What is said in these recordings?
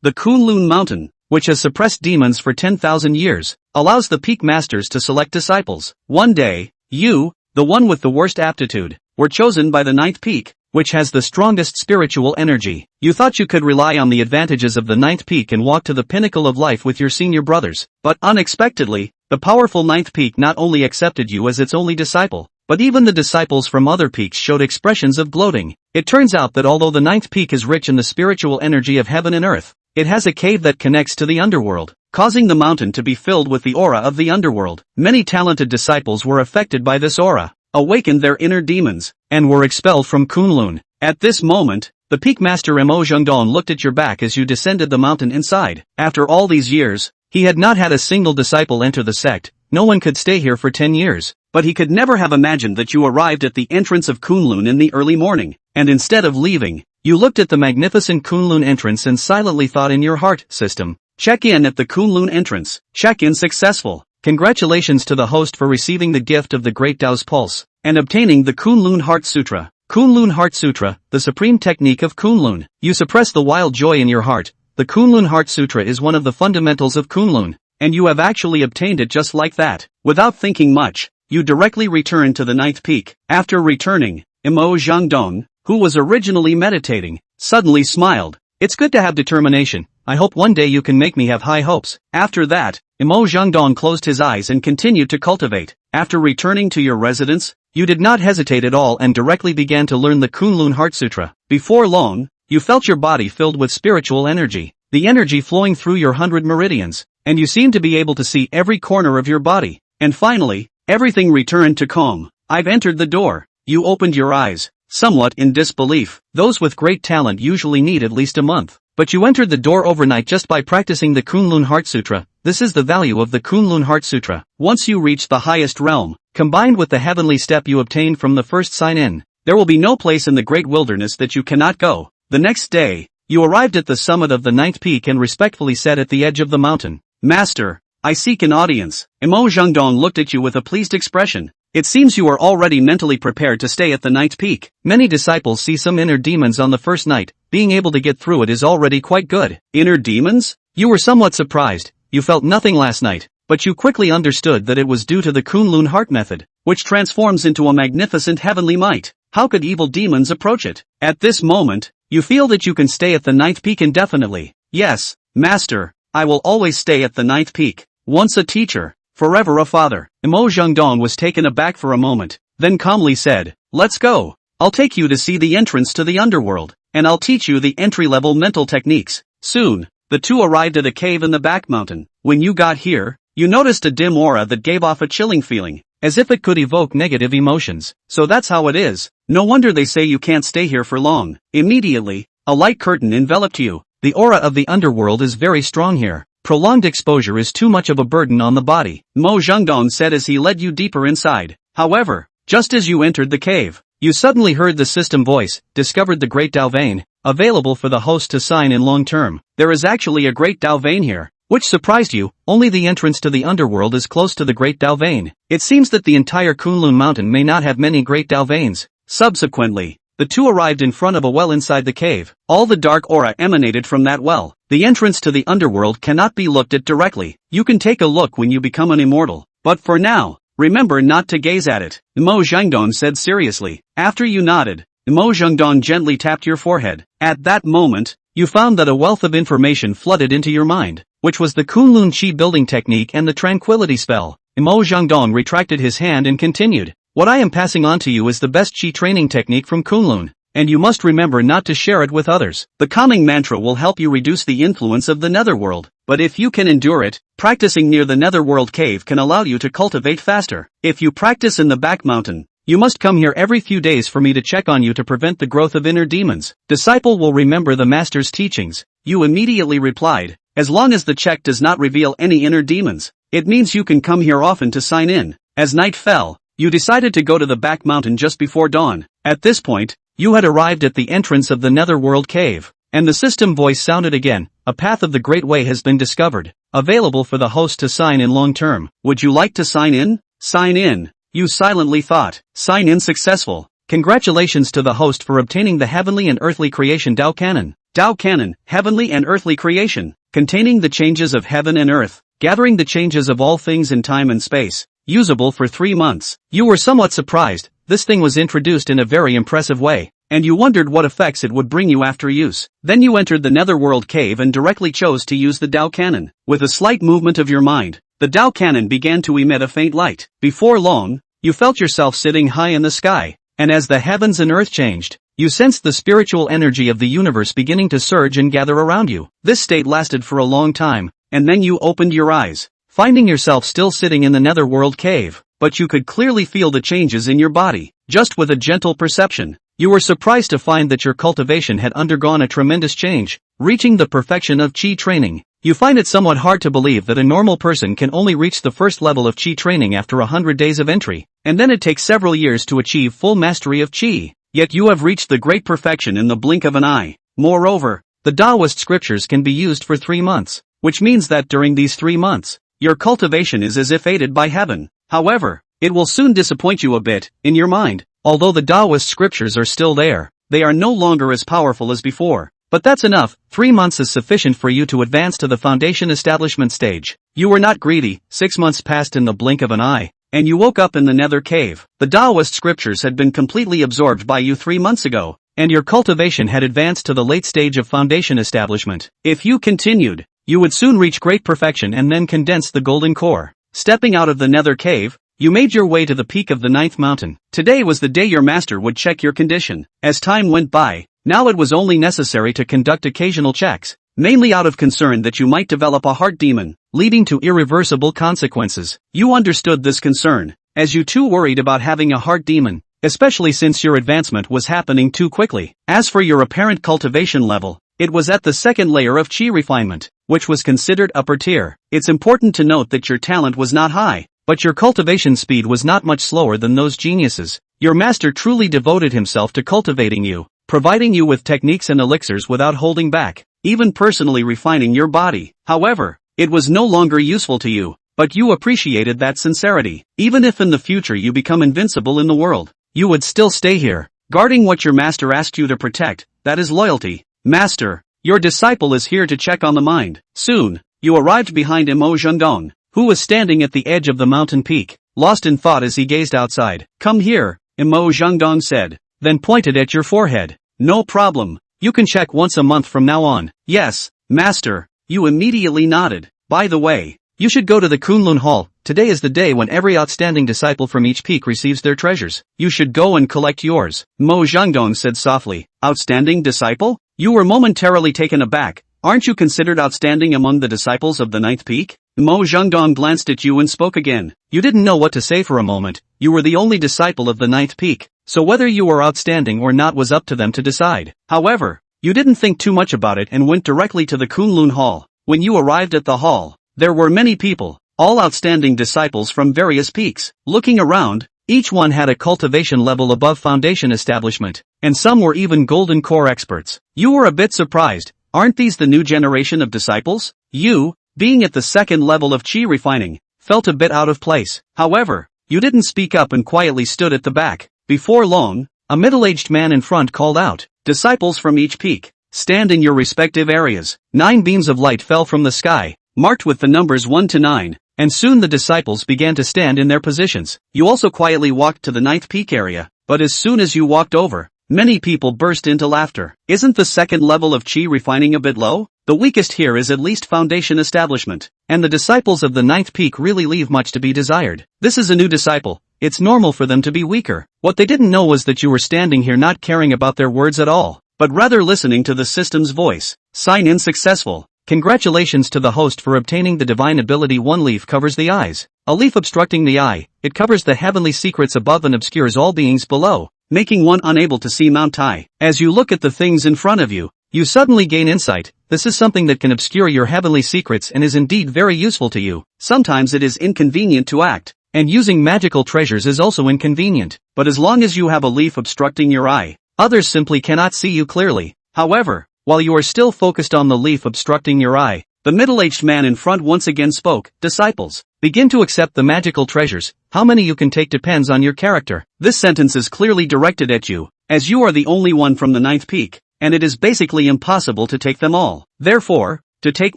The Kunlun Mountain, which has suppressed demons for 10,000 years, allows the peak masters to select disciples. One day, you, the one with the worst aptitude, were chosen by the ninth peak, which has the strongest spiritual energy. You thought you could rely on the advantages of the ninth peak and walk to the pinnacle of life with your senior brothers, but unexpectedly, the powerful ninth peak not only accepted you as its only disciple, but even the disciples from other peaks showed expressions of gloating. It turns out that although the ninth peak is rich in the spiritual energy of heaven and earth, it has a cave that connects to the underworld, causing the mountain to be filled with the aura of the underworld. Many talented disciples were affected by this aura, awakened their inner demons, and were expelled from Kunlun. At this moment, the peak master Mo Zhengdong looked at your back as you descended the mountain inside. After all these years, he had not had a single disciple enter the sect. No one could stay here for 10 years, but he could never have imagined that you arrived at the entrance of Kunlun in the early morning, and instead of leaving, you looked at the magnificent Kunlun entrance and silently thought in your heart, system, check in at the Kunlun entrance. Check-in successful. Congratulations to the host for receiving the gift of the Great Tao's Pulse, and obtaining the Kunlun Heart Sutra. Kunlun Heart Sutra, the supreme technique of Kunlun. You suppress the wild joy in your heart. The Kunlun Heart Sutra is one of the fundamentals of Kunlun, and you have actually obtained it just like that. Without thinking much, you directly return to the ninth peak. After returning, Mo Zhengdong, who was originally meditating, suddenly smiled. It's good to have determination. I hope one day you can make me have high hopes. After that, Mo Zhengdong closed his eyes and continued to cultivate. After returning to your residence, you did not hesitate at all and directly began to learn the Kunlun Heart Sutra. Before long, you felt your body filled with spiritual energy, the energy flowing through your 100 meridians, and you seemed to be able to see every corner of your body. And finally, everything returned to calm. I've entered the door. You opened your eyes, somewhat in disbelief. Those with great talent usually need at least a month. But you entered the door overnight just by practicing the Kunlun Heart Sutra. This is the value of the Kunlun Heart Sutra. Once you reach the highest realm, combined with the heavenly step you obtained from the first sign-in, there will be no place in the great wilderness that you cannot go. The next day, you arrived at the summit of the ninth peak and respectfully sat at the edge of the mountain. Master, I seek an audience. Mo Zhengdong looked at you with a pleased expression. It seems you are already mentally prepared to stay at the ninth peak. Many disciples see some inner demons on the first night. Being able to get through it is already quite good. Inner demons? You were somewhat surprised. You felt nothing last night, but you quickly understood that it was due to the Kunlun Heart method, which transforms into a magnificent heavenly might. How could evil demons approach it? At this moment, you feel that you can stay at the ninth peak indefinitely. Yes, Master, I will always stay at the ninth peak. Once a teacher, forever a father. Mo Zhengdong was taken aback for a moment, then calmly said, let's go. I'll take you to see the entrance to the underworld, and I'll teach you the entry-level mental techniques. Soon, the two arrived at a cave in the back mountain. When you got here, you noticed a dim aura that gave off a chilling feeling, as if it could evoke negative emotions. So that's how it is. No wonder they say you can't stay here for long. Immediately, a light curtain enveloped you. The aura of the underworld is very strong here. Prolonged exposure is too much of a burden on the body, Mo Zhengdong said as he led you deeper inside. However, just as you entered the cave, you suddenly heard the system voice, discovered the Great Tao Vein, available for the host to sign in long term. There is actually a Great Tao Vein here, which surprised you. Only the entrance to the underworld is close to the Great Tao Vein. It seems that the entire Kunlun Mountain may not have many Great Tao Veins. Subsequently, the two arrived in front of a well inside the cave. All the dark aura emanated from that well. The entrance to the underworld cannot be looked at directly. You can take a look when you become an immortal. But for now, remember not to gaze at it, Mo Zhengdong said seriously. After you nodded, Mo Zhengdong gently tapped your forehead. At that moment, you found that a wealth of information flooded into your mind, which was the Kunlun Chi building technique and the tranquility spell. Mo Zhengdong retracted his hand and continued. What I am passing on to you is the best Chi training technique from Kunlun, and you must remember not to share it with others. The calming mantra will help you reduce the influence of the netherworld, but if you can endure it, practicing near the netherworld cave can allow you to cultivate faster. If you practice in the back mountain, you must come here every few days for me to check on you to prevent the growth of inner demons. Disciple will remember the master's teachings. You immediately replied, as long as the check does not reveal any inner demons, it means you can come here often to sign in. As night fell, you decided to go to the back mountain just before dawn. At this point, you had arrived at the entrance of the netherworld cave, and the system voice sounded again. A path of the Great Way has been discovered, available for the host to sign in long term. Would you like to sign in? Sign in, you silently thought. Sign in successful. Congratulations to the host for obtaining the heavenly and earthly creation Tao Canon. Tao Canon, heavenly and earthly creation, containing the changes of heaven and earth, gathering the changes of all things in time and space, usable for 3 months. You were somewhat surprised. This thing was introduced in a very impressive way, and you wondered what effects it would bring you after use. Then you entered the Netherworld cave and directly chose to use the Tao Canon. With a slight movement of your mind, the Tao Canon began to emit a faint light. Before long, you felt yourself sitting high in the sky, and as the heavens and earth changed, you sensed the spiritual energy of the universe beginning to surge and gather around you. This state lasted for a long time, and then you opened your eyes, finding yourself still sitting in the Netherworld cave, but you could clearly feel the changes in your body. Just with a gentle perception, you were surprised to find that your cultivation had undergone a tremendous change, reaching the perfection of Qi training. You find it somewhat hard to believe that a normal person can only reach the first level of Qi training after 100 days of entry, and then it takes several years to achieve full mastery of Qi. Yet you have reached the great perfection in the blink of an eye. Moreover, the Taoist scriptures can be used for 3 months, which means that during these 3 months, your cultivation is as if aided by heaven. However, it will soon disappoint you a bit, in your mind. Although the Taoist scriptures are still there, they are no longer as powerful as before. But that's enough. 3 months is sufficient for you to advance to the foundation establishment stage. You were not greedy. 6 months passed in the blink of an eye, and you woke up in the nether cave. The Taoist scriptures had been completely absorbed by you 3 months ago, and your cultivation had advanced to the late stage of foundation establishment. If you continued, you would soon reach great perfection and then condense the golden core. Stepping out of the nether cave, you made your way to the peak of the 9th mountain. Today was the day your master would check your condition. As time went by, now it was only necessary to conduct occasional checks, mainly out of concern that you might develop a heart demon, leading to irreversible consequences. You understood this concern, as you too worried about having a heart demon, especially since your advancement was happening too quickly. As for your apparent cultivation level, it was at the second layer of Qi refinement, which was considered upper tier. It's important to note that your talent was not high, but your cultivation speed was not much slower than those geniuses. Your master truly devoted himself to cultivating you, providing you with techniques and elixirs without holding back, even personally refining your body. However, it was no longer useful to you, but you appreciated that sincerity. Even if in the future you become invincible in the world, you would still stay here, guarding what your master asked you to protect, that is loyalty. Master, your disciple is here to check on the mind. Soon, you arrived behind Ao Longyu, who was standing at the edge of the mountain peak, lost in thought as he gazed outside. Come here, Ao Longyu said, then pointed at your forehead. No problem, you can check once a month from now on. Yes, master, you immediately nodded. By the way, you should go to the Kunlun Hall. Today is the day when every outstanding disciple from each peak receives their treasures. You should go and collect yours. Ao Longyu said softly. Outstanding disciple? You were momentarily taken aback. Aren't you considered outstanding among the disciples of the 9th peak? Ao Longyu glanced at you and spoke again. You didn't know what to say for a moment. You were the only disciple of the 9th peak, so whether you were outstanding or not was up to them to decide. However, you didn't think too much about it and went directly to the Kunlun Hall. When you arrived at the hall, there were many people, all outstanding disciples from various peaks. Looking around, each one had a cultivation level above foundation establishment, and some were even golden core experts. You were a bit surprised. Aren't these the new generation of disciples? You, being at the second level of Qi refining, felt a bit out of place. However, you didn't speak up and quietly stood at the back. Before long, a middle-aged man in front called out, "Disciples from each peak, stand in your respective areas." 9 beams of light fell from the sky, marked with the numbers 1 to 9, and soon the disciples began to stand in their positions. You also quietly walked to the 9th peak area, but as soon as you walked over, many people burst into laughter. Isn't the second level of Qi refining a bit low? The weakest here is at least foundation establishment, and the disciples of the 9th peak really leave much to be desired. This is a new disciple. It's normal for them to be weaker. What they didn't know was that you were standing here not caring about their words at all, but rather listening to the system's voice. Sign in successful. Congratulations to the host for obtaining the divine ability. 1 leaf covers the eyes. A leaf obstructing the eye, it covers the heavenly secrets above and obscures all beings below, making one unable to see Mount Tai. As you look at the things in front of you, you suddenly gain insight. This is something that can obscure your heavenly secrets and is indeed very useful to you. Sometimes it is inconvenient to act, and using magical treasures is also inconvenient, but as long as you have a leaf obstructing your eye, others simply cannot see you clearly. However, while you are still focused on the leaf obstructing your eye, the middle-aged man in front once again spoke. Disciples, begin to accept the magical treasures. How many you can take depends on your character. This sentence is clearly directed at you, as you are the only one from the 9th peak. and it is basically impossible to take them all. Therefore, to take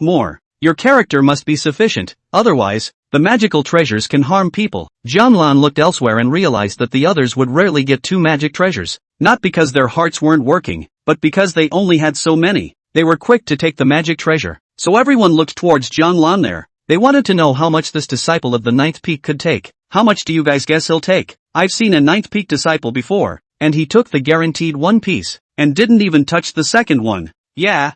more, your character must be sufficient, otherwise, the magical treasures can harm people. Jianlan looked elsewhere and realized that the others would rarely get 2 magic treasures, not because their hearts weren't working, but because they only had so many. They were quick to take the magic treasure, so everyone looked towards Jianlan there. They wanted to know how much this disciple of the 9th peak could take. How much do you guys guess he'll take? I've seen a 9th peak disciple before, and he took the guaranteed 1 piece, and didn't even touch the second one. Yeah,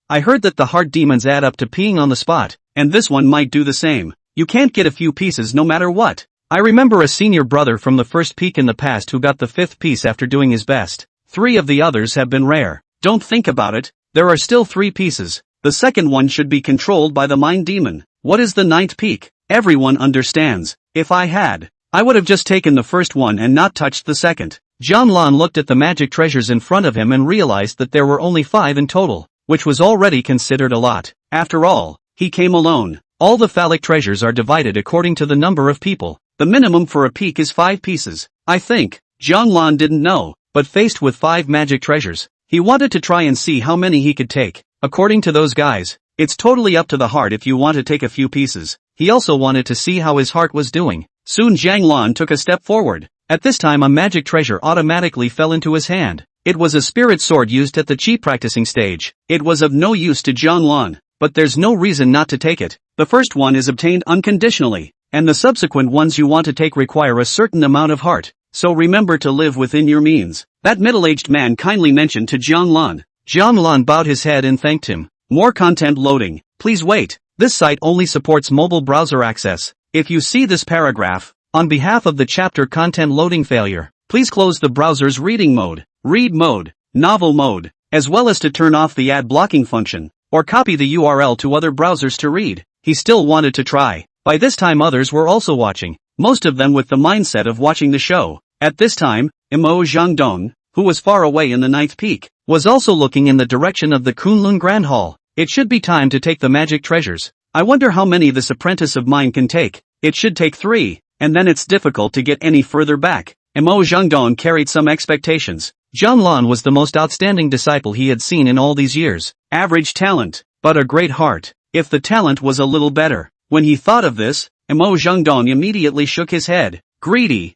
I heard that the heart demons add up to peeing on the spot, and this one might do the same. You can't get a few pieces no matter what. I remember a senior brother from the 1st peak in the past who got the 5th piece after doing his best. 3 of the others have been rare. Don't think about it, there are still 3 pieces. The second one should be controlled by the mind demon. What is the 9th peak? Everyone understands. If I would have just taken the first one and not touched the second. Jianlan looked at the magic treasures in front of him and realized that there were only 5 in total, which was already considered a lot. After all, he came alone. All the phallic treasures are divided according to the number of people. The minimum for a peak is 5 pieces. I think, Jianlan didn't know, but faced with 5 magic treasures, he wanted to try and see how many he could take. According to those guys, it's totally up to the heart if you want to take a few pieces. He also wanted to see how his heart was doing. Soon Jianlan took a step forward. At this time a magic treasure automatically fell into his hand. It was a spirit sword used at the chi practicing stage. It was of no use to Jianlan, but there's no reason not to take it. The first one is obtained unconditionally, and the subsequent ones you want to take require a certain amount of heart, so remember to live within your means. That middle-aged man kindly mentioned to Jianlan. Jianlan bowed his head and thanked him. More content loading. Please wait. This site only supports mobile browser access. If you see this paragraph, on behalf of the chapter content loading failure, please close the browser's reading mode, read mode, novel mode, as well as to turn off the ad blocking function, or copy the URL to other browsers to read. He still wanted to try. By this time others were also watching, most of them with the mindset of watching the show. At this time, Mo Zhangdong, who was far away in the 9th peak, was also looking in the direction of the Kunlun Grand Hall. It should be time to take the magic treasures. I wonder how many this apprentice of mine can take. It should take 3, and then it's difficult to get any further back. Mo Zhangdong carried some expectations. Jianlan was the most outstanding disciple he had seen in all these years. Average talent, but a great heart. If the talent was a little better. When he thought of this, Mo Zhangdong immediately shook his head. Greedy,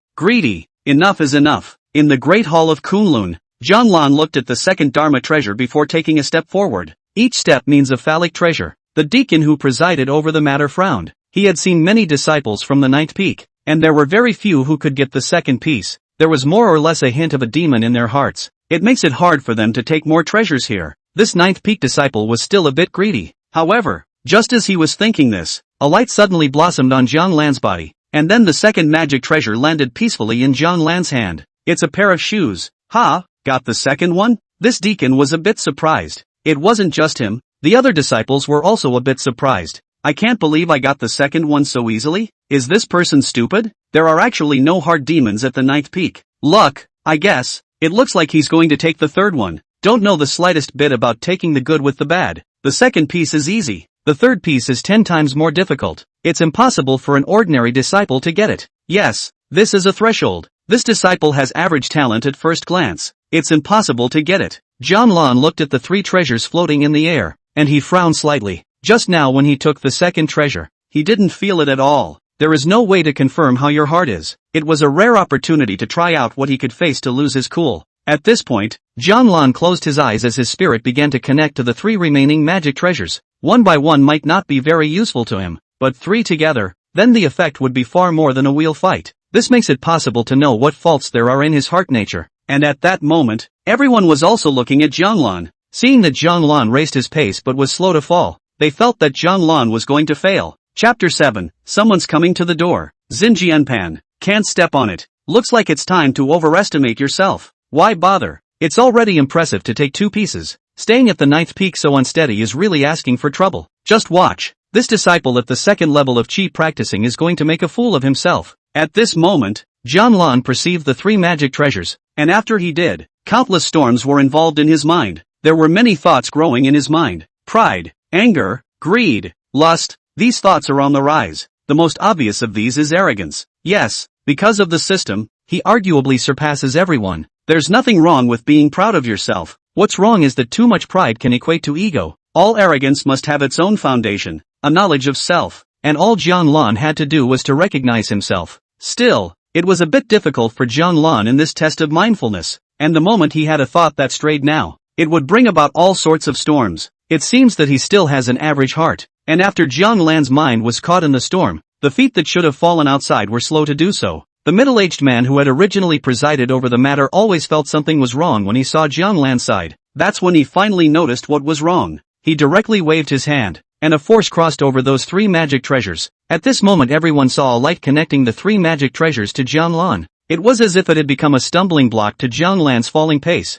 enough is enough. In the Great Hall of Kunlun, Jianlan looked at the second Dharma treasure before taking a step forward. Each step means a phallic treasure. The deacon who presided over the matter frowned. He had seen many disciples from the 9th peak, and there were very few who could get the second piece. There was more or less a hint of a demon in their hearts. It makes it hard for them to take more treasures here. This 9th peak disciple was still a bit greedy. However, just as he was thinking this, a light suddenly blossomed on Jianlan's body, and then the second magic treasure landed peacefully in Jianlan's hand. It's a pair of shoes. Got the second one? This deacon was a bit surprised. It wasn't just him, the other disciples were also a bit surprised. I can't believe I got the second one so easily. Is this person stupid? There are actually no hard demons at the 9th peak. Luck, I guess. It looks like he's going to take the third one. Don't know the slightest bit about taking the good with the bad. The second piece is easy. The third piece is 10 times more difficult. It's impossible for an ordinary disciple to get it. Yes, this is a threshold. This disciple has average talent at first glance. It's impossible to get it. Jianlan looked at the 3 treasures floating in the air, and he frowned slightly. Just now when he took the second treasure, he didn't feel it at all. There is no way to confirm how your heart is. It was a rare opportunity to try out what he could face to lose his cool. At this point, Jianlan closed his eyes as his spirit began to connect to the 3 remaining magic treasures. One by one might not be very useful to him, but 3 together, then the effect would be far more than a wheel fight. This makes it possible to know what faults there are in his heart nature. And at that moment, everyone was also looking at Jianlan. Seeing that Jianlan raised his pace but was slow to fall, they felt that Jianlan was going to fail. Chapter 7, Someone's coming to the door. Xinjianpan. Can't step on it. Looks like it's time to overestimate yourself. Why bother? It's already impressive to take 2 pieces. Staying at the 9th peak so unsteady is really asking for trouble. Just watch. This disciple at the second level of chi practicing is going to make a fool of himself. At this moment, Jianlan perceived the 3 magic treasures, and after he did, countless storms were involved in his mind. There were many thoughts growing in his mind. Pride, anger, greed, lust. These thoughts are on the rise. The most obvious of these is arrogance. Yes, because of the system, he arguably surpasses everyone. There's nothing wrong with being proud of yourself. What's wrong is that too much pride can equate to ego. All arrogance must have its own foundation, a knowledge of self, and all Jiang Lan had to do was to recognize himself. Still, it was a bit difficult for Jiang Lan in this test of mindfulness, and the moment he had a thought that strayed now, it would bring about all sorts of storms. It seems that he still has an average heart, and after Jiang Lan's mind was caught in the storm, the feet that should have fallen outside were slow to do so. The middle-aged man who had originally presided over the matter always felt something was wrong when he saw Jiang Lan's side. That's when he finally noticed what was wrong. He directly waved his hand, and a force crossed over those 3 magic treasures. At this moment everyone saw a light connecting the 3 magic treasures to Jiang Lan. It was as if it had become a stumbling block to Jiang Lan's falling pace.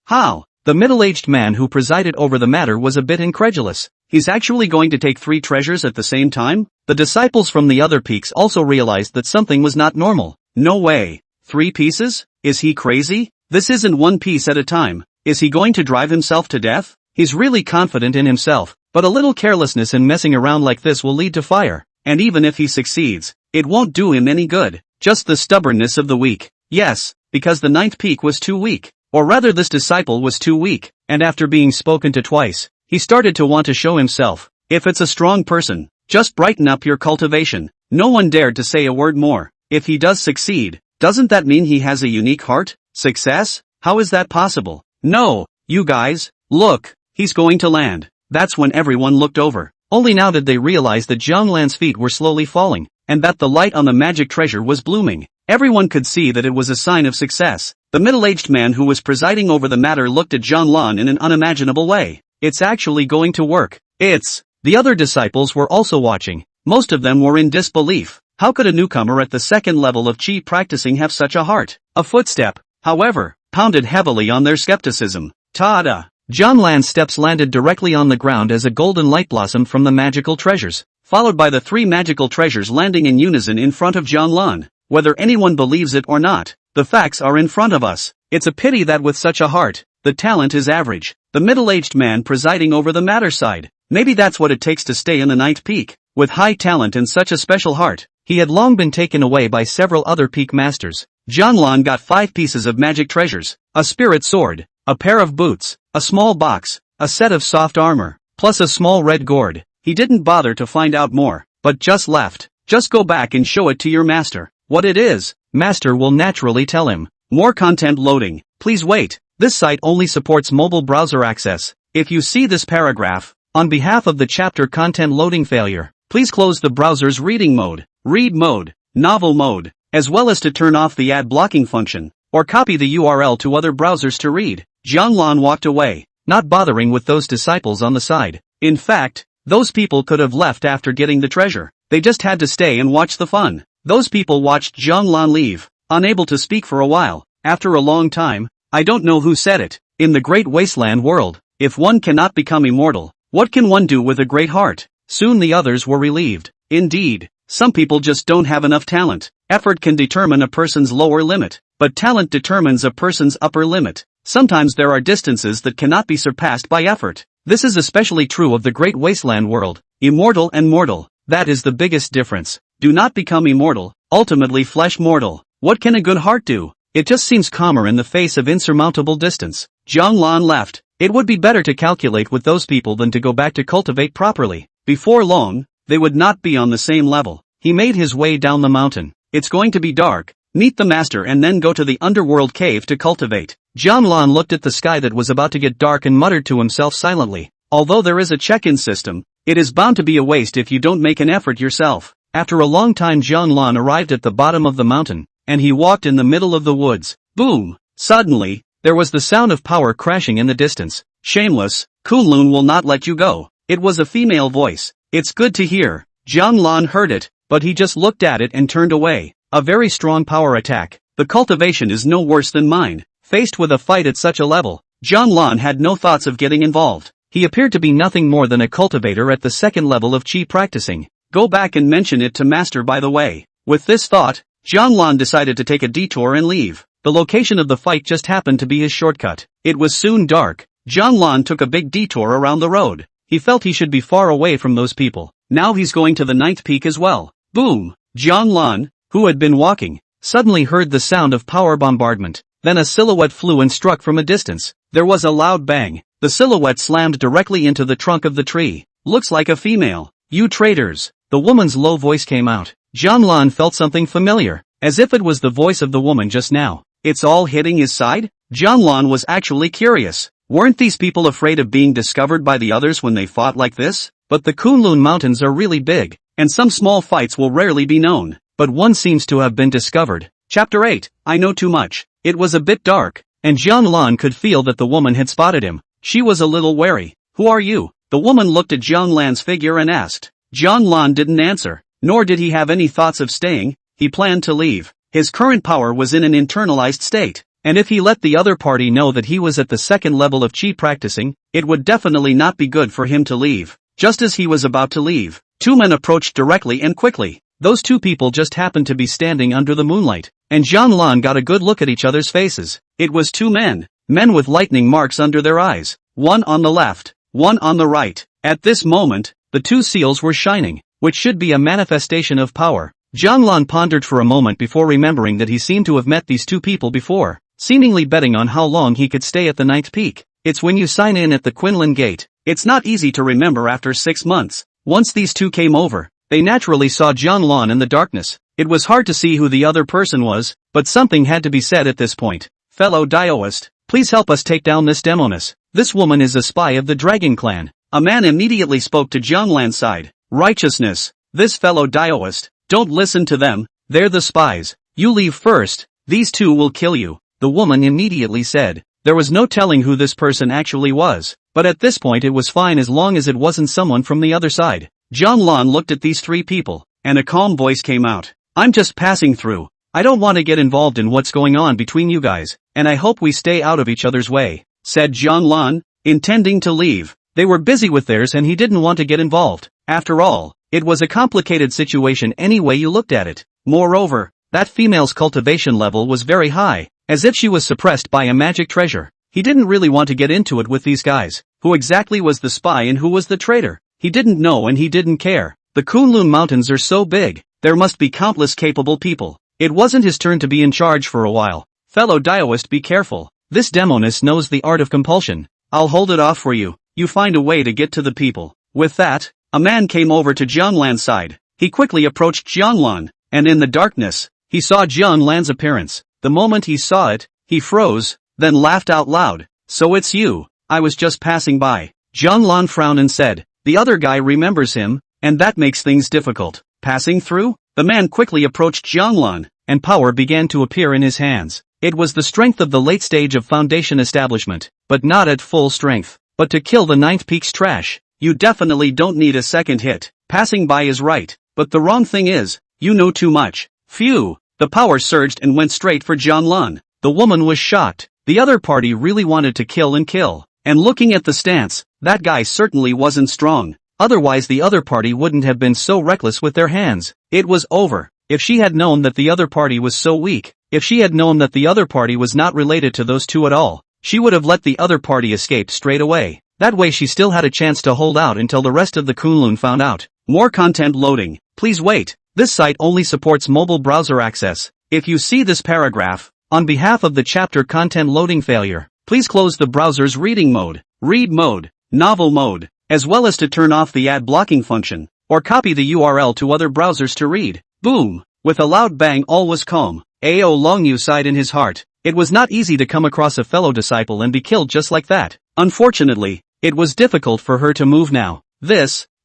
How? The middle-aged man who presided over the matter was a bit incredulous. He's actually going to take 3 treasures at the same time? The disciples from the other peaks also realized that something was not normal. No way. 3 pieces? Is he crazy? This isn't 1 piece at a time. Is he going to drive himself to death? He's really confident in himself, but a little carelessness and messing around like this will lead to fire. And even if he succeeds, it won't do him any good. Just the stubbornness of the weak. Yes, because the 9th peak was too weak. Or rather this disciple was too weak, and after being spoken to twice, he started to want to show himself. If it's a strong person, just brighten up your cultivation. No one dared to say a word more. If he does succeed, doesn't that mean he has a unique heart? Success? How is that possible? No, you guys, look, he's going to land. That's when everyone looked over. Only now did they realize that Jiang Lan's feet were slowly falling, and that the light on the magic treasure was blooming. Everyone could see that it was a sign of success. The middle-aged man who was presiding over the matter looked at Jiang Lan in an unimaginable way. It's actually going to work. The other disciples were also watching. Most of them were in disbelief. How could a newcomer at the 2nd level of Qi practicing have such a heart? A footstep, however, pounded heavily on their skepticism. Ta-da! Jiang Lan's steps landed directly on the ground as a golden light blossomed from the magical treasures, followed by the 3 magical treasures landing in unison in front of Jiang Lan. Whether anyone believes it or not, the facts are in front of us. It's a pity that with such a heart, the talent is average. The middle-aged man presiding over the matter sighed. Maybe that's what it takes to stay in the 9th peak. With high talent and such a special heart, he had long been taken away by several other peak masters. Jiang Lan got 5 pieces of magic treasures, a spirit sword, a pair of boots, a small box, a set of soft armor, plus a small red gourd. He didn't bother to find out more, but just left. Just go back and show it to your master. What it is, master will naturally tell him. More content loading. Please wait. This site only supports mobile browser access. If you see this paragraph, on behalf of the chapter content loading failure, please close the browser's reading mode, read mode, novel mode, as well as to turn off the ad blocking function, or copy the URL to other browsers to read. Jiang Lan walked away, not bothering with those disciples on the side. In fact, those people could have left after getting the treasure. They just had to stay and watch the fun. Those people watched Jiang Lan leave, unable to speak for a while. After a long time, I don't know who said it, in the great wasteland world, if one cannot become immortal, what can one do with a great heart? Soon the others were relieved. Indeed, some people just don't have enough talent. Effort can determine a person's lower limit, but talent determines a person's upper limit. Sometimes there are distances that cannot be surpassed by effort. This is especially true of the great wasteland world. Immortal and mortal, that is the biggest difference. Do not become immortal, ultimately flesh mortal. What can a good heart do? It just seems calmer in the face of insurmountable distance. Jiang Lan left. It would be better to calculate with those people than to go back to cultivate properly. Before long, they would not be on the same level. He made his way down the mountain. It's going to be dark. Meet the master and then go to the underworld cave to cultivate. Jiang Lan looked at the sky that was about to get dark and muttered to himself silently. Although there is a check-in system, it is bound to be a waste if you don't make an effort yourself. After a long time Jiang Lan arrived at the bottom of the mountain, and he walked in the middle of the woods. Boom! Suddenly, there was the sound of power crashing in the distance. Shameless, Kunlun will not let you go. It was a female voice. It's good to hear. Jiang Lan heard it, but he just looked at it and turned away. A very strong power attack. The cultivation is no worse than mine. Faced with a fight at such a level, Jiang Lan had no thoughts of getting involved. He appeared to be nothing more than a cultivator at the 2nd level of Qi practicing. Go back and mention it to master by the way. With this thought, Jiang Lan decided to take a detour and leave. The location of the fight just happened to be his shortcut. It was soon dark. Jiang Lan took a big detour around the road. He felt he should be far away from those people. Now he's going to the 9th peak as well. Boom! Jiang Lan, who had been walking, suddenly heard the sound of power bombardment. Then a silhouette flew and struck from a distance. There was a loud bang. The silhouette slammed directly into the trunk of the tree. Looks like a female. You traitors. The woman's low voice came out. Jianlan felt something familiar, as if it was the voice of the woman just now. It's all hitting his side? Jianlan was actually curious. Weren't these people afraid of being discovered by the others when they fought like this? But the Kunlun Mountains are really big, and some small fights will rarely be known. But one seems to have been discovered. Chapter 8. I know too much. It was a bit dark, and Jianlan could feel that the woman had spotted him. She was a little wary. Who are you? The woman looked at Jianlan's figure and asked. Jianlan didn't answer, nor did he have any thoughts of staying. He planned to leave. His current power was in an internalized state, and if he let the other party know that he was at the second level of chi practicing, it would definitely not be good for him to leave. Just as he was about to leave, two men approached directly and quickly. Those two people just happened to be standing under the moonlight, and Jianlan got a good look at each other's faces. It was two men with lightning marks under their eyes, one on the left, one on the right. At this moment, the two seals were shining, which should be a manifestation of power. Jianlan pondered for a moment before remembering that he seemed to have met these two people before, seemingly betting on how long he could stay at the ninth peak. It's when you sign in at the Quinlan Gate. It's not easy to remember after 6 months. Once these two came over, they naturally saw Jianlan in the darkness. It was hard to see who the other person was, but something had to be said at this point. Fellow Daoist, please help us take down this demoness. This woman is a spy of the Dragon Clan. A man immediately spoke to Jianlan's side. Righteousness. This fellow Daoist, don't listen to them, they're the spies. You leave first, these two will kill you, the woman immediately said. There was no telling who this person actually was, but at this point it was fine as long as it wasn't someone from the other side. Jianlan looked at these three people, and a calm voice came out. I'm just passing through. I don't want to get involved in what's going on between you guys, and I hope we stay out of each other's way, said Jianlan, intending to leave. They were busy with theirs and he didn't want to get involved. After all, it was a complicated situation any way you looked at it. Moreover, that female's cultivation level was very high, as if she was suppressed by a magic treasure. He didn't really want to get into it with these guys. Who exactly was the spy and who was the traitor? He didn't know and he didn't care. The Kunlun Mountains are so big, there must be countless capable people. It wasn't his turn to be in charge for a while. Fellow Daoist, be careful. This demoness knows the art of compulsion. I'll hold it off for you. You find a way to get to the people. With that, a man came over to Jianlan's side. He quickly approached Jianlan, and in the darkness, he saw Jianlan's appearance. The moment he saw it, he froze, then laughed out loud. So it's you. I was just passing by. Jianlan frowned and said, the other guy remembers him, and that makes things difficult. Passing through? The man quickly approached Jianlan, and power began to appear in his hands. It was the strength of the late stage of foundation establishment, but not at full strength. But to kill the ninth peak's trash, you definitely don't need a second hit. Passing by is right, but the wrong thing is, you know too much. Phew! The power surged and went straight for Jianlan. The woman was shocked. The other party really wanted to kill and kill. And looking at the stance, that guy certainly wasn't strong. Otherwise the other party wouldn't have been so reckless with their hands. It was over. If she had known that the other party was so weak, if she had known that the other party was not related to those two at all, she would have let the other party escape straight away. That way she still had a chance to hold out until the rest of the Kunlun found out. More content loading. Please wait. This site only supports mobile browser access. If you see this paragraph, on behalf of the chapter content loading failure, please close the browser's reading mode, read mode, novel mode, as well as to turn off the ad blocking function, or copy the URL to other browsers to read. Boom! With a loud bang all was calm. Ao Longyu sighed in his heart. It was not easy to come across a fellow disciple and be killed just like that. Unfortunately, it was difficult for her to move now.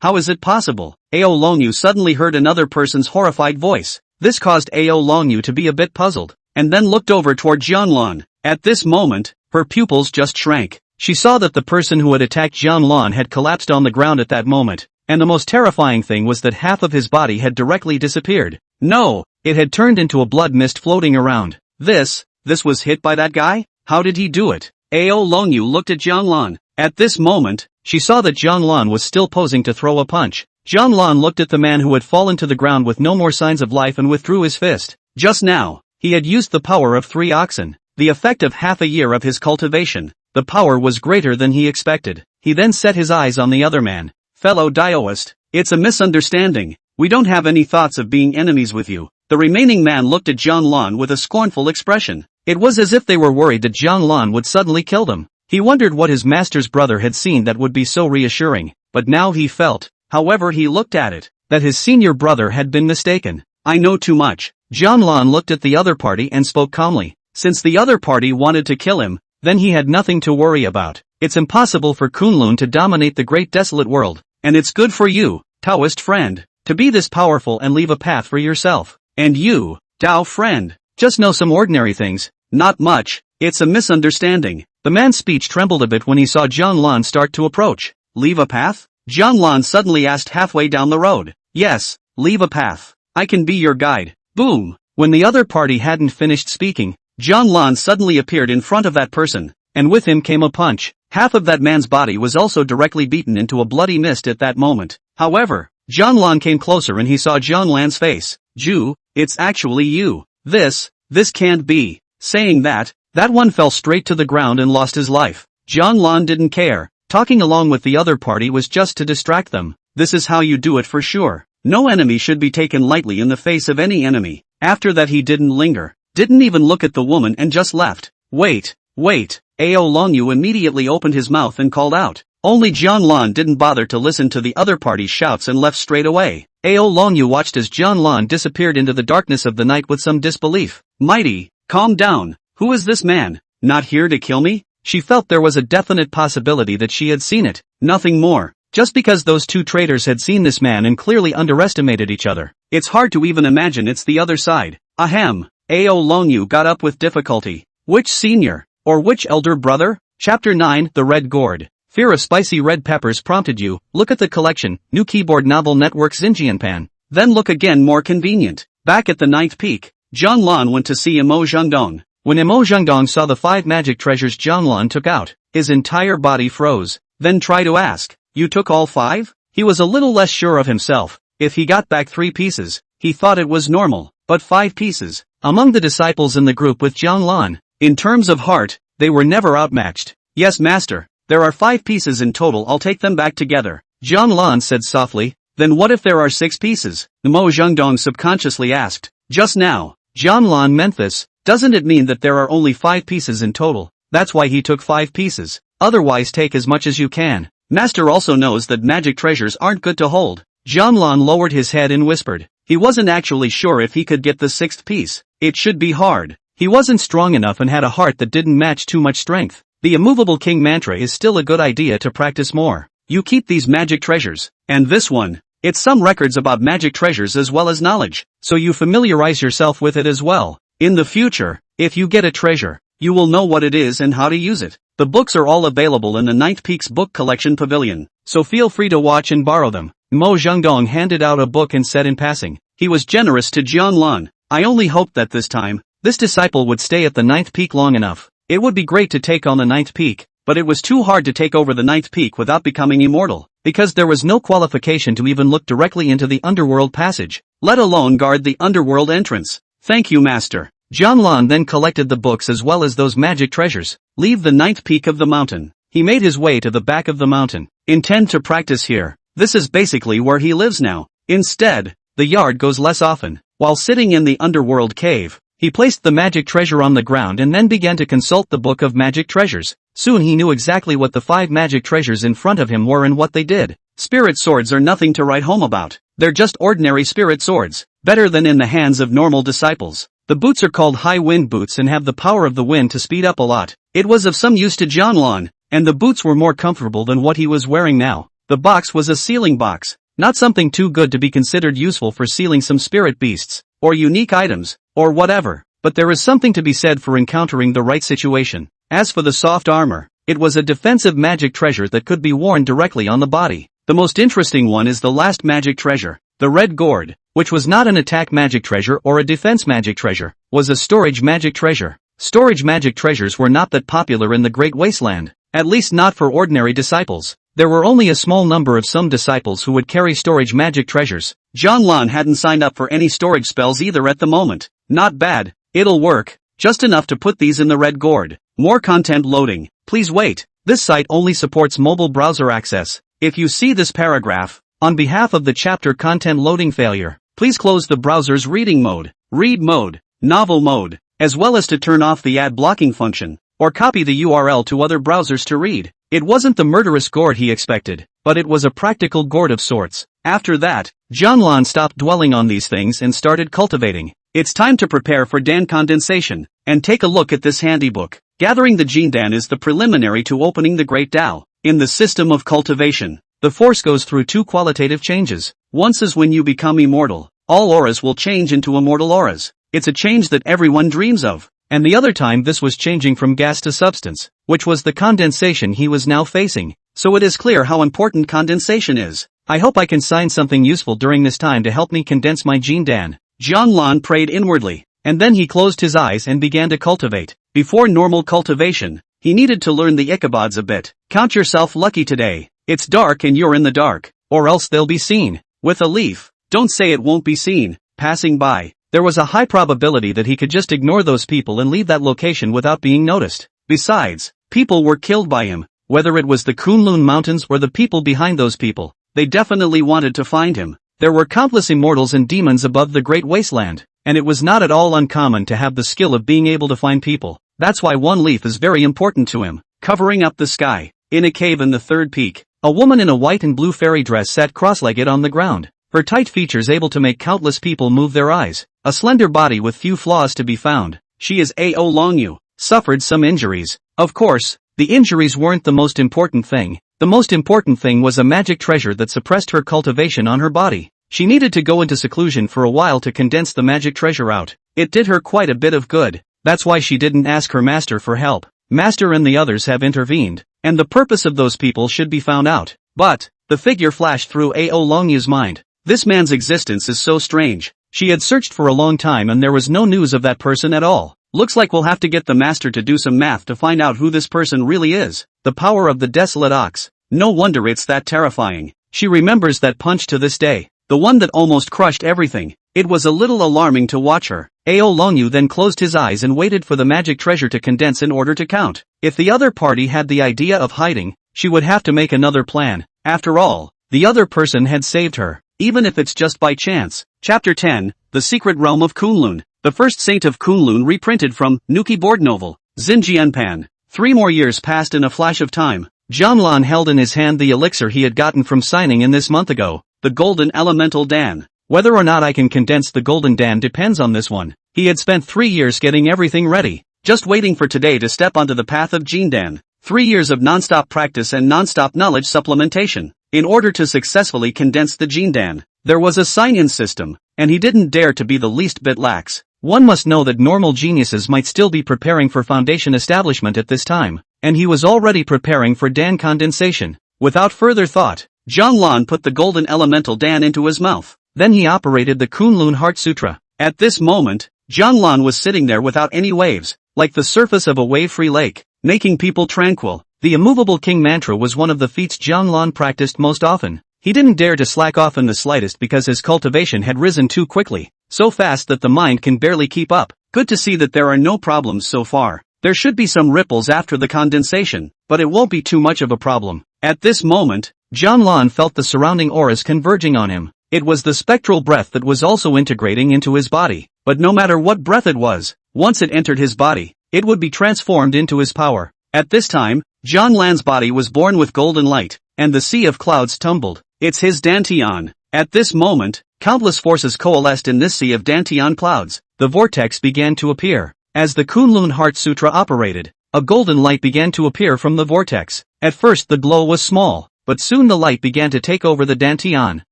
How is it possible? Ao Longyu suddenly heard another person's horrified voice. This caused Ao Longyu to be a bit puzzled, and then looked over toward Jianlan. At this moment, her pupils just shrank. She saw that the person who had attacked Jianlan had collapsed on the ground at that moment, and the most terrifying thing was that half of his body had directly disappeared. No, it had turned into a blood mist floating around. This was hit by that guy? How did he do it? Ao Longyu looked at Jianlan. At this moment, she saw that Jianlan was still posing to throw a punch. Jianlan looked at the man who had fallen to the ground with no more signs of life and withdrew his fist. Just now, he had used the power of 3 oxen, the effect of half a year of his cultivation. The power was greater than he expected. He then set his eyes on the other man. Fellow Daoist, it's a misunderstanding. We don't have any thoughts of being enemies with you. The remaining man looked at Jianlan with a scornful expression. It was as if they were worried that Jianlan would suddenly kill them. He wondered what his master's brother had seen that would be so reassuring, but now he felt, however he looked at it, that his senior brother had been mistaken. I know too much. Jianlan looked at the other party and spoke calmly. Since the other party wanted to kill him, then he had nothing to worry about. It's impossible for Kunlun to dominate the great desolate world, and it's good for you, Taoist friend, to be this powerful and leave a path for yourself. And you, Tao friend, just know some ordinary things, not much. It's a misunderstanding. The man's speech trembled a bit when he saw Jianlan start to approach. Leave a path? Jianlan suddenly asked halfway down the road. Yes, leave a path. I can be your guide. Boom! When the other party hadn't finished speaking, Jianlan suddenly appeared in front of that person, and with him came a punch. Half of that man's body was also directly beaten into a bloody mist at that moment. However, Jianlan came closer and he saw Jianlan's face. Ju, it's actually you. This can't be. Saying that one fell straight to the ground and lost his life. Jianlan didn't care. Talking along with the other party was just to distract them. This is how you do it for sure. No enemy should be taken lightly in the face of any enemy. After that he didn't linger, didn't even look at the woman and just left. Wait. Ao Longyu immediately opened his mouth and called out. Only Jianlan didn't bother to listen to the other party's shouts and left straight away. Ao Longyu watched as Jianlan disappeared into the darkness of the night with some disbelief. Mighty, calm down. Who is this man? Not here to kill me? She felt there was a definite possibility that she had seen it, nothing more. Just because those two traitors had seen this man and clearly underestimated each other, it's hard to even imagine it's the other side. Ahem. Ao Longyu got up with difficulty. Which senior? Or which elder brother? Chapter 9, The Red Gourd. Fear of spicy red peppers prompted you. Look at the collection, new keyboard novel network Xinjianpan. Then look again, more convenient. Back at the ninth peak, Jianlan went to see Imo Zhengdong. When Imo Zhengdong saw the 5 magic treasures Jianlan took out, his entire body froze. Then tried to ask, you took all 5? He was a little less sure of himself. If he got back 3 pieces, he thought it was normal, but 5 pieces. Among the disciples in the group with Jianlan, in terms of heart, they were never outmatched. Yes, master, there are 5 pieces in total. I'll take them back together. Jianlan said softly. Then what if there are 6 pieces? Imo Zhengdong subconsciously asked. Just now, Jianlan meant this. Doesn't it mean that there are only 5 pieces in total? That's why he took 5 pieces. Otherwise take as much as you can. Master also knows that magic treasures aren't good to hold. Jianlan lowered his head and whispered. He wasn't actually sure if he could get the 6th piece. It should be hard. He wasn't strong enough and had a heart that didn't match too much strength. The immovable king mantra is still a good idea to practice more. You keep these magic treasures. And this one. It's some records about magic treasures as well as knowledge, so you familiarize yourself with it as well. In the future, if you get a treasure, you will know what it is and how to use it. The books are all available in the Ninth Peaks Book Collection Pavilion, so feel free to watch and borrow them. Mo Zhengdong handed out a book and said in passing. He was generous to Jianlan. I only hoped that this time, this disciple would stay at the Ninth Peak long enough. It would be great to take on the Ninth Peak, but it was too hard to take over the Ninth Peak without becoming immortal, because there was no qualification to even look directly into the Underworld passage, let alone guard the Underworld entrance. Thank you, master. Jianlan then collected the books as well as those magic treasures. Leave the ninth peak of the mountain. He made his way to the back of the mountain. Intend to practice here. This is basically where he lives now. Instead, the yard goes less often. While sitting in the Underworld cave, he placed the magic treasure on the ground and then began to consult the book of magic treasures. Soon he knew exactly what the 5 magic treasures in front of him were and what they did. Spirit swords are nothing to write home about. They're just ordinary spirit swords, better than in the hands of normal disciples. The boots are called high wind boots and have the power of the wind to speed up a lot. It was of some use to Jianlan, and the boots were more comfortable than what he was wearing now. The box was a sealing box, not something too good to be considered useful for sealing some spirit beasts, or unique items, or whatever, but there is something to be said for encountering the right situation. As for the soft armor, it was a defensive magic treasure that could be worn directly on the body. The most interesting one is the last magic treasure, the red gourd, which was not an attack magic treasure or a defense magic treasure, was a storage magic treasure. Storage magic treasures were not that popular in the Great Wasteland, at least not for ordinary disciples. There were only a small number of some disciples who would carry storage magic treasures. Jianlan hadn't signed up for any storage spells either at the moment. Not bad, it'll work, just enough to put these in the red gourd. More content loading. Please wait, this site only supports mobile browser access. If you see this paragraph, on behalf of the chapter content loading failure, please close the browser's reading mode, read mode, novel mode, as well as to turn off the ad blocking function. or copy the URL to other browsers to read. It wasn't the murderous gourd he expected, but it was a practical gourd of sorts. After that, Jianlan stopped dwelling on these things and started cultivating. It's time to prepare for Dan condensation, and take a look at this handy book. Gathering the Jindan is the preliminary to opening the Great Tao. In the system of cultivation, the force goes through two qualitative changes. Once is when you become immortal. All auras will change into immortal auras. It's a change that everyone dreams of. And the other time this was changing from gas to substance, which was the condensation he was now facing. So it is clear how important condensation is. I hope I can sign something useful during this time to help me condense my Jindan. Jianlan prayed inwardly, and then he closed his eyes and began to cultivate. Before normal cultivation, he needed to learn the ikabods a bit. Count yourself lucky today. It's dark and you're in the dark, or else they'll be seen. With a leaf, don't say it won't be seen. Passing by, there was a high probability that he could just ignore those people and leave that location without being noticed. Besides, people were killed by him, whether it was the Kunlun Mountains or the people behind those people. They definitely wanted to find him. There were countless immortals and demons above the Great Wasteland, and it was not at all uncommon to have the skill of being able to find people. That's why one leaf is very important to him. Covering up the sky, in a cave in the third peak, a woman in a white and blue fairy dress sat cross-legged on the ground. Her tight features able to make countless people move their eyes. A slender body with few flaws to be found. She is Ao Longyu. Suffered some injuries. Of course, the injuries weren't the most important thing. The most important thing was a magic treasure that suppressed her cultivation on her body. She needed to go into seclusion for a while to condense the magic treasure out. It did her quite a bit of good. That's why she didn't ask her master for help. Master and the others have intervened, and the purpose of those people should be found out. But the figure flashed through Ao Longyu's mind. This man's existence is so strange. She had searched for a long time and there was no news of that person at all. Looks like we'll have to get the master to do some math to find out who this person really is. The power of the desolate ox. No wonder it's that terrifying. She remembers that punch to this day. The one that almost crushed everything. It was a little alarming to watch her. Ao Longyu then closed his eyes and waited for the magic treasure to condense in order to count. If the other party had the idea of hiding, she would have to make another plan. After all, the other person had saved her. Even if it's just by chance. Chapter 10, The Secret Realm of Kunlun. The First Saint of Kunlun reprinted from Nuki board novel. Xinjianpan. 3 more years passed in a flash of time. Jianlan held in his hand the elixir he had gotten from signing in this month ago, the Golden Elemental Dan. Whether or not I can condense the Golden Dan depends on this one. He had spent 3 years getting everything ready, just waiting for today to step onto the path of Jindan. 3 years of non-stop practice and non-stop knowledge supplementation. In order to successfully condense the Jindan, there was a sign-in system, and he didn't dare to be the least bit lax. One must know that normal geniuses might still be preparing for foundation establishment at this time, and he was already preparing for Dan condensation. Without further thought, Jianlan put the Golden Elemental Dan into his mouth. Then he operated the Kunlun Heart Sutra. At this moment, Jianlan was sitting there without any waves, like the surface of a wave-free lake, making people tranquil. The immovable king mantra was one of the feats Jianlan practiced most often. He didn't dare to slack off in the slightest because his cultivation had risen too quickly, so fast that the mind can barely keep up. Good to see that there are no problems so far. There should be some ripples after the condensation, but it won't be too much of a problem. At this moment, Jianlan felt the surrounding auras converging on him. It was the spectral breath that was also integrating into his body. But no matter what breath it was, once it entered his body, it would be transformed into his power. At this time, Jianlan's body was born with golden light, and the sea of clouds tumbled. It's his Dantian. At this moment, countless forces coalesced in this sea of Dantian clouds. The vortex began to appear. As the Kunlun Heart Sutra operated, a golden light began to appear from the vortex. At first the glow was small, but soon the light began to take over the Dantian.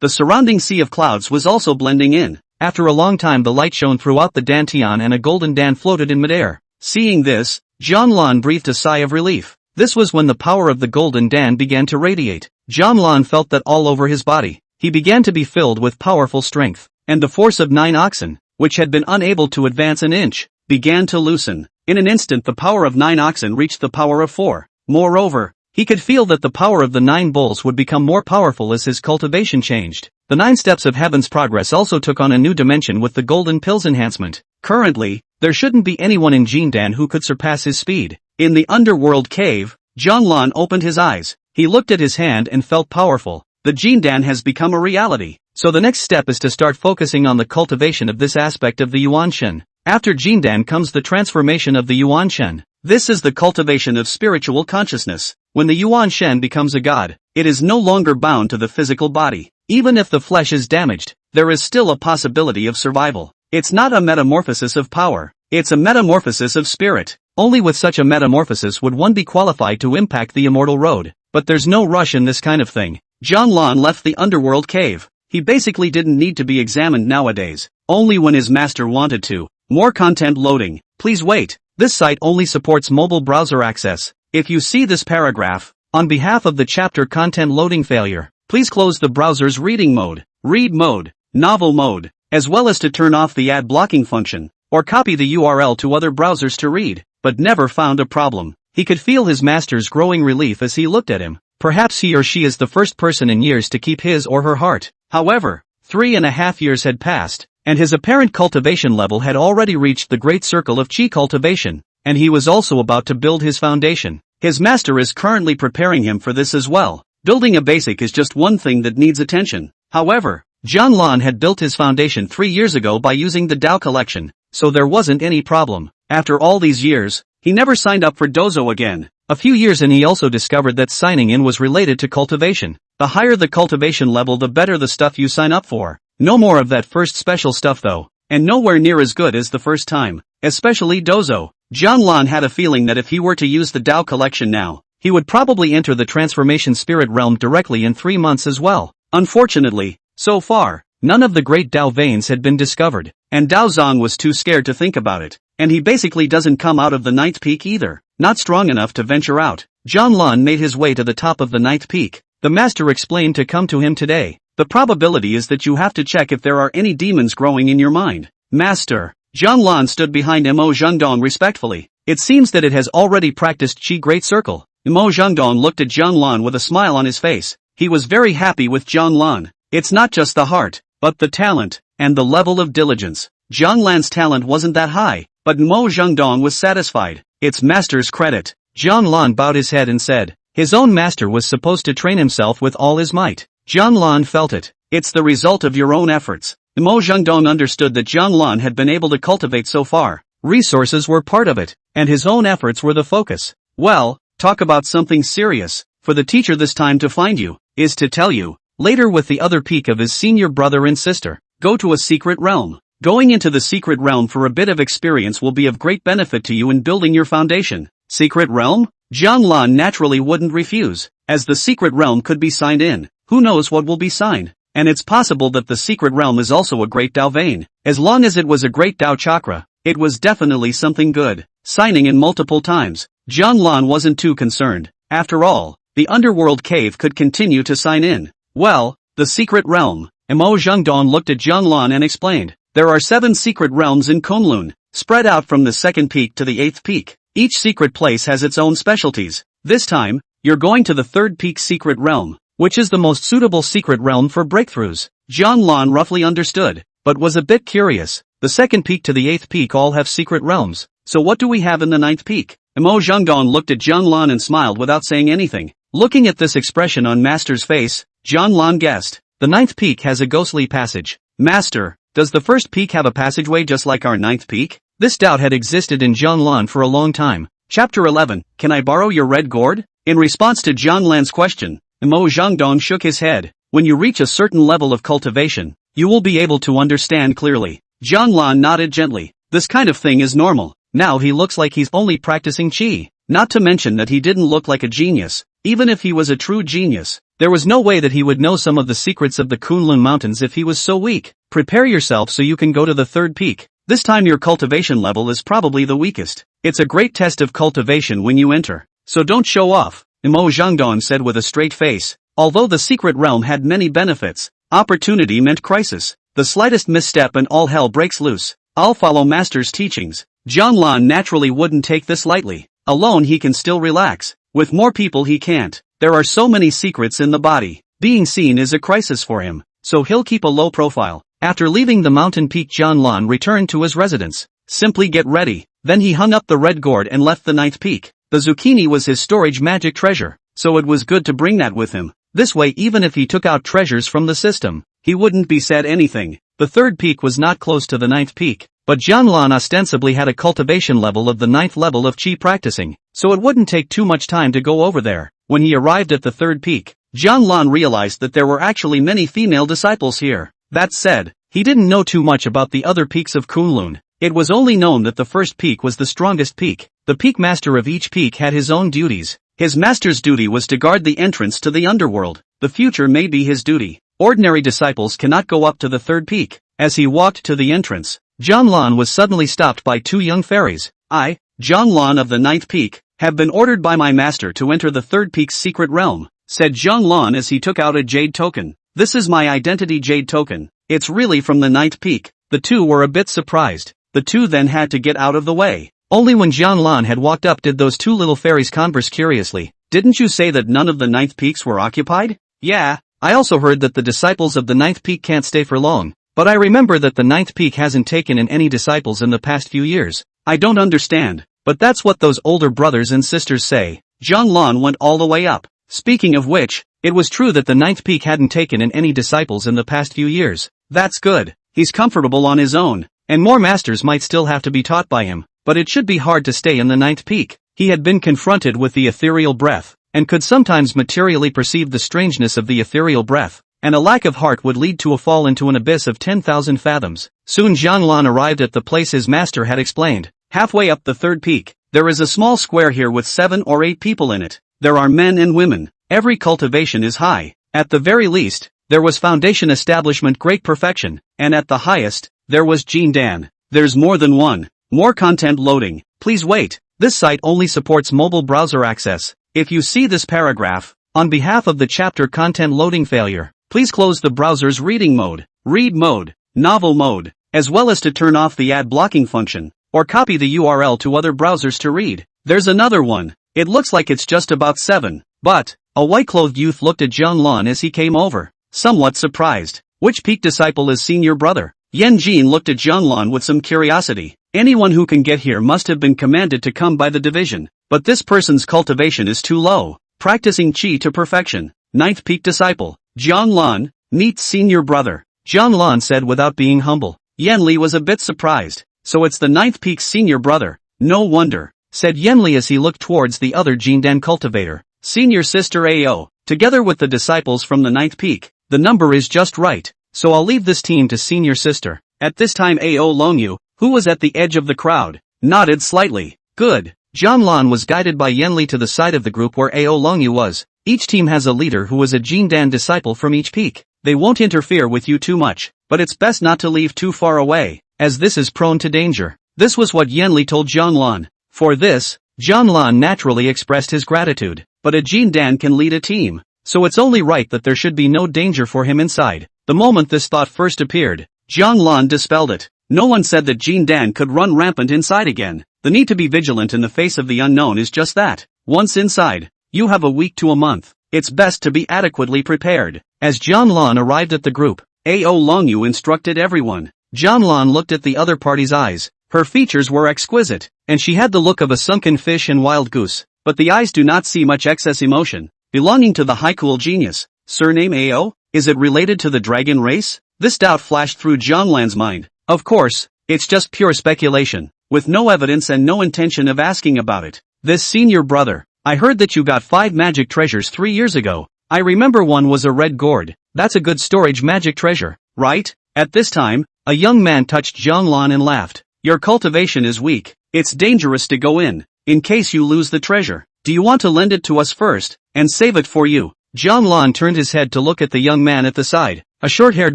The surrounding sea of clouds was also blending in. After a long time the light shone throughout the Dantian and a golden Dan floated in midair. Seeing this, Jianlan breathed a sigh of relief. This was when the power of the Golden Dan began to radiate. Jianlan felt that all over his body. He began to be filled with powerful strength, and the force of 9 oxen, which had been unable to advance an inch, began to loosen. In an instant the power of 9 oxen reached the power of 4. Moreover, he could feel that the power of the 9 bulls would become more powerful as his cultivation changed. The 9 steps of heaven's progress also took on a new dimension with the golden pills enhancement. Currently, there shouldn't be anyone in Jindan who could surpass his speed. In the Underworld cave, Jianlan opened his eyes. He looked at his hand and felt powerful. The Jindan has become a reality. So the next step is to start focusing on the cultivation of this aspect of the Yuanshen. After Jindan comes the transformation of the Yuanshen. This is the cultivation of spiritual consciousness. When the Yuan Shen becomes a god, it is no longer bound to the physical body. Even if the flesh is damaged, there is still a possibility of survival. It's not a metamorphosis of power, it's a metamorphosis of spirit. Only with such a metamorphosis would one be qualified to impact the immortal road. But there's no rush in this kind of thing. Zhang left the Underworld cave. He basically didn't need to be examined nowadays, only when his master wanted to. More content loading. Please wait. This site only supports mobile browser access. If you see this paragraph, on behalf of the chapter content loading failure, please close the browser's reading mode, read mode, novel mode, as well as to turn off the ad blocking function, or copy the URL to other browsers to read, but never found a problem. He could feel his master's growing relief as he looked at him. Perhaps he or she is the first person in years to keep his or her heart. However, 3.5 years had passed, and his apparent cultivation level had already reached the great circle of chi cultivation, and he was also about to build his foundation. His master is currently preparing him for this as well. Building a basic is just one thing that needs attention. However, Zhang had built his foundation 3 years ago by using the Dao collection, so there wasn't any problem. After all these years, he never signed up for Dozo again. A few years in he also discovered that signing in was related to cultivation. The higher the cultivation level, the better the stuff you sign up for. No more of that first special stuff though, and nowhere near as good as the first time, especially Dozo. Zhang had a feeling that if he were to use the Dao collection now, he would probably enter the transformation spirit realm directly in 3 months as well. Unfortunately, so far, none of the great Dao veins had been discovered, and Dao Zong was too scared to think about it, and he basically doesn't come out of the 9th peak either, not strong enough to venture out. Zhang made his way to the top of the 9th peak. The master explained to come to him today. The probability is that you have to check if there are any demons growing in your mind. Master. Zhang stood behind Mo Zhengdong respectfully. It seems that it has already practiced Qi Great Circle. Mo Zhengdong looked at Zhang with a smile on his face. He was very happy with Zhang. It's not just the heart, but the talent, and the level of diligence. Zhang talent wasn't that high, but Mo Zhengdong was satisfied. It's master's credit. Zhang bowed his head and said, his own master was supposed to train himself with all his might. Zhang felt it. It's the result of your own efforts. Mo Zhengdong understood that Zhang had been able to cultivate so far. Resources were part of it, and his own efforts were the focus. Well, talk about something serious. For the teacher this time to find you, is to tell you, later with the other peak of his senior brother and sister, go to a secret realm. Going into the secret realm for a bit of experience will be of great benefit to you in building your foundation. Secret realm? Zhang naturally wouldn't refuse, as the secret realm could be signed in. Who knows what will be signed? And it's possible that the secret realm is also a great Dao vein. As long as it was a great Dao chakra, it was definitely something good. Signing in multiple times, Zhang wasn't too concerned. After all, the Underworld cave could continue to sign in. Well, the secret realm. Mo Zhengdong looked at Zhang and explained, there are 7 secret realms in Kunlun, spread out from the 2nd peak to the 8th peak. Each secret place has its own specialties. This time, you're going to the 3rd peak secret realm, which is the most suitable secret realm for breakthroughs. Zhang roughly understood, but was a bit curious. The 2nd peak to the 8th peak all have secret realms, so what do we have in the 9th peak? Mo Zhengdong looked at Zhang and smiled without saying anything. Looking at this expression on Master's face, Zhang guessed. The 9th peak has a ghostly passage. Master, does the 1st peak have a passageway just like our 9th peak? This doubt had existed in Zhang for a long time. Chapter 11, Can I borrow your red gourd? In response to Zhang question, Mo Zhengdong shook his head. When you reach a certain level of cultivation, you will be able to understand clearly. Zhang nodded gently. This kind of thing is normal. Now he looks like he's only practicing qi. Not to mention that he didn't look like a genius. Even if he was a true genius, there was no way that he would know some of the secrets of the Kunlun Mountains if he was so weak. Prepare yourself so you can go to the 3rd peak. This time your cultivation level is probably the weakest. It's a great test of cultivation when you enter. So don't show off, Mo Zhengdong said with a straight face. Although the secret realm had many benefits, opportunity meant crisis. The slightest misstep and all hell breaks loose. I'll follow Master's teachings. Zhang naturally wouldn't take this lightly. Alone he can still relax. With more people he can't. There are so many secrets in the body. Being seen is a crisis for him, so he'll keep a low profile. After leaving the mountain peak, Zhang returned to his residence. Simply get ready. Then he hung up the red gourd and left the 9th peak. The zucchini was his storage magic treasure, so it was good to bring that with him. This way even if he took out treasures from the system, he wouldn't be said anything. The 3rd peak was not close to the 9th peak, but Jianlan ostensibly had a cultivation level of the 9th level of Qi practicing, so it wouldn't take too much time to go over there. When he arrived at the 3rd peak, Jianlan realized that there were actually many female disciples here. That said, he didn't know too much about the other peaks of Kunlun. It was only known that the 1st peak was the strongest peak. The peak master of each peak had his own duties. His master's duty was to guard the entrance to the underworld. The future may be his duty. Ordinary disciples cannot go up to the 3rd peak. As he walked to the entrance, Jianlan was suddenly stopped by 2 young fairies. I, Jianlan of the 9th peak, have been ordered by my master to enter the 3rd peak's secret realm, said Jianlan as he took out a jade token. This is my identity jade token. It's really from the 9th peak. The 2 were a bit surprised. The 2 then had to get out of the way. Only when Jianlan had walked up did those 2 little fairies converse curiously. Didn't you say that none of the 9th peaks were occupied? Yeah, I also heard that the disciples of the 9th peak can't stay for long. But I remember that the 9th peak hasn't taken in any disciples in the past few years. I don't understand, but that's what those older brothers and sisters say. Jianlan went all the way up. Speaking of which, it was true that the 9th peak hadn't taken in any disciples in the past few years. That's good. He's comfortable on his own, and more masters might still have to be taught by him, but it should be hard to stay in the 9th peak. He had been confronted with the ethereal breath, and could sometimes materially perceive the strangeness of the ethereal breath. And a lack of heart would lead to a fall into an abyss of 10,000 fathoms. Soon Jianlan arrived at the place his master had explained. Halfway up the 3rd peak, there is a small square here with 7 or 8 people in it. There are men and women. Every cultivation is high. At the very least, there was foundation establishment great perfection, and at the highest, there was Jindan. There's more than one. More content loading. Please wait. This site only supports mobile browser access. If you see this paragraph, on behalf of the chapter content loading failure, please close the browser's reading mode, read mode, novel mode, as well as to turn off the ad blocking function, or copy the URL to other browsers to read. There's another one. It looks like it's just about 7. But, a white-clothed youth looked at Jianlan as he came over, somewhat surprised. Which peak disciple is senior brother? Yan Jin looked at Jianlan with some curiosity. Anyone who can get here must have been commanded to come by the division, but this person's cultivation is too low. Practicing Qi to perfection. 9th peak disciple. Jianlan, meet senior brother. Jianlan said without being humble. Yanli was a bit surprised. So it's the 9th peak's senior brother. No wonder, said Yanli as he looked towards the other Jindan cultivator. Senior sister Ao, together with the disciples from the 9th peak. The number is just right, so I'll leave this team to senior sister. At this time Ao Longyu, who was at the edge of the crowd, nodded slightly. Good. Jianlan was guided by Yanli to the side of the group where Ao Longyu was. Each team has a leader who is a Jindan disciple from each peak. They won't interfere with you too much, but it's best not to leave too far away, as this is prone to danger. This was what Yanli told Jianlan. For this, Jianlan naturally expressed his gratitude, but a Jindan can lead a team, so it's only right that there should be no danger for him inside. The moment this thought first appeared, Jianlan dispelled it. No one said that Jindan could run rampant inside again. The need to be vigilant in the face of the unknown is just that. Once inside, you have a week to a month. It's best to be adequately prepared. As Jianlan arrived at the group, Ao Longyu instructed everyone. Jianlan looked at the other party's eyes. Her features were exquisite, and she had the look of a sunken fish and wild goose. But the eyes do not see much excess emotion. Belonging to the high-cool genius. Surname Ao? Is it related to the dragon race? This doubt flashed through Jianlan's mind. Of course, it's just pure speculation, with no evidence and no intention of asking about it. This senior brother. I heard that you got 5 magic treasures 3 years ago. I remember one was a red gourd. That's a good storage magic treasure, right? At this time, a young man touched Jianlan and laughed. Your cultivation is weak. It's dangerous to go in case you lose the treasure. Do you want to lend it to us first, and save it for you? Jianlan turned his head to look at the young man at the side, a short-haired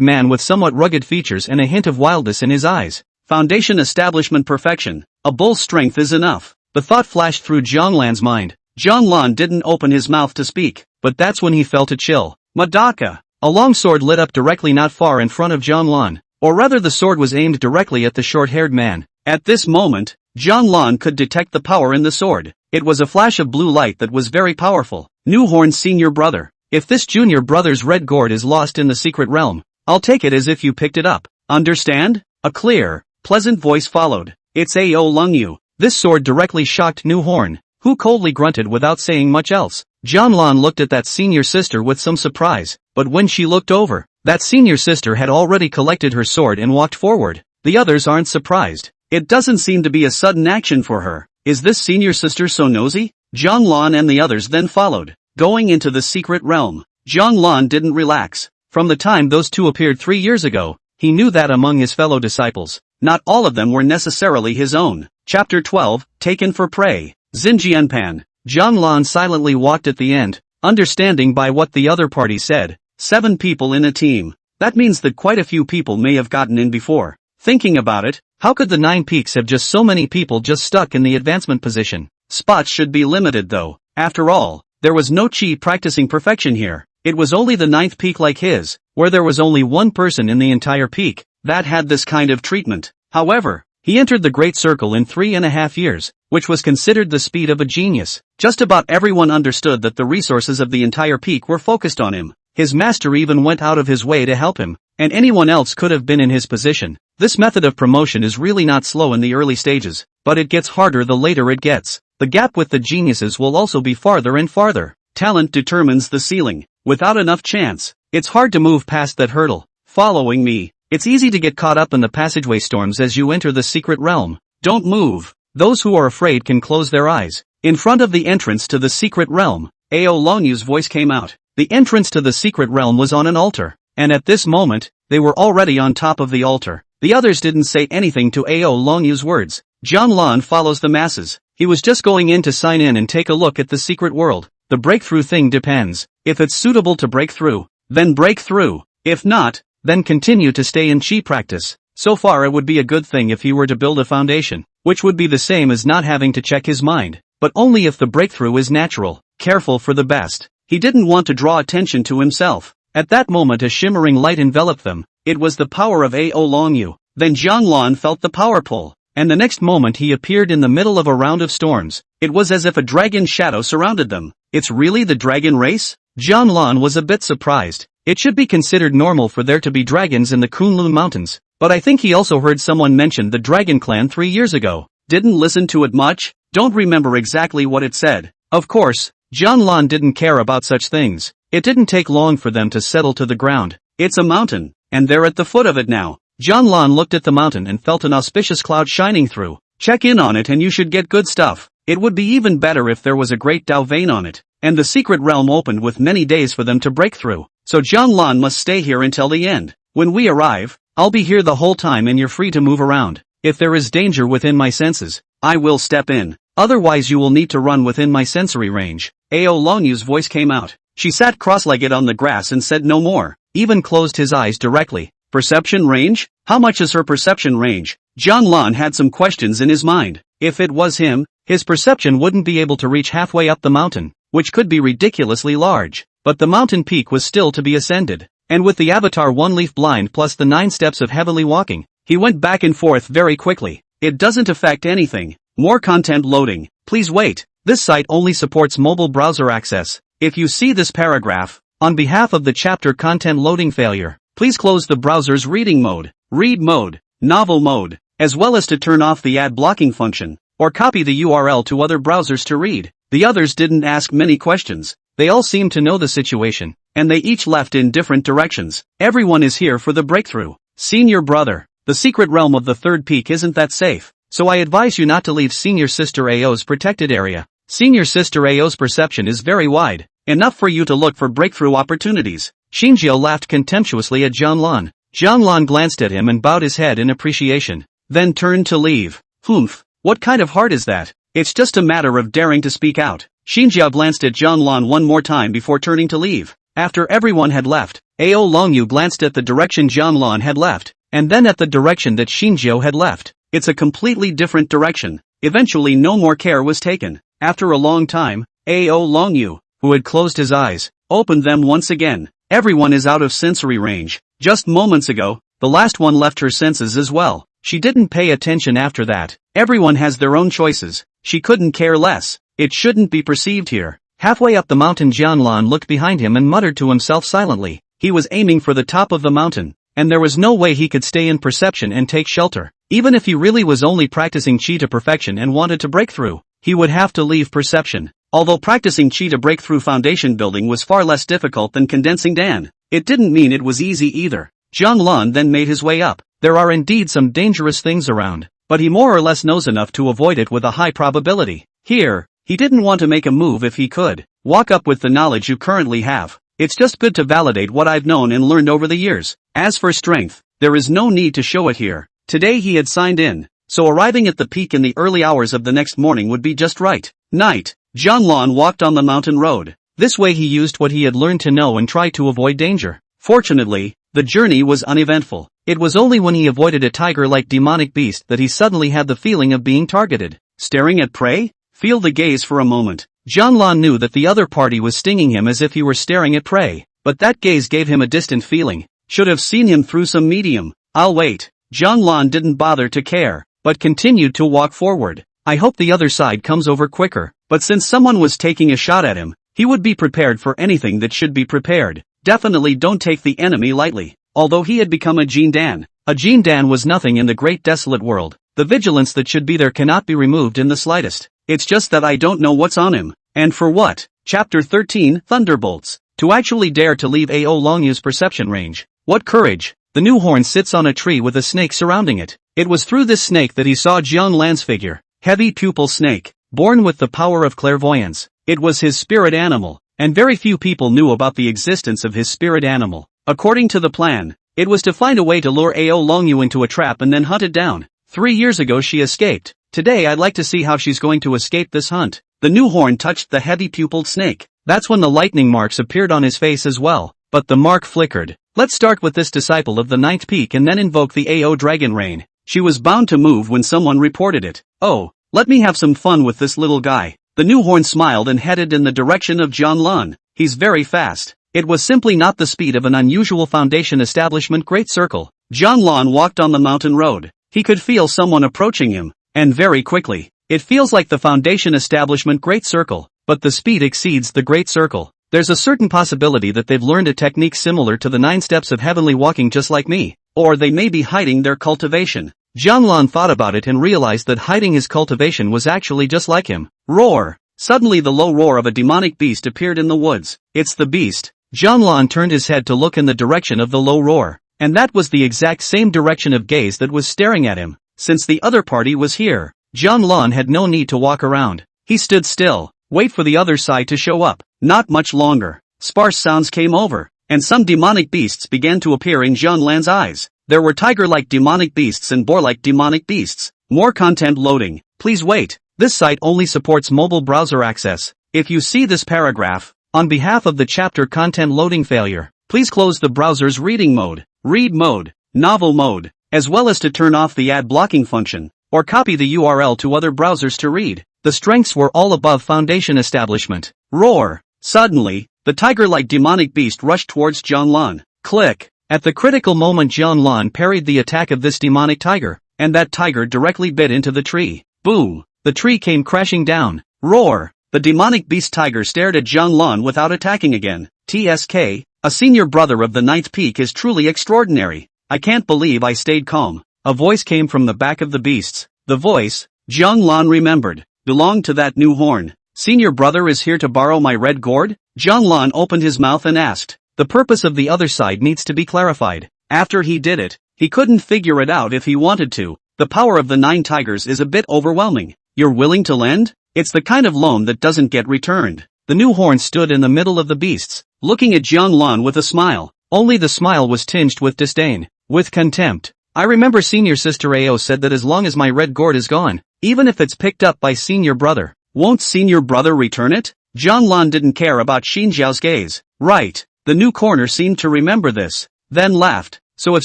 man with somewhat rugged features and a hint of wildness in his eyes. Foundation establishment perfection. A bull's strength is enough. The thought flashed through Jianlan's mind. Jianlan didn't open his mouth to speak, but that's when he felt a chill. Madaka! A long sword lit up directly not far in front of Jianlan, or rather the sword was aimed directly at the short-haired man. At this moment, Jianlan could detect the power in the sword. It was a flash of blue light that was very powerful. Newhorn's senior brother. If this junior brother's red gourd is lost in the secret realm, I'll take it as if you picked it up. Understand? A clear, pleasant voice followed. It's Ao Longyu. This sword directly shocked Newhorn, who coldly grunted without saying much else. Jianlan looked at that senior sister with some surprise, but when she looked over, that senior sister had already collected her sword and walked forward. The others aren't surprised. It doesn't seem to be a sudden action for her. Is this senior sister so nosy? Zhang and the others then followed, going into the secret realm. Zhang didn't relax. From the time those two appeared 3 years ago, he knew that among his fellow disciples, not all of them were necessarily his own. Chapter 12, Taken for Prey. Xinjianpan. Zhang silently walked at the end, understanding by what the other party said. 7 people in a team. That means that quite a few people may have gotten in before. Thinking about it, how could the 9 peaks have just so many people just stuck in the advancement position? Spots should be limited though. After all, there was no chi practicing perfection here. It was only the 9th peak like his, where there was only one person in the entire peak that had this kind of treatment. However, he entered the Great Circle in 3.5 years, which was considered the speed of a genius. Just about everyone understood that the resources of the entire peak were focused on him. His master even went out of his way to help him, and anyone else could have been in his position. This method of promotion is really not slow in the early stages, but it gets harder the later it gets. The gap with the geniuses will also be farther and farther. Talent determines the ceiling. Without enough chance, it's hard to move past that hurdle. Following me, it's easy to get caught up in the passageway storms as you enter the secret realm. Don't move. Those who are afraid can close their eyes. In front of the entrance to the secret realm, Ao Longyu's voice came out. The entrance to the secret realm was on an altar, and at this moment, they were already on top of the altar. The others didn't say anything to Ao Longyu's words. Zhang follows the masses. He was just going in to sign in and take a look at the secret world. The breakthrough thing depends. If it's suitable to break through, then break through. If not, then continue to stay in chi practice. So far it would be a good thing if he were to build a foundation, which would be the same as not having to check his mind, but only if the breakthrough is natural. Careful for the best. He didn't want to draw attention to himself. At that moment a shimmering light enveloped them. It was the power of Ao Longyu. Then Zhang felt the power pull, and the next moment he appeared in the middle of a round of storms. It was as if a dragon shadow surrounded them. It's really the dragon race? Zhang was a bit surprised. It should be considered normal for there to be dragons in the Kunlun Mountains, but I think he also heard someone mention the Dragon Clan 3 years ago. Didn't listen to it much? Don't remember exactly what it said. Of course, Zhang didn't care about such things. It didn't take long for them to settle to the ground. It's a mountain, and they're at the foot of it now. Zhang looked at the mountain and felt an auspicious cloud shining through. Check in on it and you should get good stuff. It would be even better if there was a great Dao vein on it, and the secret realm opened with many days for them to break through. So Zhang must stay here until the end. When we arrive, I'll be here the whole time and you're free to move around. If there is danger within my senses, I will step in. Otherwise you will need to run within my sensory range. Ao Longyu's voice came out. She sat cross-legged on the grass and said no more, even closed his eyes directly. Perception range? How much is her perception range? Zhang had some questions in his mind. If it was him, his perception wouldn't be able to reach halfway up the mountain, which could be ridiculously large. But the mountain peak was still to be ascended. And with the avatar one-leaf blind plus the 9 steps of heavily walking, he went back and forth very quickly. It doesn't affect anything. More content loading. Please wait. This site only supports mobile browser access. If you see this paragraph, on behalf of the chapter content loading failure, please close the browser's reading mode, read mode, novel mode, as well as to turn off the ad blocking function, or copy the URL to other browsers to read. The others didn't ask many questions. They all seemed to know the situation, and they each left in different directions. Everyone is here for the breakthrough. Senior brother, the secret realm of the 3rd peak isn't that safe, so I advise you not to leave senior sister Ao's protected area. Senior sister Ao's perception is very wide, enough for you to look for breakthrough opportunities. Xinjiao laughed contemptuously at Zhang. Zhang glanced at him and bowed his head in appreciation, then turned to leave. Humph, what kind of heart is that? It's just a matter of daring to speak out. Xinjiao glanced at Zhang one more time before turning to leave. After everyone had left, Ao Longyu glanced at the direction Zhang had left, and then at the direction that Xinjiao had left. It's a completely different direction. Eventually no more care was taken. After a long time, Ao Longyu, who had closed his eyes, opened them once again. Everyone is out of sensory range. Just moments ago, the last one left her senses as well. She didn't pay attention after that. Everyone has their own choices. She couldn't care less. It shouldn't be perceived here. Halfway up the mountain, Zhang looked behind him and muttered to himself silently. He was aiming for the top of the mountain, and there was no way he could stay in perception and take shelter. Even if he really was only practicing chi to perfection and wanted to break through, he would have to leave perception. Although practicing chi to break through foundation building was far less difficult than condensing Dan, it didn't mean it was easy either. Zhang then made his way up. there are indeed some dangerous things around, but he more or less knows enough to avoid it with a high probability. Here, he didn't want to make a move if he could. Walk up with the knowledge you currently have. It's just good to validate what I've known and learned over the years. As for strength, there is no need to show it here. Today he had signed in, so arriving at the peak in the early hours of the next morning would be just right. Night. Jianlan walked on the mountain road. This way he used what he had learned to know and tried to avoid danger. Fortunately, the journey was uneventful. It was only when he avoided a tiger-like demonic beast that he suddenly had the feeling of being targeted. Staring at prey? Feel the gaze for a moment. Jianlan knew that the other party was stinging him as if he were staring at prey, but that gaze gave him a distant feeling. Should have seen him through some medium. I'll wait. Jianlan didn't bother to care, but continued to walk forward. I hope the other side comes over quicker, but since someone was taking a shot at him, he would be prepared for anything that should be prepared. Definitely don't take the enemy lightly. Although he had become a Jindan was nothing in the great desolate world. The vigilance that should be there cannot be removed in the slightest. It's just that I don't know what's on him. And for what? Chapter 13, Thunderbolts. To actually dare to leave Ao Longyu's perception range. What courage! The new horn sits on a tree with a snake surrounding it. It was through this snake that he saw Jianlan's figure. Heavy pupil snake, born with the power of clairvoyance. It was his spirit animal, and very few people knew about the existence of his spirit animal. According to the plan, it was to find a way to lure Ao Longyu into a trap and then hunt it down. 3 years ago she escaped. Today I'd like to see how she's going to escape this hunt. The new horn touched the heavy-pupiled snake. That's when the lightning marks appeared on his face as well, but the mark flickered. Let's start with this disciple of the ninth peak and then invoke the Ao dragon rain. She was bound to move when someone reported it. Oh, let me have some fun with this little guy. The new horn smiled and headed in the direction of Jianlan. He's very fast. It was simply not the speed of an unusual Foundation establishment great circle. Jianlan walked on the mountain road. He could feel someone approaching him, and very quickly. It feels like the Foundation establishment great circle, but the speed exceeds the great circle. There's a certain possibility that they've learned a technique similar to the 9 steps of heavenly walking just like me, or they may be hiding their cultivation. Jianlan thought about it and realized that hiding his cultivation was actually just like him. Roar! Suddenly the low roar of a demonic beast appeared in the woods. It's the beast. Jianlan turned his head to look in the direction of the low roar, and that was the exact same direction of gaze that was staring at him. Since the other party was here, Jianlan had no need to walk around. He stood still, wait for the other side to show up. Not much longer. Sparse sounds came over, and some demonic beasts began to appear in Jianlan's eyes. There were tiger-like demonic beasts and boar-like demonic beasts. More content loading. Please wait. This site only supports mobile browser access. If you see this paragraph, on behalf of the chapter content loading failure, please close the browser's reading mode, read mode, novel mode, as well as to turn off the ad blocking function, or copy the URL to other browsers to read. The strengths were all above Foundation establishment. Roar! Suddenly, the tiger-like demonic beast rushed towards Jianlan. Click! At the critical moment Jianlan parried the attack of this demonic tiger, and that tiger directly bit into the tree. Boom! The tree came crashing down. Roar! The demonic beast tiger stared at Jianlan without attacking again. TSK, a senior brother of the ninth peak is truly extraordinary. I can't believe I stayed calm. A voice came from the back of the beasts. The voice, Jianlan remembered, belonged to that new horn. Senior brother is here to borrow my red gourd? Jianlan opened his mouth and asked. The purpose of the other side needs to be clarified. After he did it, he couldn't figure it out if he wanted to. The power of the 9 tigers is a bit overwhelming. You're willing to lend? It's the kind of loan that doesn't get returned. The new horn stood in the middle of the beasts, looking at Jianlan with a smile. Only the smile was tinged with disdain, with contempt. I remember senior sister Ao said that as long as my red gourd is gone, even if it's picked up by senior brother, won't senior brother return it? Jianlan didn't care about Xinjiao's gaze. Right. The new corner seemed to remember this, then laughed. So if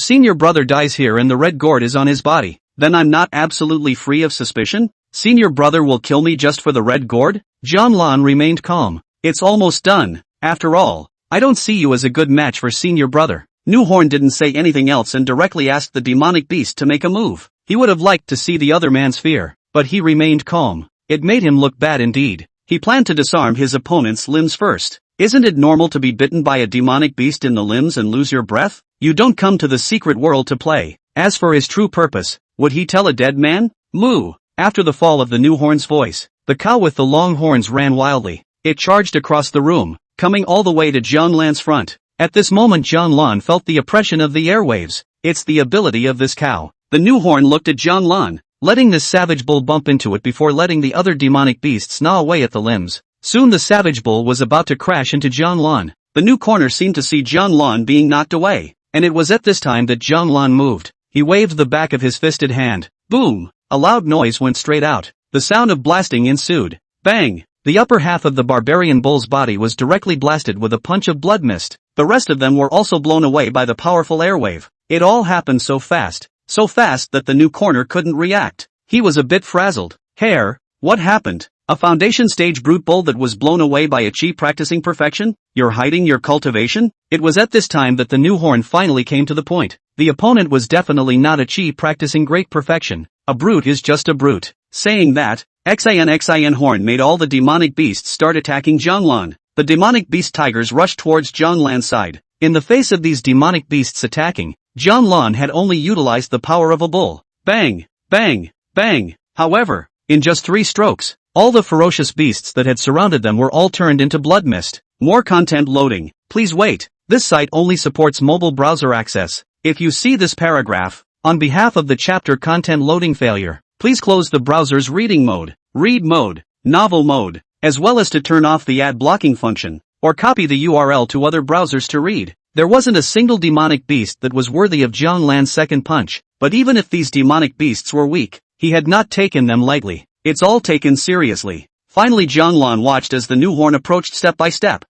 senior brother dies here and the red gourd is on his body, then I'm not absolutely free of suspicion? Senior brother will kill me just for the red gourd? Jianlan remained calm. It's almost done. After all, I don't see you as a good match for senior brother. New horn didn't say anything else and directly asked the demonic beast to make a move. He would have liked to see the other man's fear, but he remained calm. It made him look bad indeed. He planned to disarm his opponent's limbs first. Isn't it normal to be bitten by a demonic beast in the limbs and lose your breath? You don't come to the secret world to play. As for his true purpose, would he tell a dead man? Moo! After the fall of the new horn's voice, the cow with the long horns ran wildly. It charged across the room, coming all the way to Jianlan's front. At this moment Jiang Lan felt the oppression of the airwaves. It's the ability of this cow. The new horn looked at Jiang Lan, letting this savage bull bump into it before letting the other demonic beasts gnaw away at the limbs. Soon the savage bull was about to crash into Jiang Lan. The new corner seemed to see Jiang Lan being knocked away, and it was at this time that Jiang Lan moved. He waved the back of his fisted hand. Boom! A loud noise went straight out. The sound of blasting ensued. Bang! The upper half of the barbarian bull's body was directly blasted with a punch of blood mist. The rest of them were also blown away by the powerful airwave. It all happened so fast that the new corner couldn't react. He was a bit frazzled. Hair, what happened? A foundation stage brute bull that was blown away by a chi practicing perfection? You're hiding your cultivation? It was at this time that the new horn finally came to the point. The opponent was definitely not a chi practicing great perfection. A brute is just a brute. Saying that, XIN horn made all the demonic beasts start attacking Jiang Lan. The demonic beast tigers rushed towards Jiang Lan's side. In the face of these demonic beasts attacking, Jiang Lan had only utilized the power of a bull. Bang! Bang! Bang! However, in just 3 strokes, all the ferocious beasts that had surrounded them were all turned into blood mist. More content loading. Please wait. This site only supports mobile browser access. If you see this paragraph, on behalf of the chapter content loading failure, please close the browser's reading mode, read mode, novel mode, as well as to turn off the ad blocking function, or copy the URL to other browsers to read. There wasn't a single demonic beast that was worthy of Jiang Lan's second punch, but even if these demonic beasts were weak, he had not taken them lightly. It's all taken seriously. Finally Jiang Lan watched as the new horn approached step by step.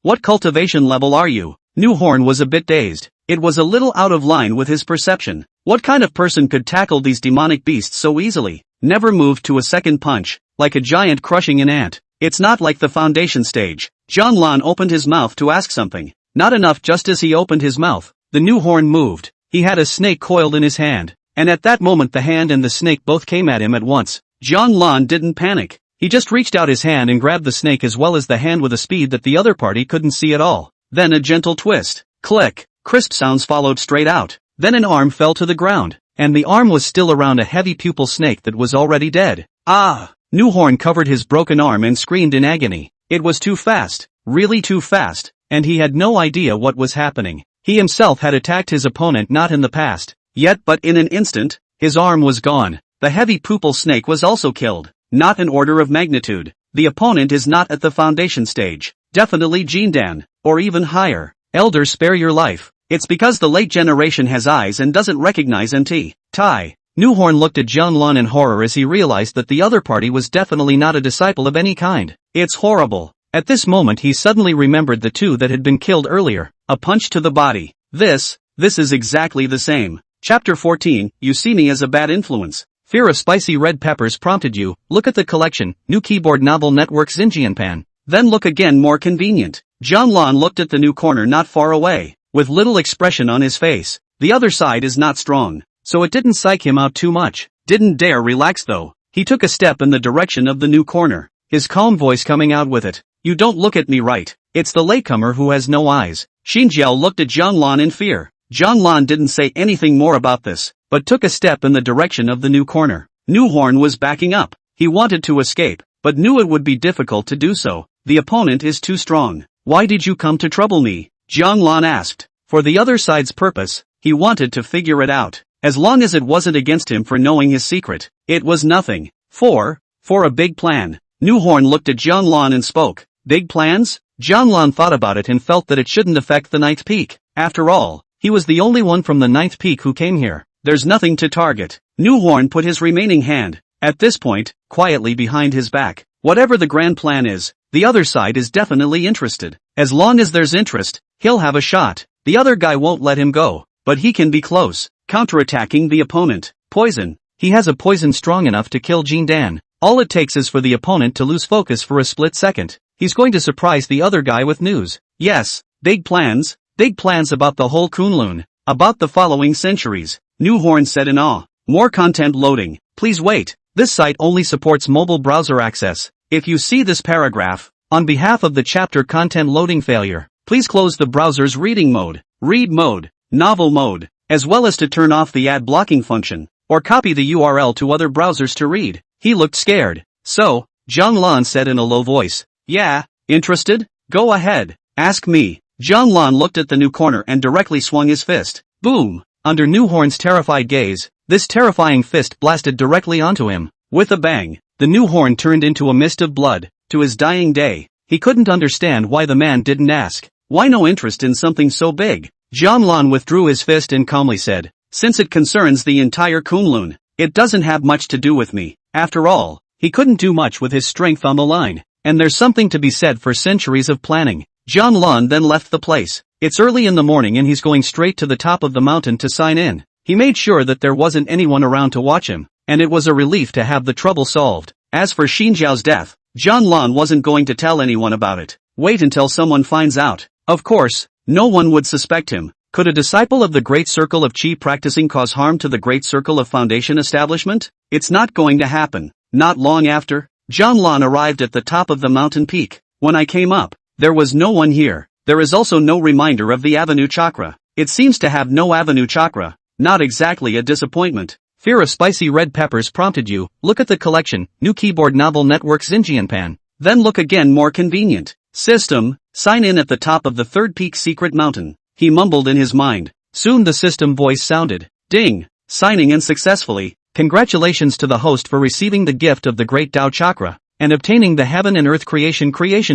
What cultivation level are you? New horn was a bit dazed. It was a little out of line with his perception. What kind of person could tackle these demonic beasts so easily? Never moved to a second punch, like a giant crushing an ant. It's not like the foundation stage. Jiang Lan opened his mouth to ask something. Not enough. Just as he opened his mouth, the new horn moved. He had a snake coiled in his hand, and at that moment the hand and the snake both came at him at once. Jiang Lan didn't panic. He just reached out his hand and grabbed the snake as well as the hand with a speed that the other party couldn't see at all. Then a gentle twist. Click. Crisp sounds followed straight out. Then an arm fell to the ground, and the arm was still around a heavy pupil snake that was already dead. Ah! New horn covered his broken arm and screamed in agony. It was too fast, really too fast, and he had no idea what was happening. He himself had attacked his opponent not in the past, yet but in an instant, his arm was gone. The heavy pupil snake was also killed. Not an order of magnitude. The opponent is not at the foundation stage. Definitely Jindan, or even higher. Elder, spare your life. It's because the late generation has eyes and doesn't recognize NT. Tai. New horn looked at Jiang Lan in horror as he realized that the other party was definitely not a disciple of any kind. It's horrible. At this moment he suddenly remembered the 2 that had been killed earlier. A punch to the body. This is exactly the same. Chapter 14, you see me as a bad influence. Fear of spicy red peppers prompted you. Look at the collection, new keyboard novel network Xinjianpan. Then look again, more convenient. Jiang Lan looked at the new corner not far away, with little expression on his face. The other side is not strong, so it didn't psych him out too much. Didn't dare relax though. He took a step in the direction of the new corner, his calm voice coming out with it. You don't look at me right. It's the latecomer who has no eyes. Xinjiao looked at Jiang Lan in fear. Jiang Lan didn't say anything more about this, but took a step in the direction of the new corner. New horn was backing up. He wanted to escape, but knew it would be difficult to do so. The opponent is too strong. Why did you come to trouble me? Jiang Lan asked. For the other side's purpose, he wanted to figure it out. As long as it wasn't against him for knowing his secret, it was nothing. For a big plan. New horn looked at Jiang Lan and spoke. Big plans? Jiang Lan thought about it and felt that it shouldn't affect the 9th peak. After all, he was the only one from the 9th peak who came here. There's nothing to target. New horn put his remaining hand, at this point, quietly behind his back. Whatever the grand plan is, the other side is definitely interested. As long as there's interest, he'll have a shot. The other guy won't let him go, but he can be close, counterattacking the opponent. Poison. He has a poison strong enough to kill Jindan. All it takes is for the opponent to lose focus for a split second. He's going to surprise the other guy with news. Yes, big plans about the whole Kunlun, about the following centuries. New horn said in awe. More content loading. Please wait. This site only supports mobile browser access. If you see this paragraph, on behalf of the chapter content loading failure, please close the browser's reading mode, read mode, novel mode, as well as to turn off the ad blocking function, or copy the URL to other browsers to read. He looked scared. So, Jiang Lan said in a low voice. Yeah, interested? Go ahead. Ask me. Zhang looked at the new corner and directly swung his fist. Boom! Under New Horn's terrified gaze, this terrifying fist blasted directly onto him. With a bang, the new horn turned into a mist of blood. To his dying day, he couldn't understand why the man didn't ask. Why no interest in something so big? Zhang withdrew his fist and calmly said, since it concerns the entire Kunlun, it doesn't have much to do with me. After all, he couldn't do much with his strength on the line, and there's something to be said for centuries of planning. Zhang then left the place. It's early in the morning and he's going straight to the top of the mountain to sign in. He made sure that there wasn't anyone around to watch him, and it was a relief to have the trouble solved. As for Xinjiao's death, Zhang wasn't going to tell anyone about it. Wait until someone finds out. Of course, no one would suspect him. Could a disciple of the Great Circle of Qi practicing cause harm to the Great Circle of Foundation establishment? It's not going to happen. Not long after, Zhang arrived at the top of the mountain peak. When I came up, there was no one here. There is also no reminder of the Avenue Chakra. It seems to have no Avenue Chakra. Not exactly a disappointment. Fear of spicy red peppers prompted you. Look at the collection, new keyboard novel network Xinjianpan. Then look again, more convenient. System, sign in at the top of the third peak secret mountain. He mumbled in his mind. Soon the system voice sounded. Ding! Signing in successfully. Congratulations to the host for receiving the gift of the Great Tao Chakra, and obtaining the Heaven and Earth Creation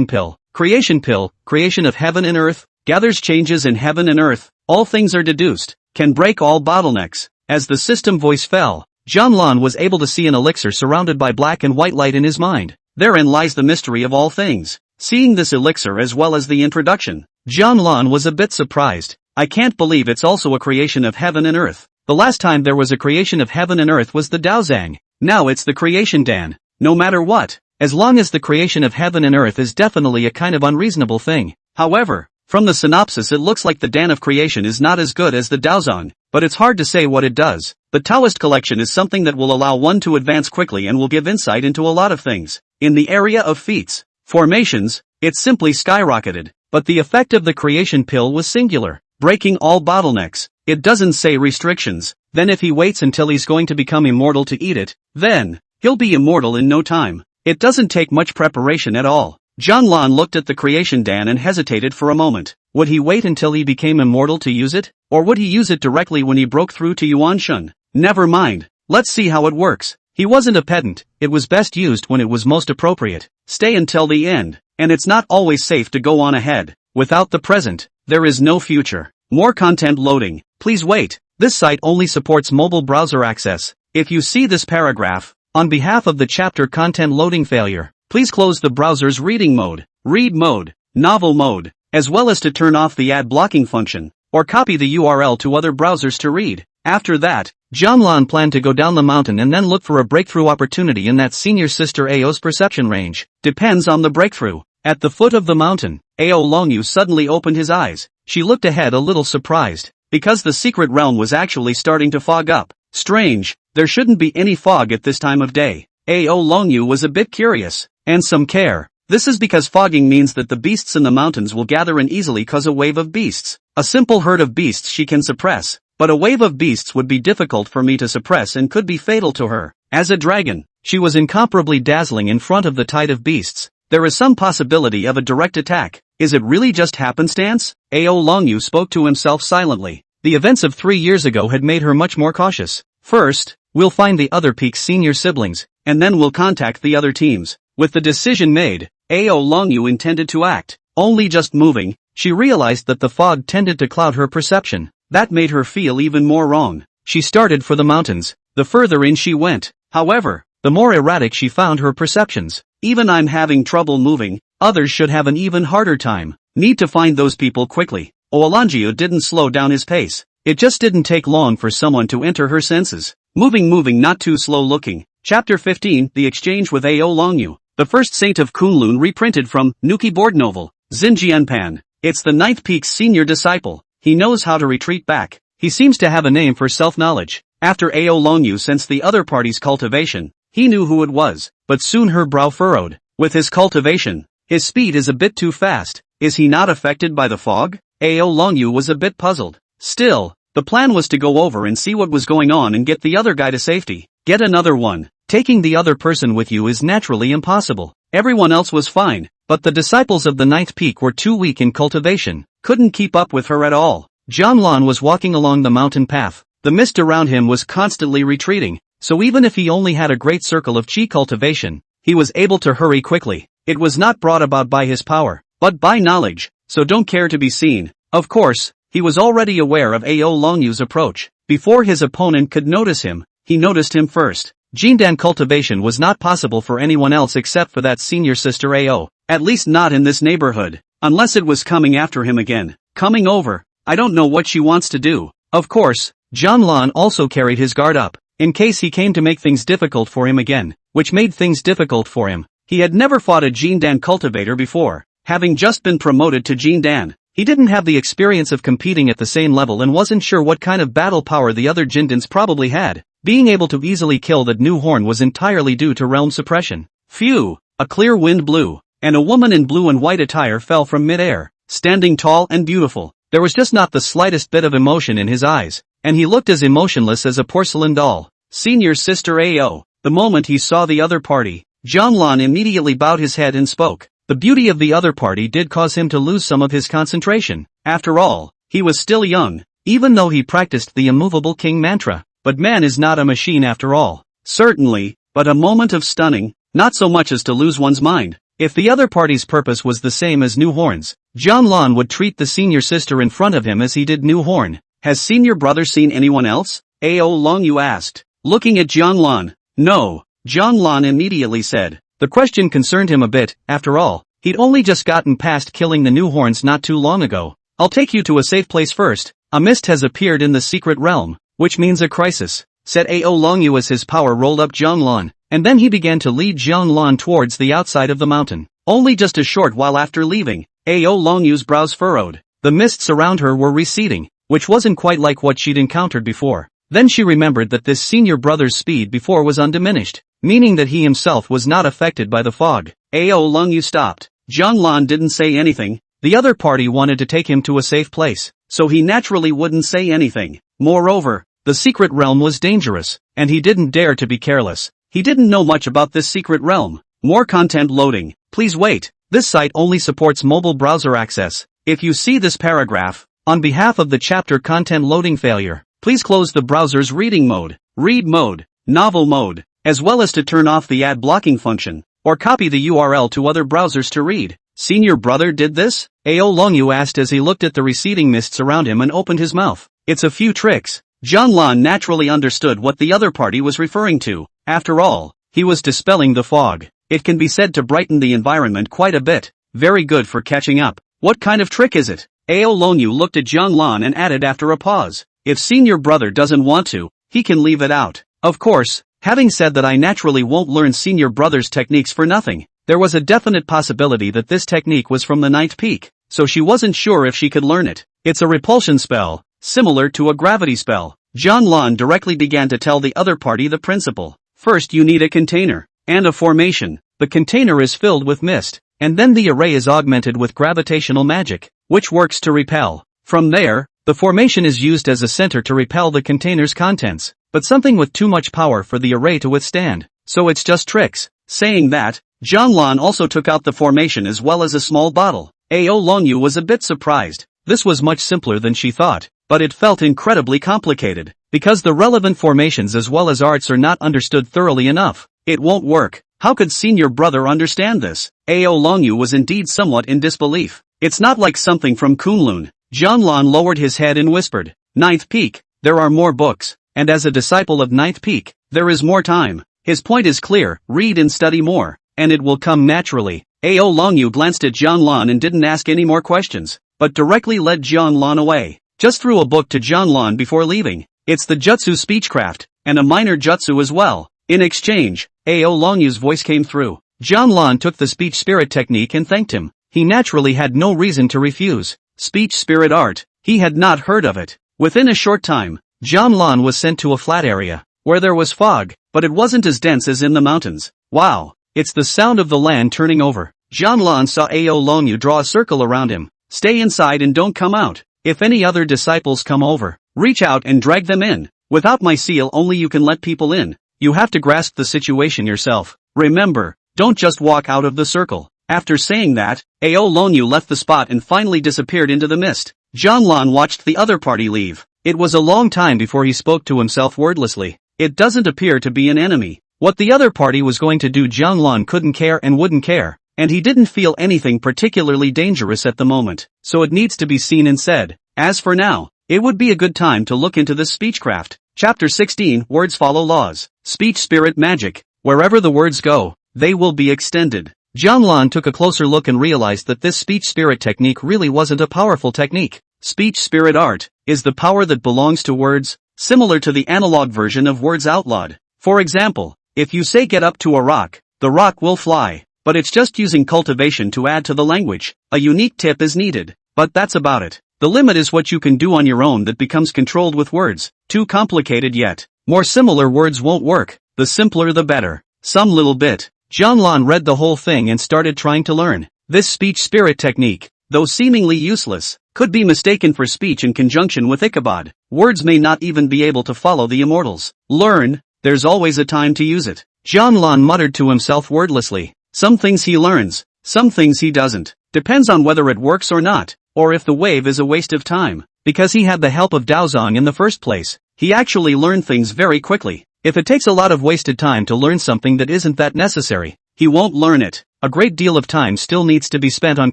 Pill. Creation Pill, creation of heaven and earth, gathers changes in heaven and earth, all things are deduced, can break all bottlenecks. As the system voice fell, Zhang was able to see an elixir surrounded by black and white light in his mind. Therein lies the mystery of all things. Seeing this elixir as well as the introduction, Zhang was a bit surprised. I can't believe it's also a creation of heaven and earth. The last time there was a creation of heaven and earth was the Daozang. Now it's the creation Dan. No matter what, as long as the creation of heaven and earth is definitely a kind of unreasonable thing. However, from the synopsis it looks like the Dan of creation is not as good as the Daozang, but it's hard to say what it does. The Taoist collection is something that will allow one to advance quickly and will give insight into a lot of things. In the area of feats, formations, it simply skyrocketed, but the effect of the creation pill was singular, breaking all bottlenecks. It doesn't say restrictions. Then if he waits until he's going to become immortal to eat it, then he'll be immortal in no time. It doesn't take much preparation at all. Zhang looked at the creation Dan and hesitated for a moment. Would he wait until he became immortal to use it? Or would he use it directly when he broke through to Yuanshun? Never mind. Let's see how it works. He wasn't a pedant. It was best used when it was most appropriate. Stay until the end. And it's not always safe to go on ahead. Without the present, there is no future. More content loading. Please wait. This site only supports mobile browser access. If you see this paragraph, on behalf of the chapter content loading failure, please close the browser's reading mode, read mode, novel mode, as well as to turn off the ad blocking function, or copy the URL to other browsers to read. After that, Zhang planned to go down the mountain and then look for a breakthrough opportunity in that senior sister Ao's perception range. Depends on the breakthrough. At the foot of the mountain, Ao Longyu suddenly opened his eyes. She looked ahead a little surprised, because the secret realm was actually starting to fog up. Strange, there shouldn't be any fog at this time of day. Ao Longyu was a bit curious, and some care. This is because fogging means that the beasts in the mountains will gather and easily cause a wave of beasts. A simple herd of beasts she can suppress, but a wave of beasts would be difficult for me to suppress and could be fatal to her. As a dragon, she was incomparably dazzling in front of the tide of beasts. There is some possibility of a direct attack. Is it really just happenstance? Ao Longyu spoke to himself silently. The events of 3 years ago had made her much more cautious. First, we'll find the other peak's senior siblings, and then we'll contact the other teams. With the decision made, Ao Longyu intended to act. Only just moving, she realized that the fog tended to cloud her perception. That made her feel even more wrong. She started for the mountains. The further in she went, however, the more erratic she found her perceptions. Even I'm having trouble moving, others should have an even harder time. Need to find those people quickly. Ao Longyu didn't slow down his pace. It just didn't take long for someone to enter her senses. Moving not too slow looking. Chapter 15, The Exchange with Ao Longyu. The First Saint of Kunlun reprinted from, new keyboard novel, Xinjianpan. It's the 9th peak's senior disciple. He knows how to retreat back. He seems to have a name for self-knowledge. After Ao Longyu sensed the other party's cultivation, he knew who it was, but soon her brow furrowed. With his cultivation, his speed is a bit too fast. Is he not affected by the fog? Ao Longyu was a bit puzzled. Still, the plan was to go over and see what was going on and get the other guy to safety. Get another one. Taking the other person with you is naturally impossible. Everyone else was fine, But the disciples of the ninth peak were too weak in cultivation, couldn't keep up with her at all. Jianlan was walking along the mountain path. The mist around him was constantly retreating, so even if he only had a great circle of chi cultivation, he was able to hurry quickly. It was not brought about by his power, but by knowledge, so don't care to be seen. Of course, he was already aware of Ao Longyu's approach. Before his opponent could notice him, he noticed him first. Jindan cultivation was not possible for anyone else except for that senior sister Ao, at least not in this neighborhood, unless it was coming after him again. Coming over, I don't know what she wants to do. Of course, Jianlan also carried his guard up, in case he came to make things difficult for him again, which made things difficult for him. He had never fought a Jindan cultivator before, having just been promoted to Jindan. He didn't have the experience of competing at the same level and wasn't sure what kind of battle power the other Jindans probably had. Being able to easily kill that new horn was entirely due to realm suppression. Phew! A clear wind blew, and a woman in blue and white attire fell from mid-air, standing tall and beautiful. There was just not the slightest bit of emotion in his eyes, and he looked as emotionless as a porcelain doll. Senior Sister Ao. The moment he saw the other party, Jianlan immediately bowed his head and spoke. The beauty of the other party did cause him to lose some of his concentration. After all, he was still young, even though he practiced the immovable king mantra. But man is not a machine after all. Certainly, but a moment of stunning, not so much as to lose one's mind. If the other party's purpose was the same as new horns, Jianlan would treat the senior sister in front of him as he did new horn. Has senior brother seen anyone else? Ao Longyu asked, looking at Jianlan. No, Jianlan immediately said. The question concerned him a bit. After all, he'd only just gotten past killing the new horns not too long ago. I'll take you to a safe place first. A mist has appeared in the secret realm, which means a crisis, said Ao Longyu as his power rolled up Jianlan, and then he began to lead Jianlan towards the outside of the mountain. Only just a short while after leaving, Ao Longyu's brows furrowed. The mists around her were receding, which wasn't quite like what she'd encountered before. Then she remembered that this senior brother's speed before was undiminished, meaning that he himself was not affected by the fog. Ao Longyu stopped. Jianlan didn't say anything. The other party wanted to take him to a safe place, so he naturally wouldn't say anything. Moreover, the secret realm was dangerous, and he didn't dare to be careless. He didn't know much about this secret realm. More content loading. Please wait. This site only supports mobile browser access. If you see this paragraph, on behalf of the chapter content loading failure, please close the browser's reading mode, read mode, novel mode, as well as to turn off the ad blocking function, or copy the URL to other browsers to read. Senior brother did this? Ao Longyu asked as he looked at the receding mists around him and opened his mouth. It's a few tricks. Jianlan naturally understood what the other party was referring to. After all, he was dispelling the fog. It can be said to brighten the environment quite a bit. Very good for catching up. What kind of trick is it? Ao Longyu looked at Jianlan and added after a pause. If senior brother doesn't want to, he can leave it out. Of course, having said that, I naturally won't learn senior brother's techniques for nothing. There was a definite possibility that this technique was from the ninth peak, so she wasn't sure if she could learn it. It's a repulsion spell, similar to a gravity spell. Jianlan directly began to tell the other party the principle. First you need a container, and a formation. The container is filled with mist, and then the array is augmented with gravitational magic, which works to repel. From there, the formation is used as a center to repel the container's contents, but something with too much power for the array to withstand. So it's just tricks. Saying that, Jianlan also took out the formation as well as a small bottle. Ao Longyu was a bit surprised. This was much simpler than she thought, but it felt incredibly complicated, because the relevant formations as well as arts are not understood thoroughly enough. It won't work. How could senior brother understand this? Ao Longyu was indeed somewhat in disbelief. It's not like something from Kunlun. Jianlan lowered his head and whispered, Ninth Peak, there are more books, and as a disciple of Ninth Peak, there is more time. His point is clear, read and study more, and it will come naturally. Ao Longyu glanced at Jianlan and didn't ask any more questions, but directly led Jianlan away. Just threw a book to Jianlan before leaving. It's the Jutsu speechcraft, and a minor Jutsu as well. In exchange, Ao Longyu's voice came through. Jianlan took the speech spirit technique and thanked him. He naturally had no reason to refuse. Speech spirit art, he had not heard of it. Within a short time, Jianlan was sent to a flat area, where there was fog, but it wasn't as dense as in the mountains. Wow, it's the sound of the land turning over. Jianlan saw Ao Longyu draw a circle around him. Stay inside and don't come out. If any other disciples come over, reach out and drag them in. Without my seal only you can let people in. You have to grasp the situation yourself. Remember, don't just walk out of the circle. After saying that, Ao Longyu left the spot and finally disappeared into the mist. Jianlan watched the other party leave. It was a long time before he spoke to himself wordlessly. It doesn't appear to be an enemy. What the other party was going to do, Jianlan couldn't care and wouldn't care, and he didn't feel anything particularly dangerous at the moment, so it needs to be seen and said. As for now, it would be a good time to look into this speechcraft. Chapter 16, Words Follow Laws. Speech Spirit Magic. Wherever the words go, they will be extended. Jianlan took a closer look and realized that this speech spirit technique really wasn't a powerful technique. Speech spirit art is the power that belongs to words, similar to the analog version of words outlawed. For example, if you say get up to a rock, the rock will fly, but it's just using cultivation to add to the language. A unique tip is needed, but that's about it. The limit is what you can do on your own that becomes controlled with words. Too complicated yet. More similar words won't work, the simpler the better. Some little bit. Jianlan read the whole thing and started trying to learn. This speech spirit technique, though seemingly useless, could be mistaken for speech in conjunction with Ichabod. Words may not even be able to follow the immortals. Learn, there's always a time to use it. Jianlan muttered to himself wordlessly. Some things he learns, some things he doesn't. Depends on whether it works or not, or if the wave is a waste of time. Because he had the help of Daozong in the first place, he actually learned things very quickly. If it takes a lot of wasted time to learn something that isn't that necessary, he won't learn it. A great deal of time still needs to be spent on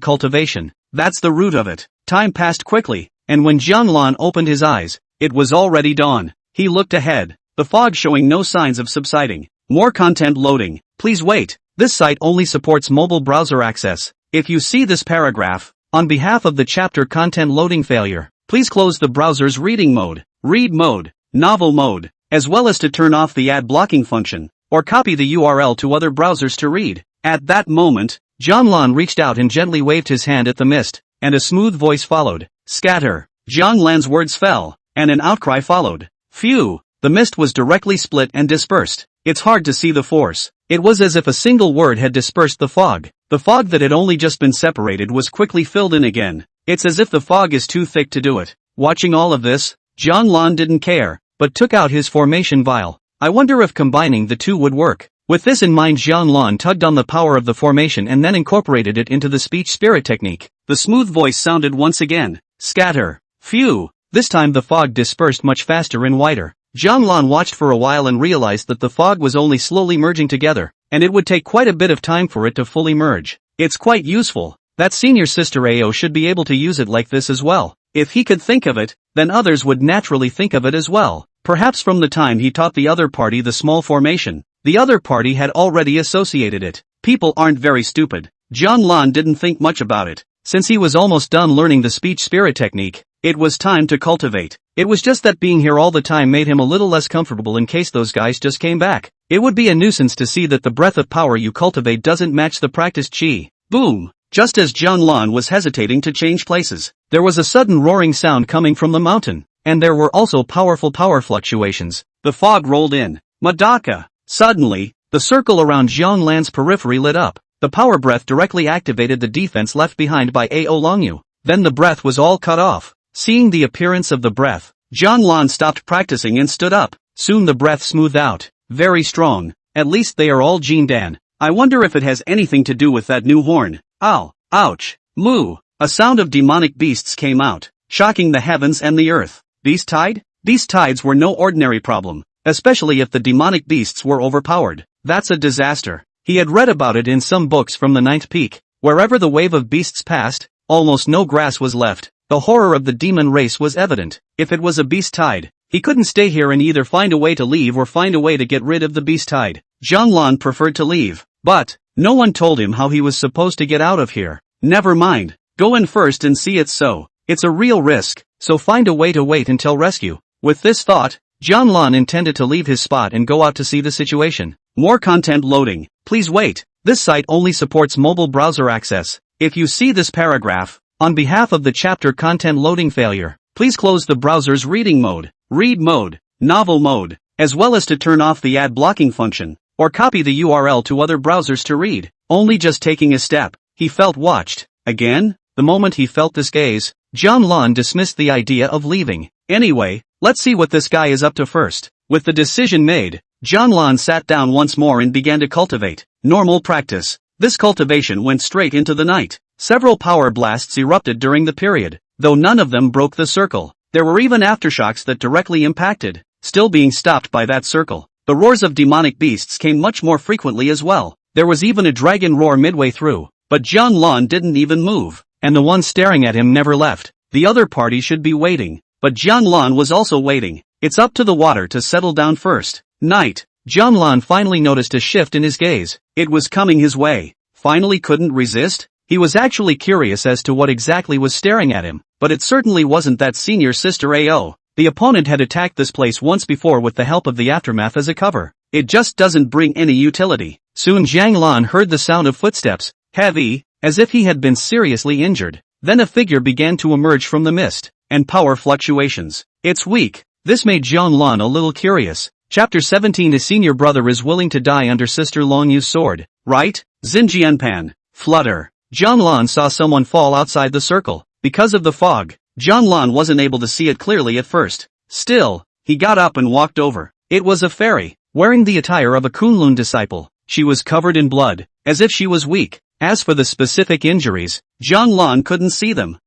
cultivation. That's the root of it. Time passed quickly, and when Jianlan opened his eyes, it was already dawn. He looked ahead, the fog showing no signs of subsiding. More content loading. Please wait. This site only supports mobile browser access. If you see this paragraph, on behalf of the chapter content loading failure, please close the browser's reading mode, read mode, novel mode, as well as to turn off the ad blocking function, or copy the URL to other browsers to read. At that moment, Jianlan reached out and gently waved his hand at the mist, and a smooth voice followed. Scatter. Jianlan's words fell, and an outcry followed. Phew! The mist was directly split and dispersed. It's hard to see the force. It was as if a single word had dispersed the fog. The fog that had only just been separated was quickly filled in again. It's as if the fog is too thick to do it. Watching all of this, Jianlan didn't care, but took out his formation vial. I wonder if combining the two would work. With this in mind, Jianlan tugged on the power of the formation and then incorporated it into the speech spirit technique. The smooth voice sounded once again. Scatter. Phew! This time the fog dispersed much faster and wider. Jianlan watched for a while and realized that the fog was only slowly merging together, and it would take quite a bit of time for it to fully merge. It's quite useful. That senior sister Ao should be able to use it like this as well. If he could think of it, then others would naturally think of it as well. Perhaps from the time he taught the other party the small formation, the other party had already associated it. People aren't very stupid. Jianlan didn't think much about it. Since he was almost done learning the speech spirit technique, it was time to cultivate. It was just that being here all the time made him a little less comfortable in case those guys just came back. It would be a nuisance to see that the breath of power you cultivate doesn't match the practiced chi. Boom! Just as Jianlan was hesitating to change places, there was a sudden roaring sound coming from the mountain, and there were also powerful power fluctuations. The fog rolled in. Madaka! Suddenly, the circle around Jianlan's periphery lit up. The power breath directly activated the defense left behind by Ao Longyu. Then the breath was all cut off. Seeing the appearance of the breath, Jianlan stopped practicing and stood up. Soon the breath smoothed out. Very strong. At least they are all Jindan. I wonder if it has anything to do with that new horn. Ow! Ouch! Moo! A sound of demonic beasts came out, shocking the heavens and the earth. Beast tide? Beast tides were no ordinary problem, especially if the demonic beasts were overpowered. That's a disaster. He had read about it in some books from the ninth peak. Wherever the wave of beasts passed, almost no grass was left. The horror of the demon race was evident. If it was a beast tide, he couldn't stay here and either find a way to leave or find a way to get rid of the beast tide. Jianlan preferred to leave, but no one told him how he was supposed to get out of here. Never mind. Go in first and see it's so. It's a real risk, so find a way to wait until rescue. With this thought, Jianlan intended to leave his spot and go out to see the situation. More content loading. Please wait. This site only supports mobile browser access. If you see this paragraph, on behalf of the chapter content loading failure, please close the browser's reading mode, read mode, novel mode, as well as to turn off the ad blocking function, or copy the URL to other browsers to read. Only just taking a step, he felt watched. Again? The moment he felt this gaze, Jianlan dismissed the idea of leaving. Anyway, let's see what this guy is up to first. With the decision made, Jianlan sat down once more and began to cultivate. Normal practice. This cultivation went straight into the night. Several power blasts erupted during the period, though none of them broke the circle. There were even aftershocks that directly impacted, still being stopped by that circle. The roars of demonic beasts came much more frequently as well. There was even a dragon roar midway through, but Jiang Lan didn't even move, and the one staring at him never left. The other party should be waiting, but Jiang Lan was also waiting. It's up to the water to settle down first. Night. Jiang Lan finally noticed a shift in his gaze. It was coming his way. Finally couldn't resist? He was actually curious as to what exactly was staring at him, but it certainly wasn't that senior sister Ao. The opponent had attacked this place once before with the help of the aftermath as a cover. It just doesn't bring any utility. Soon Jiang Lan heard the sound of footsteps, heavy, as if he had been seriously injured. Then a figure began to emerge from the mist, and power fluctuations. It's weak. This made Jiang Lan a little curious. Chapter 17. A senior brother is willing to die under Sister Longyu's sword, right? Xinjianpan. Flutter. Jiang Lan saw someone fall outside the circle. Because of the fog, Jiang Lan wasn't able to see it clearly at first. Still, he got up and walked over. It was a fairy, wearing the attire of a Kunlun disciple. She was covered in blood, as if she was weak. As for the specific injuries, Jiang Lan couldn't see them.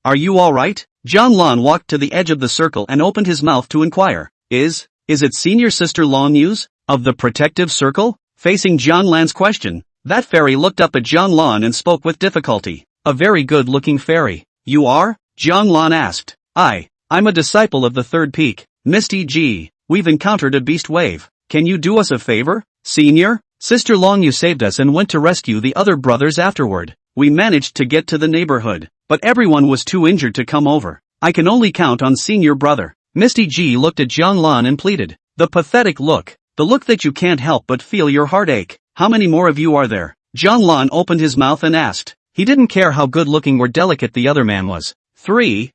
Are you alright? Jiang Lan walked to the edge of the circle and opened his mouth to inquire. Is it senior sister Longyu's, of the protective circle? Facing Jiang Lan's question, that fairy looked up at Jiang Lan and spoke with difficulty. A very good-looking fairy. You are? Jiang Lan asked. I'm a disciple of the third peak, Misty G. We've encountered a beast wave. Can you do us a favor, senior? Sister Longyu saved us and went to rescue the other brothers afterward. We managed to get to the neighborhood, but everyone was too injured to come over. I can only count on senior brother. Misty G looked at Jiang Lan and pleaded. The pathetic look. The look that you can't help but feel your heart ache. How many more of you are there? Jiang Lan opened his mouth and asked. He didn't care how good-looking or delicate the other man was. Three,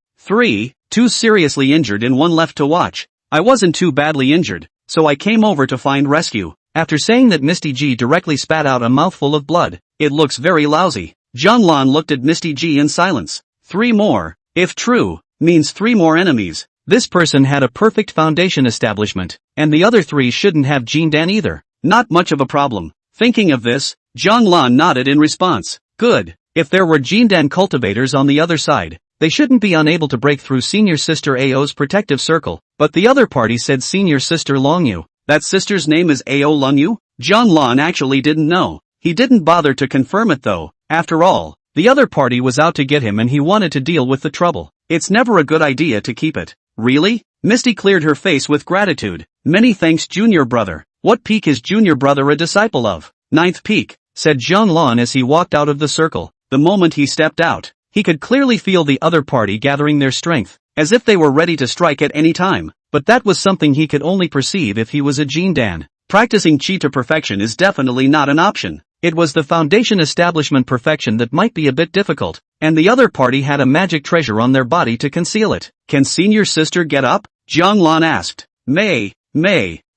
two seriously injured and one left to watch. I wasn't too badly injured, so I came over to find rescue. After saying that, Misty G directly spat out a mouthful of blood. It looks very lousy. Jiang Lan looked at Misty G in silence. 3 more, if true, means 3 more enemies. This person had a perfect foundation establishment, and the other 3 shouldn't have Jindan either. Not much of a problem. Thinking of this, Jiang Lan nodded in response. Good. If there were Jindan cultivators on the other side, they shouldn't be unable to break through senior sister Ao's protective circle. But the other party said senior sister Longyu. That sister's name is Ao Longyu? Jiang Lan actually didn't know. He didn't bother to confirm it though. After all, the other party was out to get him and he wanted to deal with the trouble. It's never a good idea to keep it. Really? Misty cleared her face with gratitude. Many thanks, junior brother. What peak is junior brother a disciple of? 9th peak, said Jiang Lan as he walked out of the circle. The moment he stepped out, he could clearly feel the other party gathering their strength, as if they were ready to strike at any time. But that was something he could only perceive if he was a Jindan. Practicing chi to perfection is definitely not an option. It was the foundation establishment perfection that might be a bit difficult, and the other party had a magic treasure on their body to conceal it. Can senior sister get up? Jiang Lan asked. May,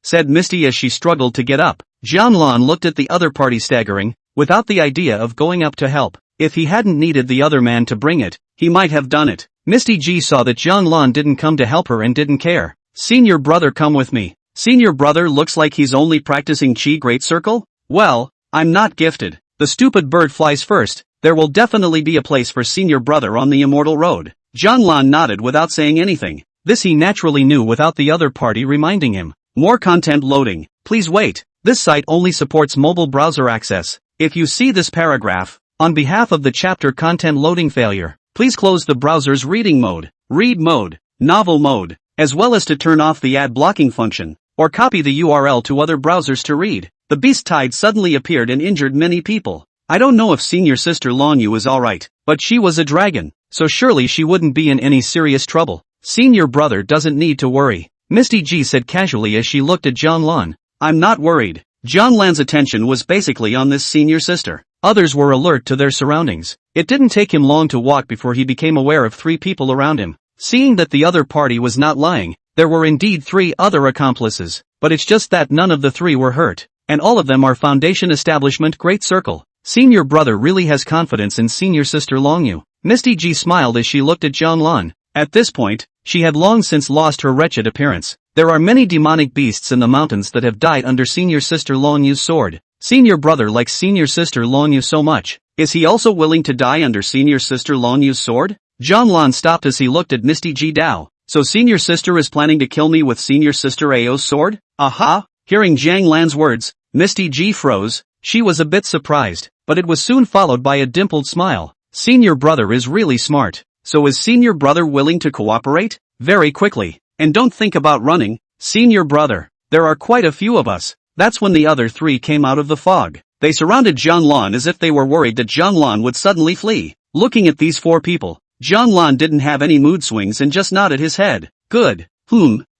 said Misty as she struggled to get up. Jiang Lan looked at the other party staggering, without the idea of going up to help. If he hadn't needed the other man to bring it, he might have done it. Misty G saw that Jiang Lan didn't come to help her and didn't care. Senior brother, come with me. Senior brother looks like he's only practicing chi great circle? Well, I'm not gifted. The stupid bird flies first. There will definitely be a place for senior brother on the immortal road. Jiang Lan nodded without saying anything. This he naturally knew without the other party reminding him. More content loading. Please wait. This site only supports mobile browser access. If you see this paragraph, on behalf of the chapter content loading failure, please close the browser's reading mode, read mode, novel mode, as well as to turn off the ad blocking function, or copy the URL to other browsers to read. The beast tide suddenly appeared and injured many people. I don't know if senior sister Longyu is alright, but she was a dragon, so surely she wouldn't be in any serious trouble. Senior brother doesn't need to worry, Misty G said casually as she looked at Jiang Lan. I'm not worried. Jiang Lan's attention was basically on this senior sister. Others were alert to their surroundings. It didn't take him long to walk before he became aware of 3 people around him. Seeing that the other party was not lying, there were indeed 3 other accomplices, but it's just that none of the 3 were hurt, and all of them are Foundation Establishment Great Circle. Senior brother really has confidence in senior sister Longyu. Misty G smiled as she looked at Jiang Lan. At this point, she had long since lost her wretched appearance. There are many demonic beasts in the mountains that have died under senior sister Longyu's sword. Senior brother likes senior sister Longyu so much. Is he also willing to die under senior sister Longyu's sword? Zhang stopped as he looked at Misty Ji Dao. So senior sister is planning to kill me with senior sister Ao's sword? Aha! Hearing Zhang Lan's words, Misty Ji froze. She was a bit surprised, but it was soon followed by a dimpled smile. Senior brother is really smart. So is senior brother willing to cooperate? Very quickly. And don't think about running, senior brother. There are quite a few of us. That's when the other three came out of the fog. They surrounded Zhang Lan as if they were worried that Zhang Lan would suddenly flee. Looking at these four people, Zhang Lan didn't have any mood swings and just nodded his head. Good.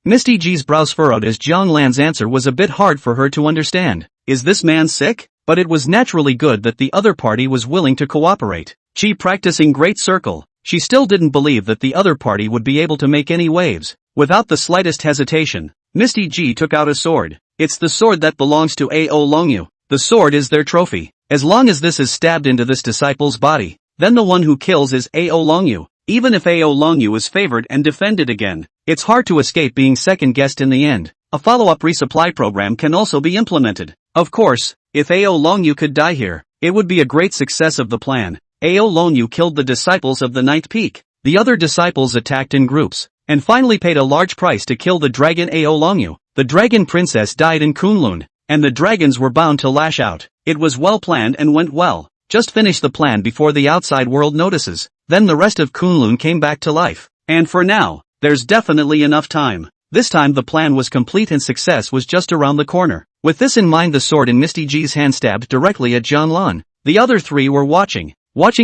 Misty Ji's brows furrowed as Zhang Lan's answer was a bit hard for her to understand. Is this man sick? But it was naturally good that the other party was willing to cooperate. She practicing Great Circle. She still didn't believe that the other party would be able to make any waves. Without the slightest hesitation, Misty Ji took out a sword. It's the sword that belongs to Ao Longyu. The sword is their trophy. As long as this is stabbed into this disciple's body, then the one who kills is Ao Longyu. Even if Ao Longyu is favored and defended again, it's hard to escape being second-guessed in the end. A follow-up resupply program can also be implemented. Of course, if Ao Longyu could die here, it would be a great success of the plan. Ao Longyu killed the disciples of the Ninth Peak. The other disciples attacked in groups, and finally paid a large price to kill the dragon Ao Longyu. The dragon princess died in Kunlun, and the dragons were bound to lash out. It was well planned and went well. Just finish the plan before the outside world notices. Then the rest of Kunlun came back to life. And for now, there's definitely enough time. This time the plan was complete and success was just around the corner. With this in mind, the sword in Misty Ji's hand stabbed directly at Zhang Lan. The other three were watching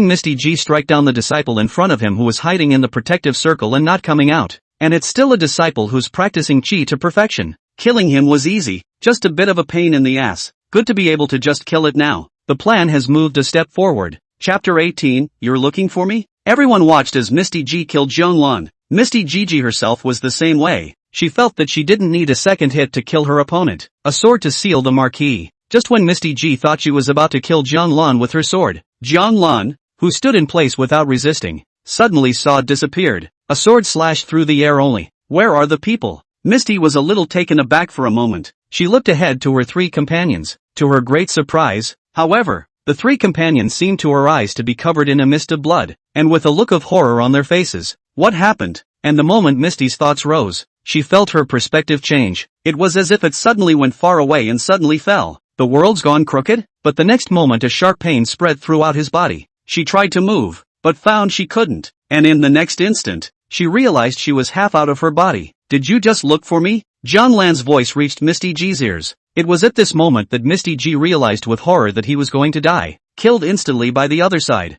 Misty Ji strike down the disciple in front of him who was hiding in the protective circle and not coming out. And it's still a disciple who's practicing chi to perfection. Killing him was easy, just a bit of a pain in the ass. Good to be able to just kill it now. The plan has moved a step forward. Chapter 18, You're looking for me? Everyone watched as Misty Ji killed Zhang Lan. Misty Ji herself was the same way. She felt that she didn't need a second hit to kill her opponent. A sword to seal the marquee. Just when Misty Ji thought she was about to kill Zhang Lan with her sword, Zhang Lan, who stood in place without resisting, suddenly saw it disappeared. A sword slashed through the air only. Where are the people? Misty was a little taken aback for a moment. She looked ahead to her three companions. To her great surprise, however, the three companions seemed to her eyes to be covered in a mist of blood, and with a look of horror on their faces. What happened? And the moment Misty's thoughts rose, she felt her perspective change. It was as if it suddenly went far away and suddenly fell. The world's gone crooked? But the next moment a sharp pain spread throughout his body. She tried to move, but found she couldn't. And in the next instant, she realized she was half out of her body. Did you just look for me? Zhang Lan's voice reached Misty Ji's ears. It was at this moment that Misty Ji realized with horror that he was going to die, killed instantly by the other side.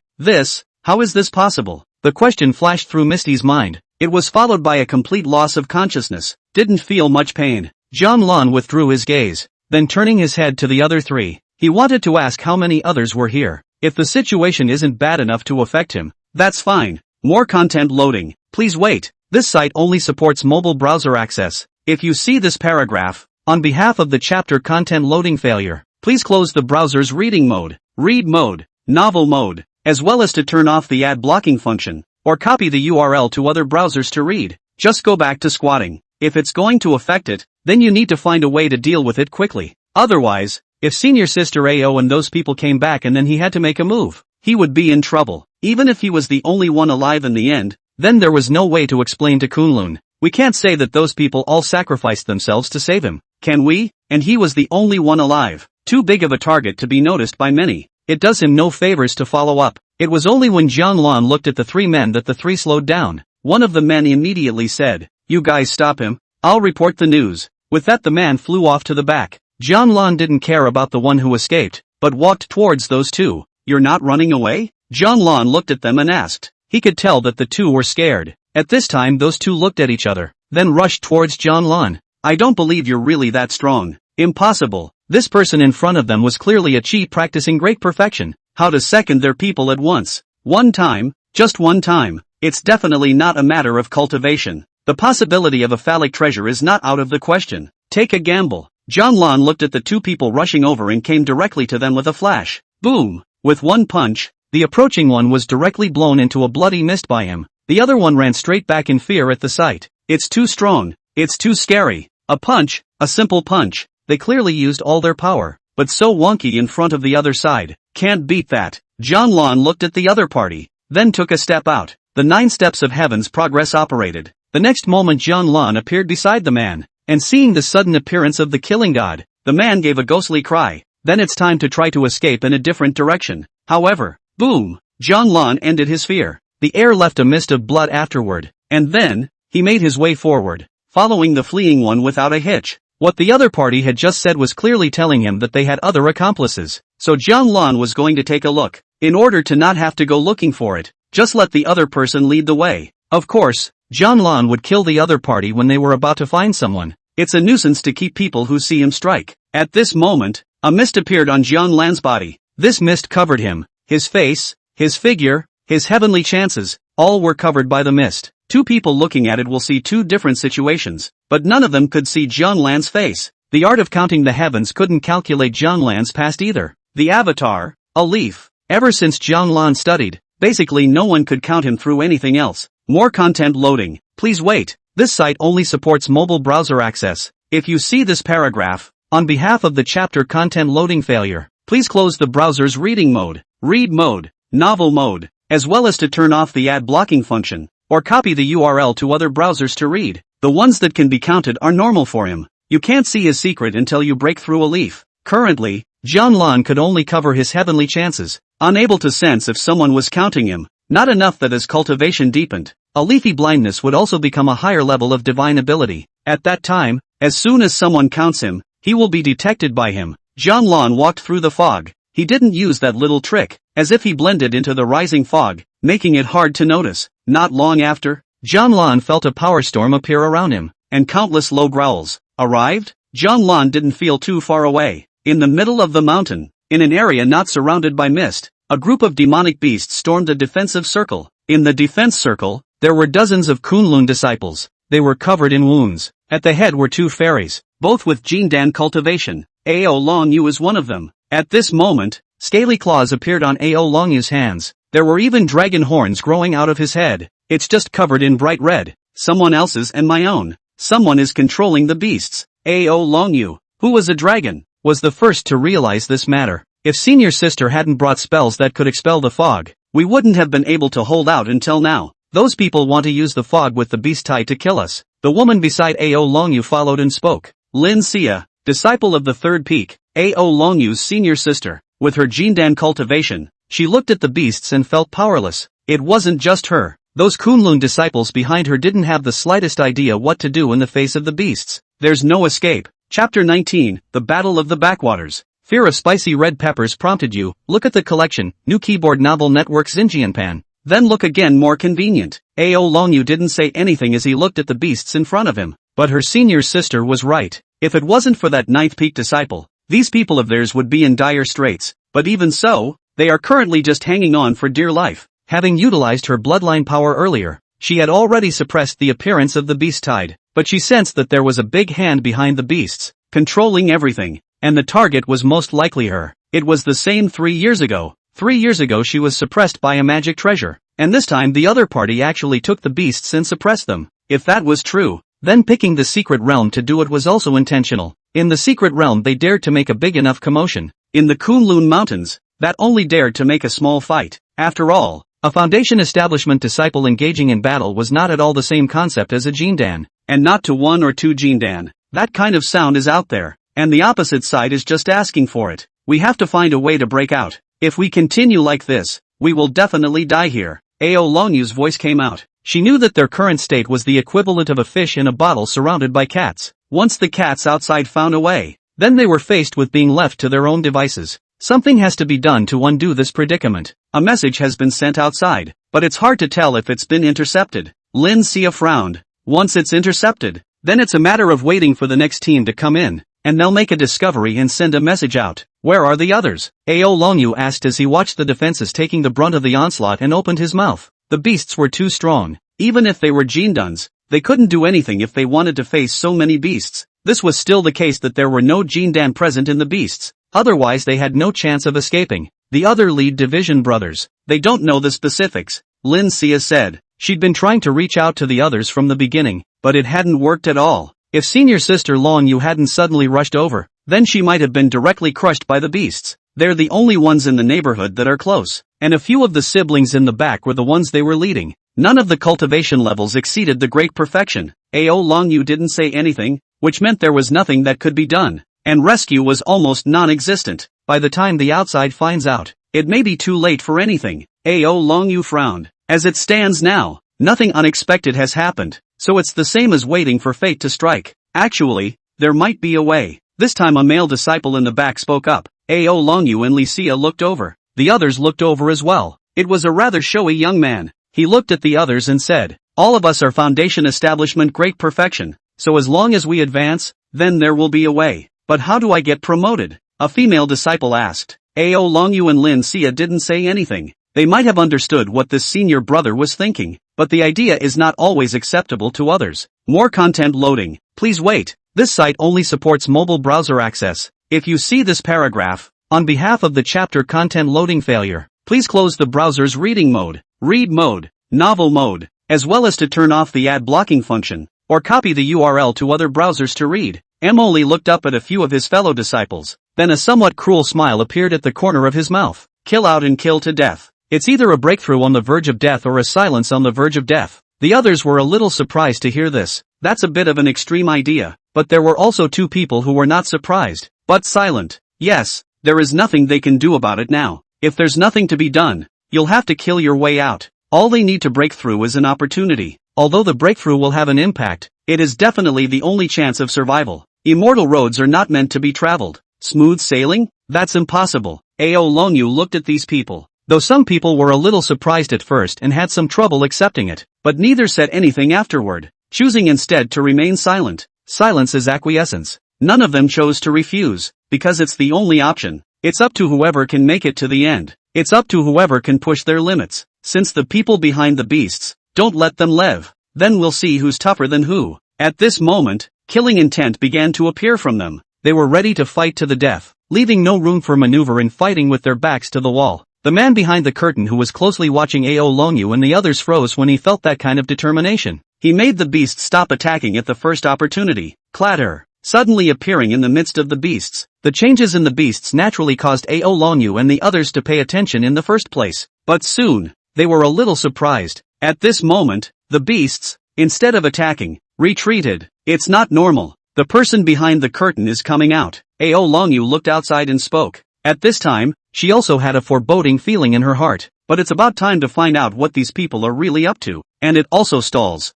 How is this possible? The question flashed through Misty's mind. It was followed by a complete loss of consciousness. Didn't feel much pain. Zhang Lan withdrew his gaze. Then turning his head to the other three, he wanted to ask how many others were here. If the situation isn't bad enough to affect him, that's fine. More content loading. Please wait. This site only supports mobile browser access. If you see this paragraph, on behalf of the chapter content loading failure, please close the browser's reading mode, read mode, novel mode, as well as to turn off the ad blocking function, or copy the URL to other browsers to read. Just go back to squatting. If it's going to affect it, then you need to find a way to deal with it quickly. Otherwise, if senior sister Ao and those people came back and then he had to make a move, he would be in trouble. Even if he was the only one alive in the end, then there was no way to explain to Kunlun. We can't say that those people all sacrificed themselves to save him, can we? And he was the only one alive. Too big of a target to be noticed by many. It does him no favors to follow up. It was only when Zhang Lan looked at the three men that the three slowed down. One of the men immediately said, "You guys stop him. I'll report the news." With that the man flew off to the back. Zhang Lan didn't care about the one who escaped, but walked towards those two. "You're not running away?" Zhang Lan looked at them and asked. He could tell that the two were scared. At this time those two looked at each other, then rushed towards Zhang Lan. "I don't believe you're really that strong." Impossible. This person in front of them was clearly a chi practicing great perfection. How to second their people at once. One time, just one time. It's definitely not a matter of cultivation. The possibility of a phallic treasure is not out of the question. Take a gamble. Zhang Lan looked at the two people rushing over and came directly to them with a flash. Boom! With one punch, the approaching one was directly blown into a bloody mist by him. The other one ran straight back in fear at the sight. It's too strong. It's too scary. A punch, a simple punch. They clearly used all their power. but so wonky in front of the other side. Can't beat that. Jianlan looked at the other party, then took a step out. The 9 steps of heaven's progress operated. The next moment Jianlan appeared beside the man, and seeing the sudden appearance of the killing god, the man gave a ghostly cry. Then it's time to try to escape in a different direction. However, boom! Jianlan ended his fear. The air left a mist of blood afterward, and then, he made his way forward, following the fleeing one without a hitch. What the other party had just said was clearly telling him that they had other accomplices, so Jianlan was going to take a look. In order to not have to go looking for it, just let the other person lead the way. Of course, Jianlan would kill the other party when they were about to find someone. It's a nuisance to keep people who see him strike. At this moment, a mist appeared on Jianlan's body. This mist covered him, his face, his figure, his heavenly chances, all were covered by the mist. 2 people looking at it will see 2 different situations, but none of them could see Jianlan's face. The art of counting the heavens couldn't calculate Jianlan's past either. The avatar, a leaf. Ever since Jianlan studied, basically no one could count him through anything else. More content loading. Please wait. This site only supports mobile browser access. If you see this paragraph, on behalf of the chapter content loading failure, please close the browser's reading mode, read mode, novel mode, as well as to turn off the ad blocking function, or copy the URL to other browsers to read. The ones that can be counted are normal for him. You can't see his secret until you break through a leaf. Currently, Jianlan could only cover his heavenly chances, unable to sense if someone was counting him. Not enough that his cultivation deepened. A leafy blindness would also become a higher level of divine ability. At that time, as soon as someone counts him, he will be detected by him. Jianlan walked through the fog. He didn't use that little trick, as if he blended into the rising fog, making it hard to notice. Not long after, Jianlan felt a power storm appear around him, and countless low growls arrived. Jianlan didn't feel too far away. In the middle of the mountain, in an area not surrounded by mist, a group of demonic beasts stormed a defensive circle. In the defense circle, there were dozens of Kunlun disciples. They were covered in wounds. At the head were 2 fairies, both with Jindan cultivation. Ao Longyu is one of them. At this moment, scaly claws appeared on Ao Longyu's hands. There were even dragon horns growing out of his head. It's just covered in bright red. Someone else's and my own. Someone is controlling the beasts. Ao Longyu, who was a dragon, was the first to realize this matter. If senior sister hadn't brought spells that could expel the fog, we wouldn't have been able to hold out until now. Those people want to use the fog with the beast tied to kill us. The woman beside Ao Longyu followed and spoke. Lin Xia, disciple of the 3rd peak, Ao Longyu's senior sister. With her Jindan cultivation, she looked at the beasts and felt powerless. It wasn't just her. Those Kunlun disciples behind her didn't have the slightest idea what to do in the face of the beasts. There's no escape. Chapter 19, The Battle of the Backwaters. Fear of spicy red peppers prompted you. Look at the collection, new keyboard novel network Xinjianpan. Then look again, more convenient. Ao Longyu didn't say anything as he looked at the beasts in front of him. But her senior sister was right. If it wasn't for that 9th peak disciple, these people of theirs would be in dire straits. But even so, they are currently just hanging on for dear life. Having utilized her bloodline power earlier, she had already suppressed the appearance of the beast tide. But she sensed that there was a big hand behind the beasts, controlling everything. And the target was most likely her. It was the same 3 years ago. 3 years ago she was suppressed by a magic treasure. And this time the other party actually took the beasts and suppressed them. If that was true, then picking the secret realm to do it was also intentional. In the secret realm they dared to make a big enough commotion. In the Kunlun mountains, that only dared to make a small fight. After all, a foundation establishment disciple engaging in battle was not at all the same concept as a Jindan. And not to 1 or 2 Jindan. That kind of sound is out there. And the opposite side is just asking for it. We have to find a way to break out. If we continue like this, we will definitely die here. Ao Longyu's voice came out. She knew that their current state was the equivalent of a fish in a bottle surrounded by cats. Once the cats outside found a way, then they were faced with being left to their own devices. Something has to be done to undo this predicament. A message has been sent outside, but it's hard to tell if it's been intercepted. Lin Xia frowned. Once it's intercepted, then it's a matter of waiting for the next team to come in, and they'll make a discovery and send a message out. Where are the others? Ao Longyu asked as he watched the defenses taking the brunt of the onslaught and opened his mouth. The beasts were too strong. Even if they were Jindans, they couldn't do anything if they wanted to face so many beasts. This was still the case that there were no Jindan present in the beasts. Otherwise they had no chance of escaping. The other lead division brothers, they don't know the specifics, Lin Xia said. She'd been trying to reach out to the others from the beginning, but it hadn't worked at all. If senior sister Longyu hadn't suddenly rushed over, then she might have been directly crushed by the beasts. They're the only ones in the neighborhood that are close, and a few of the siblings in the back were the ones they were leading. None of the cultivation levels exceeded the great perfection. Ao Longyu didn't say anything, which meant there was nothing that could be done, and rescue was almost non-existent. By the time the outside finds out, it may be too late for anything. Ao Longyu frowned. As it stands now, nothing unexpected has happened, so it's the same as waiting for fate to strike. Actually, there might be a way. This time a male disciple in the back spoke up. Ao Longyu and Licia looked over. The others looked over as well. It was a rather showy young man. He looked at the others and said, "All of us are Foundation Establishment Great Perfection, so as long as we advance, then there will be a way. But how do I get promoted?" A female disciple asked. Ao Longyu and Lin Xia didn't say anything. They might have understood what this senior brother was thinking, but the idea is not always acceptable to others. More content loading. Please wait. This site only supports mobile browser access. If you see this paragraph, on behalf of the chapter content loading failure, please close the browser's reading mode, read mode, novel mode, as well as to turn off the ad blocking function, or copy the URL to other browsers to read. Emoli looked up at a few of his fellow disciples, then a somewhat cruel smile appeared at the corner of his mouth. Kill out and kill to death. It's either a breakthrough on the verge of death or a silence on the verge of death. The others were a little surprised to hear this. That's a bit of an extreme idea, but there were also two people who were not surprised, but silent. Yes, there is nothing they can do about it now. If there's nothing to be done, you'll have to kill your way out. All they need to break through is an opportunity. Although the breakthrough will have an impact, it is definitely the only chance of survival. Immortal roads are not meant to be traveled. Smooth sailing? That's impossible. Ao Longyu looked at these people. Though some people were a little surprised at first and had some trouble accepting it, but neither said anything afterward, choosing instead to remain silent. Silence is acquiescence. None of them chose to refuse, because it's the only option. It's up to whoever can make it to the end. It's up to whoever can push their limits. Since the people behind the beasts, don't let them live. Then we'll see who's tougher than who. At this moment, killing intent began to appear from them. They were ready to fight to the death, leaving no room for maneuver in fighting with their backs to the wall. The man behind the curtain who was closely watching Ao Longyu and the others froze when he felt that kind of determination. He made the beasts stop attacking at the first opportunity. Clatter. Suddenly appearing in the midst of the beasts. The changes in the beasts naturally caused Ao Longyu and the others to pay attention in the first place. But soon, they were a little surprised. At this moment, the beasts, instead of attacking, retreated. It's not normal. The person behind the curtain is coming out. Ao Longyu looked outside and spoke. At this time, she also had a foreboding feeling in her heart, but it's about time to find out what these people are really up to, and it also stalls.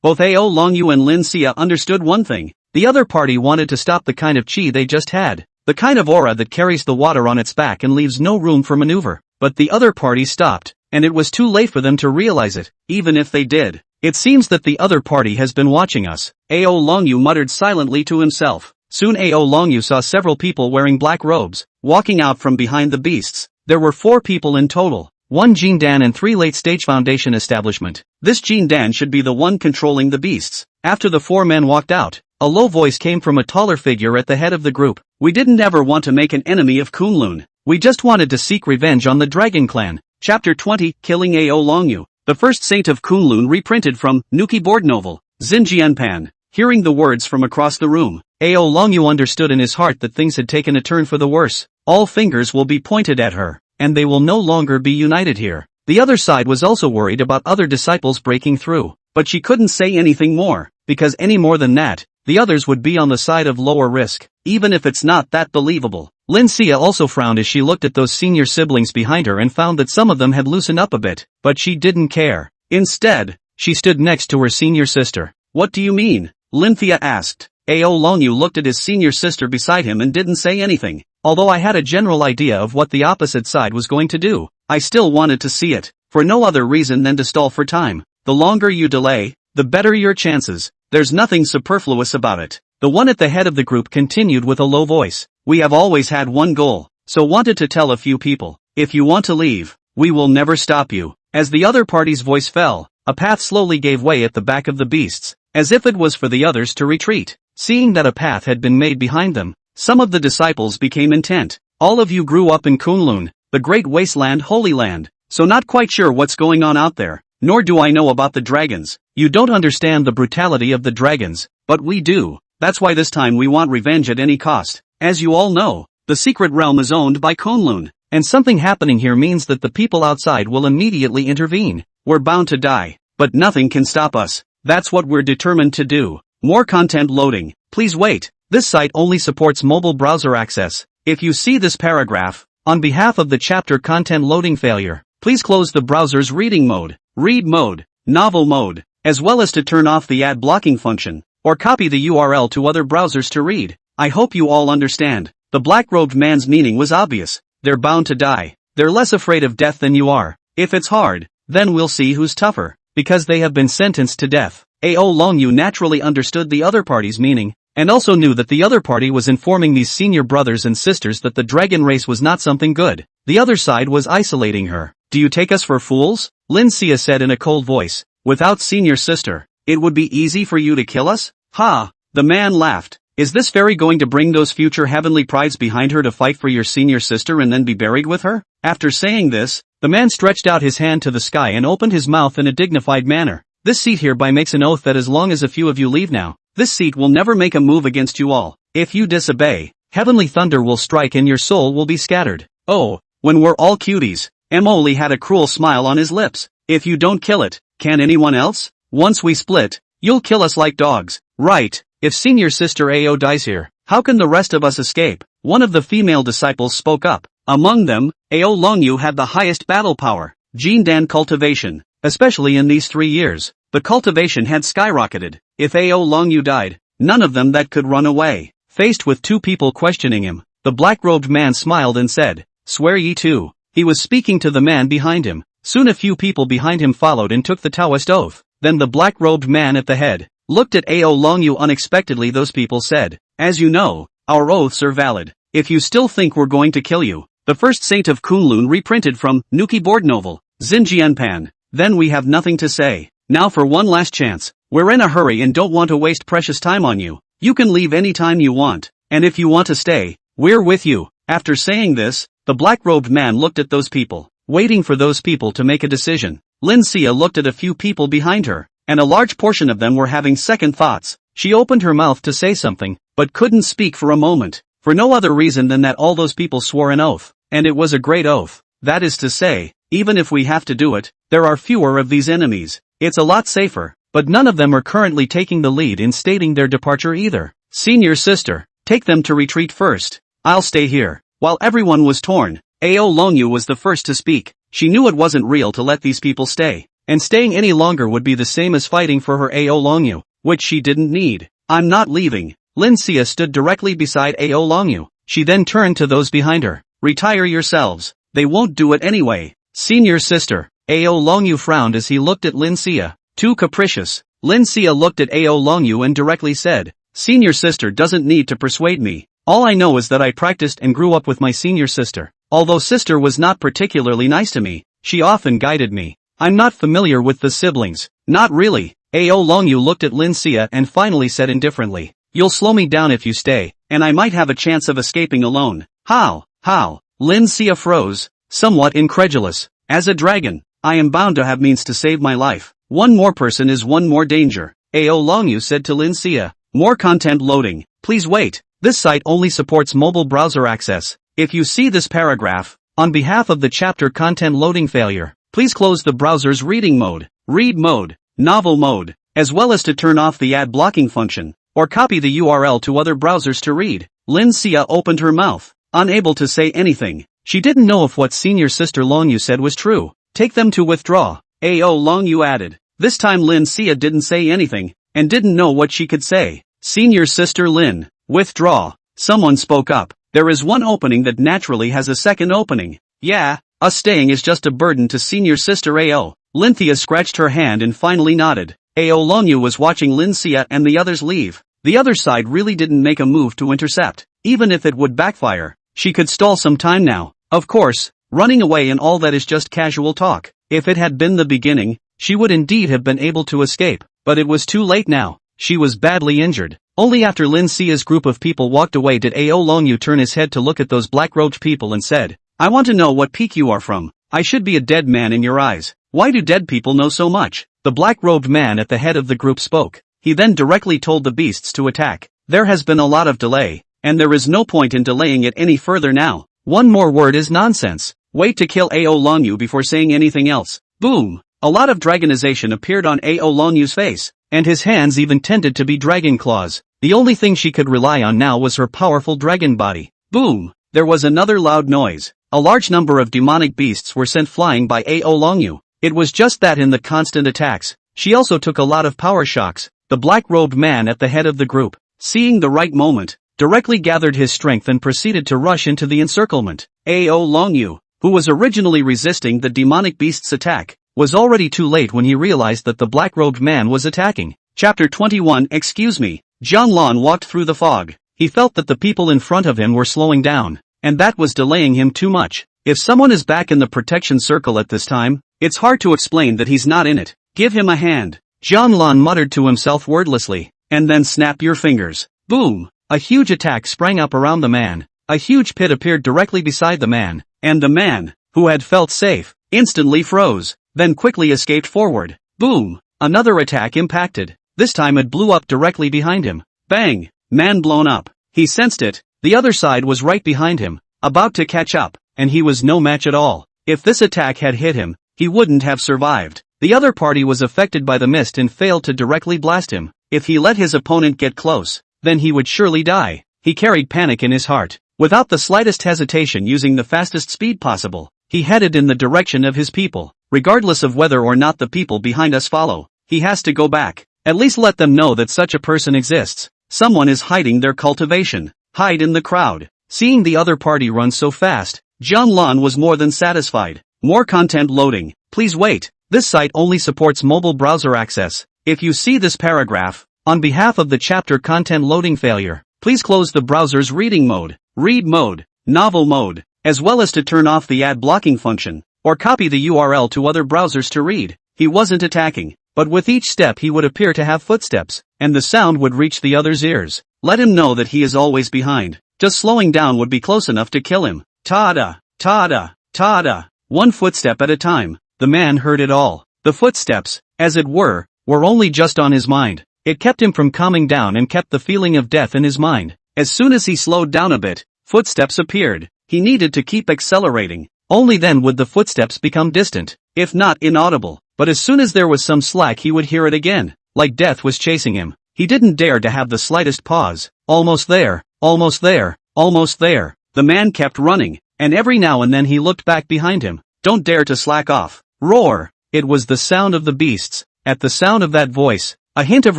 Both Ao Longyu and Lin Xia understood one thing. The other party wanted to stop the kind of chi they just had, the kind of aura that carries the water on its back and leaves no room for maneuver. But the other party stopped, and it was too late for them to realize it, even if they did. It seems that the other party has been watching us. Ao Longyu muttered silently to himself. Soon Ao Longyu saw several people wearing black robes, walking out from behind the beasts. There were 4 people in total, 1 Jindan and 3 late-stage Foundation establishment. This Jindan should be the one controlling the beasts. After the 4 men walked out, a low voice came from a taller figure at the head of the group. We didn't ever want to make an enemy of Kunlun. We just wanted to seek revenge on the Dragon Clan. Chapter 20, Killing Ao Longyu. The First Saint of Kunlun reprinted from Nuki board novel, Xinjianpan. Hearing the words from across the room, Ao Longyu understood in his heart that things had taken a turn for the worse. All fingers will be pointed at her, and they will no longer be united here. The other side was also worried about other disciples breaking through, but she couldn't say anything more, because any more than that, the others would be on the side of lower risk, even if it's not that believable. Lin Xia also frowned as she looked at those senior siblings behind her and found that some of them had loosened up a bit, but she didn't care. Instead, she stood next to her senior sister. What do you mean? Lin Xia asked. Ao Longyu looked at his senior sister beside him and didn't say anything. Although I had a general idea of what the opposite side was going to do, I still wanted to see it, for no other reason than to stall for time. The longer you delay, the better your chances. There's nothing superfluous about it. The one at the head of the group continued with a low voice. We have always had one goal, so wanted to tell a few people. If you want to leave, we will never stop you. As the other party's voice fell, a path slowly gave way at the back of the beasts, as if it was for the others to retreat. Seeing that a path had been made behind them, some of the disciples became intent. All of you grew up in Kunlun, the great wasteland Holy Land, so not quite sure what's going on out there, nor do I know about the dragons. You don't understand the brutality of the dragons, but we do. That's why this time we want revenge at any cost. As you all know, the secret realm is owned by Kunlun, and something happening here means that the people outside will immediately intervene. We're bound to die, but nothing can stop us. That's what we're determined to do. More content loading. Please wait. This site only supports mobile browser access. If you see this paragraph, on behalf of the chapter content loading failure, please close the browser's reading mode, read mode, novel mode, as well as to turn off the ad blocking function, or copy the URL to other browsers to read. I hope you all understand. The black-robed man's meaning was obvious. They're bound to die. They're less afraid of death than you are. If it's hard, then we'll see who's tougher, because they have been sentenced to death. Ao Longyu naturally understood the other party's meaning, and also knew that the other party was informing these senior brothers and sisters that the dragon race was not something good. The other side was isolating her. Do you take us for fools? Lin Xia said in a cold voice. Without senior sister, it would be easy for you to kill us? Ha! The man laughed. Is this fairy going to bring those future heavenly prides behind her to fight for your senior sister and then be buried with her? After saying this, the man stretched out his hand to the sky and opened his mouth in a dignified manner. This seat hereby makes an oath that as long as a few of you leave now, this seat will never make a move against you all. If you disobey, heavenly thunder will strike and your soul will be scattered. Oh, when we're all cuties. Emoli had a cruel smile on his lips. If you don't kill it, can anyone else? Once we split, you'll kill us like dogs. Right, if senior sister Ao dies here, how can the rest of us escape? One of the female disciples spoke up. Among them, Ao Longyu had the highest battle power, Jindan cultivation. Especially in these 3 years, the cultivation had skyrocketed. If Ao Longyu died, none of them that could run away. Faced with 2 people questioning him, the black-robed man smiled and said, "Swear ye to." He was speaking to the man behind him. Soon a few people behind him followed and took the Taoist oath. Then the black-robed man at the head looked at Ao Longyu unexpectedly. Those people said, "As you know, our oaths are valid. If you still think we're going to kill you." The first saint of Kunlun reprinted from Nuki board novel, Xinjianpan. Then we have nothing to say. Now for one last chance. We're in a hurry and don't want to waste precious time on you. You can leave any time you want, and if you want to stay, we're with you. After saying this, the black-robed man looked at those people, waiting for those people to make a decision. Lin Xia looked at a few people behind her, and a large portion of them were having second thoughts. She opened her mouth to say something, but couldn't speak for a moment, for no other reason than that all those people swore an oath, and it was a great oath. That is to say, even if we have to do it, there are fewer of these enemies. It's a lot safer, but none of them are currently taking the lead in stating their departure either. Senior sister, take them to retreat first. I'll stay here. While everyone was torn, Ao Longyu was the first to speak. She knew it wasn't real to let these people stay, and staying any longer would be the same as fighting for her Ao Longyu, which she didn't need. I'm not leaving. Lin Xia stood directly beside Ao Longyu. She then turned to those behind her. Retire yourselves. They won't do it anyway. Senior sister. Ao Longyu frowned as he looked at Lin Xia. Too capricious. Lin Xia looked at Ao Longyu and directly said, "Senior sister doesn't need to persuade me. All I know is that I practiced and grew up with my senior sister. Although sister was not particularly nice to me, she often guided me. I'm not familiar with the siblings." Not really. Ao Longyu looked at Lin Xia and finally said indifferently, "You'll slow me down if you stay, and I might have a chance of escaping alone." How? How? Lin Xia froze, somewhat incredulous. As a dragon, I am bound to have means to save my life. One more person is one more danger. Ao Longyu said to Lin Xia. More content loading. Please wait. This site only supports mobile browser access. If you see this paragraph, on behalf of the chapter content loading failure, please close the browser's reading mode, read mode, novel mode, as well as to turn off the ad blocking function, or copy the URL to other browsers to read. Lin Xia opened her mouth, unable to say anything. She didn't know if what senior sister Longyu said was true. Take them to withdraw. Ao Longyu added. This time Lin Xia didn't say anything, and didn't know what she could say. Senior sister Lin, withdraw. Someone spoke up. There is one opening that naturally has a second opening. Yeah, us staying is just a burden to senior sister Ao. Lin Xia scratched her hand and finally nodded. Ao Longyu was watching Lin Xia and the others leave. The other side really didn't make a move to intercept. Even if it would backfire, she could stall some time now. Of course, running away and all that is just casual talk. If it had been the beginning, she would indeed have been able to escape, but it was too late now. She was badly injured. Only after Lin Xia's group of people walked away did Ao Longyu turn his head to look at those black-robed people and said, "I want to know what peak you are from. I should be a dead man in your eyes. Why do dead people know so much?" The black-robed man at the head of the group spoke. He then directly told the beasts to attack. There has been a lot of delay, and there is no point in delaying it any further now. One more word is nonsense. Wait to kill Ao Longyu before saying anything else. Boom! A lot of dragonization appeared on Ao Longyu's face, and his hands even tended to be dragon claws. The only thing she could rely on now was her powerful dragon body. Boom! There was another loud noise. A large number of demonic beasts were sent flying by Ao Longyu. It was just that in the constant attacks, she also took a lot of power shocks. The black-robed man at the head of the group, seeing the right moment, directly gathered his strength and proceeded to rush into the encirclement. Ao Longyu, who was originally resisting the demonic beast's attack, was already too late when he realized that the black-robed man was attacking. Chapter 21. Excuse me. Jianlan walked through the fog. He felt that the people in front of him were slowing down, and that was delaying him too much. If someone is back in the protection circle at this time, it's hard to explain that he's not in it. Give him a hand. Jianlan muttered to himself wordlessly, and then snap your fingers. Boom! A huge attack sprang up around the man. A huge pit appeared directly beside the man, and the man, who had felt safe, instantly froze, then quickly escaped forward. Boom! Another attack impacted. This time it blew up directly behind him. Bang! Man blown up. He sensed it. The other side was right behind him, about to catch up, and he was no match at all. If this attack had hit him, he wouldn't have survived. The other party was affected by the mist and failed to directly blast him. If he let his opponent get close, then he would surely die. He carried panic in his heart. Without the slightest hesitation, using the fastest speed possible, he headed in the direction of his people. Regardless of whether or not the people behind us follow, he has to go back. At least let them know that such a person exists. Someone is hiding their cultivation. Hide in the crowd. Seeing the other party run so fast, Jianlan was more than satisfied. More content loading. Please wait. This site only supports mobile browser access. If you see this paragraph, on behalf of the chapter content loading failure, please close the browser's reading mode, read mode, novel mode, as well as to turn off the ad blocking function, or copy the URL to other browsers to read. He wasn't attacking, but with each step he would appear to have footsteps, and the sound would reach the other's ears. Let him know that he is always behind. Just slowing down would be close enough to kill him. Ta-da, ta-da, ta-da. One footstep at a time. The man heard it all. The footsteps, as it were only just on his mind. It kept him from calming down and kept the feeling of death in his mind. As soon as he slowed down a bit, footsteps appeared. He needed to keep accelerating. Only then would the footsteps become distant, if not inaudible. But as soon as there was some slack he would hear it again, like death was chasing him. He didn't dare to have the slightest pause. Almost there, almost there, almost there. The man kept running, and every now and then he looked back behind him. Don't dare to slack off. Roar! It was the sound of the beasts. At the sound of that voice, a hint of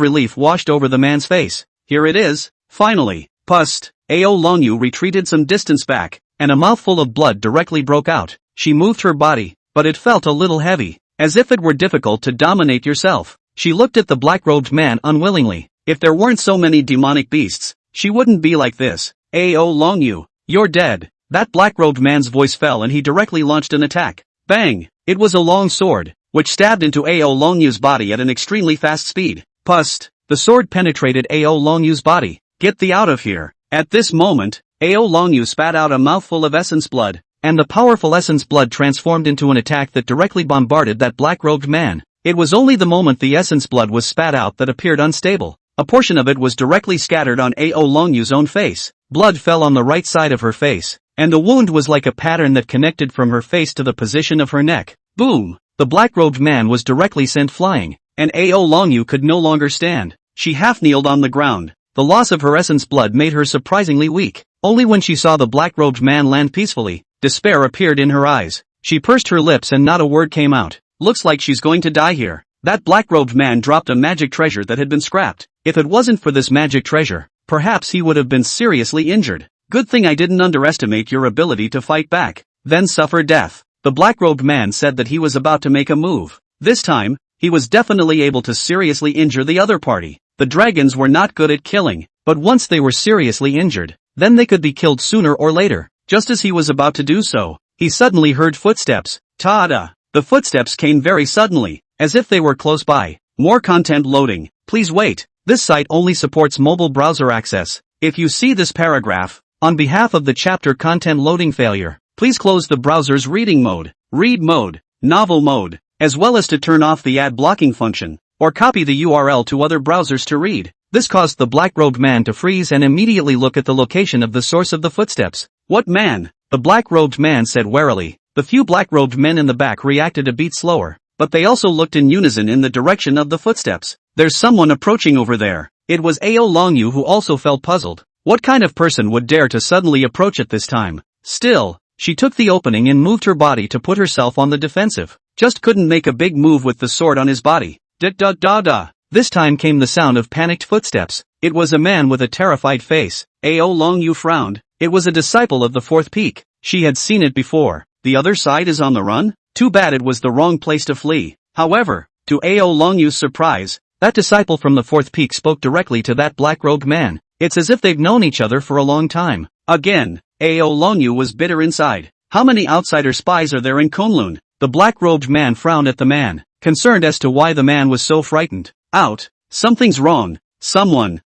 relief washed over the man's face. Here it is, finally. Pust! Ao Longyu retreated some distance back, and a mouthful of blood directly broke out. She moved her body, but it felt a little heavy, as if it were difficult to dominate yourself. She looked at the black-robed man unwillingly. If there weren't so many demonic beasts, she wouldn't be like this. Ao Longyu, you're dead. That black-robed man's voice fell and he directly launched an attack. Bang! It was a long sword, which stabbed into Ao Longyu's body at an extremely fast speed. Pust! The sword penetrated Ao Longyu's body. Get thee out of here. At this moment, Ao Longyu spat out a mouthful of essence blood, and the powerful essence blood transformed into an attack that directly bombarded that black-robed man. It was only the moment the essence blood was spat out that appeared unstable. A portion of it was directly scattered on Ao Longyu's own face. Blood fell on the right side of her face, and the wound was like a pattern that connected from her face to the position of her neck. Boom! The black-robed man was directly sent flying, and Ao Longyu could no longer stand. She half-kneeled on the ground. The loss of her essence blood made her surprisingly weak. Only when she saw the black-robed man land peacefully, despair appeared in her eyes. She pursed her lips and not a word came out. Looks like she's going to die here. That black-robed man dropped a magic treasure that had been scrapped. If it wasn't for this magic treasure, perhaps he would have been seriously injured. Good thing I didn't underestimate your ability to fight back, then suffer death. The black-robed man said that he was about to make a move. This time, he was definitely able to seriously injure the other party. The dragons were not good at killing, but once they were seriously injured, then they could be killed sooner or later. Just as he was about to do so, he suddenly heard footsteps. Ta-da! The footsteps came very suddenly, as if they were close by. More content loading. Please wait. This site only supports mobile browser access. If you see this paragraph, on behalf of the chapter content loading failure, please close the browser's reading mode, read mode, novel mode, as well as to turn off the ad blocking function, or copy the URL to other browsers to read. This caused the black-robed man to freeze and immediately look at the location of the source of the footsteps. "What man?" the black-robed man said warily. The few black-robed men in the back reacted a bit slower, but they also looked in unison in the direction of the footsteps. "There's someone approaching over there." It was Ao Longyu who also felt puzzled. What kind of person would dare to suddenly approach at this time? Still, she took the opening and moved her body to put herself on the defensive. Just couldn't make a big move with the sword on his body. Da-da-da-da. This time came the sound of panicked footsteps. It was a man with a terrified face. Ao Longyu frowned. It was a disciple of the fourth peak. She had seen it before. The other side is on the run? Too bad it was the wrong place to flee. However, to Ao Longyu's surprise, that disciple from the fourth peak spoke directly to that black-robed man. It's as if they've known each other for a long time. Again, Ao Longyu was bitter inside. How many outsider spies are there in Kowloon? The black-robed man frowned at the man, concerned as to why the man was so frightened. Out. Something's wrong. Someone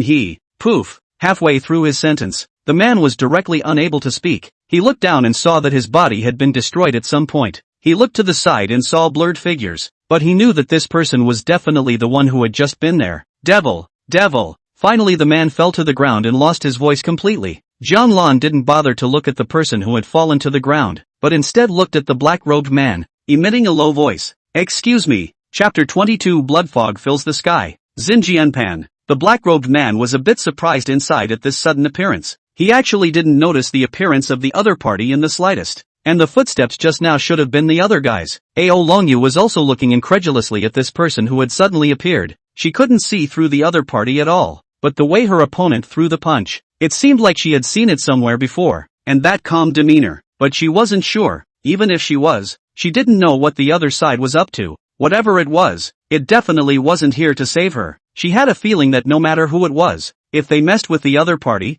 he. Poof. Halfway through his sentence, the man was directly unable to speak. He looked down and saw that his body had been destroyed at some point. He looked to the side and saw blurred figures, but he knew that this person was definitely the one who had just been there. Devil. Finally the man fell to the ground and lost his voice completely. Jianlan didn't bother to look at the person who had fallen to the ground, but instead looked at the black-robed man, emitting a low voice. "Excuse me." Chapter 22 Blood fog fills the sky. Xinjianpan. The black-robed man was a bit surprised inside at this sudden appearance. He actually didn't notice the appearance of the other party in the slightest. And the footsteps just now should have been the other guys. Ao Longyu was also looking incredulously at this person who had suddenly appeared. She couldn't see through the other party at all. But the way her opponent threw the punch, it seemed like she had seen it somewhere before. And that calm demeanor. But she wasn't sure. Even if she was, she didn't know what the other side was up to. Whatever it was, it definitely wasn't here to save her. She had a feeling that no matter who it was, if they messed with the other party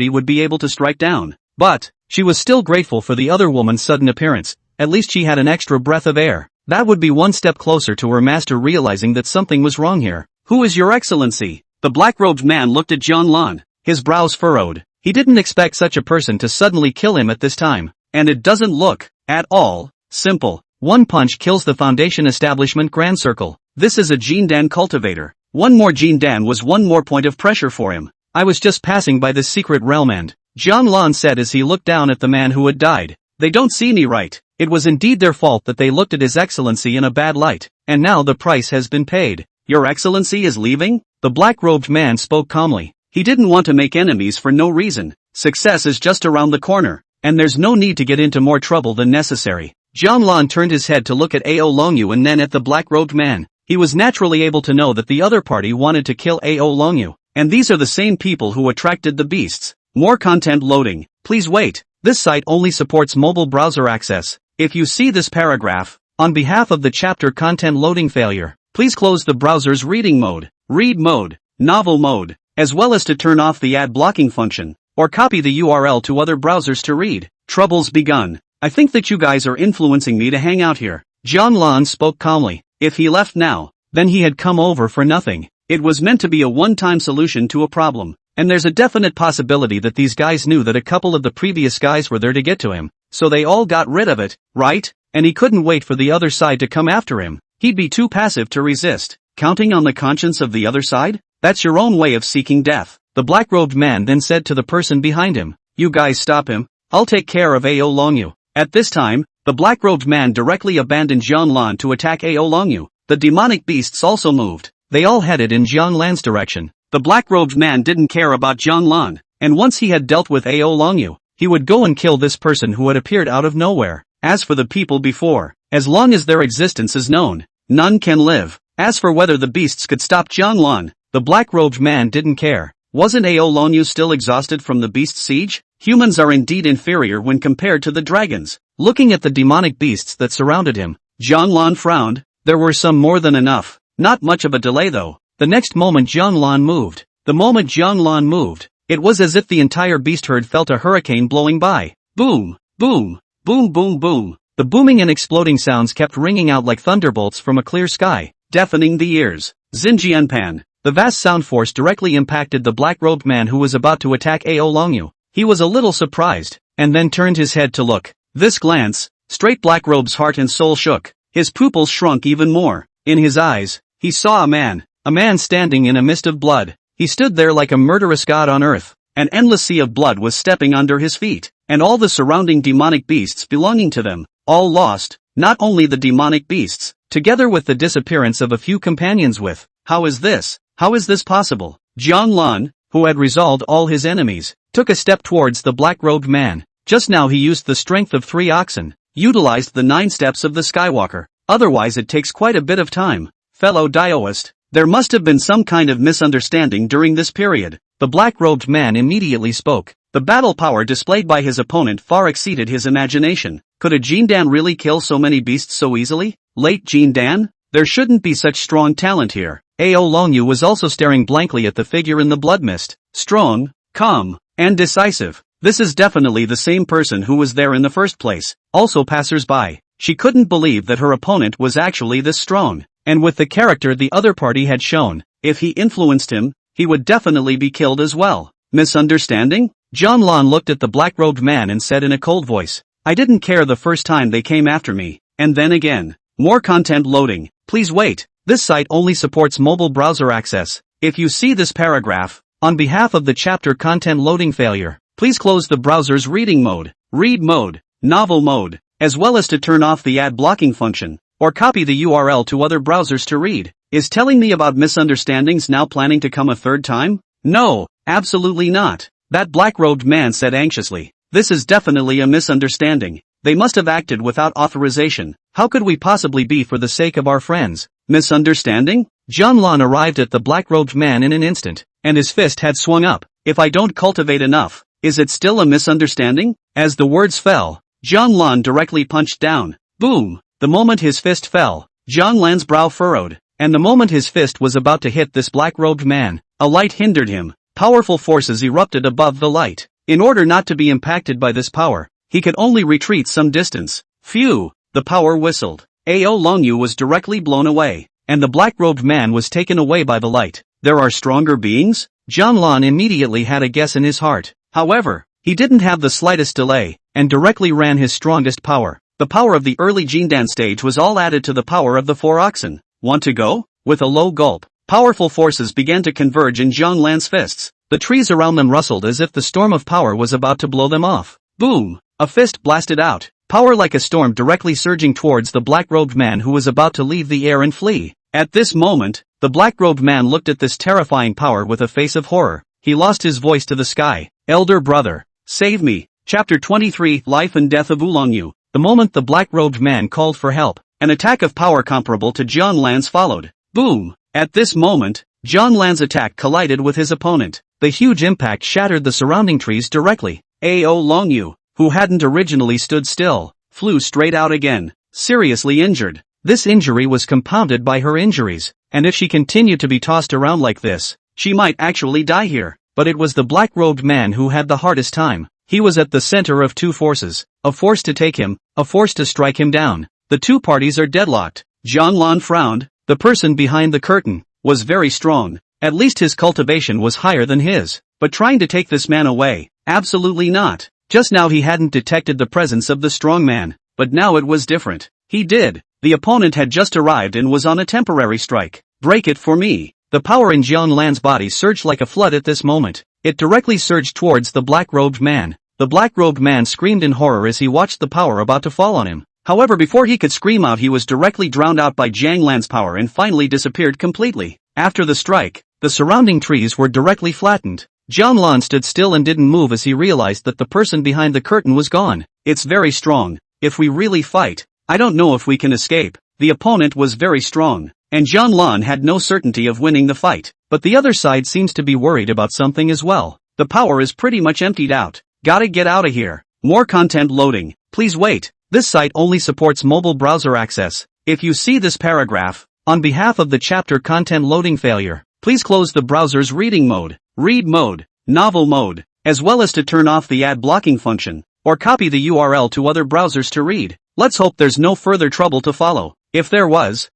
would be able to strike down. But she was still grateful for the other woman's sudden appearance. At least she had an extra breath of air. That would be one step closer to her master realizing that something was wrong here. "Who is your excellency?" The black-robed man looked at Jianlan, his brows furrowed. He didn't expect such a person to suddenly kill him at this time. And it doesn't look, at all, simple. One punch kills the Foundation Establishment Grand Circle. This is a Jindan cultivator. One more Jindan was one more point of pressure for him. "I was just passing by this secret realm and," Jianlan said as he looked down at the man who had died. "They don't see me right." It was indeed their fault that they looked at His Excellency in a bad light. And now the price has been paid. "Your Excellency is leaving?" The black-robed man spoke calmly. He didn't want to make enemies for no reason. Success is just around the corner, and there's no need to get into more trouble than necessary. Jianlan turned his head to look at Ao Longyu and then at the black-robed man. He was naturally able to know that the other party wanted to kill Ao Longyu, and these are the same people who attracted the beasts. More content loading. Please wait. This site only supports mobile browser access. If you see this paragraph, on behalf of the chapter content loading failure, please close the browser's reading mode, read mode, novel mode, as well as to turn off the ad blocking function, or copy the URL to other browsers to read. Trouble's begun. "I think that you guys are influencing me to hang out here." Jianlan spoke calmly. If he left now, then he had come over for nothing. It was meant to be a one-time solution to a problem. And there's a definite possibility that these guys knew that a couple of the previous guys were there to get to him, so they all got rid of it, right? And he couldn't wait for the other side to come after him. He'd be too passive to resist. Counting on the conscience of the other side? That's your own way of seeking death. The black-robed man then said to the person behind him, "You guys stop him. I'll take care of Ao Longyu." At this time, the black-robed man directly abandoned Jianlan to attack Ao Longyu. The demonic beasts also moved. They all headed in Jianlan's direction. The black-robed man didn't care about Jianlan, and once he had dealt with Ao Longyu, he would go and kill this person who had appeared out of nowhere. As for the people before, as long as their existence is known, none can live. As for whether the beasts could stop Jianlan, the black-robed man didn't care. Wasn't Ao Longyu still exhausted from the beast siege? Humans are indeed inferior when compared to the dragons. Looking at the demonic beasts that surrounded him, Jianlan frowned. There were some more than enough. Not much of a delay though. The next moment Jianlan moved. The moment Jianlan moved, it was as if the entire beast herd felt a hurricane blowing by. Boom, boom, boom, boom, boom. The booming and exploding sounds kept ringing out like thunderbolts from a clear sky, deafening the ears. Xinjianpan. The vast sound force directly impacted the black-robed man who was about to attack Ao Longyu. He was a little surprised, and then turned his head to look. This glance, straight Blackrobe's heart and soul shook. His pupils shrunk even more. In his eyes, he saw a man. a man standing in a mist of blood. He stood there like a murderous god on earth. An endless sea of blood was stepping under his feet, and all the surrounding demonic beasts belonging to them, all lost, not only the demonic beasts, together with the disappearance of a few companions with. How is this? How is this possible? Jianlan, who had resolved all his enemies, took a step towards the black-robed man. Just now he used the strength of 3 oxen, utilized the 9 steps of the Skywalker. Otherwise it takes quite a bit of time. Fellow Daoist, there must have been some kind of misunderstanding during this period. The black-robed man immediately spoke. The battle power displayed by his opponent far exceeded his imagination. Could a Jindan really kill so many beasts so easily? Late Jindan? There shouldn't be such strong talent here. Ao Longyu was also staring blankly at the figure in the blood mist. Strong, calm, and decisive. This is definitely the same person who was there in the first place. Also passers-by. She couldn't believe that her opponent was actually this strong. And with the character the other party had shown, if he influenced him, he would definitely be killed as well. Misunderstanding? Jianlan looked at the black-robed man and said in a cold voice, I didn't care the first time they came after me, and then again. More content loading. Please wait. This site only supports mobile browser access. If you see this paragraph, on behalf of the chapter content loading failure, please close the browser's reading mode, read mode, novel mode, as well as to turn off the ad blocking function, or copy the URL to other browsers to read. Is telling me about misunderstandings now planning to come a third time? No, absolutely not. That black-robed man said anxiously. This is definitely a misunderstanding. They must have acted without authorization. How could we possibly be for the sake of our friends? Misunderstanding? Jianlan arrived at the black-robed man in an instant, and his fist had swung up. If I don't cultivate enough, is it still a misunderstanding? As the words fell, Jianlan directly punched down. Boom! The moment his fist fell, Jianlan's brow furrowed, and the moment his fist was about to hit this black-robed man, a light hindered him. Powerful forces erupted above the light. In order not to be impacted by this power, he could only retreat some distance. Phew! The power whistled. Ao Longyu was directly blown away, and the black-robed man was taken away by the light. There are stronger beings? Jianlan immediately had a guess in his heart. However, he didn't have the slightest delay, and directly ran his strongest power. The power of the early Jindan stage was all added to the power of the 4 oxen. Want to go? With a low gulp, powerful forces began to converge in Jianlan's fists. The trees around them rustled as if the storm of power was about to blow them off. Boom! A fist blasted out, power like a storm directly surging towards the black-robed man who was about to leave the air and flee. At this moment, the black-robed man looked at this terrifying power with a face of horror. He lost his voice to the sky. Elder brother, save me. Chapter 23, Life and Death of Ao Longyu. The moment the black-robed man called for help, an attack of power comparable to Jianlan's followed. Boom! At this moment, Jianlan's attack collided with his opponent. The huge impact shattered the surrounding trees directly. Ao Longyu, who hadn't originally stood still, flew straight out again, seriously injured. This injury was compounded by her injuries, and if she continued to be tossed around like this, she might actually die here. But it was the black-robed man who had the hardest time. He was at the center of 2 forces, a force to take him, a force to strike him down. The 2 parties are deadlocked. Jianlan frowned. The person behind the curtain was very strong. At least his cultivation was higher than his. But trying to take this man away? Absolutely not. Just now he hadn't detected the presence of the strong man, but now it was different. He did. The opponent had just arrived and was on a temporary strike. Break it for me. The power in Jianlan's body surged like a flood at this moment. It directly surged towards the black-robed man. The black-robed man screamed in horror as he watched the power about to fall on him. However, before he could scream out, he was directly drowned out by Jianlan's power and finally disappeared completely. After the strike, the surrounding trees were directly flattened. Jianlan stood still and didn't move as he realized that the person behind the curtain was gone. It's very strong. If we really fight, I don't know if we can escape. The opponent was very strong, and Jianlan had no certainty of winning the fight. But the other side seems to be worried about something as well. The power is pretty much emptied out. Gotta get out of here. More content loading. Please wait. This site only supports mobile browser access. If you see this paragraph, on behalf of the chapter content loading failure, please close the browser's reading mode, read mode, novel mode, as well as to turn off the ad blocking function, or copy the URL to other browsers to read. Let's hope there's no further trouble to follow. If there was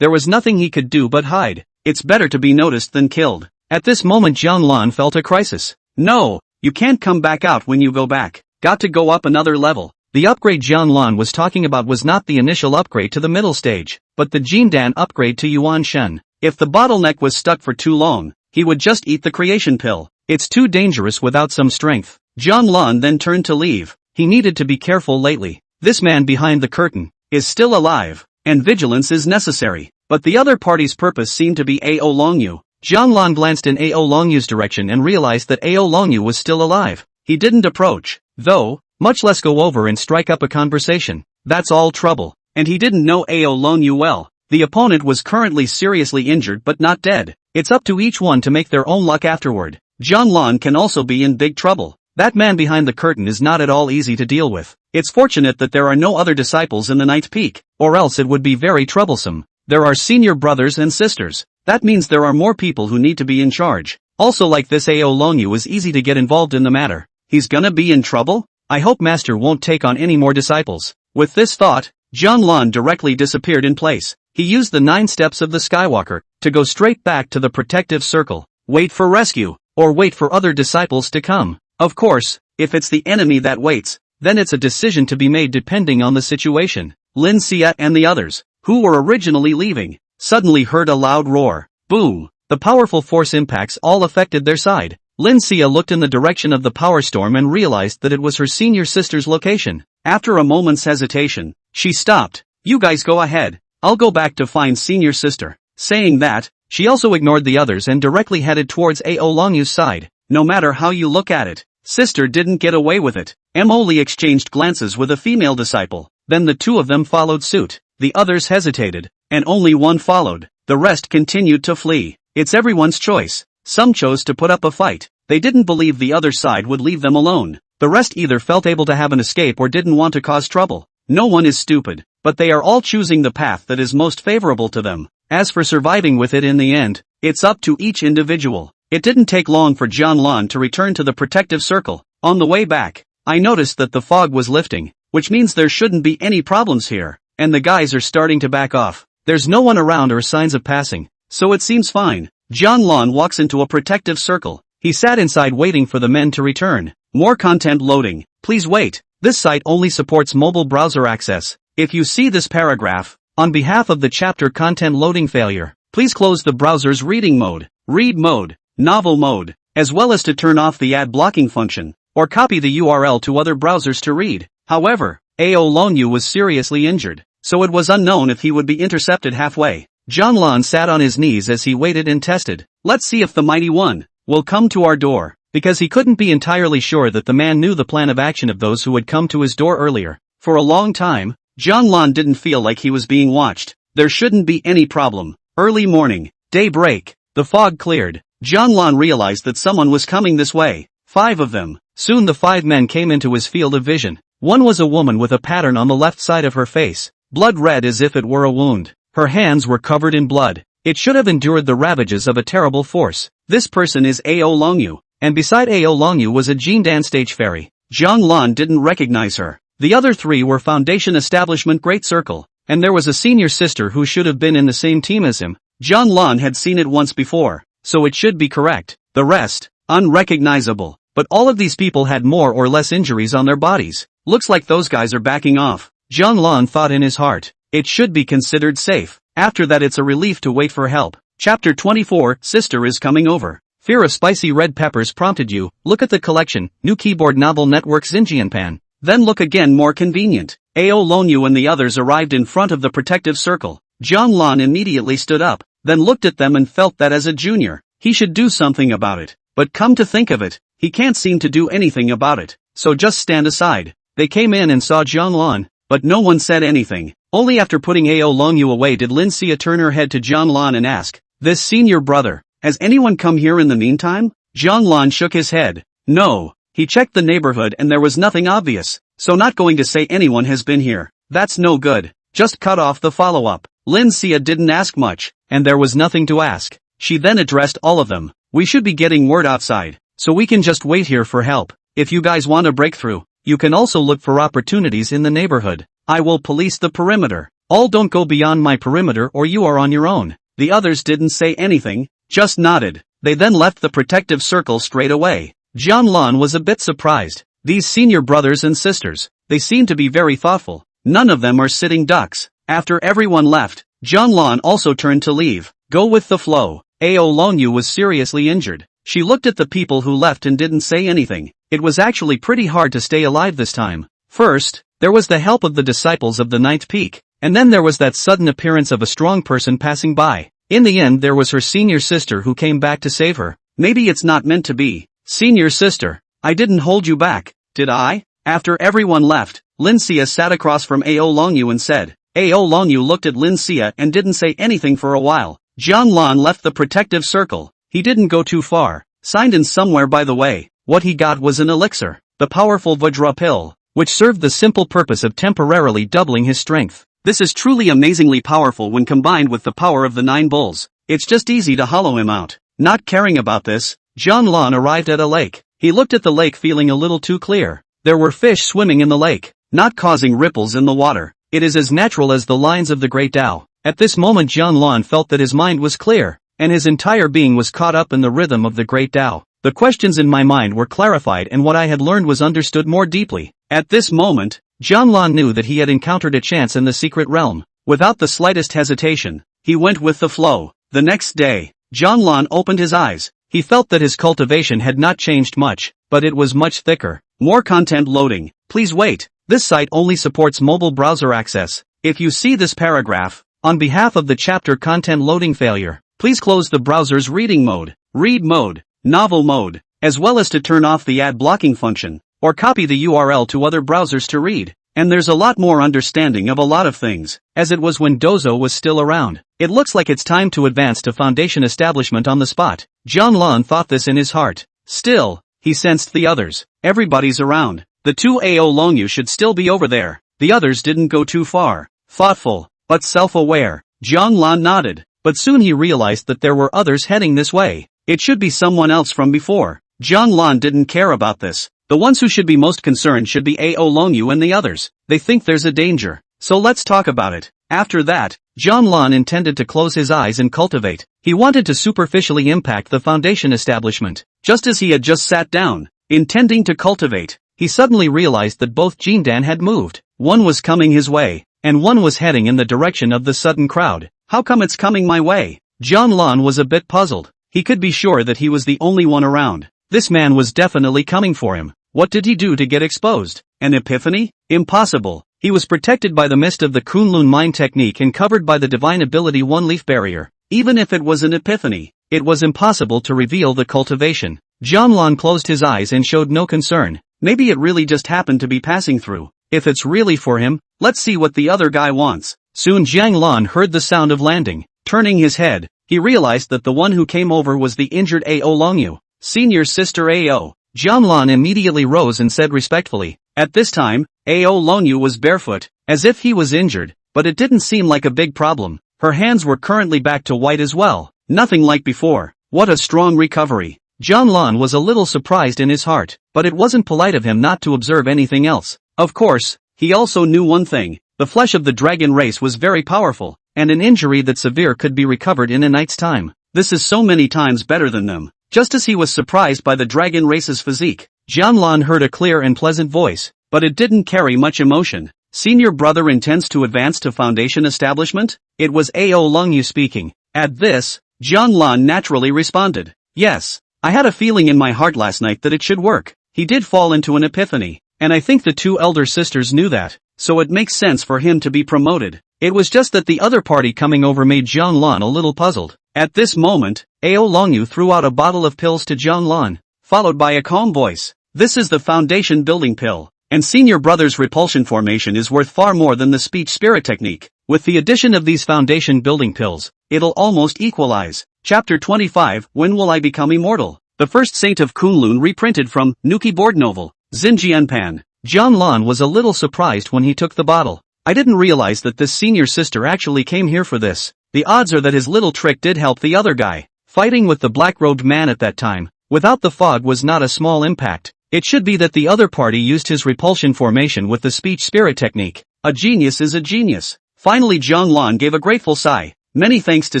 nothing he could do but hide. It's better to be noticed than killed. At this moment Jianlan felt a crisis. No, you can't come back out when you go back. Got to go up another level. The upgrade Jianlan was talking about was not the initial upgrade to the middle stage, but the Jindan upgrade to Yuan Shen. If the bottleneck was stuck for too long, he would just eat the creation pill. It's too dangerous without some strength. Jianlan then turned to leave. He needed to be careful lately. This man behind the curtain is still alive, and vigilance is necessary. But the other party's purpose seemed to be Ao Longyu. Jianlan glanced in Ao Longyu's direction and realized that Ao Longyu was still alive. He didn't approach, though, much less go over and strike up a conversation. That's all trouble. And he didn't know Ao Longyu well. The opponent was currently seriously injured but not dead. It's up to each one to make their own luck afterward. Jianlan can also be in big trouble. That man behind the curtain is not at all easy to deal with. It's fortunate that there are no other disciples in the ninth peak, or else it would be very troublesome. There are senior brothers and sisters. That means there are more people who need to be in charge. Also, like this, Ao Longyu is easy to get involved in the matter. He's gonna be in trouble? I hope Master won't take on any more disciples. With this thought, Jianlan directly disappeared in place. He used the 9 steps of the Skywalker to go straight back to the protective circle. Wait for rescue, or wait for other disciples to come. Of course, if it's the enemy that waits, then it's a decision to be made depending on the situation. Lin Xia and the others, who were originally leaving, suddenly heard a loud roar. Boom! The powerful force impacts all affected their side. Lin Xia looked in the direction of the power storm and realized that it was her senior sister's location. After a moment's hesitation, she stopped. You guys go ahead. I'll go back to find senior sister. Saying that, she also ignored the others and directly headed towards Ao Longyu's side. No matter how you look at it, sister didn't get away with it. Emily exchanged glances with a female disciple. Then the two of them followed suit. The others hesitated, and only one followed. The rest continued to flee. It's everyone's choice. Some chose to put up a fight. They didn't believe the other side would leave them alone. The rest either felt able to have an escape or didn't want to cause trouble. No one is stupid, but they are all choosing the path that is most favorable to them. As for surviving with it in the end, it's up to each individual. It didn't take long for Jianlan to return to the protective circle. On the way back, I noticed that the fog was lifting, which means there shouldn't be any problems here, and the guys are starting to back off. There's no one around or signs of passing, so it seems fine. Jianlan walks into a protective circle. He sat inside waiting for the men to return. More content loading. Please wait. This site only supports mobile browser access. If you see this paragraph, on behalf of the chapter content loading failure, please close the browser's reading mode, read mode, novel mode, as well as to turn off the ad blocking function, or copy the URL to other browsers to read. However, Ao Longyu was seriously injured, so it was unknown if he would be intercepted halfway. Jianlan sat on his knees as he waited and tested. Let's see if the mighty one will come to our door, because he couldn't be entirely sure that the man knew the plan of action of those who had come to his door earlier. For a long time, Jianlan didn't feel like he was being watched. There shouldn't be any problem. Early morning, daybreak, the fog cleared. Jianlan realized that someone was coming this way. 5 of them. Soon the 5 men came into his field of vision. One was a woman with a pattern on the left side of her face, blood red as if it were a wound. Her hands were covered in blood. It should have endured the ravages of a terrible force. This person is Ao Longyu, and beside Ao Longyu was a Jindan stage fairy. Jianlan didn't recognize her. The other 3 were Foundation Establishment Great Circle, and there was a senior sister who should have been in the same team as him. Jianlan had seen it once before, so it should be correct. The rest, unrecognizable. But all of these people had more or less injuries on their bodies. Looks like those guys are backing off. Jianlan thought in his heart. It should be considered safe. After that it's a relief to wait for help. Chapter 24, Sister is coming over. Fear of spicy red peppers prompted you. Look at the collection, new keyboard novel network Xinjianpan. Then look again, more convenient. Ao Longyu and the others arrived in front of the protective circle. Jianlan immediately stood up, then looked at them and felt that as a junior, he should do something about it. But come to think of it, he can't seem to do anything about it, so just stand aside. They came in and saw Jianlan, but no one said anything. Only after putting Ao Longyu away did Lin Xia turn her head to Jianlan and ask, "This senior brother, has anyone come here in the meantime?" Jianlan shook his head. No. He checked the neighborhood and there was nothing obvious, so not going to say anyone has been here. That's no good. Just cut off the follow-up. Lin Xia didn't ask much, and there was nothing to ask. She then addressed all of them. We should be getting word outside, so we can just wait here for help. If you guys want a breakthrough, you can also look for opportunities in the neighborhood. I will police the perimeter. All don't go beyond my perimeter or you are on your own. The others didn't say anything, just nodded. They then left the protective circle straight away. Jianlan was a bit surprised. These senior brothers and sisters, they seem to be very thoughtful. None of them are sitting ducks. After everyone left, Jianlan also turned to leave. Go with the flow. Ao Longyu was seriously injured. She looked at the people who left and didn't say anything. It was actually pretty hard to stay alive this time. First, there was the help of the disciples of the ninth peak, and then there was that sudden appearance of a strong person passing by. In the end there was her senior sister who came back to save her. Maybe it's not meant to be. Senior sister, I didn't hold you back, did I? After everyone left, Lin Xia sat across from Ao Longyu and said. Ao Longyu looked at Lin Xia and didn't say anything for a while. Jiang Lan left the protective circle. He didn't go too far. Signed in somewhere by the way. What he got was an elixir, the powerful Vajra pill, which served the simple purpose of temporarily doubling his strength. This is truly amazingly powerful when combined with the power of the 9 bulls. It's just easy to hollow him out. Not caring about this, Jiang Lan arrived at a lake. He looked at the lake feeling a little too clear. There were fish swimming in the lake, not causing ripples in the water. It is as natural as the lines of the Great Tao. At this moment Jiang Lan felt that his mind was clear, and his entire being was caught up in the rhythm of the Great Tao. The questions in my mind were clarified and what I had learned was understood more deeply. At this moment, Jiang Lan knew that he had encountered a chance in the secret realm. Without the slightest hesitation, he went with the flow. The next day, Jiang Lan opened his eyes. He felt that his cultivation had not changed much, but it was much thicker. More content loading. Please wait. This site only supports mobile browser access. If you see this paragraph, on behalf of the chapter content loading failure, please close the browser's reading mode, read mode, novel mode, as well as to turn off the ad blocking function, or copy the URL to other browsers to read. And there's a lot more understanding of a lot of things, as it was when Dozo was still around. It looks like it's time to advance to foundation establishment on the spot. Jiang Lan thought this in his heart. Still, he sensed the others. Everybody's around. The 2 Ao Longyu should still be over there. The others didn't go too far. Thoughtful, but self-aware, Jiang Lan nodded. But soon he realized that there were others heading this way. It should be someone else from before. Jiang Lan didn't care about this. The ones who should be most concerned should be Ao Longyu and the others. They think there's a danger. So let's talk about it. After that, Jiang Lan intended to close his eyes and cultivate. He wanted to superficially impact the foundation establishment. Just as he had just sat down, intending to cultivate, he suddenly realized that both Jindan had moved. One was coming his way, and one was heading in the direction of the sudden crowd. How come it's coming my way? Jiang Lan was a bit puzzled. He could be sure that he was the only one around. This man was definitely coming for him. What did he do to get exposed? An epiphany? Impossible. He was protected by the mist of the Kunlun mind technique and covered by the divine ability One Leaf Barrier. Even if it was an epiphany, it was impossible to reveal the cultivation. Jiang Lan closed his eyes and showed no concern. Maybe it really just happened to be passing through. If it's really for him, let's see what the other guy wants. Soon Jiang Lan heard the sound of landing. Turning his head, he realized that the one who came over was the injured Ao Longyu. Senior sister Ao. Jiang Lan immediately rose and said respectfully. At this time, Ao Longyu was barefoot, as if he was injured, but it didn't seem like a big problem. Her hands were currently back to white as well. Nothing like before. What a strong recovery. Jiang Lan was a little surprised in his heart, but it wasn't polite of him not to observe anything else. Of course, he also knew one thing. The flesh of the dragon race was very powerful, and an injury that severe could be recovered in a night's time. This is so many times better than them. Just as he was surprised by the dragon race's physique, Jiang Lan heard a clear and pleasant voice, but it didn't carry much emotion. Senior brother intends to advance to foundation establishment? It was Ao Longyu speaking. At this, Jiang Lan naturally responded. Yes, I had a feeling in my heart last night that it should work. He did fall into an epiphany, and I think the 2 elder sisters knew that, so it makes sense for him to be promoted. It was just that the other party coming over made Jiang Lan a little puzzled. At this moment, Ao Longyu threw out a bottle of pills to Jiang Lan, followed by a calm voice. This is the foundation building pill, and senior brother's repulsion formation is worth far more than the speech spirit technique. With the addition of these foundation building pills, it'll almost equalize. Chapter 25, When Will I Become Immortal? The First Saint of Kunlun reprinted from Nuki board novel, Xinjianpan. Jiang Lan was a little surprised when he took the bottle. I didn't realize that this senior sister actually came here for this. The odds are that his little trick did help the other guy. Fighting with the black-robed man at that time, without the fog was not a small impact. It should be that the other party used his repulsion formation with the speech spirit technique. A genius is a genius. Finally Jiang Lan gave a grateful sigh. Many thanks to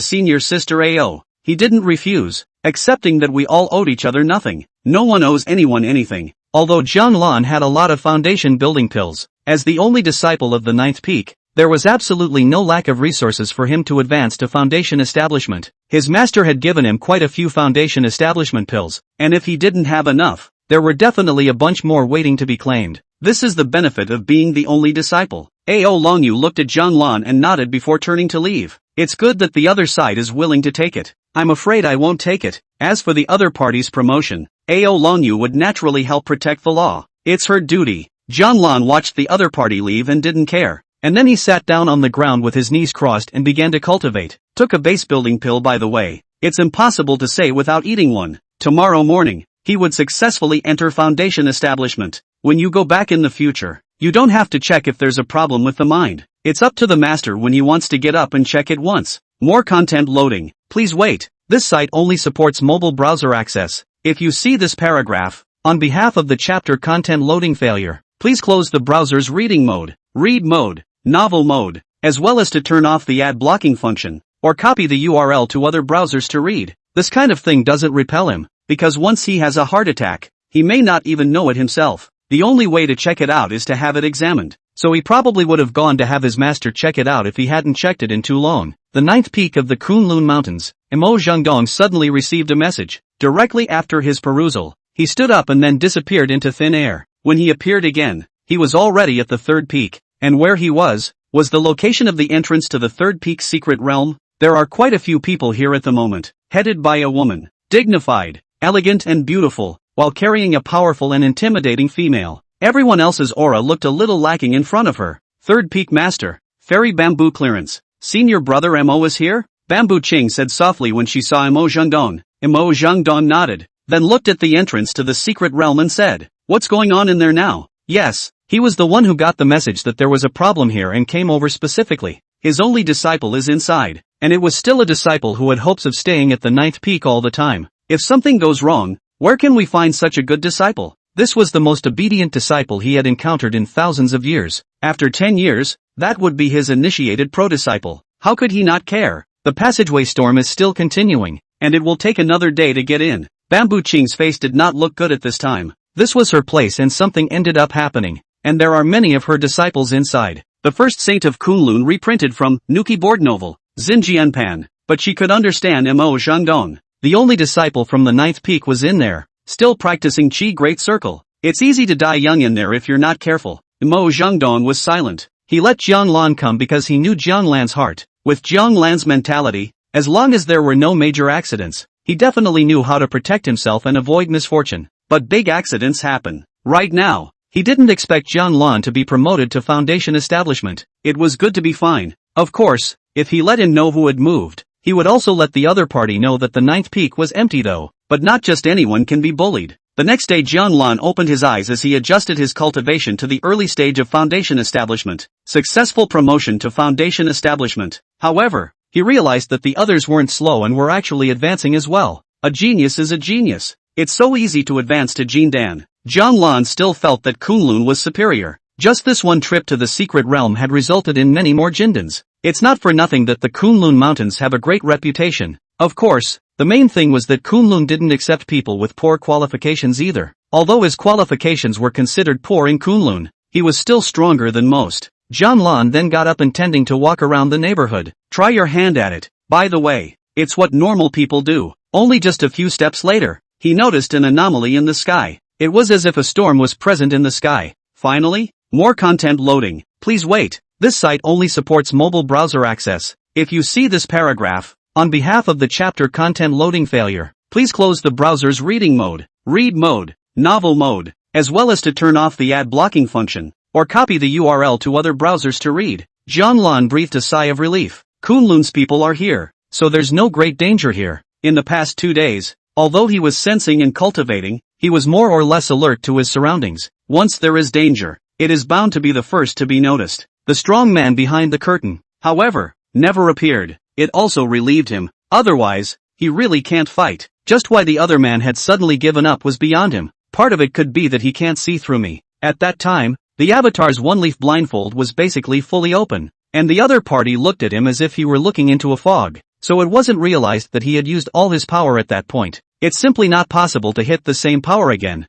senior sister Ao. He didn't refuse, accepting that we all owed each other nothing. No one owes anyone anything. Although Jiang Lan had a lot of foundation building pills, as the only disciple of the 9th peak, there was absolutely no lack of resources for him to advance to foundation establishment. His master had given him quite a few foundation establishment pills, and if he didn't have enough, there were definitely a bunch more waiting to be claimed. This is the benefit of being the only disciple. Ao Longyu looked at Jianglan and nodded before turning to leave. It's good that the other side is willing to take it. I'm afraid I won't take it. As for the other party's promotion, Ao Longyu would naturally help protect the law. It's her duty. Jianglan watched the other party leave and didn't care. And then he sat down on the ground with his knees crossed and began to cultivate. Took a base building pill, by the way. It's impossible to say without eating one. Tomorrow morning, he would successfully enter foundation establishment. When you go back in the future, you don't have to check if there's a problem with the mind. It's up to the master when he wants to get up and check it once. More content loading. Please wait. This site only supports mobile browser access. If you see this paragraph, on behalf of the chapter content loading failure, please close the browser's reading mode, read mode, novel mode, as well as to turn off the ad blocking function, or copy the URL to other browsers to read. This kind of thing doesn't repel him, because once he has a heart attack, he may not even know it himself. The only way to check it out is to have it examined, so he probably would have gone to have his master check it out if he hadn't checked it in too long. The ninth peak of the Kunlun Mountains, Mo Zhengdong suddenly received a message. Directly after his perusal, he stood up and then disappeared into thin air. When he appeared again, he was already at the third peak. And where he was the location of the entrance to the third peak's secret realm. There are quite a few people here at the moment, headed by a woman, dignified, elegant and beautiful, while carrying a powerful and intimidating female. Everyone else's aura looked a little lacking in front of her. Third peak master, fairy bamboo clearance. Senior brother Mo is here? Bamboo Ching said softly when she saw Mo Zhengdong. Mo Zhengdong nodded, then looked at the entrance to the secret realm and said, "What's going on in there now?" Yes. He was the one who got the message that there was a problem here and came over specifically. His only disciple is inside, and it was still a disciple who had hopes of staying at the ninth peak all the time. If something goes wrong, where can we find such a good disciple? This was the most obedient disciple he had encountered in thousands of years. After 10 years, that would be his initiated pro-disciple. How could he not care? The passageway storm is still continuing, and it will take another day to get in. Bamboo Ching's face did not look good at this time. This was her place and something ended up happening. And there are many of her disciples inside. The first saint of Kunlun reprinted from Nuki board novel, Xinjianpan, but she could understand Mo Zhengdong. The only disciple from the ninth peak was in there, still practicing Qi Great Circle. It's easy to die young in there if you're not careful. Mo Zhengdong was silent. He let Jianglan come because he knew Jianglan's heart. With Jianglan's mentality, as long as there were no major accidents, he definitely knew how to protect himself and avoid misfortune. But big accidents happen. Right now, he didn't expect Jianglan to be promoted to foundation establishment. It was good to be fine. Of course, if he let him know who had moved, he would also let the other party know that the ninth peak was empty though. But not just anyone can be bullied. The next day Jianglan opened his eyes as he adjusted his cultivation to the early stage of foundation establishment. Successful promotion to foundation establishment. However, he realized that the others weren't slow and were actually advancing as well. A genius is a genius. It's so easy to advance to Jindan. Jianglan still felt that Kunlun was superior. Just this one trip to the secret realm had resulted in many more Jindans. It's not for nothing that the Kunlun Mountains have a great reputation. Of course, the main thing was that Kunlun didn't accept people with poor qualifications either. Although his qualifications were considered poor in Kunlun, he was still stronger than most. Jianglan then got up intending to walk around the neighborhood. Try your hand at it. By the way, it's what normal people do. Only just a few steps later, he noticed an anomaly in the sky. It was as if a storm was present in the sky. Finally, more content loading. Please wait. This site only supports mobile browser access. If you see this paragraph, on behalf of the chapter content loading failure, please close the browser's reading mode, read mode, novel mode, as well as to turn off the ad blocking function, or copy the URL to other browsers to read. Jianglan breathed a sigh of relief. Kunlun's people are here, so there's no great danger here. In the past 2 days, although he was sensing and cultivating, he was more or less alert to his surroundings. Once there is danger, it is bound to be the first to be noticed. The strong man behind the curtain, however, never appeared. It also relieved him. Otherwise, he really can't fight. Just why the other man had suddenly given up was beyond him. Part of it could be that he can't see through me. At that time, the avatar's one-leaf blindfold was basically fully open, and the other party looked at him as if he were looking into a fog. So it wasn't realized that he had used all his power at that point. It's simply not possible to hit the same power again.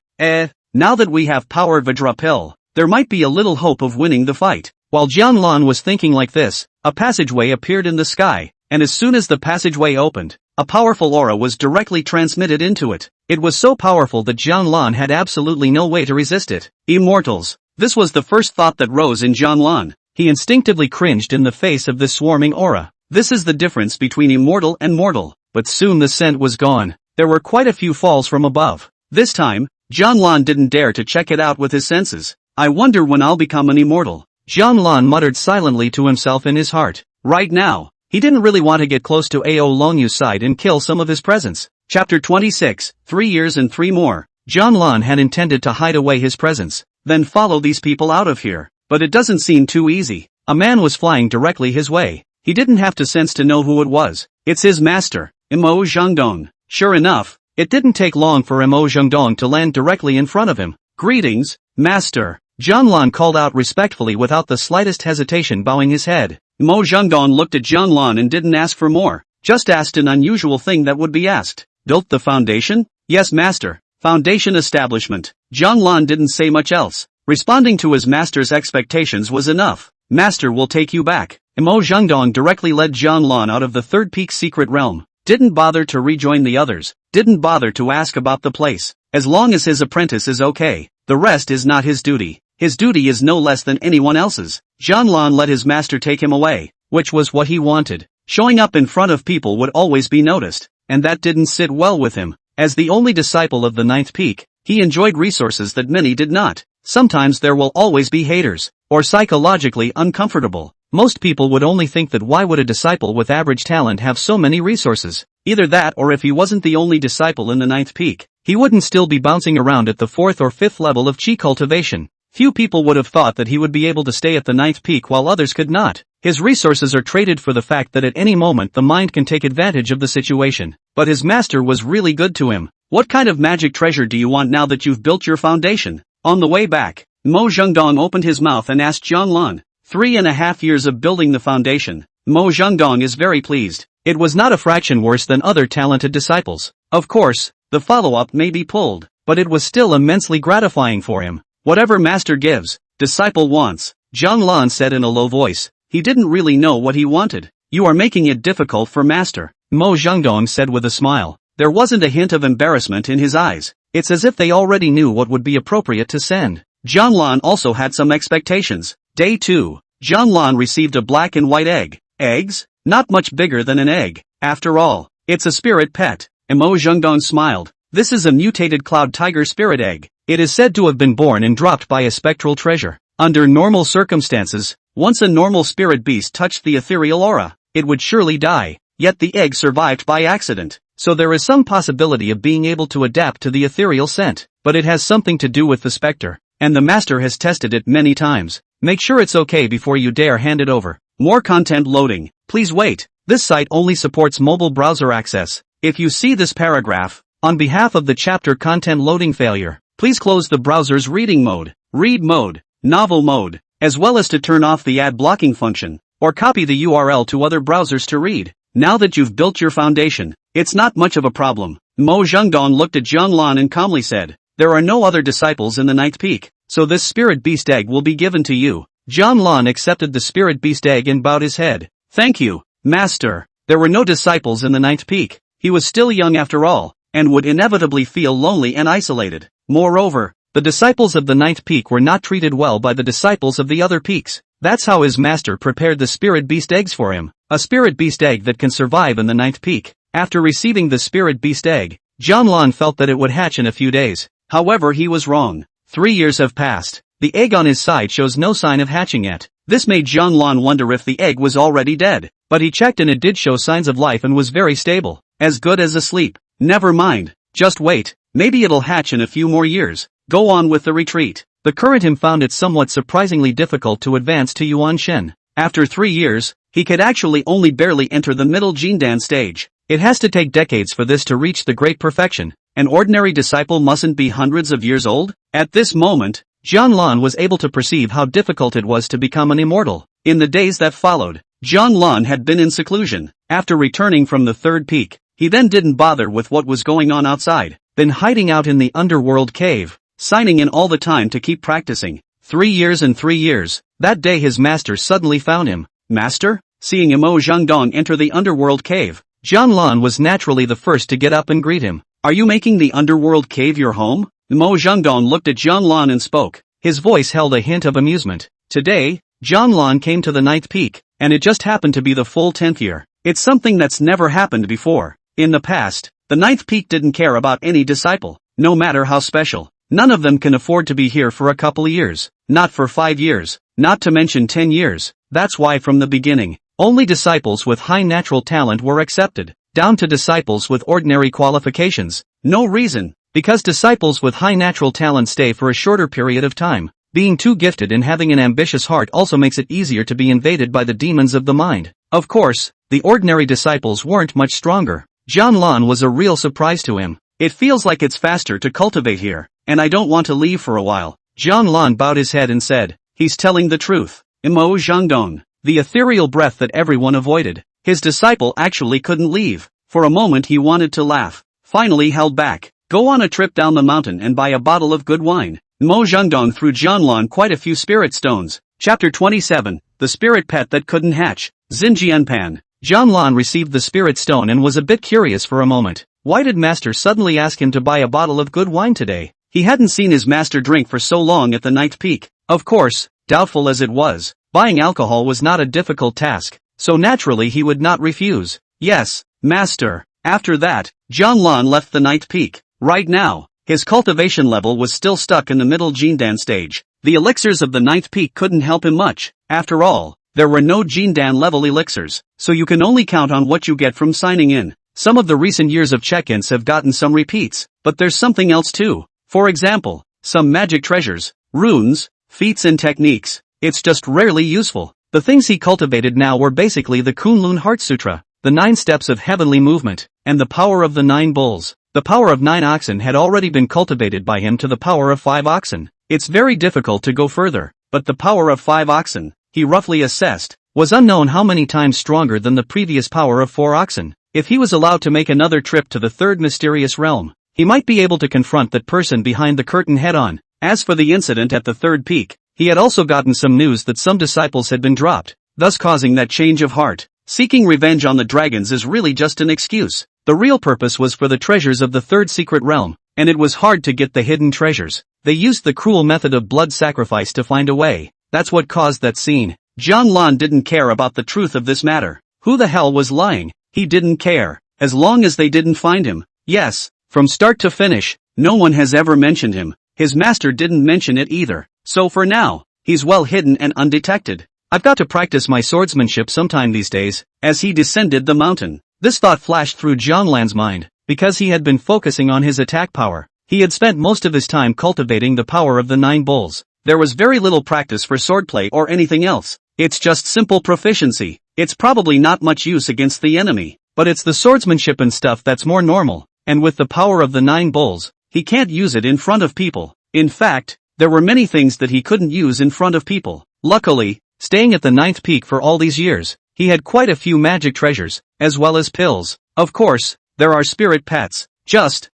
Now that we have power Vajra pill, there might be a little hope of winning the fight. While Jianglan was thinking like this, a passageway appeared in the sky, and as soon as the passageway opened, a powerful aura was directly transmitted into it. It was so powerful that Jianlan had absolutely no way to resist it. Immortals. This was the first thought that rose in Jianlan. He instinctively cringed in the face of this swarming aura. This is the difference between immortal and mortal. But soon the scent was gone. There were quite a few falls from above. This time, Jianlan didn't dare to check it out with his senses. I wonder when I'll become an immortal. Jianlan muttered silently to himself in his heart. Right now, he didn't really want to get close to Ao Longyu's side and kill some of his presence. Chapter 26, 3 years and 3 more. Jianlan had intended to hide away his presence, then follow these people out of here. But it doesn't seem too easy. A man was flying directly his way. He didn't have to sense to know who it was. It's his master, Mo Zhengdong. Sure enough, it didn't take long for Mo Zhengdong to land directly in front of him. Greetings, master. Jianlan called out respectfully without the slightest hesitation, bowing his head. Mo Zhengdong looked at Jianlan and didn't ask for more, just asked an unusual thing that would be asked. Built the foundation? Yes, master. Foundation establishment. Jianlan didn't say much else. Responding to his master's expectations was enough. Master will take you back. Mo Zhengdong directly led Jianlan out of the third peak secret realm. Didn't bother to rejoin the others. Didn't bother to ask about the place. As long as his apprentice is okay, the rest is not his duty. His duty is no less than anyone else's. Jianlan let his master take him away, which was what he wanted. Showing up in front of people would always be noticed, and that didn't sit well with him. As the only disciple of the ninth peak, he enjoyed resources that many did not. Sometimes there will always be haters, or psychologically uncomfortable. Most people would only think that why would a disciple with average talent have so many resources? Either that, or if he wasn't the only disciple in the ninth peak, he wouldn't still be bouncing around at the 4th or 5th level of chi cultivation. Few people would have thought that he would be able to stay at the ninth peak while others could not. His resources are traded for the fact that at any moment the mind can take advantage of the situation. But his master was really good to him. What kind of magic treasure do you want now that you've built your foundation? On the way back, Mo Zhengdong opened his mouth and asked Jianlan. 3.5 years of building the foundation. Mo Zhengdong is very pleased. It was not a fraction worse than other talented disciples. Of course, the follow-up may be pulled, but it was still immensely gratifying for him. Whatever master gives, disciple wants, Jianlan said in a low voice. He didn't really know what he wanted. You are making it difficult for master, Mo Zhengdong said with a smile. There wasn't a hint of embarrassment in his eyes. It's as if they already knew what would be appropriate to send. Jianlan also had some expectations. Day 2. Jianlan received a black and white egg. Eggs? Not much bigger than an egg. After all, it's a spirit pet. Mo Zhengdong smiled. This is a mutated cloud tiger spirit egg. It is said to have been born and dropped by a spectral treasure. Under normal circumstances, once a normal spirit beast touched the ethereal aura, it would surely die. Yet the egg survived by accident. So there is some possibility of being able to adapt to the ethereal scent. But it has something to do with the specter. And the master has tested it many times. Make sure it's okay before you dare hand it over. More content loading. Please wait. This site only supports mobile browser access. If you see this paragraph, on behalf of the chapter content loading failure, please close the browser's reading mode, read mode, novel mode, as well as to turn off the ad blocking function, or copy the URL to other browsers to read. Now that you've built your foundation, it's not much of a problem. Mo Zhengdong looked at Jianlan and calmly said, there are no other disciples in the ninth peak, so this spirit beast egg will be given to you. Jianlan accepted the spirit beast egg and bowed his head. Thank you, master. There were no disciples in the ninth peak. He was still young after all, and would inevitably feel lonely and isolated. Moreover, the disciples of the ninth peak were not treated well by the disciples of the other peaks. That's how his master prepared the spirit beast eggs for him. A spirit beast egg that can survive in the ninth peak. After receiving the spirit beast egg, Jianlan felt that it would hatch in a few days. However, he was wrong. 3 years have passed. The egg on his side shows no sign of hatching yet. This made Jianlan wonder if the egg was already dead. But he checked and it did show signs of life and was very stable. As good as asleep. Never mind. Just wait. Maybe it'll hatch in a few more years. Go on with the retreat. The current him found it somewhat surprisingly difficult to advance to Yuan Shen. After 3 years, he could actually only barely enter the middle Jindan stage. It has to take decades for this to reach the great perfection. An ordinary disciple mustn't be hundreds of years old? At this moment, Jianlan was able to perceive how difficult it was to become an immortal. In the days that followed, Jianlan had been in seclusion. After returning from the third peak, he then didn't bother with what was going on outside, then hiding out in the Underworld cave, signing in all the time to keep practicing. 3 years and 3 years. That day his master suddenly found him. Master? seeing Mo Zhengdong enter the Underworld cave. Jianlan was naturally the first to get up and greet him. Are you making the Underworld cave your home? Mo Zhengdong looked at Jianlan and spoke. His voice held a hint of amusement. Today, Jianlan came to the 9th peak, and it just happened to be the full 10th year. It's something that's never happened before. In the past, the 9th peak didn't care about any disciple, no matter how special. None of them can afford to be here for a couple of years. Not for 5 years, not to mention 10 years. That's why from the beginning, only disciples with high natural talent were accepted, down to disciples with ordinary qualifications. No reason, because disciples with high natural talent stay for a shorter period of time. Being too gifted and having an ambitious heart also makes it easier to be invaded by the demons of the mind. Of course, the ordinary disciples weren't much stronger. Jianlan was a real surprise to him. It feels like it's faster to cultivate here, and I don't want to leave for a while. Jianlan bowed his head and said, he's telling the truth. Mo Zhengdong, the ethereal breath that everyone avoided. His disciple actually couldn't leave. For a moment he wanted to laugh, finally held back. Go on a trip down the mountain and buy a bottle of good wine. Mo Zhengdong threw Jianlan quite a few spirit stones. Chapter 27, The Spirit Pet That Couldn't Hatch. Xinjianpan. Jianlan received the spirit stone and was a bit curious for a moment. Why did master suddenly ask him to buy a bottle of good wine today? He hadn't seen his master drink for so long at the 9th peak. Of course, doubtful as it was, buying alcohol was not a difficult task, so naturally he would not refuse. Yes, master. After that, Jianlan left the 9th peak. Right now, his cultivation level was still stuck in the middle Jindan stage. The elixirs of the 9th peak couldn't help him much. After all, there were no Jindan level elixirs, so you can only count on what you get from signing in. Some of the recent years of check-ins have gotten some repeats, but there's something else too. For example, some magic treasures, runes, feats and techniques. It's just rarely useful. The things he cultivated now were basically the Kunlun Heart Sutra, the 9 steps of heavenly movement, and the power of the 9 bulls. The power of 9 oxen had already been cultivated by him to the power of 5 oxen. It's very difficult to go further, but the power of 5 oxen, he roughly assessed, was unknown how many times stronger than the previous power of 4 oxen. If he was allowed to make another trip to the 3rd mysterious realm, he might be able to confront that person behind the curtain head-on. As for the incident at the 3rd peak, he had also gotten some news that some disciples had been dropped, thus causing that change of heart. Seeking revenge on the dragons is really just an excuse. The real purpose was for the treasures of the 3rd secret realm, and it was hard to get the hidden treasures. They used the cruel method of blood sacrifice to find a way. That's what caused that scene. Jianlan didn't care about the truth of this matter. Who the hell was lying? He didn't care, as long as they didn't find him. Yes, from start to finish, no one has ever mentioned him. His master didn't mention it either. So for now, he's well hidden and undetected. I've got to practice my swordsmanship sometime these days. As he descended the mountain, this thought flashed through Jianlan's mind, because he had been focusing on his attack power. He had spent most of his time cultivating the power of the 9 bulls. There was very little practice for swordplay or anything else. It's just simple proficiency. It's probably not much use against the enemy, but it's the swordsmanship and stuff that's more normal. And with the power of the 9 bulls, he can't use it in front of people. In fact, there were many things that he couldn't use in front of people. Luckily, staying at the 9th peak for all these years, he had quite a few magic treasures, as well as pills. Of course, there are spirit pets.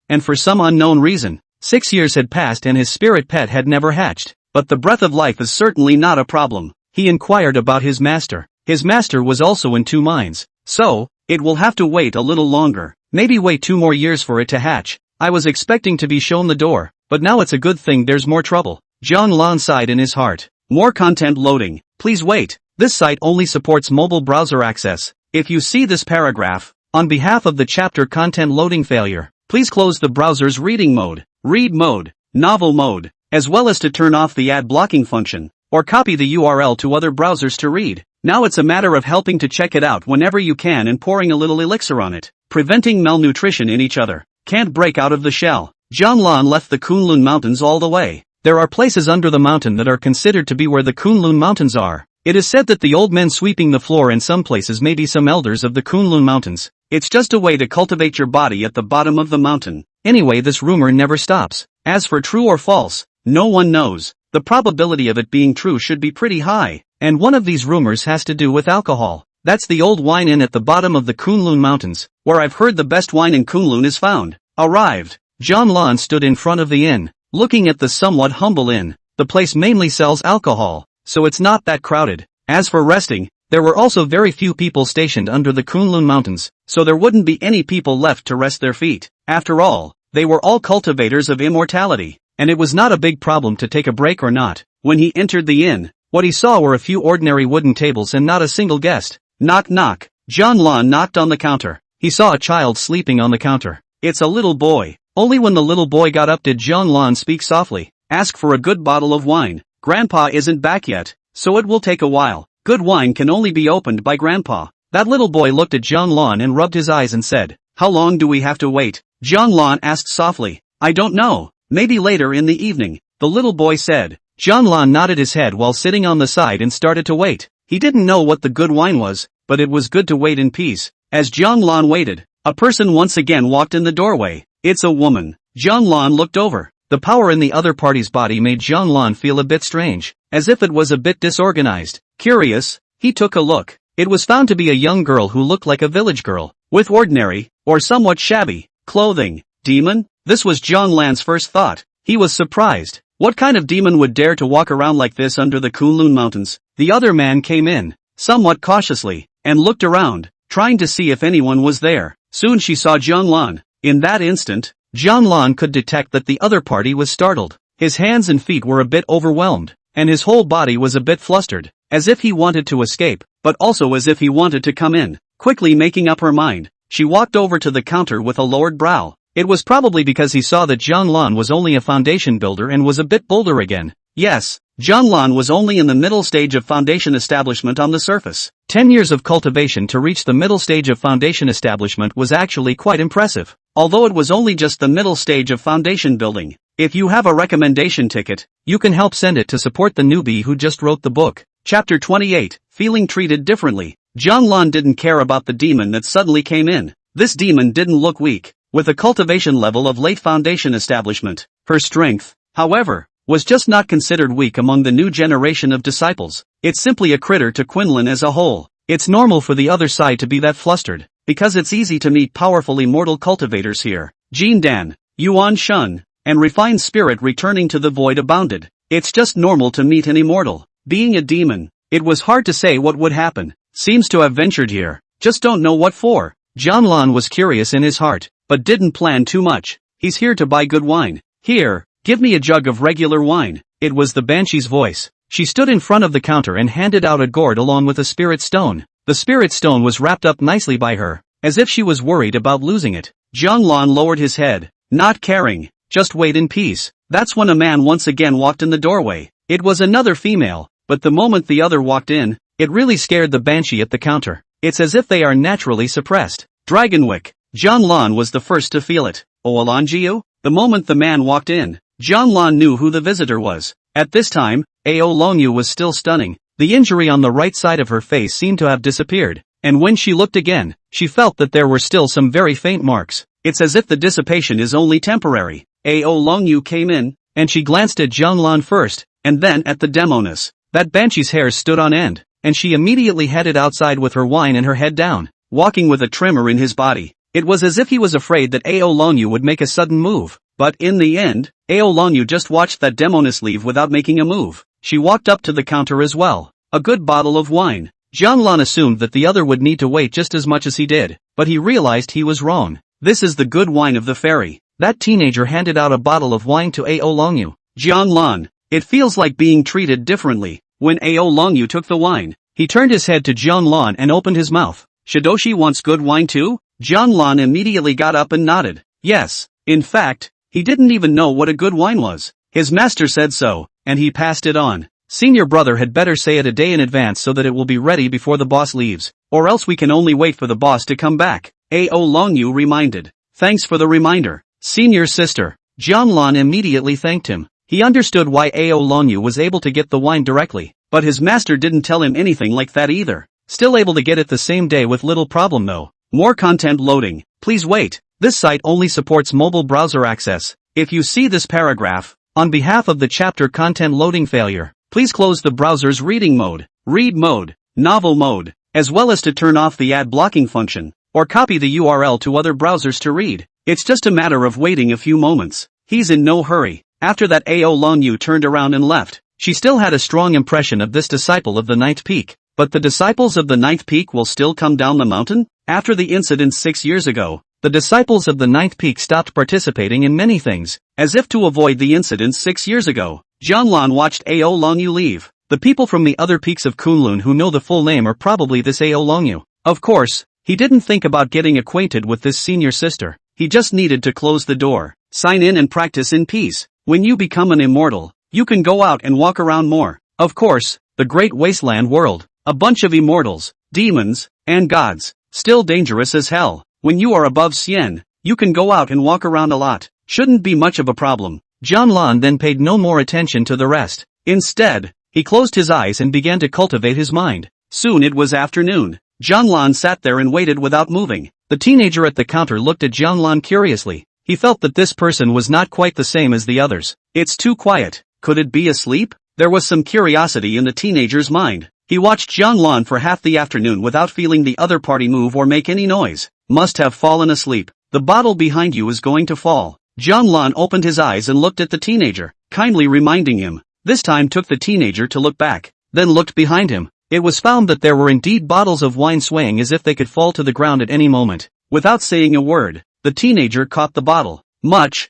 And for some unknown reason, 6 years had passed and his spirit pet had never hatched. But the breath of life is certainly not a problem. He inquired about his master. His master was also in 2 minds. So, it will have to wait a little longer. Maybe wait 2 more years for it to hatch. I was expecting to be shown the door, but now it's a good thing there's more trouble. Jianlan sighed in his heart. More content loading. Please wait. This site only supports mobile browser access. If you see this paragraph, on behalf of the chapter content loading failure, please close the browser's reading mode, read mode, novel mode, as well as to turn off the ad blocking function, or copy the URL to other browsers to read. Now it's a matter of helping to check it out whenever you can and pouring a little elixir on it, preventing malnutrition in each other. Can't break out of the shell. Jianlan left the Kunlun Mountains all the way. There are places under the mountain that are considered to be where the Kunlun Mountains are. It is said that the old men sweeping the floor in some places may be some elders of the Kunlun Mountains. It's just a way to cultivate your body at the bottom of the mountain. Anyway, this rumor never stops. As for true or false, no one knows. The probability of it being true should be pretty high, and one of these rumors has to do with alcohol. That's the old wine inn at the bottom of the Kunlun Mountains, where I've heard the best wine in Kunlun is found. Arrived. Jianlan stood in front of the inn, looking at the somewhat humble inn. The place mainly sells alcohol, so it's not that crowded. As for resting, There were also very few people stationed under the Kunlun Mountains, so there wouldn't be any people left to rest their feet. After all, they were all cultivators of immortality, and it was not a big problem to take a break or not. When he entered the inn, what he saw were a few ordinary wooden tables and not a single guest. Knock knock. John Lon knocked on the counter. He saw a child sleeping on the counter. It's a little boy. Only when the little boy got up did John Lon speak softly. Ask for a good bottle of wine. Grandpa isn't back yet, so it will take a while. Good wine can only be opened by Grandpa. That little boy looked at John Lon and rubbed his eyes and said, "How long do we have to wait?" John Lon asked softly. "I don't know. Maybe later in the evening," the little boy said. John Lon nodded his head while sitting on the side and started to wait. He didn't know what the good wine was, but it was good to wait in peace. As John Lon waited, a person once again walked in the doorway. It's a woman. John Lon looked over. The power in the other party's body made John Lon feel a bit strange, as if it was a bit disorganized. Curious, he took a look. It was found to be a young girl who looked like a village girl, with ordinary, or somewhat shabby, clothing. Demon? This was John Lan's first thought. He was surprised. What kind of demon would dare to walk around like this under the Kunlun Mountains? The other man came in, somewhat cautiously, and looked around, trying to see if anyone was there. Soon she saw John Lon. In that instant, John Lon could detect that the other party was startled. His hands and feet were a bit overwhelmed, and his whole body was a bit flustered, as if he wanted to escape, but also as if he wanted to come in. Quickly making up her mind, she walked over to the counter with a lowered brow. It was probably because he saw that John Lon was only a foundation builder and was a bit bolder again. Yes, John Lon was only in the middle stage of foundation establishment on the surface. 10 years of cultivation to reach the middle stage of foundation establishment was actually quite impressive, although it was only just the middle stage of foundation building. If you have a recommendation ticket, you can help send it to support the newbie who just wrote the book. Chapter 28, Feeling Treated Differently. John Lon didn't care about the demon that suddenly came in. This demon didn't look weak, with a cultivation level of late foundation establishment. Her strength, however, was just not considered weak among the new generation of disciples. It's simply a critter to Quinlan as a whole. It's normal for the other side to be that flustered, because it's easy to meet powerful immortal cultivators here. Jindan, Yuan Shun, and refined spirit returning to the void abounded. It's just normal to meet an immortal. Being a demon, it was hard to say what would happen. Seems to have ventured here, just don't know what for. John Lon was curious in his heart, but didn't plan too much. He's here to buy good wine. Here, give me a jug of regular wine. It was the banshee's voice. She stood in front of the counter and handed out a gourd along with a spirit stone. The spirit stone was wrapped up nicely by her, as if she was worried about losing it. John Lon lowered his head, not caring. Just wait in peace. That's when a man once again walked in the doorway. It was another female, but the moment the other walked in, it really scared the banshee at the counter. It's as if they are naturally suppressed. Dragonwick. John Lon was the first to feel it. Ao Longyu? The moment the man walked in, John Lon knew who the visitor was. At this time, Ao Longyu was still stunning. The injury on the right side of her face seemed to have disappeared, and when she looked again, she felt that there were still some very faint marks. It's as if the dissipation is only temporary. Ao Longyu came in, and she glanced at John Lon first, and then at the demoness. That banshee's hair stood on end, and she immediately headed outside with her wine and her head down, walking with a tremor in his body. It was as if he was afraid that Ao Longyu would make a sudden move, but in the end, Ao Longyu just watched that demoness leave without making a move. She walked up to the counter as well. A good bottle of wine. John Lon assumed that the other would need to wait just as much as he did, but he realized he was wrong. This is the good wine of the fairy. That teenager handed out a bottle of wine to Ao Longyu. John Lon, it feels like being treated differently. When Ao Longyu took the wine, he turned his head to John Lon and opened his mouth. Shidoshi wants good wine too? John Lon immediately got up and nodded. Yes. In fact, he didn't even know what a good wine was. His master said so, and he passed it on. Senior brother had better say it a day in advance so that it will be ready before the boss leaves, or else we can only wait for the boss to come back. Ao Longyu reminded. Thanks for the reminder, senior sister. John Lon immediately thanked him. He understood why Ao Longyu was able to get the wine directly, but his master didn't tell him anything like that either. Still able to get it the same day with little problem though. More content loading. Please wait. This site only supports mobile browser access. If you see this paragraph, on behalf of the chapter content loading failure, please close the browser's reading mode, read mode, novel mode, as well as to turn off the ad blocking function, or copy the URL to other browsers to read. It's just a matter of waiting a few moments. He's in no hurry. After that Ao Longyu turned around and left. She still had a strong impression of this disciple of the Ninth Peak. But the disciples of the ninth peak will still come down the mountain? After the incident 6 years ago, the disciples of the ninth peak stopped participating in many things, as if to avoid the incident 6 years ago. Jianlan watched Ao Longyu leave. The people from the other peaks of Kunlun who know the full name are probably this Ao Longyu. Of course, he didn't think about getting acquainted with this senior sister. He just needed to close the door, sign in and practice in peace. When you become an immortal, you can go out and walk around more. Of course, the great wasteland world, a bunch of immortals, demons, and gods, still dangerous as hell. When you are above Xian, you can go out and walk around a lot. Shouldn't be much of a problem. Jianlan then paid no more attention to the rest. Instead, he closed his eyes and began to cultivate his mind. Soon it was afternoon. Jianlan sat there and waited without moving. The teenager at the counter looked at Jianlan curiously. He felt that this person was not quite the same as the others. It's too quiet. Could it be asleep? There was some curiosity in the teenager's mind. He watched Jianlan for half the afternoon without feeling the other party move or make any noise. Must have fallen asleep. The bottle behind you is going to fall. Jianlan opened his eyes and looked at the teenager, kindly reminding him. This time took the teenager to look back, then looked behind him. It was found that there were indeed bottles of wine swaying as if they could fall to the ground at any moment. Without saying a word, the teenager caught the bottle. Much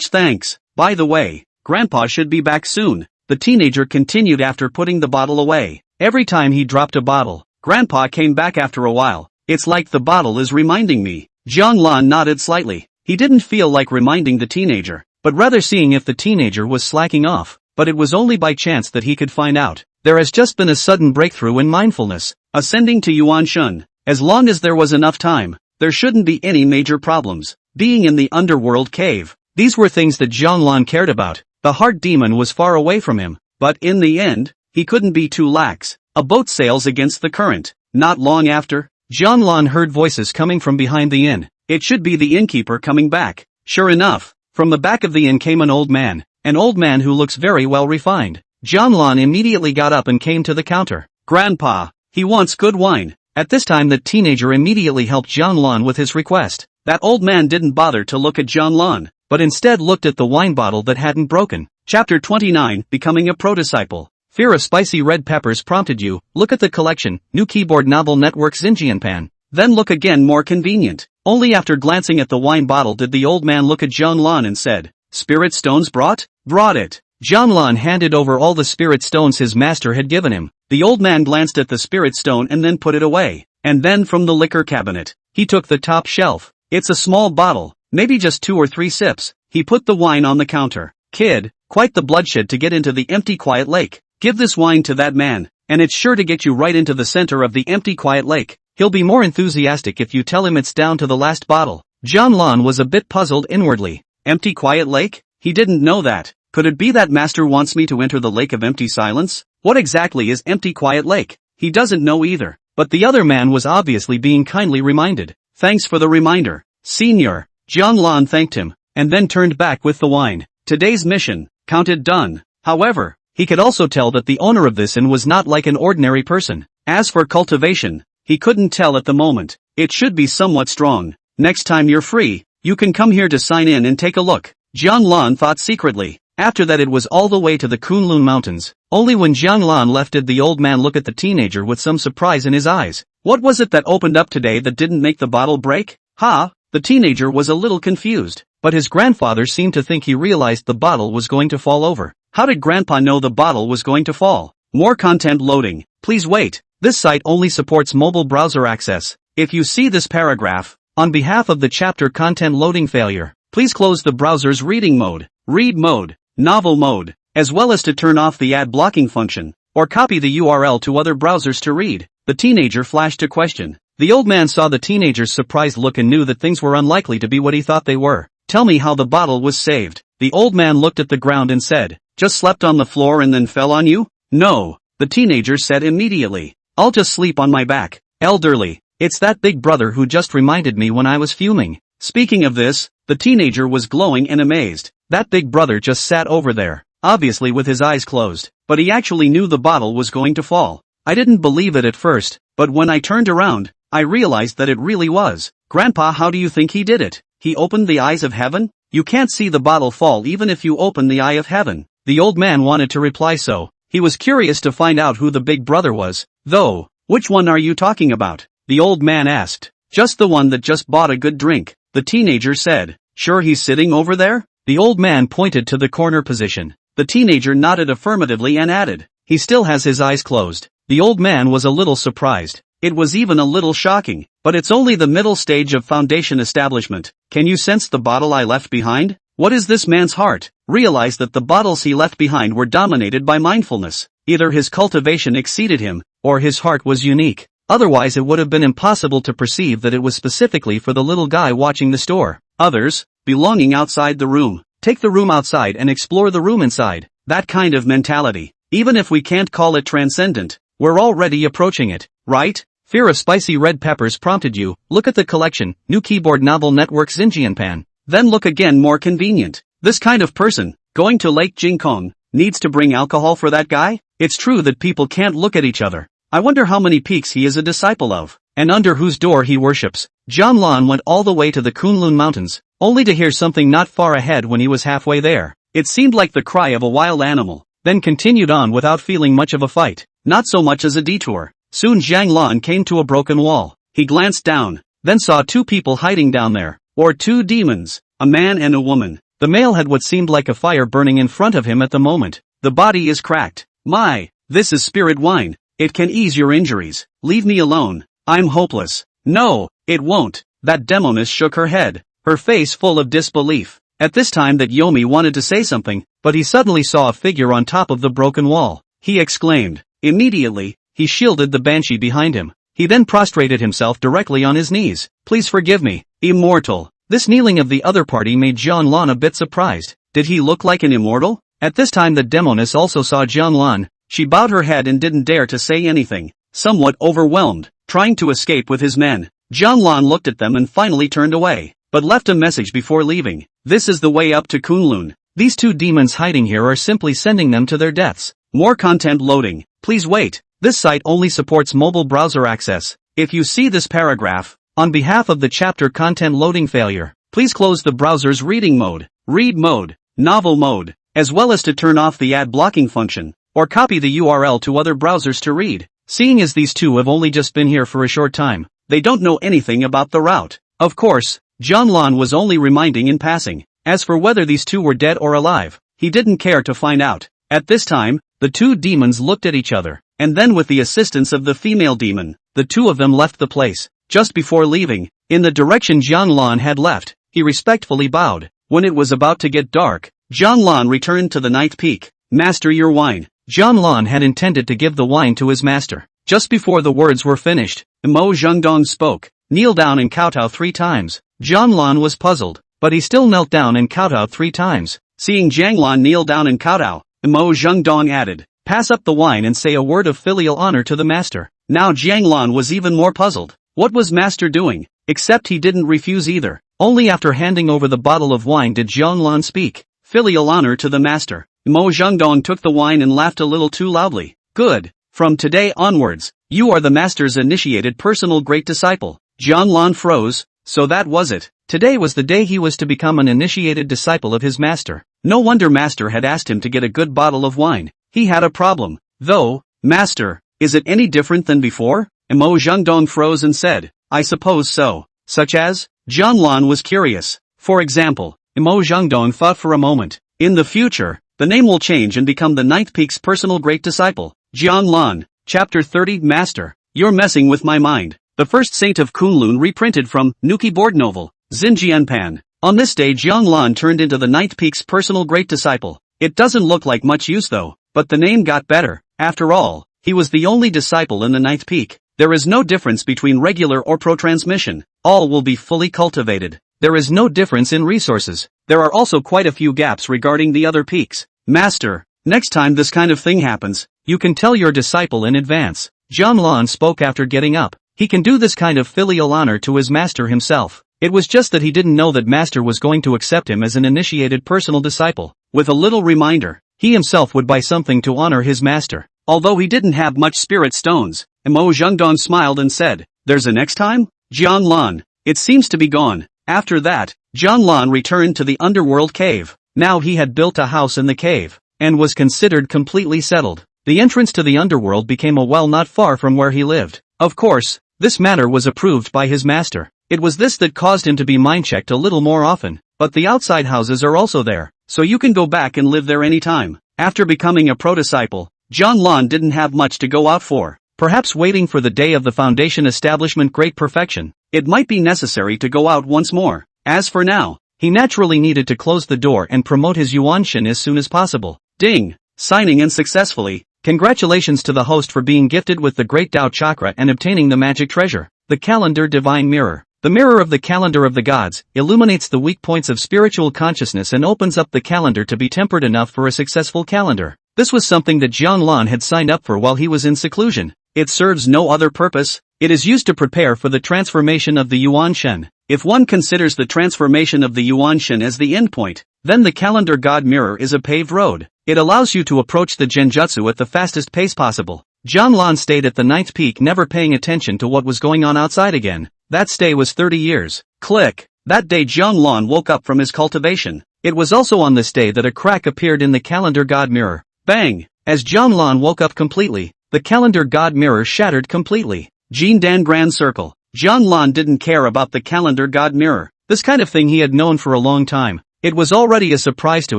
thanks. By the way, Grandpa should be back soon. The teenager continued after putting the bottle away. Every time he dropped a bottle, Grandpa came back after a while. It's like the bottle is reminding me. Jianlan nodded slightly. He didn't feel like reminding the teenager, but rather seeing if the teenager was slacking off. But it was only by chance that he could find out. There has just been a sudden breakthrough in mindfulness, ascending to Yuan Shun. As long as there was enough time, there shouldn't be any major problems. Being in the Underworld cave, these were things that Jianlan cared about. The heart demon was far away from him, but in the end, he couldn't be too lax. A boat sails against the current. Not long after, Jianlan heard voices coming from behind the inn. It should be the innkeeper coming back. Sure enough, from the back of the inn came an old man who looks very well refined. Jianlan immediately got up and came to the counter. Grandpa, he wants good wine. At this time the teenager immediately helped Jianlan with his request. That old man didn't bother to look at Jianlan, but instead looked at the wine bottle that hadn't broken. Chapter 29, Becoming a Pro-Disciple. Fear of spicy red peppers prompted you. Look at the collection, new keyboard novel network Xinjianpan. Then look again, more convenient. Only after glancing at the wine bottle did the old man look at Jianlan and said, Spirit stones brought? Brought it. Jianlan handed over all the spirit stones his master had given him. The old man glanced at the spirit stone and then put it away. And then from the liquor cabinet, he took the top shelf. It's a small bottle, maybe just 2 or 3 sips. He put the wine on the counter. Kid, quite the bloodshed to get into the empty quiet lake. Give this wine to that man, and it's sure to get you right into the center of the empty quiet lake. He'll be more enthusiastic if you tell him it's down to the last bottle. Jianlan was a bit puzzled inwardly. Empty quiet lake? He didn't know that. Could it be that master wants me to enter the lake of empty silence? What exactly is empty quiet lake? He doesn't know either. But the other man was obviously being kindly reminded. Thanks for the reminder, Senior. Jianlan thanked him, and then turned back with the wine. Today's mission, counted done. However, he could also tell that the owner of this inn was not like an ordinary person. As for cultivation, he couldn't tell at the moment. It should be somewhat strong. Next time you're free, you can come here to sign in and take a look. Jianlan thought secretly. After that it was all the way to the Kunlun Mountains. Only when Jianlan left did the old man look at the teenager with some surprise in his eyes. What was it that opened up today that didn't make the bottle break? The teenager was a little confused, but his grandfather seemed to think he realized the bottle was going to fall over. How did Grandpa know the bottle was going to fall? More content loading. Please wait. This site only supports mobile browser access. If you see this paragraph, on behalf of the chapter content loading failure, please close the browser's reading mode, read mode, novel mode, as well as to turn off the ad blocking function, or copy the URL to other browsers to read. The teenager flashed a question. The old man saw the teenager's surprised look and knew that things were unlikely to be what he thought they were. Tell me how the bottle was saved. The old man looked at the ground and said, Just slept on the floor and then fell on you? No, the teenager said immediately. I'll just sleep on my back. Elderly. It's that big brother who just reminded me when I was fuming. Speaking of this, the teenager was glowing and amazed. That big brother just sat over there, obviously with his eyes closed, but he actually knew the bottle was going to fall. I didn't believe it at first, but when I turned around, I realized that it really was. Grandpa, how do you think he did it? He opened the eyes of heaven? You can't see the bottle fall even if you open the eye of heaven. The old man wanted to reply so. He was curious to find out who the big brother was, though, Which one are you talking about? The old man asked. Just the one that just bought a good drink, the teenager said. Sure he's sitting over there? The old man pointed to the corner position. The teenager nodded affirmatively and added, he still has his eyes closed. The old man was a little surprised. It was even a little shocking, but it's only the middle stage of foundation establishment. Can you sense the bottle I left behind? What is this man's heart? Realize that the bottles he left behind were dominated by mindfulness. Either his cultivation exceeded him, or his heart was unique. Otherwise it would have been impossible to perceive that it was specifically for the little guy watching the store. Others, belonging outside the room. Take the room outside and explore the room inside. That kind of mentality. Even if we can't call it transcendent, we're already approaching it, right? Fear of spicy red peppers prompted you. Look at the collection, new keyboard novel network Xinjianpan. Then look again, more convenient. This kind of person, going to Lake Jingkong, needs to bring alcohol for that guy? It's true that people can't look at each other. I wonder how many peaks he is a disciple of, and under whose door he worships. Jianlan went all the way to the Kunlun Mountains, only to hear something not far ahead when he was halfway there. It seemed like the cry of a wild animal, then continued on without feeling much of a fight, not so much as a detour. Soon Jianglan came to a broken wall. He glanced down, then saw two people hiding down there, or two demons, a man and a woman. The male had what seemed like a fire burning in front of him at the moment. The body is cracked. My, this is spirit wine. It can ease your injuries. Leave me alone. I'm hopeless. No, it won't. That demoness shook her head, her face full of disbelief. At this time that Yomi wanted to say something, but he suddenly saw a figure on top of the broken wall. He exclaimed. Immediately, he shielded the banshee behind him. He then prostrated himself directly on his knees. Please forgive me, immortal. This kneeling of the other party made Jianlan a bit surprised. Did he look like an immortal? At this time the demoness also saw Jianlan. She bowed her head and didn't dare to say anything, somewhat overwhelmed, trying to escape with his men. Jianlan looked at them and finally turned away, but left a message before leaving. This is the way up to Kunlun. These two demons hiding here are simply sending them to their deaths. More content loading. Please wait. This site only supports mobile browser access. If you see this paragraph, on behalf of the chapter content loading failure, please close the browser's reading mode, read mode, novel mode, as well as to turn off the ad blocking function, or copy the URL to other browsers to read. Seeing as these two have only just been here for a short time, they don't know anything about the route. Of course, Jianlan was only reminding in passing. As for whether these two were dead or alive, he didn't care to find out. At this time, the two demons looked at each other, and then with the assistance of the female demon, the two of them left the place. Just before leaving, in the direction Jianlan had left, he respectfully bowed. When it was about to get dark, Jianlan returned to the ninth peak. Master, your wine. Jianlan had intended to give the wine to his master. Just before the words were finished, Mo Zhengdong spoke. Kneel down and kowtow 3 times. Jianlan was puzzled, but he still knelt down and kowtowed 3 times. Seeing Jianlan kneel down and kowtow, Mo Zhengdong added, pass up the wine and say a word of filial honor to the master. Now Jianlan was even more puzzled. What was master doing? Except he didn't refuse either. Only after handing over the bottle of wine did Jianlan speak. Filial honor to the master. Mo Zhengdong took the wine and laughed a little too loudly. Good. From today onwards, you are the master's initiated personal great disciple. Jianlan froze. So that was it. Today was the day he was to become an initiated disciple of his master. No wonder master had asked him to get a good bottle of wine. He had a problem, though. Master, is it any different than before? Mo Zhengdong froze and said, I suppose so. Such as? Jianlan was curious. For example, Mo Zhengdong thought for a moment. In the future, the name will change and become the Ninth Peak's personal great disciple. Jianlan, Chapter 30. Master, you're messing with my mind. The first saint of Kunlun reprinted from Nuki board novel, Xinjianpan. On this day Jianlan turned into the Ninth Peak's personal great disciple. It doesn't look like much use though, but the name got better. After all, he was the only disciple in the Ninth Peak. There is no difference between regular or pro-transmission. All will be fully cultivated. There is no difference in resources. There are also quite a few gaps regarding the other peaks. Master, next time this kind of thing happens, you can tell your disciple in advance. Jianlan spoke after getting up. He can do this kind of filial honor to his master himself. It was just that he didn't know that master was going to accept him as an initiated personal disciple. With a little reminder, he himself would buy something to honor his master. Although he didn't have much spirit stones, Mo Zhengdong smiled and said, there's a next time? Jianlan, it seems to be gone. After that, Jianlan returned to the Underworld cave. Now he had built a house in the cave, and was considered completely settled. the entrance to the underworld became a well not far from where he lived. Of course, this matter was approved by his master. It was this that caused him to be mind-checked a little more often, but the outside houses are also there, so you can go back and live there anytime. After becoming a pro-disciple, John Lon didn't have much to go out for. Perhaps waiting for the day of the Foundation establishment great perfection, it might be necessary to go out once more. As for now, he naturally needed to close the door and promote his Yuanshin as soon as possible. Ding! Signing in successfully. Congratulations to the host for being gifted with the Great Tao Chakra and obtaining the magic treasure. The Calendar Divine Mirror. The mirror of the calendar of the gods illuminates the weak points of spiritual consciousness and opens up the calendar to be tempered enough for a successful calendar. This was something that Jiang Lan had signed up for while he was in seclusion. It serves no other purpose. It is used to prepare for the transformation of the Yuan Shen. If one considers the transformation of the Yuan Shen as the endpoint, then the calendar god mirror is a paved road. It allows you to approach the genjutsu at the fastest pace possible. Jiang Lan stayed at the 9th peak, never paying attention to what was going on outside again. That stay was 30 years. Click. That day Jiang Lan woke up from his cultivation. It was also on this day that a crack appeared in the calendar god mirror. Bang! As Jiang Lan woke up completely, the calendar god mirror shattered completely. Jindan Grand Circle. Jiang Lan didn't care about the calendar god mirror. This kind of thing he had known for a long time. It was already a surprise to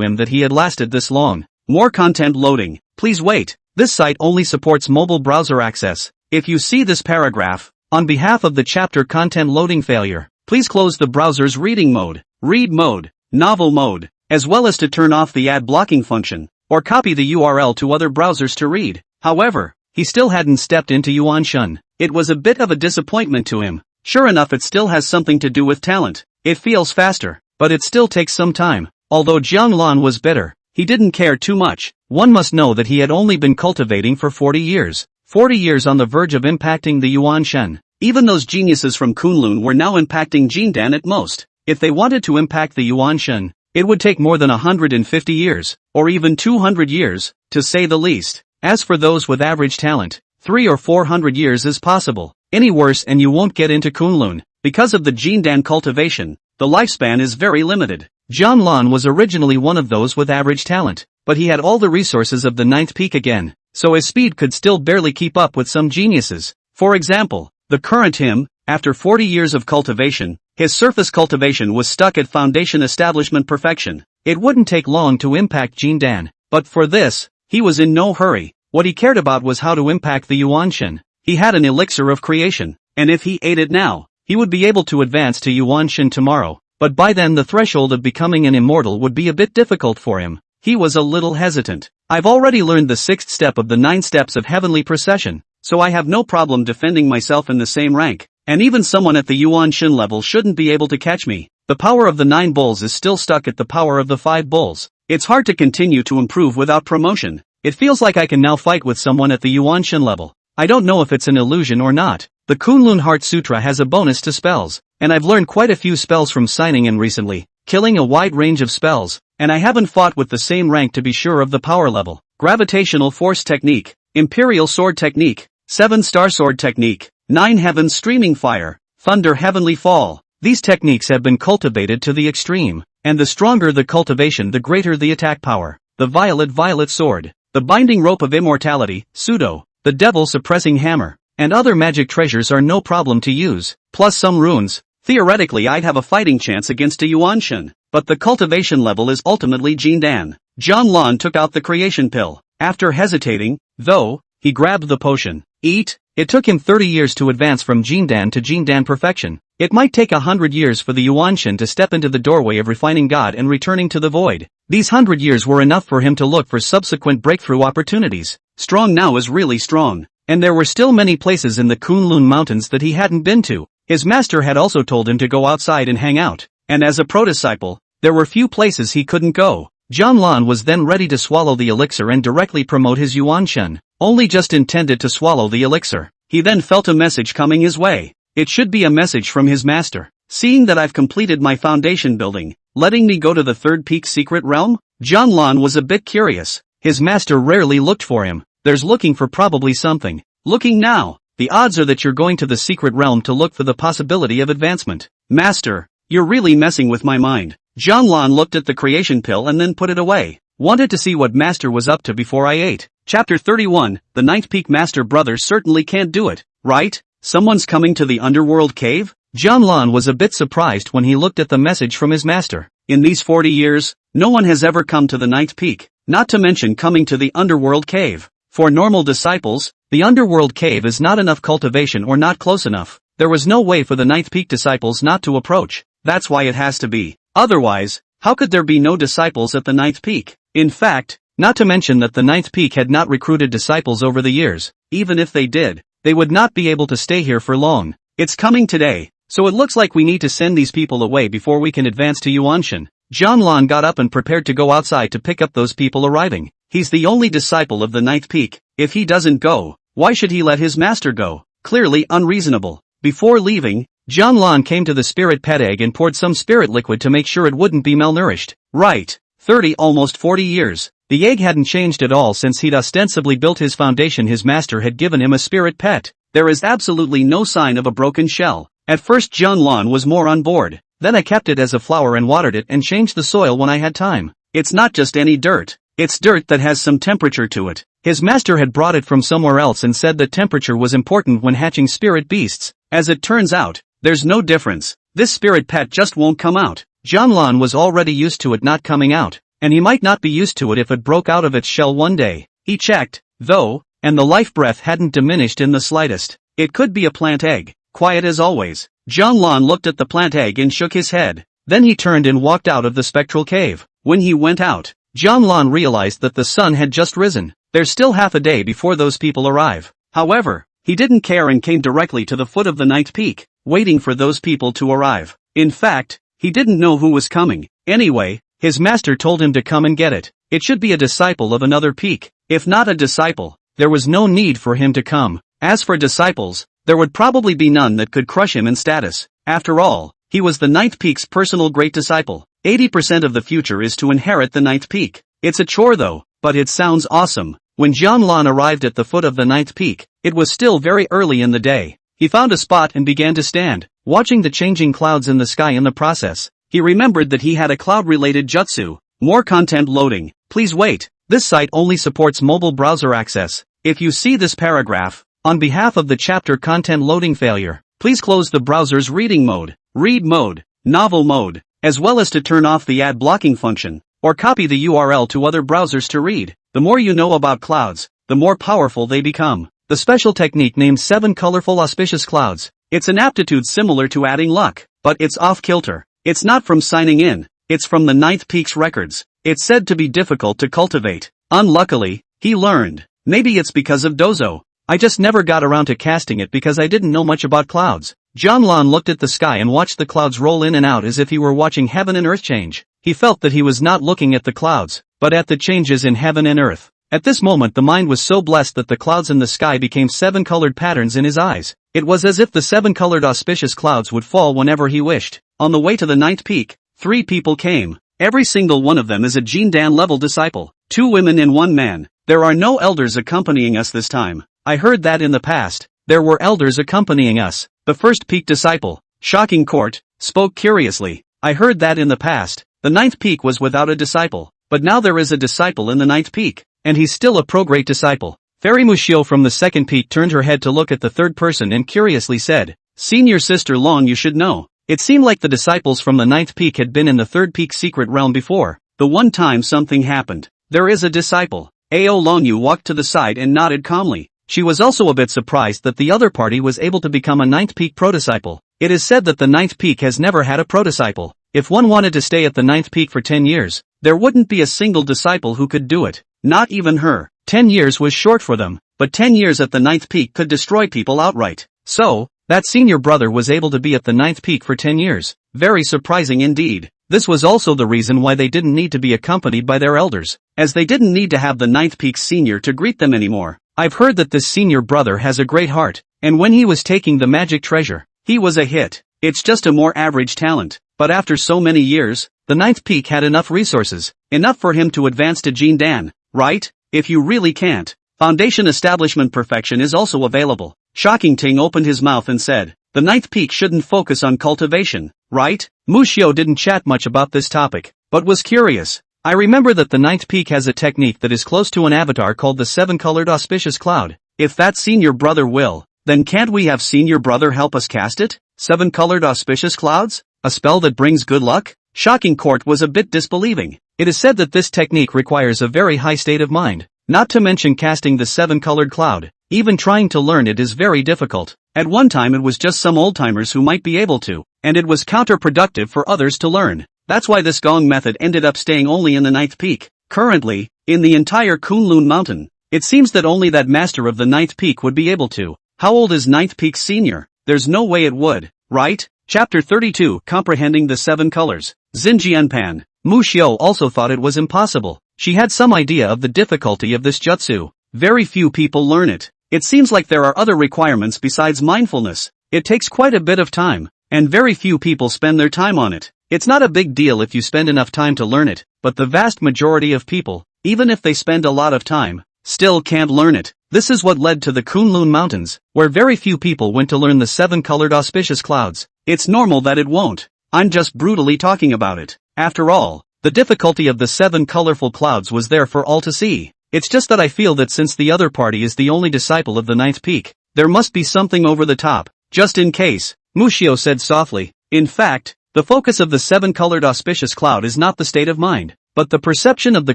him that he had lasted this long. More content loading. Please wait. This site only supports mobile browser access. If you see this paragraph, on behalf of the chapter content loading failure, please close the browser's reading mode, read mode, novel mode, as well as to turn off the ad blocking function, or copy the URL to other browsers to read. However, he still hadn't stepped into Yuanshan. It was a bit of a disappointment to him. Sure enough, it still has something to do with talent. It feels faster, but it still takes some time. Although Jiang Lan was bitter, he didn't care too much. One must know that he had only been cultivating for 40 years. 40 years on the verge of impacting the Yuan Shen. Even those geniuses from Kunlun were now impacting Jindan at most. If they wanted to impact the Yuan Shen, it would take more than 150 years, or even 200 years, to say the least. As for those with average talent, 300 or 400 years is possible. Any worse and you won't get into Kunlun. Because of the Jindan cultivation, the lifespan is very limited. Jiang Lan was originally one of those with average talent, but he had all the resources of the 9th peak again, so his speed could still barely keep up with some geniuses. For example, the current him, after 40 years of cultivation, his surface cultivation was stuck at foundation establishment perfection. It wouldn't take long to impact Jindan, but for this, he was in no hurry. What he cared about was how to impact the Yuanshan. He had an elixir of creation, and if he ate it now, he would be able to advance to Yuanshan tomorrow. But by then the threshold of becoming an immortal would be a bit difficult for him. He was a little hesitant. I've already learned the 6th step of the 9 steps of heavenly procession, so I have no problem defending myself in the same rank, and even someone at the Yuan Shin level shouldn't be able to catch me. The power of the 9 bulls is still stuck at the power of the 5 bulls. It's hard to continue to improve without promotion. It feels like I can now fight with someone at the Yuan Shin level. I don't know if it's an illusion or not. The Kunlun Heart Sutra has a bonus to spells, and I've learned quite a few spells from signing in recently, killing a wide range of spells, and I haven't fought with the same rank to be sure of the power level. Gravitational Force Technique, Imperial Sword Technique, 7-Star Sword Technique, 9 Heavens Streaming Fire, Thunder Heavenly Fall. These techniques have been cultivated to the extreme, and the stronger the cultivation the greater the attack power. The Violet Sword, the Binding Rope of Immortality, Pseudo, the Devil Suppressing Hammer, and other magic treasures are no problem to use, plus some runes. Theoretically I'd have a fighting chance against a Yuanshan, but the cultivation level is ultimately Jindan. Jiang Lan took out the creation pill. After hesitating, though, he grabbed the potion. Eat. It took him 30 years to advance from Jindan to Jindan perfection. It might take 100 years for the Yuanshan to step into the doorway of refining God and returning to the void. These 100 years were enough for him to look for subsequent breakthrough opportunities. Strong now is really strong, and there were still many places in the Kunlun Mountains that he hadn't been to. His master had also told him to go outside and hang out, and as a pro-disciple, there were few places he couldn't go. Jiang Lan was then ready to swallow the elixir and directly promote his Yuanshan, only just intended to swallow the elixir. He then felt a message coming his way. It should be a message from his master. Seeing that I've completed my foundation building, letting me go to the 3rd peak secret realm? Jiang Lan was a bit curious. His master rarely looked for him. There's looking for probably something. Looking now. The odds are that you're going to the secret realm to look for the possibility of advancement. Master, you're really messing with my mind. Jiang Lan looked at the creation pill and then put it away. Wanted to see what Master was up to before I ate. Chapter 31, the Ninth Peak Master brother certainly can't do it, right? Someone's coming to the Underworld cave? Jianlan was a bit surprised when he looked at the message from his master. In these 40 years, no one has ever come to the Ninth Peak, not to mention coming to the Underworld cave. For normal disciples, the Underworld cave is not enough cultivation or not close enough. There was no way for the Ninth Peak disciples not to approach. That's why it has to be. Otherwise, how could there be no disciples at the Ninth Peak? In fact, not to mention that the Ninth Peak had not recruited disciples over the years. Even if they did, they would not be able to stay here for long. It's coming today, so it looks like we need to send these people away before we can advance to Yuanshan. Jianlan got up and prepared to go outside to pick up those people arriving. He's the only disciple of the Ninth Peak. If he doesn't go, why should he let his master go? Clearly unreasonable. Before leaving, Jianlan came to the spirit pet egg and poured some spirit liquid to make sure it wouldn't be malnourished. Right. 30 almost 40 years. The egg hadn't changed at all since he'd ostensibly built his foundation. His master had given him a spirit pet. There is absolutely no sign of a broken shell. At first Jianlan was more on board. Then I kept it as a flower and watered it and changed the soil when I had time. It's not just any dirt. It's dirt that has some temperature to it. His master had brought it from somewhere else and said that temperature was important when hatching spirit beasts. As it turns out, there's no difference. This spirit pet just won't come out. Jianlan was already used to it not coming out, and he might not be used to it if it broke out of its shell one day. He checked, though, and the life breath hadn't diminished in the slightest. It could be a plant egg, quiet as always. Jianlan looked at the plant egg and shook his head. Then he turned and walked out of the spectral cave. When he went out, Jianlan realized that the sun had just risen. There's still half a day before those people arrive. However, he didn't care and came directly to the foot of the Ninth Peak, waiting for those people to arrive. In fact, he didn't know who was coming. Anyway, his master told him to come and get it. It should be a disciple of another peak. If not a disciple, there was no need for him to come. As for disciples, there would probably be none that could crush him in status. After all, he was the Ninth Peak's personal great disciple. 80% of the future is to inherit the Ninth Peak. It's a chore though, but it sounds awesome. When Jianlan arrived at the foot of the Ninth Peak, it was still very early in the day. He found a spot and began to stand, watching the changing clouds in the sky in the process. He remembered that he had a cloud-related jutsu. More content loading. Please wait. This site only supports mobile browser access. If you see this paragraph, on behalf of the chapter content loading failure, please close the browser's reading mode, read mode, novel mode, as well as to turn off the ad blocking function, or copy the URL to other browsers to read. The more you know about clouds, the more powerful they become. The special technique named 7 colorful auspicious clouds. It's an aptitude similar to adding luck, but it's off-kilter. It's not from signing in, it's from the Ninth Peak's records. It's said to be difficult to cultivate. Unluckily, he learned. Maybe it's because of Dozo. I just never got around to casting it because I didn't know much about clouds. Jianlan looked at the sky and watched the clouds roll in and out as if he were watching heaven and earth change. He felt that he was not looking at the clouds, but at the changes in heaven and earth. At this moment the mind was so blessed that the clouds in the sky became 7 colored patterns in his eyes. It was as if the 7 colored auspicious clouds would fall whenever he wished. On the way to the Ninth Peak, 3 people came. Every single one of them is a Jindan level disciple. 2 women and 1 man. There are no elders accompanying us this time. I heard that in the past, there were elders accompanying us. The first peak disciple, Shocking Court, spoke curiously. I heard that in the past, the Ninth Peak was without a disciple. But now there is a disciple in the Ninth Peak. And he's still a pro-great disciple. Fairy Mushio from the second peak turned her head to look at the third person and curiously said, Senior Sister Long, you should know. It seemed like the disciples from the Ninth Peak had been in the third peak secret realm before. The one time something happened. There is a disciple. Ao Longyu walked to the side and nodded calmly. She was also a bit surprised that the other party was able to become a Ninth Peak pro-disciple. It is said that the Ninth Peak has never had a pro-disciple. If one wanted to stay at the Ninth Peak for 10 years, there wouldn't be a single disciple who could do it. Not even her. 10 years was short for them, but 10 years at the Ninth Peak could destroy people outright. So, that senior brother was able to be at the Ninth Peak for 10 years. Very surprising indeed. This was also the reason why they didn't need to be accompanied by their elders, as they didn't need to have the Ninth Peak senior to greet them anymore. I've heard that this senior brother has a great heart, and when he was taking the magic treasure, he was a hit. It's just a more average talent. But after so many years, the Ninth Peak had enough resources, enough for him to advance to Jindan, right? If you really can't, Foundation Establishment Perfection is also available. Shocking Ting opened his mouth and said, the Ninth Peak shouldn't focus on cultivation, right? Mushio didn't chat much about this topic, but was curious. I remember that the ninth peak has a technique that is close to an avatar called the seven-colored auspicious cloud. If that senior brother will, then can't we have senior brother help us cast it? Seven-colored auspicious clouds? A spell that brings good luck? Shocking Court was a bit disbelieving. It is said that this technique requires a very high state of mind, not to mention casting the seven-colored cloud. Even trying to learn it is very difficult. At one time it was just some old-timers who might be able to, and it was counterproductive for others to learn. That's why this gong method ended up staying only in the ninth peak. Currently, in the entire Kunlun mountain, it seems that only that master of the ninth peak would be able to. How old is ninth peak senior? There's no way it would, right? Chapter 32, Comprehending the Seven Colors. Xinjianpan. Mu Xiao also thought it was impossible. She had some idea of the difficulty of this jutsu. Very few people learn it. It seems like there are other requirements besides mindfulness. It takes quite a bit of time, and very few people spend their time on it. It's not a big deal if you spend enough time to learn it, but the vast majority of people, even if they spend a lot of time, still can't learn it. This is what led to the Kunlun Mountains, where very few people went to learn the seven-colored auspicious clouds. It's normal that it won't. I'm just brutally talking about it. After all, the difficulty of the seven colorful clouds was there for all to see. It's just that I feel that since the other party is the only disciple of the ninth peak, there must be something over the top, just in case, Mu Xiao said softly. In fact, the focus of the seven-colored auspicious cloud is not the state of mind, but the perception of the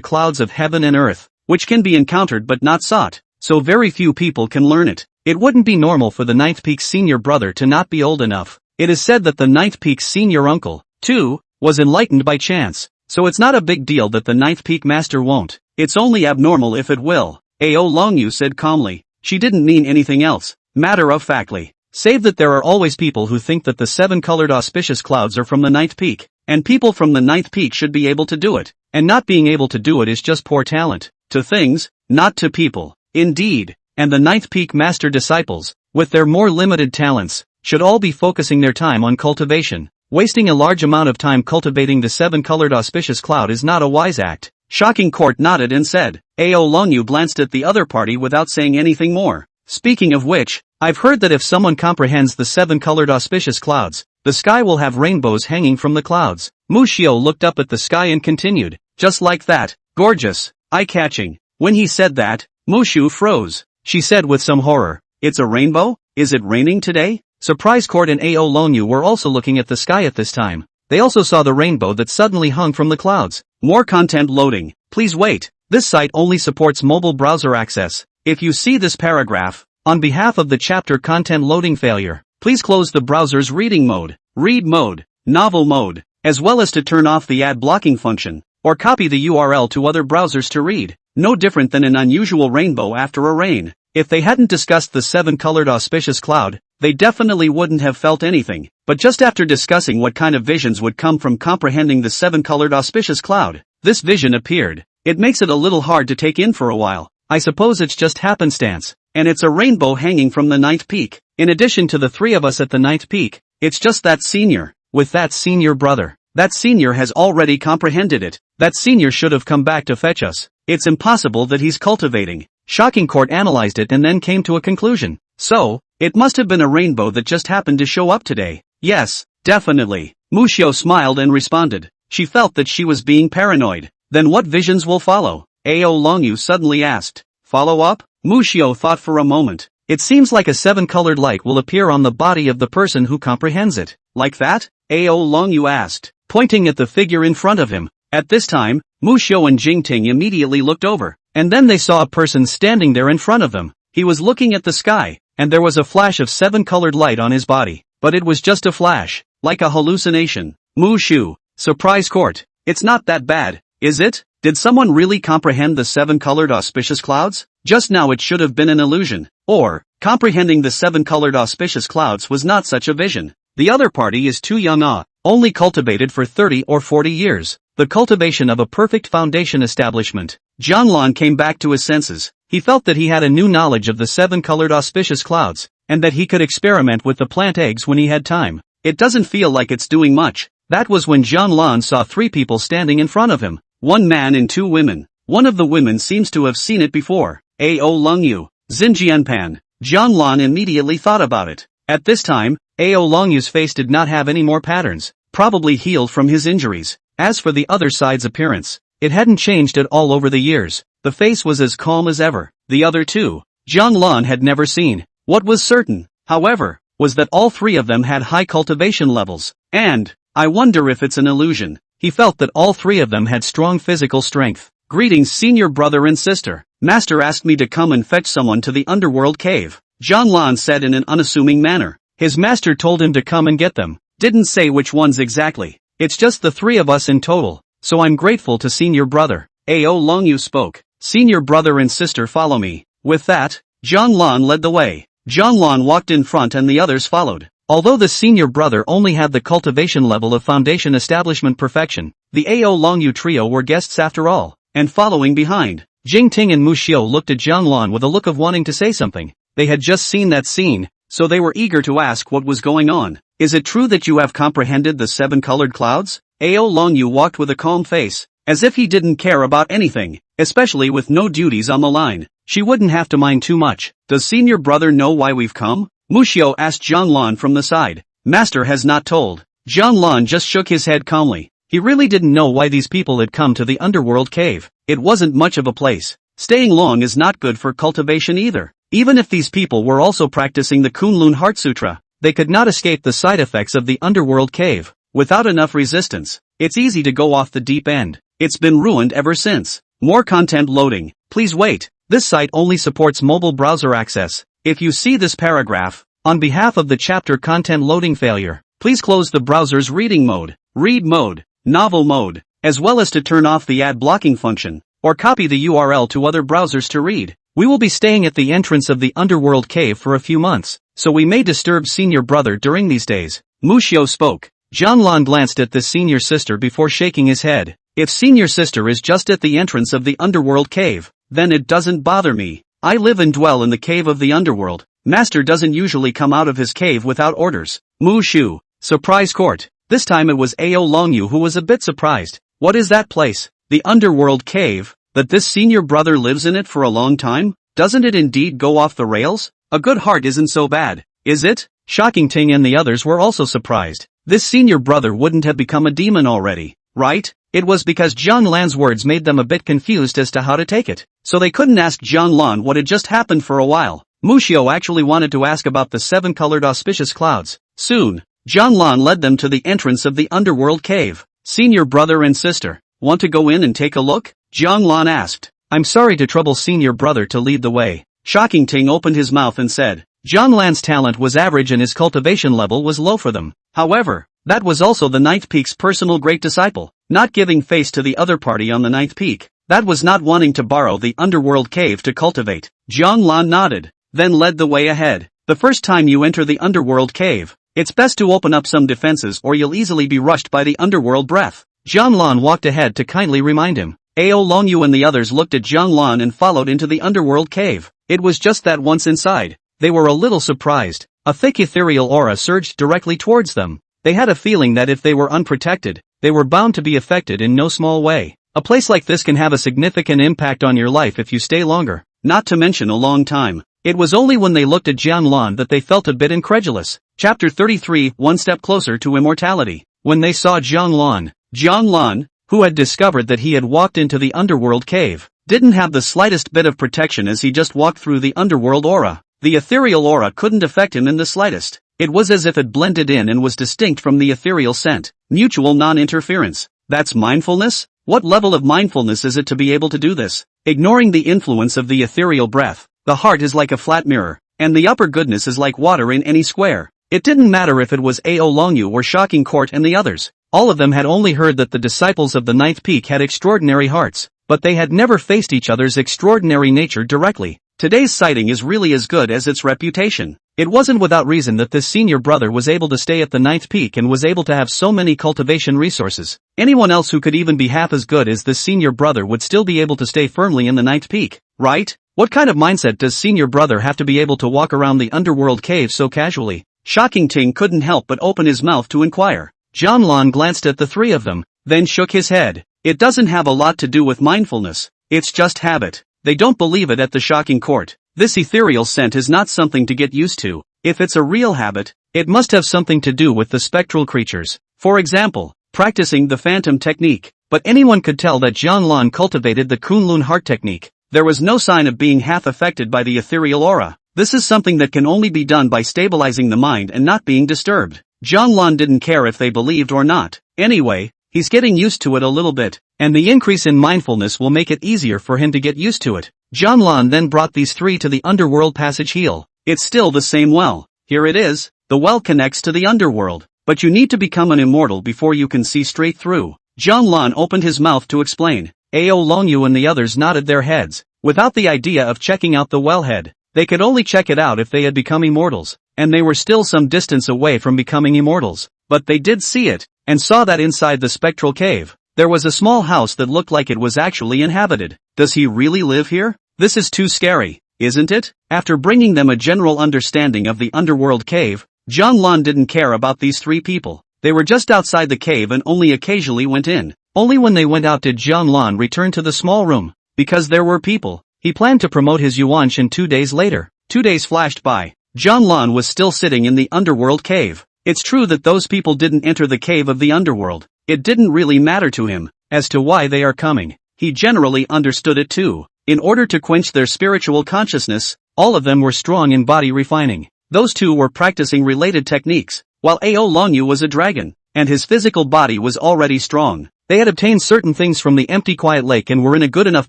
clouds of heaven and earth, which can be encountered but not sought, so very few people can learn it. It wouldn't be normal for the ninth peak's senior brother to not be old enough. It is said that the ninth peak's senior uncle, too, was enlightened by chance, so it's not a big deal that the ninth peak master won't. It's only abnormal if it will, Ao Longyu said calmly. She didn't mean anything else, matter-of-factly. Save that there are always people who think that the seven-colored auspicious clouds are from the ninth peak, and people from the ninth peak should be able to do it, and not being able to do it is just poor talent. To things, not to people. Indeed, and the ninth peak master disciples, with their more limited talents, should all be focusing their time on cultivation. Wasting a large amount of time cultivating the seven-colored auspicious cloud is not a wise act. Shocking Court nodded and said. Ao Longyu glanced at the other party without saying anything more. Speaking of which, I've heard that if someone comprehends the seven-colored auspicious clouds, the sky will have rainbows hanging from the clouds. Mu Xiao looked up at the sky and continued, just like that, gorgeous, eye-catching. When he said that, Mu Xiu froze. She said with some horror, it's a rainbow? Is it raining today? Surprise Court and Ao Longyu were also looking at the sky at this time. They also saw the rainbow that suddenly hung from the clouds. More content loading. Please wait. This site only supports mobile browser access. If you see this paragraph, on behalf of the chapter content loading failure, please close the browser's reading mode, read mode, novel mode, as well as to turn off the ad blocking function, or copy the URL to other browsers to read. No different than an unusual rainbow after a rain. If they hadn't discussed the seven-colored auspicious cloud, they definitely wouldn't have felt anything. But just after discussing what kind of visions would come from comprehending the seven-colored auspicious cloud, this vision appeared. It makes it a little hard to take in for a while. I suppose it's just happenstance. And it's a rainbow hanging from the ninth peak. In addition to the three of us at the ninth peak, it's just that senior, with that senior brother. That senior has already comprehended it. That senior should have come back to fetch us. It's impossible that he's cultivating. Shocking Court analyzed it and then came to a conclusion. So, it must have been a rainbow that just happened to show up today. Yes, definitely. Mu Xiao smiled and responded. She felt that she was being paranoid. Then what visions will follow? Ao Longyu suddenly asked. Follow up? Mu Xiao thought for a moment. It seems like a seven-colored light will appear on the body of the person who comprehends it. Like that? Ao Longyu asked, pointing at the figure in front of him. At this time, Mu Xiao and Jingting immediately looked over, and then they saw a person standing there in front of them. He was looking at the sky, and there was a flash of seven-colored light on his body, but it was just a flash, like a hallucination. Mu Xiu, surprise Court. It's not that bad, is it? Did someone really comprehend the seven-colored auspicious clouds? Just now it should have been an illusion. Or, comprehending the seven-colored auspicious clouds was not such a vision. The other party is too young, only cultivated for 30 or 40 years. The cultivation of a perfect foundation establishment. Jianlan came back to his senses. He felt that he had a new knowledge of the seven-colored auspicious clouds, and that he could experiment with the plant eggs when he had time. It doesn't feel like it's doing much. That was when Jianlan saw three people standing in front of him. One man and two women. One of the women seems to have seen it before. Ao Longyu, Xinjianpan. Jianlan immediately thought about it. At this time, Ao Longyu's face did not have any more patterns, probably healed from his injuries. As for the other side's appearance, It hadn't changed at all over the years. The face was as calm as ever. The other two, Zhang Lan had never seen. What was certain, however, was that all three of them had high cultivation levels. And, I wonder if it's an illusion. He felt that all three of them had strong physical strength. Greetings, senior brother and sister. Master asked me to come and fetch someone to the Underworld cave. Zhang Lan said in an unassuming manner. His master told him to come and get them. Didn't say which ones exactly. It's just the three of us in total, so I'm grateful to senior brother. Ao Longyu spoke. Senior brother and sister, follow me. With that, Zhang Lan led the way. Zhang Lan walked in front and the others followed. Although the senior brother only had the cultivation level of foundation establishment perfection, the Ao Longyu trio were guests after all. And following behind, Jing Ting and Mu Xiu looked at Zhang Lan with a look of wanting to say something. They had just seen that scene, so they were eager to ask what was going on. Is it true that you have comprehended the 7 colored clouds? Ao Longyu walked with a calm face, as if he didn't care about anything, especially with no duties on the line. She wouldn't have to mind too much. Does senior brother know why we've come? Mu Xiu asked Zhang Lan from the side. Master has not told. Zhang Lan just shook his head calmly. He really didn't know why these people had come to the Underworld cave. It wasn't much of a place. Staying long is not good for cultivation either. Even if these people were also practicing the Kunlun Heart Sutra, they could not escape the side effects of the Underworld cave. Without enough resistance, it's easy to go off the deep end. It's been ruined ever since. More content loading. Please wait. This site only supports mobile browser access. If you see this paragraph, on behalf of the chapter content loading failure, please close the browser's reading mode, read mode, novel mode, as well as to turn off the ad blocking function, or copy the URL to other browsers to read. We will be staying at the entrance of the Underworld cave for a few months, so we may disturb senior brother during these days. Mu Xiu spoke. Zhang Lan glanced at the senior sister before shaking his head. If senior sister is just at the entrance of the Underworld cave, then it doesn't bother me. I live and dwell in the cave of the Underworld. Master doesn't usually come out of his cave without orders. Mu Xiu. Surprise court. This time it was Ao Longyu who was a bit surprised. What is that place? The Underworld cave? That this senior brother lives in it for a long time? Doesn't it indeed go off the rails? A good heart isn't so bad, is it? Shocking Ting and the others were also surprised. This senior brother wouldn't have become a demon already, right? It was because Zhang Lan's words made them a bit confused as to how to take it, so they couldn't ask Zhang Lan what had just happened for a while. Mu Xiu actually wanted to ask about the 7-colored auspicious clouds. Soon, Zhang Lan led them to the entrance of the Underworld cave. Senior brother and sister, want to go in and take a look? Zhang Lan asked. I'm sorry to trouble senior brother to lead the way. Shocking Ting opened his mouth and said. Zhang Lan's talent was average and his cultivation level was low for them. However, that was also the Ninth Peak's personal great disciple. Not giving face to the other party on the Ninth Peak. That was not wanting to borrow the Underworld cave to cultivate. Zhang Lan nodded, then led the way ahead. The first time you enter the Underworld cave, it's best to open up some defenses or you'll easily be rushed by the Underworld breath. Zhang Lan walked ahead to kindly remind him. Ao Longyu and the others looked at Zhang Lan and followed into the Underworld cave. It was just that once inside, they were a little surprised. A thick ethereal aura surged directly towards them. They had a feeling that if they were unprotected, they were bound to be affected in no small way. A place like this can have a significant impact on your life if you stay longer, not to mention a long time. It was only when they looked at Zhang Lan that they felt a bit incredulous. Chapter 33, One Step Closer to Immortality. When they saw Zhang Lan, who had discovered that he had walked into the Underworld cave, didn't have the slightest bit of protection as he just walked through the Underworld aura. The ethereal aura couldn't affect him in the slightest. It was as if it blended in and was distinct from the ethereal scent. Mutual non-interference. That's mindfulness? What level of mindfulness is it to be able to do this? Ignoring the influence of the ethereal breath. The heart is like a flat mirror, and the upper goodness is like water in any square. It didn't matter if it was Ao Longyu or Shocking Court and the others. All of them had only heard that the disciples of the Ninth Peak had extraordinary hearts, but they had never faced each other's extraordinary nature directly. Today's sighting is really as good as its reputation. It wasn't without reason that this senior brother was able to stay at the Ninth Peak and was able to have so many cultivation resources. Anyone else who could even be half as good as this senior brother would still be able to stay firmly in the Ninth Peak, right? What kind of mindset does senior brother have to be able to walk around the Underworld cave so casually? Shocking Ting couldn't help but open his mouth to inquire. Zhang Lan glanced at the three of them, then shook his head. It doesn't have a lot to do with mindfulness. It's just habit. They don't believe it at the Shocking Court. This ethereal scent is not something to get used to. If it's a real habit, it must have something to do with the spectral creatures. For example, practicing the phantom technique. But anyone could tell that Jianlan cultivated the Kunlun heart technique. There was no sign of being half affected by the ethereal aura. This is something that can only be done by stabilizing the mind and not being disturbed. Jianlan didn't care if they believed or not. Anyway, he's getting used to it a little bit, and the increase in mindfulness will make it easier for him to get used to it. Jianlan then brought these three to the Underworld passage heel. It's still the same well. Here it is. The well connects to the Underworld. But you need to become an immortal before you can see straight through. Jianlan opened his mouth to explain. Ao Longyu and the others nodded their heads, without the idea of checking out the wellhead. They could only check it out if they had become immortals, and they were still some distance away from becoming immortals. But they did see it, and saw that inside the spectral cave, there was a small house that looked like it was actually inhabited. Does he really live here? This is too scary, isn't it? After bringing them a general understanding of the Underworld cave, Jianlan didn't care about these three people. They were just outside the cave and only occasionally went in. Only when they went out did Jianlan return to the small room. Because there were people, he planned to promote his Yuanshan 2 days later. 2 days flashed by. Jianlan was still sitting in the Underworld cave. It's true that those people didn't enter the cave of the Underworld. It didn't really matter to him, as to why they are coming. He generally understood it too. In order to quench their spiritual consciousness, all of them were strong in body refining. Those two were practicing related techniques, while Ao Longyu was a dragon, and his physical body was already strong. They had obtained certain things from the empty quiet lake and were in a good enough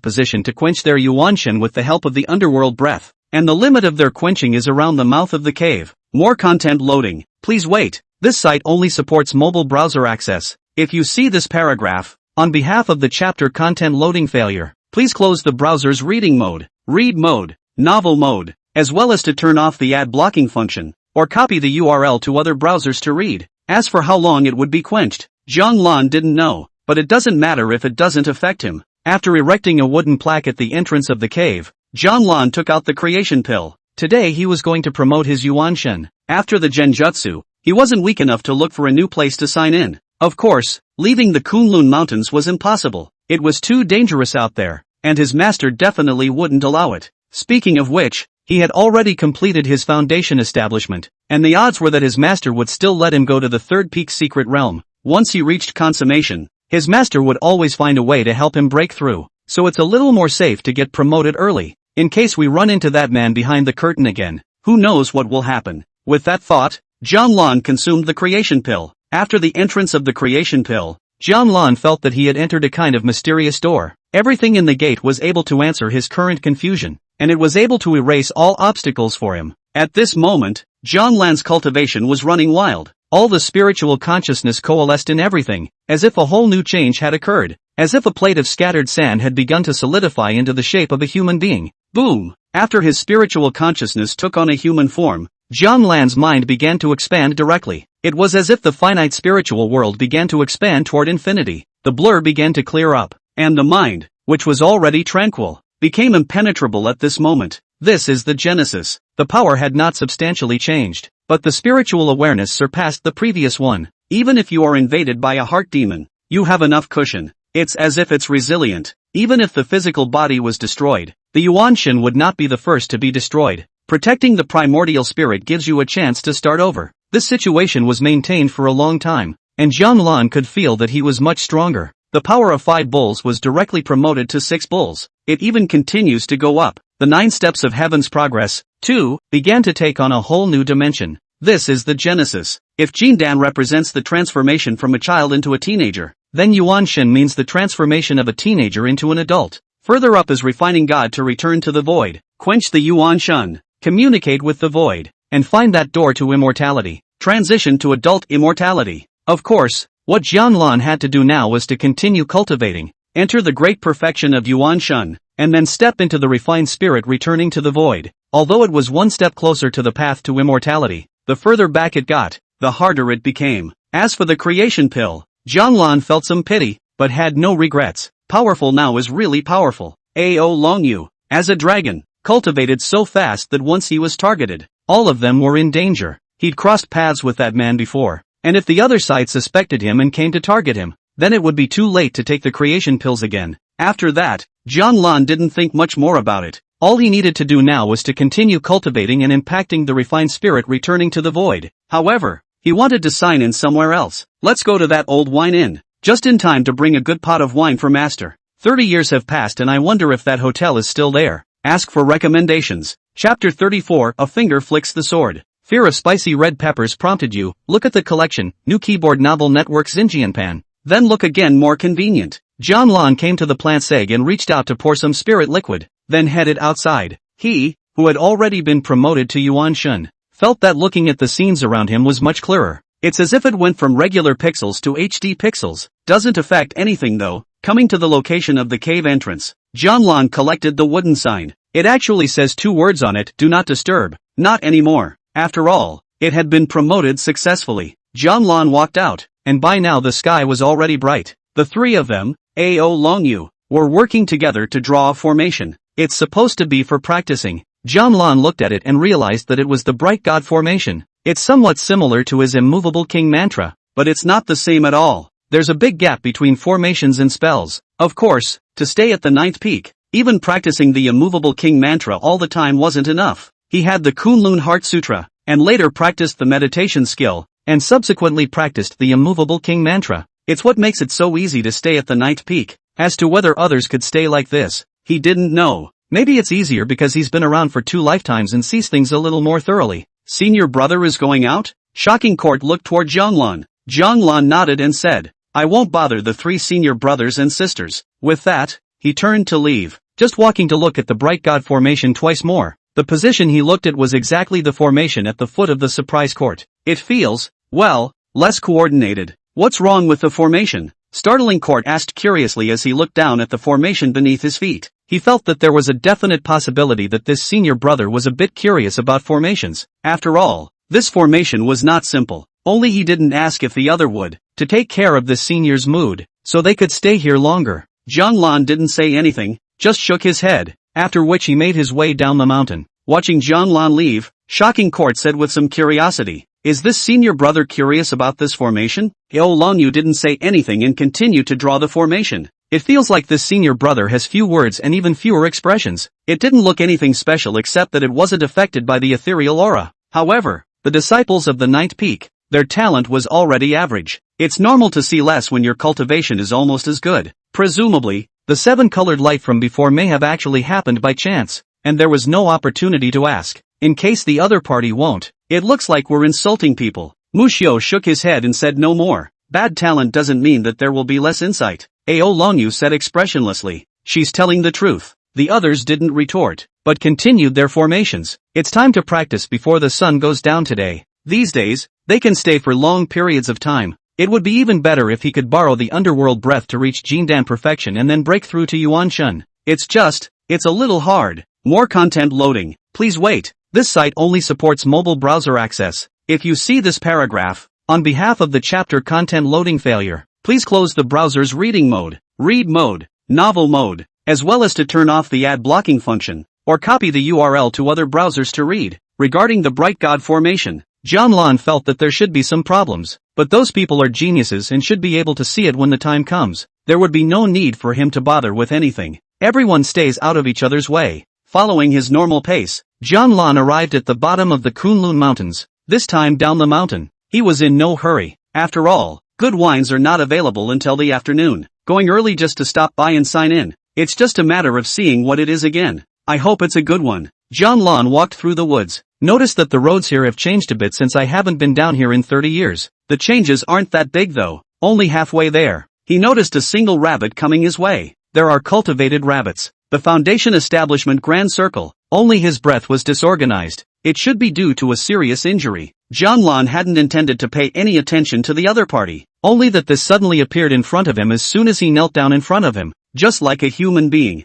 position to quench their Yuanshan with the help of the Underworld breath. And the limit of their quenching is around the mouth of the cave. More content loading. Please wait. This site only supports mobile browser access. If you see this paragraph, on behalf of the chapter content loading failure, please close the browser's reading mode, read mode, novel mode, as well as to turn off the ad blocking function, or copy the URL to other browsers to read. As for how long it would be quenched, Jianlan didn't know, but it doesn't matter if it doesn't affect him. After erecting a wooden plaque at the entrance of the cave, Jianlan took out the creation pill. Today he was going to promote his Yuanshan. After the genjutsu, he wasn't weak enough to look for a new place to sign in. Of course, leaving the Kunlun Mountains was impossible. It was too dangerous out there, and his master definitely wouldn't allow it. Speaking of which, he had already completed his foundation establishment, and the odds were that his master would still let him go to the third peak secret realm. Once he reached consummation, his master would always find a way to help him break through, so it's a little more safe to get promoted early. In case we run into that man behind the curtain again, who knows what will happen. With that thought, Jianlan consumed the creation pill. After the entrance of the creation pill, Jianlan felt that he had entered a kind of mysterious door. Everything in the gate was able to answer his current confusion, and it was able to erase all obstacles for him. At this moment, Jianlan's cultivation was running wild. All the spiritual consciousness coalesced in everything, as if a whole new change had occurred, as if a plate of scattered sand had begun to solidify into the shape of a human being. Boom! After his spiritual consciousness took on a human form, Jianlan's mind began to expand directly. It was as if the finite spiritual world began to expand toward infinity. The blur began to clear up, and the mind, which was already tranquil, became impenetrable at this moment. This is the genesis. The power had not substantially changed, but the spiritual awareness surpassed the previous one. Even if you are invaded by a heart demon, you have enough cushion. It's as if it's resilient. Even if the physical body was destroyed, the Yuanshan would not be the first to be destroyed. Protecting the primordial spirit gives you a chance to start over. This situation was maintained for a long time, and Jianlan could feel that he was much stronger. The power of 5 bulls was directly promoted to 6 bulls. It even continues to go up. The 9 steps of heaven's progress, too, began to take on a whole new dimension. This is the genesis. If Jindan represents the transformation from a child into a teenager, then Yuanshan means the transformation of a teenager into an adult. Further up is refining God to return to the void, quench the Yuanshan, communicate with the void, and find that door to immortality. Transition to adult immortality. Of course, what Jianlan had to do now was to continue cultivating, enter the great perfection of Yuanshan, and then step into the refined spirit returning to the void. Although it was one step closer to the path to immortality, the further back it got, the harder it became. As for the creation pill, Jianlan felt some pity, but had no regrets. Powerful now is really powerful. Ao Longyu, as a dragon, cultivated so fast that once he was targeted, all of them were in danger. He'd crossed paths with that man before, and if the other side suspected him and came to target him, then it would be too late to take the creation pills again. After that, Jianlan didn't think much more about it. All he needed to do now was to continue cultivating and impacting the refined spirit returning to the void. However, He wanted to sign in somewhere else. Let's go to that old wine inn. Just in time to bring a good pot of wine for master. 30 years have passed and I wonder if that hotel is still there. Ask for recommendations. Chapter 34, A Finger Flicks the Sword. Fear of spicy red peppers prompted you. Look at the collection, new keyboard novel network Xinjianpan. Then look again, more convenient. John Lon came to the plant's egg and reached out to pour some spirit liquid, then headed outside. He, who had already been promoted to Yuan Shun, felt that looking at the scenes around him was much clearer. It's as if it went from regular pixels to HD pixels. Doesn't affect anything though. Coming to the location of the cave entrance, John Lon collected the wooden sign. It actually says 2 words on it, do not disturb. Not anymore. After all, it had been promoted successfully. John Lon walked out, and by now the sky was already bright. The 3 of them, Ao Longyu, were working together to draw a formation. It's supposed to be for practicing. John Lon looked at it and realized that it was the Bright God formation. It's somewhat similar to his immovable king mantra, but it's not the same at all. There's a big gap between formations and spells. Of course, to stay at the 9th peak, even practicing the immovable king mantra all the time wasn't enough. He had the Kunlun Heart Sutra, and later practiced the meditation skill, and subsequently practiced the immovable king mantra. It's what makes it so easy to stay at the 9th peak. As to whether others could stay like this, he didn't know. Maybe it's easier because he's been around for 2 lifetimes and sees things a little more thoroughly. Senior brother is going out? Shocking Court looked toward Zhang Lon nodded and said, I won't bother the 3 senior brothers and sisters. With that, he turned to leave, just walking to look at the Bright God formation twice more. The position he looked at was exactly the formation at the foot of the surprise court. It feels, well, less coordinated. What's wrong with the formation? Startling Court asked curiously as he looked down at the formation beneath his feet. He felt that there was a definite possibility that this senior brother was a bit curious about formations. After all, this formation was not simple. Only he didn't ask if the other would, to take care of the senior's mood, so they could stay here longer. Zhang Lon didn't say anything, just shook his head, after which he made his way down the mountain. Watching Zhang Lon leave, Shocking Court said with some curiosity, is this senior brother curious about this formation? Ao Longyu didn't say anything and continued to draw the formation. It feels like this senior brother has few words and even fewer expressions. It didn't look anything special except that it wasn't affected by the ethereal aura. However, the disciples of the 9th peak, their talent was already average. It's normal to see less when your cultivation is almost as good. Presumably, the 7-colored light from before may have actually happened by chance, and there was no opportunity to ask. In case the other party won't, it looks like we're insulting people. Mushio shook his head and said no more. Bad talent doesn't mean that there will be less insight. Ao Longyu said expressionlessly, she's telling the truth. The others didn't retort, but continued their formations. It's time to practice before the sun goes down today. These days, they can stay for long periods of time. It would be even better if he could borrow the underworld breath to reach Jindan perfection and then break through to Yuan Shun. It's a little hard. More content loading. Please wait. This site only supports mobile browser access. If you see this paragraph, on behalf of the chapter content loading failure, please close the browser's reading mode, read mode, novel mode, as well as to turn off the ad blocking function, or copy the URL to other browsers to read. Regarding the Bright God formation, John Lon felt that there should be some problems, but those people are geniuses and should be able to see it when the time comes. There would be no need for him to bother with anything. Everyone stays out of each other's way. Following his normal pace, John Lon arrived at the bottom of the Kunlun Mountains, this time down the mountain. He was in no hurry. After all, good wines are not available until the afternoon. Going early just to stop by and sign in. It's just a matter of seeing what it is again. I hope it's a good one. John Lon walked through the woods. Noticed that the roads here have changed a bit since I haven't been down here in 30 years. The changes aren't that big though, only halfway there. He noticed a single rabbit coming his way. There are cultivated rabbits. The Foundation Establishment Grand Circle. Only his breath was disorganized. It should be due to a serious injury. John Lon hadn't intended to pay any attention to the other party, only that this suddenly appeared in front of him as soon as he knelt down in front of him, just like a human being.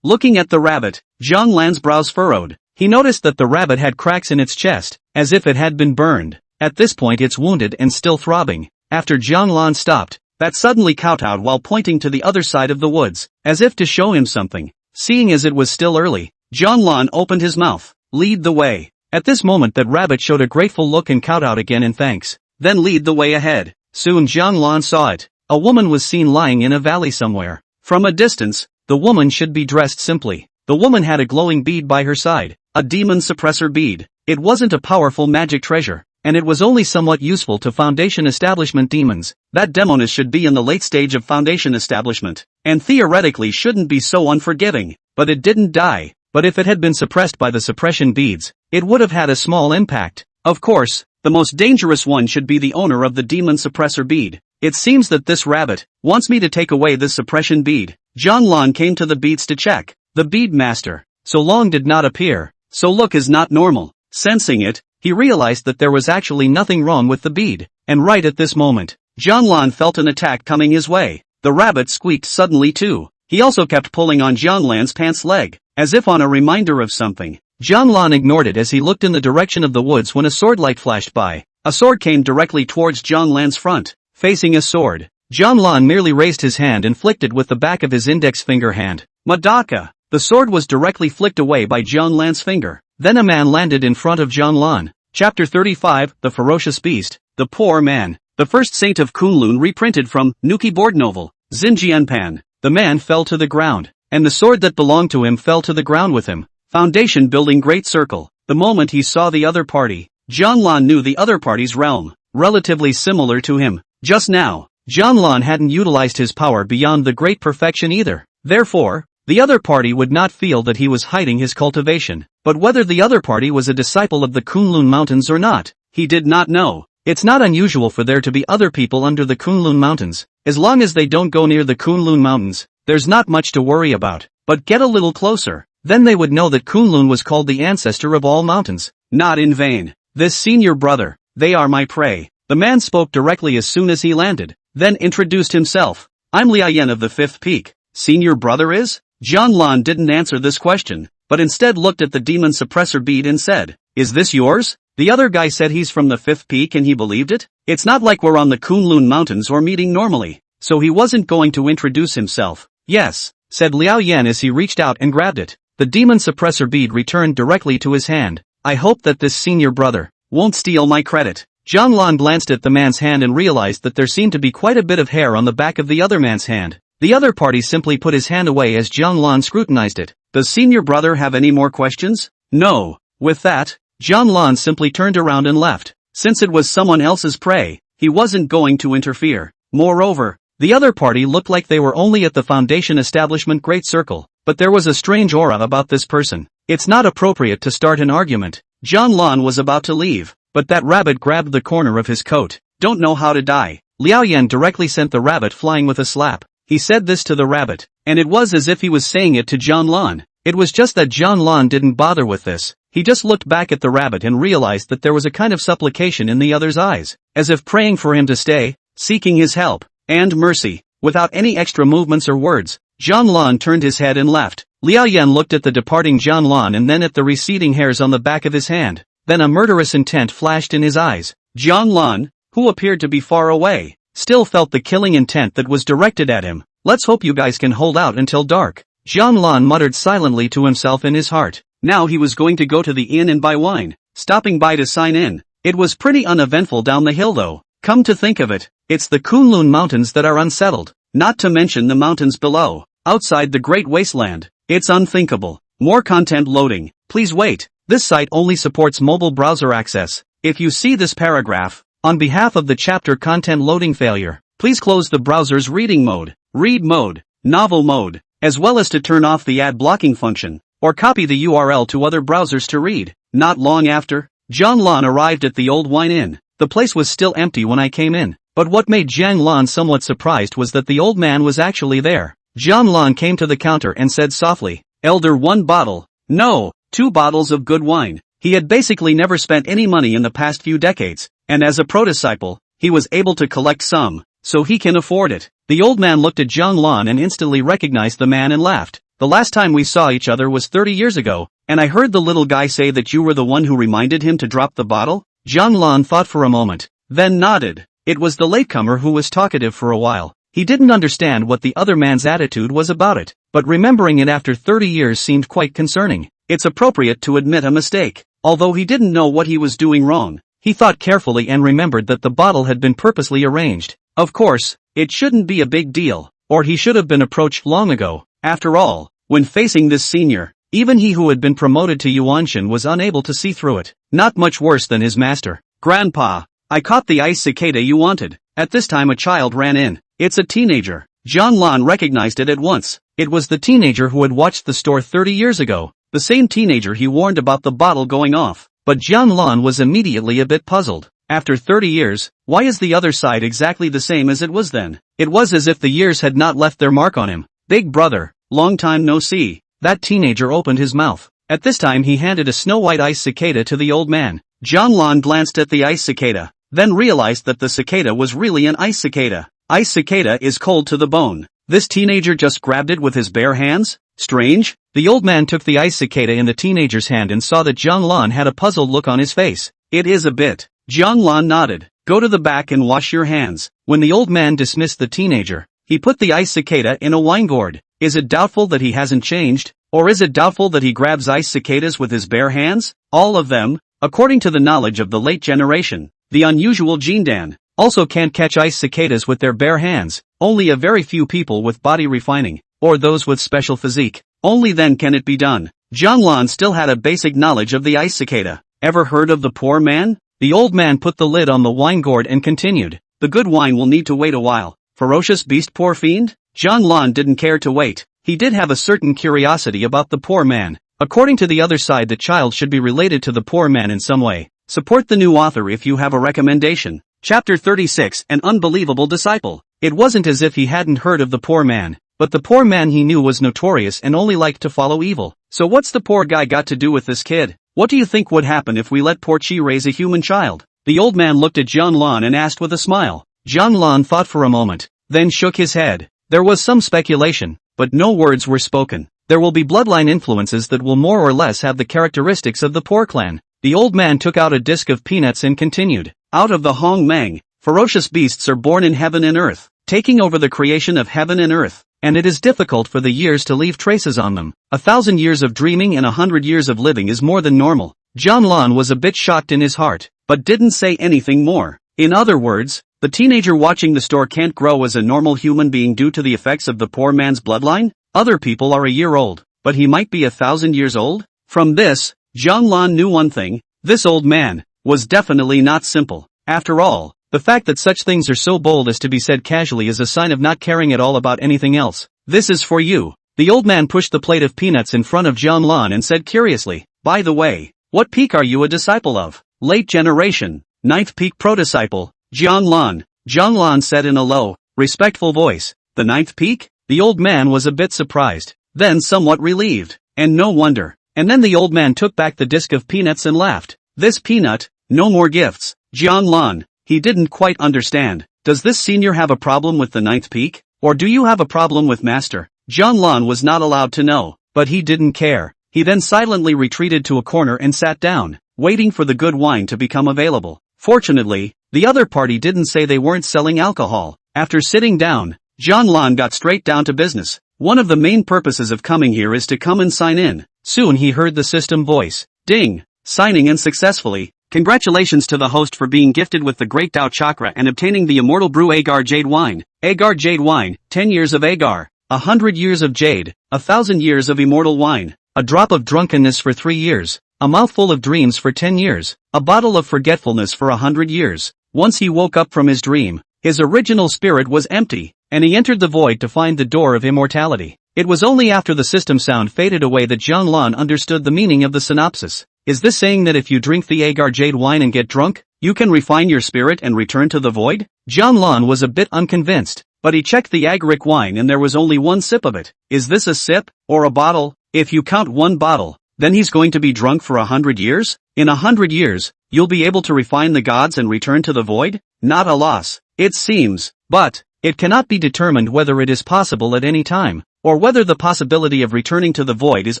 Looking at the rabbit, John Lon's brows furrowed. He noticed that the rabbit had cracks in its chest, as if it had been burned. At this point it's wounded and still throbbing. After John Lon stopped, that suddenly kowtowed while pointing to the other side of the woods, as if to show him something. Seeing as it was still early, John Lon opened his mouth. Lead the way. At this moment that rabbit showed a grateful look and kowtowed again in thanks. Then lead the way ahead. Soon John Lon saw it. A woman was seen lying in a valley somewhere. From a distance, the woman should be dressed simply. The woman had a glowing bead by her side, a demon suppressor bead. It wasn't a powerful magic treasure, and it was only somewhat useful to Foundation establishment demons. That demoness should be in the late stage of Foundation establishment, and theoretically shouldn't be so unforgiving, but it didn't die. But if it had been suppressed by the suppression beads, it would have had a small impact. Of course, the most dangerous one should be the owner of the demon suppressor bead. It seems that this rabbit wants me to take away this suppression bead. Zhang came to the beads to check. The bead master, So Long, did not appear. So look is not normal. Sensing it, he realized that there was actually nothing wrong with the bead, and right at this moment, Zhang felt an attack coming his way. The rabbit squeaked suddenly too. He also kept pulling on Zhang pants leg, as if on a reminder of something. Zhang ignored it as he looked in the direction of the woods when a sword light flashed by. A sword came directly towards Zhang front. Facing a sword, Zhang merely raised his hand and flicked it with the back of his index finger hand. Madaka! The sword was directly flicked away by Zhang finger. Then a man landed in front of Zhang. Chapter 35, The Ferocious Beast, The Poor Man. The First Saint of Kunlun, reprinted from Nuki board novel, Xinjianpan. The man fell to the ground, and the sword that belonged to him fell to the ground with him. Foundation building great circle. The moment he saw the other party, Zhang knew the other party's realm, relatively similar to him. Just now, Zhang hadn't utilized his power beyond the great perfection either. Therefore, the other party would not feel that he was hiding his cultivation. But whether the other party was a disciple of the Kunlun Mountains or not, he did not know. It's not unusual for there to be other people under the Kunlun Mountains. As long as they don't go near the Kunlun Mountains, there's not much to worry about. But get a little closer, then they would know that Kunlun was called the ancestor of all mountains. Not in vain. This senior brother, they are my prey. The man spoke directly as soon as he landed, then introduced himself. I'm Liaoyan of the Fifth Peak. Senior brother is? Zhang didn't answer this question, but instead looked at the demon suppressor bead and said, "Is this yours?" The other guy said he's from the Fifth Peak and he believed it. It's not like we're on the Kunlun Mountains or meeting normally, so he wasn't going to introduce himself. "Yes," said Liao Yan as he reached out and grabbed it. The demon suppressor bead returned directly to his hand. I hope that this senior brother won't steal my credit. Zhang glanced at the man's hand and realized that there seemed to be quite a bit of hair on the back of the other man's hand. The other party simply put his hand away as Zhang scrutinized it. Does senior brother have any more questions? No. With that, Zhang simply turned around and left. Since it was someone else's prey, he wasn't going to interfere. Moreover, the other party looked like they were only at the Foundation establishment Great Circle, but there was a strange aura about this person. It's not appropriate to start an argument. Zhang was about to leave, but that rabbit grabbed the corner of his coat. Don't know how to die. Liao Yan directly sent the rabbit flying with a slap. He said this to the rabbit, and it was as if he was saying it to Zhang. It was just that Zhang didn't bother with this. He just looked back at the rabbit and realized that there was a kind of supplication in the other's eyes, as if praying for him to stay, seeking his help and mercy. Without any extra movements or words, Zhang turned his head and left. Liao Yan looked at the departing Zhang and then at the receding hairs on the back of his hand. Then a murderous intent flashed in his eyes. Zhang, who appeared to be far away, still felt the killing intent that was directed at him. Let's hope you guys can hold out until dark. Zhang muttered silently to himself in his heart. Now he was going to go to the inn and buy wine, stopping by to sign in. It was pretty uneventful down the hill though. Come to think of it, it's the Kunlun Mountains that are unsettled, not to mention the mountains below, outside the Great Wasteland. It's unthinkable. More content loading. Please wait. This site only supports mobile browser access. If you see this paragraph, on behalf of the chapter content loading failure, please close the browser's reading mode, read mode, novel mode, as well as to turn off the ad blocking function, or copy the URL to other browsers to read. Not long after, Zhang arrived at the old wine inn. The place was still empty when I came in, but what made Zhang somewhat surprised was that the old man was actually there. Zhang came to the counter and said softly, "Elder, 1 bottle. No, 2 bottles of good wine." He had basically never spent any money in the past few decades, and as a pro-disciple, he was able to collect some, so he can afford it. The old man looked at Zhang and instantly recognized the man and laughed. "The last time we saw each other was 30 years ago, and I heard the little guy say that you were the one who reminded him to drop the bottle?" Zhang thought for a moment, then nodded. It was the latecomer who was talkative for a while. He didn't understand what the other man's attitude was about it, but remembering it after 30 years seemed quite concerning. It's appropriate to admit a mistake. Although he didn't know what he was doing wrong, he thought carefully and remembered that the bottle had been purposely arranged. Of course, it shouldn't be a big deal, or he should have been approached long ago. After all, when facing this senior, even he who had been promoted to Yuanshan was unable to see through it. Not much worse than his master. Grandpa, I caught the ice cicada you wanted. At this time a child ran in. It's a teenager. Jianlan recognized it at once. It was the teenager who had watched the store 30 years ago, the same teenager he warned about the bottle going off. But Jianlan was immediately a bit puzzled. After 30 years, why is the other side exactly the same as it was then? It was as if the years had not left their mark on him. Big brother, long time no see. That teenager opened his mouth. At this time he handed a snow-white ice cicada to the old man. Jianlan glanced at the ice cicada, then realized that the cicada was really an ice cicada. Ice cicada is cold to the bone. This teenager just grabbed it with his bare hands? Strange. The old man took the ice cicada in the teenager's hand and saw that Jianlan had a puzzled look on his face. It is a bit. Jianlan nodded. Go to the back and wash your hands. When the old man dismissed the teenager, he put the ice cicada in a wine gourd. Is it doubtful that he hasn't changed? Or is it doubtful that he grabs ice cicadas with his bare hands? All of them, according to the knowledge of the late generation. The unusual Jindan also can't catch ice cicadas with their bare hands. Only a very few people with body refining, or those with special physique. Only then can it be done. Jianlan still had a basic knowledge of the ice cicada. Ever heard of the poor man? The old man put the lid on the wine gourd and continued. The good wine will need to wait a while. Ferocious beast, poor fiend? Jianlan didn't care to wait. He did have a certain curiosity about the poor man. According to the other side, the child should be related to the poor man in some way. Support the new author if you have a recommendation. Chapter 36, An Unbelievable Disciple. It wasn't as if he hadn't heard of the poor man, but the poor man he knew was notorious and only liked to follow evil. So what's the poor guy got to do with this kid? What do you think would happen if we let poor Chi raise a human child? The old man looked at Jianlan and asked with a smile. Jianlan thought for a moment, then shook his head. There was some speculation, but no words were spoken. There will be bloodline influences that will more or less have the characteristics of the poor clan. The old man took out a disc of peanuts and continued. Out of the Hong Mang, ferocious beasts are born in heaven and earth, taking over the creation of heaven and earth, and it is difficult for the years to leave traces on them. 1,000 years of dreaming and 100 years of living is more than normal. Jianlan was a bit shocked in his heart, but didn't say anything more. In other words, the teenager watching the store can't grow as a normal human being due to the effects of the poor man's bloodline? Other people are a year old, but he might be 1,000 years old? From this, Jianlan knew one thing. This old man was definitely not simple. After all, the fact that such things are so bold as to be said casually is a sign of not caring at all about anything else. This is for you. The old man pushed the plate of peanuts in front of Jianlan and said curiously, by the way, what peak are you a disciple of? Late generation, 9th peak pro-disciple, Jianlan. Jianlan said in a low, respectful voice. The 9th peak? The old man was a bit surprised, then somewhat relieved. And no wonder. And then the old man took back the disc of peanuts and laughed. This peanut, no more gifts. Jianlan, he didn't quite understand. Does this senior have a problem with the 9th peak? Or do you have a problem with master? Jianlan was not allowed to know, but he didn't care. He then silently retreated to a corner and sat down, waiting for the good wine to become available. Fortunately, the other party didn't say they weren't selling alcohol. After sitting down, Jianlan got straight down to business. One of the main purposes of coming here is to come and sign in. Soon he heard the system voice. Ding! Signing in successfully. Congratulations to the host for being gifted with the Great Tao Chakra and obtaining the immortal brew Agar Jade Wine. Agar Jade Wine, 10 years of Agar, 100 years of Jade, 1,000 years of immortal wine, a drop of drunkenness for 3 years, a mouthful of dreams for 10 years, a bottle of forgetfulness for 100 years. Once he woke up from his dream, his original spirit was empty, and he entered the void to find the door of immortality. It was only after the system sound faded away that Jianlan understood the meaning of the synopsis. Is this saying that if you drink the Agar Jade wine and get drunk, you can refine your spirit and return to the void? Jianlan was a bit unconvinced, but he checked the agaric wine and there was only one sip of it. Is this a sip, or a bottle? If you count one bottle, then he's going to be drunk for 100 years? In 100 years, you'll be able to refine the gods and return to the void? Not a loss, it seems, but it cannot be determined whether it is possible at any time, or whether the possibility of returning to the void is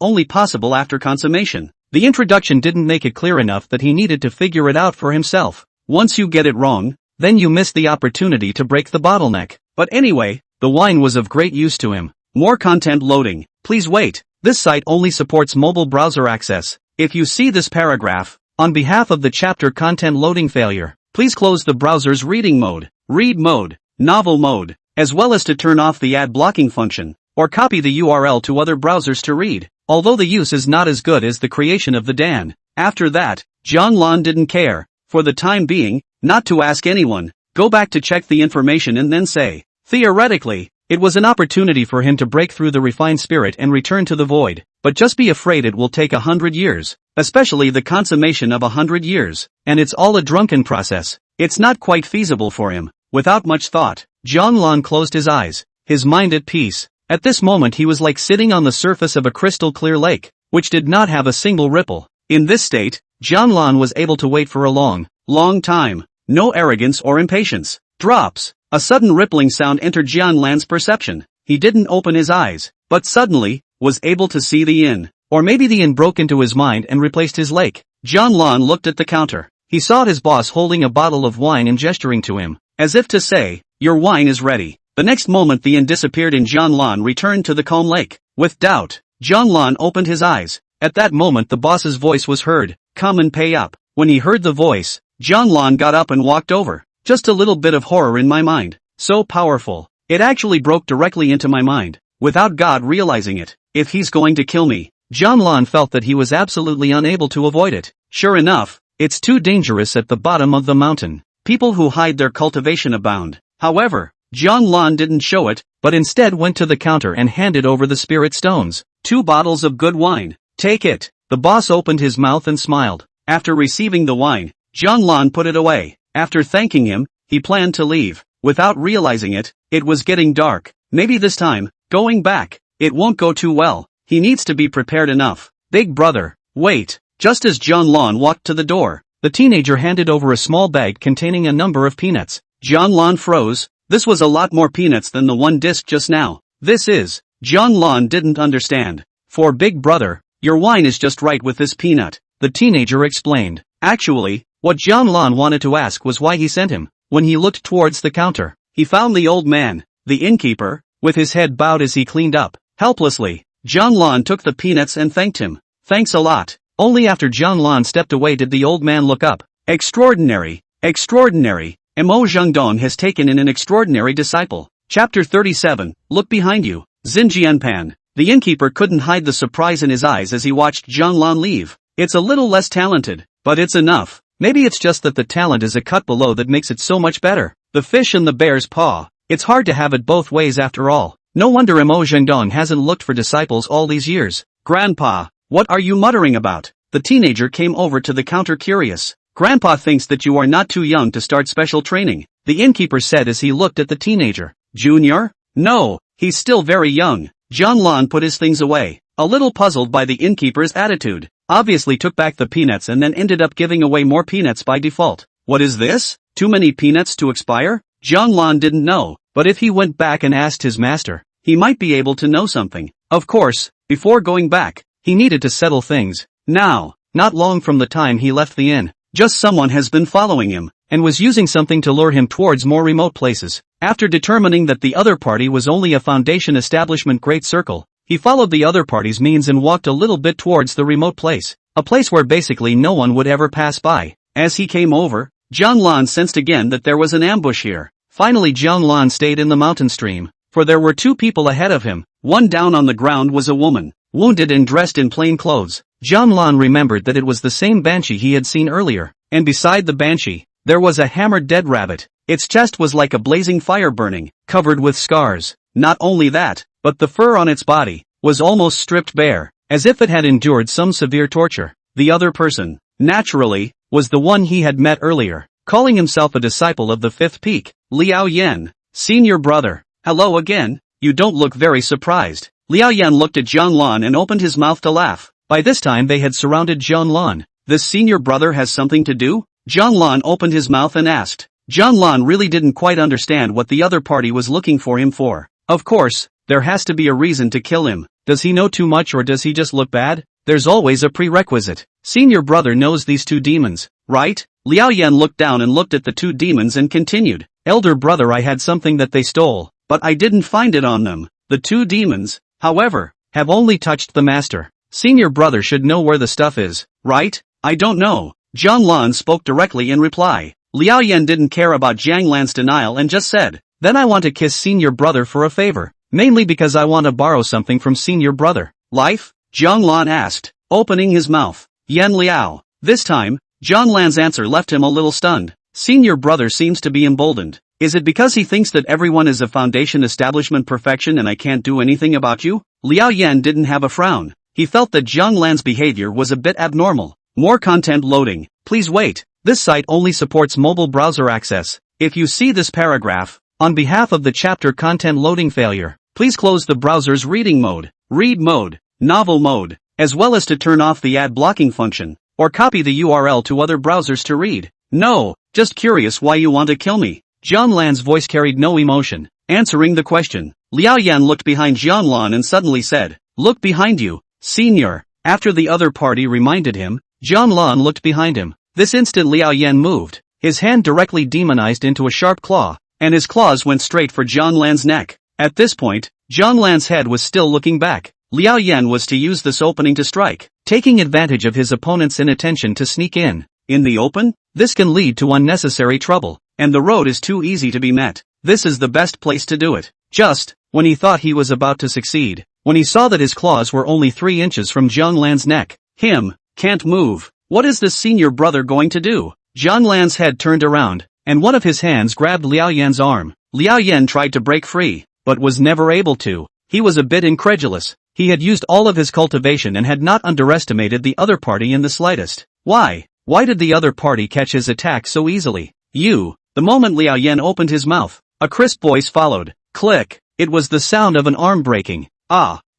only possible after consummation. The introduction didn't make it clear enough that he needed to figure it out for himself. Once you get it wrong, then you miss the opportunity to break the bottleneck. But anyway, the wine was of great use to him. More content loading. Please wait. This site only supports mobile browser access. If you see this paragraph, on behalf of the chapter content loading failure, please close the browser's reading mode, read mode, novel mode, as well as to turn off the ad blocking function, or copy the URL to other browsers to read. Although the use is not as good as the creation of the Dan. After that, Jianlan didn't care. for the time being, not to ask anyone, go back to check the information and then say. Theoretically, it was an opportunity for him to break through the refined spirit and return to the void, but just be afraid it will take 100 years, especially the consummation of 100 years, and it's all a drunken process. It's not quite feasible for him. Without much thought, Jianlan closed his eyes, his mind at peace. At this moment he was like sitting on the surface of a crystal clear lake, which did not have a single ripple. In this state, Jianlan was able to wait for a long time. No arrogance or impatience. Drops. A sudden rippling sound entered Jianlan's perception. He didn't open his eyes, but suddenly, was able to see the inn. Or maybe the inn broke into his mind and replaced his lake. Jianlan looked at the counter. He saw his boss holding a bottle of wine and gesturing to him, as if to say, your wine is ready. The next moment the inn disappeared and Jianlan returned to the calm lake. With doubt, Jianlan opened his eyes. At that moment the boss's voice was heard, come and pay up. When he heard the voice, Jianlan got up and walked over. Just a little bit of horror in my mind. So powerful. It actually broke directly into my mind, without God realizing it. If he's going to kill me. Jianlan felt that he was absolutely unable to avoid it. Sure enough, it's too dangerous at the bottom of the mountain. People who hide their cultivation abound. However, Jianlan didn't show it, but instead went to the counter and handed over the spirit stones. 2 bottles of good wine. Take it. The boss opened his mouth and smiled. After receiving the wine, Jianlan put it away. After thanking him, he planned to leave. Without realizing it, it was getting dark. Maybe this time, going back, it won't go too well. He needs to be prepared enough. Big brother, wait. Just as Jianlan walked to the door, the teenager handed over a small bag containing a number of peanuts. Jianlan froze. This was a lot more peanuts than the one disc just now. This is. Jianlan didn't understand. For big brother, your wine is just right with this peanut, the teenager explained. Actually, what Jianlan wanted to ask was why he sent him. When he looked towards the counter, he found the old man, the innkeeper, with his head bowed as he cleaned up. Helplessly, Jianlan took the peanuts and thanked him. Thanks a lot. Only after Jianlan stepped away did the old man look up. Extraordinary, extraordinary. Mo Zhengdong has taken in an extraordinary disciple. Chapter 37, Look behind you. Xinjianpan. The innkeeper couldn't hide the surprise in his eyes as he watched Jianlan leave. It's a little less talented, but it's enough. Maybe it's just that the talent is a cut below that makes it so much better. The fish and the bear's paw. It's hard to have it both ways after all. No wonder Mo Zhengdong hasn't looked for disciples all these years. Grandpa, what are you muttering about? The teenager came over to the counter curious. Grandpa thinks that you are not too young to start special training, the innkeeper said as he looked at the teenager. Junior? No, he's still very young. Jianlan put his things away, a little puzzled by the innkeeper's attitude. Obviously took back the peanuts and then ended up giving away more peanuts by default. What is this? Too many peanuts to expire? Jianlan didn't know, but if he went back and asked his master, he might be able to know something. Of course, before going back, he needed to settle things. Now, not long from the time he left the inn, just someone has been following him, and was using something to lure him towards more remote places. After determining that the other party was only a Foundation establishment great circle, he followed the other party's means and walked a little bit towards the remote place, a place where basically no one would ever pass by. As he came over, Jianlan sensed again that there was an ambush here. Finally Jianlan stayed in the mountain stream, for there were 2 people ahead of him. One down on the ground was a woman, wounded and dressed in plain clothes. Jianlan remembered that it was the same banshee he had seen earlier, and beside the banshee, there was a hammered dead rabbit. Its chest was like a blazing fire burning, covered with scars. Not only that, but the fur on its body was almost stripped bare, as if it had endured some severe torture. The other person, naturally, was the one he had met earlier, calling himself a disciple of the 5th peak, Liao Yan. Senior brother, hello again, you don't look very surprised. Liao Yan looked at Jianlan and opened his mouth to laugh. By this time they had surrounded Jianlan. This senior brother has something to do? Jianlan opened his mouth and asked. Jianlan really didn't quite understand what the other party was looking for him for. Of course, there has to be a reason to kill him. Does he know too much or does he just look bad? There's always a prerequisite. Senior brother knows these 2 demons, right? Liao Yan looked down and looked at the 2 demons and continued. Elder brother, I had something that they stole, but I didn't find it on them. The 2 demons, however, have only touched the master. Senior brother should know where the stuff is, right? I don't know. Jianlan spoke directly in reply. Liao Yan didn't care about Jianglan's denial and just said, then I want to kiss senior brother for a favor, mainly because I want to borrow something from senior brother. Life? Jianglan asked, opening his mouth. Yan Liao. This time, Lan's answer left him a little stunned. Senior brother seems to be emboldened. Is it because he thinks that everyone is a foundation establishment perfection and I can't do anything about you? Liao Yan didn't have a frown. He felt that Lan's behavior was a bit abnormal. More content loading. Please wait. This site only supports mobile browser access. If you see this paragraph, on behalf of the chapter content loading failure, please close the browser's reading mode, read mode, novel mode, as well as to turn off the ad blocking function, or copy the URL to other browsers to read. No, just curious why you want to kill me. Lan's voice carried no emotion. Answering the question, Liao Yan looked behind Lan and suddenly said, "Look behind you, senior." After the other party reminded him, Lan looked behind him. This instant Liao Yan moved. His hand directly demonized into a sharp claw, and his claws went straight for Lan's neck. At this point, Lan's head was still looking back. Liao Yan was to use this opening to strike, taking advantage of his opponent's inattention to sneak in. In the open, this can lead to unnecessary trouble, and the road is too easy to be met. This is the best place to do it. Just when he thought he was about to succeed, when he saw that his claws were only 3 inches from Lan's neck, can't move. What is this senior brother going to do? Lan's head turned around, and one of his hands grabbed Liao Yan's arm. Liao Yan tried to break free, but was never able to. He was a bit incredulous. He had used all of his cultivation and had not underestimated the other party in the slightest. Why did the other party catch his attack so easily? The moment Liao Yan opened his mouth, a crisp voice followed. Click. It was the sound of an arm breaking.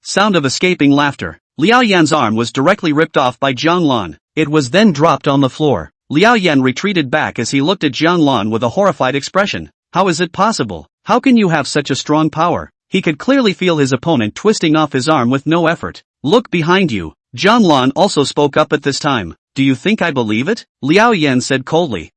Sound of escaping laughter. Liao Yan's arm was directly ripped off by Lan. It was then dropped on the floor. Liao Yan retreated back as he looked at Lan with a horrified expression. How is it possible? How can you have such a strong power? He could clearly feel his opponent twisting off his arm with no effort. Look behind you. Lan also spoke up at this time. Do you think I believe it? Liao Yan said coldly.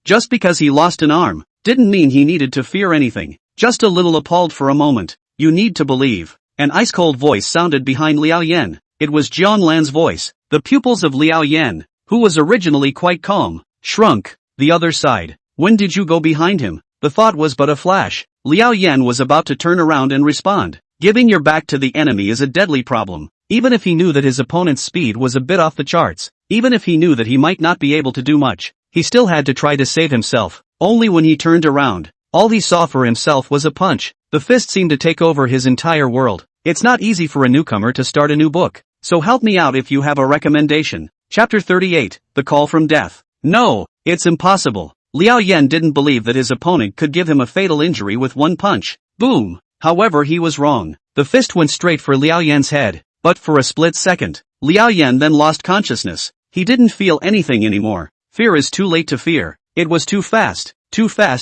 Just because he lost an arm, didn't mean he needed to fear anything. Just a little appalled for a moment. You need to believe. An ice-cold voice sounded behind Liao Yan. It was Lan's voice. The pupils of Liao Yan, who was originally quite calm, shrunk. The other side. When did you go behind him? The thought was but a flash. Liao Yan was about to turn around and respond. Giving your back to the enemy is a deadly problem. Even if he knew that his opponent's speed was a bit off the charts, even if he knew that he might not be able to do much, he still had to try to save himself. Only when he turned around, all he saw for himself was a punch. The fist seemed to take over his entire world. It's not easy for a newcomer to start a new book, so help me out if you have a recommendation. Chapter 38, The Call from Death. No, it's impossible. Liao Yan didn't believe that his opponent could give him a fatal injury with one punch. Boom! However, he was wrong. The fist went straight for Liao Yan's head, but for a split second, Liao Yan then lost consciousness. He didn't feel anything anymore. Fear is too late to fear. It was too fast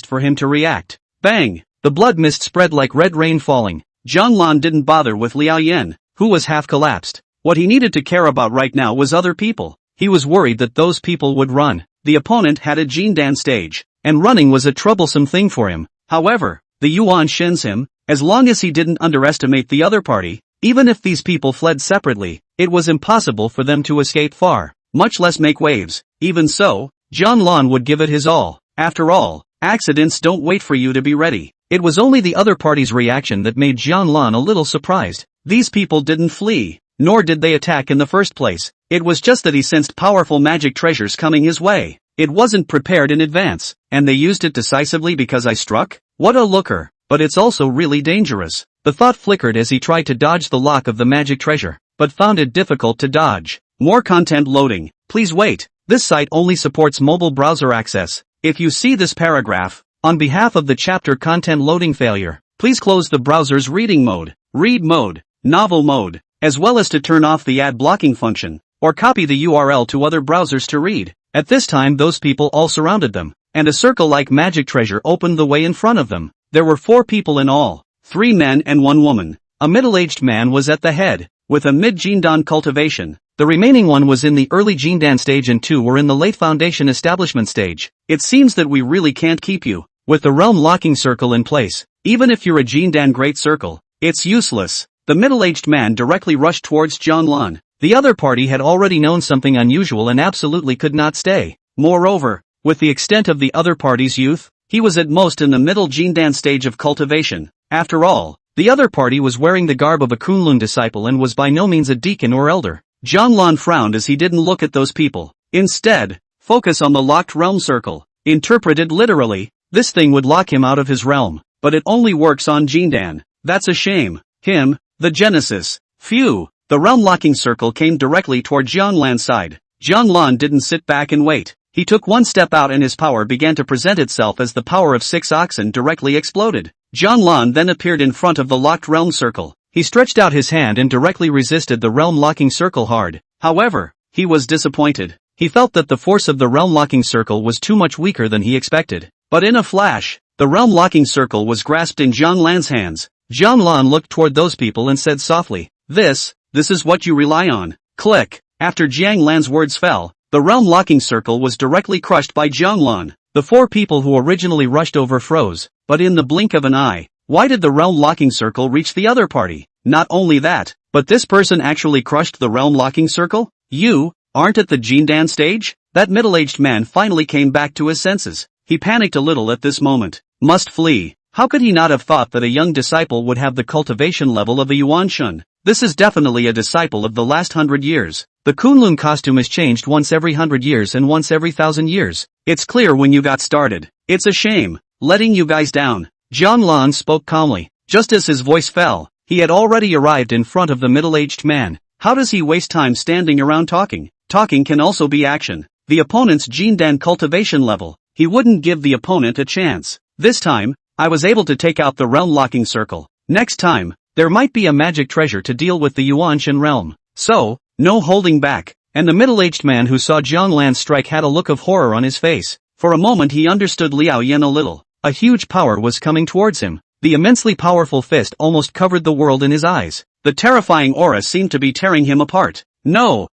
for him to react. Bang! The blood mist spread like red rain falling. Lan didn't bother with Liao Yan, who was half collapsed. What he needed to care about right now was other people. He was worried that those people would run. The opponent had a Jindan stage, and running was a troublesome thing for him. However, the Yuan shins him, as long as he didn't underestimate the other party. Even if these people fled separately, it was impossible for them to escape far, much less make waves. Even so, Lan would give it his all. After all, accidents don't wait for you to be ready. It was only the other party's reaction that made Lan a little surprised. These people didn't flee, nor did they attack in the first place. It was just that he sensed powerful magic treasures coming his way. It wasn't prepared in advance, and they used it decisively because I struck? What a looker, but it's also really dangerous. The thought flickered as he tried to dodge the lock of the magic treasure, but found it difficult to dodge. More content loading. Please wait. This site only supports mobile browser access. If you see this paragraph, on behalf of the chapter content loading failure, please close the browser's reading mode, read mode, novel mode, as well as to turn off the ad blocking function, or copy the URL to other browsers to read. At this time those people all surrounded them, and a circle-like magic treasure opened the way in front of them. There were 4 people in all, 3 men and 1 woman. A middle-aged man was at the head, with a mid-Jindan cultivation. The remaining one was in the early Jindan stage and 2 were in the late foundation establishment stage. It seems that we really can't keep you, with the realm locking circle in place. Even if you're a Jindan Great Circle, it's useless. The middle-aged man directly rushed towards Lan. The other party had already known something unusual and absolutely could not stay. Moreover, with the extent of the other party's youth, he was at most in the middle Jindan stage of cultivation. After all, the other party was wearing the garb of a Kunlun disciple and was by no means a deacon or elder. Lan frowned as he didn't look at those people. Instead, Focus on the locked realm circle. Interpreted literally, this thing would lock him out of his realm, but it only works on Jindan. That's a shame. Him, the Genesis. Phew. The realm locking circle came directly toward Jianglan's side. Jianglan didn't sit back and wait. He took one step out and his power began to present itself as the power of 6 oxen directly exploded. Jianglan then appeared in front of the locked realm circle. He stretched out his hand and directly resisted the realm locking circle hard. However, he was disappointed. He felt that the force of the realm locking circle was too much weaker than he expected. But in a flash, the realm locking circle was grasped in Jianglan's hands. Jianglan looked toward those people and said softly, This is what you rely on. Click. After Jianglan's words fell, the realm locking circle was directly crushed by Jianglan. The 4 people who originally rushed over froze, but in the blink of an eye, why did the realm locking circle reach the other party? Not only that, but this person actually crushed the realm locking circle? You aren't at the Jindan stage? That middle-aged man finally came back to his senses. He panicked a little at this moment. Must flee. How could he not have thought that a young disciple would have the cultivation level of a Yuanshun? This is definitely a disciple of the last 100 years. The Kunlun costume is changed once every 100 years and once every 1,000 years. It's clear when you got started. It's a shame, letting you guys down. Jianglan spoke calmly. Just as his voice fell, he had already arrived in front of the middle-aged man. How does he waste time standing around talking? Talking can also be action. The opponent's Jindan cultivation level. He wouldn't give the opponent a chance. This time, I was able to take out the realm locking circle. Next time, there might be a magic treasure to deal with the Yuanshan realm. So, no holding back. And the middle-aged man who saw Jianglan's strike had a look of horror on his face. For a moment he understood Liao Yen a little. A huge power was coming towards him. The immensely powerful fist almost covered the world in his eyes. The terrifying aura seemed to be tearing him apart. No,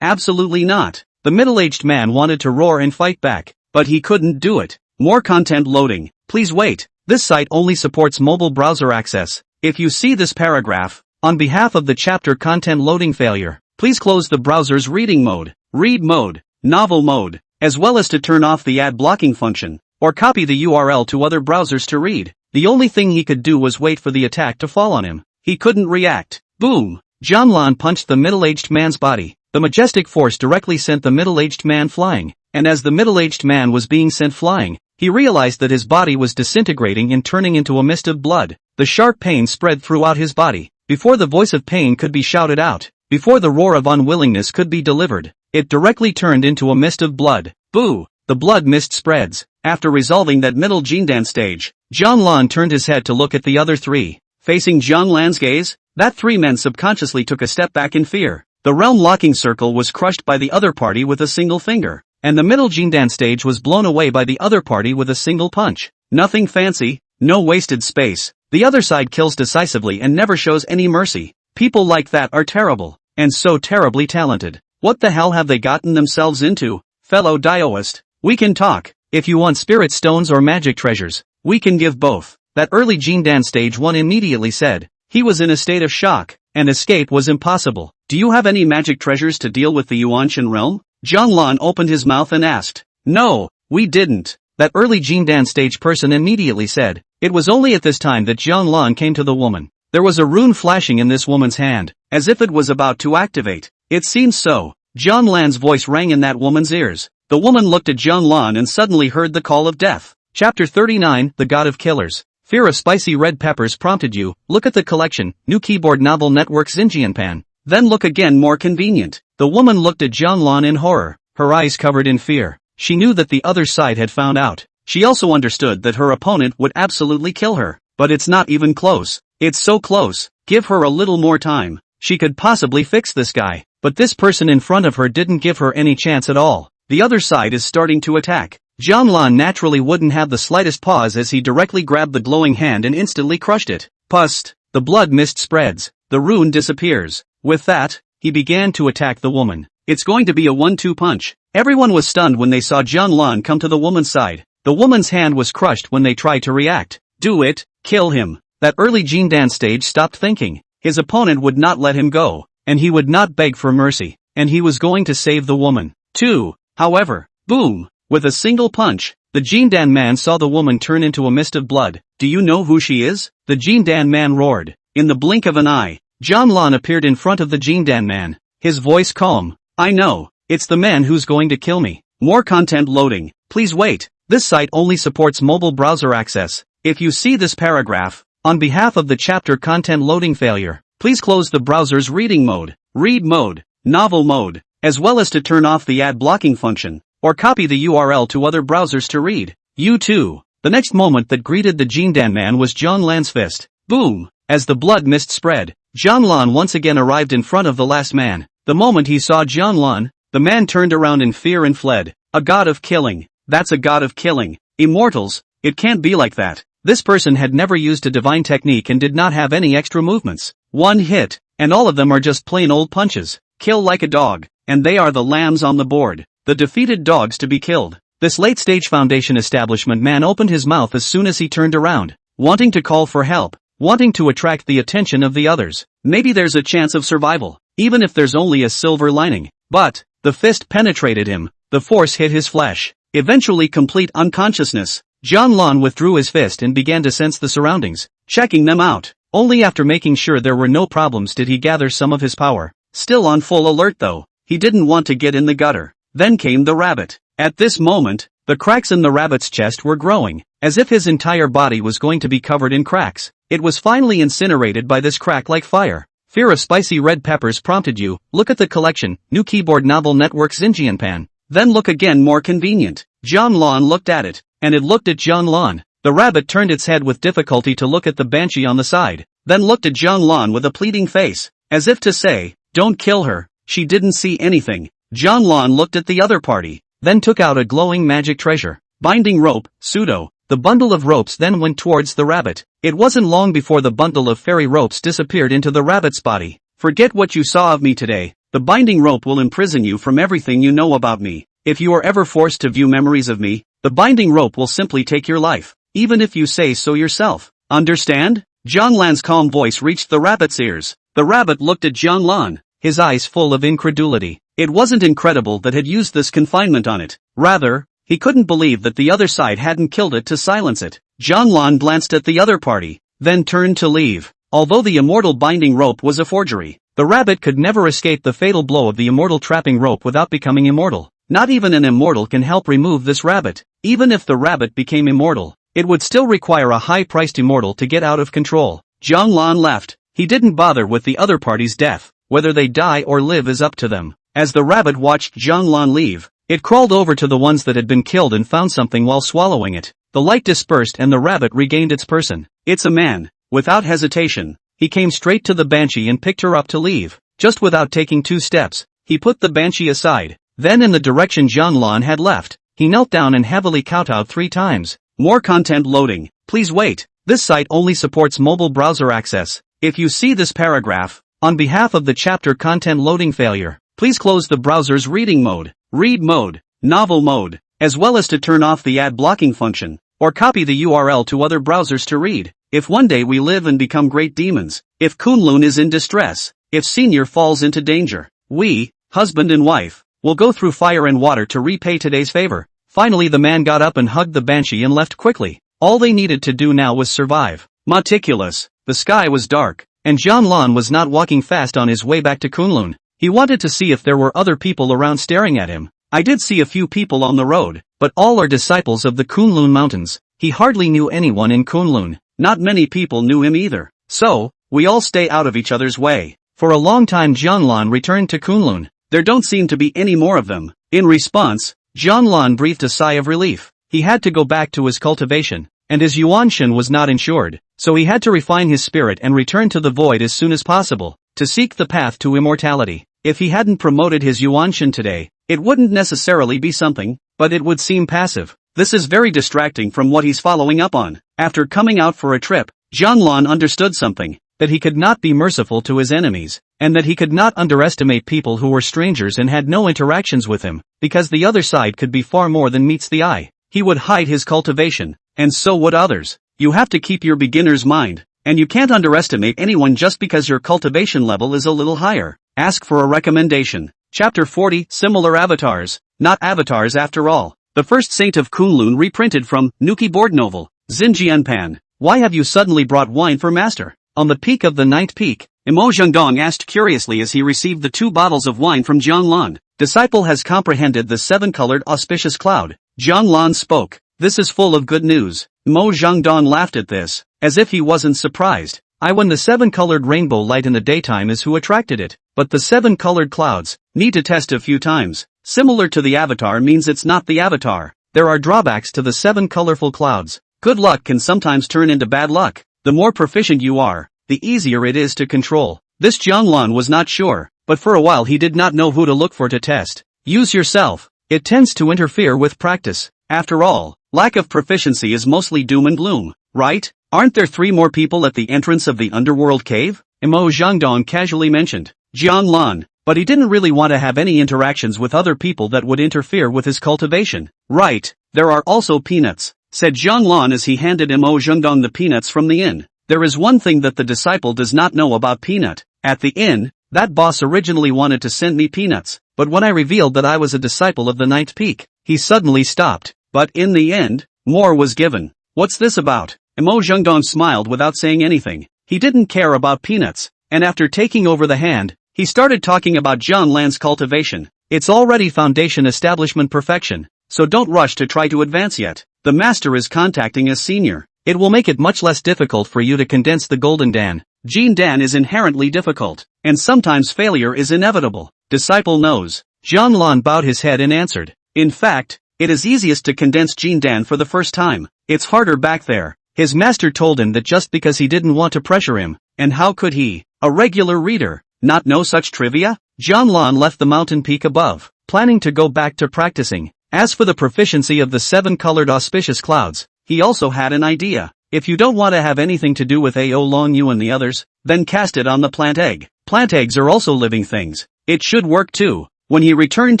absolutely not. The middle-aged man wanted to roar and fight back, but he couldn't do it. More content loading. Please wait. This site only supports mobile browser access. If you see this paragraph, on behalf of the chapter content loading failure, please close the browser's reading mode, read mode, novel mode, as well as to turn off the ad blocking function, or copy the URL to other browsers to read. The only thing he could do was wait for the attack to fall on him. He couldn't react. Boom! Jianglan punched the middle-aged man's body. The majestic force directly sent the middle-aged man flying, and as the middle-aged man was being sent flying, he realized that his body was disintegrating and turning into a mist of blood. The sharp pain spread throughout his body. Before the voice of pain could be shouted out, before the roar of unwillingness could be delivered, it directly turned into a mist of blood. Boo! The blood mist spreads. After resolving that middle Jindan stage, Jianglan turned his head to look at the other 3. Facing Jianglan's gaze, that 3 men subconsciously took a step back in fear. The realm locking circle was crushed by the other party with a single finger, and the middle Jindan stage was blown away by the other party with a single punch. Nothing fancy, no wasted space. The other side kills decisively and never shows any mercy. People like that are terrible, and so terribly talented. What the hell have they gotten themselves into? Fellow Daoist, we can talk. If you want spirit stones or magic treasures, we can give both. That early Jindan stage 1 immediately said. He was in a state of shock, and escape was impossible. Do you have any magic treasures to deal with the Yuanshan realm? Jianglan opened his mouth and asked. No, we didn't. That early Jindan stage person immediately said. It was only at this time that Jianglan came to the woman. There was a rune flashing in this woman's hand, as if it was about to activate. It seems so. Jianglan's voice rang in that woman's ears. The woman looked at Jianglan and suddenly heard the call of death. Chapter 39, The God of Killers. Fear of spicy red peppers prompted you. Look at the collection, new keyboard novel network Xinjianpan. Then look again, more convenient. The woman looked at Jianglan in horror, her eyes covered in fear. She knew that the other side had found out. She also understood that her opponent would absolutely kill her. But it's not even close. It's so close. Give her a little more time. She could possibly fix this guy. But this person in front of her didn't give her any chance at all. The other side is starting to attack. Jianglan naturally wouldn't have the slightest pause as he directly grabbed the glowing hand and instantly crushed it. Pust! The blood mist spreads. The rune disappears. With that, he began to attack the woman. It's going to be a 1-2 punch. Everyone was stunned when they saw Jianglan come to the woman's side. The woman's hand was crushed when they tried to react. Do it, kill him. That early Jindan stage stopped thinking. His opponent would not let him go, and he would not beg for mercy, and he was going to save the woman, too. However, boom! With a single punch, the Jindan man saw the woman turn into a mist of blood. Do you know who she is? The Jindan man roared. In the blink of an eye, Jianglan appeared in front of the Jindan man. His voice calm. I know. It's the man who's going to kill me. More content loading. Please wait. This site only supports mobile browser access. If you see this paragraph, on behalf of the chapter content loading failure, please close the browser's reading mode, read mode, novel mode, as well as to turn off the ad blocking function, or copy the URL to other browsers to read. You too. The next moment that greeted the Jindan man was John Lan's fist. Boom! As the blood mist spread, John Lan once again arrived in front of the last man. The moment he saw John Lan, the man turned around in fear and fled. A god of killing. That's a god of killing. Immortals, it can't be like that. This person had never used a divine technique and did not have any extra movements. One hit, and all of them are just plain old punches. Kill like a dog, and they are the lambs on the board. The defeated dogs to be killed. This late-stage foundation establishment man opened his mouth as soon as he turned around, wanting to call for help, wanting to attract the attention of the others. Maybe there's a chance of survival, even if there's only a silver lining. But, the fist penetrated him, the force hit his flesh. Eventually complete unconsciousness, John Lan withdrew his fist and began to sense the surroundings, checking them out. Only after making sure there were no problems did he gather some of his power. Still on full alert though, he didn't want to get in the gutter. Then came the rabbit. At this moment, the cracks in the rabbit's chest were growing, as if his entire body was going to be covered in cracks. It was finally incinerated by this crack like fire. Fear of spicy red peppers prompted you. Look at the collection, new keyboard novel network Xinjianpan. Then look again, more convenient. John Lan looked at it, and it looked at John Lan. The rabbit turned its head with difficulty to look at the banshee on the side, then looked at John Lan with a pleading face, as if to say, don't kill her, she didn't see anything. John Lan looked at the other party, then took out a glowing magic treasure. Binding rope, pseudo. The bundle of ropes then went towards the rabbit. It wasn't long before the bundle of fairy ropes disappeared into the rabbit's body. Forget what you saw of me today. The binding rope will imprison you from everything you know about me. If you are ever forced to view memories of me, the binding rope will simply take your life, even if you say so yourself. Understand? John Lan's calm voice reached the rabbit's ears. The rabbit looked at John Lan, his eyes full of incredulity. It wasn't incredible that had used this confinement on it. Rather, he couldn't believe that the other side hadn't killed it to silence it. John Lan glanced at the other party, then turned to leave. Although the immortal binding rope was a forgery, the rabbit could never escape the fatal blow of the immortal trapping rope without becoming immortal. Not even an immortal can help remove this rabbit. Even if the rabbit became immortal, it would still require a high-priced immortal to get out of control. John Lan left. He didn't bother with the other party's death. Whether they die or live is up to them. As the rabbit watched John Lan leave, it crawled over to the ones that had been killed and found something while swallowing it. The light dispersed and the rabbit regained its person. It's a man. Without hesitation, he came straight to the banshee and picked her up to leave. Just without taking 2 steps, he put the banshee aside. Then in the direction John Lan had left, he knelt down and heavily kowtowed 3 times. More content loading. Please wait. This site only supports mobile browser access. If you see this paragraph, on behalf of the chapter content loading failure, please close the browser's reading mode, read mode, novel mode, as well as to turn off the ad blocking function, or copy the URL to other browsers to read. If one day we live and become great demons, if Kunlun is in distress, if Senior falls into danger, we, husband and wife, will go through fire and water to repay today's favor. Finally the man got up and hugged the banshee and left quickly. All they needed to do now was survive. Meticulous. The sky was dark, and John Lan was not walking fast on his way back to Kunlun. He wanted to see if there were other people around staring at him. I did see a few people on the road, but all are disciples of the Kunlun mountains. He hardly knew anyone in Kunlun. Not many people knew him either. So, we all stay out of each other's way. For a long time John Lan returned to Kunlun. There don't seem to be any more of them. In response, John Lan breathed a sigh of relief. He had to go back to his cultivation, and his yuanshan was not insured, so he had to refine his spirit and return to the void as soon as possible, to seek the path to immortality. If he hadn't promoted his yuanshan today, it wouldn't necessarily be something, but it would seem passive. This is very distracting from what he's following up on. After coming out for a trip, John Lan understood something, that he could not be merciful to his enemies, and that he could not underestimate people who were strangers and had no interactions with him, because the other side could be far more than meets the eye. He would hide his cultivation, and so would others. You have to keep your beginner's mind, and you can't underestimate anyone just because your cultivation level is a little higher. Ask for a recommendation. Chapter 40, Similar Avatars. Not avatars after all. The First Saint of Kunlun reprinted from Nuki board novel, Xinjianpan. Why have you suddenly brought wine for master? On the peak of the 9th peak, Imo Zhengdong asked curiously as he received the 2 bottles of wine from John Lan. Disciple has comprehended the seven-colored auspicious cloud. Jiang Lan spoke. This is full of good news. Mo Zhangdong laughed at this, as if he wasn't surprised. When the seven-colored rainbow light in the daytime is who attracted it, but the seven-colored clouds, need to test a few times. Similar to the avatar means it's not the avatar. There are drawbacks to the seven colorful clouds. Good luck can sometimes turn into bad luck. The more proficient you are, the easier it is to control. This Jianglan was not sure, but for a while he did not know who to look for to test. Use yourself. It tends to interfere with practice. After all, lack of proficiency is mostly doom and gloom, right? Aren't there 3 more people at the entrance of the Underworld cave? Mo Zhangdong casually mentioned. Jianglan, but he didn't really want to have any interactions with other people that would interfere with his cultivation. Right, there are also peanuts, said Jianglan as he handed Mo Zhangdong the peanuts from the inn. There is one thing that the disciple does not know about peanut. At the inn, that boss originally wanted to send me peanuts, but when I revealed that I was a disciple of the Ninth Peak, he suddenly stopped. But in the end, more was given. What's this about? Mo Zhangdong smiled without saying anything. He didn't care about peanuts, and after taking over the hand, he started talking about Jiang Lan's cultivation. It's already foundation establishment perfection, so don't rush to try to advance yet. The master is contacting as senior. It will make it much less difficult for you to condense the golden dan. Jindan is inherently difficult, and sometimes failure is inevitable. Disciple knows. Jiang Lan bowed his head and answered. In fact, it is easiest to condense Jindan for the first time. It's harder back there. His master told him that just because he didn't want to pressure him, and how could he, a regular reader, not know such trivia? Jiang Lan left the mountain peak above, planning to go back to practicing. As for the proficiency of the 7-colored auspicious clouds, he also had an idea. If you don't want to have anything to do with Ao Longyu and the others, then cast it on the plant egg. Plant eggs are also living things. It should work too. When he returned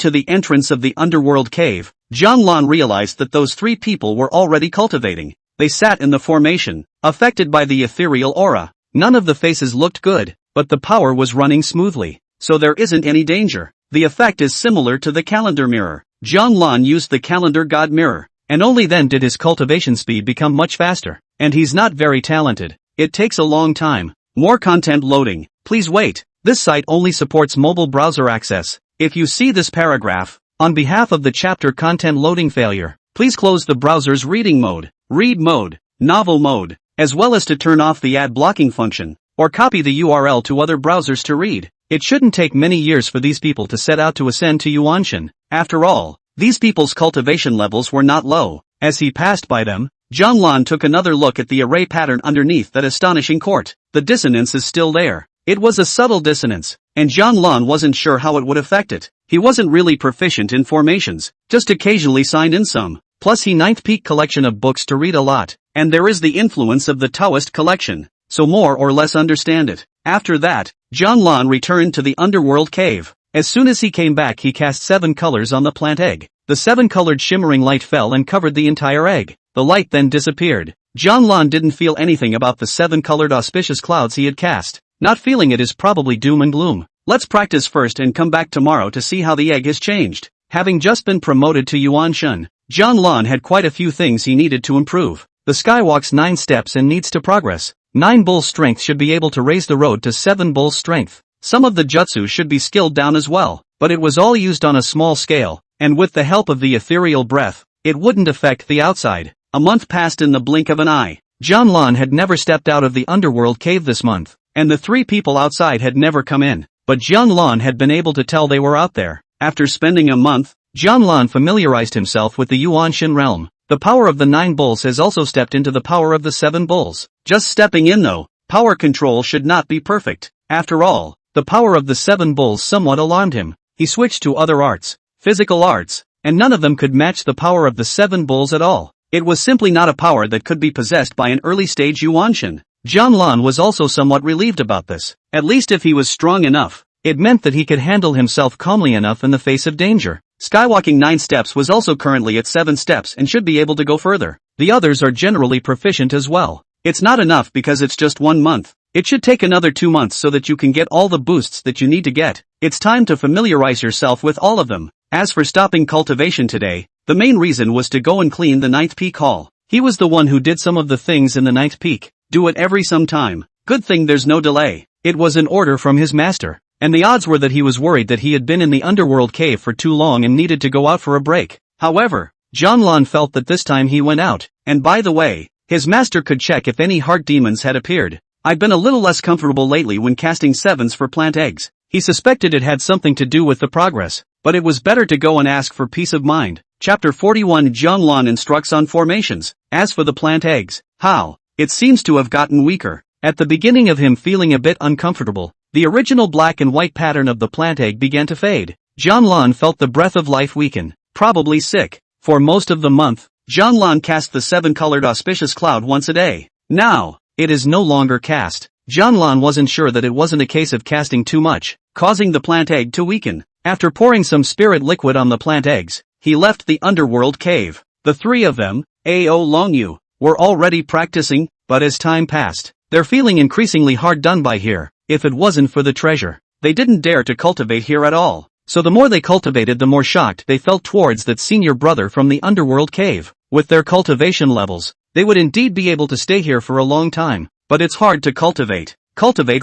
to the entrance of the Underworld cave, Jiang Lan realized that those 3 people were already cultivating. They sat in the formation, affected by the ethereal aura. None of the faces looked good, but the power was running smoothly, so there isn't any danger. The effect is similar to the calendar mirror. Jiang Lan used the calendar god mirror, and only then did his cultivation speed become much faster. And he's not very talented. It takes a long time. More content loading. Please wait. This site only supports mobile browser access. If you see this paragraph, on behalf of the chapter content loading failure, please close the browser's reading mode, read mode, novel mode, as well as to turn off the ad blocking function, or copy the URL to other browsers to read. It shouldn't take many years for these people to set out to ascend to Yuanshan. After all, these people's cultivation levels were not low. As he passed by them, Jiang Lan took another look at the array pattern underneath that astonishing court. The dissonance is still there. It was a subtle dissonance, and Jiang Lan wasn't sure how it would affect it. He wasn't really proficient in formations, just occasionally signed in some. Plus he ninth peak collection of books to read a lot, and there is the influence of the Taoist collection, so more or less understand it. After that, Jiang Lan returned to the Underworld cave. As soon as he came back he cast 7 colors on the plant egg. The 7-colored shimmering light fell and covered the entire egg. The light then disappeared. Jiang Lan didn't feel anything about the 7-colored auspicious clouds he had cast. Not feeling it is probably doom and gloom. Let's practice first and come back tomorrow to see how the egg has changed. Having just been promoted to Yuanshan, Jiang Lan had quite a few things he needed to improve. The sky walks 9 steps and needs to progress. 9 bull strength should be able to raise the road to 7 bull strength. Some of the jutsu should be skilled down as well, but it was all used on a small scale, and with the help of the ethereal breath, it wouldn't affect the outside. A month passed in the blink of an eye. Jiang Lan had never stepped out of the Underworld cave this month, and the 3 people outside had never come in, but Jiang Lan had been able to tell they were out there. After spending a month, Jiang Lan familiarized himself with the Yuanshan realm. The power of the 9 bulls has also stepped into the power of the 7 bulls. Just stepping in though, power control should not be perfect. After all, the power of the 7 bulls somewhat alarmed him. He switched to other arts, physical arts, and none of them could match the power of the 7 bulls at all. It was simply not a power that could be possessed by an early-stage Yuanshan. Jiang Lan was also somewhat relieved about this. At least if he was strong enough, it meant that he could handle himself calmly enough in the face of danger. Skywalking 9 steps was also currently at 7 steps and should be able to go further. The others are generally proficient as well. It's not enough because it's just 1 month. It should take another 2 months so that you can get all the boosts that you need to get. It's time to familiarize yourself with all of them. As for stopping cultivation today, the main reason was to go and clean the 9th peak hall. He was the one who did some of the things in the 9th peak. Do it every some time. Good thing there's no delay. It was an order from his master. and the odds were that he was worried that he had been in the Underworld cave for too long and needed to go out for a break. However, Jianlan felt that this time he went out, and by the way, his master could check if any heart demons had appeared. I've been a little less comfortable lately when casting sevens for plant eggs. He suspected it had something to do with the progress, but it was better to go and ask for peace of mind. Chapter 41 Jianlan instructs on formations. As for the plant eggs, it seems to have gotten weaker. At the beginning of him feeling a bit uncomfortable, the original black and white pattern of the plant egg began to fade. Jianlan felt the breath of life weaken, probably sick. For most of the month, Jianlan cast the 7-colored auspicious cloud once a day. Now, it is no longer cast. Jianlan wasn't sure that it wasn't a case of casting too much, causing the plant egg to weaken. After pouring some spirit liquid on the plant eggs, he left the Underworld cave. The three of them, Ao Longyu, were already practicing, but as time passed, they're feeling increasingly hard done by here. If it wasn't for the treasure, they didn't dare to cultivate here at all. So the more they cultivated, the more shocked they felt towards that senior brother from the Underworld cave. With their cultivation levels, they would indeed be able to stay here for a long time, but it's hard to cultivate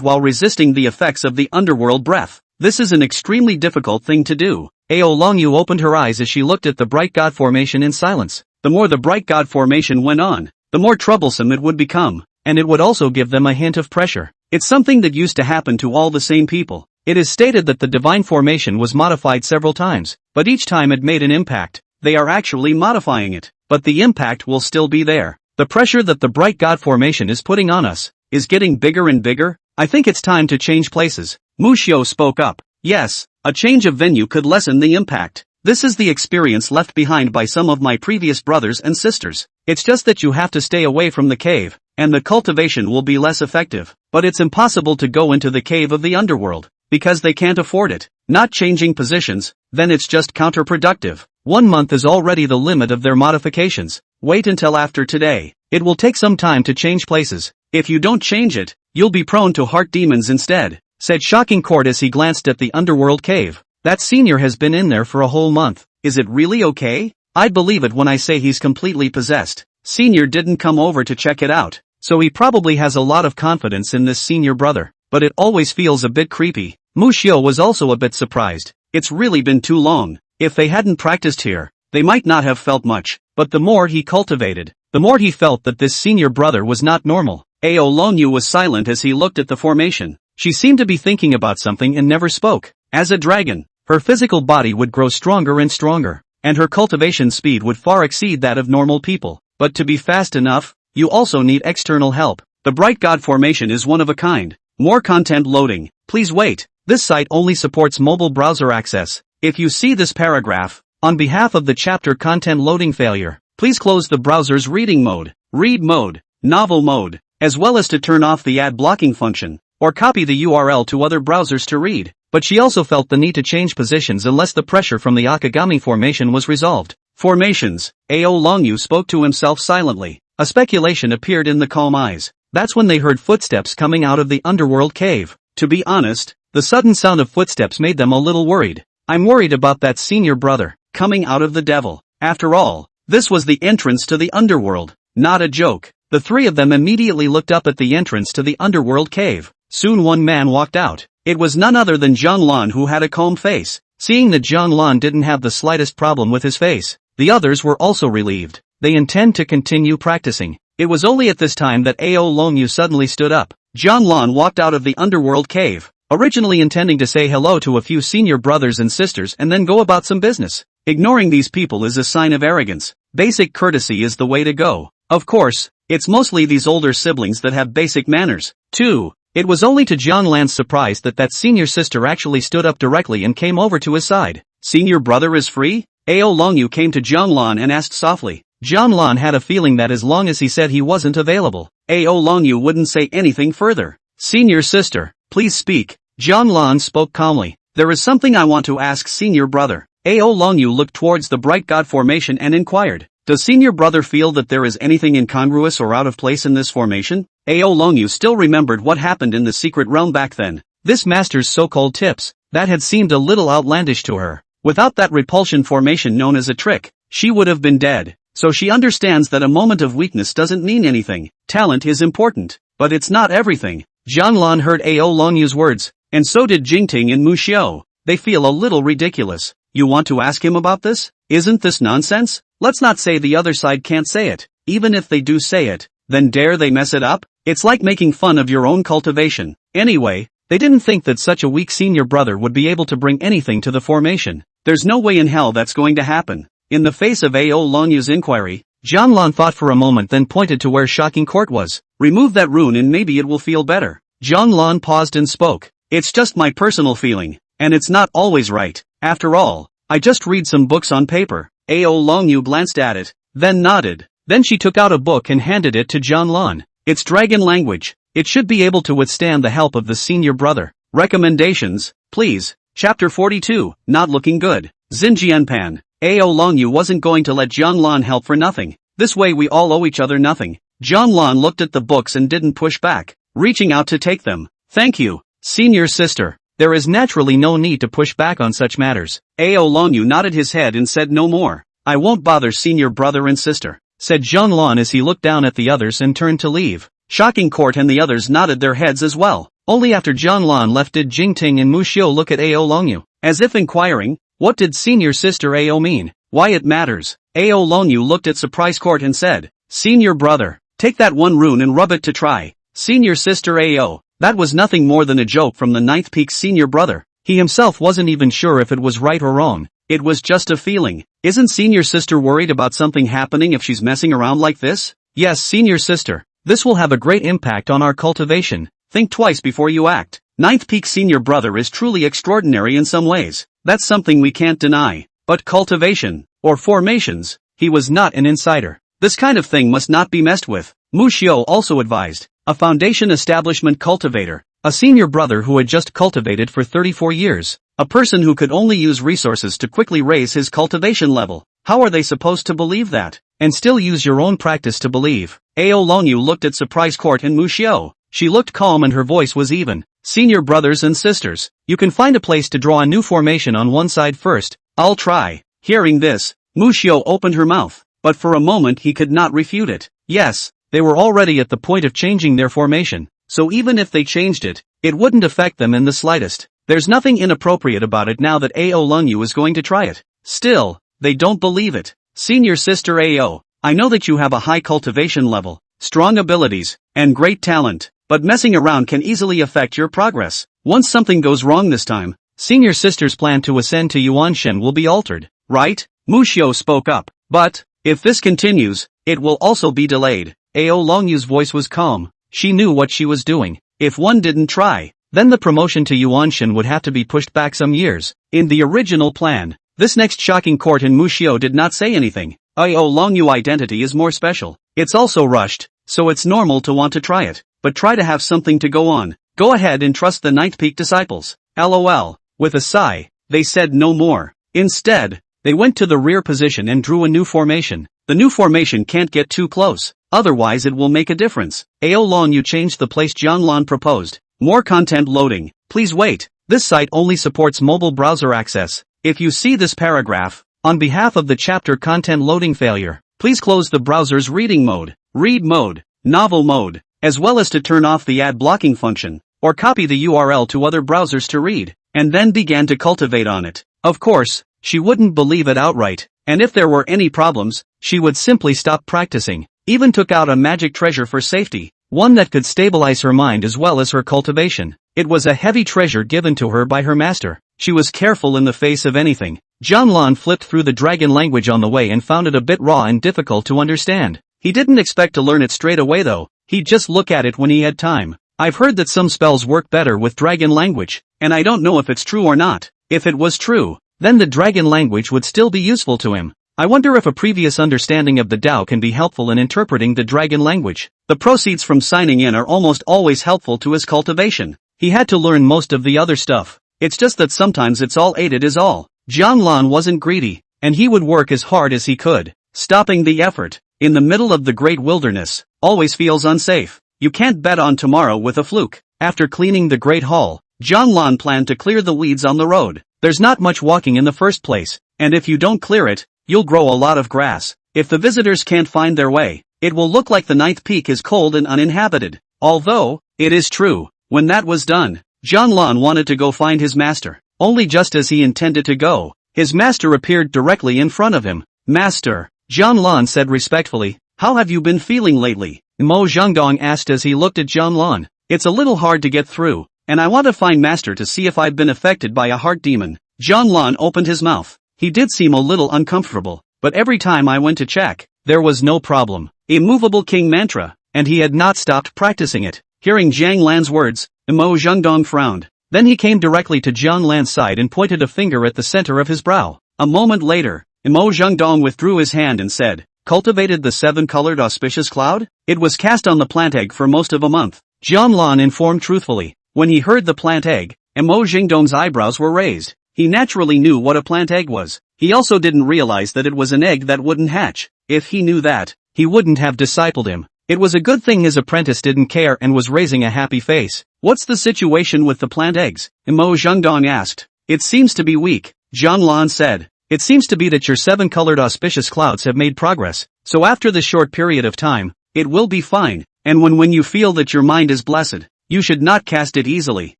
while resisting the effects of the Underworld breath. This is an extremely difficult thing to do. Ao Longyu opened her eyes as she looked at the bright god formation in silence. The more the bright god formation went on, the more troublesome it would become, and it would also give them a hint of pressure. It's something that used to happen to all the same people. It is stated that the divine formation was modified several times, but each time it made an impact. They are actually modifying it, but the impact will still be there. The pressure that the bright god formation is putting on us is getting bigger and bigger. I think it's time to change places. Mu Xiu spoke up. Yes, a change of venue could lessen the impact. This is the experience left behind by some of my previous brothers and sisters. It's just that you have to stay away from the cave, and the cultivation will be less effective. But it's impossible to go into the cave of the Underworld, because they can't afford it. Not changing positions, then it's just counterproductive. 1 month is already the limit of their modifications. Wait until after today. It will take some time to change places. If you don't change it, you'll be prone to heart demons instead, said Shocking Court as he glanced at the Underworld cave. That senior has been in there for a whole month. Is it really okay? I'd believe it when I say he's completely possessed. Senior didn't come over to check it out, so he probably has a lot of confidence in this senior brother, but it always feels a bit creepy. Mu Xiu was also a bit surprised. It's really been too long. If they hadn't practiced here, they might not have felt much, but the more he cultivated, the more he felt that this senior brother was not normal. Ao Longyu was silent as he looked at the formation. She seemed to be thinking about something and never spoke. As a dragon, her physical body would grow stronger and stronger, and her cultivation speed would far exceed that of normal people. But to be fast enough, you also need external help. The Bright God formation is one of a kind. More content loading. Please wait. This site only supports mobile browser access. If you see this paragraph, on behalf of the chapter content loading failure, please close the browser's reading mode, read mode, novel mode, as well as to turn off the ad blocking function, or copy the URL to other browsers to read. But she also felt the need to change positions unless the pressure from the Akagami formation was resolved. Formations. Ao Longyu spoke to himself silently. A speculation appeared in the calm eyes. That's when they heard footsteps coming out of the Underworld cave. To be honest, the sudden sound of footsteps made them a little worried. I'm worried about that senior brother, coming out of the devil. After all, this was the entrance to the Underworld. Not a joke. The three of them immediately looked up at the entrance to the Underworld cave. Soon one man walked out. It was none other than Jianglan, who had a calm face. Seeing that Jianglan didn't have the slightest problem with his face, the others were also relieved. They intend to continue practicing. It was only at this time that Ao Longyu suddenly stood up. Jianglan walked out of the Underworld cave, originally intending to say hello to a few senior brothers and sisters and then go about some business. Ignoring these people is a sign of arrogance. Basic courtesy is the way to go. Of course, it's mostly these older siblings that have basic manners, too. It was only to Jianglan's surprise that senior sister actually stood up directly and came over to his side. Senior brother is free? Ao Longyu came to Jianglan and asked softly. Jianglan had a feeling that as long as he said he wasn't available, Ao Longyu wouldn't say anything further. Senior sister, please speak. Jianglan spoke calmly. There is something I want to ask senior brother. Ao Longyu looked towards the Bright God formation and inquired. Does senior brother feel that there is anything incongruous or out of place in this formation? Ao Longyu still remembered what happened in the secret realm back then. This master's so-called tips, that had seemed a little outlandish to her. Without that repulsion formation known as a trick, she would have been dead. So she understands that a moment of weakness doesn't mean anything. Talent is important, but it's not everything. Jianglan heard Ao Longyu's words. And so did Jingting and Muxiu. They feel a little ridiculous. You want to ask him about this? Isn't this nonsense? Let's not say the other side can't say it. Even if they do say it, then dare they mess it up? It's like making fun of your own cultivation. Anyway, they didn't think that such a weak senior brother would be able to bring anything to the formation. There's no way in hell that's going to happen. In the face of Ao Longyu's inquiry, Jianlan thought for a moment, then pointed to where Shocking Court was. Remove that rune and maybe it will feel better. Jianlan paused and spoke. It's just my personal feeling, and it's not always right. After all, I just read some books on paper. Ao Longyu glanced at it, then nodded. Then she took out a book and handed it to Jianlan. It's dragon language. It should be able to withstand the help of the senior brother. Recommendations, please. Chapter 42, Not Looking Good. Xinjianpan. Ao Longyu wasn't going to let Jianlan help for nothing. This way we all owe each other nothing. Jianlan looked at the books and didn't push back, reaching out to take them. Thank you, senior sister. There is naturally no need to push back on such matters. Ao Longyu nodded his head and said no more. I won't bother senior brother and sister, said Jianlan as he looked down at the others and turned to leave. Shocking Court and the others nodded their heads as well. Only after Jianlan left did Jingting and Muxiu look at Ao Longyu, as if inquiring, what did senior sister Ao mean? Why it matters. Ao Longyu looked at Surprise Court and said, senior brother, take that one rune and rub it to try. Senior sister Ao. That was nothing more than a joke from the Ninth Peak's senior brother. He himself wasn't even sure if it was right or wrong. It was just a feeling. Isn't senior sister worried about something happening if she's messing around like this? Yes, senior sister. This will have a great impact on our cultivation. Think twice before you act. Ninth Peak senior brother is truly extraordinary in some ways. That's something we can't deny. But cultivation, or formations, he was not an insider. This kind of thing must not be messed with. Muxiu also advised. A foundation establishment cultivator. A senior brother who had just cultivated for 34 years. A person who could only use resources to quickly raise his cultivation level. How are they supposed to believe that? And still use your own practice to believe. Ao Longyu looked at Surprise Court and Muxiu. She looked calm and her voice was even. Senior brothers and sisters, you can find a place to draw a new formation on one side first. I'll try. Hearing this, Muxiu opened her mouth, but for a moment he could not refute it. Yes, they were already at the point of changing their formation, so even if they changed it, it wouldn't affect them in the slightest. There's nothing inappropriate about it now that Ao Longyu is going to try it. Still, they don't believe it. Senior sister Ao, I know that you have a high cultivation level, strong abilities, and great talent, but messing around can easily affect your progress. Once something goes wrong this time, senior sister's plan to ascend to Yuanshen will be altered, right? Muxiu spoke up. But, if this continues, it will also be delayed. Ao Longyu's voice was calm. She knew what she was doing. If one didn't try, then the promotion to Yuanshen would have to be pushed back some years. In the original plan, this next Shocking Court and Muxiu did not say anything. Ao Longyu identity is more special. It's also rushed, so it's normal to want to try it. But try to have something to go on. Go ahead and trust the Ninth Peak disciples. LOL. With a sigh, they said no more. Instead, they went to the rear position and drew a new formation. The new formation can't get too close, otherwise it will make a difference. Ao Longyu changed the place Jianlan proposed. More content loading. Please wait. This site only supports mobile browser access. If you see this paragraph, on behalf of the chapter content loading failure, please close the browser's reading mode, read mode, novel mode, as well as to turn off the ad blocking function, or copy the URL to other browsers to read, and then began to cultivate on it. Of course, she wouldn't believe it outright, and if there were any problems, she would simply stop practicing. Even took out a magic treasure for safety, one that could stabilize her mind as well as her cultivation. It was a heavy treasure given to her by her master. She was careful in the face of anything. Jianlan flipped through the dragon language on the way and found it a bit raw and difficult to understand. He didn't expect to learn it straight away though. He'd just look at it when he had time. I've heard that some spells work better with dragon language, and I don't know if it's true or not. If it was true, then the dragon language would still be useful to him. I wonder if a previous understanding of the Tao can be helpful in interpreting the dragon language. The proceeds from signing in are almost always helpful to his cultivation. He had to learn most of the other stuff. It's just that sometimes it's all aided is all. Jianlan wasn't greedy, and he would work as hard as he could. Stopping the effort, in the middle of the great wilderness, always feels unsafe. You can't bet on tomorrow with a fluke. After cleaning the great hall, Jianlan planned to clear the weeds on the road. There's not much walking in the first place, and if you don't clear it, you'll grow a lot of grass. If the visitors can't find their way, it will look like the Ninth Peak is cold and uninhabited. Although, it is true, when that was done, Jianlan wanted to go find his master. Only just as he intended to go, his master appeared directly in front of him. Master, Jianlan said respectfully, how have you been feeling lately? Mo Zhengdong asked as he looked at Jianlan. It's a little hard to get through, and I want to find master to see if I've been affected by a heart demon. Jianlan opened his mouth. He did seem a little uncomfortable, but every time I went to check, there was no problem. Immovable king mantra, and he had not stopped practicing it. Hearing Jiang Lan's words, Mo Zhengdong frowned. Then he came directly to Jiang Lan's side and pointed a finger at the center of his brow. A moment later, Mo Zhengdong withdrew his hand and said, cultivated the seven-colored auspicious cloud? It was cast on the plant egg for most of a month. Jianlan informed truthfully. When he heard the plant egg, Mo Zhengdong's eyebrows were raised. He naturally knew what a plant egg was. He also didn't realize that it was an egg that wouldn't hatch. If he knew that, he wouldn't have discipled him. It was a good thing his apprentice didn't care and was raising a happy face. What's the situation with the plant eggs? Mo Zhengdong asked. It seems to be weak, Jianlan said. It seems to be that your seven-colored auspicious clouds have made progress, so after this short period of time, it will be fine, and when you feel that your mind is blessed, you should not cast it easily.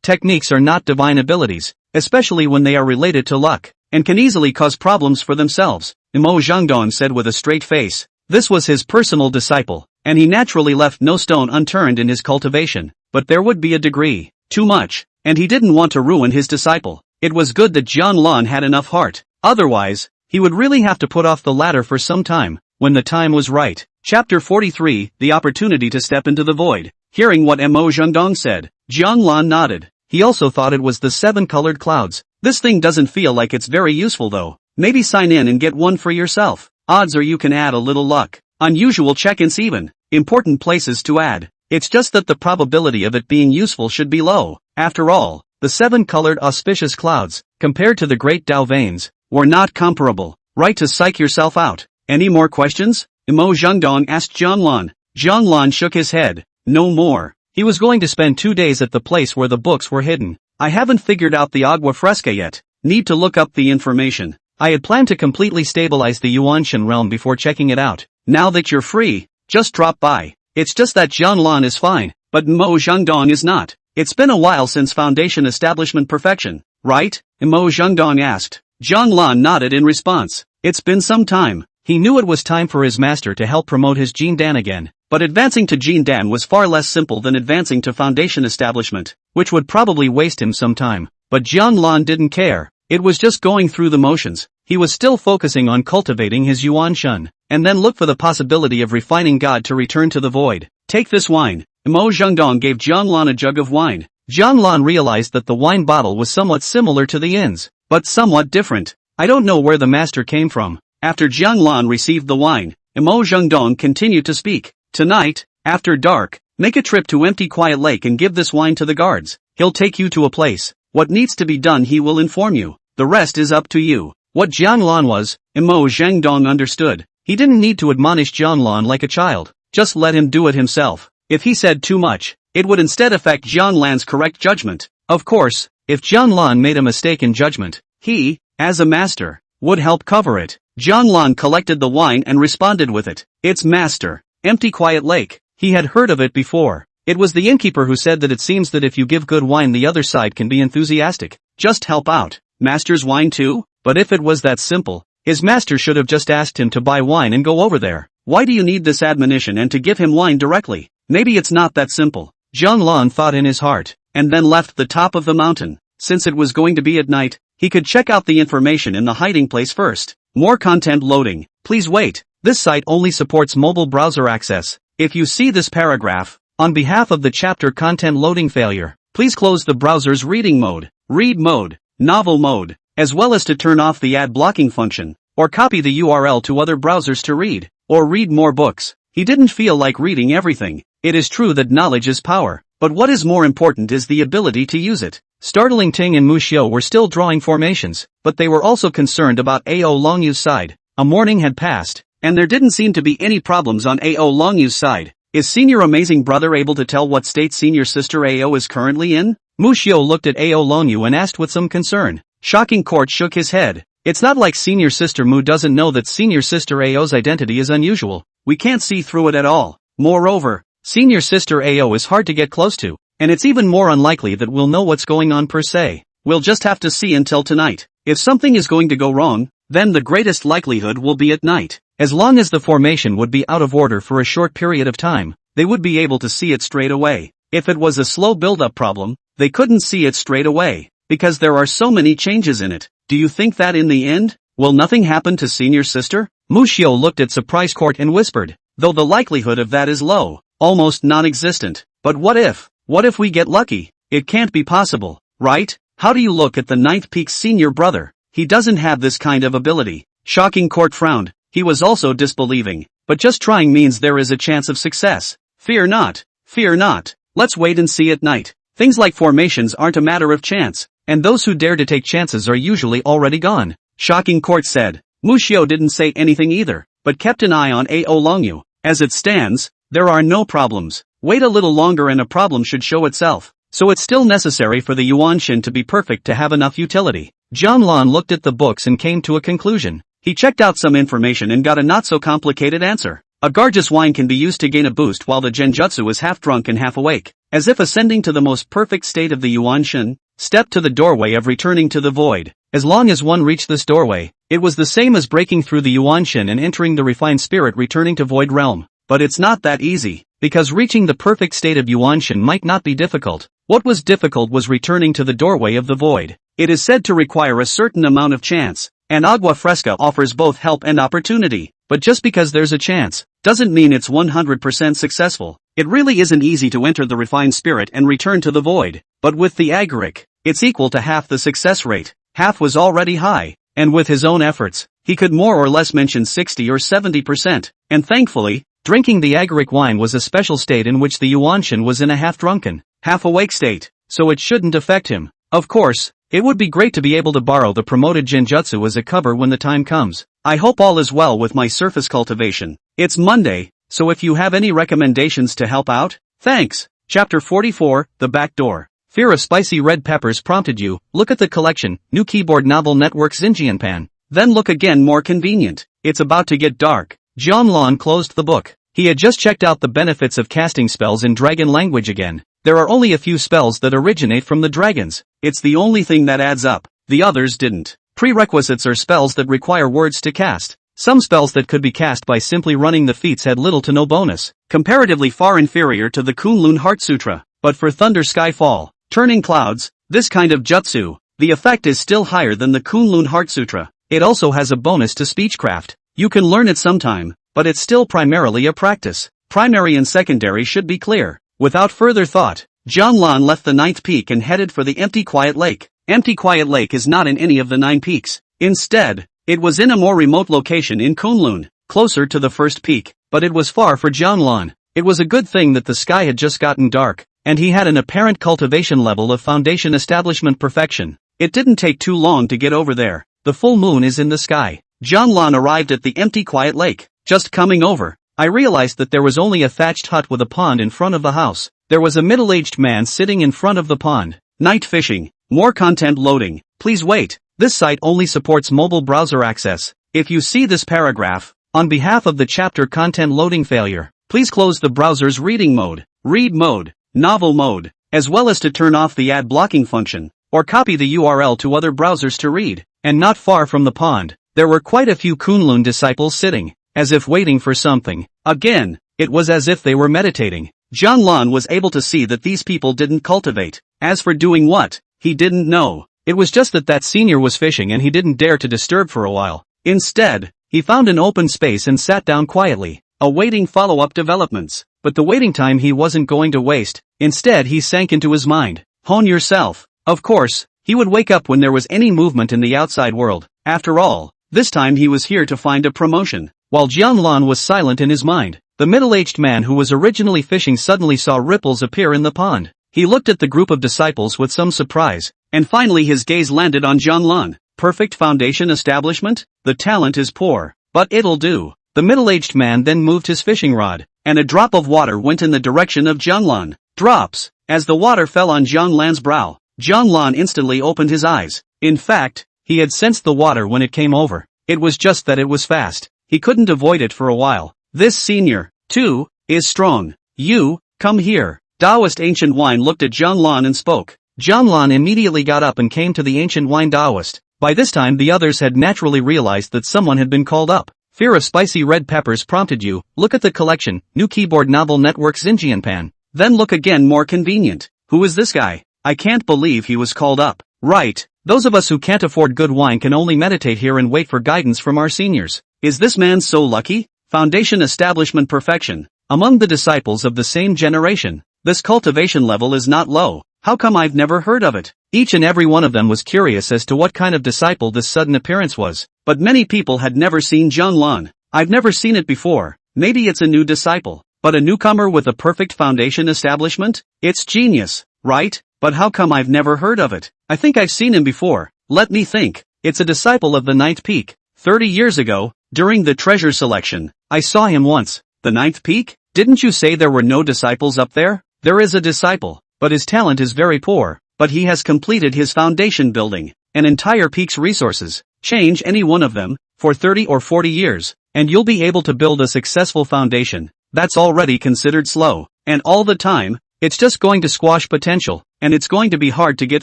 Techniques are not divine abilities, especially when they are related to luck, and can easily cause problems for themselves, Mo Zhengdong said with a straight face. This was his personal disciple, and he naturally left no stone unturned in his cultivation, but there would be a degree, too much, and he didn't want to ruin his disciple. It was good that Jianlan had enough heart. Otherwise, he would really have to put off the latter for some time, when the time was right. Chapter 43, The Opportunity to Step into the Void. Hearing what Mo Zhengdong said, Jianlan nodded. He also thought it was the seven-colored clouds. This thing doesn't feel like it's very useful though. Maybe sign in and get one for yourself. Odds are you can add a little luck. Unusual check-ins even. Important places to add. It's just that the probability of it being useful should be low. After all, the seven-colored auspicious clouds, compared to the great Dao veins, were not comparable. Right to psych yourself out. Any more questions? Mo Zhengdong asked Jianlan. Jianlan shook his head. No more. He was going to spend 2 days at the place where the books were hidden. I haven't figured out the agua fresca yet. Need to look up the information. I had planned to completely stabilize the Yuanshan realm before checking it out. Now that you're free, just drop by. It's just that Jianlan is fine, but Mo Zhengdong is not. It's been a while since Foundation Establishment Perfection, right? Mo Zhengdong asked. Jianlan nodded in response. It's been some time. He knew it was time for his master to help promote his Jindan again, but advancing to Jindan was far less simple than advancing to Foundation Establishment, which would probably waste him some time. But Jianlan didn't care. It was just going through the motions. He was still focusing on cultivating his Yuanshan, and then look for the possibility of refining God to return to the void. Take this wine. Mo Zhengdong gave Jianlan a jug of wine. Jianlan realized that the wine bottle was somewhat similar to the inn's, but somewhat different. I don't know where the master came from. After Jianlan received the wine, Mo Zhengdong continued to speak. Tonight, after dark, make a trip to Empty Quiet Lake and give this wine to the guards. He'll take you to a place. What needs to be done he will inform you. The rest is up to you. What Jianlan was, Mo Zhengdong understood. He didn't need to admonish Jianlan like a child. Just let him do it himself. If he said too much, it would instead affect Jianlan's correct judgment. Of course, if Jianlan made a mistake in judgment, he, as a master, would help cover it. Jianlan collected the wine and responded with it. It's master. Empty Quiet Lake. He had heard of it before. It was the innkeeper who said that it seems that if you give good wine the other side can be enthusiastic. Just help out. Master's wine too? But if it was that simple, his master should have just asked him to buy wine and go over there. Why do you need this admonition and to give him wine directly? Maybe it's not that simple. Jianlan thought in his heart, and then left the top of the mountain. Since it was going to be at night, he could check out the information in the hiding place first. More content loading. Please wait. This site only supports mobile browser access. If you see this paragraph, on behalf of the chapter content loading failure, please close the browser's reading mode, read mode, novel mode, as well as to turn off the ad blocking function, or copy the URL to other browsers to read, or read more books. He didn't feel like reading everything. It is true that knowledge is power, but what is more important is the ability to use it. Startling Ting and Mu Xiu were still drawing formations, but they were also concerned about Ao Longyu's side. A morning had passed, and there didn't seem to be any problems on Ao Longyu's side. Is Senior Amazing Brother able to tell what state Senior Sister Ao is currently in? Mu Xiu looked at Ao Longyu and asked with some concern. Shocking Court shook his head. It's not like Senior Sister Mu doesn't know that Senior Sister Ao's identity is unusual. We can't see through it at all. Moreover, Senior Sister Ao is hard to get close to. and it's even more unlikely that we'll know what's going on per se. We'll just have to see until tonight. If something is going to go wrong, then the greatest likelihood will be at night. As long as the formation would be out of order for a short period of time, they would be able to see it straight away. If it was a slow build-up problem, they couldn't see it straight away, because there are so many changes in it. Do you think that in the end, will nothing happen to senior sister? Mushio looked at Surprise Court and whispered, though the likelihood of that is low, almost non-existent. But what if? What if we get lucky? It can't be possible, right? How do you look at the Ninth Peak's senior brother? He doesn't have this kind of ability. Shocking Court frowned. He was also disbelieving. But just trying means there is a chance of success. Fear not. Fear not. Let's wait and see at night. Things like formations aren't a matter of chance, and those who dare to take chances are usually already gone. Shocking Court said. Mushio didn't say anything either, but kept an eye on Ao Longyu. As it stands, there are no problems. Wait a little longer and a problem should show itself. So it's still necessary for the Yuanshin to be perfect to have enough utility. Jianlan looked at the books and came to a conclusion. He checked out some information and got a not-so-complicated answer. A gorgeous wine can be used to gain a boost while the genjutsu is half drunk and half awake. As if ascending to the most perfect state of the Yuanshin, step to the doorway of returning to the void. As long as one reached this doorway, it was the same as breaking through the Yuanshin and entering the refined spirit returning to void realm. But it's not that easy, because reaching the perfect state of Yuanshin might not be difficult. What was difficult was returning to the doorway of the void. It is said to require a certain amount of chance, and Agua Fresca offers both help and opportunity. But just because there's a chance, doesn't mean it's 100% successful. It really isn't easy to enter the refined spirit and return to the void. But with the agaric, it's equal to half the success rate. Half was already high, and with his own efforts, he could more or less mention 60 or 70%. And thankfully, drinking the agaric wine was a special state in which the Yuanshin was in a half-drunken, half-awake state, so it shouldn't affect him. Of course, it would be great to be able to borrow the promoted genjutsu as a cover when the time comes. I hope all is well with my surface cultivation. It's Monday, so if you have any recommendations to help out, thanks. Chapter 44, The Back Door. Fear of spicy red peppers prompted you. Look at the collection, New Keyboard Novel Network Xinjianpan. Then look again, more convenient. It's about to get dark. Jianlan closed the book. He had just checked out the benefits of casting spells in dragon language again. There are only a few spells that originate from the dragons. It's the only thing that adds up. The others didn't. Prerequisites are spells that require words to cast. Some spells that could be cast by simply running the feats had little to no bonus, comparatively far inferior to the Kunlun Heart Sutra. But for Thunder Skyfall, Turning Clouds, this kind of jutsu, the effect is still higher than the Kunlun Heart Sutra. It also has a bonus to speechcraft. You can learn it sometime, but it's still primarily a practice. Primary and secondary should be clear. Without further thought, Jianlan left the ninth peak and headed for the Empty Quiet Lake. Empty Quiet Lake is not in any of the 9 peaks. Instead, it was in a more remote location in Kunlun, closer to the first peak, but it was far for Jianlan. It was a good thing that the sky had just gotten dark, and he had an apparent cultivation level of foundation establishment perfection. It didn't take too long to get over there. The full moon is in the sky. Jianlan arrived at the Empty Quiet Lake. Just coming over, I realized that there was only a thatched hut with a pond in front of the house. There was a middle-aged man sitting in front of the pond. Night fishing. More content loading. Please wait. This site only supports mobile browser access. If you see this paragraph, on behalf of the chapter content loading failure, please close the browser's reading mode, read mode, novel mode, as well as to turn off the ad blocking function, or copy the URL to other browsers to read. And not far from the pond, there were quite a few Kunlun disciples sitting, as if waiting for something. Again, it was as if they were meditating. Jianlan was able to see that these people didn't cultivate. As for doing what, he didn't know. It was just that senior was fishing and he didn't dare to disturb for a while. Instead, he found an open space and sat down quietly, awaiting follow-up developments. But the waiting time he wasn't going to waste. Instead, he sank into his mind. Hone yourself. Of course, he would wake up when there was any movement in the outside world. After all, this time he was here to find a promotion. While Jianlan was silent in his mind, the middle-aged man who was originally fishing suddenly saw ripples appear in the pond. He looked at the group of disciples with some surprise, and finally his gaze landed on Jianlan. Perfect foundation establishment? The talent is poor, but it'll do. The middle-aged man then moved his fishing rod, and a drop of water went in the direction of Jianlan. Drops! As the water fell on Jianlan's brow, Jianlan instantly opened his eyes. In fact, he had sensed the water when it came over. It was just that it was fast. He couldn't avoid it for a while. This senior, too, is strong. You, come here. Taoist ancient wine looked at Jianlan and spoke. Jianlan immediately got up and came to the ancient wine Taoist. By this time the others had naturally realized that someone had been called up. Fear of spicy red peppers prompted you. Look at the collection, new keyboard novel network Xinjianpan. Then look again, more convenient. Who is this guy? I can't believe he was called up. Right. Those of us who can't afford good wine can only meditate here and wait for guidance from our seniors. Is this man so lucky? Foundation establishment perfection. Among the disciples of the same generation, this cultivation level is not low. How come I've never heard of it? Each and every one of them was curious as to what kind of disciple this sudden appearance was. But many people had never seen Jianlan. I've never seen it before. Maybe it's a new disciple. But a newcomer with a perfect foundation establishment? It's genius, right? But how come I've never heard of it? I think I've seen him before. Let me think. It's a disciple of the ninth peak. 30 years ago, during the treasure selection, I saw him once. The ninth peak? Didn't you say there were no disciples up there? There is a disciple, but his talent is very poor. But he has completed his foundation building, an entire peak's resources. Change any one of them, for 30 or 40 years, and you'll be able to build a successful foundation. That's already considered slow. And all the time, it's just going to squash potential, and it's going to be hard to get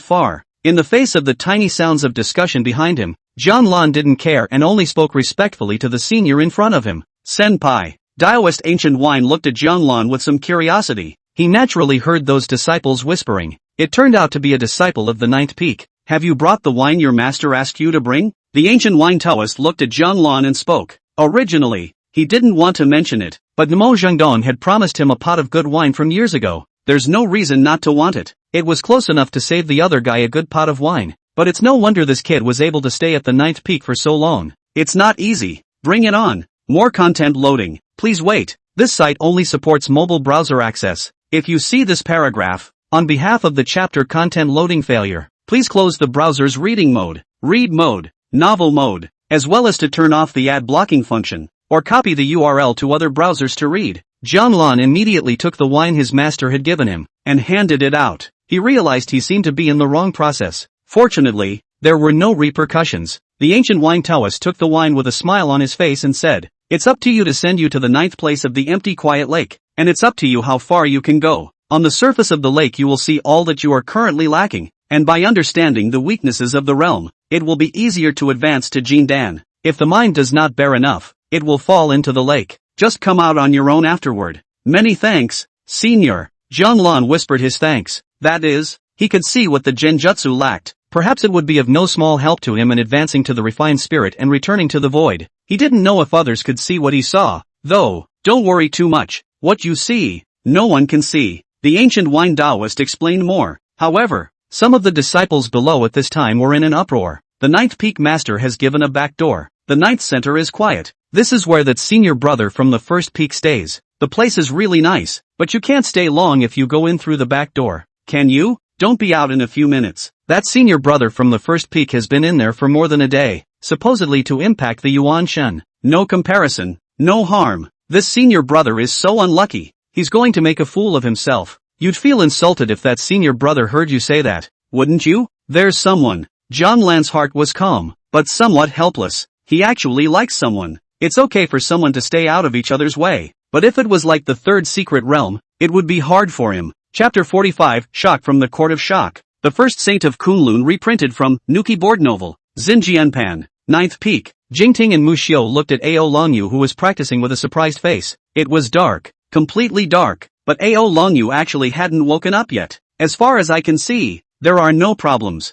far. In the face of the tiny sounds of discussion behind him, Jianlan didn't care and only spoke respectfully to the senior in front of him. Senpai. Taoist ancient wine looked at Jianlan with some curiosity. He naturally heard those disciples whispering. It turned out to be a disciple of the ninth peak. Have you brought the wine your master asked you to bring? The ancient wine Taoist looked at Jianlan and spoke. Originally, he didn't want to mention it, but Mo Zhengdong had promised him a pot of good wine from years ago. There's no reason not to want it. It was close enough to save the other guy a good pot of wine. But it's no wonder this kid was able to stay at the ninth peak for so long. It's not easy. Bring it on. More content loading. Please wait. This site only supports mobile browser access. If you see this paragraph, on behalf of the chapter content loading failure, please close the browser's reading mode, read mode, novel mode, as well as to turn off the ad blocking function, or copy the URL to other browsers to read. Jianlan immediately took the wine his master had given him, and handed it out. He realized he seemed to be in the wrong process. Fortunately, there were no repercussions. The ancient wine Taoist took the wine with a smile on his face and said, "It's up to you to send you to the ninth place of the empty quiet lake, and it's up to you how far you can go. On the surface of the lake you will see all that you are currently lacking, and by understanding the weaknesses of the realm, it will be easier to advance to Jindan. If the mind does not bear enough, it will fall into the lake. Just come out on your own afterward. Many thanks, senior." Jianlan whispered his thanks. That is, he could see what the genjutsu lacked. Perhaps it would be of no small help to him in advancing to the refined spirit and returning to the void. He didn't know if others could see what he saw, though. Don't worry too much. What you see, no one can see. The ancient wine Taoist explained more. However, some of the disciples below at this time were in an uproar. The ninth peak master has given a back door. The ninth center is quiet. This is where that senior brother from the first peak stays. The place is really nice, but you can't stay long if you go in through the back door. Can you? Don't be out in a few minutes. That senior brother from the first peak has been in there for more than a day, supposedly to impact the Yuan Shen. No comparison, no harm. This senior brother is so unlucky. He's going to make a fool of himself. You'd feel insulted if that senior brother heard you say that, wouldn't you? There's someone. Jianlan's heart was calm, but somewhat helpless. He actually likes someone. It's okay for someone to stay out of each other's way. But if it was like the third secret realm, it would be hard for him. Chapter 45, Shock from the Court of Shock. The First Saint of Kunlun reprinted from Nuki board novel, Xinjianpan, Ninth Peak. Jingting and Muxiu looked at Ao Longyu who was practicing with a surprised face. It was dark, completely dark, but Ao Longyu actually hadn't woken up yet. As far as I can see, there are no problems.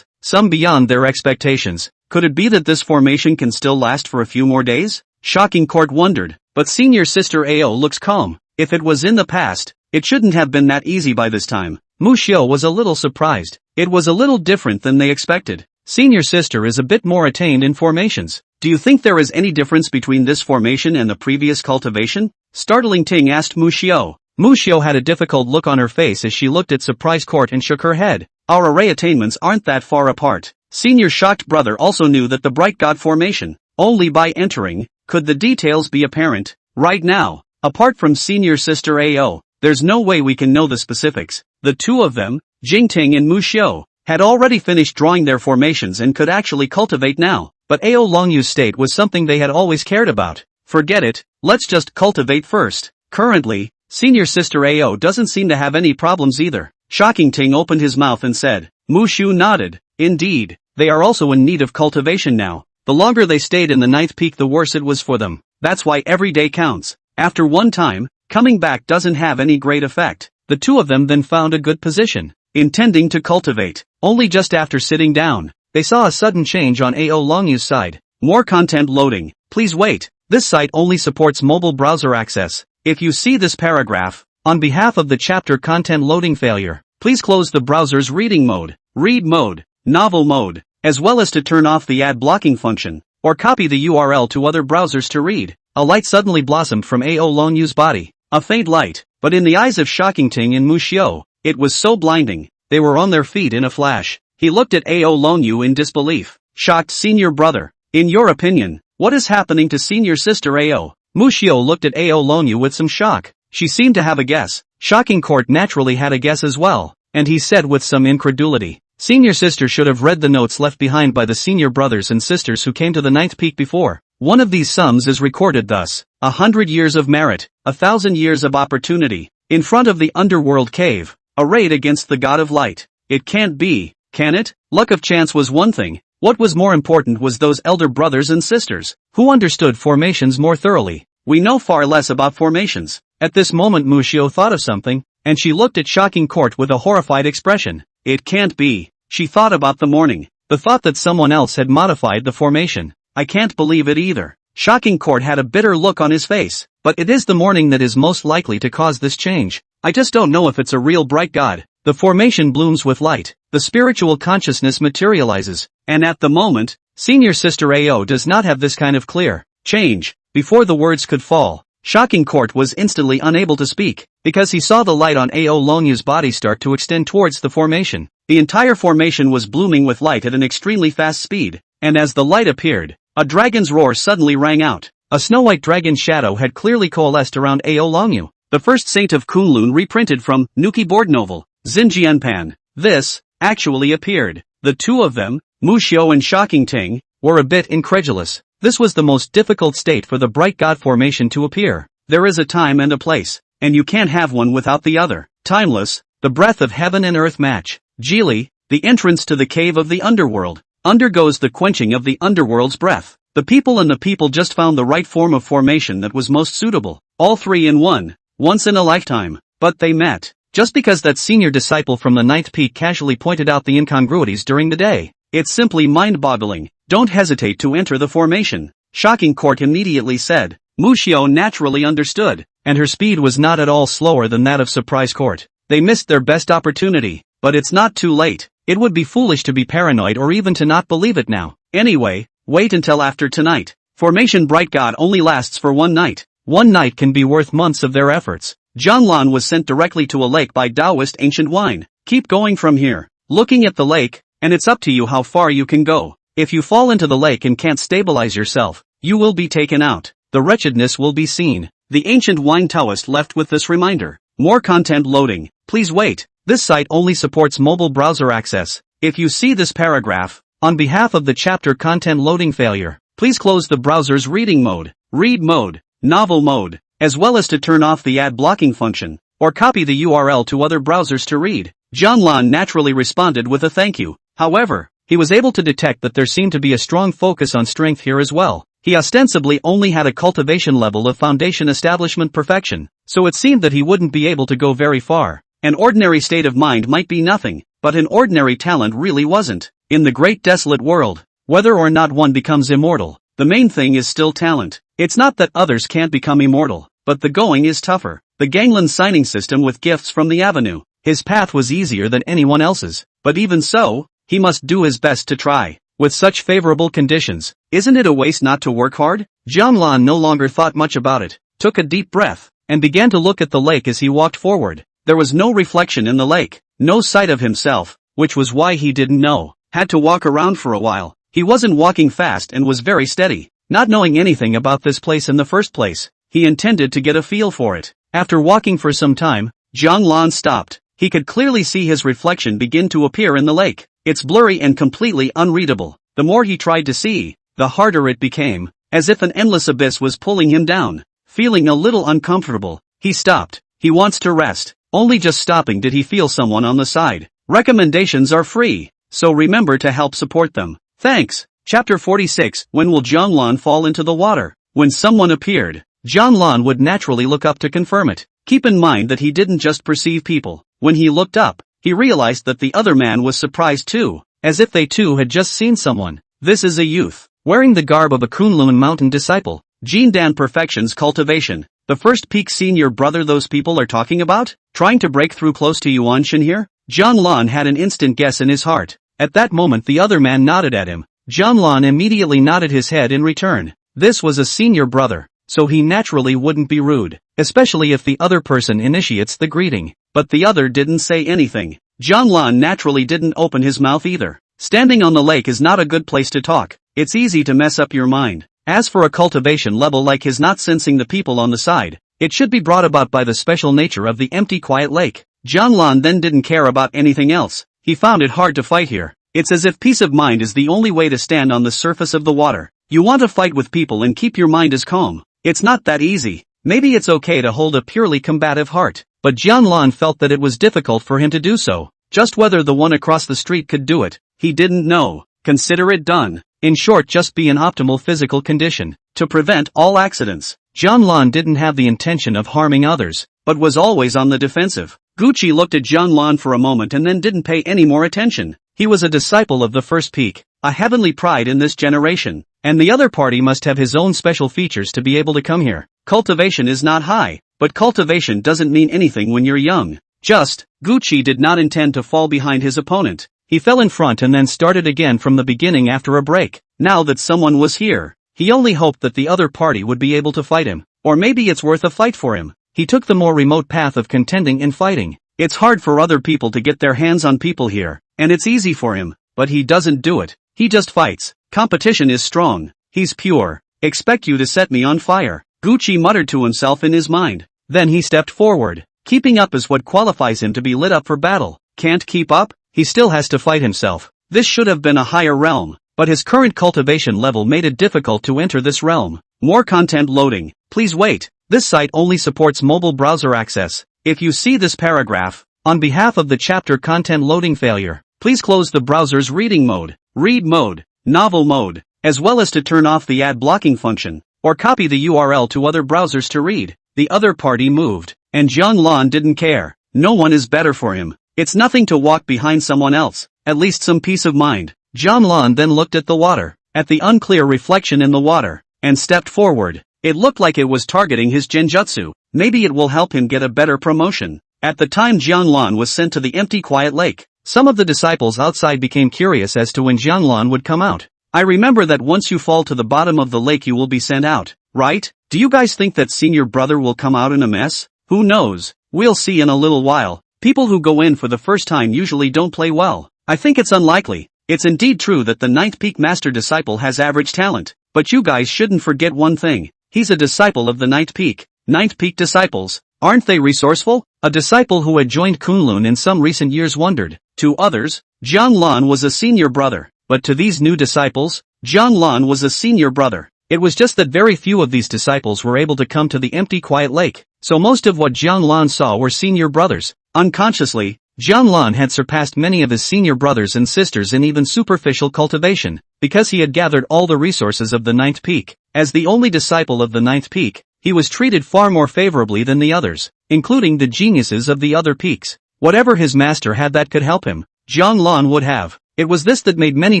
Some beyond their expectations. Could it be that this formation can still last for a few more days? Shocking Court wondered, but senior sister Ao looks calm. If it was in the past, it shouldn't have been that easy by this time. Muxiu was a little surprised. It was a little different than they expected. Senior sister is a bit more attained in formations. Do you think there is any difference between this formation and the previous cultivation? Startling Ting asked Muxiu. Muxiu had a difficult look on her face as she looked at surprise Court and shook her head. Our array attainments aren't that far apart. Senior shocked brother also knew that the bright god formation, only by entering, could the details be apparent. Right now, apart from senior sister Ao, there's no way we can know the specifics. The two of them, Jingting and Muxiu, had already finished drawing their formations and could actually cultivate now. But Ao Longyu's state was something they had always cared about. Forget it, let's just cultivate first. Currently, Senior sister Ao doesn't seem to have any problems either. Ting opened his mouth and said. Mushu nodded. Indeed, they are also in need of cultivation now. The longer they stayed in the ninth peak the worse it was for them. That's why every day counts. After one time, coming back doesn't have any great effect. The two of them then found a good position, intending to cultivate. Only just after sitting down, they saw a sudden change on Ao Longyu's side. More content loading. Please wait. This site only supports mobile browser access. If you see this paragraph, on behalf of the chapter content loading failure, please close the browser's reading mode, read mode, novel mode, as well as to turn off the ad blocking function, or copy the URL to other browsers to read. A light suddenly blossomed from Ao Longyu's body. A faint light, but in the eyes of Ting and Mushio, it was so blinding, they were on their feet in a flash. He looked at Ao Longyu in disbelief. Shocked senior brother. In your opinion, what is happening to senior sister Ao? Mushio looked at Ao Longyu with some shock. She seemed to have a guess. Shocking Court naturally had a guess as well, and he said with some incredulity. Senior sister should have read the notes left behind by the senior brothers and sisters who came to the ninth peak before. One of these sums is recorded thus. 100 years of merit, 1,000 years of opportunity, in front of the Underworld cave, arrayed against the god of light. It can't be, can it? Luck of chance was one thing. What was more important was those elder brothers and sisters, who understood formations more thoroughly. We know far less about formations. At this moment Mushio thought of something, and she looked at Shocking Court with a horrified expression. It can't be. She thought about the morning, the thought that someone else had modified the formation. I can't believe it either. Shocking Court had a bitter look on his face. But it is the morning that is most likely to cause this change. I just don't know if it's a real bright god. The formation blooms with light. The spiritual consciousness materializes. And at the moment, senior sister Ao does not have this kind of clear change. Before the words could fall, Shocking Court was instantly unable to speak, because he saw the light on Ao Longyu's body start to extend towards the formation. The entire formation was blooming with light at an extremely fast speed, and as the light appeared, a dragon's roar suddenly rang out. A snow-white dragon shadow had clearly coalesced around Ao Longyu, the first saint of Kunlun reprinted from Nuki board novel, Xinjianpan. This actually appeared. The two of them, Mushio and Shocking Ting, were a bit incredulous. This was the most difficult state for the bright god formation to appear. There is a time and a place, and you can't have one without the other. Timeless, the breath of heaven and earth match. Geely, the entrance to the cave of the underworld, undergoes the quenching of the underworld's breath. The people and the people just found the right form of formation that was most suitable. All three in one, once in a lifetime. But they met. Just because that senior disciple from the ninth peak casually pointed out the incongruities during the day. It's simply mind-boggling. Don't hesitate to enter the formation. Shocking Court immediately said. Mushio naturally understood, and her speed was not at all slower than that of Surprise Court. They missed their best opportunity, but it's not too late. It would be foolish to be paranoid or even to not believe it now. Anyway, wait until after tonight. Formation Bright God only lasts for one night. One night can be worth months of their efforts. Jianlan was sent directly to a lake by Taoist ancient wine. Keep going from here, looking at the lake, and it's up to you how far you can go. If you fall into the lake and can't stabilize yourself, you will be taken out. The wretchedness will be seen. The ancient wine Taoist left with this reminder. More content loading. Please wait. This site only supports mobile browser access. If you see this paragraph, on behalf of the chapter content loading failure, please close the browser's reading mode, read mode, novel mode, as well as to turn off the ad blocking function, or copy the URL to other browsers to read. Jianlan naturally responded with a thank you. However, he was able to detect that there seemed to be a strong focus on strength here as well. He ostensibly only had a cultivation level of foundation establishment perfection, so it seemed that he wouldn't be able to go very far. An ordinary state of mind might be nothing, but an ordinary talent really wasn't. In the great desolate world, whether or not one becomes immortal, the main thing is still talent. It's not that others can't become immortal, but the going is tougher. The gangland signing system with gifts from the avenue. His path was easier than anyone else's, but even so, he must do his best to try. With such favorable conditions, isn't it a waste not to work hard? Jianlan no longer thought much about it, took a deep breath, and began to look at the lake as he walked forward. There was no reflection in the lake, no sight of himself, which was why he didn't know. Had to walk around for a while. He wasn't walking fast and was very steady, not knowing anything about this place in the first place. He intended to get a feel for it. After walking for some time, Jianlan stopped. He could clearly see his reflection begin to appear in the lake. It's blurry and completely unreadable. The more he tried to see, the harder it became, as if an endless abyss was pulling him down. Feeling a little uncomfortable, he stopped. He wants to rest. Only just stopping did he feel someone on the side. Recommendations are free, so remember to help support them. Thanks. Chapter 46. When will Jianglan fall into the water? When someone appeared, Jianglan would naturally look up to confirm it. Keep in mind that he didn't just perceive people. When he looked up, he realized that the other man was surprised too, as if they too had just seen someone. This is a youth, wearing the garb of a Kunlun mountain disciple. Jindan perfections cultivation. The first peak senior brother those people are talking about? Trying to break through close to Yuanshan here? Jianglan had an instant guess in his heart. At that moment the other man nodded at him. Jianglan immediately nodded his head in return. This was a senior brother, so he naturally wouldn't be rude, especially if the other person initiates the greeting. But the other didn't say anything. Jianglan naturally didn't open his mouth either. Standing on the lake is not a good place to talk. It's easy to mess up your mind. As for a cultivation level like his not sensing the people on the side, it should be brought about by the special nature of the empty quiet lake. Jianglan then didn't care about anything else. He found it hard to fight here. It's as if peace of mind is the only way to stand on the surface of the water. You want to fight with people and keep your mind as calm. It's not that easy. Maybe it's okay to hold a purely combative heart, but Jianglan felt that it was difficult for him to do so. Just whether the one across the street could do it, he didn't know. Consider it done. In short, just be in optimal physical condition to prevent all accidents. Jianglan didn't have the intention of harming others, but was always on the defensive. Gucci looked at Jianglan for a moment and then didn't pay any more attention. He was a disciple of the first peak, a heavenly pride in this generation, and the other party must have his own special features to be able to come here. Cultivation is not high, but cultivation doesn't mean anything when you're young. Gucci did not intend to fall behind his opponent. He fell in front and then started again from the beginning after a break. Now that someone was here, he only hoped that the other party would be able to fight him, or maybe it's worth a fight for him. He took the more remote path of contending and fighting. It's hard for other people to get their hands on people here, and it's easy for him, but he doesn't do it. He just fights. Competition is strong. He's pure. Expect you to set me on fire, Gucci muttered to himself in his mind. Then he stepped forward. Keeping up is what qualifies him to be lit up for battle. Can't keep up? He still has to fight himself. This should have been a higher realm, but his current cultivation level made it difficult to enter this realm. More content loading. Please wait. This site only supports mobile browser access. If you see this paragraph, on behalf of the chapter content loading failure, please close the browser's reading mode, read mode, novel mode, as well as to turn off the ad blocking function, or copy the URL to other browsers to read. The other party moved, and Jianglan didn't care. No one is better for him. It's nothing to walk behind someone else, at least some peace of mind. Jianglan then looked at the water, at the unclear reflection in the water, and stepped forward. It looked like it was targeting his genjutsu. Maybe it will help him get a better promotion. At the time Jianglan was sent to the empty quiet lake, some of the disciples outside became curious as to when Jianglan would come out. I remember that once you fall to the bottom of the lake you will be sent out, right? Do you guys think that senior brother will come out in a mess? Who knows? We'll see in a little while. People who go in for the first time usually don't play well. I think it's unlikely. It's indeed true that the 9th peak master disciple has average talent, but you guys shouldn't forget one thing. He's a disciple of the 9th peak. 9th peak disciples, aren't they resourceful? A disciple who had joined Kunlun in some recent years wondered. To others, Jianglan was a senior brother, but to these new disciples, Jianglan was a senior brother. It was just that very few of these disciples were able to come to the empty quiet lake, so most of what Jianglan saw were senior brothers. Unconsciously, Jianglan had surpassed many of his senior brothers and sisters in even superficial cultivation, because he had gathered all the resources of the 9th peak. As the only disciple of the 9th peak, he was treated far more favorably than the others, including the geniuses of the other peaks. Whatever his master had that could help him, Jianglan would have. It was this that made many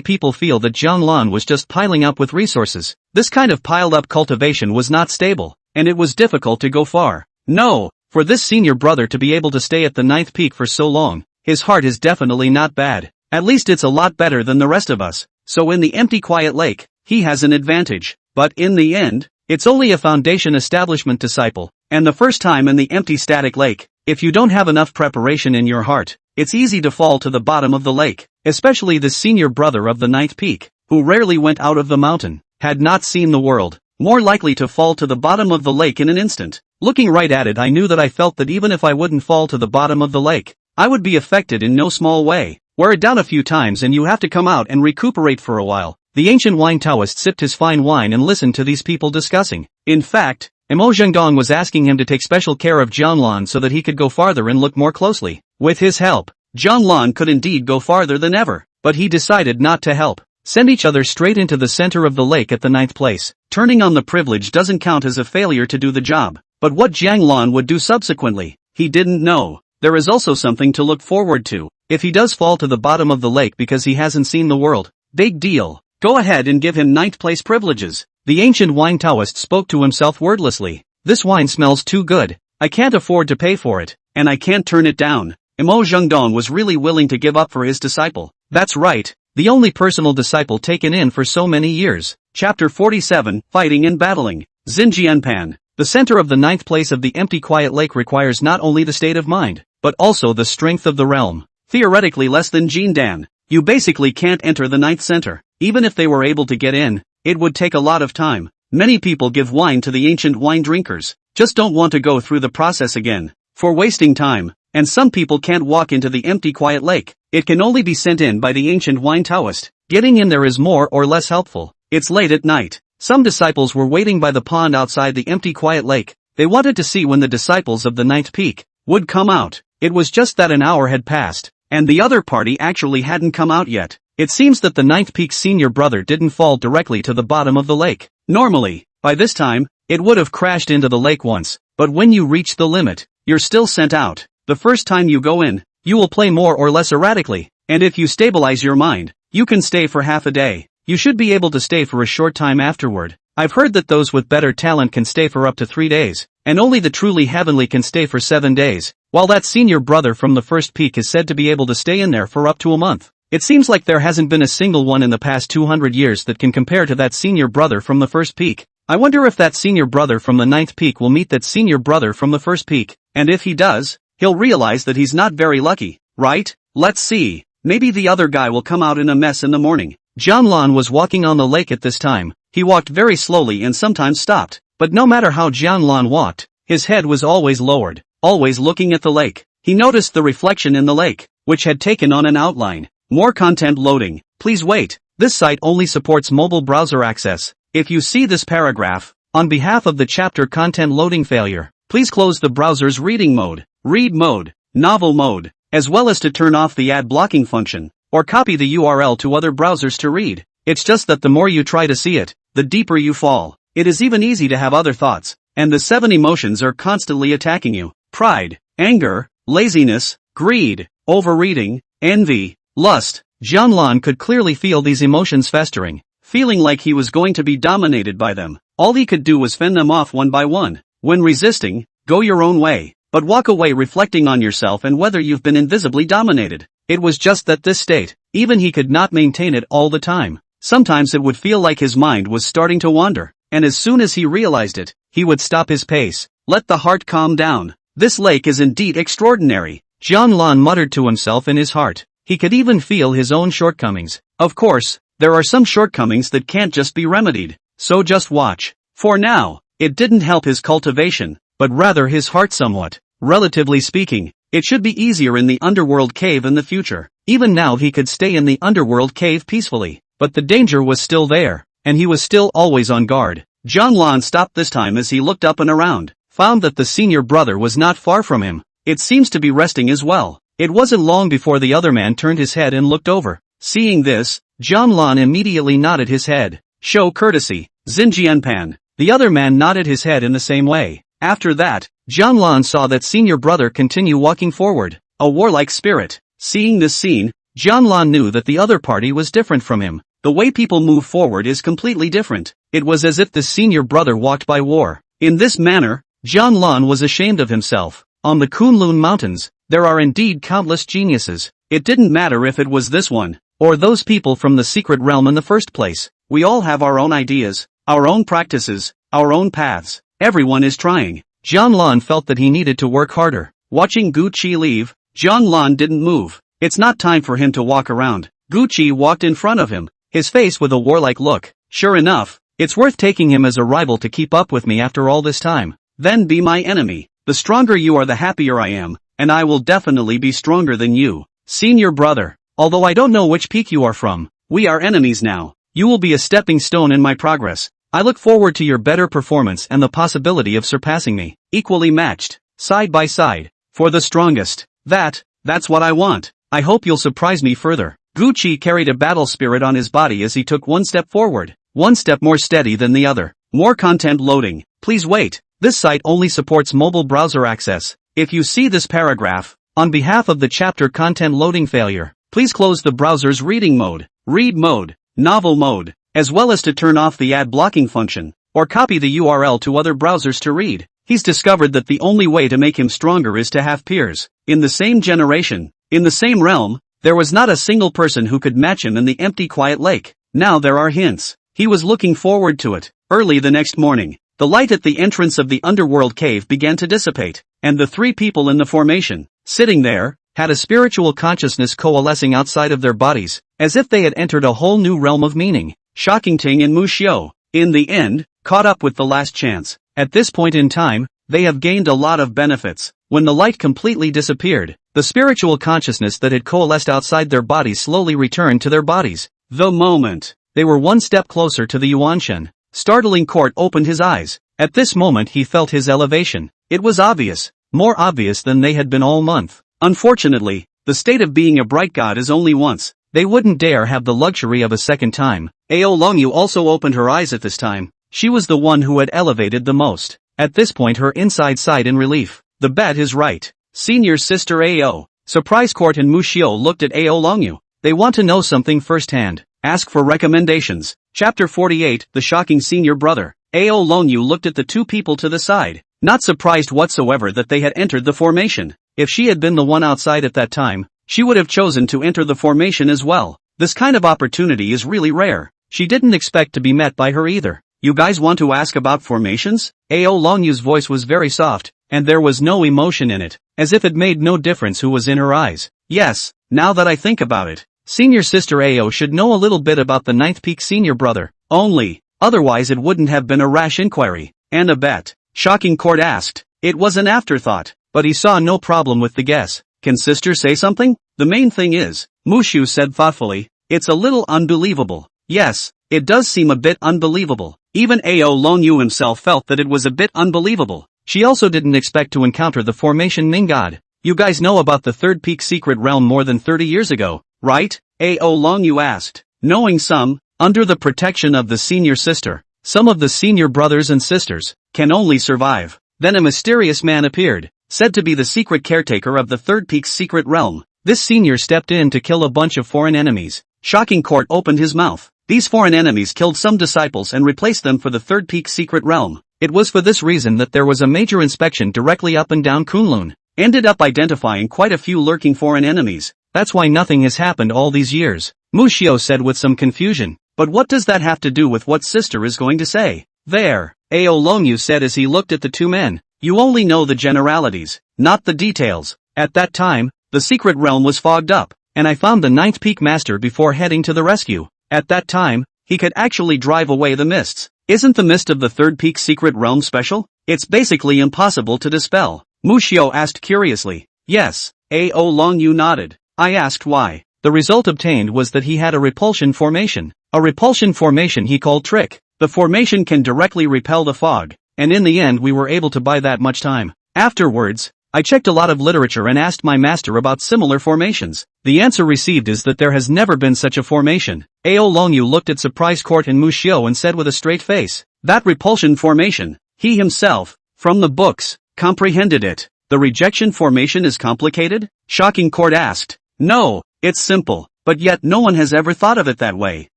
people feel that Jianglan was just piling up with resources. This kind of piled-up cultivation was not stable, and it was difficult to go far. No, for this senior brother to be able to stay at the 9th peak for so long, his heart is definitely not bad. At least it's a lot better than the rest of us. So in the empty quiet lake, he has an advantage. But in the end, it's only a foundation establishment disciple, and the first time in the empty static lake. If you don't have enough preparation in your heart, it's easy to fall to the bottom of the lake, especially the senior brother of the 9th peak, who rarely went out of the mountain, had not seen the world, more likely to fall to the bottom of the lake in an instant. Looking right at it, I knew that I felt that even if I wouldn't fall to the bottom of the lake, I would be affected in no small way. Wear it down a few times and you have to come out and recuperate for a while. The ancient wine Taoist sipped his fine wine and listened to these people discussing. In fact, Ao Longyu was asking him to take special care of Jianlan so that he could go farther and look more closely. With his help, Jianlan could indeed go farther than ever, but he decided not to help. Send each other straight into the center of the lake at the 9th place. Turning on the privilege doesn't count as a failure to do the job. But what Jianlan would do subsequently, he didn't know. There is also something to look forward to. If he does fall to the bottom of the lake because he hasn't seen the world, big deal. Go ahead and give him 9th place privileges. The ancient wine Taoist spoke to himself wordlessly. This wine smells too good. I can't afford to pay for it, and I can't turn it down. Ao Longyu was really willing to give up for his disciple. That's right, the only personal disciple taken in for so many years. Chapter 47, Fighting and Battling. Xinjianpan. The center of the 9th place of the empty quiet lake requires not only the state of mind, but also the strength of the realm. Theoretically less than Jindan. You basically can't enter the 9th center. Even if they were able to get in, it would take a lot of time. Many people give wine to the ancient wine drinkers, just don't want to go through the process again. For wasting time. And some people can't walk into the empty quiet lake. It can only be sent in by the ancient wine Taoist. Getting in there is more or less helpful. It's late at night. Some disciples were waiting by the pond outside the empty quiet lake. They wanted to see when the disciples of the 9th peak would come out. It was just that an hour had passed, and the other party actually hadn't come out yet. It seems that the 9th peak's senior brother didn't fall directly to the bottom of the lake. Normally, by this time, it would have crashed into the lake once, but when you reach the limit, you're still sent out. The first time you go in, you will play more or less erratically, and if you stabilize your mind, you can stay for half a day. You should be able to stay for a short time afterward. I've heard that those with better talent can stay for up to 3 days, and only the truly heavenly can stay for 7 days, while that senior brother from the first peak is said to be able to stay in there for up to a month. It seems like there hasn't been a single one in the past 200 years that can compare to that senior brother from the first peak. I wonder if that senior brother from the 9th peak will meet that senior brother from the first peak, and if he does, he'll realize that he's not very lucky, right? Let's see. Maybe the other guy will come out in a mess in the morning. Jianlan was walking on the lake at this time. He walked very slowly and sometimes stopped, but no matter how Jianlan walked, his head was always lowered, always looking at the lake. He noticed the reflection in the lake, which had taken on an outline. More content loading. Please wait. This site only supports mobile browser access. If you see this paragraph, on behalf of the chapter content loading failure, please close the browser's reading mode, read mode, novel mode, as well as to turn off the ad blocking function, or copy the URL to other browsers to read. It's just that the more you try to see it, the deeper you fall. It is even easy to have other thoughts, and the 7 emotions are constantly attacking you. Pride, anger, laziness, greed, overeating, envy, lust. Jianlan could clearly feel these emotions festering, feeling like he was going to be dominated by them. All he could do was fend them off one by one. When resisting, go your own way, but walk away reflecting on yourself and whether you've been invisibly dominated. It was just that this state, even he could not maintain it all the time. Sometimes it would feel like his mind was starting to wander, and as soon as he realized it, he would stop his pace. Let the heart calm down. This lake is indeed extraordinary, Jianlan muttered to himself in his heart. He could even feel his own shortcomings. Of course, there are some shortcomings that can't just be remedied, so just watch. For now, it didn't help his cultivation, but rather his heart somewhat. Relatively speaking, it should be easier in the Underworld cave in the future. Even now he could stay in the Underworld cave peacefully, but the danger was still there, and he was still always on guard. Jianlan stopped this time as he looked up and around, found that the senior brother was not far from him. It seems to be resting as well. It wasn't long before the other man turned his head and looked over. Seeing this, Jianlan immediately nodded his head. Show courtesy, Xinjianpan. The other man nodded his head in the same way. After that, Jianlan saw that senior brother continue walking forward, a warlike spirit. Seeing this scene, Jianlan knew that the other party was different from him. The way people move forward is completely different. It was as if the senior brother walked by war. In this manner, Jianlan was ashamed of himself. On the Kunlun Mountains, there are indeed countless geniuses. It didn't matter if it was this one, or those people from the secret realm in the first place. We all have our own ideas, our own practices, our own paths. Everyone is trying. Jianlan felt that he needed to work harder. Watching Gu Qi leave, Jianlan didn't move. It's not time for him to walk around. Gu Qi walked in front of him, his face with a warlike look. Sure enough, it's worth taking him as a rival to keep up with me after all this time. Then be my enemy. The stronger you are, the happier I am, and I will definitely be stronger than you. Senior brother, although I don't know which peak you are from, we are enemies now. You will be a stepping stone in my progress. I look forward to your better performance and the possibility of surpassing me. Equally matched, side by side, for the strongest. That's what I want. I hope you'll surprise me further. Gucci carried a battle spirit on his body as he took one step forward, one step more steady than the other. More content loading. Please wait. This site only supports mobile browser access. If you see this paragraph, on behalf of the chapter content loading failure, please close the browser's reading mode, read mode, novel mode, as well as to turn off the ad blocking function, or copy the URL to other browsers to read. He's discovered that the only way to make him stronger is to have peers. In the same generation, in the same realm, there was not a single person who could match him in the empty quiet lake. Now there are hints. He was looking forward to it. Early the next morning, the light at the entrance of the Underworld cave began to dissipate, and the three people in the formation, sitting there, had a spiritual consciousness coalescing outside of their bodies, as if they had entered a whole new realm of meaning. Shocking and Mushio, in the end, caught up with the last chance. At this point in time, they have gained a lot of benefits. When the light completely disappeared, the spiritual consciousness that had coalesced outside their bodies slowly returned to their bodies. The moment they were one step closer to the Yuanshan, startling court opened his eyes. At this moment he felt his elevation. It was obvious, more obvious than they had been all month. Unfortunately, the state of being a bright god is only once. They wouldn't dare have the luxury of a second time. Ao Longyu also opened her eyes at this time. She was the one who had elevated the most. At this point her inside sighed in relief. The bet is right. Senior sister Ao. Surprise Court and Mushio looked at Ao Longyu. They want to know something firsthand. Ask for recommendations. Chapter 48, The Shocking Senior Brother. Ao Longyu looked at the two people to the side, not surprised whatsoever that they had entered the formation. If she had been the one outside at that time, she would have chosen to enter the formation as well. This kind of opportunity is really rare. She didn't expect to be met by her either. You guys want to ask about formations? Ao Longyu's voice was very soft, and there was no emotion in it, as if it made no difference who was in her eyes. Yes, now that I think about it, senior sister Ao should know a little bit about the ninth peak senior brother. Only, otherwise it wouldn't have been a rash inquiry. And a bet? Shocking Court asked. It was an afterthought, but he saw no problem with the guess. Can sister say something? The main thing is, Mushu said thoughtfully, it's a little unbelievable. Yes, it does seem a bit unbelievable. Even Ao Longyu himself felt that it was a bit unbelievable. She also didn't expect to encounter the formation Ming God. You guys know about the third peak secret realm more than 30 years ago, right? Ao Longyu asked. Knowing some, under the protection of the senior sister, some of the senior brothers and sisters can only survive. Then a mysterious man appeared, said to be the secret caretaker of the third peak's secret realm. This senior stepped in to kill a bunch of foreign enemies. Shocking Court opened his mouth. These foreign enemies killed some disciples and replaced them for the third peak secret realm. It was for this reason that there was a major inspection directly up and down Kunlun. Ended up identifying quite a few lurking foreign enemies. That's why nothing has happened all these years. Mushio said with some confusion. But what does that have to do with what sister is going to say? There, Ao Longyu said as he looked at the two men. You only know the generalities, not the details. At that time, the secret realm was fogged up, and I found the ninth peak master before heading to the rescue. At that time, he could actually drive away the mists. Isn't the mist of the third peak secret realm special? It's basically impossible to dispel. Mushio asked curiously. Yes, Ao Longyu nodded. I asked why. The result obtained was that he had a repulsion formation. A repulsion formation he called Trick. The formation can directly repel the fog, and in the end we were able to buy that much time. Afterwards, I checked a lot of literature and asked my master about similar formations. The answer received is that there has never been such a formation. Ao Longyu looked at Surprise Court and Mushio and said with a straight face, that repulsion formation, he himself, from the books, comprehended it. The rejection formation is complicated? Shocking Court asked. No, it's simple, but yet no one has ever thought of it that way,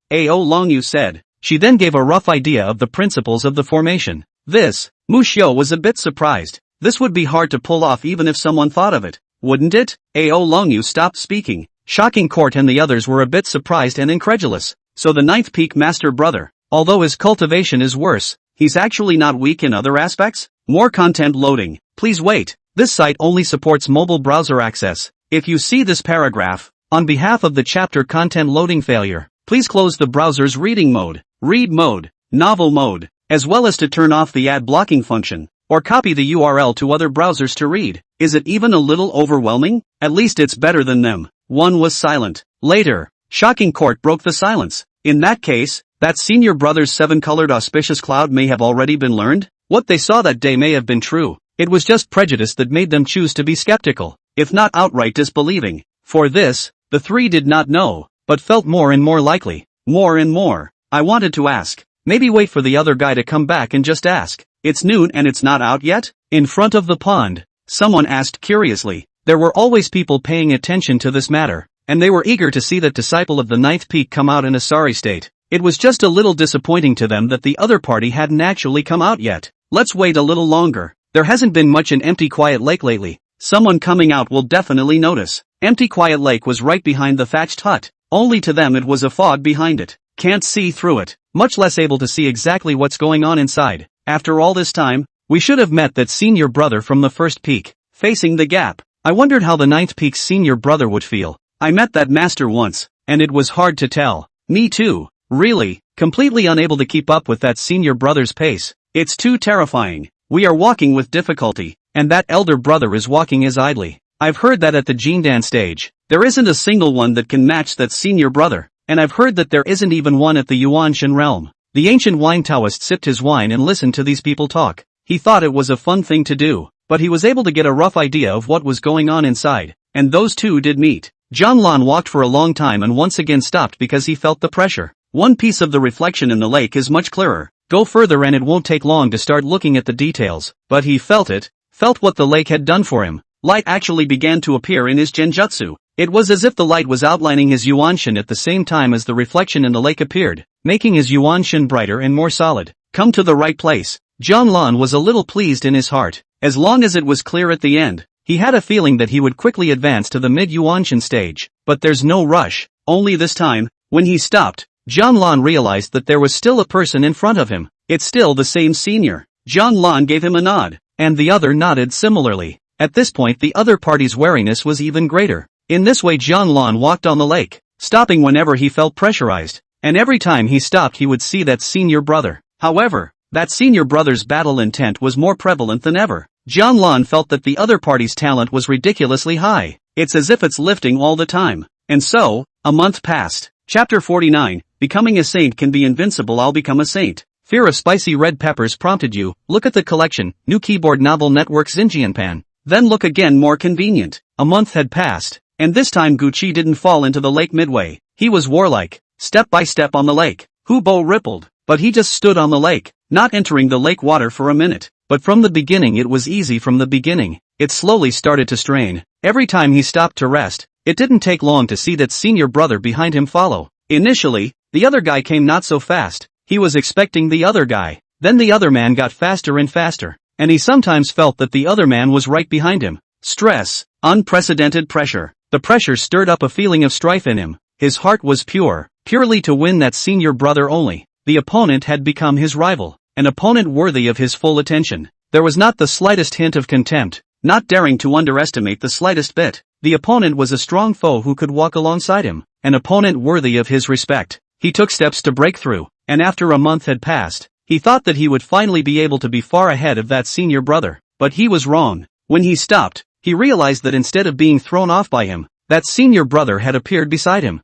Ao Longyu said. She then gave a rough idea of the principles of the formation. This, Mushio was a bit surprised. This would be hard to pull off even if someone thought of it, wouldn't it? Ao Longyu stopped speaking. Shocking Court and the others were a bit surprised and incredulous. So the ninth peak master brother, although his cultivation is worse, he's actually not weak in other aspects? More content loading. Please wait. This site only supports mobile browser access. If you see this paragraph, on behalf of the chapter content loading failure, please close the browser's reading mode, read mode, novel mode, as well as to turn off the ad blocking function, or copy the URL to other browsers to read. Is it even a little overwhelming? At least it's better than them. One was silent. Later, Shocking Court broke the silence. In that case, That senior brother's 7-colored auspicious cloud may have already been learned? What they saw that day may have been true. It was just prejudice that made them choose to be skeptical, if not outright disbelieving. For this, the three did not know, but felt more and more likely. More and more. I wanted to ask. Maybe wait for the other guy to come back and just ask. It's noon and it's not out yet? In front of the pond, someone asked curiously. There were always people paying attention to this matter, and they were eager to see that disciple of the ninth peak come out in a sorry state. It was just a little disappointing to them that the other party hadn't actually come out yet. Let's wait a little longer. There hasn't been much in Empty Quiet Lake lately. Someone coming out will definitely notice. Empty Quiet Lake was right behind the thatched hut. Only to them it was a fog behind it. Can't see through it, much less able to see exactly what's going on inside. After all this time, we should have met that senior brother from the first peak, facing the gap. I wondered how the ninth peak's senior brother would feel. I met that master once, and it was hard to tell. Me too, really, completely unable to keep up with that senior brother's pace. It's too terrifying. We are walking with difficulty, and that elder brother is walking as idly. I've heard that at the Jindan stage, there isn't a single one that can match that senior brother, and I've heard that there isn't even one at the Yuanshan realm. The ancient wine Taoist sipped his wine and listened to these people talk. He thought it was a fun thing to do, but he was able to get a rough idea of what was going on inside, and those two did meet. Jianlan walked for a long time and once again stopped because he felt the pressure. One piece of the reflection in the lake is much clearer. Go further and it won't take long to start looking at the details, but he felt it, felt what the lake had done for him. Light actually began to appear in his genjutsu. It was as if the light was outlining his yuanshin at the same time as the reflection in the lake appeared, making his yuanshin brighter and more solid. Come to the right place. Jianlan was a little pleased in his heart. As long as it was clear at the end, he had a feeling that he would quickly advance to the mid-yuanshin stage. But there's no rush. Only this time, when he stopped, Jianlan realized that there was still a person in front of him. It's still the same senior. Jianlan gave him a nod, and the other nodded similarly. At this point the other party's wariness was even greater. In this way Jianlan walked on the lake, stopping whenever he felt pressurized, and every time he stopped he would see that senior brother. However, that senior brother's battle intent was more prevalent than ever. Jianlan felt that the other party's talent was ridiculously high. It's as if it's lifting all the time. And so, a month passed. Chapter 49, Becoming a Saint Can Be Invincible. I'll Become a Saint. Fear of Spicy Red Peppers prompted you. Look at the collection, New Keyboard Novel Network Xinjianpan. Then look again, more convenient. A month had passed, and this time Gucci didn't fall into the lake midway. He was warlike, step by step on the lake. Hubo rippled, but he just stood on the lake, not entering the lake water for a minute. But from the beginning it was easy. From the beginning, it slowly started to strain. Every time he stopped to rest, it didn't take long to see that senior brother behind him follow. Initially, the other guy came not so fast. He was expecting the other guy. Then the other man got faster and faster, and he sometimes felt that the other man was right behind him. Stress, unprecedented pressure. The pressure stirred up a feeling of strife in him. His heart was pure, purely to win that senior brother only. The opponent had become his rival, an opponent worthy of his full attention. There was not the slightest hint of contempt, not daring to underestimate the slightest bit. The opponent was a strong foe who could walk alongside him, an opponent worthy of his respect. He took steps to break through, and after a month had passed, he thought that he would finally be able to be far ahead of that senior brother. But he was wrong. When he stopped, he realized that instead of being thrown off by him, that senior brother had appeared beside him.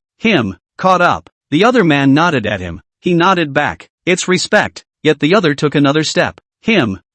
Caught up. The other man nodded at him. He nodded back. It's respect. Yet the other took another step.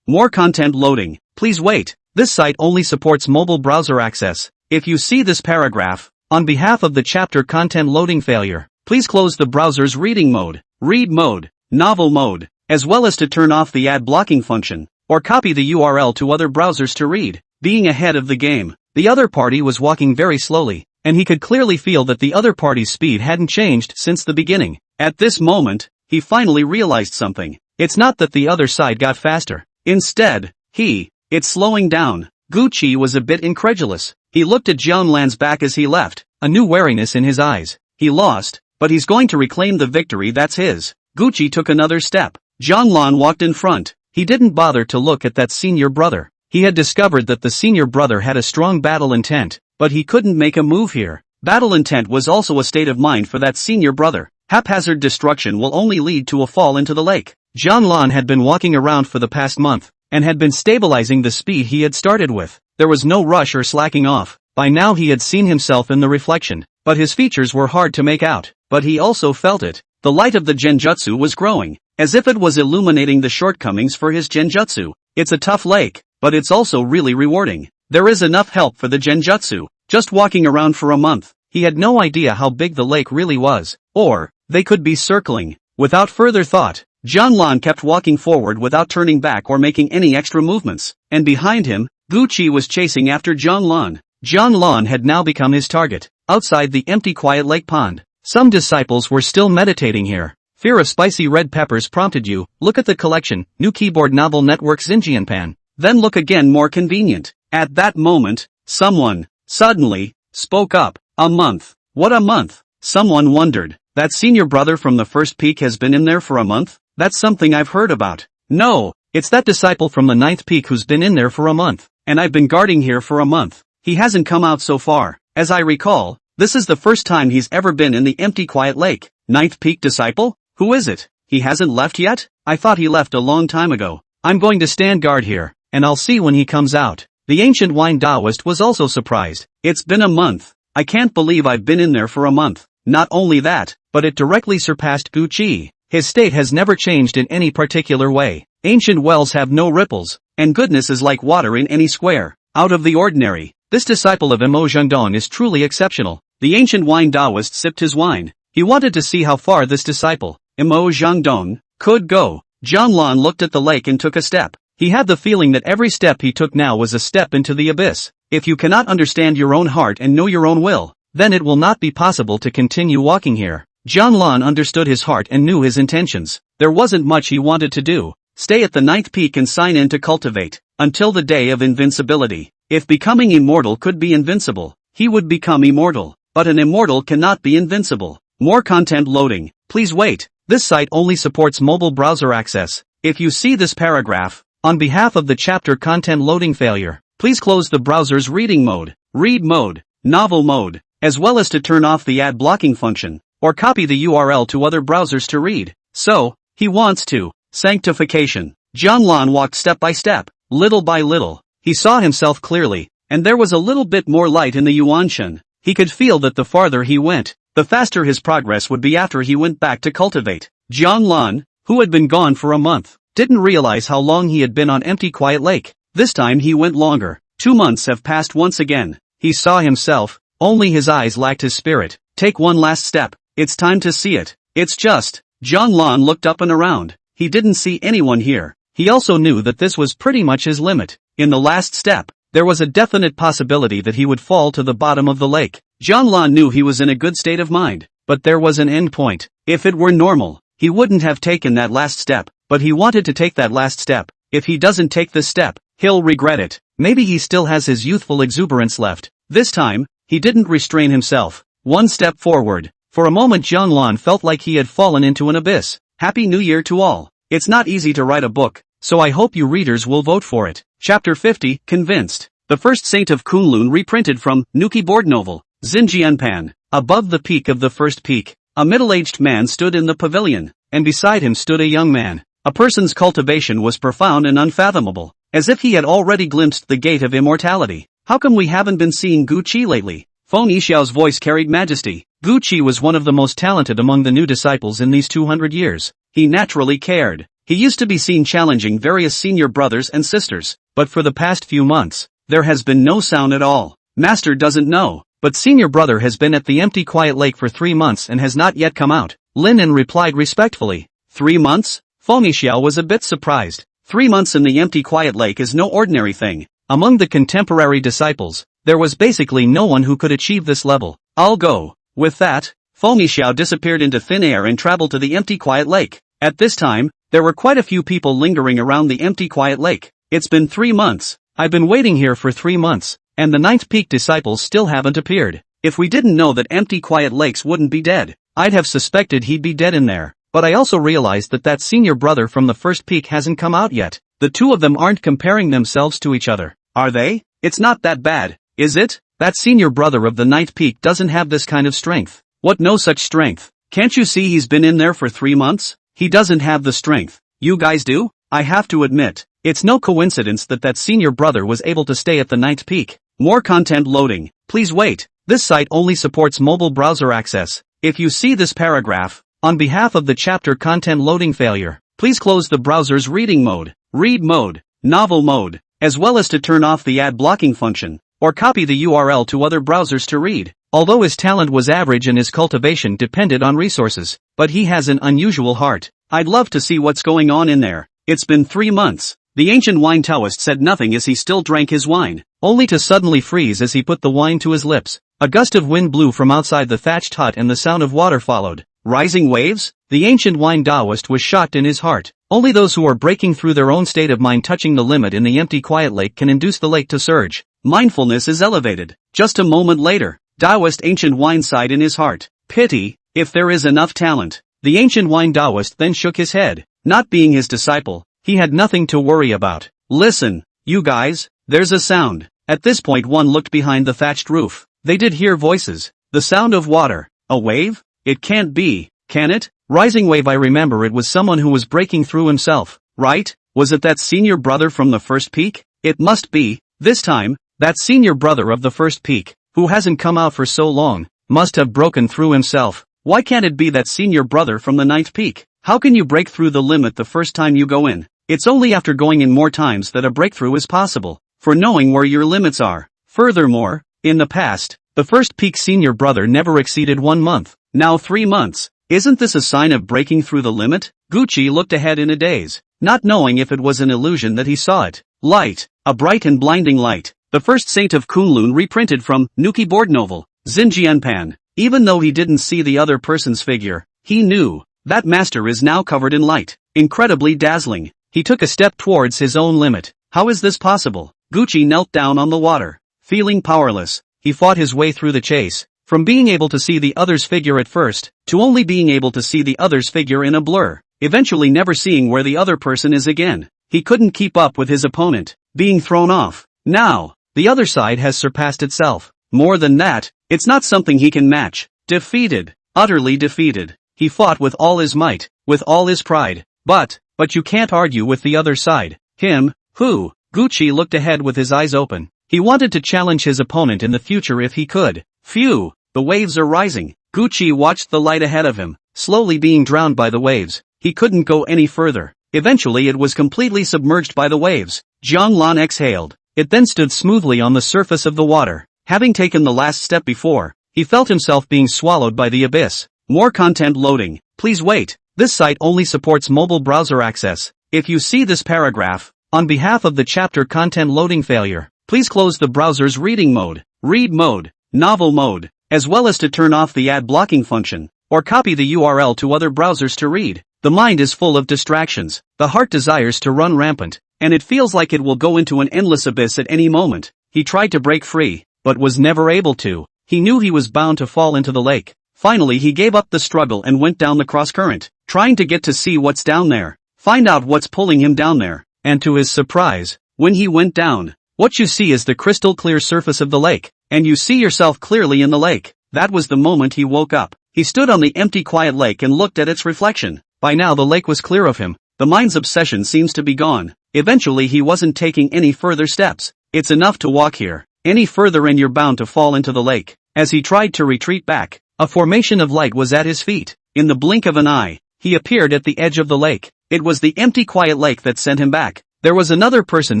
More content loading. Please wait. This site only supports mobile browser access. If you see this paragraph, on behalf of the chapter content loading failure, please close the browser's reading mode, read mode, novel mode, as well as to turn off the ad blocking function, or copy the URL to other browsers to read. Being ahead of the game, the other party was walking very slowly, and he could clearly feel that the other party's speed hadn't changed since the beginning. At this moment, he finally realized something. It's not that the other side got faster. Instead, it's slowing down. Gucci was a bit incredulous. He looked at Jianlan's back as he left, a new wariness in his eyes. He lost, but he's going to reclaim the victory that's his. Gucci took another step. Jianlan walked in front. He didn't bother to look at that senior brother. He had discovered that the senior brother had a strong battle intent, but he couldn't make a move here. Battle intent was also a state of mind for that senior brother. Haphazard destruction will only lead to a fall into the lake. Jianlan had been walking around for the past month, and had been stabilizing the speed he had started with. There was no rush or slacking off. By now he had seen himself in the reflection, but his features were hard to make out. But he also felt it. the light of the genjutsu was growing, as if it was illuminating the shortcomings for his genjutsu. It's a tough lake, but it's also really rewarding. There is enough help for the genjutsu. Just walking around for a month, he had no idea how big the lake really was, or they could be circling. Without further thought, Jianlan kept walking forward without turning back or making any extra movements, and behind him, Guqi was chasing after Jianlan. Jianlan had now become his target. Outside the empty quiet lake pond, some disciples were still meditating here. Fear of spicy red peppers prompted you. Look at the collection, new keyboard novel network Xinjianpan. Then look again, more convenient. At that moment, someone, suddenly, spoke up. A month. What a month? Someone wondered. That senior brother from the first peak has been in there for a month? That's something I've heard about. No, it's that disciple from the ninth peak who's been in there for a month. And I've been guarding here for a month. He hasn't come out so far. As I recall, this is the first time he's ever been in the empty quiet lake. Ninth peak disciple? Who is it? He hasn't left yet? I thought he left a long time ago. I'm going to stand guard here, and I'll see when he comes out. The ancient wine Taoist was also surprised. It's been a month. I can't believe I've been in there for a month. Not only that, but it directly surpassed Guqi. His state has never changed in any particular way. Ancient wells have no ripples, and goodness is like water in any square. Out of the ordinary. This disciple of Mo Zhengdong is truly exceptional. The ancient wine Taoist sipped his wine. He wanted to see how far this disciple, Mo Zhengdong, could go. Jianlan looked at the lake and took a step. He had the feeling that every step he took now was a step into the abyss. If you cannot understand your own heart and know your own will, then it will not be possible to continue walking here. Jianlan understood his heart and knew his intentions. There wasn't much he wanted to do. Stay at the ninth peak and sign in to cultivate, until the day of invincibility. If becoming immortal could be invincible, he would become immortal. But an immortal cannot be invincible. More content loading. Please wait. This site only supports mobile browser access. If you see this paragraph, on behalf of the chapter content loading failure, please close the browser's reading mode, read mode, novel mode, as well as to turn off the ad blocking function, or copy the URL to other browsers to read. So, he wants to. Sanctification. Jianlan walked step by step, little by little. He saw himself clearly, and there was a little bit more light in the Yuanshan. He could feel that the farther he went, the faster his progress would be after he went back to cultivate. Jianlan, who had been gone for a month, didn't realize how long he had been on empty quiet lake. This time he went longer. 2 months have passed once again. He saw himself, only his eyes lacked his spirit. Take one last step. It's time to see it. It's just. Jianlan looked up and around. He didn't see anyone here. He also knew that this was pretty much his limit. In the last step, there was a definite possibility that he would fall to the bottom of the lake. Jianlan knew he was in a good state of mind, but there was an end point. If it were normal, he wouldn't have taken that last step, but he wanted to take that last step. If he doesn't take this step, he'll regret it. Maybe he still has his youthful exuberance left. This time, he didn't restrain himself. One step forward. For a moment Jianlan felt like he had fallen into an abyss. Happy New Year to all. It's not easy to write a book, so I hope you readers will vote for it. Chapter 50, Convinced. The First Saint of Kunlun reprinted from New Keyboard Novel, Xinjianpan. Above the peak of the first peak, a middle-aged man stood in the pavilion, and beside him stood a young man. A person's cultivation was profound and unfathomable, as if he had already glimpsed the gate of immortality. How come we haven't been seeing Guqi lately? Feng Yixiao's voice carried majesty. Guqi was one of the most talented among the new disciples in these 200 years. He naturally cared. He used to be seen challenging various senior brothers and sisters, but for the past few months, there has been no sound at all. Master doesn't know, but senior brother has been at the empty quiet lake for 3 months and has not yet come out. Lin replied respectfully. 3 months? Feng Yixiao was a bit surprised. 3 months in the empty quiet lake is no ordinary thing. Among the contemporary disciples, there was basically no one who could achieve this level. I'll go. With that, Feng Yixiao disappeared into thin air and traveled to the empty quiet lake. At this time, there were quite a few people lingering around the empty quiet lake. It's been 3 months. I've been waiting here for 3 months, and the ninth peak disciples still haven't appeared. If we didn't know that empty quiet lakes wouldn't be dead, I'd have suspected he'd be dead in there. But I also realized that senior brother from the first peak hasn't come out yet. The two of them aren't comparing themselves to each other, are they? It's not that bad, is it? That senior brother of the ninth peak doesn't have this kind of strength. What, no such strength? Can't you see he's been in there for 3 months? He doesn't have the strength. You guys do? I have to admit, it's no coincidence that senior brother was able to stay at the ninth peak. More content loading. Please wait. This site only supports mobile browser access. If you see this paragraph, On behalf of the chapter content loading failure, please close the browser's reading mode, read mode, novel mode, as well as to turn off the ad blocking function, or copy the URL to other browsers to read. Although his talent was average and his cultivation depended on resources, but he has an unusual heart. I'd love to see what's going on in there. It's been 3 months. The ancient wine Taoist said nothing as he still drank his wine, only to suddenly freeze as he put the wine to his lips. A gust of wind blew from outside the thatched hut and the sound of water followed. Rising waves? The ancient wine Taoist was shocked in his heart. Only those who are breaking through their own state of mind touching the limit in the empty quiet lake can induce the lake to surge. Mindfulness is elevated. Just a moment later, Taoist ancient wine sighed in his heart. Pity, if there is enough talent. The ancient wine Taoist then shook his head. Not being his disciple, he had nothing to worry about. Listen, you guys, there's a sound. At this point one looked behind the thatched roof. They did hear voices. The sound of water. A wave? It can't be, can it? Rising wave, I remember it was someone who was breaking through himself, right? Was it that senior brother from the first peak? It must be. This time, that senior brother of the first peak, who hasn't come out for so long, must have broken through himself. Why can't it be that senior brother from the 9th peak? How can you break through the limit the first time you go in? It's only after going in more times that a breakthrough is possible, for knowing where your limits are. Furthermore, in the past, the first peak senior brother never exceeded 1 month, now 3 months. Isn't this a sign of breaking through the limit? Gucci looked ahead in a daze, not knowing if it was an illusion that he saw it. Light, a bright and blinding light. The first saint of Kunlun reprinted from Nuki board novel, Xinjianpan. Even though he didn't see the other person's figure, he knew that master is now covered in light, incredibly dazzling. He took a step towards his own limit. How is this possible? Gucci knelt down on the water, feeling powerless. He fought his way through the chase, from being able to see the other's figure at first, to only being able to see the other's figure in a blur, eventually never seeing where the other person is again. He couldn't keep up with his opponent, being thrown off. Now, the other side has surpassed itself. More than that, it's not something he can match. Defeated, utterly defeated. He fought with all his might, with all his pride. But you can't argue with the other side. Him, who? Gucci looked ahead with his eyes open. He wanted to challenge his opponent in the future if he could. Phew, the waves are rising. Gucci watched the light ahead of him, slowly being drowned by the waves. He couldn't go any further. Eventually it was completely submerged by the waves. Jianglan exhaled. It then stood smoothly on the surface of the water. Having taken the last step before, he felt himself being swallowed by the abyss. More content loading. Please wait. This site only supports mobile browser access. If you see this paragraph, on behalf of the chapter content loading failure, please close the browser's reading mode, read mode, novel mode, as well as to turn off the ad blocking function, or copy the URL to other browsers to read. The mind is full of distractions. The heart desires to run rampant, and it feels like it will go into an endless abyss at any moment. He tried to break free, but was never able to. He knew he was bound to fall into the lake. Finally he gave up the struggle and went down the cross-current, trying to get to see what's down there, find out what's pulling him down there. And to his surprise, when he went down, what you see is the crystal clear surface of the lake, and you see yourself clearly in the lake. That was the moment he woke up. He stood on the empty quiet lake and looked at its reflection. By now the lake was clear of him. The mind's obsession seems to be gone. Eventually he wasn't taking any further steps. It's enough to walk here. Any further and you're bound to fall into the lake. As he tried to retreat back, a formation of light was at his feet. In the blink of an eye, he appeared at the edge of the lake. It was the empty quiet lake that sent him back. There was another person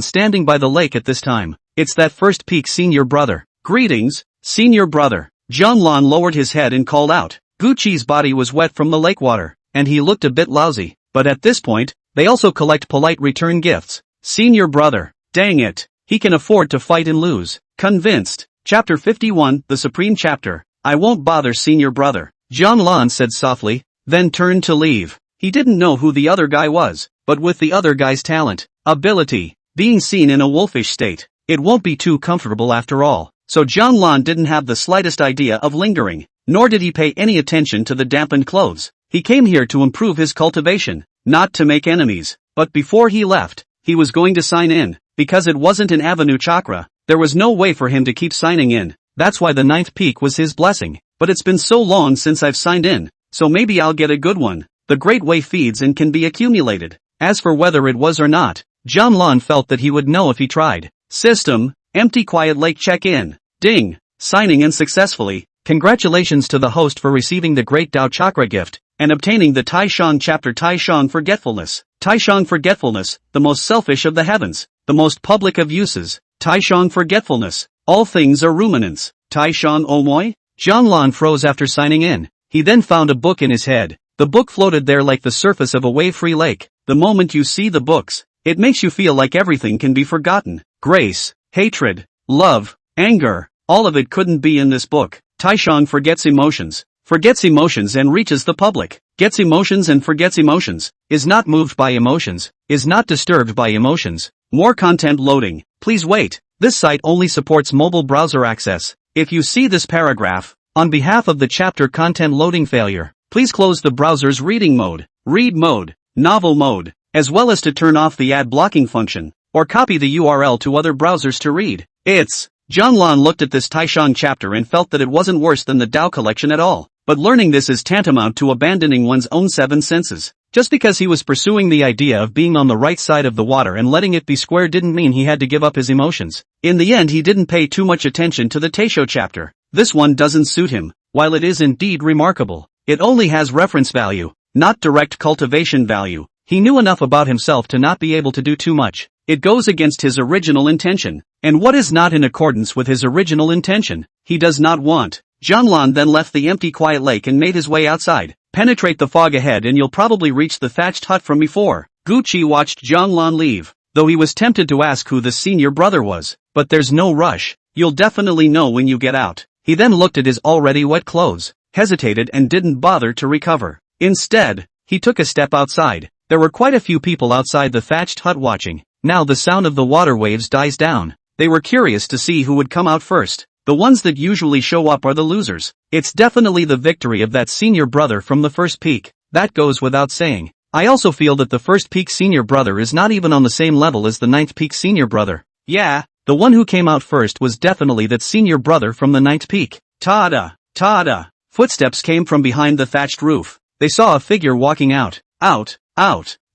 standing by the lake at this time. It's that first peak senior brother. Greetings, senior brother. Jianglan lowered his head and called out. Gucci's body was wet from the lake water, and he looked a bit lousy. But at this point, they also collect polite return gifts. Senior brother. Dang it. He can afford to fight and lose. Convinced. Chapter 51, the Supreme Chapter. I won't bother senior brother. Jianglan said softly, then turned to leave. He didn't know who the other guy was, but with the other guy's talent, ability, being seen in a wolfish state, it won't be too comfortable after all. So Jianglan didn't have the slightest idea of lingering, nor did he pay any attention to the dampened clothes. He came here to improve his cultivation, not to make enemies. But before he left, he was going to sign in, because it wasn't an avenue chakra. There was no way for him to keep signing in. That's why the 9th peak was his blessing. But it's been so long since I've signed in, so maybe I'll get a good one. The Great Way feeds and can be accumulated. As for whether it was or not, Jianglan felt that he would know if he tried. System, empty quiet lake check-in. Ding, signing in successfully. Congratulations to the host for receiving the Great Tao Chakra gift. and obtaining the Taishang chapter. Taishang forgetfulness. Taishang forgetfulness, the most selfish of the heavens, the most public of uses. Taishang forgetfulness, all things are ruminants. Taishang omoi? Zhanglan froze after signing in. He then found a book in his head. The book floated there like the surface of a wave-free lake. The moment you see the books, it makes you feel like everything can be forgotten. Grace, hatred, love, anger, all of it couldn't be in this book. Taishang forgets emotions and reaches the public. Gets emotions and forgets emotions, is not moved by emotions, is not disturbed by emotions. More content loading. Please wait. This site only supports mobile browser access. If you see this paragraph, on behalf of the chapter content loading failure, please close the browser's reading mode, read mode, novel mode, as well as to turn off the ad blocking function, or copy the URL to other browsers to read. Zhanglan looked at this Taishang chapter and felt that it wasn't worse than the Dao collection at all. But learning this is tantamount to abandoning one's own seven senses. Just because he was pursuing the idea of being on the right side of the water and letting it be square didn't mean he had to give up his emotions. In the end he didn't pay too much attention to the Taisho chapter. This one doesn't suit him. While it is indeed remarkable, it only has reference value, not direct cultivation value. He knew enough about himself to not be able to do too much. It goes against his original intention. And what is not in accordance with his original intention, he does not want. Zhanglan then left the empty quiet lake and made his way outside. Penetrate the fog ahead and you'll probably reach the thatched hut from before. Gucci watched Zhanglan leave, though he was tempted to ask who the senior brother was. But there's no rush. You'll definitely know when you get out. He then looked at his already wet clothes, hesitated and didn't bother to recover. Instead, he took a step outside. There were quite a few people outside the thatched hut watching. Now the sound of the water waves dies down. They were curious to see who would come out first. The ones that usually show up are the losers. It's definitely the victory of that senior brother from the first peak. That goes without saying. I also feel that the first peak senior brother is not even on the same level as the ninth peak senior brother. Yeah, the one who came out first was definitely that senior brother from the ninth peak. Ta-da! Ta-da! Footsteps came from behind the thatched roof. They saw a figure walking out. Out.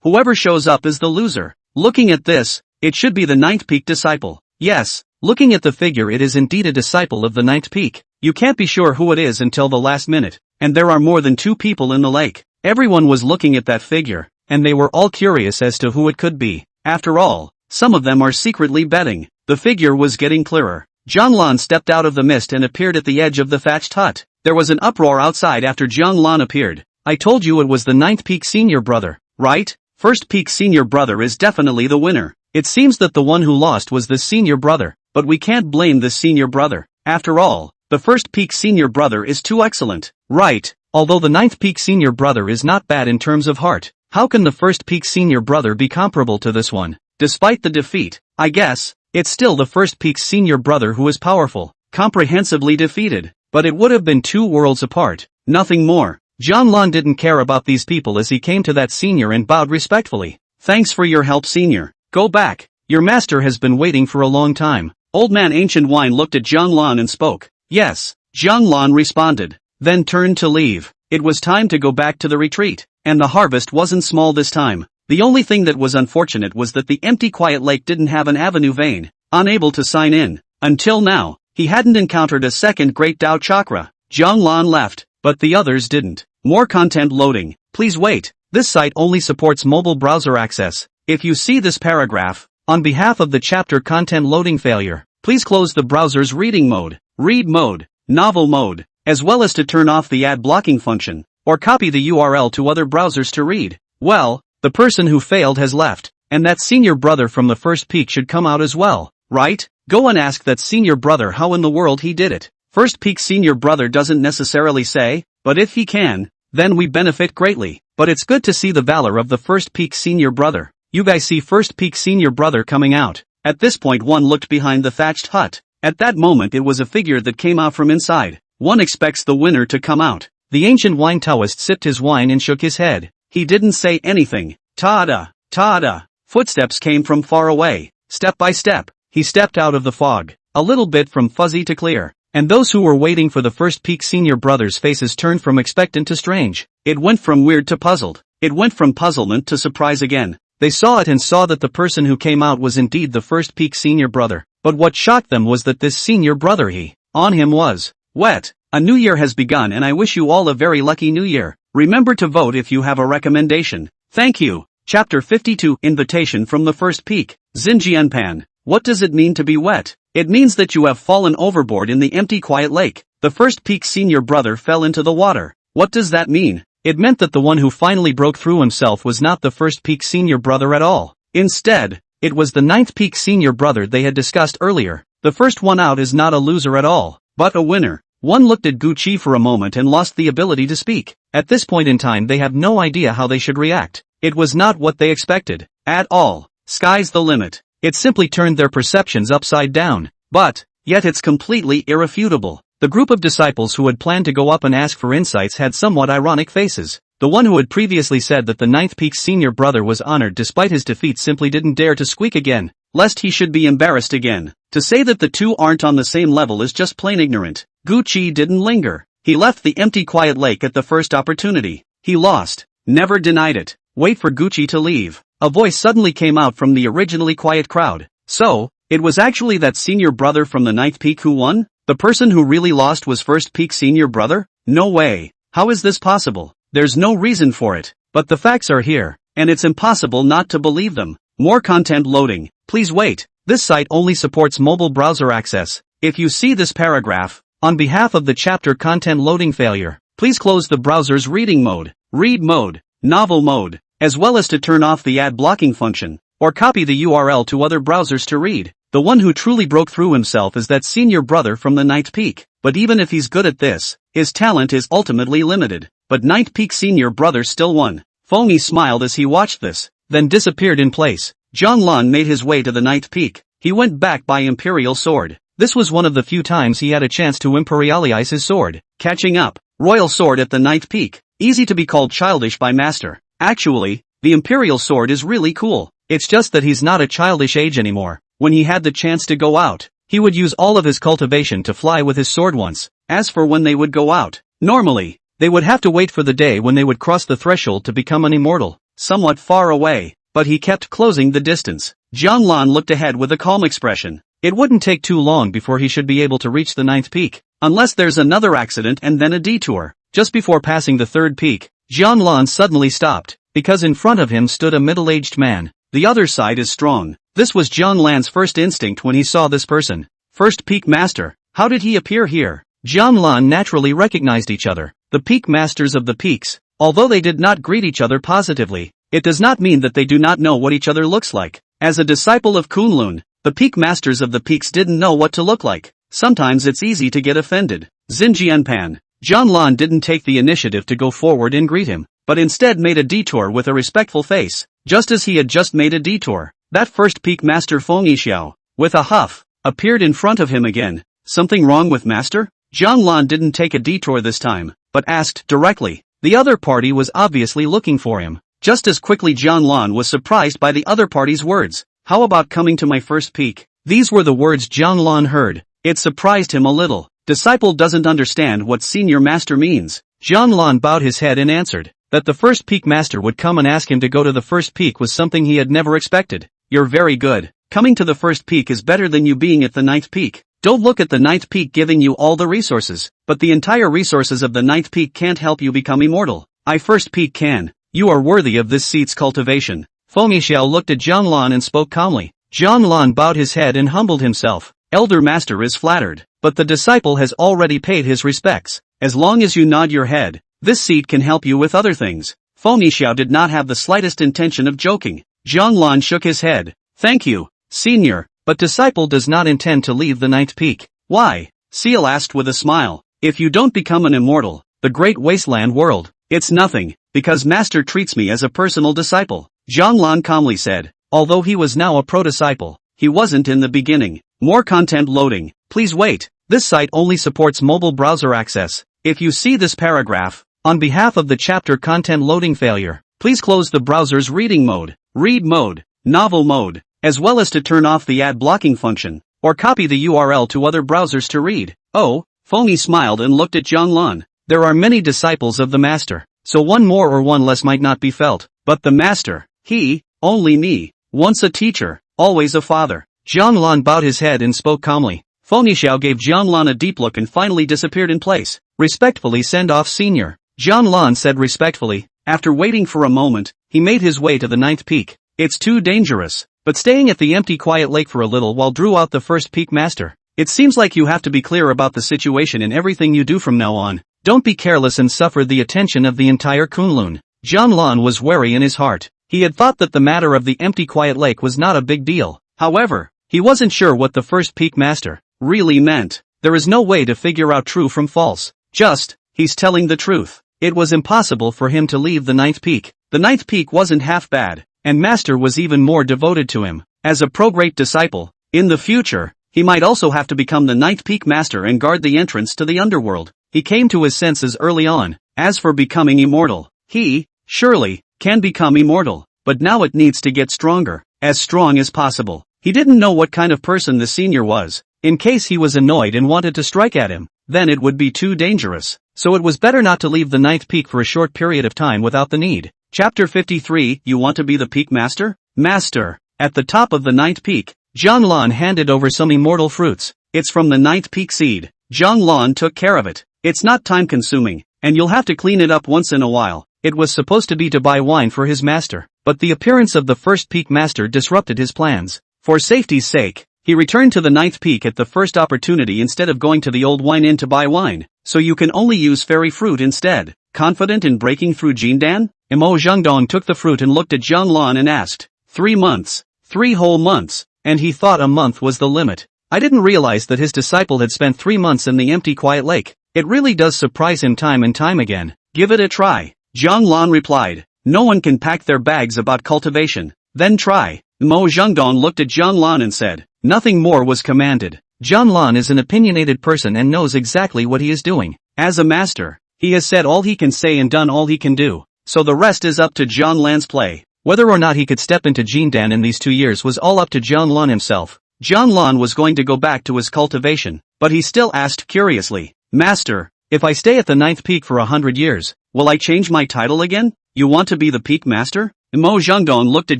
Whoever shows up is the loser. Looking at this, it should be the ninth peak disciple. Yes. Looking at the figure, it is indeed a disciple of the ninth peak. You can't be sure who it is until the last minute, and there are more than 2 people in the lake. Everyone was looking at that figure, and they were all curious as to who it could be. After all, some of them are secretly betting. The figure was getting clearer. Zhanglan stepped out of the mist and appeared at the edge of the thatched hut. There was an uproar outside after Zhanglan appeared. I told you it was the ninth peak senior brother, right? First peak senior brother is definitely the winner. It seems that the one who lost was the senior brother. But we can't blame the senior brother. After all, the first peak senior brother is too excellent. Right, although the ninth peak senior brother is not bad in terms of heart. How can the first peak senior brother be comparable to this one? Despite the defeat, I guess, it's still the first peak senior brother who is powerful, comprehensively defeated. But it would have been 2 worlds apart, nothing more. Zhanglan didn't care about these people as he came to that senior and bowed respectfully. Thanks for your help, senior. Go back. Your master has been waiting for a long time. Old man Ancient Wine looked at Zhanglan and spoke. Yes, Zhanglan responded, then turned to leave. It was time to go back to the retreat, and the harvest wasn't small this time. The only thing that was unfortunate was that the empty quiet lake didn't have an avenue vein. Unable to sign in. Until now, he hadn't encountered a second great Dao chakra. Zhanglan left, but the others didn't. More content loading. Please wait. This site only supports mobile browser access. If you see this paragraph, on behalf of the chapter content loading failure, please close the browser's reading mode, read mode, novel mode, as well as to turn off the ad blocking function, or copy the URL to other browsers to read. Well, the person who failed has left, and that senior brother from the first peak should come out as well, right? Go and ask that senior brother how in the world he did it. First peak senior brother doesn't necessarily say, but if he can, then we benefit greatly. But it's good to see the valor of the first peak senior brother. You guys see first peak senior brother coming out. At this point one looked behind the thatched hut. At that moment it was a figure that came out from inside. One expects the winner to come out. The ancient wine Taoist sipped his wine and shook his head. He didn't say anything. Ta-da! Ta-da! Footsteps came from far away. Step by step, he stepped out of the fog. A little bit from fuzzy to clear. And those who were waiting for the first peak senior brothers' faces turned from expectant to strange. It went from weird to puzzled. It went from puzzlement to surprise again. They saw it and saw that the person who came out was indeed the first peak senior brother. But what shocked them was that this senior brother on him was wet. A new year has begun and I wish you all a very lucky new year. Remember to vote if you have a recommendation. Thank you. Chapter 52 Invitation from the First Peak. Xinjianpan. What does it mean to be wet? It means that you have fallen overboard in the empty quiet lake. The First Peak's senior brother fell into the water. What does that mean? It meant that the one who finally broke through himself was not the First Peak's senior brother at all. Instead, it was the Ninth Peak's senior brother they had discussed earlier. The first one out is not a loser at all, but a winner. One looked at Gucci for a moment and lost the ability to speak. At this point in time they have no idea how they should react. It was not what they expected. At all. Sky's the limit. It simply turned their perceptions upside down. But, yet it's completely irrefutable. The group of disciples who had planned to go up and ask for insights had somewhat ironic faces. The one who had previously said that the Ninth Peak's senior brother was honored despite his defeat simply didn't dare to squeak again, lest he should be embarrassed again. To say that the two aren't on the same level is just plain ignorant. Gucci didn't linger. He left the empty quiet lake at the first opportunity. He lost. Never denied it. Wait for Gucci to leave. A voice suddenly came out from the originally quiet crowd. So, it was actually that senior brother from the Ninth Peak who won? The person who really lost was First Peak senior brother? No way. How is this possible? There's no reason for it. But the facts are here, and it's impossible not to believe them. More content loading. Please wait. This site only supports mobile browser access. If you see this paragraph, on behalf of the chapter content loading failure, please close the browser's reading mode, read mode, novel mode, as well as to turn off the ad blocking function, or copy the URL to other browsers to read. The one who truly broke through himself is that senior brother from the Ninth Peak. But even if he's good at this, his talent is ultimately limited. But Ninth Peak senior brother still won. Foamy smiled as he watched this, then disappeared in place. Zhonglun made his way to the Ninth Peak. He went back by Imperial Sword. This was one of the few times he had a chance to imperialize his sword. Catching up. Royal Sword at the Ninth Peak. Easy to be called childish by Master. Actually, the Imperial Sword is really cool. It's just that he's not a childish age anymore. When he had the chance to go out, he would use all of his cultivation to fly with his sword once. As for when they would go out, normally, they would have to wait for the day when they would cross the threshold to become an immortal, somewhat far away, but he kept closing the distance. Zhonglun looked ahead with a calm expression. It wouldn't take too long before he should be able to reach the Ninth Peak, unless there's another accident and then a detour. Just before passing the third peak, Zhonglun suddenly stopped, because in front of him stood a middle-aged man. The other side is strong. This was Zhonglun's first instinct when he saw this person. First Peak Master. How did he appear here? Zhonglun naturally recognized each other. The Peak Masters of the Peaks. Although they did not greet each other positively, it does not mean that they do not know what each other looks like. As a disciple of Kunlun, the Peak Masters of the Peaks didn't know what to look like. Sometimes it's easy to get offended. Xinjianpan. Zhonglun didn't take the initiative to go forward and greet him, but instead made a detour with a respectful face. Just as he had just made a detour, that First Peak Master Feng Yixiao, with a huff, appeared in front of him again. Something wrong with Master? Zhonglun didn't take a detour this time, but asked directly. The other party was obviously looking for him. Just as quickly Zhonglun was surprised by the other party's words. How about coming to my first peak? These were the words Zhonglun heard. It surprised him a little. Disciple doesn't understand what senior master means. Zhonglun bowed his head and answered. That the First Peak Master would come and ask him to go to the first peak was something he had never expected. You're very good. Coming to the first peak is better than you being at the Ninth Peak. Don't look at the Ninth Peak giving you all the resources, but the entire resources of the Ninth Peak can't help you become immortal. First Peak can. You are worthy of this seat's cultivation. Feng Yixiao looked at Zhonglun and spoke calmly. Zhonglun bowed his head and humbled himself. Elder Master is flattered, but the disciple has already paid his respects. As long as you nod your head, this seat can help you with other things. Feng Yixiao did not have the slightest intention of joking. Zhonglun shook his head. Thank you, senior, but disciple does not intend to leave the Ninth Peak. Why? Seal asked with a smile. If you don't become an immortal, the great wasteland world, it's nothing, because Master treats me as a personal disciple. Zhonglun calmly said. Although he was now a pro-disciple, he wasn't in the beginning. More content loading. Please wait. This site only supports mobile browser access. If you see this paragraph, on behalf of the chapter content loading failure, please close the browser's reading mode, read mode, novel mode, as well as to turn off the ad blocking function, or copy the URL to other browsers to read. Oh, Feng smiled and looked at Zhonglun. There are many disciples of the Master, so one more or one less might not be felt, but the Master, he, only me, once a teacher, always a father. Zhonglun bowed his head and spoke calmly. Fengxiao gave Jianlan a deep look and finally disappeared in place. Respectfully send off senior. Jianlan said respectfully. After waiting for a moment, he made his way to the 9th peak. It's too dangerous. But staying at the empty quiet lake for a little while drew out the first peak master. It seems like you have to be clear about the situation in everything you do from now on. Don't be careless and suffer the attention of the entire Kunlun. Jianlan was wary in his heart. He had thought that the matter of the empty quiet lake was not a big deal. However, he wasn't sure what the first peak master really meant. There is no way to figure out true from false. Just, he's telling the truth. It was impossible for him to leave the 9th peak. The 9th peak wasn't half bad, and Master was even more devoted to him. As a pro-great disciple, in the future, he might also have to become the 9th peak master and guard the entrance to the underworld. He came to his senses early on. As for becoming immortal, he, surely, can become immortal, but now it needs to get stronger, as strong as possible. He didn't know what kind of person the senior was. In case he was annoyed and wanted to strike at him, then it would be too dangerous. So it was better not to leave the 9th peak for a short period of time without the need. Chapter 53, You Want to be the Peak Master? Master. At the top of the 9th peak, Jianlan handed over some immortal fruits. It's from the 9th peak seed. Jianlan took care of it. It's not time-consuming, and you'll have to clean it up once in a while. It was supposed to be to buy wine for his master, but the appearance of the first peak master disrupted his plans. For safety's sake, he returned to the 9th peak at the first opportunity instead of going to the old wine inn to buy wine, so you can only use fairy fruit instead. Confident in breaking through Jindan? Mo Zhengdong took the fruit and looked at Jianlan and asked, 3 months. 3 whole months, and he thought a month was the limit. I didn't realize that his disciple had spent 3 months in the empty quiet lake. It really does surprise him time and time again. Give it a try. Jianlan replied. No one can pack their bags about cultivation. Then try. Mo Zhengdong looked at Jianlan and said. Nothing more was commanded. Jianlan is an opinionated person and knows exactly what he is doing. As a master, he has said all he can say and done all he can do. So the rest is up to Jianlan's play. Whether or not he could step into Jindan in these 2 years was all up to Jianlan himself. Jianlan was going to go back to his cultivation, but he still asked curiously. Master, if I stay at the 9th peak for 100 years, will I change my title again? You want to be the peak master? Mo Zhengdong looked at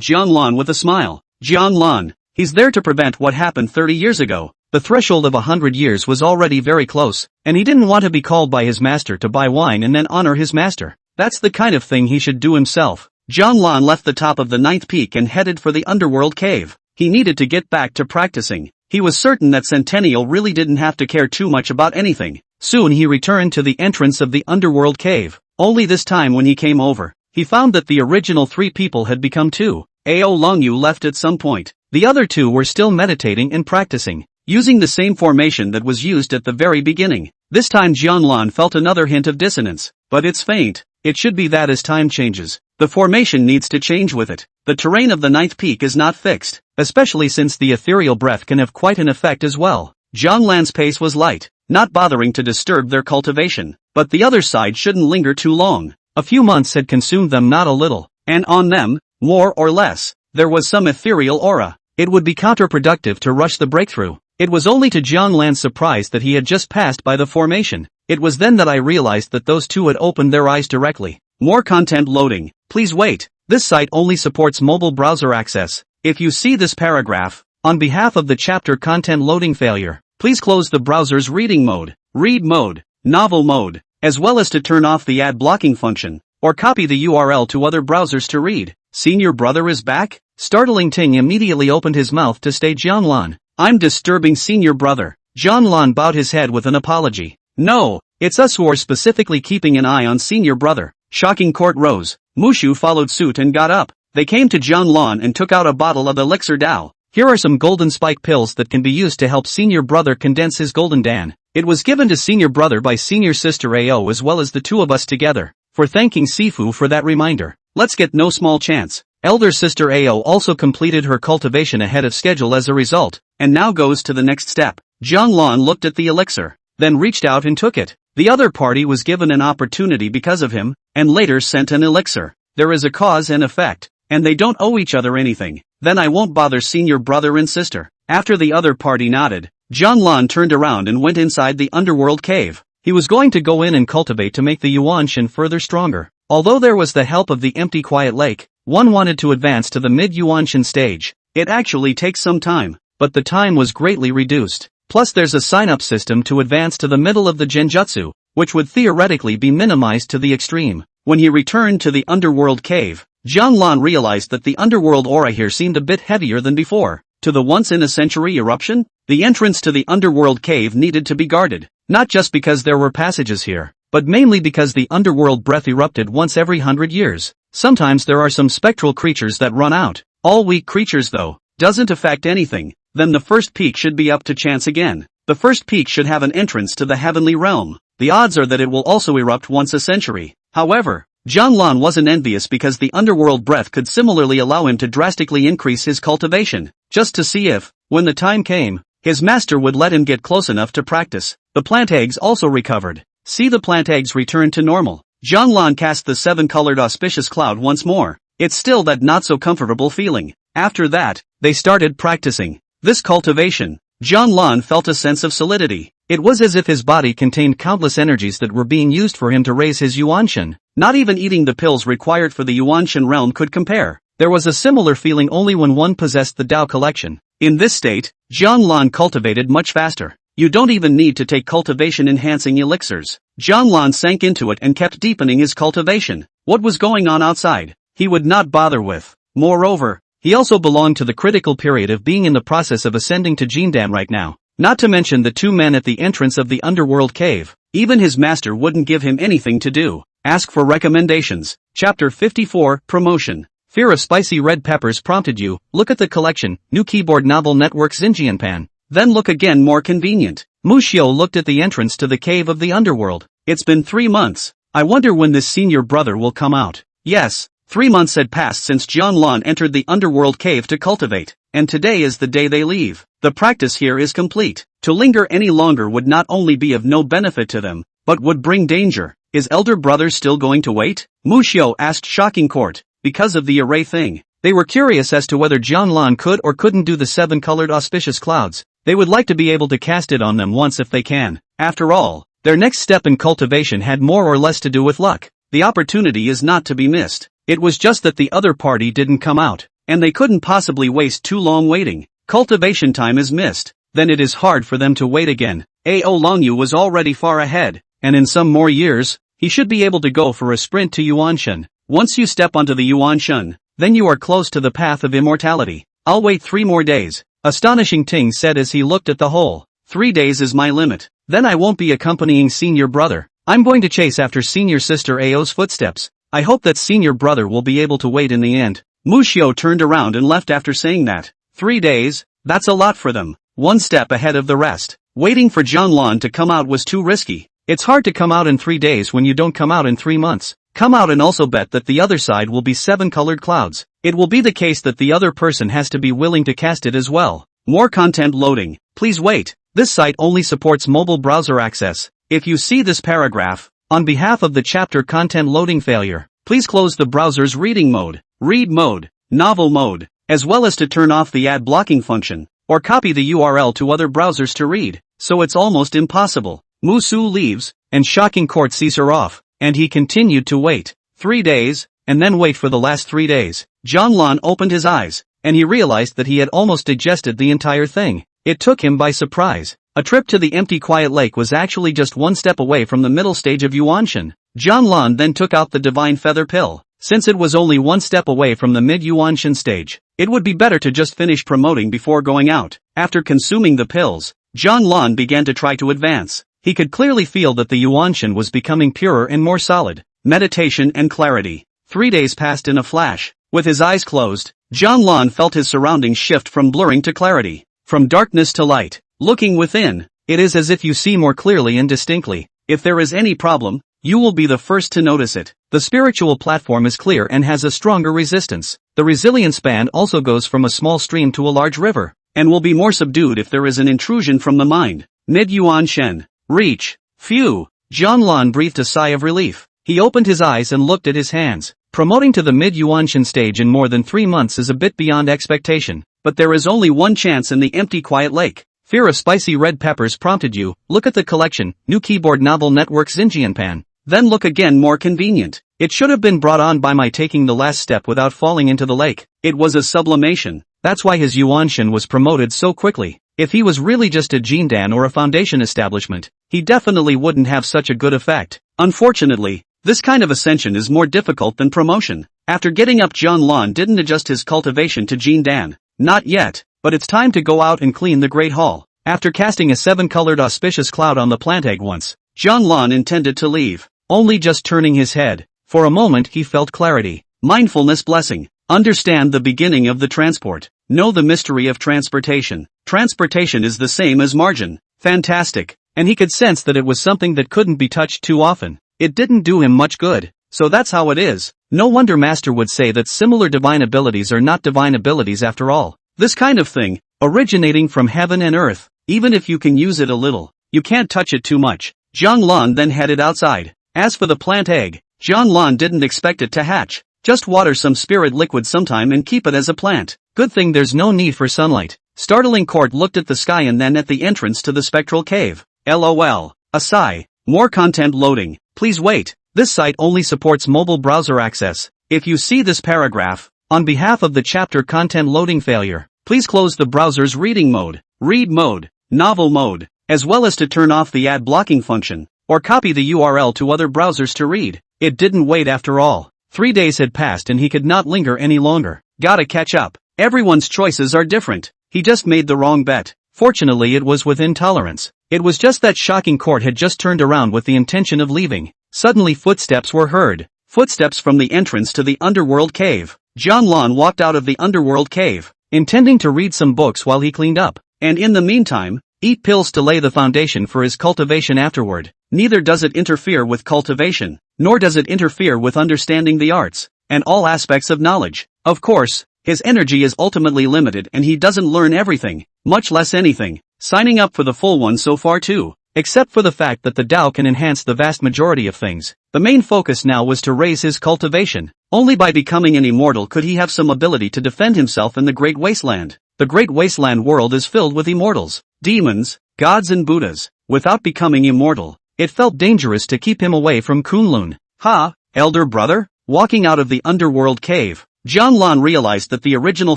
Jianlan with a smile. Jianlan, he's there to prevent what happened 30 years ago. The threshold of 100 years was already very close, and he didn't want to be called by his master to buy wine and then honor his master. That's the kind of thing he should do himself. Jianlan left the top of the 9th peak and headed for the Underworld cave. He needed to get back to practicing. He was certain that Centennial really didn't have to care too much about anything. Soon he returned to the entrance of the Underworld cave. Only this time when he came over, he found that the original 3 people had become 2. Ao Longyu left at some point. The other 2 were still meditating and practicing, using the same formation that was used at the very beginning. This time Jianlan felt another hint of dissonance, but it's faint. It should be that as time changes, the formation needs to change with it. The terrain of the 9th peak is not fixed, especially since the ethereal breath can have quite an effect as well. Jianlan's pace was light, not bothering to disturb their cultivation, but the other side shouldn't linger too long. A few months had consumed them not a little, and on them, more or less, there was some ethereal aura. It would be counterproductive to rush the breakthrough. It was only to Jianlan's surprise that he had just passed by the formation. It was then that I realized that those 2 had opened their eyes directly. More content loading. Please wait. This site only supports mobile browser access. If you see this paragraph, on behalf of the chapter content loading failure, please close the browser's reading mode, read mode, novel mode, as well as to turn off the ad blocking function, or copy the URL to other browsers to read. Senior brother is back? Startling Ting immediately opened his mouth to stay Jianlan. I'm disturbing senior brother. Jianlan bowed his head with an apology. No, it's us who are specifically keeping an eye on senior brother. Shocking court rose. Mushu followed suit and got up. They came to Jianlan and took out a bottle of elixir Dao. Here are some golden spike pills that can be used to help senior brother condense his golden dan. It was given to senior brother by senior sister Ao as well as the 2 of us together, for thanking Sifu for that reminder. Let's get no small chance. Elder sister Ao also completed her cultivation ahead of schedule as a result, and now goes to the next step. Jianlan looked at the elixir, then reached out and took it. The other party was given an opportunity because of him, and later sent an elixir. There is a cause and effect, and they don't owe each other anything. Then I won't bother senior brother and sister. After the other party nodded, Jianlan turned around and went inside the Underworld cave. He was going to go in and cultivate to make the Yuanshan further stronger. Although there was the help of the empty quiet lake, one wanted to advance to the mid-Yuanshan stage. It actually takes some time, but the time was greatly reduced. Plus there's a sign-up system to advance to the middle of the genjutsu, which would theoretically be minimized to the extreme. When he returned to the Underworld cave, Jianlan realized that the Underworld aura here seemed a bit heavier than before. To the once-in-a-century eruption, the entrance to the Underworld cave needed to be guarded, not just because there were passages here, but mainly because the Underworld breath erupted once every 100 years. Sometimes there are some spectral creatures that run out. All weak creatures though, doesn't affect anything. Then the first peak should be up to chance again. The first peak should have an entrance to the heavenly realm. The odds are that it will also erupt once a century. However, Jianlan wasn't envious because the Underworld breath could similarly allow him to drastically increase his cultivation, just to see if, when the time came, his master would let him get close enough to practice. The plant eggs also recovered. See the plant eggs return to normal. Jianlan cast the 7-colored auspicious cloud once more. It's still that not-so-comfortable feeling. After that, they started practicing this cultivation. Jianlan felt a sense of solidity. It was as if his body contained countless energies that were being used for him to raise his yuanshan. Not even eating the pills required for the yuanshan realm could compare. There was a similar feeling only when one possessed the Tao collection. In this state, Jianlan cultivated much faster. You don't even need to take cultivation-enhancing elixirs. Jianlan sank into it and kept deepening his cultivation. What was going on outside, he would not bother with. Moreover, he also belonged to the critical period of being in the process of ascending to Jindan right now. Not to mention the two men at the entrance of the Underworld cave. Even his master wouldn't give him anything to do. Ask for recommendations. Chapter 54, Promotion. Fear of spicy red peppers prompted you. Look at the collection, new keyboard novel network Xinjianpan. Then look again, more convenient. Mushio looked at the entrance to the cave of the Underworld. It's been 3 months. I wonder when this senior brother will come out. Yes, 3 months had passed since Jianlan entered the Underworld cave to cultivate, and today is the day they leave. The practice here is complete. To linger any longer would not only be of no benefit to them, but would bring danger. Is elder brother still going to wait? Mushio asked Shocking Court, because of the array thing. They were curious as to whether Jianlan could or couldn't do the 7-colored auspicious clouds. They would like to be able to cast it on them once if they can. After all, their next step in cultivation had more or less to do with luck. The opportunity is not to be missed. It was just that the other party didn't come out, and they couldn't possibly waste too long waiting. Cultivation time is missed, then it is hard for them to wait again. Ao Longyu was already far ahead, and in some more years, he should be able to go for a sprint to Yuanshan. Once you step onto the Yuanshan, then you are close to the path of immortality. I'll wait 3 more days. Astonishing Ting said as he looked at the hole. 3 days is my limit. Then I won't be accompanying senior brother. I'm going to chase after senior sister Ao's footsteps. I hope that senior brother will be able to wait in the end. Mushio turned around and left after saying that. 3 days, that's a lot for them. 1 step ahead of the rest. Waiting for Jianlan to come out was too risky. It's hard to come out in 3 days when you don't come out in 3 months. Come out and also bet that the other side will be 7-colored clouds. It will be the case that the other person has to be willing to cast it as well. More content loading. Please wait. This site only supports mobile browser access. If you see this paragraph, on behalf of the chapter content loading failure, please close the browser's reading mode, read mode, novel mode, as well as to turn off the ad blocking function, or copy the URL to other browsers to read, so it's almost impossible. Musu leaves, and Shocking Court sees her off, and he continued to wait. 3 days, and then wait for the last 3 days. Jianlan opened his eyes, and he realized that he had almost digested the entire thing. It took him by surprise. A trip to the empty quiet lake was actually just 1 step away from the middle stage of Yuanshan. Jianlan then took out the divine feather pill. Since it was only 1 step away from the mid-Yuanshan stage, it would be better to just finish promoting before going out. After consuming the pills, Jianlan began to try to advance. He could clearly feel that the Yuanshan was becoming purer and more solid. Meditation and clarity. 3 days passed in a flash. With his eyes closed, Jianlan felt his surroundings shift from blurring to clarity, from darkness to light. Looking within, it is as if you see more clearly and distinctly. If there is any problem, you will be the first to notice it. The spiritual platform is clear and has a stronger resistance. The resilience band also goes from a small stream to a large river, and will be more subdued if there is an intrusion from the mind. Mid-Yuan Shen. Reach. Phew. Jianlan breathed a sigh of relief. He opened his eyes and looked at his hands. Promoting to the mid-Yuan Shen stage in more than 3 months is a bit beyond expectation, but there is only 1 chance in the empty quiet lake. Fear of spicy red peppers prompted you. Look at the collection, new keyboard novel network Xinjianpan. Then look again, more convenient. It should have been brought on by my taking the last step without falling into the lake. It was a sublimation. That's why his Yuanshan was promoted so quickly. If he was really just a Jindan or a foundation establishment, he definitely wouldn't have such a good effect. Unfortunately, this kind of ascension is more difficult than promotion. After getting up, Jianlan didn't adjust his cultivation to Jindan. Not yet, but it's time to go out and clean the Great Hall. After casting a 7-colored auspicious cloud on the plant egg once, Jianlan intended to leave, only just turning his head. For a moment he felt clarity. Mindfulness blessing. Understand the beginning of the transport. Know the mystery of transportation. Transportation is the same as margin. Fantastic. And he could sense that it was something that couldn't be touched too often. It didn't do him much good. So that's how it is. No wonder Master would say that similar divine abilities are not divine abilities after all. This kind of thing, originating from heaven and earth, even if you can use it a little, you can't touch it too much. Jianlan then headed outside. As for the plant egg, Jianlan didn't expect it to hatch. Just water some spirit liquid sometime and keep it as a plant. Good thing there's no need for sunlight. Startling Court looked at the sky and then at the entrance to the spectral cave. LOL. A sigh. More content loading. Please wait. This site only supports mobile browser access. If you see this paragraph, on behalf of the chapter content loading failure, please close the browser's reading mode, read mode, novel mode, as well as to turn off the ad blocking function, or copy the URL to other browsers to read. It didn't wait after all. 3 days had passed and he could not linger any longer. Gotta catch up. Everyone's choices are different. He just made the wrong bet. Fortunately it was within tolerance. It was just that shocking Court had just turned around with the intention of leaving. Suddenly footsteps were heard. Footsteps from the entrance to the Underworld cave. Jianlan walked out of the Underworld cave, intending to read some books while he cleaned up, and in the meantime, eat pills to lay the foundation for his cultivation afterward. Neither does it interfere with cultivation, nor does it interfere with understanding the arts, and all aspects of knowledge. Of course, his energy is ultimately limited and he doesn't learn everything, much less anything. Signing up for the full one so far too. Except for the fact that the Tao can enhance the vast majority of things. The main focus now was to raise his cultivation. Only by becoming an immortal could he have some ability to defend himself in the Great Wasteland. The Great Wasteland world is filled with immortals, demons, gods and Buddhas. Without becoming immortal, it felt dangerous to keep him away from Kunlun. Ha, elder brother? Walking out of the Underworld cave, Jianlan realized that the original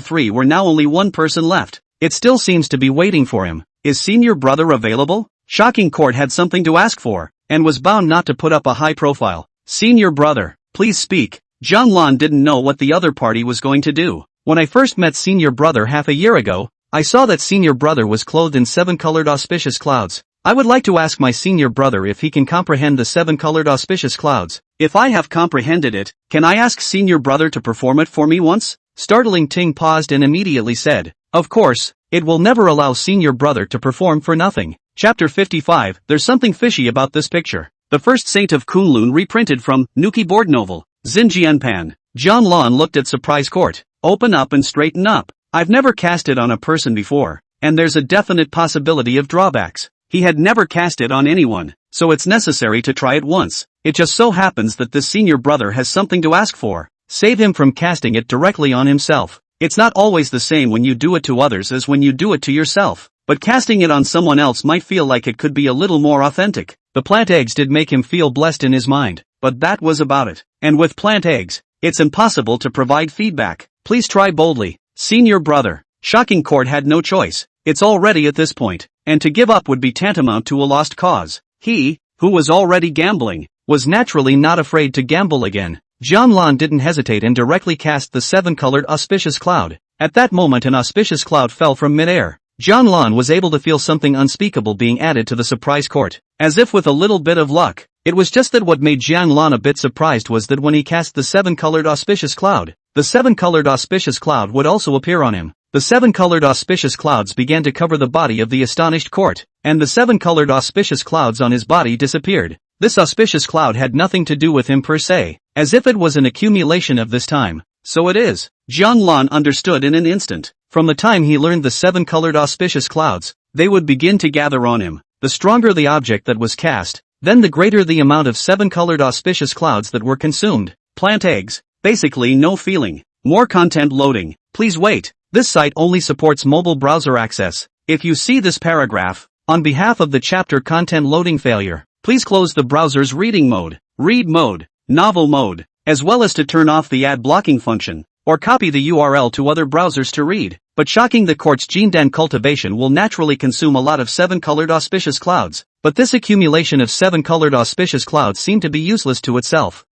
3 were now only one person left. It still seems to be waiting for him. Is senior brother available? Shocking Court had something to ask for, and was bound not to put up a high profile. Senior brother, please speak. Jianlan didn't know what the other party was going to do. When I first met senior brother half a year ago, I saw that senior brother was clothed in 7-colored auspicious clouds. I would like to ask my senior brother if he can comprehend the 7-colored auspicious clouds. If I have comprehended it, can I ask senior brother to perform it for me once? Startling Ting paused and immediately said, of course, it will never allow senior brother to perform for nothing. Chapter 55, there's something fishy about this picture. The First Saint of Kunlun reprinted from Nuki board novel, Xinjianpan. Jianlan looked at Surprise Court. Open up and straighten up. I've never cast it on a person before, and there's a definite possibility of drawbacks. He had never cast it on anyone, so it's necessary to try it once. It just so happens that this senior brother has something to ask for. Save him from casting it directly on himself. It's not always the same when you do it to others as when you do it to yourself. But casting it on someone else might feel like it could be a little more authentic. The plant eggs did make him feel blessed in his mind, but that was about it. And with plant eggs, it's impossible to provide feedback. Please try boldly. Senior brother. Shocking Court had no choice. It's already at this point, and to give up would be tantamount to a lost cause. He, who was already gambling, was naturally not afraid to gamble again. Jianlan didn't hesitate and directly cast the 7-colored auspicious cloud. At that moment an auspicious cloud fell from midair. Jianlan was able to feel something unspeakable being added to the Surprise Court, as if with a little bit of luck. It was just that what made Jianlan a bit surprised was that when he cast the 7-colored auspicious cloud, the 7-colored auspicious cloud would also appear on him. The 7-colored auspicious clouds began to cover the body of the astonished court, and the 7-colored auspicious clouds on his body disappeared. This auspicious cloud had nothing to do with him per se, as if it was an accumulation of this time. So it is. Jianlan understood in an instant. From the time he learned the 7-colored auspicious clouds, they would begin to gather on him. The stronger the object that was cast, then the greater the amount of 7-colored auspicious clouds that were consumed. Plant eggs. Basically no feeling. More content loading. Please wait. This site only supports mobile browser access. If you see this paragraph, on behalf of the chapter content loading failure, please close the browser's reading mode, read mode, novel mode, as well as to turn off the ad blocking function, or copy the URL to other browsers to read. but shocking the court's Jindan cultivation will naturally consume a lot of 7-colored auspicious clouds, but this accumulation of 7-colored auspicious clouds seemed to be useless to itself.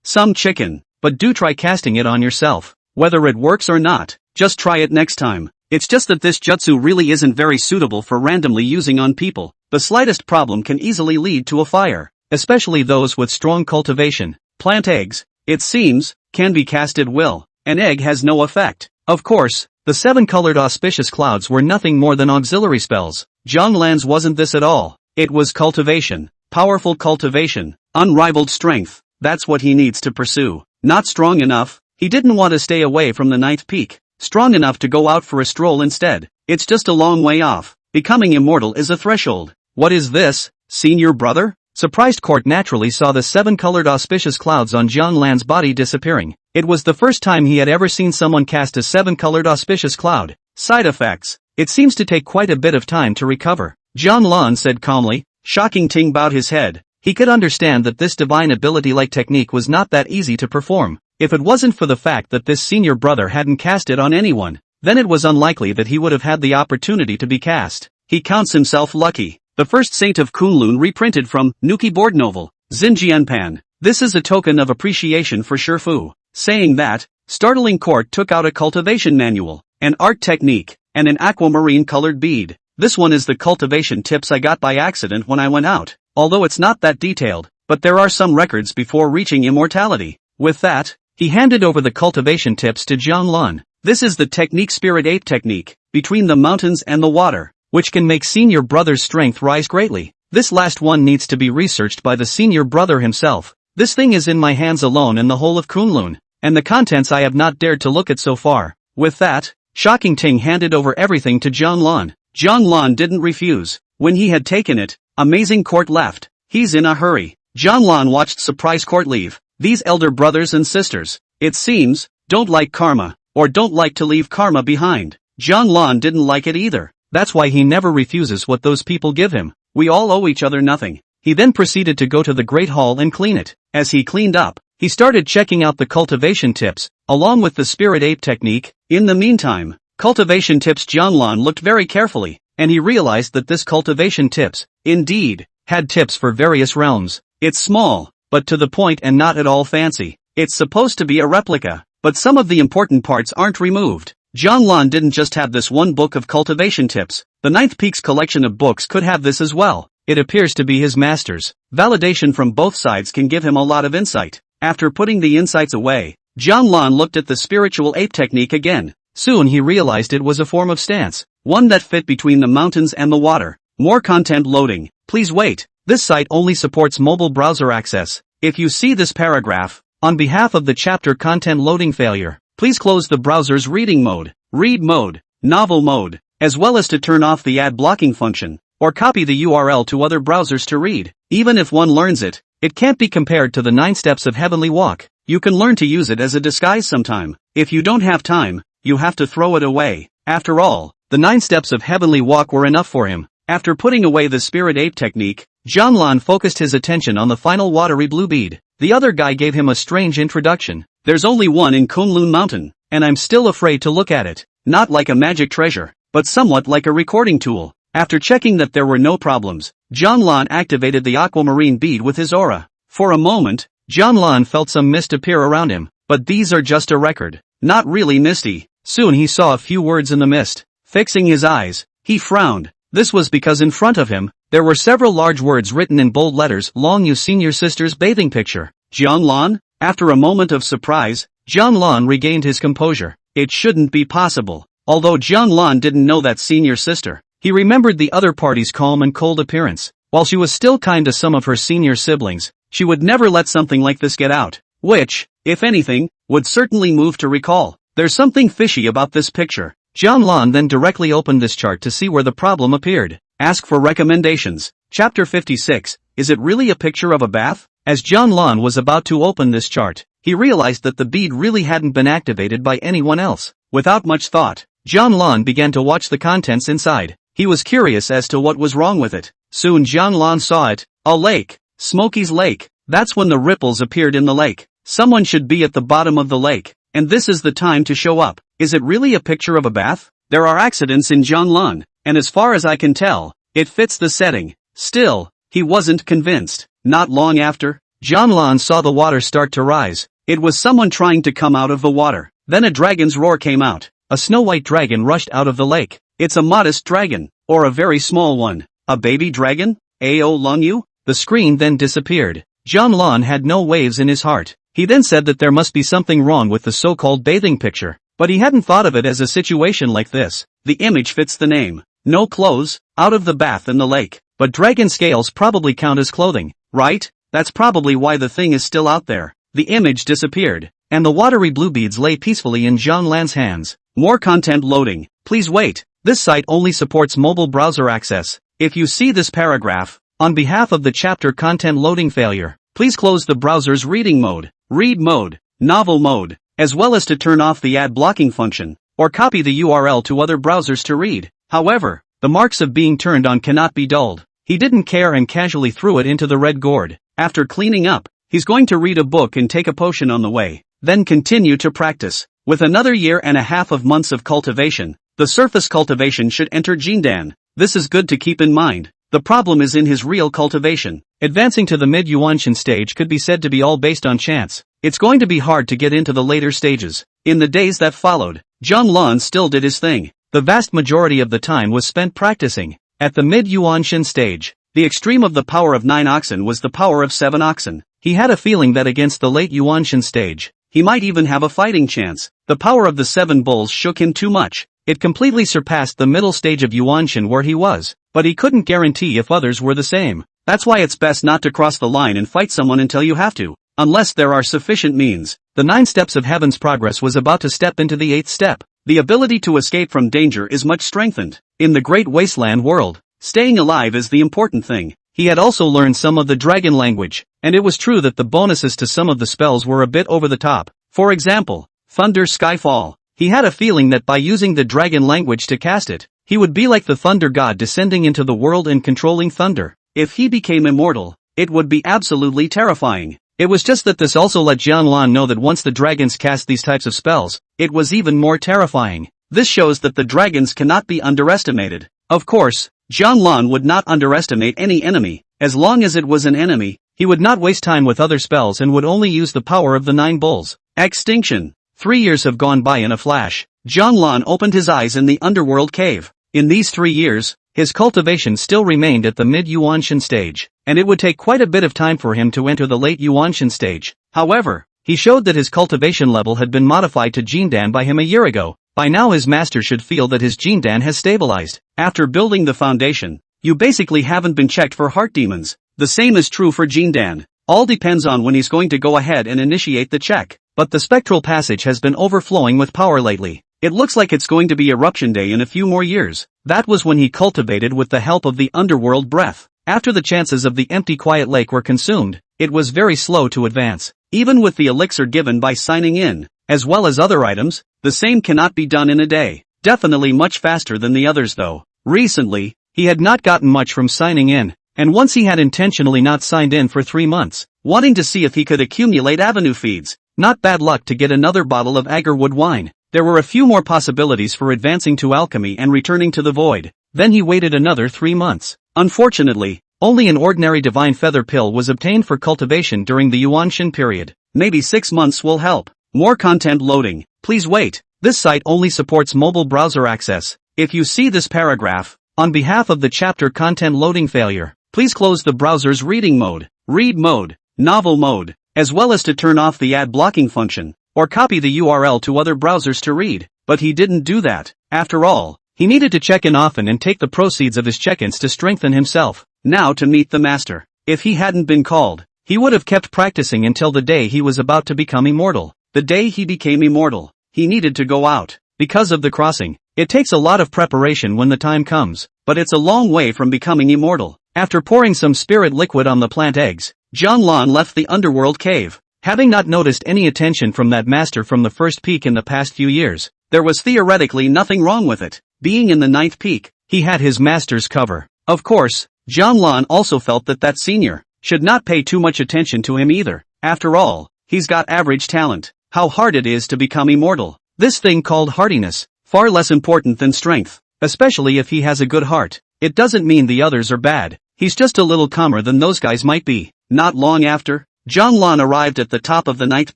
Some chicken, but do try casting it on yourself. Whether it works or not, just try it next time. It's just that this jutsu really isn't very suitable for randomly using on people. The slightest problem can easily lead to a fire, especially those with strong cultivation. Plant eggs, it seems, can be cast at will. An egg has no effect. Of course, the 7-colored auspicious clouds were nothing more than auxiliary spells. Zhonglan's wasn't this at all. It was cultivation. Powerful cultivation. Unrivaled strength. That's what he needs to pursue. Not strong enough. He didn't want to stay away from the 9th peak. Strong enough to go out for a stroll instead. It's just a long way off. Becoming immortal is a threshold. What is this, senior brother? Surprised court naturally saw the 7-colored auspicious clouds on Zhonglan's body disappearing. It was the first time he had ever seen someone cast a 7-colored auspicious cloud. Side effects. It seems to take quite a bit of time to recover. Zhonglan said calmly. Shocking Ting bowed his head. He could understand that this divine ability-like technique was not that easy to perform. If it wasn't for the fact that this senior brother hadn't cast it on anyone, then it was unlikely that he would have had the opportunity to be cast. He counts himself lucky. The first saint of Kunlun reprinted from Nuki board novel, Xinjianpan. This is a token of appreciation for Shifu. Saying that, startling court took out a cultivation manual, an art technique, and an aquamarine colored bead. This one is the cultivation tips I got by accident when I went out, although it's not that detailed, but there are some records before reaching immortality. With that, he handed over the cultivation tips to Zhonglan. This is the technique Spirit Ape technique, between the mountains and the water, which can make senior brother's strength rise greatly. This last one needs to be researched by the senior brother himself. This thing is in my hands alone in the whole of Kunlun, and the contents I have not dared to look at so far. With that, Shocking Ting handed over everything to Zhonglan. Zhonglan didn't refuse. When he had taken it, Amazing Court left. He's in a hurry. Zhonglan watched Surprise Court leave. These elder brothers and sisters, it seems, don't like karma, or don't like to leave karma behind. Zhonglan didn't like it either. That's why he never refuses what those people give him. We all owe each other nothing. He then proceeded to go to the Great Hall and clean it. As he cleaned up, he started checking out the cultivation tips, along with the Spirit Ape technique. In the meantime, cultivation tips Zhonglan looked very carefully, and he realized that this cultivation tips, indeed, had tips for various realms. It's small, but to the point and not at all fancy. It's supposed to be a replica, but some of the important parts aren't removed. Zhonglan didn't just have this one book of cultivation tips. The 9th Peak's collection of books could have this as well. It appears to be his master's. Validation from both sides can give him a lot of insight. After putting the insights away, Zhonglan looked at the spiritual ape technique again. Soon he realized it was a form of stance, one that fit between the mountains and the water. More content loading. Please wait. This site only supports mobile browser access. If you see this paragraph, on behalf of the chapter content loading failure, please close the browser's reading mode, read mode, novel mode, as well as to turn off the ad blocking function, or copy the URL to other browsers to read. Even if one learns it, it can't be compared to the 9 steps of Heavenly Walk. You can learn to use it as a disguise sometime. If you don't have time, you have to throw it away. After all, the 9 steps of Heavenly Walk were enough for him. After putting away the Spirit Ape technique, Zhonglan focused his attention on the final watery blue bead. The other guy gave him a strange introduction. There's only one in Kunlun Mountain, and I'm still afraid to look at it. Not like a magic treasure, but somewhat like a recording tool. After checking that there were no problems, Zhonglan activated the aquamarine bead with his aura. For a moment, Zhonglan felt some mist appear around him, but these are just a record. Not really misty. Soon he saw a few words in the mist. Fixing his eyes, he frowned. This was because in front of him, there were several large words written in bold letters, Longyu senior sister's bathing picture. Zhonglan? After a moment of surprise, Zhonglan regained his composure. It shouldn't be possible. Although Zhonglan didn't know that senior sister, he remembered the other party's calm and cold appearance. While she was still kind to some of her senior siblings, she would never let something like this get out. Which, if anything, would certainly move to recall. There's something fishy about this picture. Zhonglan then directly opened this chart to see where the problem appeared. Ask for recommendations. Chapter 56. Is it really a picture of a bath? As Zhonglan was about to open this chart, he realized that the bead really hadn't been activated by anyone else. Without much thought, Zhonglan began to watch the contents inside. He was curious as to what was wrong with it. Soon Zhonglan saw it. A lake. Smokey's Lake. That's when the ripples appeared in the lake. Someone should be at the bottom of the lake. and this is the time to show up. Is it really a picture of a bath? There are accidents in Jianlan, and as far as I can tell, it fits the setting. Still, he wasn't convinced. Not long after, Jianlan saw the water start to rise. It was someone trying to come out of the water. Then a dragon's roar came out. A snow-white dragon rushed out of the lake. It's a modest dragon, or a very small one. A baby dragon? Ao Longyu? The screen then disappeared. Jianlan had no waves in his heart. He then said that there must be something wrong with the so-called bathing picture. But he hadn't thought of it as a situation like this. The image fits the name. No clothes, out of the bath in the lake. But dragon scales probably count as clothing, right? That's probably why the thing is still out there. The image disappeared, and the watery blue beads lay peacefully in Jianlan's hands. More content loading. Please wait. This site only supports mobile browser access. If you see this paragraph, on behalf of the chapter content loading failure, please close the browser's reading mode, read mode, novel mode, as well as to turn off the ad blocking function, or copy the URL to other browsers to read. However, the marks of being turned on cannot be dulled. He didn't care and casually threw it into the red gourd. After cleaning up, he's going to read a book and take a potion on the way, then continue to practice. With another year and a half of months of cultivation, the surface cultivation should enter Jindan. This is good to keep in mind. The problem is in his real cultivation. Advancing to the mid-Yuanshan stage could be said to be all based on chance. It's going to be hard to get into the later stages. In the days that followed, Jianlan still did his thing. The vast majority of the time was spent practicing. At the mid-Yuanshan stage, the extreme of the power of 9 oxen was the power of 7 oxen. He had a feeling that against the late Yuanshan stage, he might even have a fighting chance. The power of the 7 bulls shook him too much. It completely surpassed the middle stage of Yuanshan where he was, but he couldn't guarantee if others were the same. That's why it's best not to cross the line and fight someone until you have to, unless there are sufficient means. The 9 steps of heaven's progress was about to step into the 8th step. The ability to escape from danger is much strengthened. In the great wasteland world, staying alive is the important thing. He had also learned some of the dragon language, and it was true that the bonuses to some of the spells were a bit over the top. For example, Thunder Skyfall. He had a feeling that by using the dragon language to cast it, he would be like the thunder god descending into the world and controlling thunder. If he became immortal, it would be absolutely terrifying. It was just that this also let Jianlan know that once the dragons cast these types of spells, it was even more terrifying. This shows that the dragons cannot be underestimated. Of course, Jianlan would not underestimate any enemy. As long as it was an enemy, he would not waste time with other spells and would only use the power of the 9 bulls. Extinction. 3 years have gone by in a flash. Jianlan opened his eyes in the Underworld cave. In these 3 years, his cultivation still remained at the mid-Yuanshan stage, and it would take quite a bit of time for him to enter the late Yuanshan stage. However, he showed that his cultivation level had been modified to Jindan by him a year ago. By now his master should feel that his Jindan has stabilized. After building the foundation, you basically haven't been checked for heart demons. The same is true for Jindan. All depends on when he's going to go ahead and initiate the check. But the spectral passage has been overflowing with power lately. It looks like it's going to be Eruption Day in a few more years. That was when he cultivated with the help of the Underworld breath. After the chances of the empty quiet lake were consumed, it was very slow to advance. Even with the elixir given by signing in, as well as other items, the same cannot be done in a day. Definitely much faster than the others though. Recently, he had not gotten much from signing in, and once he had intentionally not signed in for 3 months, wanting to see if he could accumulate avenue feeds. Not bad luck to get another bottle of agarwood wine. There were a few more possibilities for advancing to alchemy and returning to the void. Then he waited another 3 months. Unfortunately, only an ordinary divine feather pill was obtained for cultivation during the Yuanshan period. Maybe 6 months will help. More content loading. Please wait. This site only supports mobile browser access. If you see this paragraph, on behalf of the chapter content loading failure, please close the browser's reading mode, read mode, novel mode, as well as to turn off the ad blocking function, or copy the URL to other browsers to read. But he didn't do that. After all, he needed to check in often and take the proceeds of his check-ins to strengthen himself. Now to meet the master. If he hadn't been called, he would have kept practicing until the day he was about to become immortal. The day he became immortal, he needed to go out. Because of the crossing, it takes a lot of preparation when the time comes, but it's a long way from becoming immortal. After pouring some spirit liquid on the plant eggs, Jianlan left the Underworld cave. Having not noticed any attention from that master from the first peak in the past few years, there was theoretically nothing wrong with it. Being in the 9th peak, he had his master's cover. Of course, Jianlan also felt that that senior should not pay too much attention to him either. After all, he's got average talent. how hard it is to become immortal. This thing called hardiness, far less important than strength, especially if he has a good heart. It doesn't mean the others are bad, he's just a little calmer than those guys might be. Not long after, Zhanglan arrived at the top of the ninth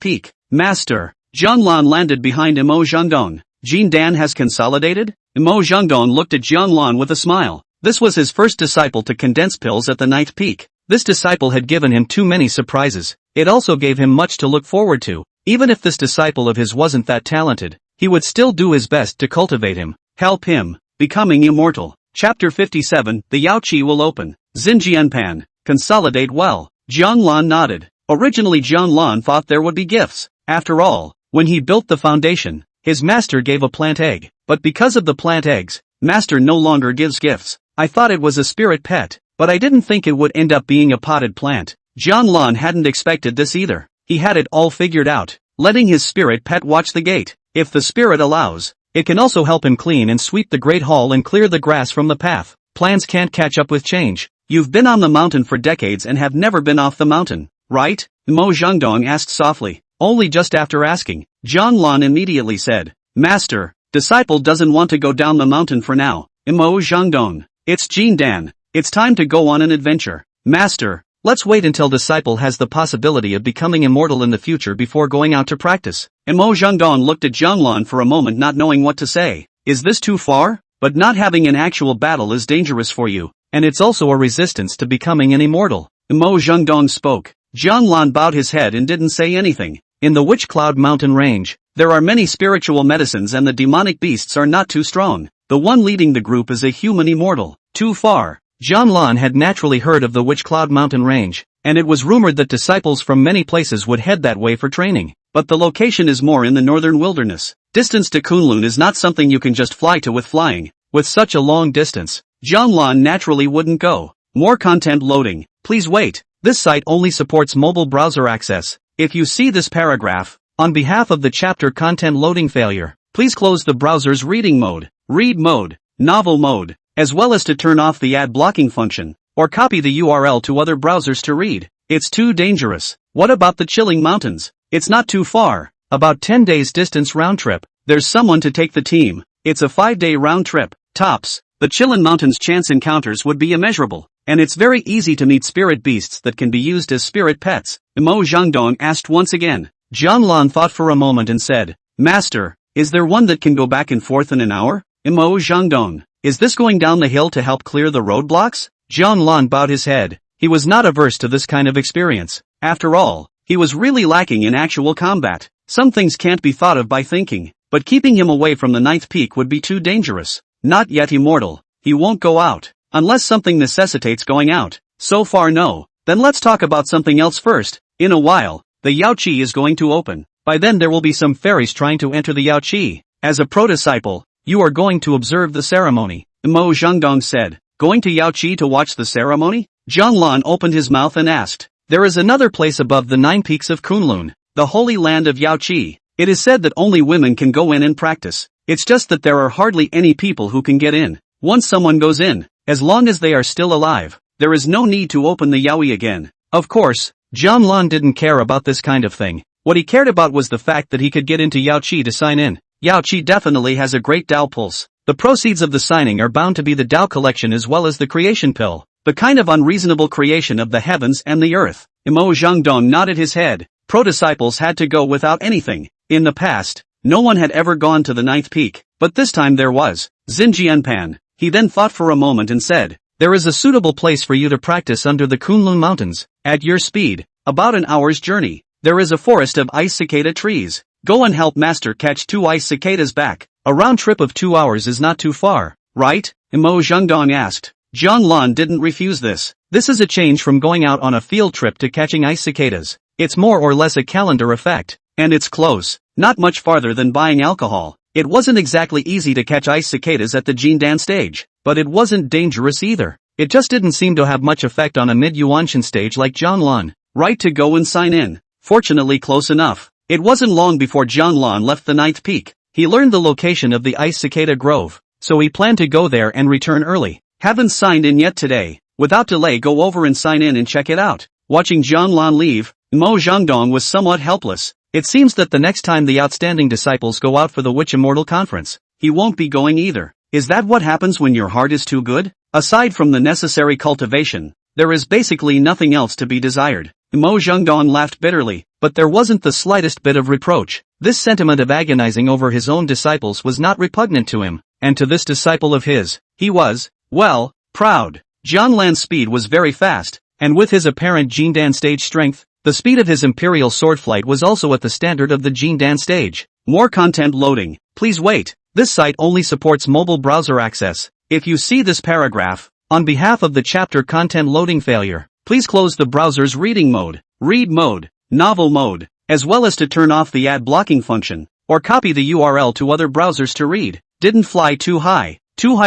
peak. Master, Zhanglan landed behind Imo Zhengdong. Jindan has consolidated? Imo Zhengdong looked at Zhanglan with a smile. This was his first disciple to condense pills at the ninth peak. This disciple had given him too many surprises. It also gave him much to look forward to. Even if this disciple of his wasn't that talented, he would still do his best to cultivate him, help him, becoming immortal. Chapter 57, The Yaoqi will open. Xinjianpan, consolidate well. Zhanglan nodded. Originally Zhanglan thought there would be gifts. After all, when he built the foundation, his master gave a plant egg. But because of the plant eggs, master no longer gives gifts. I thought it was a spirit pet, but I didn't think it would end up being a potted plant. Zhanglan hadn't expected this either. He had it all figured out, letting his spirit pet watch the gate. If the spirit allows, it can also help him clean and sweep the great hall and clear the grass from the path. Plans can't catch up with change. You've been on the mountain for decades and have never been off the mountain, right? Mo Zhengdong asked softly. Only just after asking, Zhanglan immediately said, Master, disciple doesn't want to go down the mountain for now. Mo Zhengdong, it's Jindan. It's time to go on an adventure. Master, let's wait until disciple has the possibility of becoming immortal in the future before going out to practice. Mo Zhengdong looked at Zhanglan for a moment, not knowing what to say. Is this too far? But not having an actual battle is dangerous for you, and it's also a resistance to becoming an immortal. Mo Zhengdong spoke. Zhanglan bowed his head and didn't say anything. In the Witch Cloud Mountain range, there are many spiritual medicines and the demonic beasts are not too strong. The one leading the group is a human immortal. Too far. Zhanglan had naturally heard of the Witch Cloud Mountain range, and it was rumored that disciples from many places would head that way for training. But the location is more in the northern wilderness. Distance to Kunlun is not something you can just fly to with flying. With such a long distance, Zhanglan naturally wouldn't go. More content loading. Please wait. This site only supports mobile browser access. If you see this paragraph, on behalf of the chapter content loading failure, please close the browser's reading mode, read mode, novel mode, as well as to turn off the ad blocking function, or copy the URL to other browsers to read. It's too dangerous. What about the Chilling Mountains? It's not too far. About 10 days distance round trip. There's someone to take the team. It's a 5-day round trip. Tops. The Chilling Mountains chance encounters would be immeasurable, and it's very easy to meet spirit beasts that can be used as spirit pets. Mo Zhengdong asked once again. Zhanglan thought for a moment and said, Master, is there one that can go back and forth in an hour? Mo Zhengdong, is this going down the hill to help clear the roadblocks? Zhanglan bowed his head. He was not averse to this kind of experience. After all, he was really lacking in actual combat. Some things can't be thought of by thinking, but keeping him away from the ninth peak would be too dangerous. Not yet immortal. He won't go out, unless something necessitates going out. So far no. Then let's talk about something else first. In a while, the Yaoqi is going to open. By then there will be some fairies trying to enter the Yaoqi. As a pro-disciple, you are going to observe the ceremony. Mo Zhengdong said. Going to Yaoqi to watch the ceremony? Zhanglan opened his mouth and asked. There is another place above the 9 peaks of Kunlun, the holy land of Yaoqi. It is said that only women can go in and practice. It's just that there are hardly any people who can get in. Once someone goes in, as long as they are still alive, there is no need to open the Yaoi again. Of course, Zhanglan didn't care about this kind of thing. What he cared about was the fact that he could get into Yaoqi to sign in. Yaoqi definitely has a great Dao pulse. The proceeds of the signing are bound to be the Dao collection as well as the creation pill, the kind of unreasonable creation of the heavens and the earth. Mo Zhengdong nodded his head. Pro-disciples had to go without anything. In the past, no one had ever gone to the 9th peak, but this time there was. Xinjianpan. He then thought for a moment and said, there is a suitable place for you to practice under the Kunlun Mountains, at your speed, about an hour's journey. There is a forest of ice cicada trees. Go and help master catch 2 ice cicadas back. A round trip of 2 hours is not too far, right? Mo Zhengdong asked. Zhanglan didn't refuse this. This is a change from going out on a field trip to catching ice cicadas. It's more or less a calendar effect. And it's close. Not much farther than buying alcohol. It wasn't exactly easy to catch ice cicadas at the Jindan stage, but it wasn't dangerous either. It just didn't seem to have much effect on a mid-Yuanshan stage like Zhanglan. Right to go and sign in. Fortunately close enough. It wasn't long before Zhanglan left the 9th peak. He learned the location of the ice cicada grove, so he planned to go there and return early. Haven't signed in yet today. Without delay go over and sign in and check it out. Watching Zhanglan leave, Mo Zhengdong was somewhat helpless. It seems that the next time the outstanding disciples go out for the Witch Immortal Conference, he won't be going either. Is that what happens when your heart is too good? Aside from the necessary cultivation, there is basically nothing else to be desired. Mo Zhengdong laughed bitterly, but there wasn't the slightest bit of reproach. This sentiment of agonizing over his own disciples was not repugnant to him, and to this disciple of his, he was, well, proud. Jian Lan's speed was very fast, and with his apparent Jindan stage strength, the speed of his imperial sword flight was also at the standard of the Jindan stage. More content loading. Please wait. This site only supports mobile browser access. If you see this paragraph, on behalf of the chapter content loading failure, please close the browser's reading mode, read mode, novel mode, as well as to turn off the ad blocking function, or copy the URL to other browsers to read. Didn't fly too high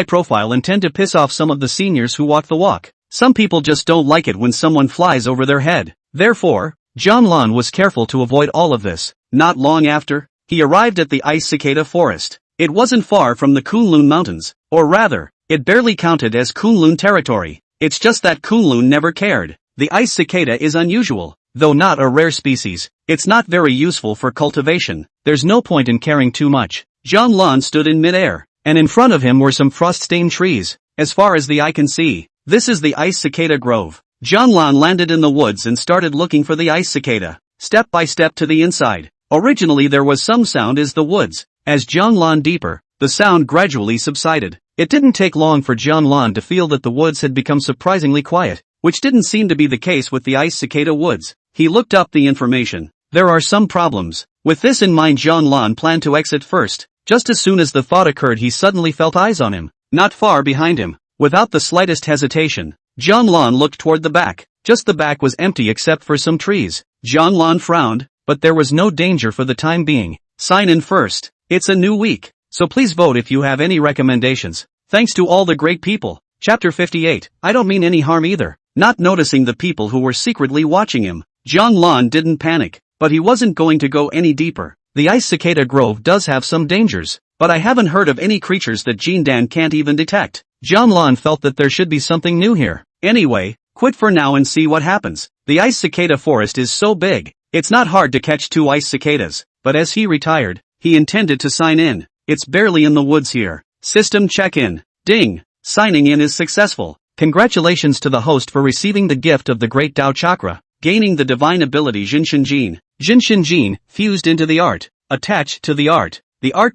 profile and tend to piss off some of the seniors who walk the walk. Some people just don't like it when someone flies over their head. Therefore, Jian Lan was careful to avoid all of this. Not long after, he arrived at the ice cicada forest. It wasn't far from the Kunlun Mountains, or rather, it barely counted as Kunlun territory. It's just that Kunlun never cared. The ice cicada is unusual, though not a rare species. It's not very useful for cultivation. There's no point in caring too much. Jian Lan stood in midair, and in front of him were some frost-stained trees. As far as the eye can see, this is the ice cicada grove. Jian Lan landed in the woods and started looking for the ice cicada, step by step to the inside. Originally there was some sound as the woods. As Jian Lan deeper, the sound gradually subsided. It didn't take long for Jian Lan to feel that the woods had become surprisingly quiet, which didn't seem to be the case with the ice cicada woods. He looked up the information. There are some problems. With this in mind, Jian Lan planned to exit first. Just as soon as the thought occurred, he suddenly felt eyes on him, not far behind him. Without the slightest hesitation, Jian Lan looked toward the back. Just the back was empty except for some trees. Jian Lan frowned, but there was no danger for the time being. Sign in first. It's a new week, so please vote if you have any recommendations. Thanks to all the great people. Chapter 58. I don't mean any harm either. Not noticing the people who were secretly watching him, Jian Lan didn't panic, but he wasn't going to go any deeper. The ice cicada grove does have some dangers, but I haven't heard of any creatures that Jindan can't even detect. Jian Lan felt that there should be something new here. Anyway, quit for now and see what happens. The ice cicada forest is so big, it's not hard to catch two ice cicadas, but as he retired, he intended to sign in. It's barely in the woods here. System check-in. Ding. Signing in is successful. Congratulations to the host for receiving the gift of the Great Tao Chakra, gaining the divine ability Jinshinjin. Jinshinjin, fused into the art, attached to the art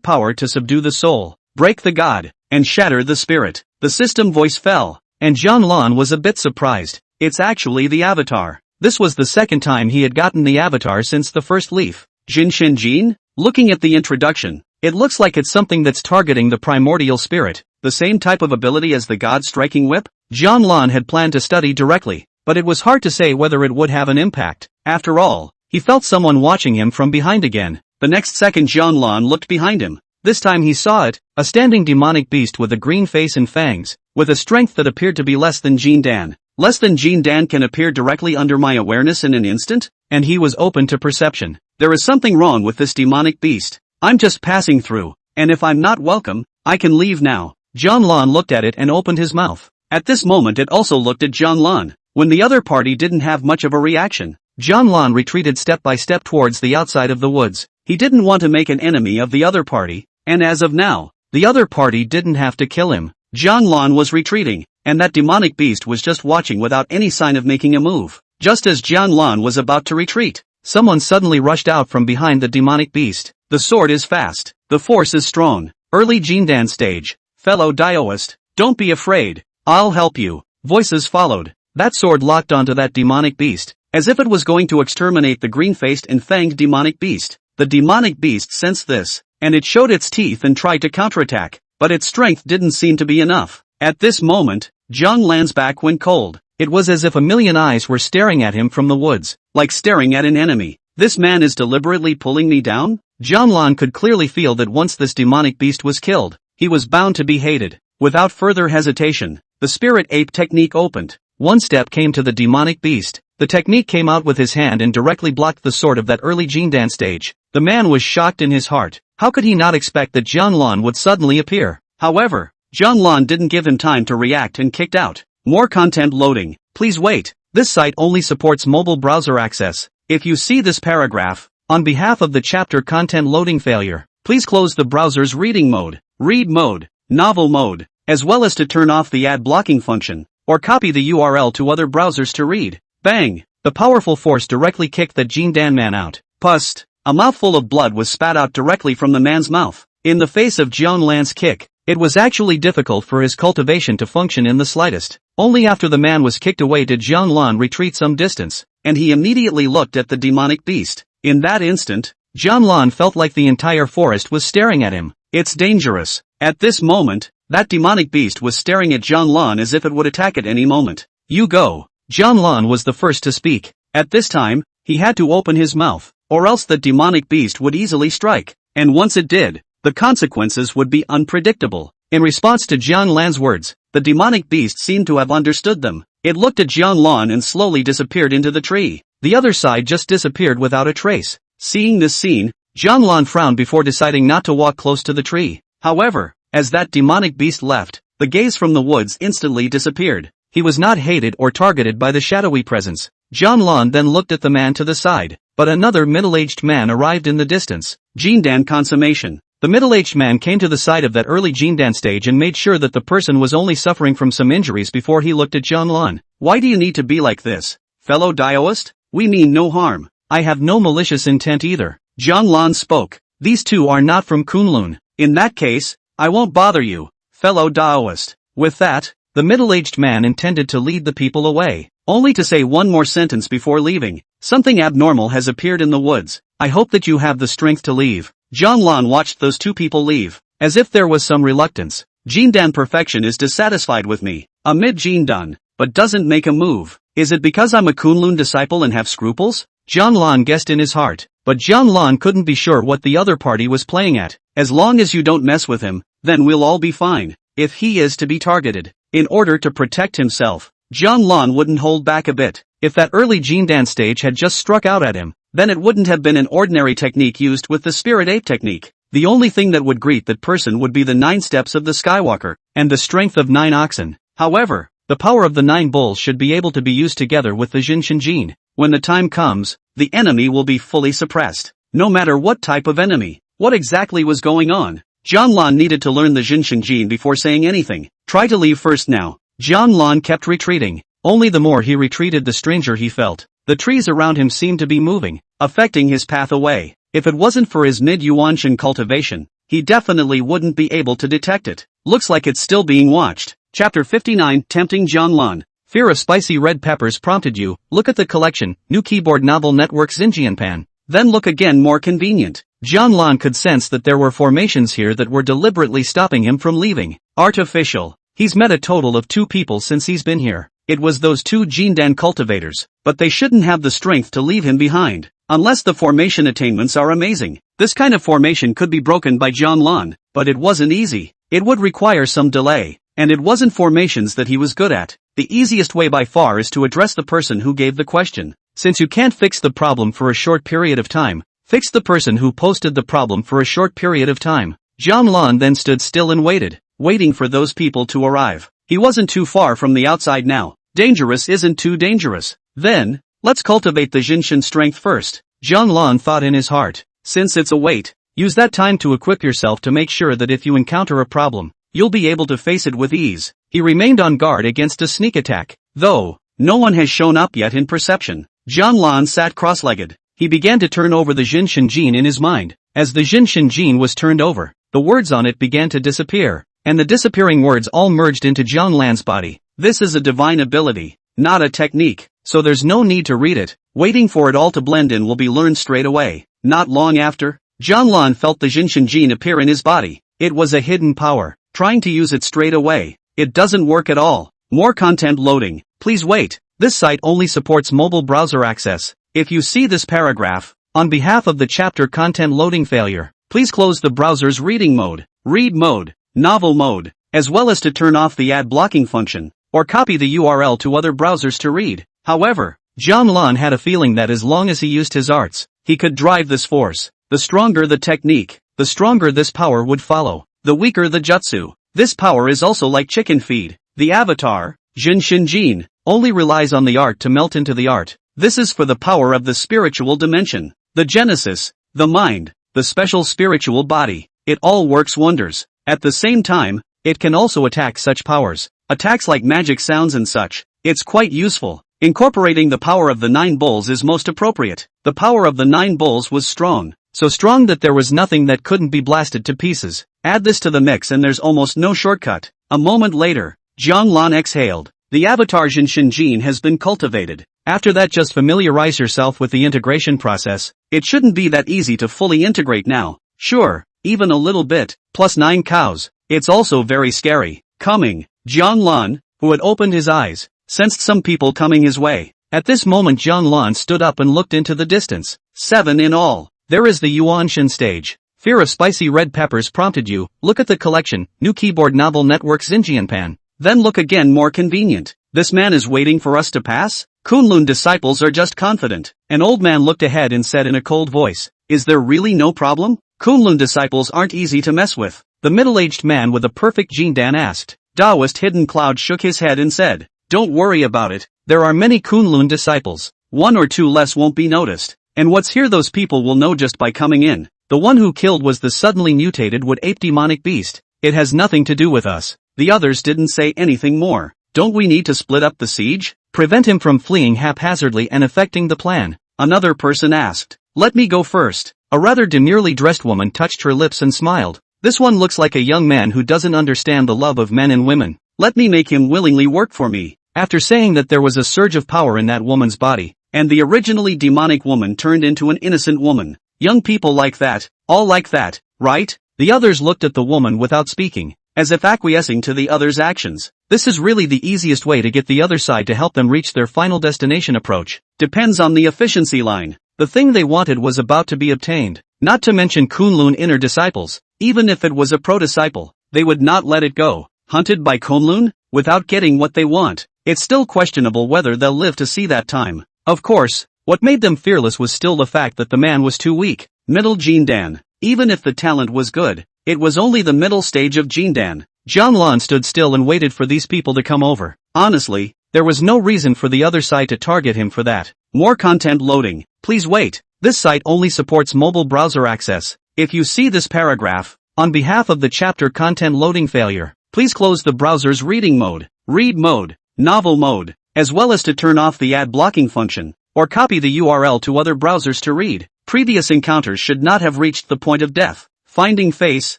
power to subdue the soul, break the god, and shatter the spirit. The system voice fell, and Jian Lan was a bit surprised. It's actually the avatar. This was the second time he had gotten the avatar since the first leaf. Jinshinjin? Looking at the introduction, it looks like it's something that's targeting the primordial spirit, the same type of ability as the god striking whip. Jian Lan had planned to study directly, but it was hard to say whether it would have an impact. After all, he felt someone watching him from behind again. The next second Jian Lan looked behind him. This time he saw it, a standing demonic beast with a green face and fangs, with a strength that appeared to be less than Jindan. Less than Jindan can appear directly under my awareness in an instant, and he was open to perception. There is something wrong with this demonic beast. I'm just passing through, and if I'm not welcome, I can leave now. Jian Lan looked at it and opened his mouth. At this moment it also looked at Jian Lan. When the other party didn't have much of a reaction, Jian Lan retreated step by step towards the outside of the woods. He didn't want to make an enemy of the other party, and as of now, the other party didn't have to kill him. Jian Lan was retreating, and that demonic beast was just watching without any sign of making a move. Just as Jian Lan was about to retreat, someone suddenly rushed out from behind the demonic beast. The sword is fast. The force is strong. Early Jindan stage. Fellow Daoist, don't be afraid. I'll help you. Voices followed. That sword locked onto that demonic beast, as if it was going to exterminate the green-faced and fanged demonic beast. The demonic beast sensed this, and it showed its teeth and tried to counterattack, but its strength didn't seem to be enough. At this moment, Jian Lan's back went cold. It was as if a million eyes were staring at him from the woods, like staring at an enemy. This man is deliberately pulling me down? Jian Lan could clearly feel that once this demonic beast was killed, he was bound to be hated. Without further hesitation, the spirit ape technique opened. One step came to the demonic beast. The technique came out with his hand and directly blocked the sword of that early Jindan stage. The man was shocked in his heart. How could he not expect that Jian Lan would suddenly appear? However, Jian Lan didn't give him time to react and kicked out. More content loading. Please wait. This site only supports mobile browser access. If you see this paragraph, On behalf of the chapter content loading failure, please close the browser's reading mode, read mode, novel mode, as well as to turn off the ad blocking function, or copy the URL to other browsers to read. Bang! The powerful force directly kicked that Jindan man out. Pust! A mouthful of blood was spat out directly from the man's mouth. In the face of Jian Lan's kick, it was actually difficult for his cultivation to function in the slightest. Only after the man was kicked away did Jian Lan retreat some distance, and he immediately looked at the demonic beast. In that instant, Jian Lan felt like the entire forest was staring at him. It's dangerous. At this moment, that demonic beast was staring at Jian Lan as if it would attack at any moment. You go. Jian Lan was the first to speak. At this time, he had to open his mouth, or else the demonic beast would easily strike. And once it did, the consequences would be unpredictable. In response to Jian Lan's words, the demonic beast seemed to have understood them. It looked at Jian Lan and slowly disappeared into the tree. The other side just disappeared without a trace. Seeing this scene, Jian Lan frowned before deciding not to walk close to the tree. However, as that demonic beast left, the gaze from the woods instantly disappeared. He was not hated or targeted by the shadowy presence. Jian Lan then looked at the man to the side, but another middle-aged man arrived in the distance. Jindan consummation. The middle-aged man came to the side of that early Jindan stage and made sure that the person was only suffering from some injuries before he looked at Jian Lan. Why do you need to be like this, fellow Daoist? We mean no harm. I have no malicious intent either. Jian Lan spoke. These two are not from Kunlun. In that case, I won't bother you, fellow Daoist. With that, the middle-aged man intended to lead the people away, only to say one more sentence before leaving. Something abnormal has appeared in the woods. I hope that you have the strength to leave. Jian Lan watched those two people leave, as if there was some reluctance. Jindan perfection is dissatisfied with me. Amid Jindan, but doesn't make a move. Is it because I'm a Kunlun disciple and have scruples? Jian Lan guessed in his heart, but Jian Lan couldn't be sure what the other party was playing at. As long as you don't mess with him, then we'll all be fine. If he is to be targeted, in order to protect himself, Jian Lan wouldn't hold back a bit. If that early Jindan stage had just struck out at him, then it wouldn't have been an ordinary technique used with the spirit ape technique. The only thing that would greet that person would be the 9 steps of the Skywalker, and the strength of 9 oxen. However, the power of the 9 bulls should be able to be used together with the Jinshinjin. When the time comes, the enemy will be fully suppressed. No matter what type of enemy. What exactly was going on? Jian Lan needed to learn the Jinshinjin before saying anything. Try to leave first now. Jian Lan kept retreating. Only the more he retreated the stranger he felt. The trees around him seemed to be moving, affecting his path away. If it wasn't for his mid-Yuanshan cultivation, he definitely wouldn't be able to detect it. Looks like it's still being watched. Chapter 59, Tempting Jian Lan. Fear of spicy red peppers prompted you. Look at the collection, new keyboard novel network Xinjianpan. Then look again, more convenient. Jian Lan could sense that there were formations here that were deliberately stopping him from leaving. Artificial. He's met a total of 2 people since he's been here. It was those 2 Jindan cultivators, but they shouldn't have the strength to leave him behind. Unless the formation attainments are amazing. This kind of formation could be broken by Jian Lan, but it wasn't easy. It would require some delay, and it wasn't formations that he was good at. The easiest way by far is to address the person who gave the question. Since you can't fix the problem for a short period of time, fix the person who posted the problem for a short period of time. Jian Lan then stood still and waiting for those people to arrive. He wasn't too far from the outside now. Dangerous isn't too dangerous. Then, let's cultivate the Jinshin strength first. Jian Lan thought in his heart. Since it's a wait, use that time to equip yourself to make sure that if you encounter a problem, you'll be able to face it with ease. He remained on guard against a sneak attack. Though, no one has shown up yet in perception. Jian Lan sat cross-legged. He began to turn over the Jinshinjin in his mind. As the Jinshinjin was turned over, the words on it began to disappear, and the disappearing words all merged into Jian Lan's body. This is a divine ability, not a technique, so there's no need to read it. Waiting for it all to blend in will be learned straight away. Not long after, Jian Lan felt the Jinshinjin appear in his body. It was a hidden power. Trying to use it straight away, it doesn't work at all. More content loading. Please wait. This site only supports mobile browser access. If you see this paragraph, on behalf of the chapter content loading failure, please close the browser's reading mode, read mode, novel mode, as well as to turn off the ad blocking function, or copy the URL to other browsers to read. However, Jian Lan had a feeling that as long as he used his arts, he could drive this force. The stronger the technique, the stronger this power would follow. The weaker the jutsu. This power is also like chicken feed. The avatar, Jinshinjin, only relies on the art to melt into the art. This is for the power of the spiritual dimension. the genesis, the mind, the special spiritual body. It all works wonders. At the same time, it can also attack such powers. Attacks like magic sounds and such. It's quite useful. Incorporating the power of the 9 bulls is most appropriate. The power of the 9 bulls was strong. So strong that there was nothing that couldn't be blasted to pieces. Add this to the mix and there's almost no shortcut. A moment later, Jianglan exhaled. The avatar Jin Shinjin has been cultivated. After that, just familiarize yourself with the integration process. It shouldn't be that easy to fully integrate now. Sure, even a little bit, plus 9 cows. It's also very scary. Coming. Jianglan, who had opened his eyes, sensed some people coming his way. At this moment Jianglan stood up and looked into the distance. 7 in all. There is the Yuanshan stage. Fear of spicy red peppers prompted you. Look at the collection, new keyboard novel network Xinjianpan. Then look again, more convenient. This man is waiting for us to pass? Kunlun disciples are just confident. An old man looked ahead and said in a cold voice, is there really no problem? Kunlun disciples aren't easy to mess with. The middle-aged man with a perfect Jindan asked. Taoist Hidden Cloud shook his head and said, don't worry about it. There are many Kunlun disciples. 1 or 2 less won't be noticed. And what's here those people will know just by coming in. The one who killed was the suddenly mutated wood ape demonic beast. It has nothing to do with us. The others didn't say anything more. Don't we need to split up the siege? Prevent him from fleeing haphazardly and affecting the plan? Another person asked. Let me go first. A rather demurely dressed woman touched her lips and smiled. This one looks like a young man who doesn't understand the love of men and women. Let me make him willingly work for me. After saying that, there was a surge of power in that woman's body, and the originally demonic woman turned into an innocent woman. Young people like that, all like that, right? The others looked at the woman without speaking, as if acquiescing to the other's actions. This is really the easiest way to get the other side to help them reach their final destination. Approach depends on the efficiency line. The thing they wanted was about to be obtained, not to mention Kunlun inner disciples. Even if it was a pro-disciple, they would not let it go. Hunted by Kunlun, without getting what they want. It's still questionable whether they'll live to see that time. Of course, what made them fearless was still the fact that the man was too weak. Middle Jindan. Even if the talent was good, it was only the middle stage of Jindan. Jianglan stood still and waited for these people to come over. Honestly, there was no reason for the other side to target him for that. More content loading. Please wait. This site only supports mobile browser access. If you see this paragraph, on behalf of the chapter content loading failure, please close the browser's reading mode, read mode, novel mode, as well as to turn off the ad blocking function, or copy the URL to other browsers to read. Previous encounters should not have reached the point of death. Finding face,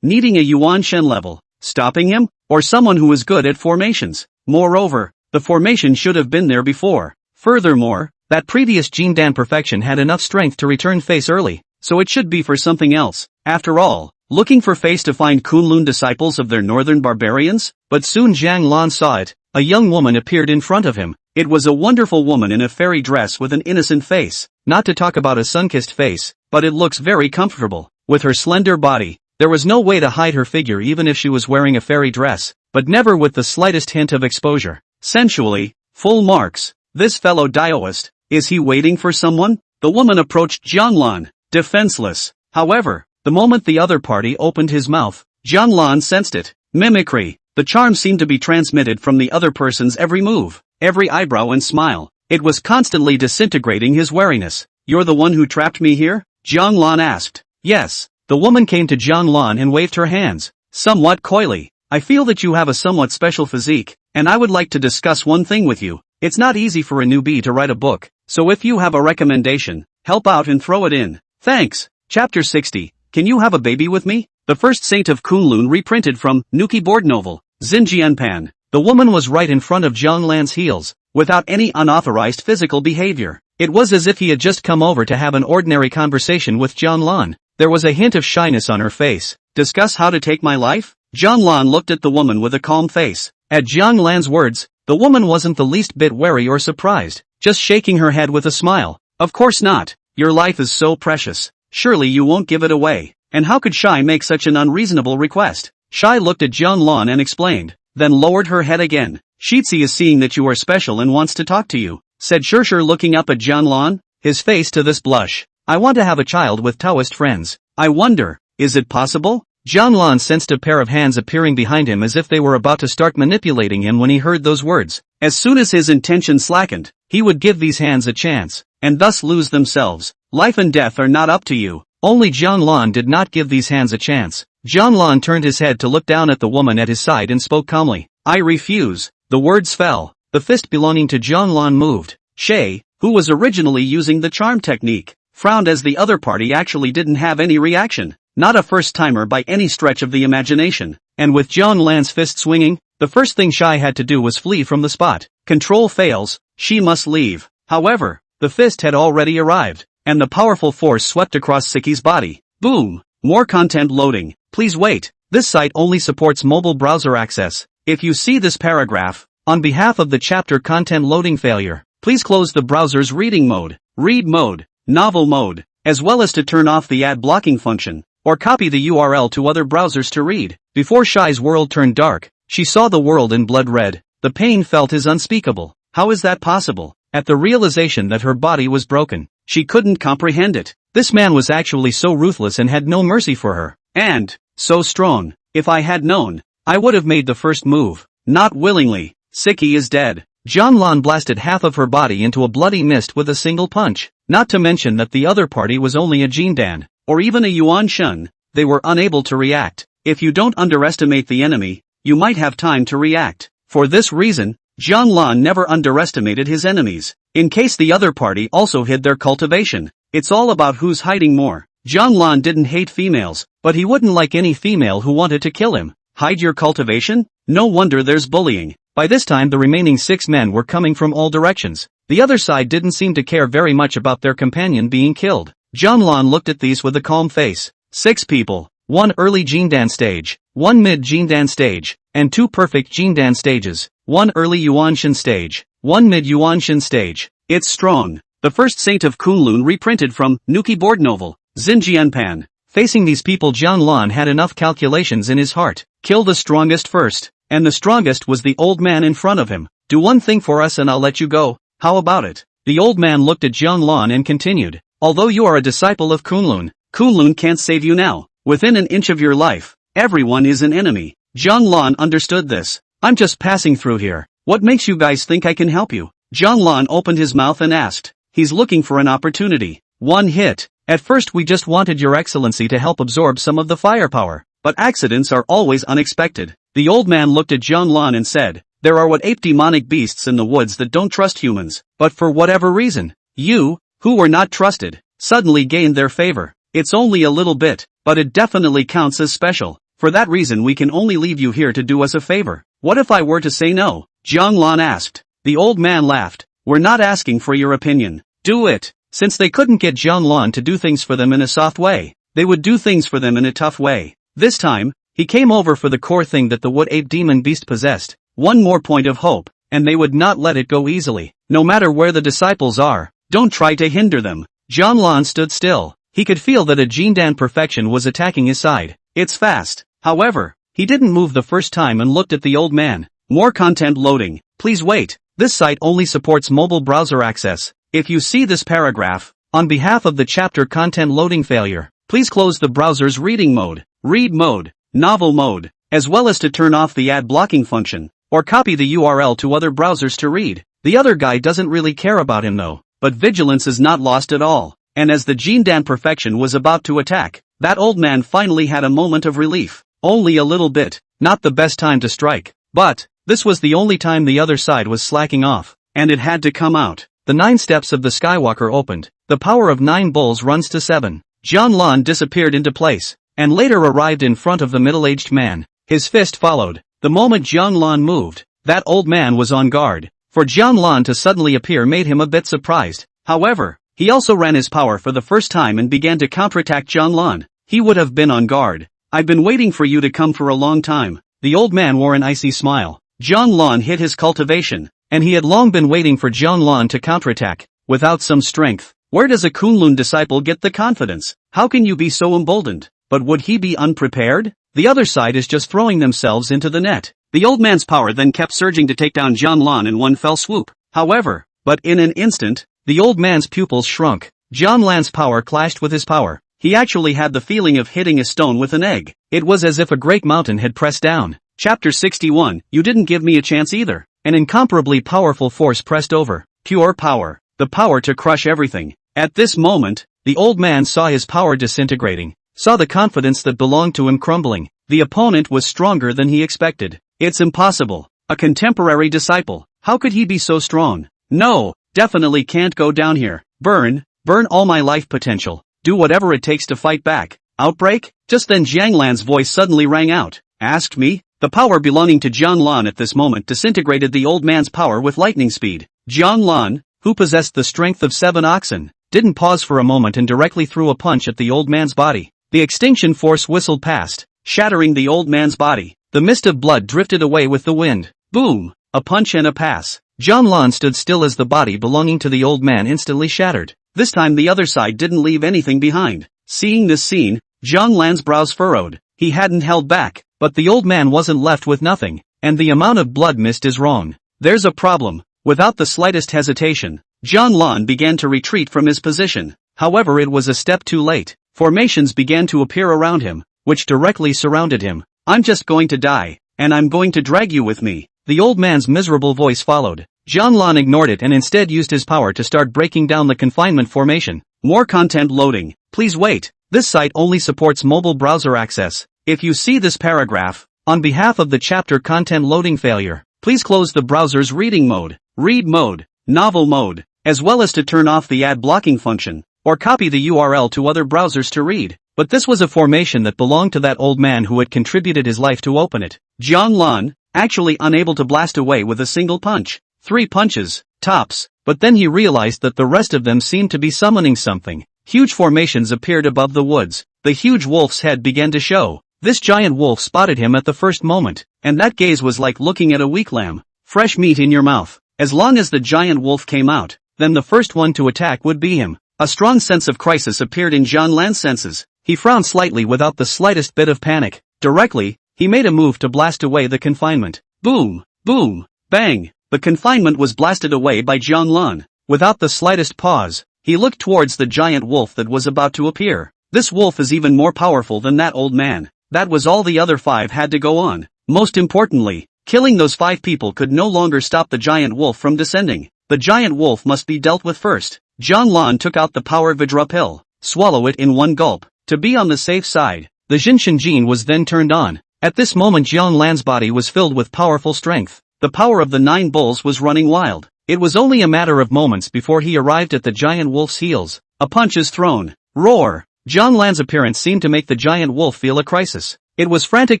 needing a Yuan Shen level, stopping him, or someone who is good at formations. Moreover, the formation should have been there before. Furthermore, that previous Jindan perfection had enough strength to return face early, so it should be for something else. After all, looking for face to find Kunlun disciples of their northern barbarians? But soon Jiang Lan saw it. A young woman appeared in front of him. It was a wonderful woman in a fairy dress with an innocent face. Not to talk about a sun-kissed face, but it looks very comfortable. With her slender body, there was no way to hide her figure even if she was wearing a fairy dress, but never with the slightest hint of exposure. Sensually, full marks. This fellow Daoist, is he waiting for someone? The woman approached Jianglan, defenseless. However, the moment the other party opened his mouth, Jianglan sensed it. Mimicry. The charm seemed to be transmitted from the other person's every move, every eyebrow and smile. It was constantly disintegrating his wariness. You're the one who trapped me here? Jianglan asked. Yes. The woman came to Jianglan and waved her hands, somewhat coyly. I feel that you have a somewhat special physique, and I would like to discuss one thing with you. It's not easy for a newbie to write a book, so if you have a recommendation, help out and throw it in. Thanks. Chapter 60. Can you have a baby with me? The First Saint of Kunlun reprinted from Nuki board novel, Xinjianpan. The woman was right in front of Jianglan's heels, without any unauthorized physical behavior. It was as if he had just come over to have an ordinary conversation with Jianglan. There was a hint of shyness on her face. Discuss how to take my life? Jianglan looked at the woman with a calm face. At Jianglan's words, the woman wasn't the least bit wary or surprised, just shaking her head with a smile. Of course not. Your life is so precious. Surely you won't give it away. And how could Shai make such an unreasonable request? Shai looked at Jianglan and explained, then lowered her head again. Shitzi is seeing that you are special and wants to talk to you, said Shirshir looking up at Jianglan, his face to this blush. I want to have a child with Taoist friends. I wonder, is it possible? Jianglan sensed a pair of hands appearing behind him as if they were about to start manipulating him when he heard those words. As soon as his intention slackened, he would give these hands a chance, and thus lose themselves. Life and death are not up to you. Only Jianlan did not give these hands a chance. Jianlan turned his head to look down at the woman at his side and spoke calmly. I refuse. The words fell. The fist belonging to Jianlan moved. Shay, who was originally using the charm technique, frowned as the other party actually didn't have any reaction. Not a first-timer by any stretch of the imagination. And with Jianlan's fist swinging, the first thing Shay had to do was flee from the spot. Control fails, she must leave. However, the fist had already arrived, and the powerful force swept across Siki's body. Boom! More content loading. Please wait. This site only supports mobile browser access. If you see this paragraph, on behalf of the chapter content loading failure, please close the browser's reading mode, read mode, novel mode, as well as to turn off the ad blocking function, or copy the URL to other browsers to read. Before Shai's world turned dark, she saw the world in blood red. The pain felt is unspeakable. How is that possible? At the realization that her body was broken, she couldn't comprehend it. This man was actually so ruthless and had no mercy for her. And so strong. If I had known, I would have made the first move. Not willingly. Siki is dead. Jianlan blasted half of her body into a bloody mist with a single punch. Not to mention that the other party was only a Jindan, or even a Yuan Shun. They were unable to react. If you don't underestimate the enemy, you might have time to react. For this reason, Jianlan never underestimated his enemies. In case the other party also hid their cultivation. It's all about who's hiding more. Jianlan didn't hate females, but he wouldn't like any female who wanted to kill him. Hide your cultivation? No wonder there's bullying. By this time the remaining 6 men were coming from all directions. The other side didn't seem to care very much about their companion being killed. Jianlan looked at these with a calm face. 6 people. 1 early Jindan stage, 1 mid Jindan stage, and 2 perfect Jindan stages. 1 early Yuanshan stage, 1 mid Yuanshan stage. It's strong. The first Saint of Kunlun reprinted from Nuki board novel, Xinjianpan. Facing these people, Jianlan had enough calculations in his heart. Kill the strongest first. And the strongest was the old man in front of him. Do one thing for us and I'll let you go. How about it? The old man looked at Jianlan and continued. Although you are a disciple of Kunlun, Kunlun can't save you now. Within an inch of your life, everyone is an enemy. Jianlan understood this. I'm just passing through here. What makes you guys think I can help you? Jianlan opened his mouth and asked. He's looking for an opportunity. One hit. At first we just wanted your excellency to help absorb some of the firepower. But accidents are always unexpected. The old man looked at Jianlan and said, there are what ape demonic beasts in the woods that don't trust humans. But for whatever reason, you, who were not trusted, suddenly gained their favor. It's only a little bit, but it definitely counts as special. For that reason we can only leave you here to do us a favor. What if I were to say no? Jianlan asked. The old man laughed. We're not asking for your opinion. Do it. Since they couldn't get Jianlan to do things for them in a soft way, they would do things for them in a tough way. This time, he came over for the core thing that the wood ape demon beast possessed. One more point of hope, and they would not let it go easily. No matter where the disciples are, don't try to hinder them. Jianlan stood still. He could feel that a Jindan perfection was attacking his side. It's fast. However, he didn't move the first time and looked at the old man. More content loading. Please wait. This site only supports mobile browser access. If you see this paragraph, on behalf of the chapter content loading failure, please close the browser's reading mode, read mode, novel mode, as well as to turn off the ad blocking function, or copy the URL to other browsers to read. The other guy doesn't really care about him though, but Vigilance is not lost at all, and as the Jindan perfection was about to attack, that old man finally had a moment of relief. Only a little bit, not the best time to strike, but this was the only time the other side was slacking off, and it had to come out. The 9 steps of the Skywalker opened. The power of 9 bulls runs to 7. Jianlan disappeared into place, and later arrived in front of the middle-aged man. His fist followed. The moment Jianlan moved, that old man was on guard. For Jianlan to suddenly appear made him a bit surprised. However, he also ran his power for the first time and began to counterattack Jianlan. He would have been on guard. I've been waiting for you to come for a long time. The old man wore an icy smile. Jianlan hit his cultivation, and he had long been waiting for Jianlan to counterattack. Without some strength, where does a Kunlun disciple get the confidence? How can you be so emboldened? But would he be unprepared? The other side is just throwing themselves into the net. The old man's power then kept surging to take down Jianlan in one fell swoop. However, but in an instant, the old man's pupils shrunk. Jianlan's power clashed with his power. He actually had the feeling of hitting a stone with an egg. It was as if a great mountain had pressed down. Chapter 61, You didn't give me a chance either. An incomparably powerful force pressed over. Pure power. the power to crush everything. At this moment, the old man saw his power disintegrating, saw the confidence that belonged to him crumbling. The opponent was stronger than he expected. It's impossible. A contemporary disciple. How could he be so strong? No, definitely can't go down here. Burn all my life potential. Do whatever it takes to fight back. Outbreak? Just then Jiang Lan's voice suddenly rang out. Asked me? The power belonging to Jiang Lan at this moment disintegrated the old man's power with lightning speed. Jiang Lan, who possessed the strength of 7 oxen, didn't pause for a moment and directly threw a punch at the old man's body. The extinction force whistled past, shattering the old man's body. The mist of blood drifted away with the wind. Boom! A punch and a pass. Jiang Lan stood still as the body belonging to the old man instantly shattered. This time the other side didn't leave anything behind. Seeing this scene, Jiang Lan's brows furrowed. He hadn't held back, but the old man wasn't left with nothing, and the amount of blood missed is wrong. There's a problem. Without the slightest hesitation, Jiang Lan began to retreat from his position. However, it was a step too late. Formations began to appear around him, which directly surrounded him. I'm just going to die, and I'm going to drag you with me. The old man's miserable voice followed. Jiang Lan ignored it and instead used his power to start breaking down the confinement formation. More content loading. Please wait. This site only supports mobile browser access. If you see this paragraph, on behalf of the chapter content loading failure, please close the browser's reading mode, read mode, novel mode, as well as to turn off the ad blocking function, or copy the URL to other browsers to read. But this was a formation that belonged to that old man who had contributed his life to open it. Jiang Lan, actually unable to blast away with a single punch. 3 punches, tops, but then he realized that the rest of them seemed to be summoning something. Huge formations appeared above the woods. The huge wolf's head began to show. This giant wolf spotted him at the first moment, and that gaze was like looking at a weak lamb. Fresh meat in your mouth. As long as the giant wolf came out, then the first one to attack would be him. A strong sense of crisis appeared in Jiang Lan's senses. He frowned slightly without the slightest bit of panic. Directly, he made a move to blast away the confinement. Boom, boom, bang. The confinement was blasted away by Jiang Lan. Without the slightest pause, he looked towards the giant wolf that was about to appear. This wolf is even more powerful than that old man. That was all the other 5 had to go on. Most importantly, killing those 5 people could no longer stop the giant wolf from descending. The giant wolf must be dealt with first. Jiang Lan took out the power Vidra pill. Swallow it in one gulp. To be on the safe side, the Jinshin gene was then turned on. At this moment Jiang Lan's body was filled with powerful strength. The power of the 9 bulls was running wild. It was only a matter of moments before he arrived at the giant wolf's heels. A punch is thrown. Roar! Jiang Lan's appearance seemed to make the giant wolf feel a crisis. It was frantic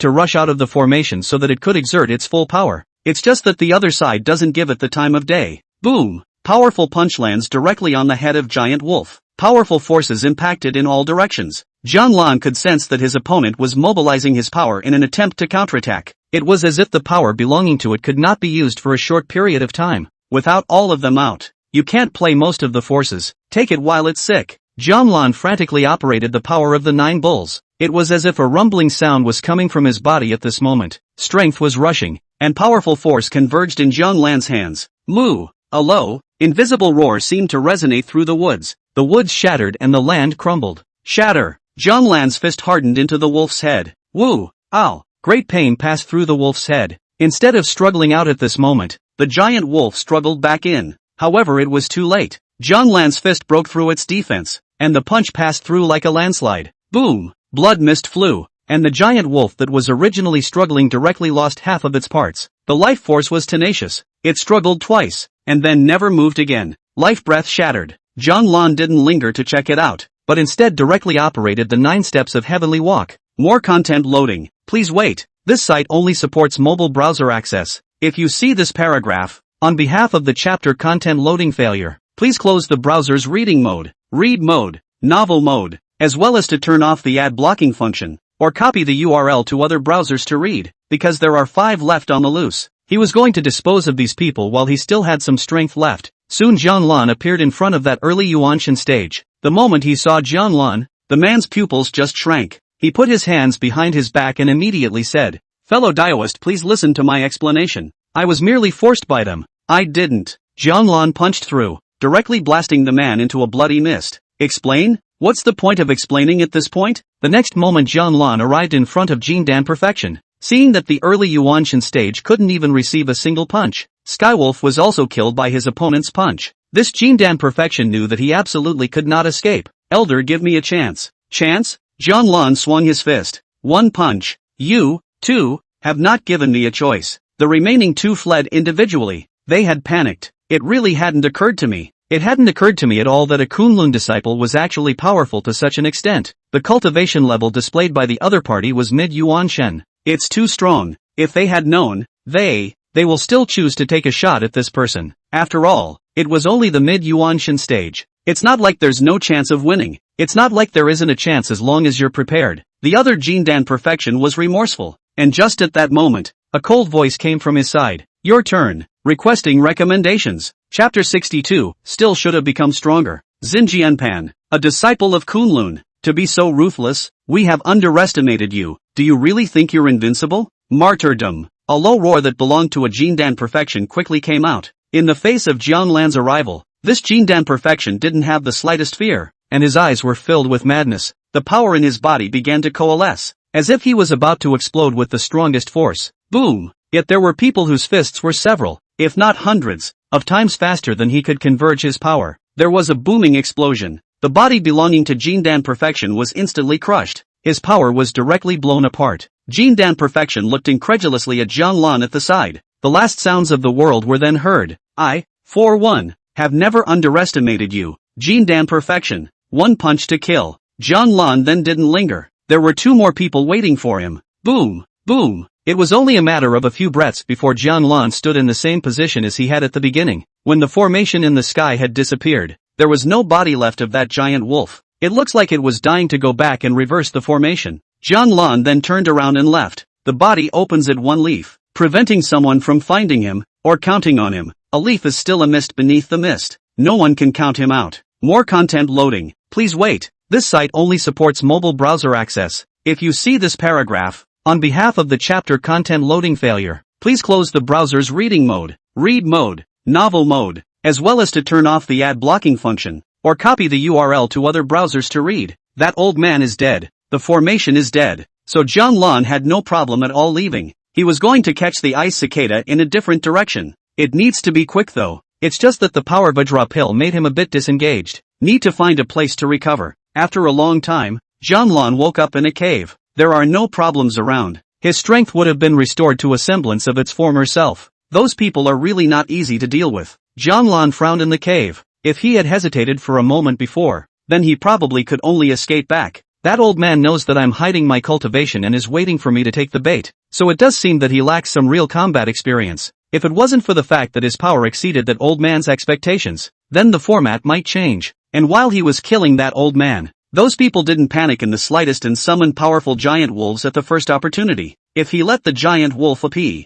to rush out of the formation so that it could exert its full power. It's just that the other side doesn't give it the time of day. Boom! Powerful punch lands directly on the head of giant wolf. Powerful forces impacted in all directions. Jiang Lan could sense that his opponent was mobilizing his power in an attempt to counterattack. It was as if the power belonging to it could not be used for a short period of time. Without all of them out, you can't play most of the forces. Take it while it's sick. Jiang Lan frantically operated the power of the 9 bulls. It was as if a rumbling sound was coming from his body at this moment. Strength was rushing, and powerful force converged in Jiang Lan's hands. Moo! A low, invisible roar seemed to resonate through the woods. The woods shattered and the land crumbled. Shatter! Jiang Lan's fist hardened into the wolf's head. Woo! Ow! Great pain passed through the wolf's head. Instead of struggling out at this moment, the giant wolf struggled back in. However, it was too late. Jiang Lan's fist broke through its defense, and the punch passed through like a landslide. Boom! Blood mist flew, and the giant wolf that was originally struggling directly lost half of its parts. The life force was tenacious. It struggled twice, and then never moved again. Life breath shattered. Jiang Lan didn't linger to check it out, but instead directly operated the 9 steps of Heavenly Walk. More content loading. Please wait. This site only supports mobile browser access. If you see this paragraph, on behalf of the chapter content loading failure, please close the browser's reading mode, read mode, novel mode, as well as to turn off the ad blocking function, or copy the URL to other browsers to read, because there are 5 left on the loose. He was going to dispose of these people while he still had some strength left. Soon Jiang Lan appeared in front of that early Yuanshan stage. The moment he saw Jiang Lan, the man's pupils just shrank. He put his hands behind his back and immediately said, "Fellow Daoist, please listen to my explanation. I was merely forced by them. I didn't." Jiang Lan punched through, directly blasting the man into a bloody mist. Explain? What's the point of explaining at this point? The next moment Jiang Lan arrived in front of Jindan Perfection. Seeing that the early Yuanshan stage couldn't even receive a single punch, Skywolf was also killed by his opponent's punch. This Jindan perfection knew that he absolutely could not escape. Elder, give me a chance. Chance? Jianlan swung his fist. One punch. You, too, have not given me a choice. The remaining two fled individually. They had panicked. It really hadn't occurred to me. It hadn't occurred to me at all that a Kunlun disciple was actually powerful to such an extent. The cultivation level displayed by the other party was mid-Yuan Shen. It's too strong. If they had known, they will still choose to take a shot at this person. After all, it was only the mid-Yuan Shen stage. It's not like there's no chance of winning. It's not like there isn't a chance as long as you're prepared. The other Jindan perfection was remorseful. And just at that moment, a cold voice came from his side. Your turn. Requesting recommendations. Chapter 62, still should have become stronger. Xinjianpan, a disciple of Kunlun. To be so ruthless, we have underestimated you. Do you really think you're invincible? Martyrdom. A low roar that belonged to a Jindan perfection quickly came out. In the face of Jianlan's arrival, this Jindan perfection didn't have the slightest fear, and his eyes were filled with madness. The power in his body began to coalesce, as if he was about to explode with the strongest force. Boom! Yet there were people whose fists were several, if not hundreds, of times faster than he could converge his power. There was a booming explosion. The body belonging to Jindan perfection was instantly crushed. His power was directly blown apart. Jindan perfection looked incredulously at Jianlan at the side. The last sounds of the world were then heard. I, for one, have never underestimated you. Jindan perfection. One punch to kill. Jianlan then didn't linger. There were two more people waiting for him. Boom, boom. It was only a matter of a few breaths before Jianlan stood in the same position as he had at the beginning. When the formation in the sky had disappeared, there was no body left of that giant wolf. It looks like it was dying to go back and reverse the formation. Jianlan then turned around and left. The body opens at one leaf, preventing someone from finding him, or counting on him. A leaf is still a mist beneath the mist. No one can count him out. More content loading. Please wait. This site only supports mobile browser access. If you see this paragraph, on behalf of the chapter content loading failure, please close the browser's reading mode, read mode, novel mode, as well as to turn off the ad blocking function, or copy the URL to other browsers to read. That old man is dead. The formation is dead. So Jianlan had no problem at all leaving. He was going to catch the ice cicada in a different direction. It needs to be quick though. It's just that the power Vajra pill made him a bit disengaged. Need to find a place to recover. After a long time, Jianlan woke up in a cave. There are no problems around. His strength would have been restored to a semblance of its former self. Those people are really not easy to deal with. Jianlan frowned in the cave. If he had hesitated for a moment before, then he probably could only escape back. That old man knows that I'm hiding my cultivation and is waiting for me to take the bait. So it does seem that he lacks some real combat experience. If it wasn't for the fact that his power exceeded that old man's expectations, then the format might change. And while he was killing that old man, those people didn't panic in the slightest and summoned powerful giant wolves at the first opportunity. If he let the giant wolf appear,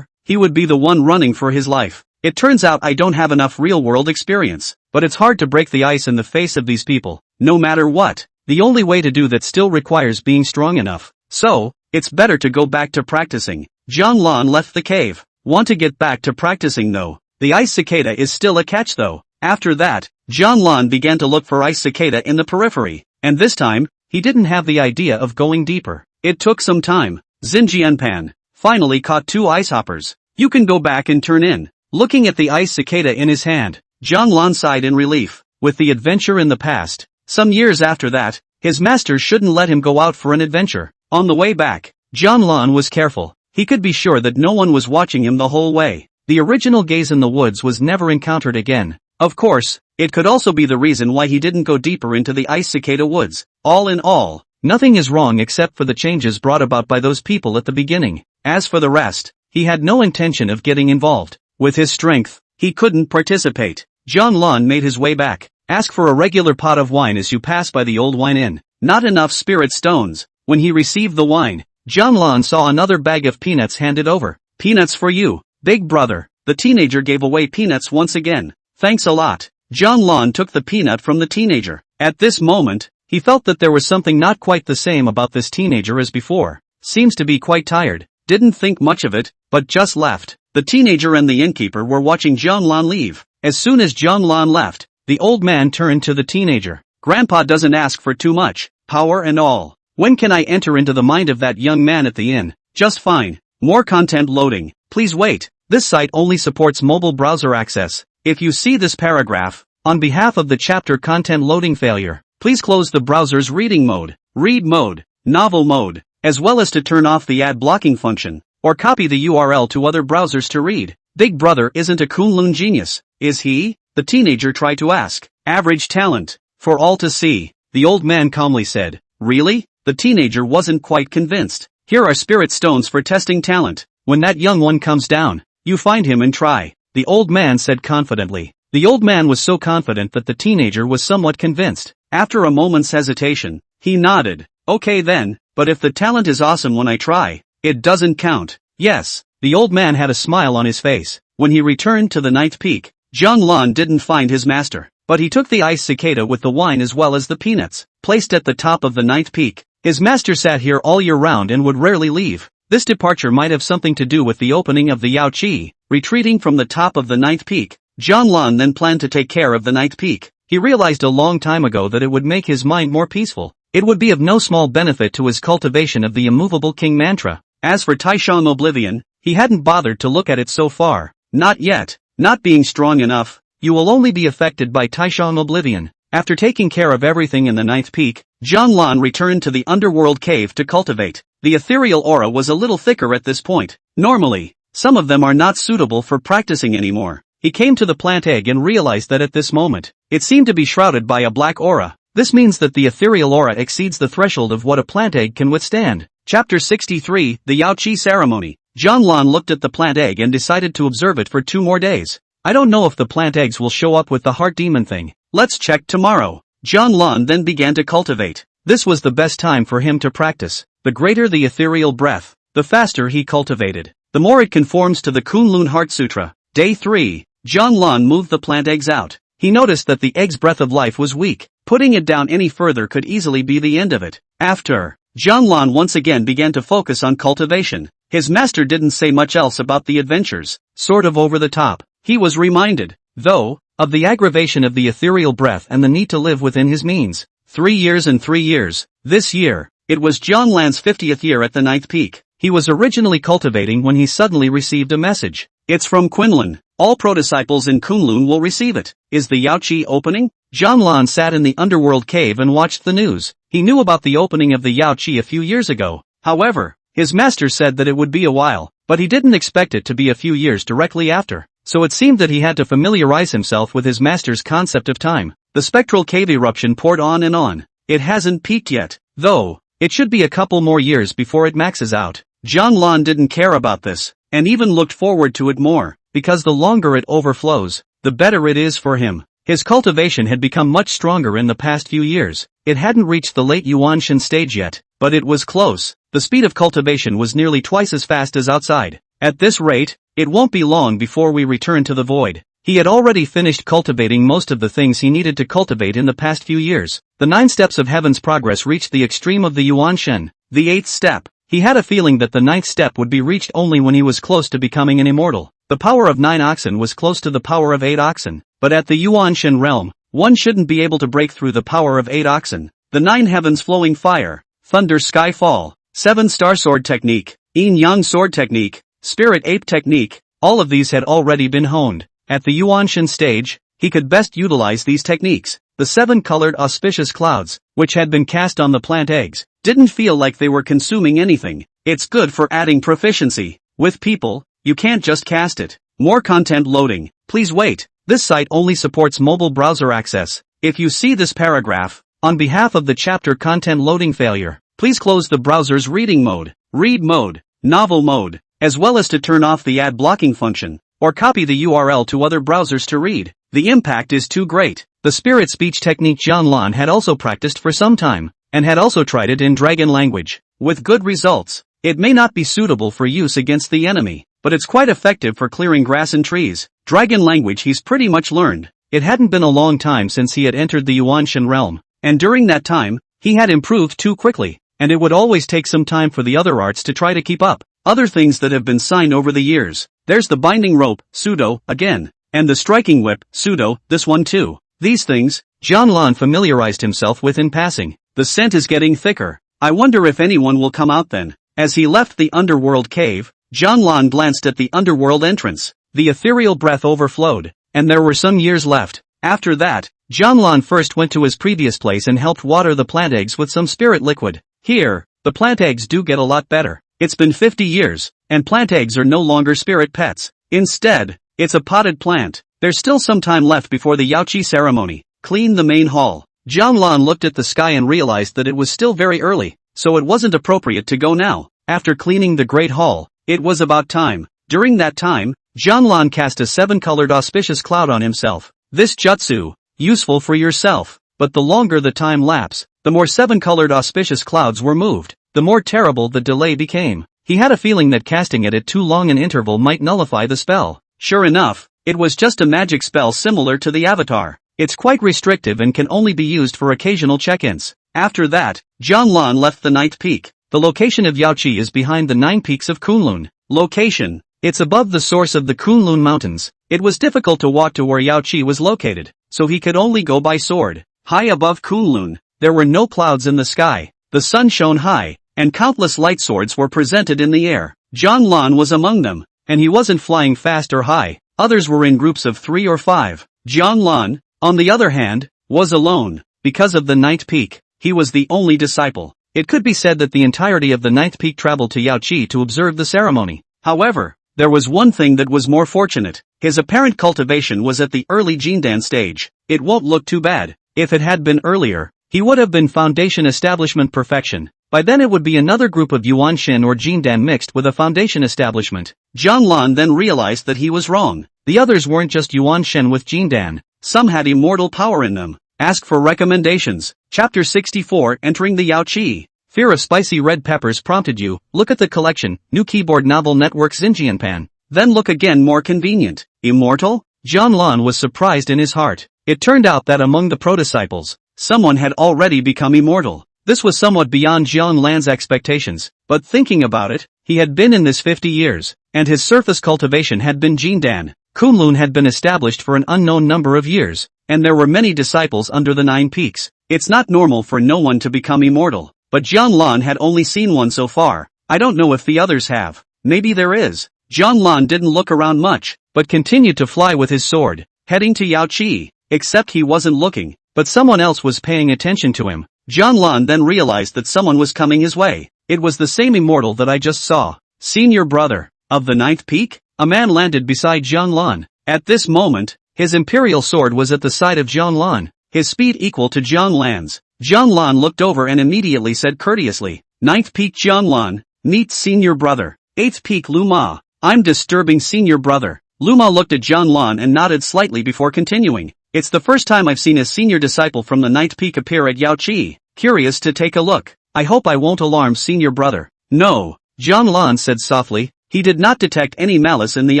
he would be the one running for his life. It turns out I don't have enough real-world experience, but it's hard to break the ice in the face of these people, no matter what. The only way to do that still requires being strong enough. So, it's better to go back to practicing. Jianlan left the cave. Want to get back to practicing though. The ice cicada is still a catch though. After that, Jianlan began to look for ice cicada in the periphery. And this time, he didn't have the idea of going deeper. It took some time. Xinjianpan finally caught two ice hoppers. You can go back and turn in. Looking at the ice cicada in his hand, Jianlan sighed in relief. With the adventure in the past, some years after that, his master shouldn't let him go out for an adventure. On the way back, Jianlan was careful. He could be sure that no one was watching him the whole way. The original gaze in the woods was never encountered again. Of course, it could also be the reason why he didn't go deeper into the ice cicada woods. All in all, nothing is wrong except for the changes brought about by those people at the beginning. As for the rest, he had no intention of getting involved. With his strength, he couldn't participate. Jianlan made his way back. Ask for a regular pot of wine as you pass by the old wine inn. Not enough spirit stones. When he received the wine, Jianlan saw another bag of peanuts handed over. Peanuts for you, big brother. The teenager gave away peanuts once again. Thanks a lot. Jianlan took the peanut from the teenager. At this moment, he felt that there was something not quite the same about this teenager as before. Seems to be quite tired. Didn't think much of it, but just left. The teenager and the innkeeper were watching Jianlan leave. As soon as Jianlan left, the old man turned to the teenager. Grandpa doesn't ask for too much, power and all. When can I enter into the mind of that young man at the inn? Just fine. More content loading. Please wait. This site only supports mobile browser access. If you see this paragraph, on behalf of the chapter content loading failure, please close the browser's reading mode, read mode, novel mode, as well as to turn off the ad blocking function, or copy the URL to other browsers to read. Big Brother isn't a Kunlun genius, is he? The teenager tried to ask. Average talent. For all to see, the old man calmly said. Really? The teenager wasn't quite convinced. Here are spirit stones for testing talent. When that young one comes down, you find him and try, the old man said confidently. The old man was so confident that the teenager was somewhat convinced. After a moment's hesitation, he nodded. Okay then, but if the talent is awesome when I try, it doesn't count. Yes. The old man had a smile on his face. When he returned to the ninth peak, Zhang Lan didn't find his master, but he took the ice cicada with the wine as well as the peanuts. Placed at the top of the ninth peak, his master sat here all year round and would rarely leave. This departure might have something to do with the opening of the Yao Qi. Retreating from the top of the ninth peak, Zhang Lan then planned to take care of the ninth peak. He realized a long time ago that it would make his mind more peaceful. It would be of no small benefit to his cultivation of the immovable king mantra. As for Taishang Oblivion, he hadn't bothered to look at it so far. Not yet. Not being strong enough, you will only be affected by Taishang Oblivion. After taking care of everything in the ninth peak, Zhang Lan returned to the Underworld cave to cultivate. The ethereal aura was a little thicker at this point. Normally, some of them are not suitable for practicing anymore. He came to the plant egg and realized that at this moment, it seemed to be shrouded by a black aura. This means that the ethereal aura exceeds the threshold of what a plant egg can withstand. Chapter 63, The Yao Qi Ceremony. Zhang Lan looked at the plant egg and decided to observe it for 2 more days. I don't know if the plant eggs will show up with the heart demon thing. Let's check tomorrow. Zhang Lan then began to cultivate. This was the best time for him to practice. The greater the ethereal breath, the faster he cultivated. The more it conforms to the Kunlun Heart Sutra. Day 3. Zhang Lan moved the plant eggs out. He noticed that the egg's breath of life was weak. Putting it down any further could easily be the end of it. After, Zhang Lan once again began to focus on cultivation. His master didn't say much else about the adventures, sort of over the top. He was reminded, though, of the aggravation of the ethereal breath and the need to live within his means. 3 years and 3 years. This year, it was Zhang Lan's 50th year at the ninth peak. He was originally cultivating when he suddenly received a message. It's from Quinlan. All pro-disciples in Kunlun will receive it. Is the Yao Qi opening? Zhang Lan sat in the Underworld cave and watched the news. He knew about the opening of the Yao Qi a few years ago. However, his master said that it would be a while, but he didn't expect it to be a few years directly after. So it seemed that he had to familiarize himself with his master's concept of time. The spectral cave eruption poured on and on. It hasn't peaked yet, though. It should be a couple more years before it maxes out. Zhang Lan didn't care about this, and even looked forward to it more, because the longer it overflows, the better it is for him. His cultivation had become much stronger in the past few years. It hadn't reached the late Yuanshan stage yet, but it was close. The speed of cultivation was nearly twice as fast as outside. At this rate, it won't be long before we return to the void. He had already finished cultivating most of the things he needed to cultivate in the past few years. The 9 steps of heaven's progress reached the extreme of the Yuanshan. The 8th step. He had a feeling that the 9th step would be reached only when he was close to becoming an immortal. The power of 9 oxen was close to the power of 8 oxen, but at the Yuanshan realm, one shouldn't be able to break through the power of 8 oxen. The 9 heavens flowing fire, thunder sky fall, 7 star sword technique, yin yang sword technique, spirit ape technique, all of these had already been honed. At the Yuanshan stage, he could best utilize these techniques. The 7 colored auspicious clouds, which had been cast on the plant eggs, didn't feel like they were consuming anything. It's good for adding proficiency. With people, you can't just cast it. More content loading. Please wait. This site only supports mobile browser access. If you see this paragraph, on behalf of the chapter content loading failure, please close the browser's reading mode, read mode, novel mode, as well as to turn off the ad blocking function, or copy the URL to other browsers to read. The impact is too great. The spirit speech technique Zhang Lan had also practiced for some time, and had also tried it in dragon language, with good results. It may not be suitable for use against the enemy, but it's quite effective for clearing grass and trees. Dragon language he's pretty much learned. It hadn't been a long time since he had entered the Yuanshan realm, and during that time, he had improved too quickly, and it would always take some time for the other arts to try to keep up. Other things that have been signed over the years. There's the binding rope, pseudo, again, and the striking whip, pseudo, this one too. These things, Zhang Lan familiarized himself with in passing. The scent is getting thicker. I wonder if anyone will come out then. As he left the Underworld cave, Zhang Lan glanced at the Underworld entrance. The ethereal breath overflowed, and there were some years left. After that, Jianlan first went to his previous place and helped water the plant eggs with some spirit liquid. Here, the plant eggs do get a lot better. It's been 50 years, and plant eggs are no longer spirit pets. Instead, it's a potted plant. There's still some time left before the Yaoqi ceremony. Clean the main hall. Jianlan looked at the sky and realized that it was still very early, so it wasn't appropriate to go now. After cleaning the Great Hall, it was about time. During that time, Jianlan cast a 7-colored auspicious cloud on himself. This jutsu, useful for yourself, but the longer the time lapse, the more 7-colored auspicious clouds were moved, the more terrible the delay became. He had a feeling that casting it at too long an interval might nullify the spell. Sure enough, it was just a magic spell similar to the Avatar. It's quite restrictive and can only be used for occasional check-ins. After that, Jianlan left the Ninth Peak. The location of Yaoqi is behind the 9 peaks of Kunlun. Location. It's above the source of the Kunlun Mountains. It was difficult to walk to where Yaoqi was located, so he could only go by sword. High above Kunlun, there were no clouds in the sky. The sun shone high, and countless light swords were presented in the air. Jianlan was among them, and he wasn't flying fast or high. Others were in groups of 3 or 5. Jianlan, on the other hand, was alone. Because of the Ninth Peak, he was the only disciple. It could be said that the entirety of the Ninth Peak traveled to Yaoqi to observe the ceremony. However, there was one thing that was more fortunate. His apparent cultivation was at the early Jindan stage. It won't look too bad. If it had been earlier, he would have been foundation establishment perfection. By then it would be another group of Yuanshin or Jindan mixed with a foundation establishment. Jianlan then realized that he was wrong. The others weren't just Yuanshin with Jindan. Some had immortal power in them. Ask for recommendations. Chapter 64 Entering the Yaoqi. Fear of spicy red peppers prompted you. Look at the collection. New keyboard novel network Xinjianpan. Then look again. More convenient. Immortal? Jianlan was surprised in his heart. It turned out that among the pro-disciples, someone had already become immortal. This was somewhat beyond Jianlan's expectations, but thinking about it, he had been in this 50 years, and his surface cultivation had been Jindan. Kunlun had been established for an unknown number of years, and there were many disciples under the 9 peaks. It's not normal for no one to become immortal, but Jianlan had only seen one so far. I don't know if the others have. Maybe there is. Jianlan didn't look around much, but continued to fly with his sword, heading to Yaoqi. Except he wasn't looking, but someone else was paying attention to him. Jianlan then realized that someone was coming his way. It was the same immortal that I just saw. Senior brother of the 9th peak? A man landed beside Jianlan. At this moment, his imperial sword was at the side of Jianlan, his speed equal to Jianlan's. Jianlan looked over and immediately said courteously, 9th peak Jianlan, meet senior brother. 8th peak Luma. I'm disturbing senior brother. Luma looked at Jianlan and nodded slightly before continuing. It's the first time I've seen a senior disciple from the 9th peak appear at Yaoqi. Curious to take a look. I hope I won't alarm senior brother. No, Jianlan said softly. He did not detect any malice in the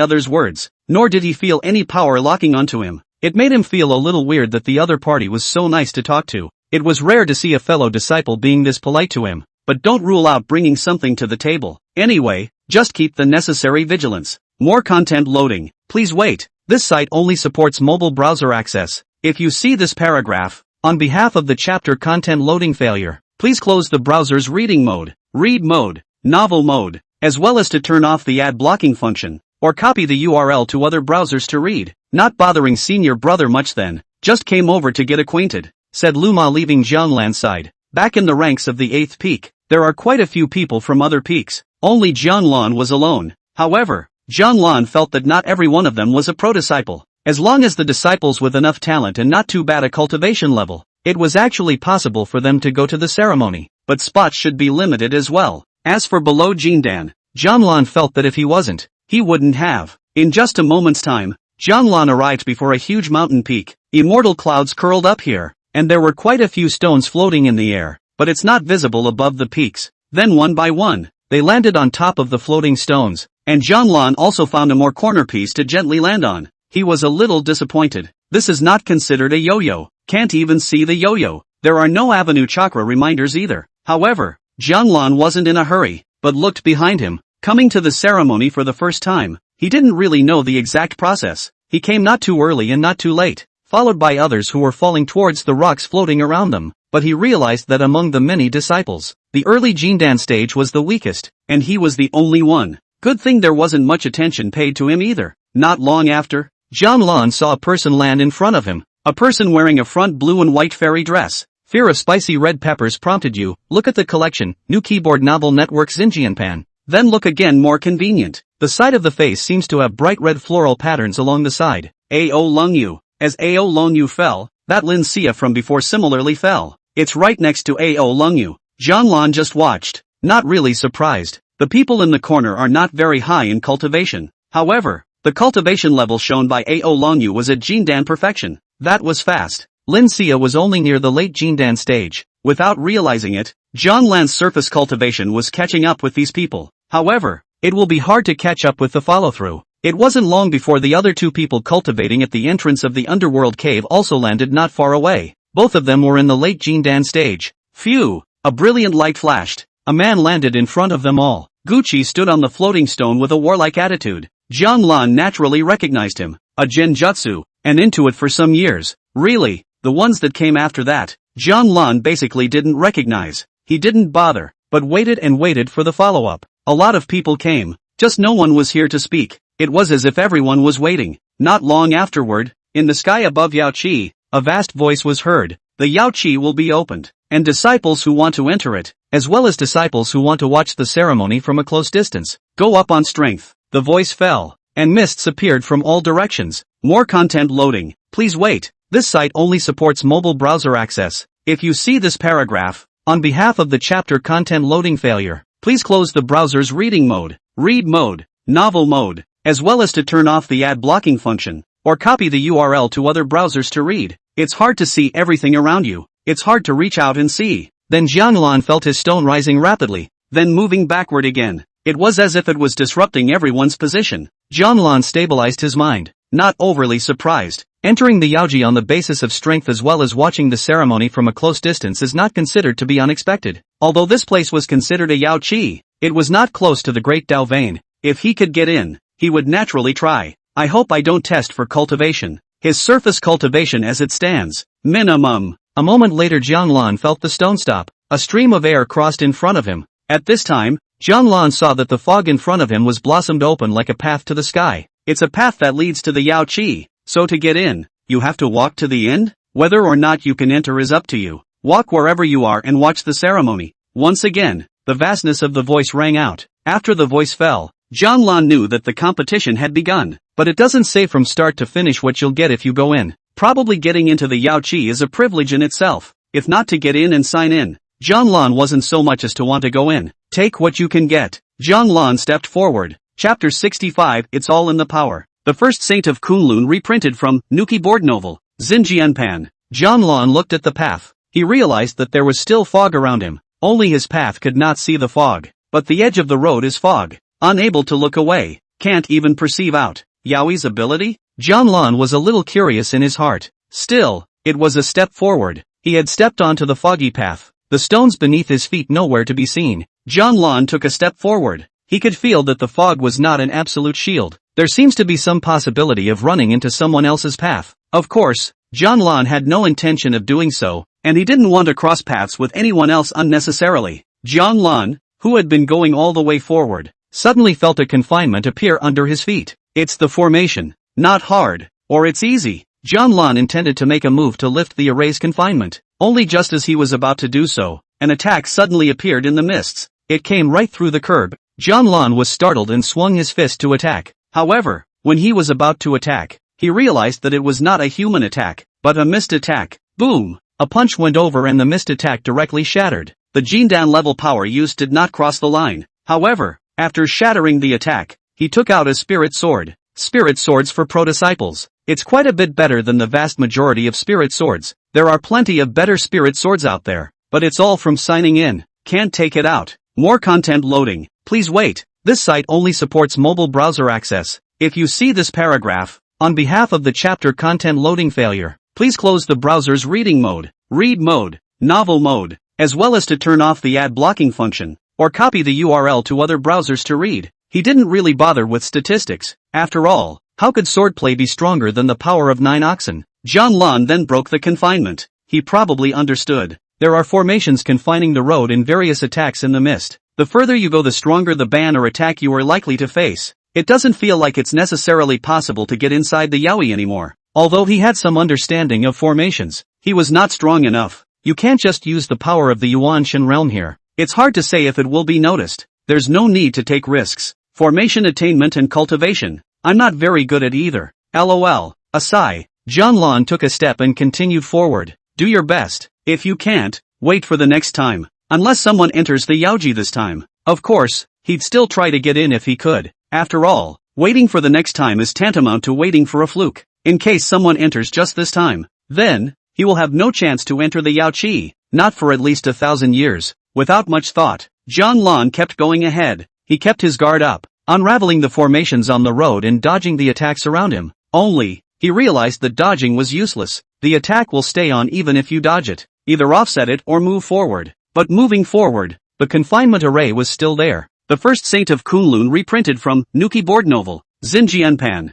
other's words, nor did he feel any power locking onto him. It made him feel a little weird that the other party was so nice to talk to. It was rare to see a fellow disciple being this polite to him, but don't rule out bringing something to the table. Anyway, just keep the necessary vigilance. More content loading. Please wait. This site only supports mobile browser access. If you see this paragraph, on behalf of the chapter content loading failure, please close the browser's reading mode, read mode, novel mode, as well as to turn off the ad blocking function, or copy the URL to other browsers to read. Not bothering senior brother much then, just came over to get acquainted, said Luma leaving Jianlan's side. Back in the ranks of the 8th peak, there are quite a few people from other peaks. Only Jianlan was alone. However, Jianlan felt that not every one of them was a pro-disciple. As long as the disciples with enough talent and not too bad a cultivation level, it was actually possible for them to go to the ceremony, but spots should be limited as well. As for below Jindan, Jianlan felt that if he wasn't, he wouldn't have. In just a moment's time, Jianlan arrived before a huge mountain peak. Immortal clouds curled up here, and there were quite a few stones floating in the air, but it's not visible above the peaks. Then one by one, they landed on top of the floating stones, and Jianlan also found a more corner piece to gently land on. He was a little disappointed. This is not considered a yo-yo. Can't even see the yo-yo. There are no avenue chakra reminders either. However, Jianlan wasn't in a hurry, but looked behind him. Coming to the ceremony for the first time, he didn't really know the exact process. He came not too early and not too late, followed by others who were falling towards the rocks floating around them. But he realized that among the many disciples, the early Jindan stage was the weakest, and he was the only one. Good thing there wasn't much attention paid to him either. Not long after, Jianlan saw a person land in front of him, a person wearing a front blue and white fairy dress. Fear of spicy red peppers prompted you, look at the collection, new keyboard novel network Xinjianpan. Then look again, more convenient. The side of the face seems to have bright red floral patterns along the side. Ao Longyu. As Ao Longyu fell, that Lin Xia from before similarly fell. It's right next to Ao Longyu. Jianlan just watched, not really surprised. The people in the corner are not very high in cultivation. However, the cultivation level shown by Ao Longyu was at Jindan perfection. That was fast. Lin Xia was only near the late Jindan stage. Without realizing it, Jianlan's surface cultivation was catching up with these people. However, it will be hard to catch up with the follow-through. It wasn't long before the other two people cultivating at the entrance of the Underworld cave also landed not far away. Both of them were in the late Jindan stage. Phew! A brilliant light flashed. A man landed in front of them all. Gucci stood on the floating stone with a warlike attitude. Jianlan naturally recognized him. A genjutsu, and into it for some years. Really, the ones that came after that, Jianlan basically didn't recognize. He didn't bother, but waited and waited for the follow-up. A lot of people came, just no one was here to speak. It was as if everyone was waiting. Not long afterward, in the sky above Yaoqi, a vast voice was heard. The Yaoqi will be opened, and disciples who want to enter it, as well as disciples who want to watch the ceremony from a close distance, go up on strength. The voice fell, and mists appeared from all directions. More content loading. Please wait. This site only supports mobile browser access. If you see this paragraph, on behalf of the chapter content loading failure, please close the browser's reading mode, read mode, novel mode, as well as to turn off the ad blocking function, or copy the URL to other browsers to read. It's hard to see everything around you. It's hard to reach out and see. Then Jianlan felt his stone rising rapidly, then moving backward again. It was as if it was disrupting everyone's position. Jianlan stabilized his mind, not overly surprised. Entering the Yaoji on the basis of strength as well as watching the ceremony from a close distance is not considered to be unexpected. Although this place was considered a Yaoqi, it was not close to the Great Dao Vein. If he could get in, he would naturally try. I hope I don't test for cultivation. His surface cultivation as it stands. Minimum. A moment later Jianlan felt the stone stop. A stream of air crossed in front of him. At this time, Jianlan saw that the fog in front of him was blossomed open like a path to the sky. It's a path that leads to the Yaoqi. So to get in, you have to walk to the end? Whether or not you can enter is up to you. Walk wherever you are and watch the ceremony. Once again, the vastness of the voice rang out. After the voice fell, Jianlan knew that the competition had begun. But it doesn't say from start to finish what you'll get if you go in. Probably getting into the Yaoqi is a privilege in itself, if not to get in and sign in. Jianlan wasn't so much as to want to go in. Take what you can get. Jianlan stepped forward. Chapter 65, It's All in the Power. The First Saint of Kunlun reprinted from Nuki board novel, Xinjianpan. Jianlan looked at the path. He realized that there was still fog around him. Only his path could not see the fog. But the edge of the road is fog. Unable to look away. Can't even perceive out. Yaoi's ability? Jianlan was a little curious in his heart. Still, it was a step forward. He had stepped onto the foggy path. The stones beneath his feet nowhere to be seen. Jianlan took a step forward. He could feel that the fog was not an absolute shield. There seems to be some possibility of running into someone else's path. Of course, Jianlan had no intention of doing so, and he didn't want to cross paths with anyone else unnecessarily. Jianlan, who had been going all the way forward, suddenly felt a confinement appear under his feet. It's the formation. Not hard, or it's easy. Jianlan intended to make a move to lift the array's confinement. Only just as he was about to do so, an attack suddenly appeared in the mists. It came right through the curb. Jianlan was startled and swung his fist to attack. However, when he was about to attack, he realized that it was not a human attack, but a mist attack. Boom! A punch went over and the mist attack directly shattered. The Jindan level power used did not cross the line. However, after shattering the attack, he took out a spirit sword. Spirit swords for pro-disciples. It's quite a bit better than the vast majority of spirit swords. There are plenty of better spirit swords out there, but it's all from signing in. Can't take it out. More content loading. Please wait. This site only supports mobile browser access. If you see this paragraph, on behalf of the chapter content loading failure, please close the browser's reading mode, read mode, novel mode, as well as to turn off the ad blocking function, or copy the URL to other browsers to read. He didn't really bother with statistics. After all, how could swordplay be stronger than the power of 9 oxen? Jianlan then broke the confinement. He probably understood. There are formations confining the road in various attacks in the mist. The further you go the stronger the ban or attack you are likely to face. it doesn't feel like it's necessarily possible to get inside the yaoi anymore. Although he had some understanding of formations, he was not strong enough. You can't just use the power of the Yuan-Shin realm here. It's hard to say if it will be noticed. There's no need to take risks. Formation attainment and cultivation. I'm not very good at either. LOL. A sigh. Jianlan took a step and continued forward. Do your best. If you can't, wait for the next time. Unless someone enters the Yaoji this time. Of course, he'd still try to get in if he could. After all, waiting for the next time is tantamount to waiting for a fluke. In case someone enters just this time, then, he will have no chance to enter the Yaoqi, not for at least 1,000 years. Without much thought, Jianlan kept going ahead. He kept his guard up, unraveling the formations on the road and dodging the attacks around him. Only, he realized that dodging was useless. The attack will stay on even if you dodge it. Either offset it or move forward. But moving forward, the confinement array was still there. The First Saint of Kunlun reprinted from Nuki board novel, Xinjianpan.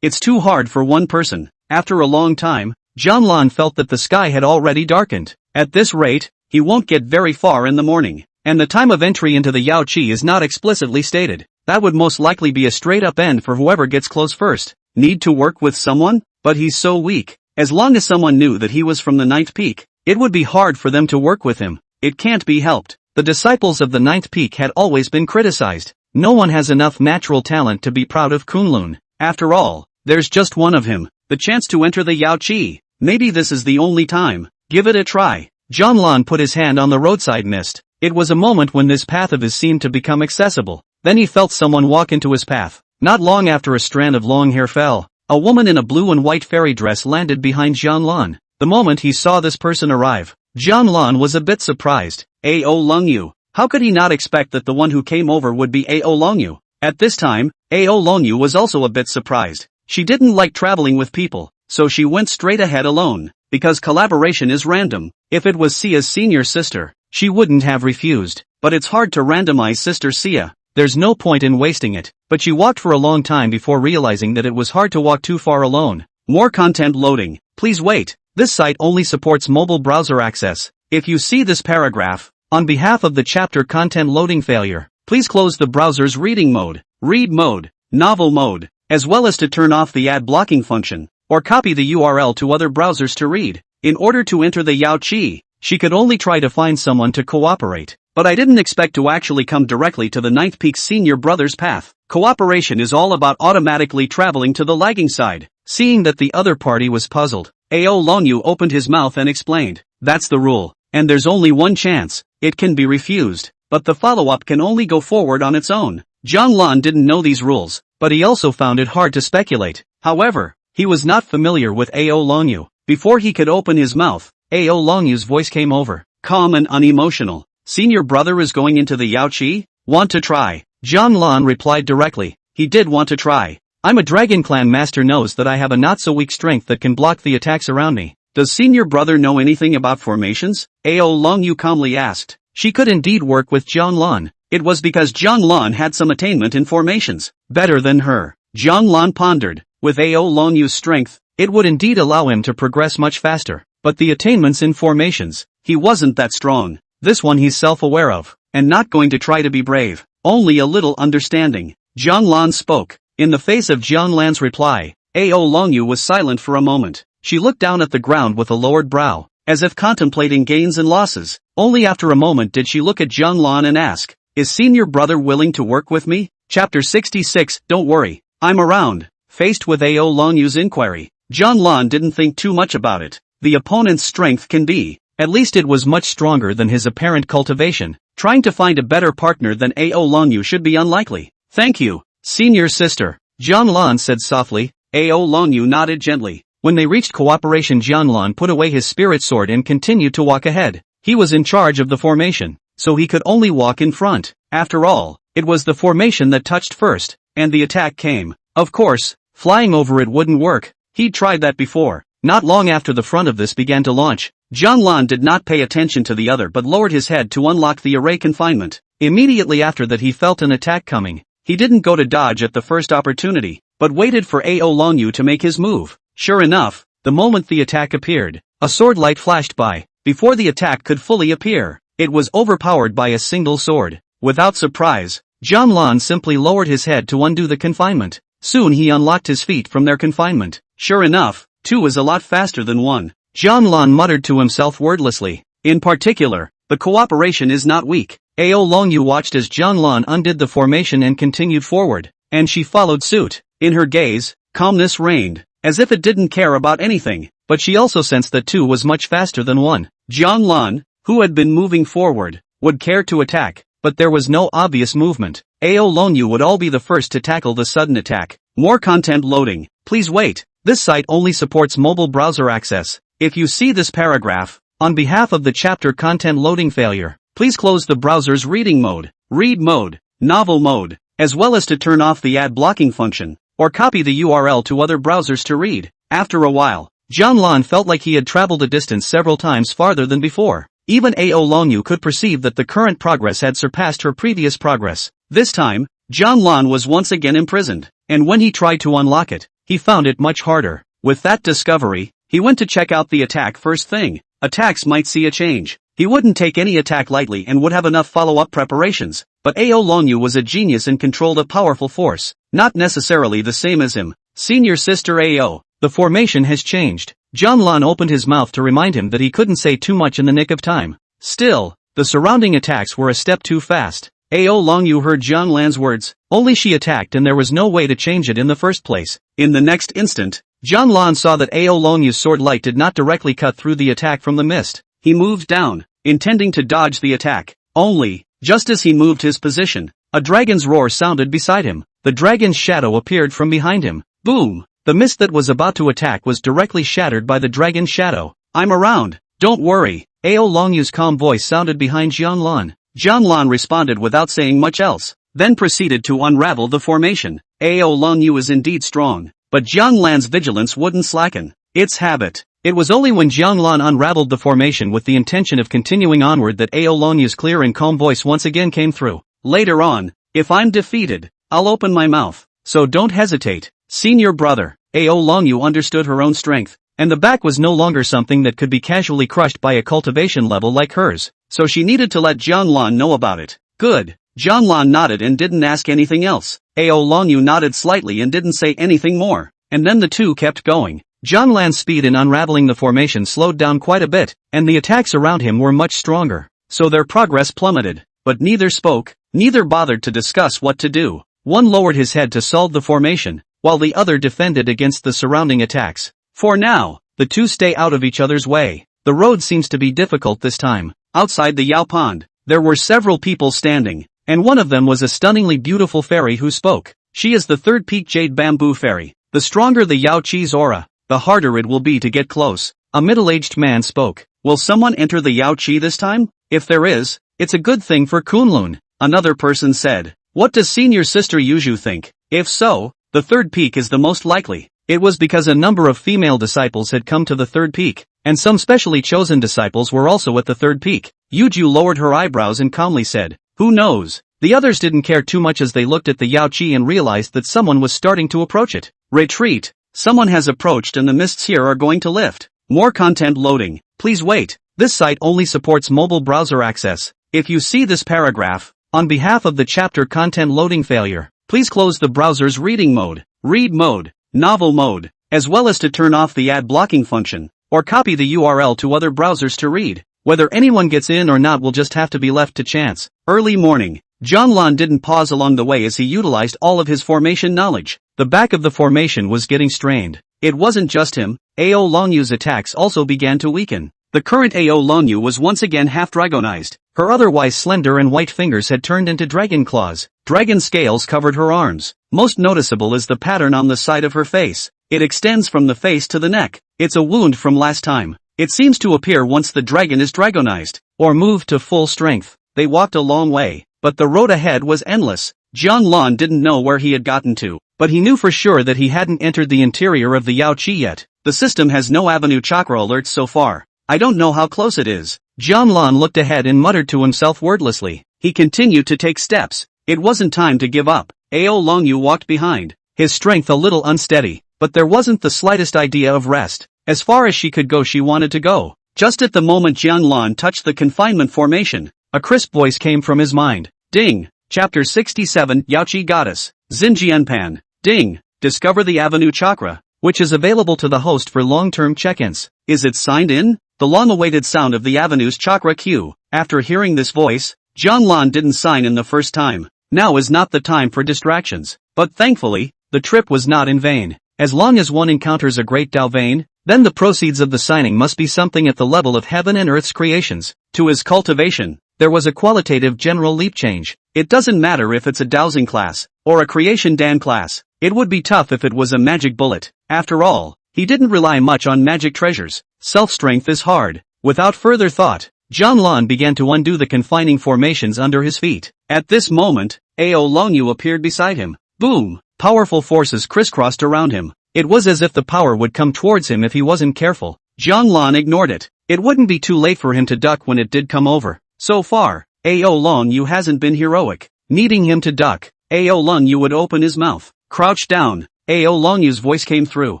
It's too hard for one person. After a long time, Jianlan felt that the sky had already darkened. At this rate, he won't get very far in the morning. And the time of entry into the Yaoqi is not explicitly stated. That would most likely be a straight-up end for whoever gets close first. Need to work with someone? But he's so weak. As long as someone knew that he was from the Ninth Peak, it would be hard for them to work with him. It can't be helped. The disciples of the Ninth Peak had always been criticized. No one has enough natural talent to be proud of Kunlun. After all, there's just one of him. The chance to enter the Yaoqi. Maybe this is the only time. Give it a try. Jianlan put his hand on the roadside mist. It was a moment when this path of his seemed to become accessible. Then he felt someone walk into his path. Not long after a strand of long hair fell, a woman in a blue and white fairy dress landed behind Jianlan. The moment he saw this person arrive, Jianlan was a bit surprised. Ao Longyu. How could he not expect that the one who came over would be Ao Longyu? At this time, Ao Longyu was also a bit surprised. She didn't like traveling with people, so she went straight ahead alone. Because collaboration is random. If it was Sia's senior sister, she wouldn't have refused. But it's hard to randomize Sister Sia. There's no point in wasting it. But she walked for a long time before realizing that it was hard to walk too far alone. More content loading. Please wait. This site only supports mobile browser access. If you see this paragraph, on behalf of the chapter content loading failure, please close the browser's reading mode, read mode, novel mode, as well as to turn off the ad blocking function, or copy the URL to other browsers to read. In order to enter the Yaoqi, she could only try to find someone to cooperate. But I didn't expect to actually come directly to the Ninth Peak's senior brother's path. Cooperation is all about automatically traveling to the lagging side. Seeing that the other party was puzzled, Ao Longyu opened his mouth and explained, that's the rule, and there's only one chance. It can be refused, but the follow-up can only go forward on its own. Jianlan didn't know these rules, but he also found it hard to speculate. However, he was not familiar with Ao Longyu. Before he could open his mouth, Ao Longyu's voice came over, calm and unemotional. Senior brother is going into the Yaoqi? Want to try? Jianlan replied directly. He did want to try. I'm a Dragon Clan master, knows that I have a not-so-weak strength that can block the attacks around me. Does senior brother know anything about formations? Ao Longyu calmly asked. She could indeed work with Jianlan. It was because Jianlan had some attainment in formations. Better than her. Jianlan pondered. With Ao Longyu's strength, it would indeed allow him to progress much faster. But the attainments in formations, he wasn't that strong. This one he's self-aware of, and not going to try to be brave. Only a little understanding. Jianlan spoke. In the face of Jianlan's reply, Ao Longyu was silent for a moment. She looked down at the ground with a lowered brow, as if contemplating gains and losses. Only after a moment did she look at Jianlan and ask, is senior brother willing to work with me? Chapter 66, Don't worry, I'm around. Faced with Ao Longyu's inquiry, Jianlan didn't think too much about it. The opponent's strength can be, at least it was much stronger than his apparent cultivation. Trying to find a better partner than Ao Longyu should be unlikely. Thank you, senior sister, Jianlan said softly. Ao Longyu nodded gently. When they reached cooperation, Jianlan put away his spirit sword and continued to walk ahead. He was in charge of the formation, so he could only walk in front. After all, it was the formation that touched first, and the attack came. Of course, flying over it wouldn't work. He'd tried that before. Not long after the front of this began to launch, Jianlan did not pay attention to the other but lowered his head to unlock the array confinement. Immediately after that he felt an attack coming. He didn't go to dodge at the first opportunity, but waited for Ao Longyu to make his move. Sure enough, the moment the attack appeared, a sword light flashed by. Before the attack could fully appear, it was overpowered by a single sword. Without surprise, Jian Lan simply lowered his head to undo the confinement. Soon he unlocked his feet from their confinement. Sure enough, 2 is a lot faster than 1. Jian Lan muttered to himself wordlessly. In particular, the cooperation is not weak. Ao Longyu watched as Jian Lan undid the formation and continued forward, and she followed suit. In her gaze, calmness reigned, as if it didn't care about anything, but she also sensed that 2 was much faster than 1. Jian Lan, who had been moving forward, would care to attack, but there was no obvious movement. Ao Longyu would all be the first to tackle the sudden attack. More content loading. Please wait. This site only supports mobile browser access. If you see this paragraph, on behalf of the chapter content loading failure, please close the browser's reading mode, read mode, novel mode, as well as to turn off the ad blocking function, or copy the URL to other browsers to read. After a while, Jian Lan felt like he had traveled a distance several times farther than before. Even Ao Longyu could perceive that the current progress had surpassed her previous progress. This time, Jian Lan was once again imprisoned, and when he tried to unlock it, he found it much harder. With that discovery, he went to check out the attack first thing. Attacks might see a change. He wouldn't take any attack lightly and would have enough follow-up preparations, but Ao Longyu was a genius and controlled a powerful force, not necessarily the same as him. Senior sister Ao, the formation has changed. Jian Lan opened his mouth to remind him that he couldn't say too much in the nick of time. Still, the surrounding attacks were a step too fast. Ao Longyu heard Jian Lan's words, only she attacked and there was no way to change it in the first place. In the next instant, Jian Lan saw that Ao Longyu's sword light did not directly cut through the attack from the mist. He moved down, intending to dodge the attack. Only, just as he moved his position, a dragon's roar sounded beside him. The dragon's shadow appeared from behind him. Boom! The mist that was about to attack was directly shattered by the dragon's shadow. I'm around, don't worry. Ao Longyu's calm voice sounded behind Jian Lan. Jian Lan responded without saying much else, then proceeded to unravel the formation. Ao Longyu is indeed strong, but Jian Lan's vigilance wouldn't slacken. Its habit. It was only when Jian Lan unraveled the formation with the intention of continuing onward that Ao Longyu's clear and calm voice once again came through. Later on, if I'm defeated, I'll open my mouth, so don't hesitate. Senior brother. Ao Longyu understood her own strength, and the back was no longer something that could be casually crushed by a cultivation level like hers, so she needed to let Jian Lan know about it. Good. Jian Lan nodded and didn't ask anything else. Ao Longyu nodded slightly and didn't say anything more, and then the two kept going. Jian Lan's speed in unraveling the formation slowed down quite a bit, and the attacks around him were much stronger, so their progress plummeted. But neither spoke, neither bothered to discuss what to do. One lowered his head to solve the formation, while the other defended against the surrounding attacks. For now, the two stay out of each other's way. The road seems to be difficult this time. Outside the Yao Pond, there were several people standing, and one of them was a stunningly beautiful fairy who spoke. She is the third peak jade bamboo fairy. The stronger the Yao Chi's aura, the harder it will be to get close. A middle-aged man spoke. Will someone enter the Yao Chi this time? If there is, it's a good thing for Kunlun. Another person said. What does senior sister Yuzhu think? If so, the third peak is the most likely. It was because a number of female disciples had come to the third peak, and some specially chosen disciples were also at the third peak. Yuzhu lowered her eyebrows and calmly said, who knows? The others didn't care too much as they looked at the Yao Chi and realized that someone was starting to approach it. Retreat. Someone has approached and the mists here are going to lift. More content loading. Please wait. This site only supports mobile browser access. If you see this paragraph, on behalf of the chapter content loading failure, please close the browser's reading mode, read mode, novel mode, as well as to turn off the ad blocking function, or copy the URL to other browsers to read. Whether anyone gets in or not will just have to be left to chance. Early morning. Jian Lan didn't pause along the way as he utilized all of his formation knowledge. The back of the formation was getting strained. It wasn't just him. Ao Longyu's attacks also began to weaken. The current Ao Longyu was once again half-dragonized. Her otherwise slender and white fingers had turned into dragon claws. Dragon scales covered her arms. Most noticeable is the pattern on the side of her face. It extends from the face to the neck. It's a wound from last time. It seems to appear once the dragon is dragonized, or moved to full strength. They walked a long way, but the road ahead was endless. Jian Lan didn't know where he had gotten to, but he knew for sure that he hadn't entered the interior of the Yao Chi yet. The system has no avenue chakra alerts so far. I don't know how close it is. Jian Lan looked ahead and muttered to himself wordlessly. He continued to take steps. It wasn't time to give up. Ao Longyu walked behind, his strength a little unsteady, but there wasn't the slightest idea of rest. As far as she could go she wanted to go. Just at the moment Jian Lan touched the confinement formation, a crisp voice came from his mind. Ding! Chapter 67 Yaoqi Goddess, Xinjianpan. Ding. Discover the Avenue Chakra, which is available to the host for long-term check-ins. Is it signed in? The long-awaited sound of the Avenue's chakra cue. After hearing this voice, Zhang didn't sign in the first time. Now is not the time for distractions. But thankfully, the trip was not in vain. As long as one encounters a great Dao vein, then the proceeds of the signing must be something at the level of heaven and earth's creations. To his cultivation, there was a qualitative general leap change. It doesn't matter if it's a dowsing class, or a creation dan class. It would be tough if it was a magic bullet. After all, he didn't rely much on magic treasures. Self-strength is hard. Without further thought, Zhang began to undo the confining formations under his feet. At this moment, Ao Longyu appeared beside him. Boom! Powerful forces crisscrossed around him. It was as if the power would come towards him if he wasn't careful. Zhang ignored it. It wouldn't be too late for him to duck when it did come over. So far, Ao Longyu hasn't been heroic. Needing him to duck, Ao Longyu would open his mouth. Crouch down. Ao Longyu's voice came through.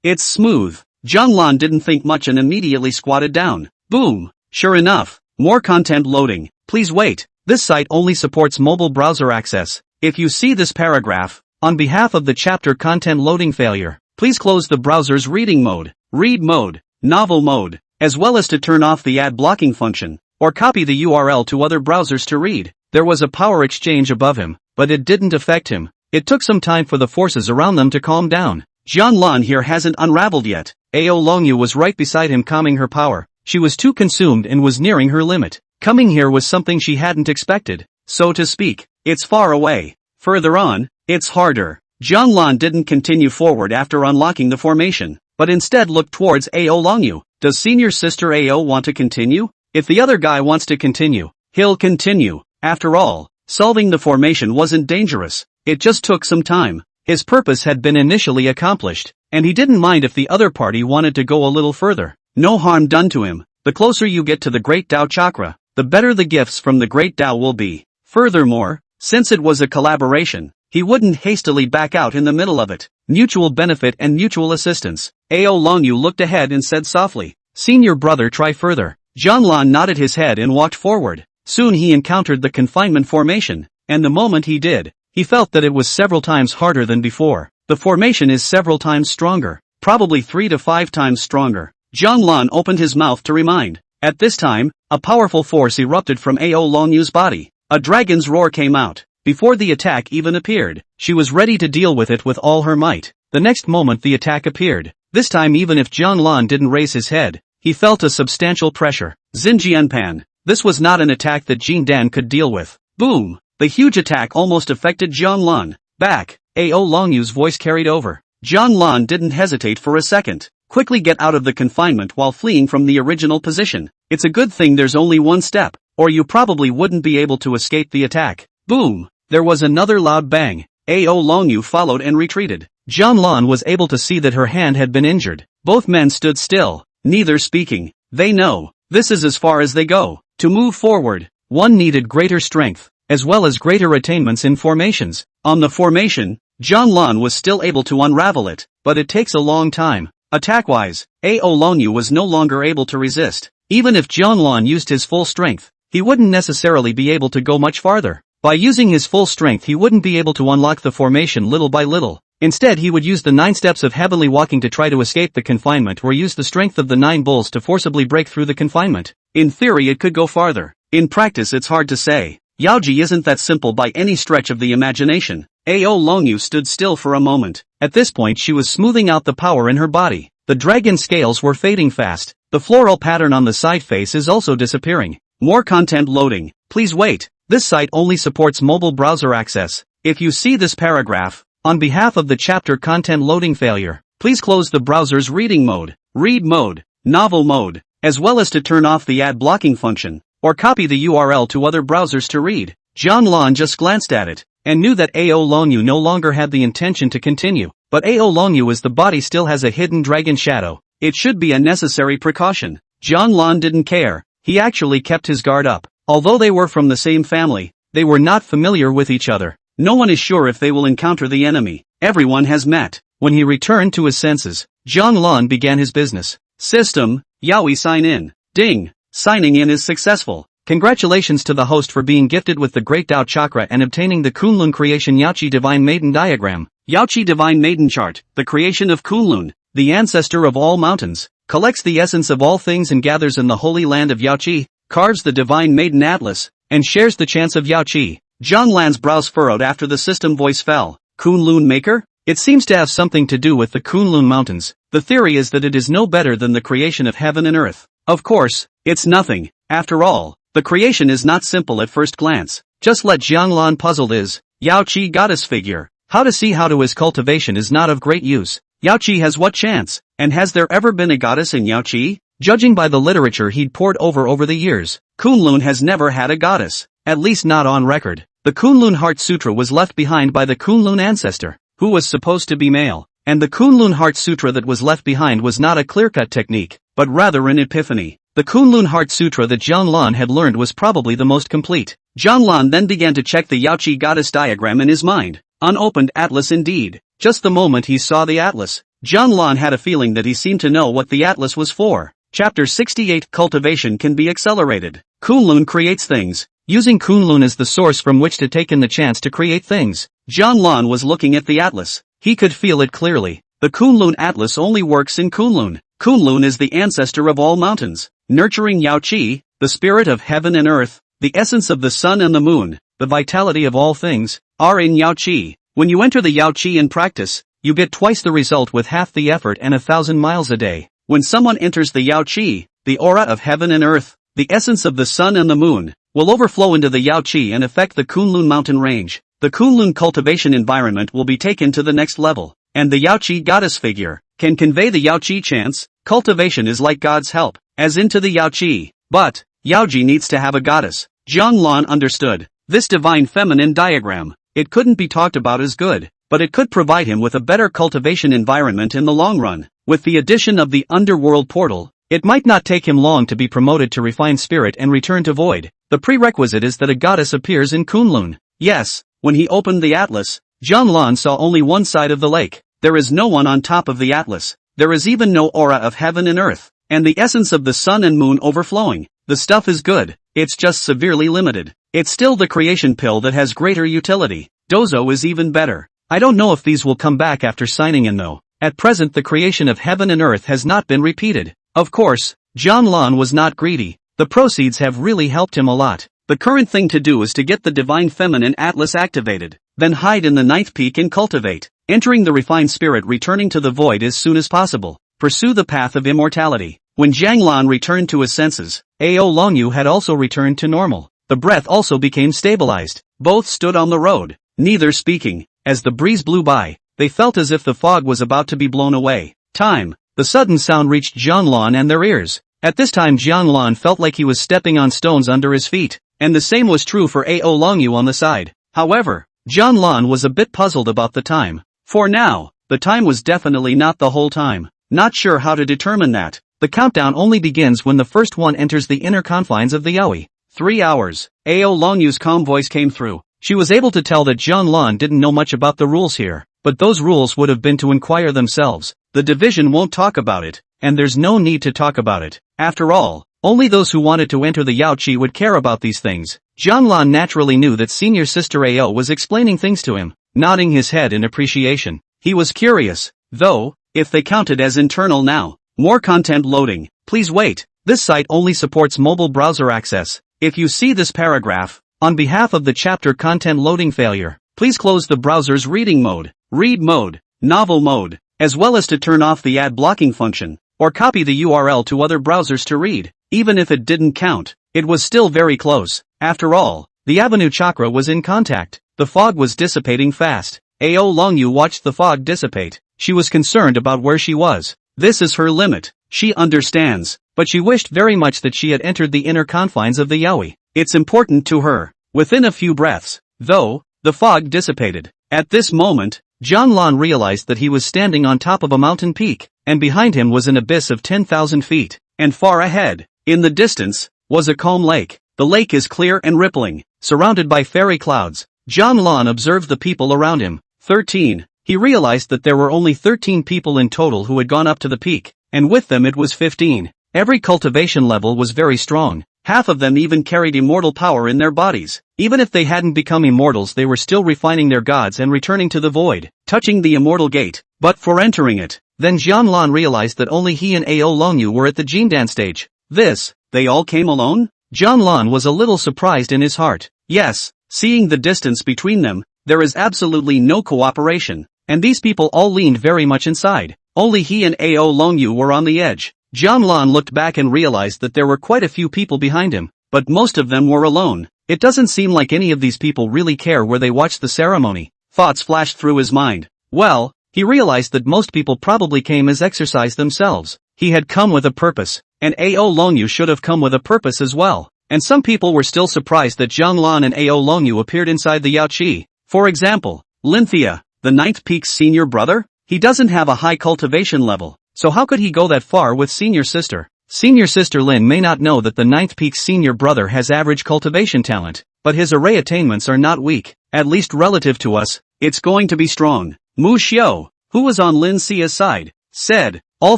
It's smooth. Zhang didn't think much and immediately squatted down. Boom! Sure enough, more content loading. Please wait. This site only supports mobile browser access. If you see this paragraph, on behalf of the chapter content loading failure, please close the browser's reading mode, read mode, novel mode, as well as to turn off the ad blocking function, or copy the URL to other browsers to read. There was a power exchange above him, but it didn't affect him. It took some time for the forces around them to calm down. Zhang here hasn't unraveled yet. Ao Longyu was right beside him calming her power. She was too consumed and was nearing her limit. Coming here was something she hadn't expected, so to speak. It's far away. Further on, it's harder. Zhang didn't continue forward after unlocking the formation, but instead looked towards Ao Longyu. Does senior sister Ao want to continue? If the other guy wants to continue, he'll continue. After all, solving the formation wasn't dangerous. It just took some time. His purpose had been initially accomplished, and he didn't mind if the other party wanted to go a little further. No harm done to him. The closer you get to the Great Dao Chakra, the better the gifts from the Great Dao will be. Furthermore, since it was a collaboration, he wouldn't hastily back out in the middle of it. Mutual benefit and mutual assistance. Ao Longyu looked ahead and said softly, "Senior brother, try further." Zhang nodded his head and walked forward. Soon he encountered the confinement formation, and the moment he did, he felt that it was several times harder than before. The formation is several times stronger, probably 3 to 5 times stronger. Zhang opened his mouth to remind. At this time, a powerful force erupted from Ao Longyu's body. A dragon's roar came out. Before the attack even appeared, she was ready to deal with it with all her might. The next moment the attack appeared. This time even if Zhang didn't raise his head, he felt a substantial pressure. Xinjianpan. This was not an attack that Jindan could deal with. Boom! The huge attack almost affected Zhang. Back. Ao Longyu's voice carried over. Zhang didn't hesitate for a second. Quickly get out of the confinement while fleeing from the original position. It's a good thing there's only one step, or you probably wouldn't be able to escape the attack. Boom! There was another loud bang. Ao Longyu followed and retreated. Zhang was able to see that her hand had been injured. Both men stood still, neither speaking. They know, this is as far as they go. To move forward, one needed greater strength, as well as greater attainments in formations. On the formation, Zhang was still able to unravel it, but it takes a long time. Attack-wise, Ao Longyu was no longer able to resist. Even if Zhang used his full strength, he wouldn't necessarily be able to go much farther. By using his full strength he wouldn't be able to unlock the formation little by little. Instead he would use the 9 steps of heavily walking to try to escape the confinement or use the strength of the 9 bulls to forcibly break through the confinement. In theory it could go farther. In practice it's hard to say. Yaoji isn't that simple by any stretch of the imagination. Ao Longyu stood still for a moment. At this point she was smoothing out the power in her body. The dragon scales were fading fast. The floral pattern on the side face is also disappearing. More content loading. Please wait. This site only supports mobile browser access. If you see this paragraph, on behalf of the chapter content loading failure, please close the browser's reading mode, read mode, novel mode, as well as to turn off the ad blocking function, or copy the URL to other browsers to read. Zhang just glanced at it, and knew that Ao Longyu no longer had the intention to continue. But Ao Longyu as the body still has a hidden dragon shadow. It should be a necessary precaution. Zhang didn't care. He actually kept his guard up. Although they were from the same family, they were not familiar with each other. No one is sure if they will encounter the enemy. Everyone has met. When he returned to his senses, Zhang began his business. System, Yaoi sign in. Ding. Signing in is successful. Congratulations to the host for being gifted with the Great Tao Chakra and obtaining the Kunlun Creation Yaoqi Divine Maiden Diagram. Yaoqi Divine Maiden Chart, the creation of Kunlun, the ancestor of all mountains, collects the essence of all things and gathers in the holy land of Yaoqi, carves the Divine Maiden Atlas, and shares the chants of Yaoqi. Zhang Lan's brows furrowed after the system voice fell. Kunlun Maker? It seems to have something to do with the Kunlun Mountains. The theory is that it is no better than the creation of heaven and earth. Of course, it's nothing. After all, the creation is not simple at first glance. Just let Zhang Lan puzzled is, Yaoqi goddess figure. How to see how to his cultivation is not of great use. Yaoqi has what chance? And has there ever been a goddess in Yaoqi? Judging by the literature he'd pored over the years, Kunlun has never had a goddess. At least not on record. The Kunlun Heart Sutra was left behind by the Kunlun ancestor, who was supposed to be male. And the Kunlun Heart Sutra that was left behind was not a clear-cut technique, but rather an epiphany. The Kunlun Heart Sutra that Zhang Lan had learned was probably the most complete. Zhang Lan then began to check the Yaoqi goddess diagram in his mind. Unopened atlas indeed. Just the moment he saw the atlas, Zhang Lan had a feeling that he seemed to know what the atlas was for. Chapter 68 Cultivation can be accelerated. Kunlun creates things. Using Kunlun as the source from which to take in the chance to create things. Zhang Lan was looking at the atlas. He could feel it clearly. The Kunlun Atlas only works in Kunlun. Kunlun is the ancestor of all mountains, nurturing Yaoqi, the spirit of heaven and earth, the essence of the sun and the moon, the vitality of all things, are in Yaoqi. When you enter the Yaoqi in practice, you get twice the result with half the effort and 1,000 miles a day. When someone enters the Yaoqi, the aura of heaven and earth, the essence of the sun and the moon, will overflow into the Yaoqi and affect the Kunlun mountain range. The Kunlun cultivation environment will be taken to the next level, and the Yaoqi goddess figure can convey the Yaoqi chants. Cultivation is like God's help, as into the Yaoqi. But, Yaoqi needs to have a goddess. Zhang Lan understood. This divine feminine diagram, it couldn't be talked about as good, but it could provide him with a better cultivation environment in the long run. With the addition of the Underworld portal, it might not take him long to be promoted to refined spirit and return to void. The prerequisite is that a goddess appears in Kunlun. Yes, when he opened the atlas, Zhang Lan saw only one side of the lake. There is no one on top of the atlas. There is even no aura of heaven and earth, and the essence of the sun and moon overflowing. The stuff is good, it's just severely limited. It's still the creation pill that has greater utility. Dozo is even better. I don't know if these will come back after signing in though. At present the creation of heaven and earth has not been repeated. Of course, Zhang Lan was not greedy. The proceeds have really helped him a lot. The current thing to do is to get the Divine Feminine Atlas activated, then hide in the 9th peak and cultivate, entering the refined spirit returning to the void as soon as possible. Pursue the path of immortality. When Zhang Lan returned to his senses, Ao Longyu had also returned to normal. The breath also became stabilized. Both stood on the road, neither speaking. As the breeze blew by, they felt as if the fog was about to be blown away. Time. The sudden sound reached Zhang Lan and their ears. At this time Zhang Lan felt like he was stepping on stones under his feet, and the same was true for Ao Longyu on the side. However, Zhang Lan was a bit puzzled about the time. For now, the time was definitely not the whole time. Not sure how to determine that. The countdown only begins when the first one enters the inner confines of the Yaoi. 3 hours. Ao Longyu's calm voice came through. She was able to tell that Zhang Lan didn't know much about the rules here, but those rules would have been to inquire themselves. The division won't talk about it, and there's no need to talk about it. After all, only those who wanted to enter the Yaoqi would care about these things. Zhang Lan naturally knew that senior sister Ao was explaining things to him, nodding his head in appreciation. He was curious, though, if they counted as internal now. More content loading. Please wait. This site only supports mobile browser access. If you see this paragraph, on behalf of the chapter content loading failure, please close the browser's reading mode, read mode, novel mode, as well as to turn off the ad blocking function, or copy the URL to other browsers to read. Even if it didn't count, it was still very close. After all, the Avenue Chakra was in contact. The fog was dissipating fast. Ao Longyu watched the fog dissipate. She was concerned about where she was. This is her limit. She understands, but she wished very much that she had entered the inner confines of the Yaoi. It's important to her. Within a few breaths, though, the fog dissipated. At this moment, Zhang Lan realized that he was standing on top of a mountain peak, and behind him was an abyss of 10,000 feet, and far ahead, in the distance, was a calm lake. The lake is clear and rippling, surrounded by fairy clouds. Zhang Lan observed the people around him. 13. He realized that there were only 13 people in total who had gone up to the peak, and with them it was 15. Every cultivation level was very strong. Half of them even carried immortal power in their bodies. Even if they hadn't become immortals, they were still refining their gods and returning to the void, touching the immortal gate. But for entering it, then Jianlan realized that only he and Ao Longyu were at the Jindan stage. They all came alone? Jianlan was a little surprised in his heart. Yes, seeing the distance between them, there is absolutely no cooperation. And these people all leaned very much inside. Only he and Ao Longyu were on the edge. Jianlan looked back and realized that there were quite a few people behind him, but most of them were alone. It doesn't seem like any of these people really care where they watch the ceremony. Thoughts flashed through his mind. Well, he realized that most people probably came as exercise themselves. He had come with a purpose, and Ao Longyu should have come with a purpose as well. And some people were still surprised that Jianlan and Ao Longyu appeared inside the Yaoqi. For example, Linthea, the Ninth Peak's senior brother? He doesn't have a high cultivation level, so how could he go that far with senior sister? Senior sister Lin may not know that the Ninth Peak's senior brother has average cultivation talent, but his array attainments are not weak, at least relative to us. It's going to be strong. Mu Xiao, who was on Lin Xia's side, said, all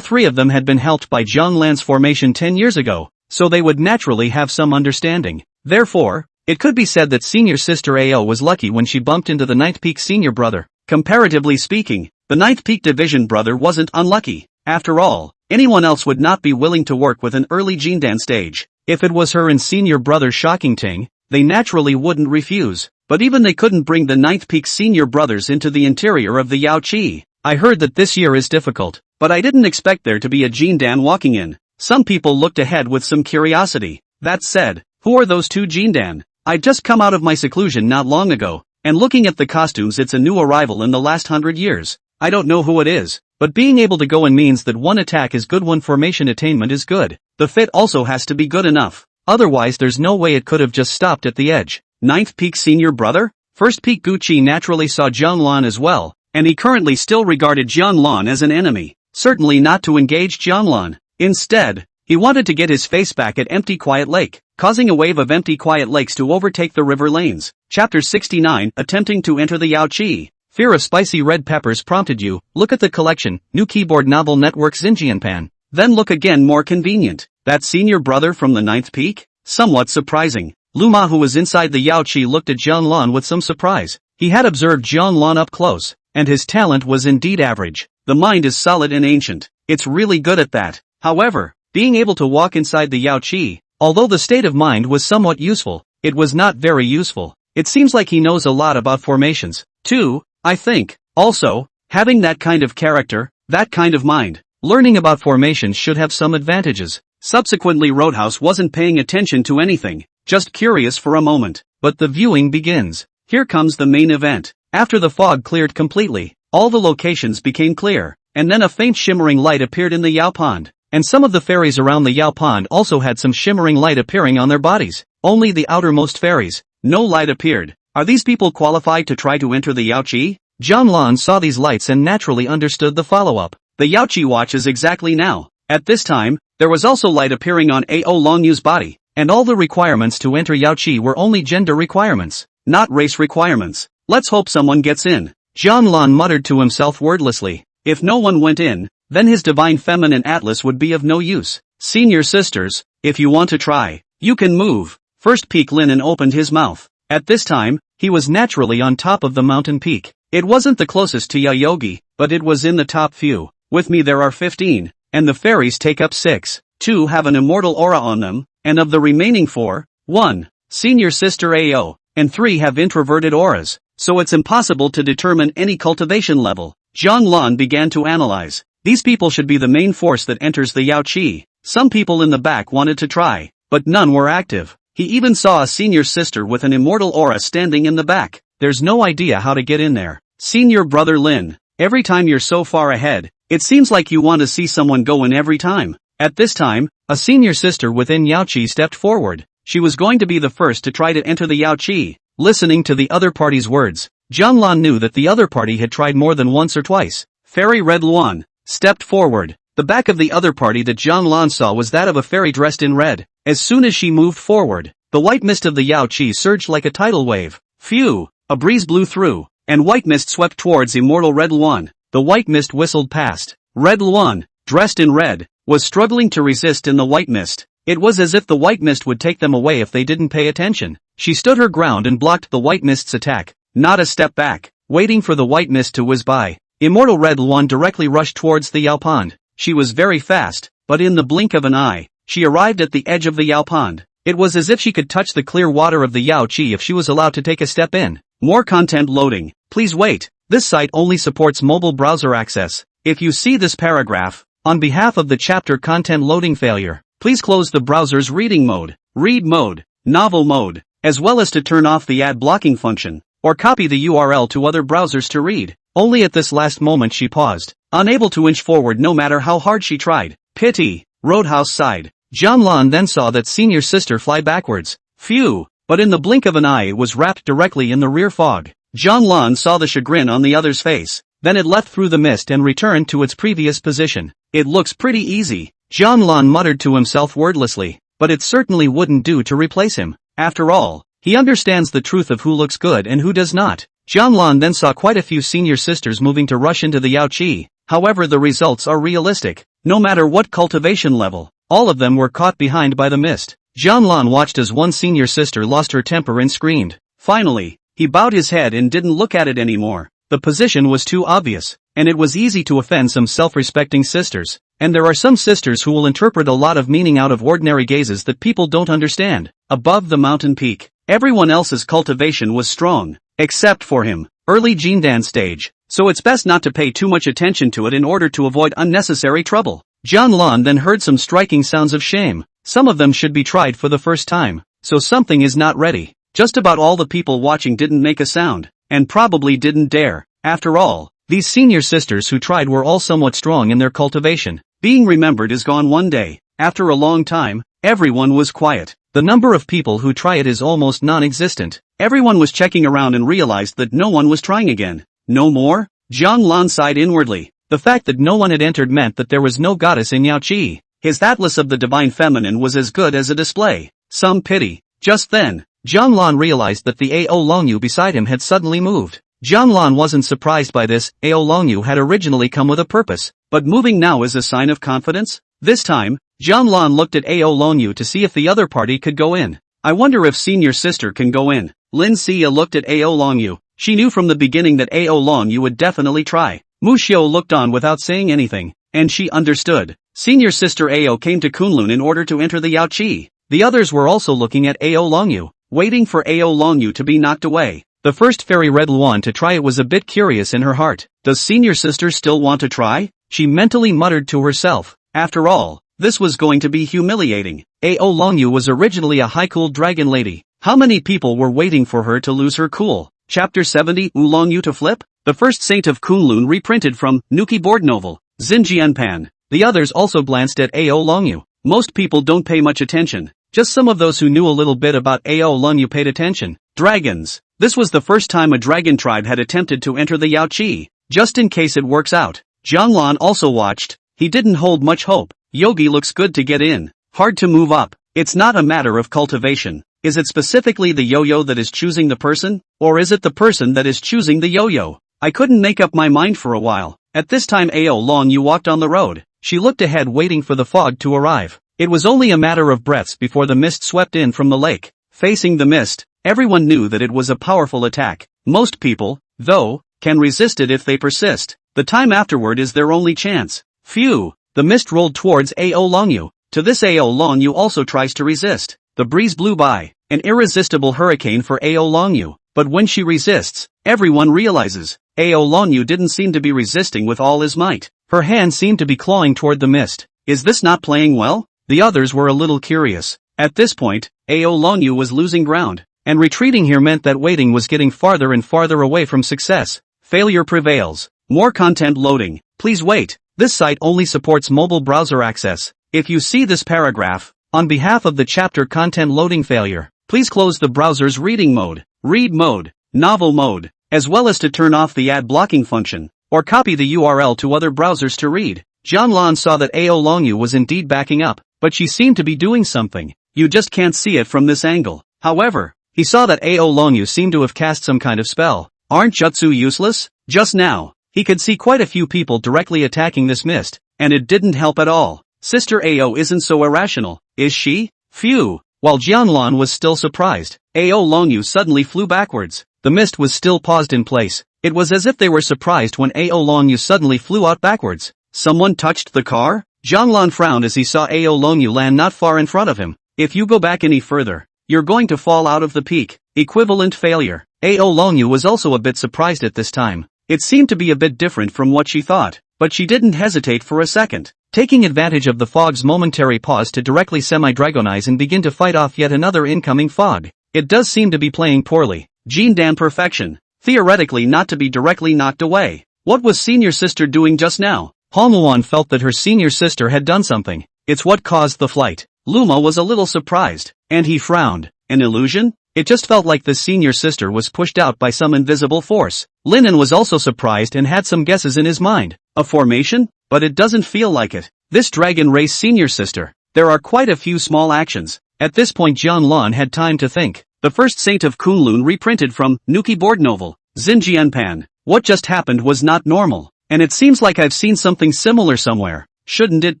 three of them had been helped by Zhanglan's formation 10 years ago, so they would naturally have some understanding. Therefore, it could be said that senior sister Ao was lucky when she bumped into the Ninth Peak senior brother. Comparatively speaking, the Ninth Peak division brother wasn't unlucky. After all, anyone else would not be willing to work with an early Jindan stage. If it was her and senior brother Shocking Ting, they naturally wouldn't refuse. But even they couldn't bring the Ninth Peak senior brothers into the interior of the Yaoqi. I heard that this year is difficult, but I didn't expect there to be a Jindan walking in. Some people looked ahead with some curiosity. That said, who are those two Jindan? I'd just come out of my seclusion not long ago, and looking at the costumes, it's a new arrival in the last 100 years. I don't know who it is, but being able to go in means that one attack is good, one formation attainment is good. The fit also has to be good enough. Otherwise there's no way it could have just stopped at the edge. Ninth Peak senior brother? First Peak Guqi naturally saw Jianlan as well, and he currently still regarded Jianlan as an enemy. Certainly not to engage Jianlan. Instead, he wanted to get his face back at Empty Quiet Lake, causing a wave of empty quiet lakes to overtake the river lanes. Chapter 69, attempting to enter the Yaoqi. Fear of spicy red peppers prompted you. Look at the collection, new keyboard novel network Xinjianpan. Then look again, more convenient. That senior brother from the Ninth Peak? Somewhat surprising. Luma, who was inside the Yaoqi, looked at Jianlan with some surprise. He had observed Jianlan up close, and his talent was indeed average. The mind is solid and ancient. It's really good at that. However, being able to walk inside the Yaoqi, although the state of mind was somewhat useful, it was not very useful. It seems like he knows a lot about formations, too, I think. Also, having that kind of character, that kind of mind, learning about formations should have some advantages. Subsequently, Roadhouse wasn't paying attention to anything, just curious for a moment. But the viewing begins. Here comes the main event. After the fog cleared completely, all the locations became clear, and then a faint shimmering light appeared in the Yao Pond. And some of the fairies around the Yao Pond also had some shimmering light appearing on their bodies. Only the outermost fairies, no light appeared. Are these people qualified to try to enter the Yaoqi? Jianlan saw these lights and naturally understood the follow-up. The Yaoqi watch is exactly now. At this time, there was also light appearing on Ao Longyu's body, and all the requirements to enter Yaoqi were only gender requirements, not race requirements. Let's hope someone gets in. Jianlan muttered to himself wordlessly. If no one went in, then his divine feminine atlas would be of no use. Senior sisters, if you want to try, you can move. First Peak Linen opened his mouth. At this time, he was naturally on top of the mountain peak. It wasn't the closest to Yaogi, but it was in the top few. With me there are 15, and the fairies take up 6. 2 have an immortal aura on them, and of the remaining 4, 1, senior sister Ao, and 3 have introverted auras, so it's impossible to determine any cultivation level. Jianlan began to analyze. These people should be the main force that enters the Yaoqi. Some people in the back wanted to try, but none were active. He even saw a senior sister with an immortal aura standing in the back. There's no idea how to get in there. Senior brother Lin, every time you're so far ahead, it seems like you want to see someone go in every time. At this time, a senior sister within Yaoqi stepped forward. She was going to be the first to try to enter the Yaoqi. Listening to the other party's words, Jianlan knew that the other party had tried more than once or twice. Fairy Red Luan stepped forward. The back of the other party that Jianlan saw was that of a fairy dressed in red. As soon as she moved forward, the white mist of the Yaoqi surged like a tidal wave. Phew! A breeze blew through, and white mist swept towards immortal Red Luan. The white mist whistled past. Red Luan, dressed in red, was struggling to resist in the white mist. It was as if the white mist would take them away if they didn't pay attention. She stood her ground and blocked the white mist's attack, not a step back, waiting for the white mist to whiz by. Immortal Red Luan directly rushed towards the Yao pond. She was very fast, but in the blink of an eye, she arrived at the edge of the Yao pond. It was as if she could touch the clear water of the Yao Qi if she was allowed to take a step in. More content loading. Please wait. This site only supports mobile browser access. If you see this paragraph, on behalf of the chapter content loading failure, please close the browser's reading mode, read mode, novel mode, as well as to turn off the ad blocking function, or copy the URL to other browsers to read. Only at this last moment she paused, unable to inch forward no matter how hard she tried. Pity. Roadhouse sighed. Jianlan then saw that senior sister fly backwards. Phew. But in the blink of an eye it was wrapped directly in the rear fog. Jianlan saw the chagrin on the other's face. Then it left through the mist and returned to its previous position. It looks pretty easy. Jianlan muttered to himself wordlessly. But it certainly wouldn't do to replace him. After all, he understands the truth of who looks good and who does not. Jianlan then saw quite a few senior sisters moving to rush into the Yao Qi. However, the results are realistic. No matter what cultivation level, all of them were caught behind by the mist. Jianlan watched as one senior sister lost her temper and screamed. Finally, he bowed his head and didn't look at it anymore. The position was too obvious, and it was easy to offend some self-respecting sisters. And there are some sisters who will interpret a lot of meaning out of ordinary gazes that people don't understand. Above the mountain peak, everyone else's cultivation was strong, except for him. Early Jindan stage, so it's best not to pay too much attention to it in order to avoid unnecessary trouble. Jianlan then heard some striking sounds of shame. Some of them should be tried for the first time, so something is not ready. Just about all the people watching didn't make a sound, and probably didn't dare. After all, these senior sisters who tried were all somewhat strong in their cultivation. Being remembered is gone one day. After a long time, everyone was quiet. The number of people who try it is almost non-existent. Everyone was checking around and realized that no one was trying again. No more? Jianlan sighed inwardly. The fact that no one had entered meant that there was no goddess in Yao Qi. His atlas of the divine feminine was as good as a display. Some pity. Just then, Jianlan realized that the Ao Longyu beside him had suddenly moved. Jianlan wasn't surprised by this. Ao Longyu had originally come with a purpose, but moving now is a sign of confidence? This time, Jianlan looked at Ao Longyu to see if the other party could go in. I wonder if senior sister can go in. Lin Xia looked at Ao Longyu. She knew from the beginning that Ao Longyu would definitely try. Mu Xiu looked on without saying anything, and she understood. Senior sister Ao came to Kunlun in order to enter the Yao Qi. The others were also looking at Ao Longyu, waiting for Ao Longyu to be knocked away. The first fairy Red Luan to try it was a bit curious in her heart. Does senior sister still want to try? She mentally muttered to herself. After all, this was going to be humiliating. Ao Longyu was originally a high-cooled dragon lady. How many people were waiting for her to lose her cool? Chapter 70, Ao Longyu to flip? The first saint of Kunlun reprinted from Nuki board novel, Xinjianpan. The others also glanced at Ao Longyu. Most people don't pay much attention. Just some of those who knew a little bit about Ao Longyu paid attention. Dragons. This was the first time a dragon tribe had attempted to enter the Yao Qi. Just in case it works out. Jianlan also watched. He didn't hold much hope. Yogi looks good to get in. Hard to move up. It's not a matter of cultivation. Is it specifically the yo-yo that is choosing the person? Or is it the person that is choosing the yo-yo? I couldn't make up my mind for a while. At this time Ao Longyu walked on the road. She looked ahead waiting for the fog to arrive. It was only a matter of breaths before the mist swept in from the lake. Facing the mist, everyone knew that it was a powerful attack. Most people, though, can resist it if they persist. The time afterward is their only chance. Phew! The mist rolled towards Ao Longyu. To this Ao Longyu also tries to resist. The breeze blew by, an irresistible hurricane for Ao Longyu. But when she resists, everyone realizes, Ao Longyu didn't seem to be resisting with all his might. Her hand seemed to be clawing toward the mist. Is this not playing well? The others were a little curious. At this point, Ao Longyu was losing ground, and retreating here meant that waiting was getting farther and farther away from success. Failure prevails. More content loading. Please wait. This site only supports mobile browser access. If you see this paragraph, on behalf of the chapter content loading failure, please close the browser's reading mode, read mode, novel mode, as well as to turn off the ad blocking function, or copy the URL to other browsers to read. Jianlan saw that Ao Longyu was indeed backing up, but she seemed to be doing something. You just can't see it from this angle. However, he saw that Ao Longyu seemed to have cast some kind of spell. Aren't jutsu useless? Just now, he could see quite a few people directly attacking this mist, and it didn't help at all. Sister Ao isn't so irrational. Is she? Phew. While Jianlan was still surprised, Ao Longyu suddenly flew backwards. The mist was still paused in place. It was as if they were surprised when Ao Longyu suddenly flew out backwards. Someone touched the car? Jianlan frowned as he saw Ao Longyu land not far in front of him. If you go back any further, you're going to fall out of the peak. Equivalent failure. Ao Longyu was also a bit surprised at this time. It seemed to be a bit different from what she thought, but she didn't hesitate for a second. Taking advantage of the fog's momentary pause to directly semi-dragonize and begin to fight off yet another incoming fog. It does seem to be playing poorly. Jindan perfection. Theoretically not to be directly knocked away. What was senior sister doing just now? Hongluan felt that her senior sister had done something. It's what caused the flight. Luma was a little surprised, and he frowned. An illusion? It just felt like the senior sister was pushed out by some invisible force. Linen was also surprised and had some guesses in his mind. A formation? But it doesn't feel like it. This dragon race senior sister. There are quite a few small actions. At this point Jianlan had time to think. The first Saint of Kunlun reprinted from Nuki board novel, Xinjianpan. What just happened was not normal. And it seems like I've seen something similar somewhere. Shouldn't it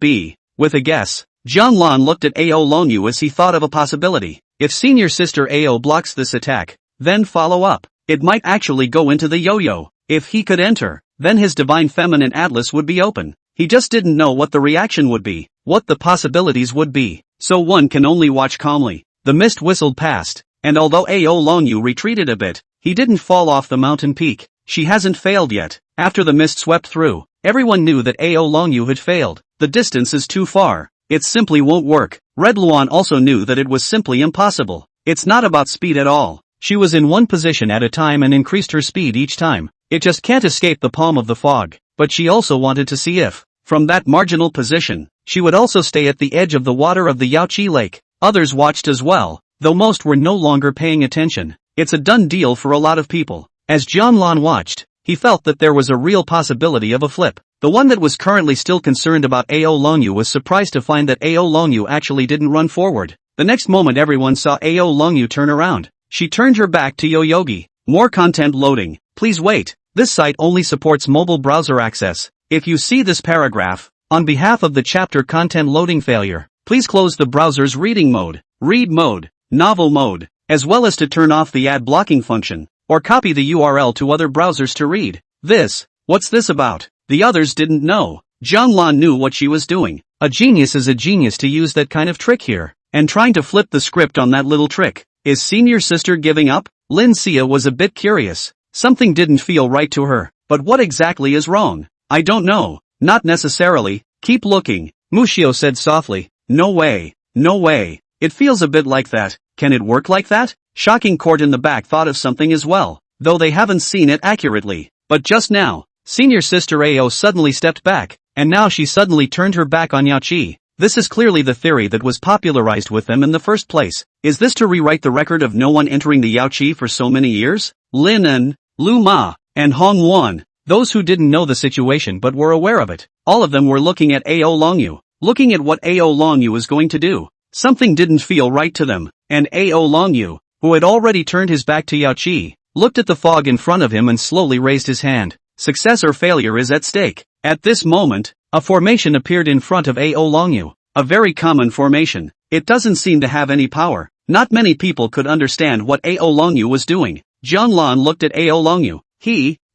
be? With a guess, Jianlan looked at Ao Longyu as he thought of a possibility. If senior sister Ao blocks this attack, then follow up. It might actually go into the yo-yo. If he could enter, then his divine feminine atlas would be open. He just didn't know what the reaction would be, what the possibilities would be. So one can only watch calmly. The mist whistled past, and although Ao Longyu retreated a bit, he didn't fall off the mountain peak. She hasn't failed yet. After the mist swept through, everyone knew that Ao Longyu had failed. The distance is too far. It simply won't work. Red Luan also knew that it was simply impossible. It's not about speed at all. She was in one position at a time and increased her speed each time. It just can't escape the palm of the fog. But she also wanted to see if, from that marginal position, she would also stay at the edge of the water of the Yaoqi Lake. Others watched as well, though most were no longer paying attention. It's a done deal for a lot of people. As Jianlan watched, he felt that there was a real possibility of a flip. The one that was currently still concerned about Ao Longyu was surprised to find that Ao Longyu actually didn't run forward. The next moment everyone saw Ao Longyu turn around. She turned her back to Yoyogi. More content loading. Please wait. This site only supports mobile browser access. If you see this paragraph, on behalf of the chapter content loading failure, please close the browser's reading mode, read mode, novel mode, as well as to turn off the ad blocking function, or copy the URL to other browsers to read. What's this about? The others didn't know. Jianlan knew what she was doing. A genius is a genius to use that kind of trick here, and trying to flip the script on that little trick. Is senior sister giving up? Lin Xia was a bit curious. Something didn't feel right to her. But what exactly is wrong? I don't know. Not necessarily. Keep looking. Mushio said softly. No way. No way. It feels a bit like that. Can it work like that? Shocking Court in the back thought of something as well, though they haven't seen it accurately. But just now, senior sister Ao suddenly stepped back, and now she suddenly turned her back on Yaoqi. This is clearly the theory that was popularized with them in the first place. Is this to rewrite the record of no one entering the Yaoqi for so many years? Lin and Lu Ma, and Hong Wan, those who didn't know the situation but were aware of it, all of them were looking at Ao Longyu, looking at what Ao Longyu was going to do. Something didn't feel right to them, and Ao Longyu, who had already turned his back to Yaoqi, looked at the fog in front of him and slowly raised his hand. Success or failure is at stake. At this moment, a formation appeared in front of Ao Longyu. A very common formation. It doesn't seem to have any power. Not many people could understand what Ao Longyu was doing. Jianlan looked at Ao Longyu.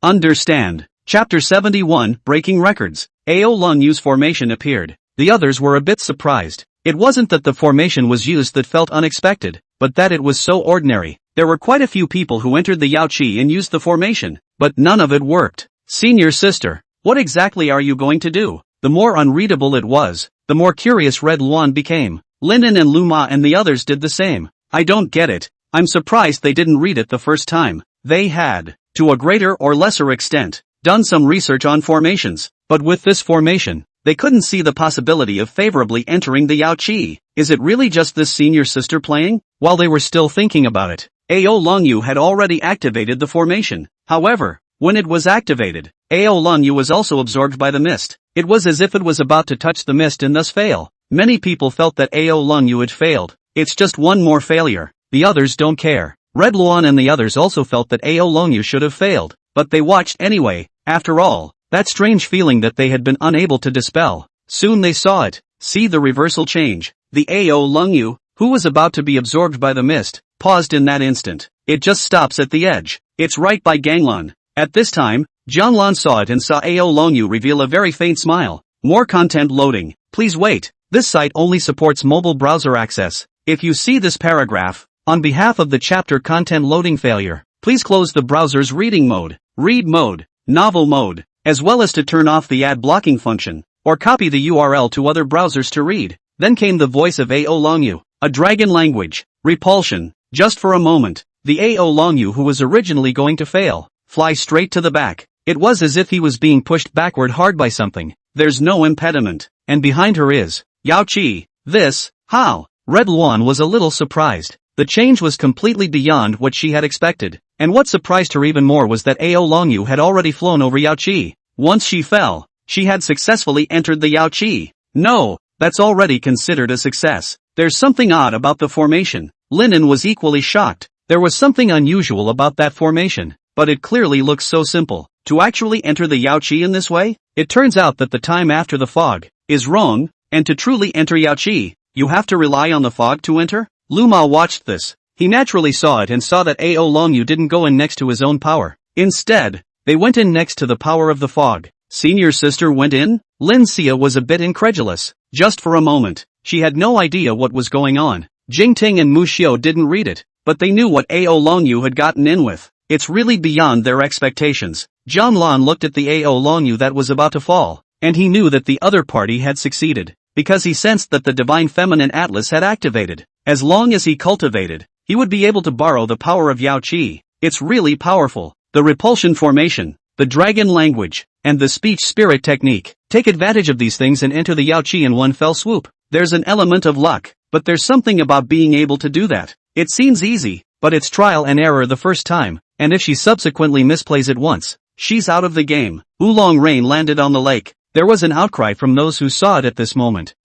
Understand. Chapter 71, Breaking Records. Ao Longyu's formation appeared. The others were a bit surprised. It wasn't that the formation was used that felt unexpected, but that it was so ordinary. There were quite a few people who entered the Yaoqi and used the formation, but none of it worked. Senior sister, what exactly are you going to do? The more unreadable it was, the more curious Red Luan became. Linen and Luma and the others did the same. I don't get it. I'm surprised they didn't read it the first time. They had, to a greater or lesser extent, done some research on formations, but with this formation, they couldn't see the possibility of favorably entering the Yaoqi. Is it really just this senior sister playing? While they were still thinking about it, Ao Longyu had already activated the formation. However, when it was activated, Ao Longyu was also absorbed by the mist. It was as if it was about to touch the mist and thus fail. Many people felt that Ao Longyu had failed. It's just one more failure. The others don't care. Red Luan and the others also felt that Ao Longyu should have failed, but they watched anyway. After all, that strange feeling that they had been unable to dispel. Soon they saw it. See the reversal change. The Ao Longyu, who was about to be absorbed by the mist, paused in that instant. It just stops at the edge. It's right by Ganglan. At this time, Jianlan saw it and saw Ao Longyu reveal a very faint smile. More content loading. Please wait. This site only supports mobile browser access. If you see this paragraph, on behalf of the chapter content loading failure, please close the browser's reading mode, read mode, novel mode, as well as to turn off the ad blocking function, or copy the URL to other browsers to read. Then came the voice of Ao Longyu, a dragon language, repulsion. Just for a moment, the Ao Longyu who was originally going to fail, fly straight to the back. It was as if he was being pushed backward hard by something. There's no impediment, and behind her is Yao Qi. This, how? Red Luan was a little surprised. The change was completely beyond what she had expected, and what surprised her even more was that Ao Longyu had already flown over Yao Qi. Once she fell, she had successfully entered the Yao Qi. No, that's already considered a success. There's something odd about the formation. Linen was equally shocked. There was something unusual about that formation, but it clearly looks so simple. To actually enter the Yao Qi in this way? It turns out that the time after the fog is wrong, and to truly enter Yao Qi, you have to rely on the fog to enter? Luma watched this. He naturally saw it and saw that Ao Longyu didn't go in next to his own power. Instead, they went in next to the power of the fog. Senior sister went in? Lin Xia was a bit incredulous. Just for a moment, she had no idea what was going on. Jingting and Mu Xiu didn't read it, but they knew what Ao Longyu had gotten in with. It's really beyond their expectations. Jian Lan looked at the Ao Longyu that was about to fall, and he knew that the other party had succeeded, because he sensed that the Divine Feminine Atlas had activated. As long as he cultivated, he would be able to borrow the power of Yao Qi. It's really powerful. The repulsion formation, the dragon language, and the speech spirit technique. Take advantage of these things and enter the Yao Qi in one fell swoop. There's an element of luck, but there's something about being able to do that. It seems easy, but it's trial and error the first time, and if she subsequently misplays it once, she's out of the game. Oolong rain landed on the lake. There was an outcry from those who saw it at this moment.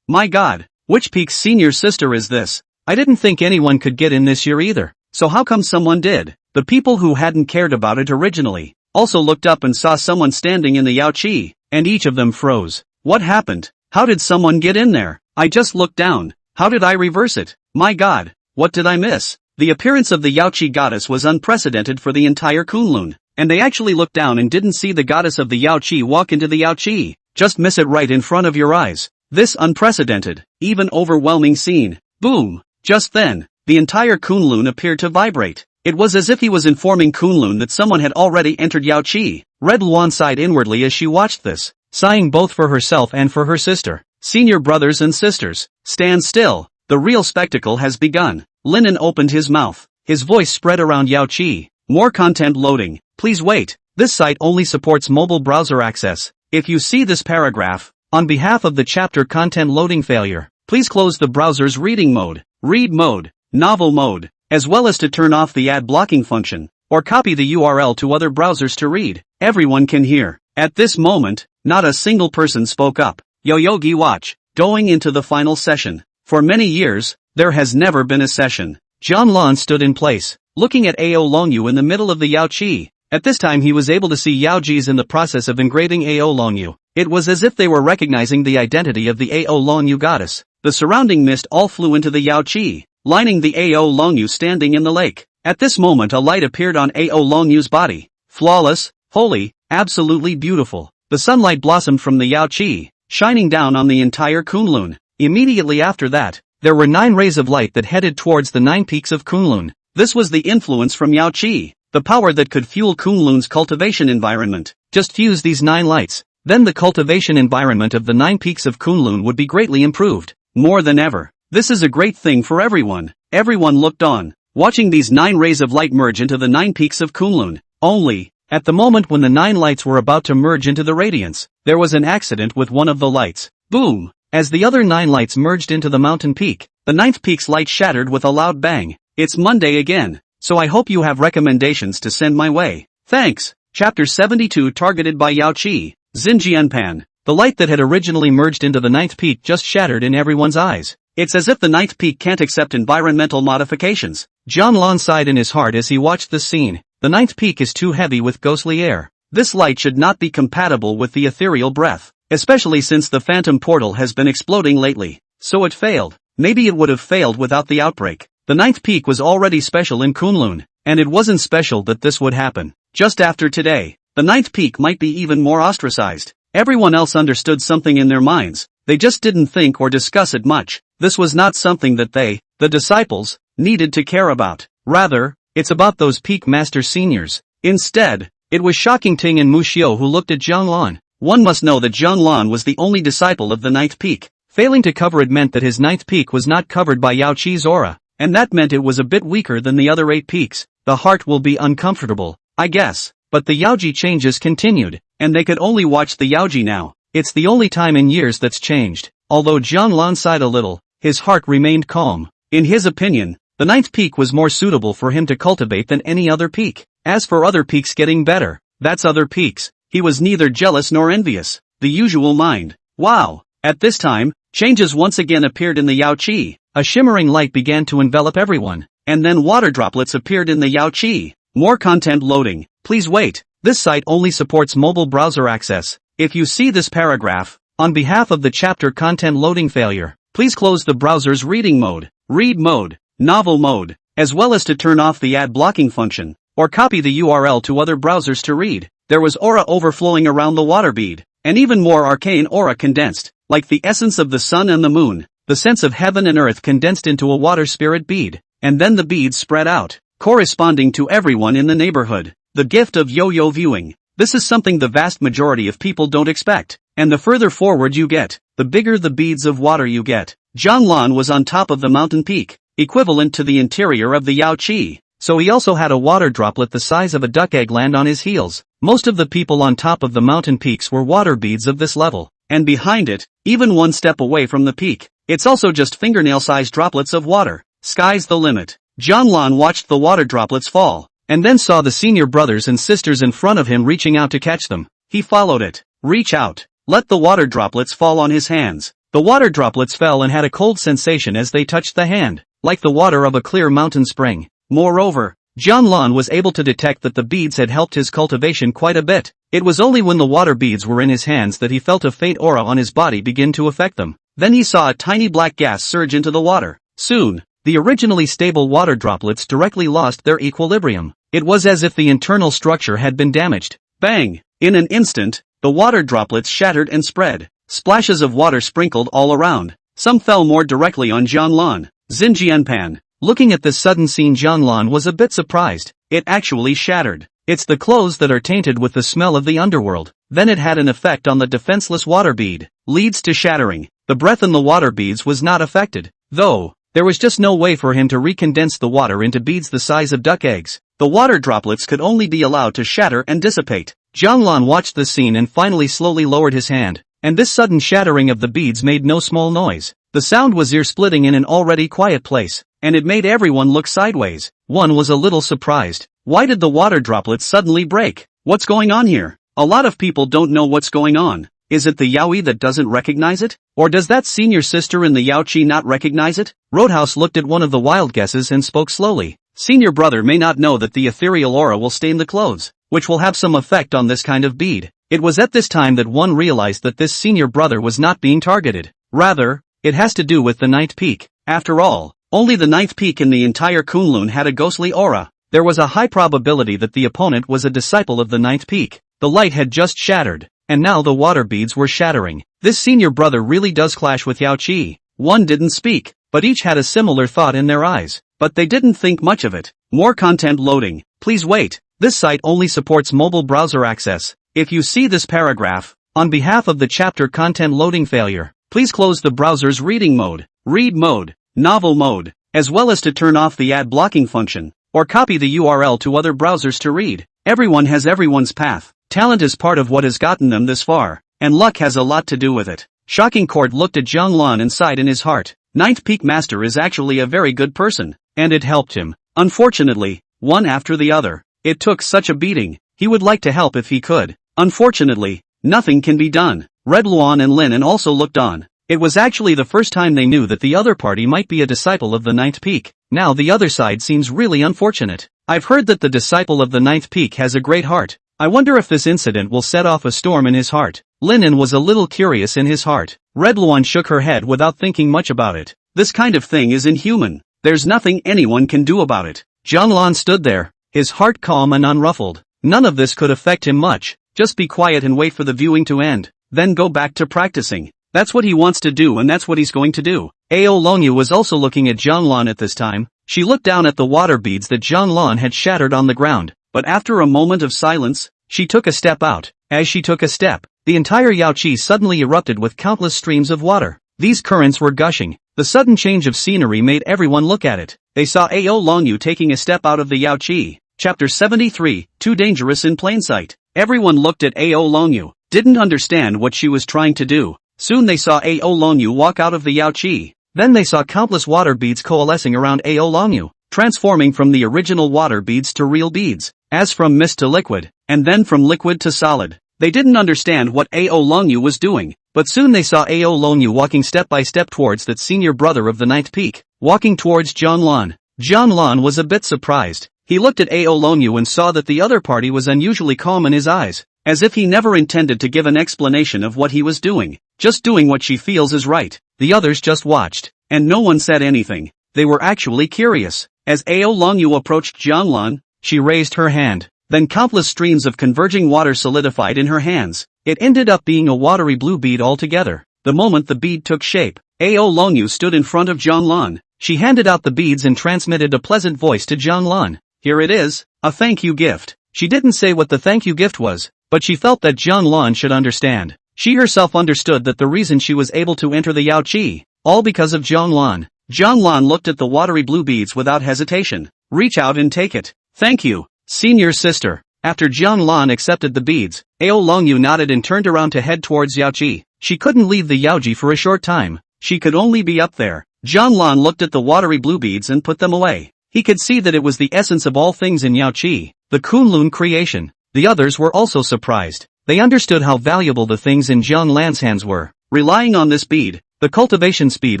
My god, which peak's senior sister is this? I didn't think anyone could get in this year either, so how come someone did? The people who hadn't cared about it originally also looked up and saw someone standing in the Yao Qi, and each of them froze. What happened? How did someone get in there? I just looked down. How did I reverse it? My god, what did I miss? The appearance of the Yao Qi goddess was unprecedented for the entire Kunlun, and they actually looked down and didn't see the goddess of the Yao Qi walk into the Yao Qi. Just miss it right in front of your eyes. This unprecedented, even overwhelming scene. Boom! Just then, the entire Kunlun appeared to vibrate. It was as if he was informing Kunlun that someone had already entered Yao Qi. Red Luan sighed inwardly as she watched this, sighing both for herself and for her sister. Senior brothers and sisters, stand still. The real spectacle has begun. Linen opened his mouth. His voice spread around Yao Qi. More content loading. Please wait. This site only supports mobile browser access. If you see this paragraph, on behalf of the chapter content loading failure, please close the browser's reading mode, read mode, novel mode, as well as to turn off the ad blocking function, or copy the URL to other browsers to read. Everyone can hear. At this moment, not a single person spoke up. Yoyogi watch. Going into the final session. For many years, there has never been a session. Jian Lan stood in place, looking at Ao Longyu in the middle of the Yao Qi. At this time he was able to see Yao Ji's in the process of engraving Ao Longyu. It was as if they were recognizing the identity of the Ao Longyu goddess. The surrounding mist all flew into the Yao Qi, lining the Ao Longyu standing in the lake. At this moment a light appeared on Ao Longyu's body. Flawless, holy, absolutely beautiful. The sunlight blossomed from the Yao Qi, shining down on the entire Kunlun. Immediately after that, there were 9 rays of light that headed towards the 9 peaks of Kunlun. This was the influence from Yao Qi, the power that could fuel Kunlun's cultivation environment. Just fuse these 9 lights, then the cultivation environment of the 9 peaks of Kunlun would be greatly improved. More than ever, this is a great thing for everyone. Everyone looked on, watching these 9 rays of light merge into the 9 peaks of Kunlun. Only, at the moment when the 9 lights were about to merge into the radiance, there was an accident with one of the lights. Boom! As the other 9 lights merged into the mountain peak, the 9th peak's light shattered with a loud bang. It's Monday again, so I hope you have recommendations to send my way. Thanks. Chapter 72 targeted by Yao Qi, Xinjianpan. The light that had originally merged into the 9th peak just shattered in everyone's eyes. It's as if the 9th peak can't accept environmental modifications. Jian Lan sighed in his heart as he watched this scene. The 9th peak is too heavy with ghostly air. This light should not be compatible with the ethereal breath, especially since the phantom portal has been exploding lately. so it failed. Maybe it would have failed without the outbreak. The ninth peak was already special in Kunlun, and it wasn't special that this would happen. Just after today, the ninth peak might be even more ostracized. Everyone else understood something in their minds, they just didn't think or discuss it much. This was not something that they, the disciples, needed to care about. Rather, it's about those peak master seniors. Instead, it was Shocking Ting and Mu Xiao who looked at Zhang Lan. One must know that Zhang Lan was the only disciple of the ninth peak. Failing to cover it meant that his ninth peak was not covered by Yao Qi's aura, and that meant it was a bit weaker than the other 8 peaks. The heart will be uncomfortable, I guess. But the Yaoji changes continued, and they could only watch the Yaoji now. It's the only time in years that's changed. Although Zhang Lan sighed a little, his heart remained calm. In his opinion, the ninth peak was more suitable for him to cultivate than any other peak. As for other peaks getting better, that's other peaks. He was neither jealous nor envious. The usual mind. Wow. At this time, changes once again appeared in the Yao Qi. A shimmering light began to envelop everyone, and then water droplets appeared in the Yao Qi. More content loading. Please wait. This site only supports mobile browser access. If you see this paragraph, on behalf of the chapter content loading failure, please close the browser's reading mode, read mode, novel mode, as well as to turn off the ad blocking function, or copy the URL to other browsers to read. There was aura overflowing around the water bead, and even more arcane aura condensed, like the essence of the sun and the moon, the sense of heaven and earth condensed into a water spirit bead, and then the beads spread out, corresponding to everyone in the neighborhood. The gift of yo-yo viewing. This is something the vast majority of people don't expect, and the further forward you get, the bigger the beads of water you get. Zhang Lan was on top of the mountain peak, equivalent to the interior of the Yao Qi, so he also had a water droplet the size of a duck egg land on his heels. Most of the people on top of the mountain peaks were water beads of this level, and behind it, even one step away from the peak, it's also just fingernail-sized droplets of water. Sky's the limit. Zhang Lan watched the water droplets fall, and then saw the senior brothers and sisters in front of him reaching out to catch them. He followed it. Reach out. Let the water droplets fall on his hands. The water droplets fell and had a cold sensation as they touched the hand, like the water of a clear mountain spring. Moreover, Zhang Lan was able to detect that the beads had helped his cultivation quite a bit. It was only when the water beads were in his hands that he felt a faint aura on his body begin to affect them. Then he saw a tiny black gas surge into the water. Soon, the originally stable water droplets directly lost their equilibrium. It was as if the internal structure had been damaged. Bang! In an instant, the water droplets shattered and spread. Splashes of water sprinkled all around. Some fell more directly on Zhang Lan. Xinjianpan. Looking at this sudden scene, Zhang Lan was a bit surprised. It actually shattered. It's the clothes that are tainted with the smell of the underworld. Then it had an effect on the defenseless water bead. Leads to shattering. The breath in the water beads was not affected, though. There was just no way for him to recondense the water into beads the size of duck eggs. The water droplets could only be allowed to shatter and dissipate. Zhang Lan watched the scene and finally slowly lowered his hand, and this sudden shattering of the beads made no small noise. The sound was ear-splitting in an already quiet place, and it made everyone look sideways. One was a little surprised. Why did the water droplets suddenly break? What's going on here? A lot of people don't know what's going on. Is it the Yaoi that doesn't recognize it? Or does that senior sister in the Yao Qi not recognize it? Roadhouse looked at one of the wild guesses and spoke slowly. Senior brother may not know that the ethereal aura will stain the clothes, which will have some effect on this kind of bead. It was at this time that one realized that this senior brother was not being targeted. Rather, it has to do with the ninth peak. After all, only the ninth peak in the entire Kunlun had a ghostly aura. There was a high probability that the opponent was a disciple of the ninth peak. The light had just shattered, and now the water beads were shattering. This senior brother really does clash with Yao Qi. One didn't speak, but each had a similar thought in their eyes. But they didn't think much of it. More content loading. Please wait. This site only supports mobile browser access. If you see this paragraph, on behalf of the chapter content loading failure, please close the browser's reading mode, read mode, novel mode, as well as to turn off the ad blocking function, or copy the URL to other browsers to read. Everyone has everyone's path. Talent is part of what has gotten them this far, and luck has a lot to do with it. Shocking Court looked at Zhang Lan and sighed in his heart. Ninth Peak Master is actually a very good person, and it helped him. Unfortunately, one after the other. It took such a beating. He would like to help if he could. Unfortunately, nothing can be done. Red Luan and Lin also looked on. It was actually the first time they knew that the other party might be a disciple of the ninth peak. Now the other side seems really unfortunate. I've heard that the disciple of the ninth peak has a great heart. I wonder if this incident will set off a storm in his heart. Linen was a little curious in his heart. Red Luan shook her head without thinking much about it. This kind of thing is inhuman. There's nothing anyone can do about it. Jianlan stood there, his heart calm and unruffled. None of this could affect him much. Just be quiet and wait for the viewing to end, then go back to practicing. That's what he wants to do and that's what he's going to do. Ao Longyu was also looking at Jianlan at this time. She looked down at the water beads that Jianlan had shattered on the ground, but after a moment of silence, she took a step out. As she took a step, the entire Yaoqi suddenly erupted with countless streams of water. These currents were gushing. The sudden change of scenery made everyone look at it. They saw Ao Longyu taking a step out of the Yaoqi. Chapter 73, Too Dangerous in Plain Sight. Everyone looked at Ao Longyu, didn't understand what she was trying to do. Soon they saw Ao Longyu walk out of the Yaoqi. Then they saw countless water beads coalescing around Ao Longyu, transforming from the original water beads to real beads, as from mist to liquid, and then from liquid to solid. They didn't understand what Ao Longyu was doing, but soon they saw Ao Longyu walking step by step towards that senior brother of the ninth peak, walking towards Jianlan. Jianlan was a bit surprised. He looked at Ao Longyu and saw that the other party was unusually calm in his eyes, as if he never intended to give an explanation of what he was doing, just doing what she feels is right. The others just watched, and no one said anything. They were actually curious. As Ao Longyu approached Jianlan, she raised her hand. Then countless streams of converging water solidified in her hands. It ended up being a watery blue bead altogether. The moment the bead took shape, Ao Longyu stood in front of Jianlan. She handed out the beads and transmitted a pleasant voice to Jianlan. Here it is, a thank you gift. She didn't say what the thank you gift was, but she felt that Jianlan should understand. She herself understood that the reason she was able to enter the Yaoqi, all because of Jianlan. Jianlan looked at the watery blue beads without hesitation. Reach out and take it. Thank you, senior sister. After Jianlan accepted the beads, Ao Longyu nodded and turned around to head towards Yaoqi. She couldn't leave the Yaoqi for a short time. She could only be up there. Jianlan looked at the watery blue beads and put them away. He could see that it was the essence of all things in Yaoqi, the Kunlun creation. The others were also surprised. They understood how valuable the things in Jianlan's hands were. Relying on this bead, the cultivation speed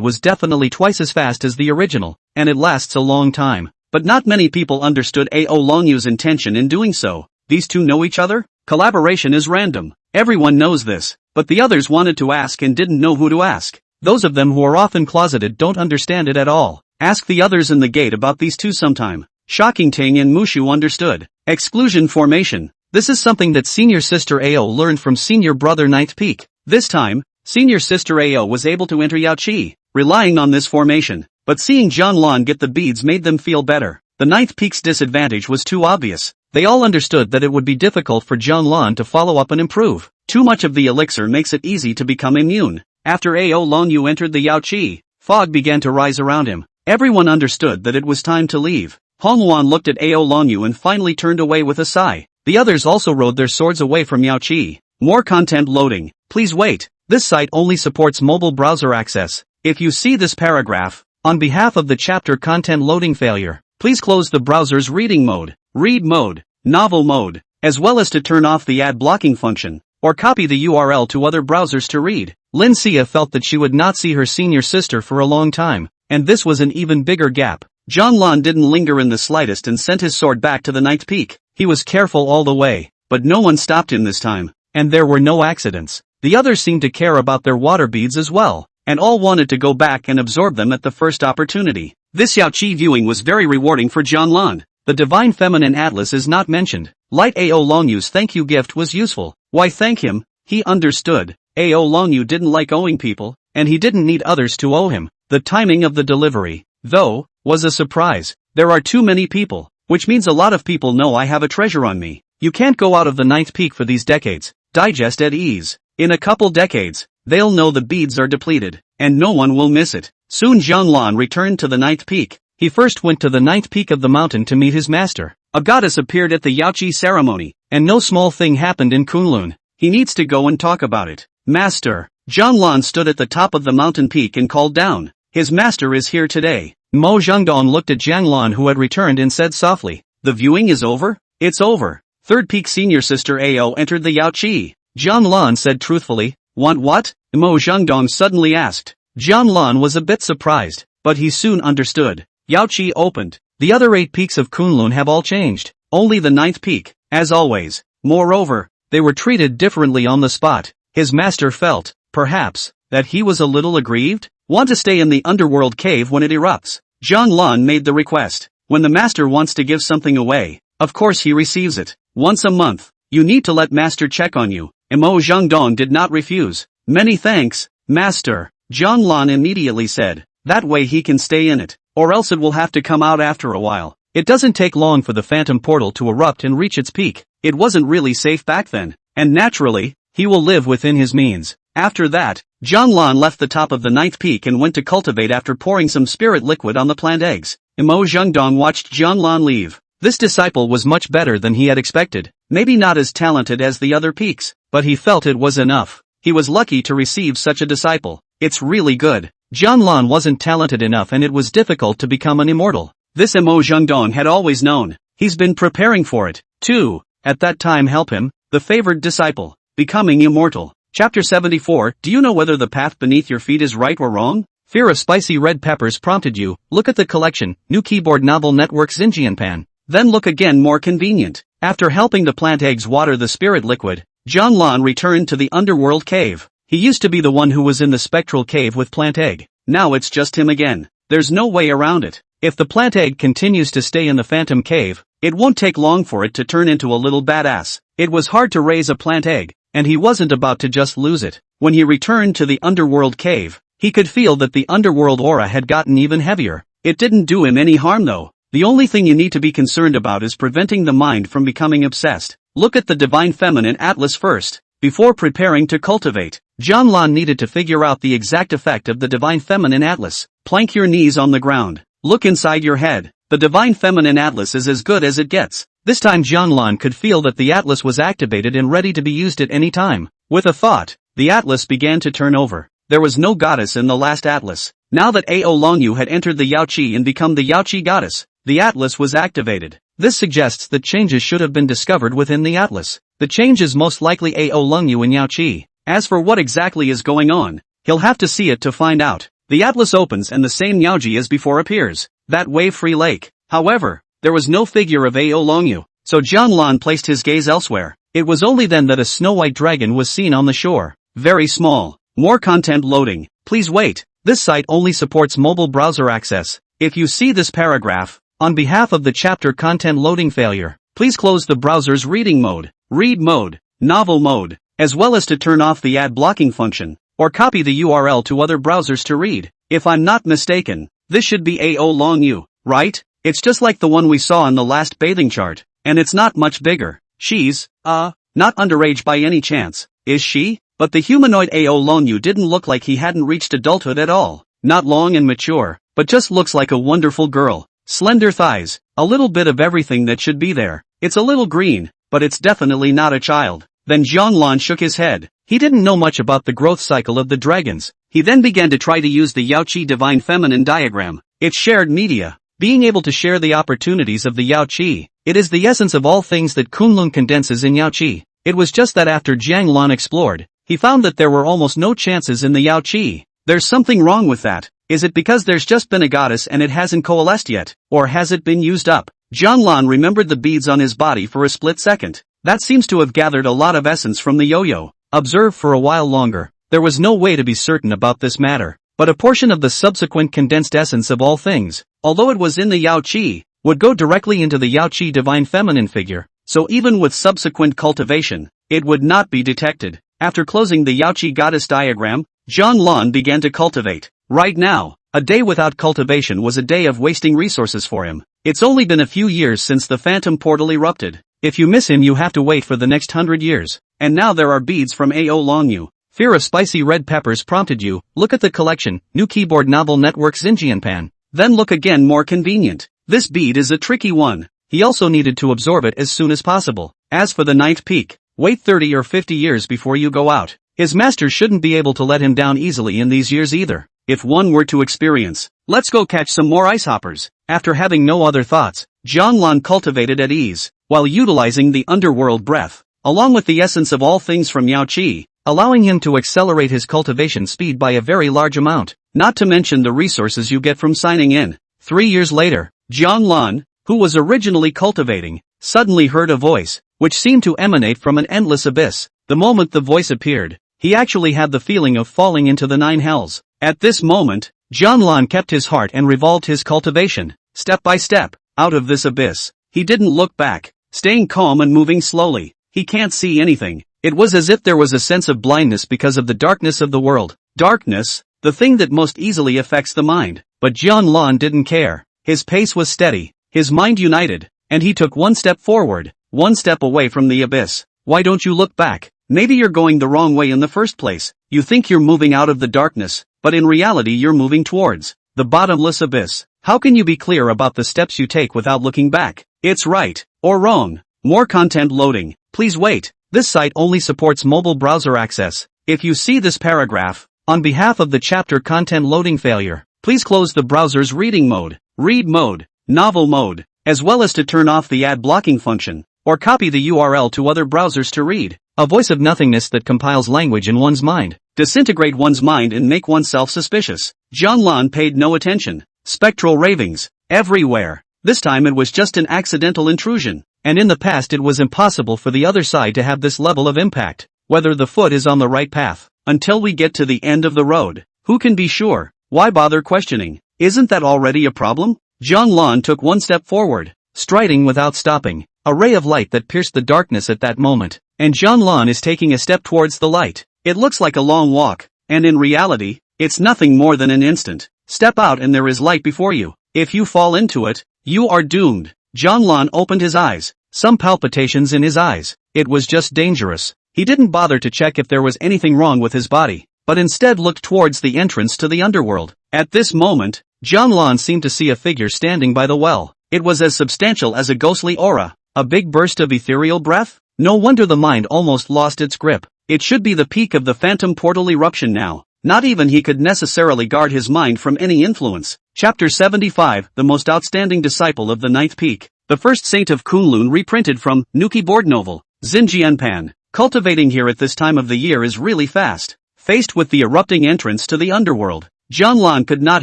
was definitely twice as fast as the original, and it lasts a long time. But not many people understood Ao Longyu's intention in doing so. These two know each other? Collaboration is random. Everyone knows this, but the others wanted to ask and didn't know who to ask. Those of them who are often closeted don't understand it at all. Ask the others in the gate about these two sometime. Shocking Ting and Mushu understood. Exclusion formation. This is something that senior sister Ao learned from senior brother Ninth Peak. This time, senior sister Ao was able to enter Yaoqi, relying on this formation. But seeing Jianlan get the beads made them feel better. The Ninth Peak's disadvantage was too obvious. They all understood that it would be difficult for Jianlan to follow up and improve. Too much of the elixir makes it easy to become immune. After Ao Longyu entered the Yaoqi, fog began to rise around him. Everyone understood that it was time to leave. Hongluan looked at Ao Longyu and finally turned away with a sigh. The others also rode their swords away from Yaoqi. More content loading. Please wait. This site only supports mobile browser access. If you see this paragraph, on behalf of the chapter content loading failure, please close the browser's reading mode, read mode, novel mode, as well as to turn off the ad blocking function, or copy the URL to other browsers to read. Lin Xia felt that she would not see her senior sister for a long time, and this was an even bigger gap. Jianlan didn't linger in the slightest and sent his sword back to the Ninth Peak. He was careful all the way, but no one stopped him this time, and there were no accidents. The others seemed to care about their water beads as well, and all wanted to go back and absorb them at the first opportunity. This Yaoqi viewing was very rewarding for Jianlan. The Divine Feminine Atlas is not mentioned. Light Ao Longyu's thank you gift was useful. Why thank him? He understood. Ao Longyu didn't like owing people, and he didn't need others to owe him. The timing of the delivery, though, was a surprise. There are too many people, which means a lot of people know I have a treasure on me. You can't go out of the Ninth Peak for these decades. Digest at ease. In a couple decades, they'll know the beads are depleted, and no one will miss it. Soon Jianlan returned to the Ninth Peak. He first went to the ninth peak of the mountain to meet his master. A goddess appeared at the Yaoqi ceremony, and no small thing happened in Kunlun. He needs to go and talk about it. Master. Jianlan stood at the top of the mountain peak and called down. His master is here today. Mo Zhengdong looked at Jianlan who had returned and said softly, the viewing is over? It's over. Third peak senior sister Ao entered the Yaoqi. Jianlan said truthfully, want what? Mo Zhengdong suddenly asked. Jianlan was a bit surprised, but he soon understood. Yaoqi opened. The other 8 peaks of Kunlun have all changed. Only the 9th peak, as always. Moreover, they were treated differently on the spot. His master felt, perhaps, that he was a little aggrieved. Want to stay in the underworld cave when it erupts? Zhang Lan made the request. When the master wants to give something away, of course he receives it. Once a month, you need to let master check on you. Mo Zhangdong did not refuse. Many thanks, master, Zhang Lan immediately said. That way he can stay in it, or else it will have to come out after a while. It doesn't take long for the phantom portal to erupt and reach its peak. It wasn't really safe back then, and naturally, he will live within his means. After that, Zhang Lan left the top of the 9th peak and went to cultivate after pouring some spirit liquid on the plant eggs. Mo Zhangdong watched Zhang Lan leave. This disciple was much better than he had expected. Maybe not as talented as the other peaks, but he felt it was enough. He was lucky to receive such a disciple. It's really good. Zhang Lan wasn't talented enough and it was difficult to become an immortal. This Mo Zhangdong had always known. He's been preparing for it, too. At that time help him, the favored disciple, becoming immortal. Chapter 74, do you know whether the path beneath your feet is right or wrong? Fear of spicy red peppers prompted you. Look at the collection, new keyboard novel network Xinjianpan. Then look again more convenient. After helping the plant eggs water the spirit liquid, Zhang Lan returned to the underworld cave. He used to be the one who was in the spectral cave with plant egg. Now it's just him again. There's no way around it. If the plant egg continues to stay in the phantom cave, it won't take long for it to turn into a little badass. It was hard to raise a plant egg, and he wasn't about to just lose it. When he returned to the underworld cave, he could feel that the underworld aura had gotten even heavier. It didn't do him any harm though. The only thing you need to be concerned about is preventing the mind from becoming obsessed. Look at the Divine Feminine Atlas first, before preparing to cultivate. Zhang Lan needed to figure out the exact effect of the Divine Feminine Atlas. Plank your knees on the ground. Look inside your head. The Divine Feminine Atlas is as good as it gets. This time Zhang Lan could feel that the Atlas was activated and ready to be used at any time. With a thought, the Atlas began to turn over. There was no goddess in the last Atlas. Now that Ao Longyu had entered the Yaoqi and become the Yaoqi goddess, the Atlas was activated. This suggests that changes should have been discovered within the Atlas. The change is most likely Ao Longyu in Yaoqi. As for what exactly is going on, he'll have to see it to find out. The Atlas opens and the same Yaoji as before appears. That wave-free lake. However, there was no figure of Ao Longyu, so Zhang Lan placed his gaze elsewhere. It was only then that a snow-white dragon was seen on the shore. Very small. More content loading. Please wait. This site only supports mobile browser access. If you see this paragraph, on behalf of the chapter content loading failure, please close the browser's reading mode, read mode, novel mode, as well as to turn off the ad blocking function, or copy the URL to other browsers to read. If I'm not mistaken, this should be Ao Longyu, right? It's just like the one we saw in the last bathing chart, and it's not much bigger. She's, not underage by any chance, is she? But the humanoid Ao Longyu didn't look like he hadn't reached adulthood at all. Not long and mature, but just looks like a wonderful girl. Slender thighs, a little bit of everything that should be there. It's a little green, but it's definitely not a child. Then Zhang Lan shook his head. He didn't know much about the growth cycle of the dragons. He then began to try to use the Yaoqi Divine Feminine diagram. It's shared media. Being able to share the opportunities of the Yaoqi. It is the essence of all things that Kunlun condenses in Yaoqi. It was just that after Zhang Lan explored, he found that there were almost no chances in the Yaoqi. There's something wrong with that. Is it because there's just been a goddess and it hasn't coalesced yet, or has it been used up? Zhang Lan remembered the beads on his body for a split second. That seems to have gathered a lot of essence from the yo-yo. Observe for a while longer. There was no way to be certain about this matter, but a portion of the subsequent condensed essence of all things, although it was in the Yaoqi, would go directly into the Yaoqi Divine Feminine figure, so even with subsequent cultivation, it would not be detected. After closing the Yaoqi goddess diagram, Zhang Lan began to cultivate. Right now, a day without cultivation was a day of wasting resources for him. It's only been a few years since the phantom portal erupted. If you miss him you have to wait for the next 100 years. And now there are beads from Ao Longyu. Fear of spicy red peppers prompted you. Look at the collection, new keyboard novel network Xinjianpan. Then look again more convenient. This bead is a tricky one. He also needed to absorb it as soon as possible. As for the 9th peak, wait 30 or 50 years before you go out. His master shouldn't be able to let him down easily in these years either. If one were to experience, let's go catch some more ice hoppers. After having no other thoughts, Zhang Lan cultivated at ease, while utilizing the underworld breath, along with the essence of all things from Yaoqi, allowing him to accelerate his cultivation speed by a very large amount, not to mention the resources you get from signing in. 3 years later, Zhang Lan, who was originally cultivating, suddenly heard a voice, which seemed to emanate from an endless abyss. The moment the voice appeared, He actually had the feeling of falling into the 9 hells. At this moment, Jianlan kept his heart and revolved his cultivation, step by step, out of this abyss. He didn't look back, staying calm and moving slowly. He can't see anything. It was as if there was a sense of blindness because of the darkness of the world. Darkness, the thing that most easily affects the mind. But Jianlan didn't care. His pace was steady, his mind united, and he took one step forward, one step away from the abyss. Why don't you look back? Maybe you're going the wrong way in the first place. You think you're moving out of the darkness, but in reality you're moving towards the bottomless abyss. How can you be clear about the steps you take without looking back? It's right, or wrong. More content loading. Please wait. This site only supports mobile browser access. If you see this paragraph, on behalf of the chapter content loading failure, please close the browser's reading mode, read mode, novel mode, as well as to turn off the ad blocking function, or copy the URL to other browsers to read. A voice of nothingness that compiles language in one's mind, disintegrate one's mind and make oneself suspicious. Jianlan paid no attention. Spectral ravings, everywhere. This time it was just an accidental intrusion, and in the past it was impossible for the other side to have this level of impact, whether the foot is on the right path. Until we get to the end of the road, who can be sure? Why bother questioning? Isn't that already a problem? Jianlan took one step forward, striding without stopping, a ray of light that pierced the darkness at that moment, and Jianlan is taking a step towards the light. It looks like a long walk, and in reality, it's nothing more than an instant. Step out and there is light before you. If you fall into it, you are doomed. Jianlan opened his eyes, some palpitations in his eyes. It was just dangerous. He didn't bother to check if there was anything wrong with his body, but instead looked towards the entrance to the underworld. At this moment, Jianlan seemed to see a figure standing by the well. It was as substantial as a ghostly aura, a big burst of ethereal breath. No wonder the mind almost lost its grip. It should be the peak of the phantom portal eruption now. Not even he could necessarily guard his mind from any influence. Chapter 75, The Most Outstanding Disciple of the Ninth Peak. The First Saint of Kunlun reprinted from Nuki board novel, Xinjianpan. Cultivating here at this time of the year is really fast. Faced with the erupting entrance to the underworld, Jianlan could not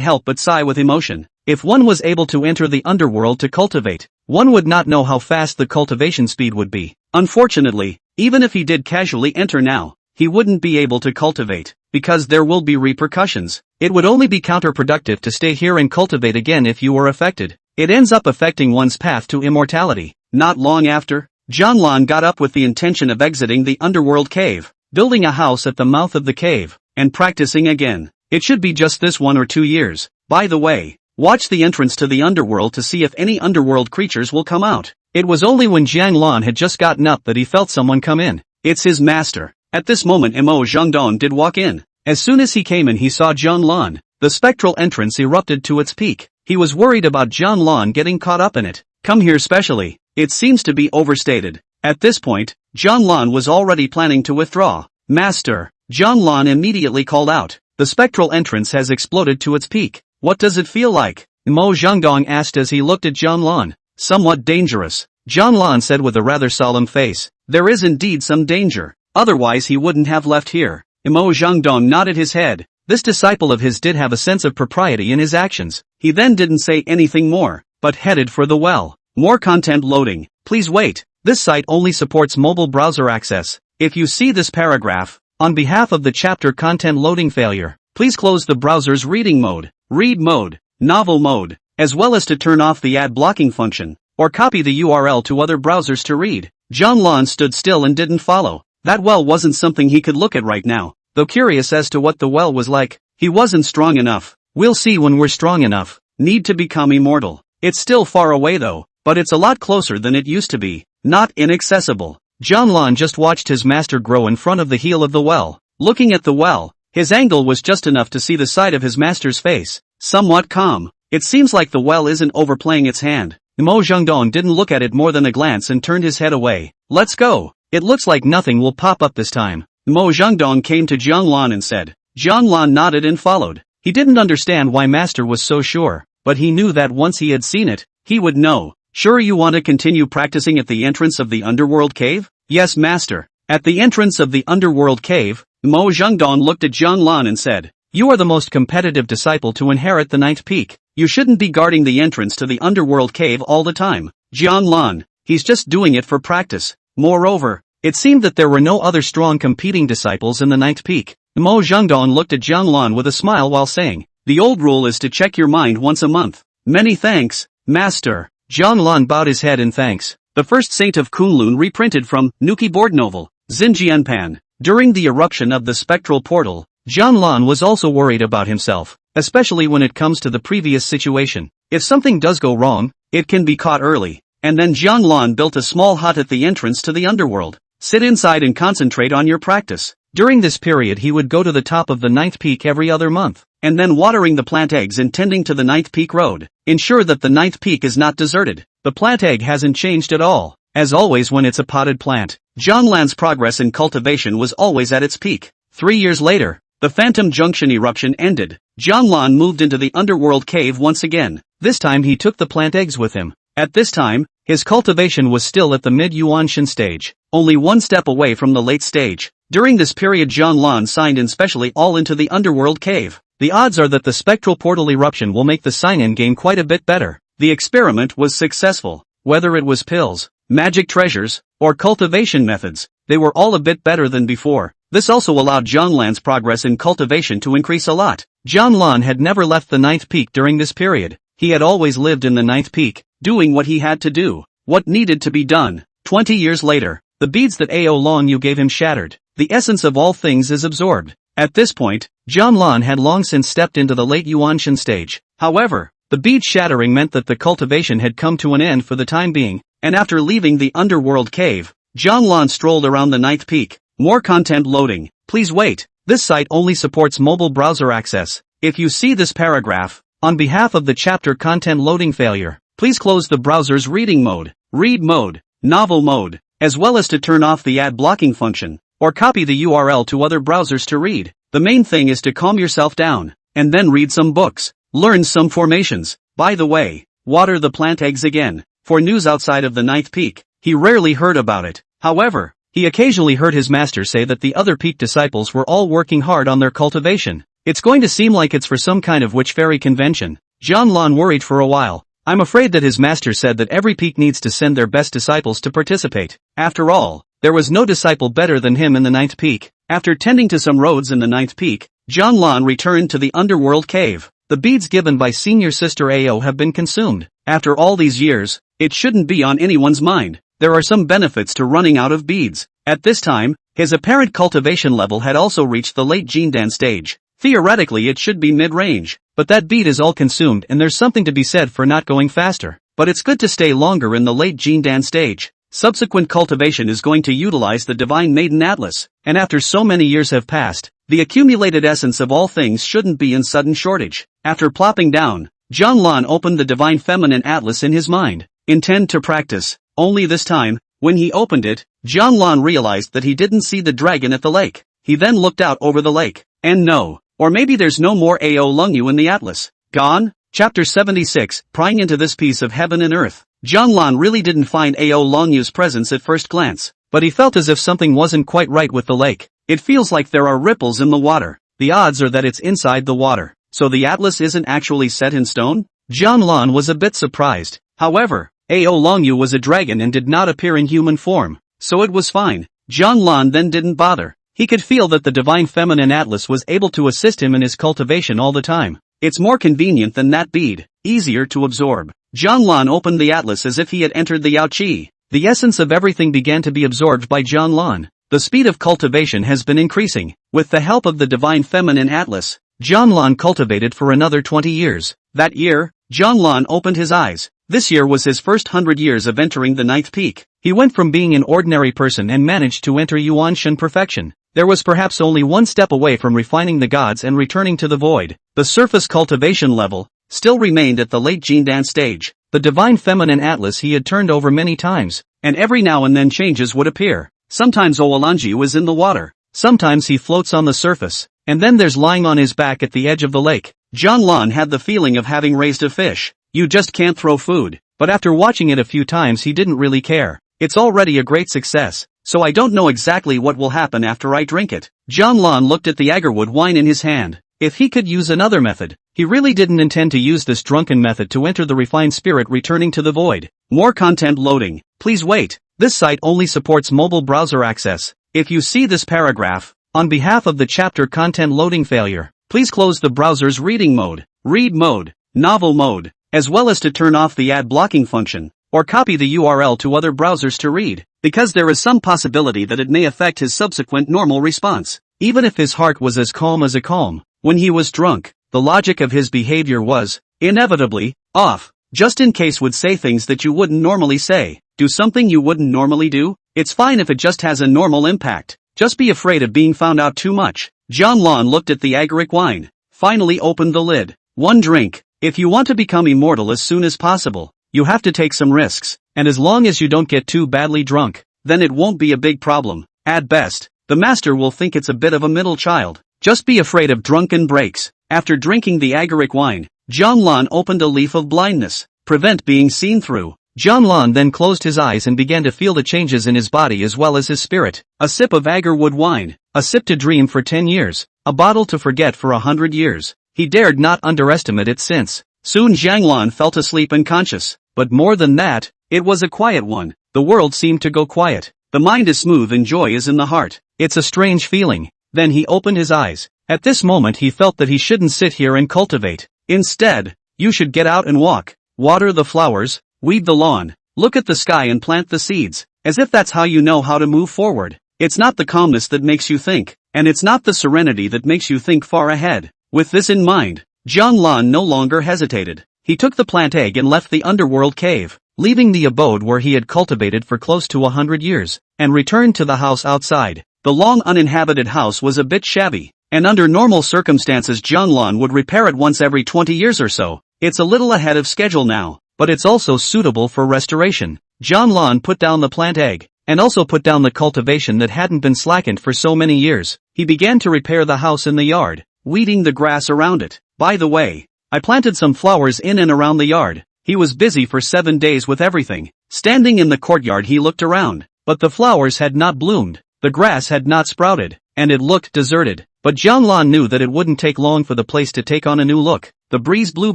help but sigh with emotion. If one was able to enter the underworld to cultivate, one would not know how fast the cultivation speed would be. Unfortunately, even if he did casually enter now, he wouldn't be able to cultivate, because there will be repercussions. It would only be counterproductive to stay here and cultivate again if you were affected. It ends up affecting one's path to immortality. Not long after, Jianlan got up with the intention of exiting the underworld cave, building a house at the mouth of the cave, and practicing again. It should be just this 1 or 2 years. By the way, watch the entrance to the underworld to see if any underworld creatures will come out. It was only when Jianlan had just gotten up that he felt someone come in. It's his master. At this moment Mo Zhengdong did walk in. As soon as he came in he saw Jianlan. The spectral entrance erupted to its peak. He was worried about Jianlan getting caught up in it. Come here specially. It seems to be overstated. At this point, Jianlan was already planning to withdraw. Master, Jianlan immediately called out. The spectral entrance has exploded to its peak. What does it feel like? Mo Zhengdong asked as he looked at Jianlan. Somewhat dangerous, Jianlan said with a rather solemn face. There is indeed some danger. Otherwise he wouldn't have left here. Mo Zhengdong nodded his head. This disciple of his did have a sense of propriety in his actions. He then didn't say anything more, but headed for the well. More content loading. Please wait. This site only supports mobile browser access. If you see this paragraph, on behalf of the chapter content loading failure, please close the browser's reading mode, read mode, novel mode, as well as to turn off the ad blocking function, or copy the URL to other browsers to read. Jianlan stood still and didn't follow. That well wasn't something he could look at right now. Though curious as to what the well was like, he wasn't strong enough. We'll see when we're strong enough. Need to become immortal. It's still far away though, but it's a lot closer than it used to be. Not inaccessible. Jianlan just watched his master grow in front of the heel of the well. Looking at the well, his angle was just enough to see the side of his master's face. Somewhat calm. It seems like the well isn't overplaying its hand. Mo Zhengdong didn't look at it more than a glance and turned his head away. Let's go. It looks like nothing will pop up this time. Mo Zhengdong came to Jianlan and said. Jianlan nodded and followed. He didn't understand why master was so sure, but he knew that once he had seen it, he would know. Sure you want to continue practicing at the entrance of the underworld cave? Yes master. At the entrance of the underworld cave, Mo Zhengdong looked at Jianlan and said. You are the most competitive disciple to inherit the ninth peak. You shouldn't be guarding the entrance to the underworld cave all the time. Jianlan, he's just doing it for practice. Moreover, It seemed that there were no other strong competing disciples in the ninth peak. Mo Zhengdong looked at Jianglan with a smile while saying, "The old rule is to check your mind once a month." "Many thanks, Master." Jianglan bowed his head in thanks. The First Saint of Kunlun reprinted from Nuki board novel, Xinjianpan. During the eruption of the spectral portal, Jianglan was also worried about himself, especially when it comes to the previous situation. If something does go wrong, it can be caught early. And then Jianglan built a small hut at the entrance to the underworld. Sit inside and concentrate on your practice. During this period he would go to the top of the ninth peak every other month, and then watering the plant eggs and tending to the ninth peak road. Ensure that the ninth peak is not deserted. The plant egg hasn't changed at all. As always when it's a potted plant, Jianglan's progress in cultivation was always at its peak. 3 years later, the Phantom Junction eruption ended. Jianglan moved into the underworld cave once again. This time he took the plant eggs with him. At this time, his cultivation was still at the mid-Yuanshan stage, only one step away from the late stage. During this period Jianglan signed in specially all into the underworld cave. The odds are that the spectral portal eruption will make the sign-in game quite a bit better. The experiment was successful. Whether it was pills, magic treasures, or cultivation methods, they were all a bit better than before. This also allowed Jianglan's progress in cultivation to increase a lot. Jianglan had never left the ninth peak during this period. He had always lived in the ninth peak, doing what he had to do, what needed to be done. 20 years later, the beads that Ao Longyu gave him shattered. The essence of all things is absorbed. At this point, Jianglan had long since stepped into the late Yuanshan stage. However, the bead shattering meant that the cultivation had come to an end for the time being, and after leaving the underworld cave, Jianglan strolled around the ninth peak. More content loading. Please wait. This site only supports mobile browser access. If you see this paragraph, on behalf of the chapter content loading failure, please close the browser's reading mode, read mode, novel mode, as well as to turn off the ad blocking function, or copy the URL to other browsers to read. The main thing is to calm yourself down, and then read some books, learn some formations. By the way, water the plant eggs again. For news outside of the ninth peak, he rarely heard about it. However, he occasionally heard his master say that the other peak disciples were all working hard on their cultivation. It's going to seem like it's for some kind of witch fairy convention. Jianglan worried for a while. I'm afraid that his master said that every peak needs to send their best disciples to participate. After all, there was no disciple better than him in the ninth peak. After tending to some roads in the ninth peak, Jianglan returned to the underworld cave. The beads given by senior sister Ao have been consumed. After all these years, it shouldn't be on anyone's mind. There are some benefits to running out of beads. At this time, his apparent cultivation level had also reached the late Jindan stage. Theoretically it should be mid-range, but that bead is all consumed and there's something to be said for not going faster. But it's good to stay longer in the late Jindan stage. Subsequent cultivation is going to utilize the Divine Maiden Atlas, and after so many years have passed, the accumulated essence of all things shouldn't be in sudden shortage. After plopping down, Jianglan opened the Divine Feminine Atlas in his mind. Intend to practice. Only this time, when he opened it, Jianglan realized that he didn't see the dragon at the lake. He then looked out over the lake, and no, or maybe there's no more Ao Longyu in the atlas. Gone? Chapter 76, prying into this piece of heaven and earth. Jianglan really didn't find Ao Longyu's presence at first glance, but he felt as if something wasn't quite right with the lake. It feels like there are ripples in the water. The odds are that it's inside the water. So the atlas isn't actually set in stone? Jianglan was a bit surprised. However, Ao Longyu was a dragon and did not appear in human form, so it was fine. Jianglan then didn't bother. He could feel that the Divine Feminine Atlas was able to assist him in his cultivation all the time. It's more convenient than that bead, easier to absorb. Jianglan opened the atlas as if he had entered the Yao Qi. The essence of everything began to be absorbed by Jianglan. The speed of cultivation has been increasing. With the help of the Divine Feminine Atlas, Jianglan cultivated for another 20 years. That year, Jianglan opened his eyes. This year was his first 100 years of entering the ninth peak. He went from being an ordinary person and managed to enter Yuanshan perfection. There was perhaps only one step away from refining the gods and returning to the void. The surface cultivation level still remained at the late Jindan stage. The Divine Feminine Atlas he had turned over many times, and every now and then changes would appear. Sometimes Ao Longyu is in the water. Sometimes he floats on the surface, and then there's lying on his back at the edge of the lake. Jianglan had the feeling of having raised a fish. You just can't throw food. But after watching it a few times he didn't really care. It's already a great success, so I don't know exactly what will happen after I drink it. Jianglan looked at the agarwood wine in his hand. If he could use another method, he really didn't intend to use this drunken method to enter the refined spirit returning to the void. More content loading. Please wait. This site only supports mobile browser access. If you see this paragraph, on behalf of the chapter content loading failure, please close the browser's reading mode, read mode, novel mode, as well as to turn off the ad blocking function, or copy the URL to other browsers to read, because there is some possibility that it may affect his subsequent normal response. Even if his heart was as calm as a calm, when he was drunk, the logic of his behavior was, inevitably, off. Just in case would say things that you wouldn't normally say, do something you wouldn't normally do. It's fine if it just has a normal impact. Just be afraid of being found out too much. Jianlan looked at the agaric wine, finally opened the lid. One drink. If you want to become immortal as soon as possible, you have to take some risks, and as long as you don't get too badly drunk, then it won't be a big problem. At best, the master will think it's a bit of a middle child. Just be afraid of drunken breaks. After drinking the agaric wine, Jianlan opened a leaf of blindness, prevent being seen through. Jianlan then closed his eyes and began to feel the changes in his body as well as his spirit. A sip of agarwood wine, a sip to dream for 10 years, a bottle to forget for 100 years. He dared not underestimate it since. Soon Jianlan felt asleep and conscious, but more than that, it was a quiet one. The world seemed to go quiet. The mind is smooth and joy is in the heart. It's a strange feeling. Then he opened his eyes. At this moment he felt that he shouldn't sit here and cultivate. Instead, you should get out and walk, water the flowers, weed the lawn, look at the sky and plant the seeds, as if that's how you know how to move forward. It's not the calmness that makes you think, and it's not the serenity that makes you think far ahead. With this in mind, Jianlan no longer hesitated. He took the plant egg and left the underworld cave, leaving the abode where he had cultivated for close to 100 years, and returned to the house outside. The long uninhabited house was a bit shabby, and under normal circumstances Jianlan would repair it once every 20 years or so. It's a little ahead of schedule now, but it's also suitable for restoration. Jianlan put down the plant egg, and also put down the cultivation that hadn't been slackened for so many years. He began to repair the house in the yard, weeding the grass around it. By the way, I planted some flowers in and around the yard. He was busy for 7 days with everything. Standing in the courtyard he looked around, but the flowers had not bloomed, the grass had not sprouted, and it looked deserted. But Jianlan knew that it wouldn't take long for the place to take on a new look. The breeze blew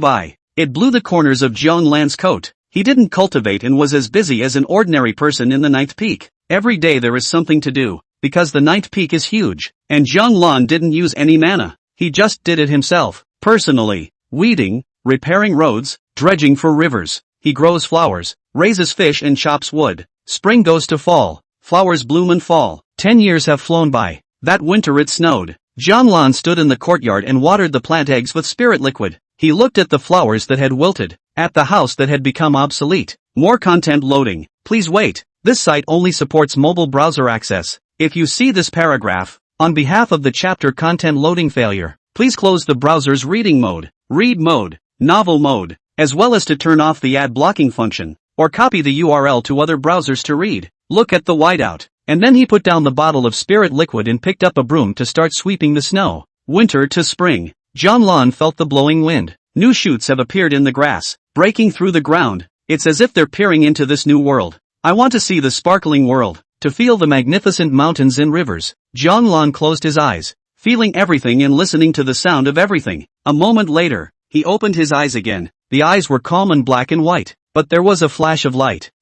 by. It blew the corners of Jianlan's coat. He didn't cultivate and was as busy as an ordinary person in the ninth peak. Every day there is something to do, because the ninth peak is huge, and Jianlan didn't use any mana. He just did it himself, personally, weeding, repairing roads, dredging for rivers. He grows flowers, raises fish and chops wood. Spring goes to fall, flowers bloom and fall. 10 years have flown by. That winter it snowed. Jianlan stood in the courtyard and watered the plant eggs with spirit liquid. He looked at the flowers that had wilted, at the house that had become obsolete. More content loading. Please wait. This site only supports mobile browser access. If you see this paragraph, on behalf of the chapter content loading failure, please close the browser's reading mode, read mode, novel mode, as well as to turn off the ad blocking function, or copy the URL to other browsers to read. Look at the whiteout. And then he put down the bottle of spirit liquid and picked up a broom to start sweeping the snow. Winter to spring. Jianlan felt the blowing wind. New shoots have appeared in the grass, breaking through the ground. It's as if they're peering into this new world. I want to see the sparkling world, to feel the magnificent mountains and rivers. Jianlan closed his eyes, feeling everything and listening to the sound of everything. A moment later, he opened his eyes again. The eyes were calm and black and white, but there was a flash of light.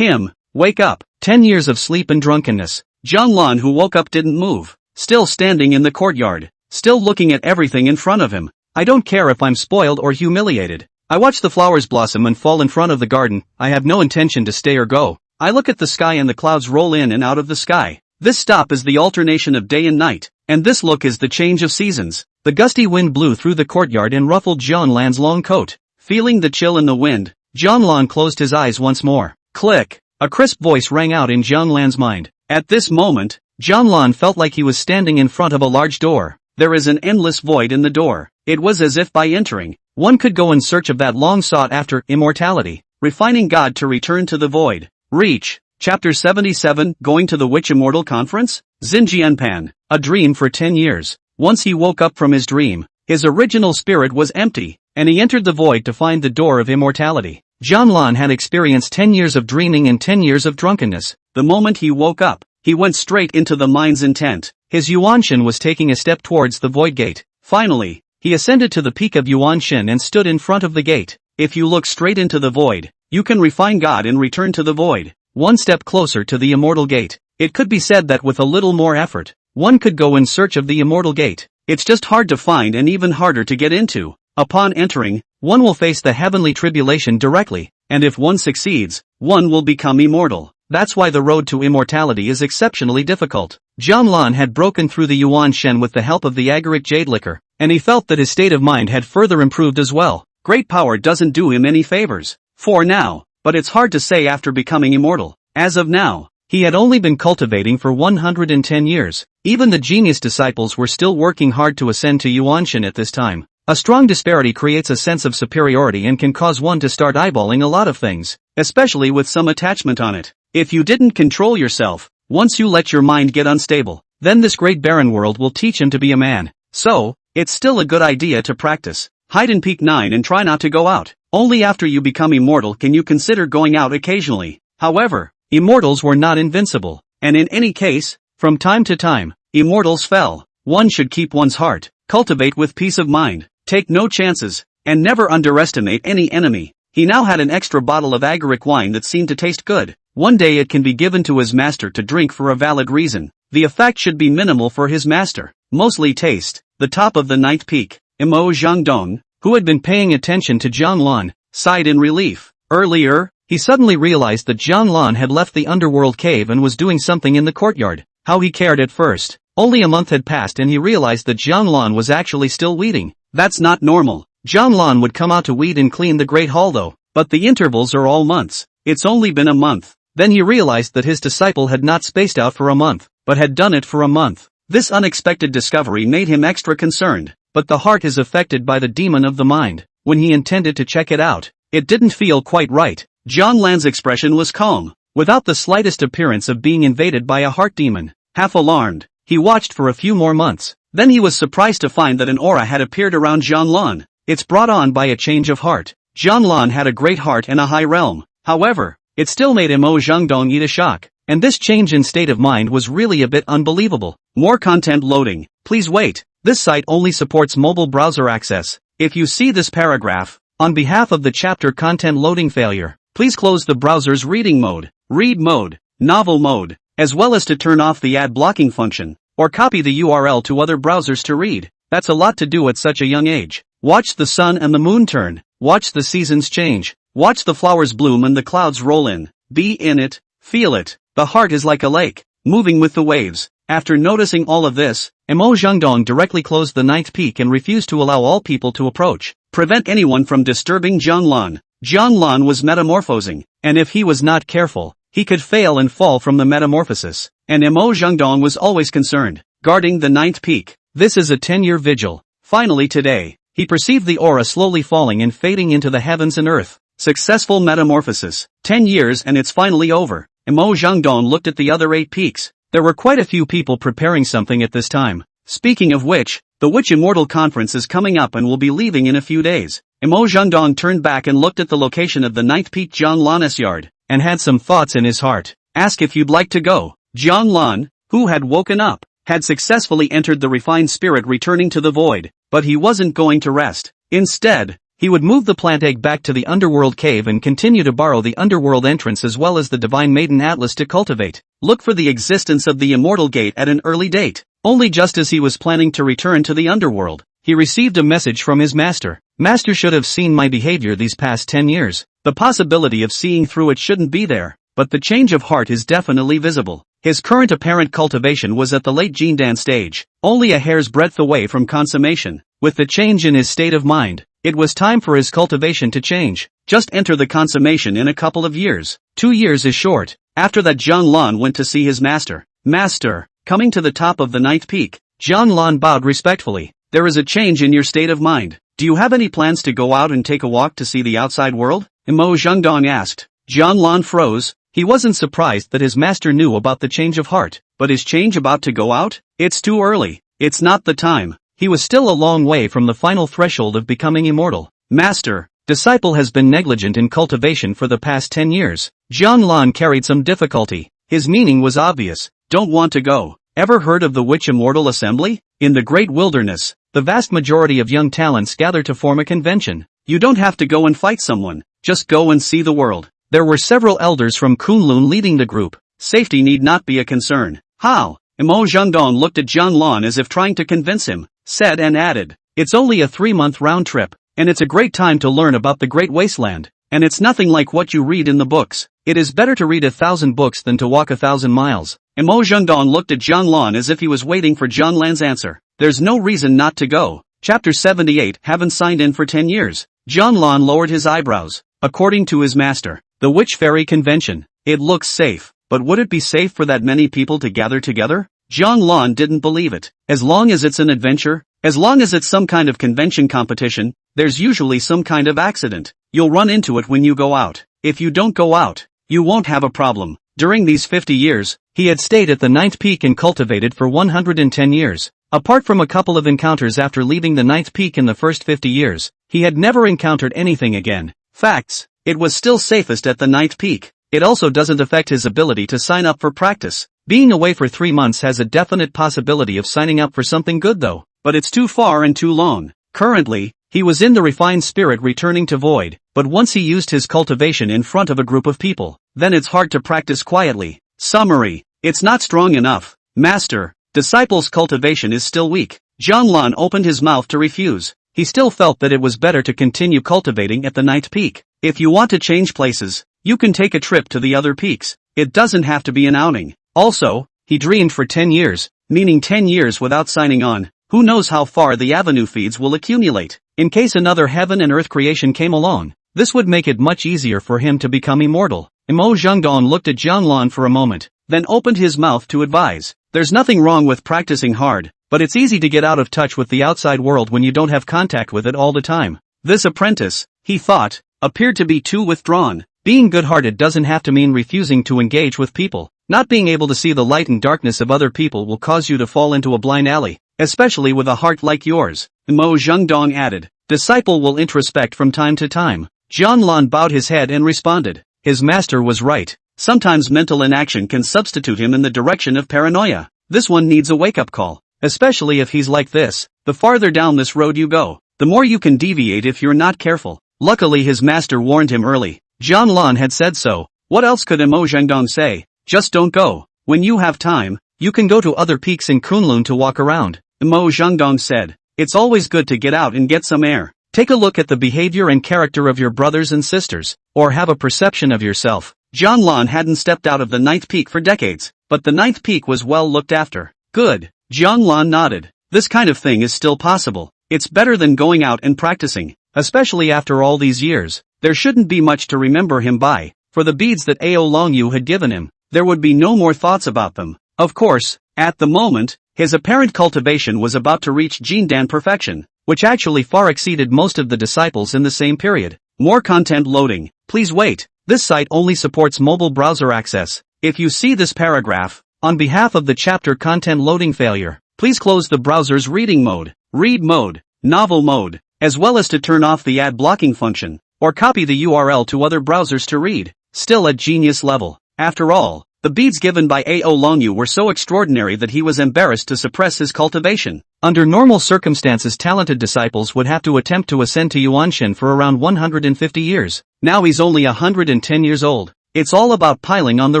Wake up. 10 years of sleep and drunkenness. Jianlan, who woke up, didn't move, still standing in the courtyard, still looking at everything in front of him. I don't care if I'm spoiled or humiliated. I watch the flowers blossom and fall in front of the garden. I have no intention to stay or go. I look at the sky and the clouds roll in and out of the sky. This stop is the alternation of day and night, and this look is the change of seasons. The gusty wind blew through the courtyard and ruffled Jianlan's long coat. Feeling the chill in the wind, Jianlan closed his eyes once more. Click. A crisp voice rang out in Jianlan's mind. At this moment, Jianlan felt like he was standing in front of a large door. There is an endless void in the door. It was as if by entering, one could go in search of that long sought after immortality, refining God to return to the void. Reach. Chapter 77, Going to the Witch Immortal Conference? Xinjianpan. A dream for 10 years. Once he woke up from his dream, his original spirit was empty, and he entered the void to find the door of immortality. Jianlan had experienced 10 years of dreaming and 10 years of drunkenness. The moment he woke up, he went straight into the mind's intent. His Yuanshin was taking a step towards the void gate. Finally, he ascended to the peak of Yuanshin and stood in front of the gate. If you look straight into the void, you can refine God and return to the void. one step closer to the immortal gate. It could be said that with a little more effort, one could go in search of the immortal gate. It's just hard to find and even harder to get into. Upon entering, one will face the heavenly tribulation directly, and if one succeeds, one will become immortal. That's why the road to immortality is exceptionally difficult. Jianlan had broken through the Yuan Shen with the help of the agaric jade liquor, and he felt that his state of mind had further improved as well. Great power doesn't do him any favors. For now, but it's hard to say after becoming immortal. As of now, he had only been cultivating for 110 years. Even the genius disciples were still working hard to ascend to Yuan Shen at this time. A strong disparity creates a sense of superiority and can cause one to start eyeballing a lot of things, especially with some attachment on it. If you didn't control yourself, once you let your mind get unstable, then this great barren world will teach him to be a man. So, it's still a good idea to practice. Hide in Peak 9 and try not to go out. Only after you become immortal can you consider going out occasionally. However, immortals were not invincible, and in any case, from time to time, immortals fell. One should keep one's heart, cultivate with peace of mind, take no chances, and never underestimate any enemy. He now had an extra bottle of agaric wine that seemed to taste good. One day it can be given to his master to drink for a valid reason. The effect should be minimal for his master, mostly taste. The top of the ninth peak, Imo Zhangdong, who had been paying attention to Jianlan, sighed in relief. Earlier, he suddenly realized that Jianlan had left the Underworld cave and was doing something in the courtyard. How he cared at first. Only a month had passed and he realized that Jianlan was actually still weeding. That's not normal. Jianlan would come out to weed and clean the Great Hall though, but the intervals are all months. It's only been a month. Then he realized that his disciple had not spaced out for a month, but had done it for a month. This unexpected discovery made him extra concerned, but the heart is affected by the demon of the mind. When he intended to check it out, it didn't feel quite right. Jianlan's expression was calm, without the slightest appearance of being invaded by a heart demon. Half alarmed, he watched for a few more months. Then he was surprised to find that an aura had appeared around Jianlan. It's brought on by a change of heart. Jianlan had a great heart and a high realm. However, it still made Imo Zhangdong eat a shock, and this change in state of mind was really a bit unbelievable. More content loading. Please wait. This site only supports mobile browser access. If you see this paragraph, on behalf of the chapter content loading failure, please close the browser's reading mode, read mode, novel mode, as well as to turn off the ad blocking function, or copy the URL to other browsers to read. That's a lot to do at such a young age. Watch the sun and the moon turn. Watch the seasons change. Watch the flowers bloom and the clouds roll in. Be in it, feel it. The heart is like a lake, moving with the waves. After noticing all of this, Imo Zhangdong directly closed the ninth peak and refused to allow all people to approach. Prevent anyone from disturbing Jianlan. Jianlan was metamorphosing, and if he was not careful, he could fail and fall from the metamorphosis. And Imo Zhangdong was always concerned, guarding the ninth peak. This is a 10-year vigil. Finally today, he perceived the aura slowly falling and fading into the heavens and earth. Successful metamorphosis. 10 years and it's finally over. Imo Zhangdong looked at the other 8 peaks. There were quite a few people preparing something at this time. Speaking of which, the Witch Immortal Conference is coming up and will be leaving in a few days. Imo Zhangdong turned back and looked at the location of the ninth peak Jianlan's yard, and had some thoughts in his heart. Ask if you'd like to go. Jianlan, who had woken up, had successfully entered the refined spirit returning to the void, but he wasn't going to rest. Instead, he would move the plant egg back to the Underworld cave and continue to borrow the Underworld entrance as well as the Divine Maiden Atlas to cultivate. Look for the existence of the Immortal Gate at an early date. Only just as he was planning to return to the Underworld, he received a message from his master. Master should have seen my behavior these past 10 years. The possibility of seeing through it shouldn't be there, but the change of heart is definitely visible. His current apparent cultivation was at the late Jindan stage, only a hair's breadth away from consummation. With the change in his state of mind, it was time for his cultivation to change. Just enter the consummation in a couple of years. 2 years is short. After that, Jianlan went to see his master. Master, coming to the top of the ninth peak, Jianlan bowed respectfully. There is a change in your state of mind. Do you have any plans to go out and take a walk to see the outside world? Imo Zhangdong asked. Jianlan froze. He wasn't surprised that his master knew about the change of heart. But is change about to go out? It's too early. It's not the time. He was still a long way from the final threshold of becoming immortal. Master, disciple has been negligent in cultivation for the past 10 years. Jianlan carried some difficulty. His meaning was obvious. Don't want to go. Ever heard of the Witch Immortal Assembly? In the Great Wilderness, the vast majority of young talents gather to form a convention. You don't have to go and fight someone. Just go and see the world. There were several elders from Kunlun leading the group. Safety need not be a concern. How? Mo Zhengdong looked at Jian Lan as if trying to convince him, said and added, it's only a 3-month round trip, and it's a great time to learn about the Great Wasteland, and it's nothing like what you read in the books. It is better to read 1,000 books than to walk 1,000 miles. Mo Zhengdong looked at Jian Lan as if he was waiting for Jian Lan's answer. There's no reason not to go. Chapter 78. Haven't signed in for 10 years. Jian Lan lowered his eyebrows. According to his master, the Witch Fairy Convention. It looks safe. But would it be safe for that many people to gather together? Jian Lan didn't believe it. As long as it's an adventure, as long as it's some kind of convention competition, there's usually some kind of accident. You'll run into it when you go out. If you don't go out, you won't have a problem. During these 50 years, he had stayed at the 9th peak and cultivated for 110 years. Apart from a couple of encounters after leaving the 9th peak in the first 50 years, he had never encountered anything again. Facts. It was still safest at the 9th peak. It also doesn't affect his ability to sign up for practice. Being away for 3 months has a definite possibility of signing up for something good though, but it's too far and too long. Currently, he was in the refined spirit returning to Void, but once he used his cultivation in front of a group of people, then it's hard to practice quietly. Summary. It's not strong enough. Master, disciple's cultivation is still weak. Jian Lan opened his mouth to refuse. He still felt that it was better to continue cultivating at the 9th peak. If you want to change places, you can take a trip to the other peaks. It doesn't have to be an outing. Also, he dreamed for 10 years, meaning 10 years without signing on. Who knows how far the avenue feeds will accumulate. In case another heaven and earth creation came along, this would make it much easier for him to become immortal. Mo Zhengdong looked at Jian Lan for a moment, then opened his mouth to advise. There's nothing wrong with practicing hard, but it's easy to get out of touch with the outside world when you don't have contact with it all the time. This apprentice, he thought, appeared to be too withdrawn. Being good-hearted doesn't have to mean refusing to engage with people. Not being able to see the light and darkness of other people will cause you to fall into a blind alley, especially with a heart like yours. Mo Zhengdong added, disciple will introspect from time to time. Jian Lan bowed his head and responded. His master was right. Sometimes mental inaction can substitute him in the direction of paranoia. This one needs a wake-up call, especially if he's like this. The farther down this road you go, the more you can deviate if you're not careful. Luckily his master warned him early. Jian Lan had said so. What else could Mo Zhengdong say? Just don't go. When you have time, you can go to other peaks in Kunlun to walk around. Mo Zhengdong said. It's always good to get out and get some air. Take a look at the behavior and character of your brothers and sisters, or have a perception of yourself. Jian Lan hadn't stepped out of the 9th peak for decades, but the 9th peak was well looked after. Good. Jian Lan nodded. This kind of thing is still possible. It's better than going out and practicing, especially after all these years. There shouldn't be much to remember him by. For the beads that Ao Longyu had given him, there would be no more thoughts about them. Of course, at the moment, his apparent cultivation was about to reach Jindan perfection, which actually far exceeded most of the disciples in the same period. More content loading. Please wait. This site only supports mobile browser access. If you see this paragraph, on behalf of the chapter content loading failure, please close the browser's reading mode, read mode, novel mode, as well as to turn off the ad blocking function, or copy the URL to other browsers to read. Still at genius level. After all, the beads given by Ao Longyu were so extraordinary that he was embarrassed to suppress his cultivation. Under normal circumstances talented disciples would have to attempt to ascend to Yuanshan for around 150 years. Now he's only 110 years old. It's all about piling on the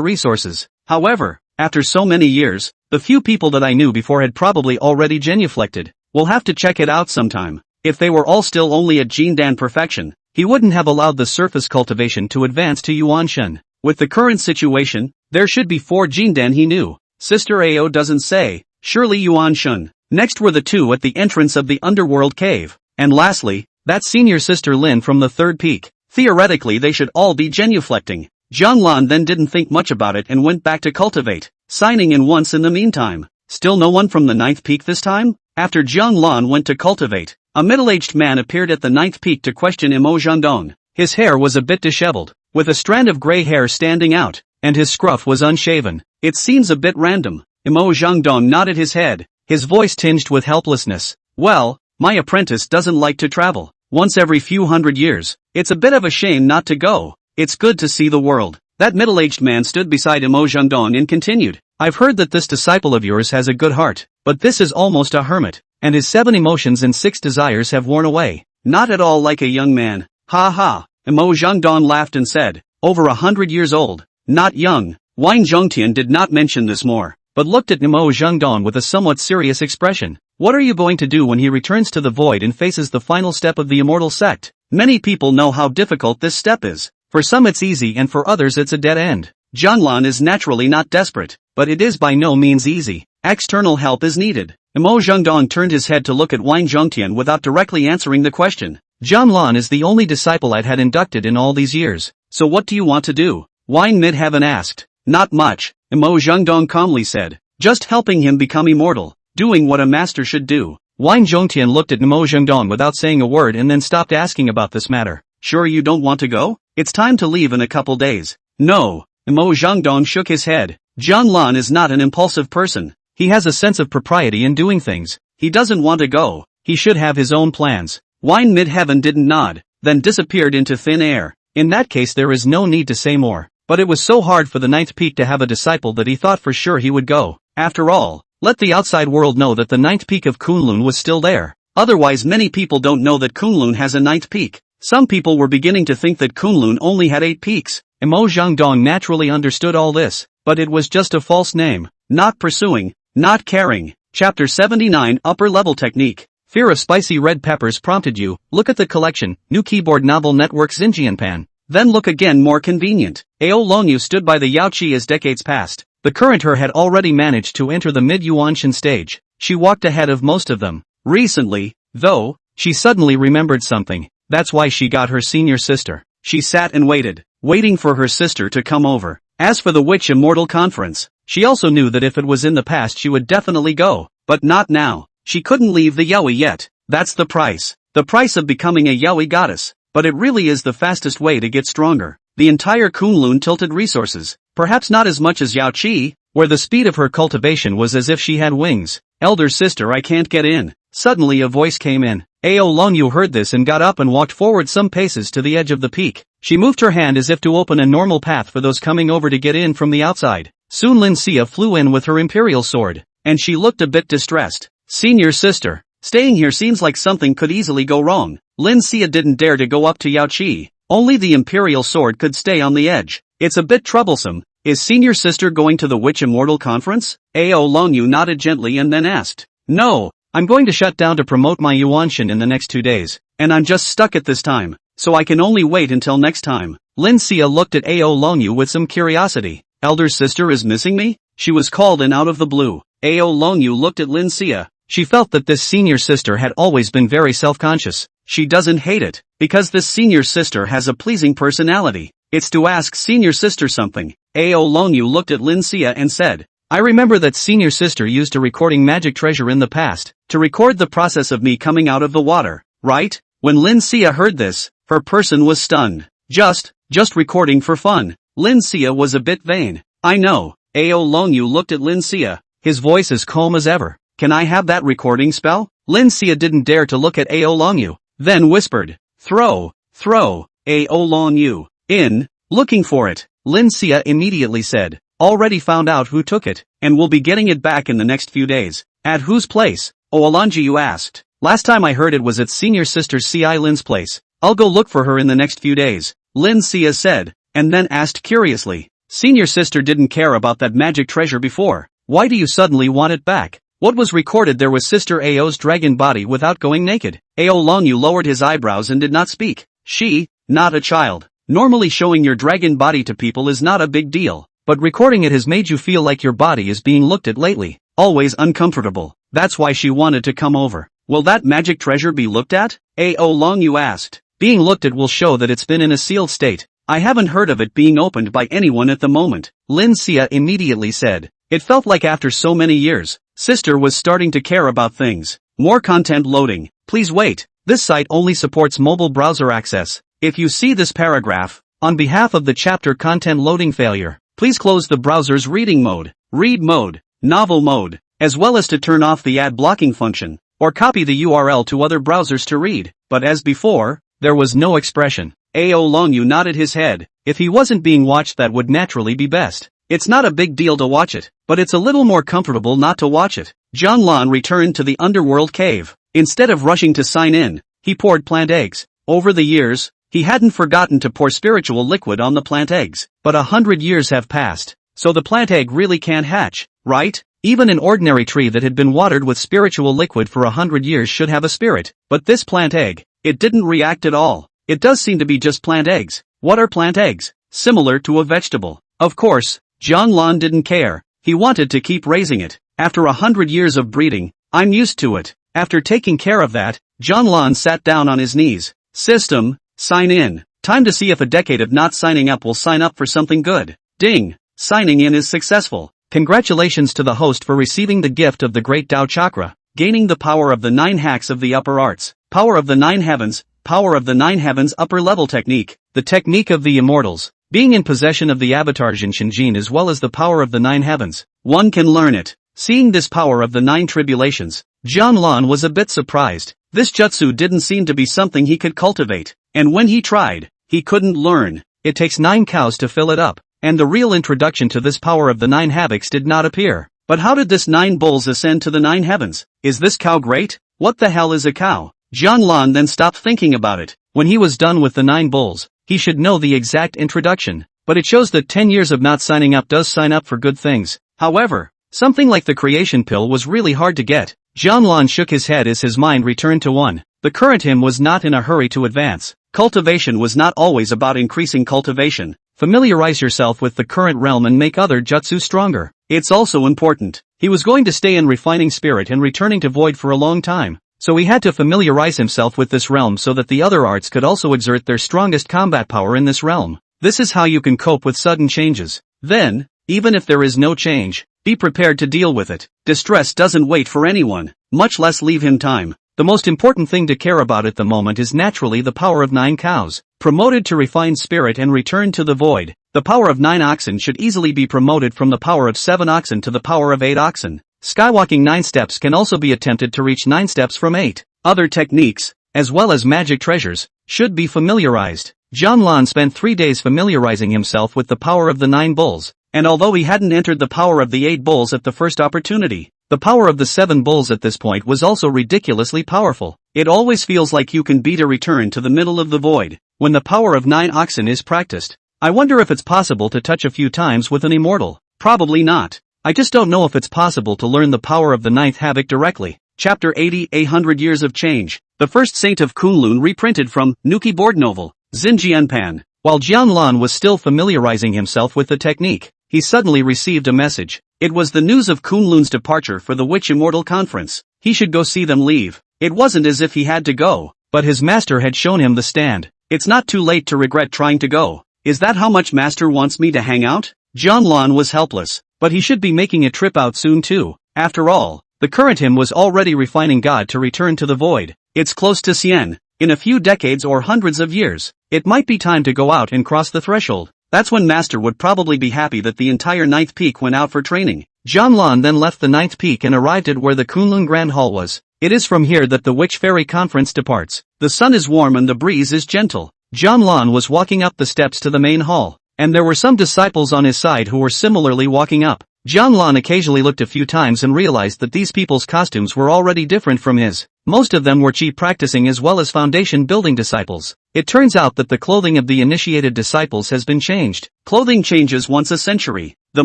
resources. However, after so many years, the few people that I knew before had probably already genuflected. We'll have to check it out sometime. If they were all still only at Jindan perfection, he wouldn't have allowed the surface cultivation to advance to Yuanshan. With the current situation, there should be 4 Jindan he knew. Sister Ao doesn't say. Surely Yuanshan. Next were the 2 at the entrance of the Underworld cave. And lastly, that senior sister Lin from the 3rd peak. Theoretically they should all be genuflecting. Jian Lan then didn't think much about it and went back to cultivate, signing in once in the meantime. Still no one from the 9th peak this time? After Jian Lan went to cultivate, a middle-aged man appeared at the 9th peak to question Mo Zhengdong. His hair was a bit disheveled, with a strand of gray hair standing out, and his scruff was unshaven. It seems a bit random. Mo Zhengdong nodded his head, his voice tinged with helplessness. Well, my apprentice doesn't like to travel. Once every few hundred years. It's a bit of a shame not to go. It's good to see the world. That middle-aged man stood beside Mo Zhengdong and continued. I've heard that this disciple of yours has a good heart, but this is almost a hermit, and his 7 emotions and 6 desires have worn away. Not at all like a young man. Ha ha. Mo Zhengdong laughed and said, over 100 years old, not young. Wang Zhongtian did not mention this more, but looked at Nemo Zhengdong with a somewhat serious expression. What are you going to do when he returns to the void and faces the final step of the immortal sect? Many people know how difficult this step is. For some it's easy and for others it's a dead end. Jianlan is naturally not desperate, but it is by no means easy. External help is needed. Nemo Zhengdong turned his head to look at Wang Zhongtian without directly answering the question. Jianlan is the only disciple I'd had inducted in all these years. So what do you want to do? Wang Midheaven asked. Not much, Nemo Zhengdong calmly said. Just helping him become immortal. Doing what a master should do. Wang Zhongtian looked at Nemo Zhengdong without saying a word and then stopped asking about this matter. Sure you don't want to go? It's time to leave in a couple days. No. Nemo Zhengdong shook his head. Jianlan is not an impulsive person. He has a sense of propriety in doing things. He doesn't want to go. He should have his own plans. Wang Midheaven didn't nod, then disappeared into thin air. In that case there is no need to say more. But it was so hard for the ninth peak to have a disciple that he thought for sure he would go. After all, let the outside world know that the ninth peak of Kunlun was still there. Otherwise many people don't know that Kunlun has a ninth peak. Some people were beginning to think that Kunlun only had 8 peaks. Nemo Zhengdong naturally understood all this, but it was just a false name. Not pursuing, not caring. Chapter 79 Upper Level Technique. Fear of spicy red peppers prompted you. Look at the collection, New Keyboard Novel Network Xinjianpan. Then look again more convenient. Ao Longyu stood by the Yaoqi as decades passed. The current her had already managed to enter the mid-Yuanshan stage. She walked ahead of most of them. Recently, though, she suddenly remembered something. That's why she got her senior sister. She sat and waited, waiting for her sister to come over. As for the Witch Immortal Conference, she also knew that if it was in the past she would definitely go, but not now. She couldn't leave the yaoi yet. That's the price. The price of becoming a yaoi goddess. But it really is the fastest way to get stronger. The entire Kunlun tilted resources. Perhaps not as much as Yaoqi, where the speed of her cultivation was as if she had wings. Elder sister, I can't get in. Suddenly a voice came in. Ao Longyu heard this and got up and walked forward some paces to the edge of the peak. She moved her hand as if to open a normal path for those coming over to get in from the outside. Soon Lin Xia flew in with her imperial sword, and she looked a bit distressed. Senior sister, staying here seems like something could easily go wrong. Lin Xia didn't dare to go up to Yaoqi. Only the imperial sword could stay on the edge. It's a bit troublesome. Is senior sister going to the Witch Immortal Conference? Ao Longyu nodded gently and then asked. No. I'm going to shut down to promote my Yuanshan in the next 2 days, and I'm just stuck at this time, so I can only wait until next time. Lin Xia looked at Ao Longyu with some curiosity. Elder sister is missing me? She was called in out of the blue. Ao Longyu looked at Lin Xia. She felt that this senior sister had always been very self-conscious. She doesn't hate it, because this senior sister has a pleasing personality. It's to ask senior sister something. Ao Longyu looked at Lin Xia and said, I remember that senior sister used a recording magic treasure in the past, to record the process of me coming out of the water, right? When Lin Xia heard this, her person was stunned. Just recording for fun. Lin Xia was a bit vain. I know. Ao Longyu looked at Lin Xia, his voice as calm as ever. Can I have that recording spell? Lin Xia didn't dare to look at Ao Longyu, then whispered, throw, Ao Longyu, in, looking for it. Lin Xia immediately said, already found out who took it, and will be getting it back in the next few days. At whose place? Ao Longyu asked. Last time I heard it was at senior sister Ci Lin's place. I'll go look for her in the next few days, Lin Xia said, and then asked curiously. Senior sister didn't care about that magic treasure before. Why do you suddenly want it back? What was recorded there was Sister Ao's dragon body without going naked. Ao Longyu lowered his eyebrows and did not speak. She, not a child. Normally showing your dragon body to people is not a big deal, but recording it has made you feel like your body is being looked at lately. Always uncomfortable. That's why she wanted to come over. Will that magic treasure be looked at? Ao Longyu asked. Being looked at will show that it's been in a sealed state. I haven't heard of it being opened by anyone at the moment, Lin Xia immediately said. It felt like after so many years, sister was starting to care about things. More content loading. Please wait. This site only supports mobile browser access. If you see this paragraph, on behalf of the chapter content loading failure, please close the browser's reading mode, read mode, novel mode, as well as to turn off the ad blocking function, or copy the URL to other browsers to read. But as before, there was no expression. Ao Longyu nodded his head. If he wasn't being watched, that would naturally be best. It's not a big deal to watch it, but it's a little more comfortable not to watch it. Jianlan returned to the Underworld cave. Instead of rushing to sign in, he poured plant eggs. Over the years, He hadn't forgotten to pour spiritual liquid on the plant eggs. But 100 years have passed. So the plant egg really can't hatch, right? Even an ordinary tree that had been watered with spiritual liquid for 100 years should have a spirit. But this plant egg, it didn't react at all. It does seem to be just plant eggs. What are plant eggs? Similar to a vegetable. Of course, Jianlan didn't care. He wanted to keep raising it. After 100 years of breeding, I'm used to it. After taking care of that, Jianlan sat down on his knees. System, sign in. Time to see if a decade of not signing up will sign up for something good. Ding! Signing in is successful. Congratulations to the host for receiving the gift of the Great Tao Chakra, gaining the power of the 9 hacks of the upper arts, power of the 9 heavens, power of the 9 heavens upper level technique, the technique of the immortals, being in possession of the avatar Jinshinjin as well as the power of the 9 heavens. One can learn it. Seeing this power of the 9 tribulations, Jianlan was a bit surprised. This jutsu didn't seem to be something he could cultivate, and when he tried, he couldn't learn. It takes 9 cows to fill it up. And the real introduction to this power of the 9 havocs did not appear. But how did this 9 bulls ascend to the 9 heavens? Is this cow great? What the hell is a cow? Jianlan then stopped thinking about it. When he was done with the 9 bulls, he should know the exact introduction. But it shows that 10 years of not signing up does sign up for good things. However, something like the creation pill was really hard to get. Jianlan shook his head as his mind returned to one. The current him was not in a hurry to advance. Cultivation was not always about increasing cultivation. Familiarize yourself with the current realm and make other jutsu stronger. It's also important. He was going to stay in refining spirit and returning to void for a long time. So he had to familiarize himself with this realm so that the other arts could also exert their strongest combat power in this realm. This is how you can cope with sudden changes. Then, even if there is no change, be prepared to deal with it. Distress doesn't wait for anyone, much less leave him time. The most important thing to care about at the moment is naturally the power of 9 cows, promoted to refined spirit and returned to the void. The power of 9 oxen should easily be promoted from the power of 7 oxen to the power of 8 oxen. Skywalking 9 steps can also be attempted to reach 9 steps from 8. Other techniques, as well as magic treasures, should be familiarized. Jianlan spent 3 days familiarizing himself with the power of the 9 bulls, and although he hadn't entered the power of the 8 bulls at the first opportunity, the power of the 7 bulls at this point was also ridiculously powerful. It always feels like you can beat a return to the middle of the void when the power of 9 oxen is practiced. I wonder if it's possible to touch a few times with an immortal. Probably not. I just don't know if it's possible to learn the power of the 9th havoc directly. Chapter 80, 100 Years of Change. The First Saint of Kunlun reprinted from Nuki board novel, Xinjianpan. While Jianlan was still familiarizing himself with the technique, he suddenly received a message. It was the news of Kunlun's departure for the Witch Immortal Conference. He should go see them leave. It wasn't as if he had to go, but his master had shown him the stand. It's not too late to regret trying to go. Is that how much master wants me to hang out? Jianlan was helpless, but he should be making a trip out soon too. After all, the current him was already refining God to return to the void. It's close to Xian. In a few decades or hundreds of years, it might be time to go out and cross the threshold. That's when Master would probably be happy that the entire 9th peak went out for training. Jianlan then left the 9th peak and arrived at where the Kunlun Grand Hall was. It is from here that the Witch Fairy Conference departs. The sun is warm and the breeze is gentle. Jianlan was walking up the steps to the main hall, and there were some disciples on his side who were similarly walking up. Jianlan occasionally looked a few times and realized that these people's costumes were already different from his. Most of them were chi practicing as well as foundation building disciples. It turns out that the clothing of the initiated disciples has been changed. Clothing changes once a century, the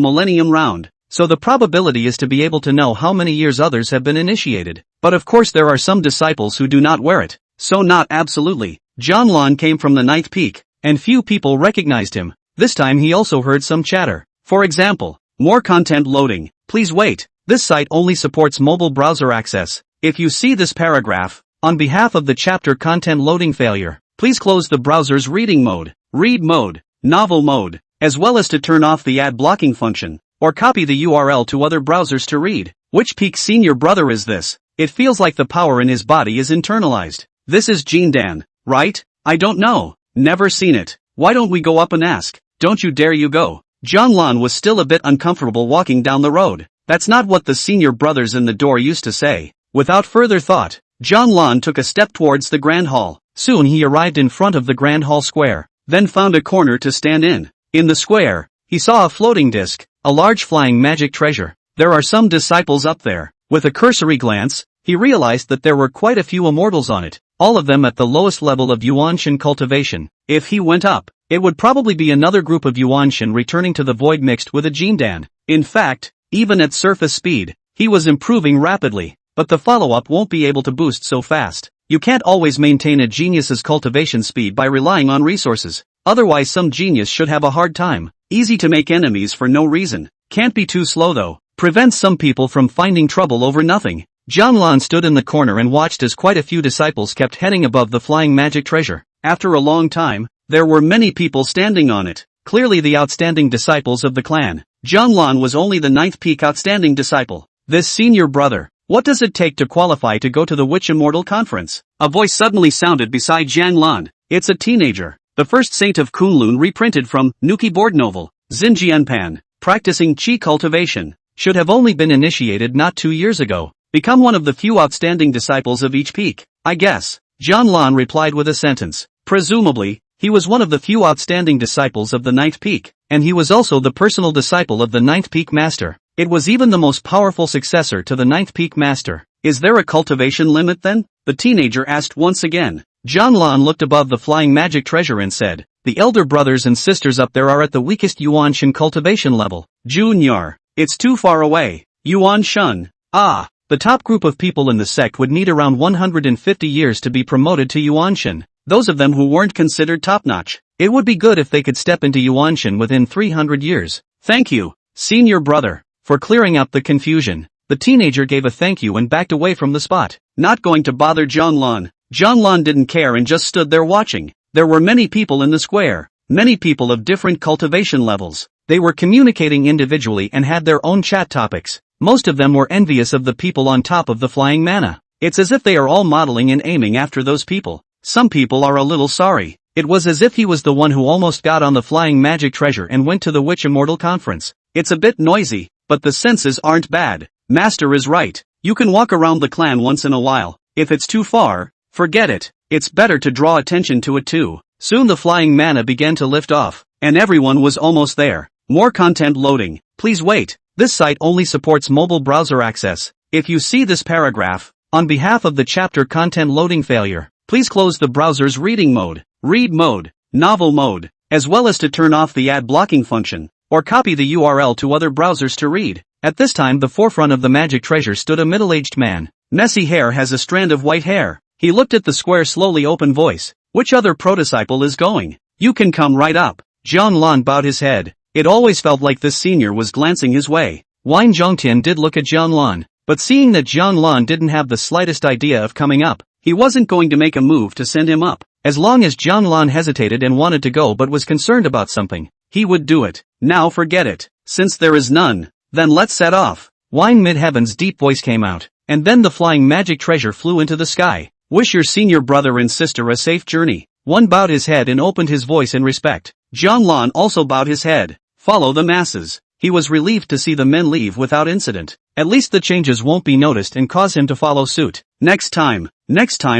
millennium round. So the probability is to be able to know how many years others have been initiated. But of course there are some disciples who do not wear it. So not absolutely. Jianlan came from the 9th peak, and few people recognized him. This time he also heard some chatter. For example, more content loading. Please wait. This site only supports mobile browser access. If you see this paragraph, on behalf of the chapter content loading failure, please close the browser's reading mode, read mode, novel mode, as well as to turn off the ad blocking function, or copy the URL to other browsers to read. Which peak senior brother is this? It feels like the power in his body is internalized. This is Jindan, right? I don't know. Never seen it. Why don't we go up and ask? Don't you dare you go. Jianlan was still a bit uncomfortable walking down the road. That's not what the senior brothers in the door used to say. Without further thought, Jianlan took a step towards the Grand Hall. Soon he arrived in front of the Grand Hall square, then found a corner to stand in. In the square, he saw a floating disc, a large flying magic treasure. There are some disciples up there. With a cursory glance, he realized that there were quite a few immortals on it. all of them at the lowest level of Yuanshan cultivation. If he went up, it would probably be another group of Yuanshan returning to the void mixed with a Jindan. In fact, even at surface speed, he was improving rapidly, but the follow-up won't be able to boost so fast. You can't always maintain a genius's cultivation speed by relying on resources, otherwise some genius should have a hard time. Easy to make enemies for no reason. Can't be too slow though. Prevents some people from finding trouble over nothing. Jianlan stood in the corner and watched as quite a few disciples kept heading above the flying magic treasure. After a long time, there were many people standing on it, clearly the outstanding disciples of the clan. Jianlan was only the 9th peak outstanding disciple. This senior brother. What does it take to qualify to go to the Witch Immortal Conference? A voice suddenly sounded beside Jianlan. It's a teenager. The first saint of Kunlun reprinted from Nuki board novel. Xinjianpan. Practicing qi cultivation. Should have only been initiated not 2 years ago. Become one of the few outstanding disciples of each peak, I guess. Jianlan replied with a sentence. Presumably, he was one of the few outstanding disciples of the 9th peak, and he was also the personal disciple of the 9th peak master. It was even the most powerful successor to the 9th peak master. Is there a cultivation limit then? The teenager asked once again. Jianlan looked above the flying magic treasure and said, the elder brothers and sisters up there are at the weakest Yuanshan cultivation level. Junior. It's too far away. Yuanshan. Ah. The top group of people in the sect would need around 150 years to be promoted to Yuanshan. Those of them who weren't considered top-notch. It would be good if they could step into Yuanshan within 300 years. Thank you, senior brother, for clearing up the confusion. The teenager gave a thank you and backed away from the spot. Not going to bother Jianlan. Jianlan didn't care and just stood there watching. There were many people in the square. Many people of different cultivation levels. They were communicating individually and had their own chat topics. Most of them were envious of the people on top of the flying manna. It's as if they are all modeling and aiming after those people. Some people are a little sorry. It was as if he was the one who almost got on the flying magic treasure and went to the Witch Immortal Conference. It's a bit noisy, but the senses aren't bad. Master is right. You can walk around the clan once in a while. If it's too far, forget it. It's better to draw attention to it too. Soon the flying manna began to lift off, and everyone was almost there. More content loading. Please wait. This site only supports mobile browser access. If you see this paragraph, on behalf of the chapter content loading failure, please close the browser's reading mode, read mode, novel mode, as well as to turn off the ad blocking function, or copy the URL to other browsers to read. At this time the forefront of the magic treasure stood a middle-aged man. Messy hair has a strand of white hair. He looked at the square slowly open voice. Which other pro-disciple is going? You can come right up. Jianlan bowed his head. It always felt like this senior was glancing his way. Wine Zhongtian did look at Jianlan, but seeing that Jianlan didn't have the slightest idea of coming up, he wasn't going to make a move to send him up. As long as Jianlan hesitated and wanted to go but was concerned about something, he would do it. Now forget it. Since there is none, then let's set off. Wine Midheaven's deep voice came out, and then the flying magic treasure flew into the sky. Wish your senior brother and sister a safe journey. One bowed his head and opened his voice in respect. Jianlan also bowed his head. Follow the masses. He was relieved to see the men leave without incident. At least the changes won't be noticed and cause him to follow suit. Next time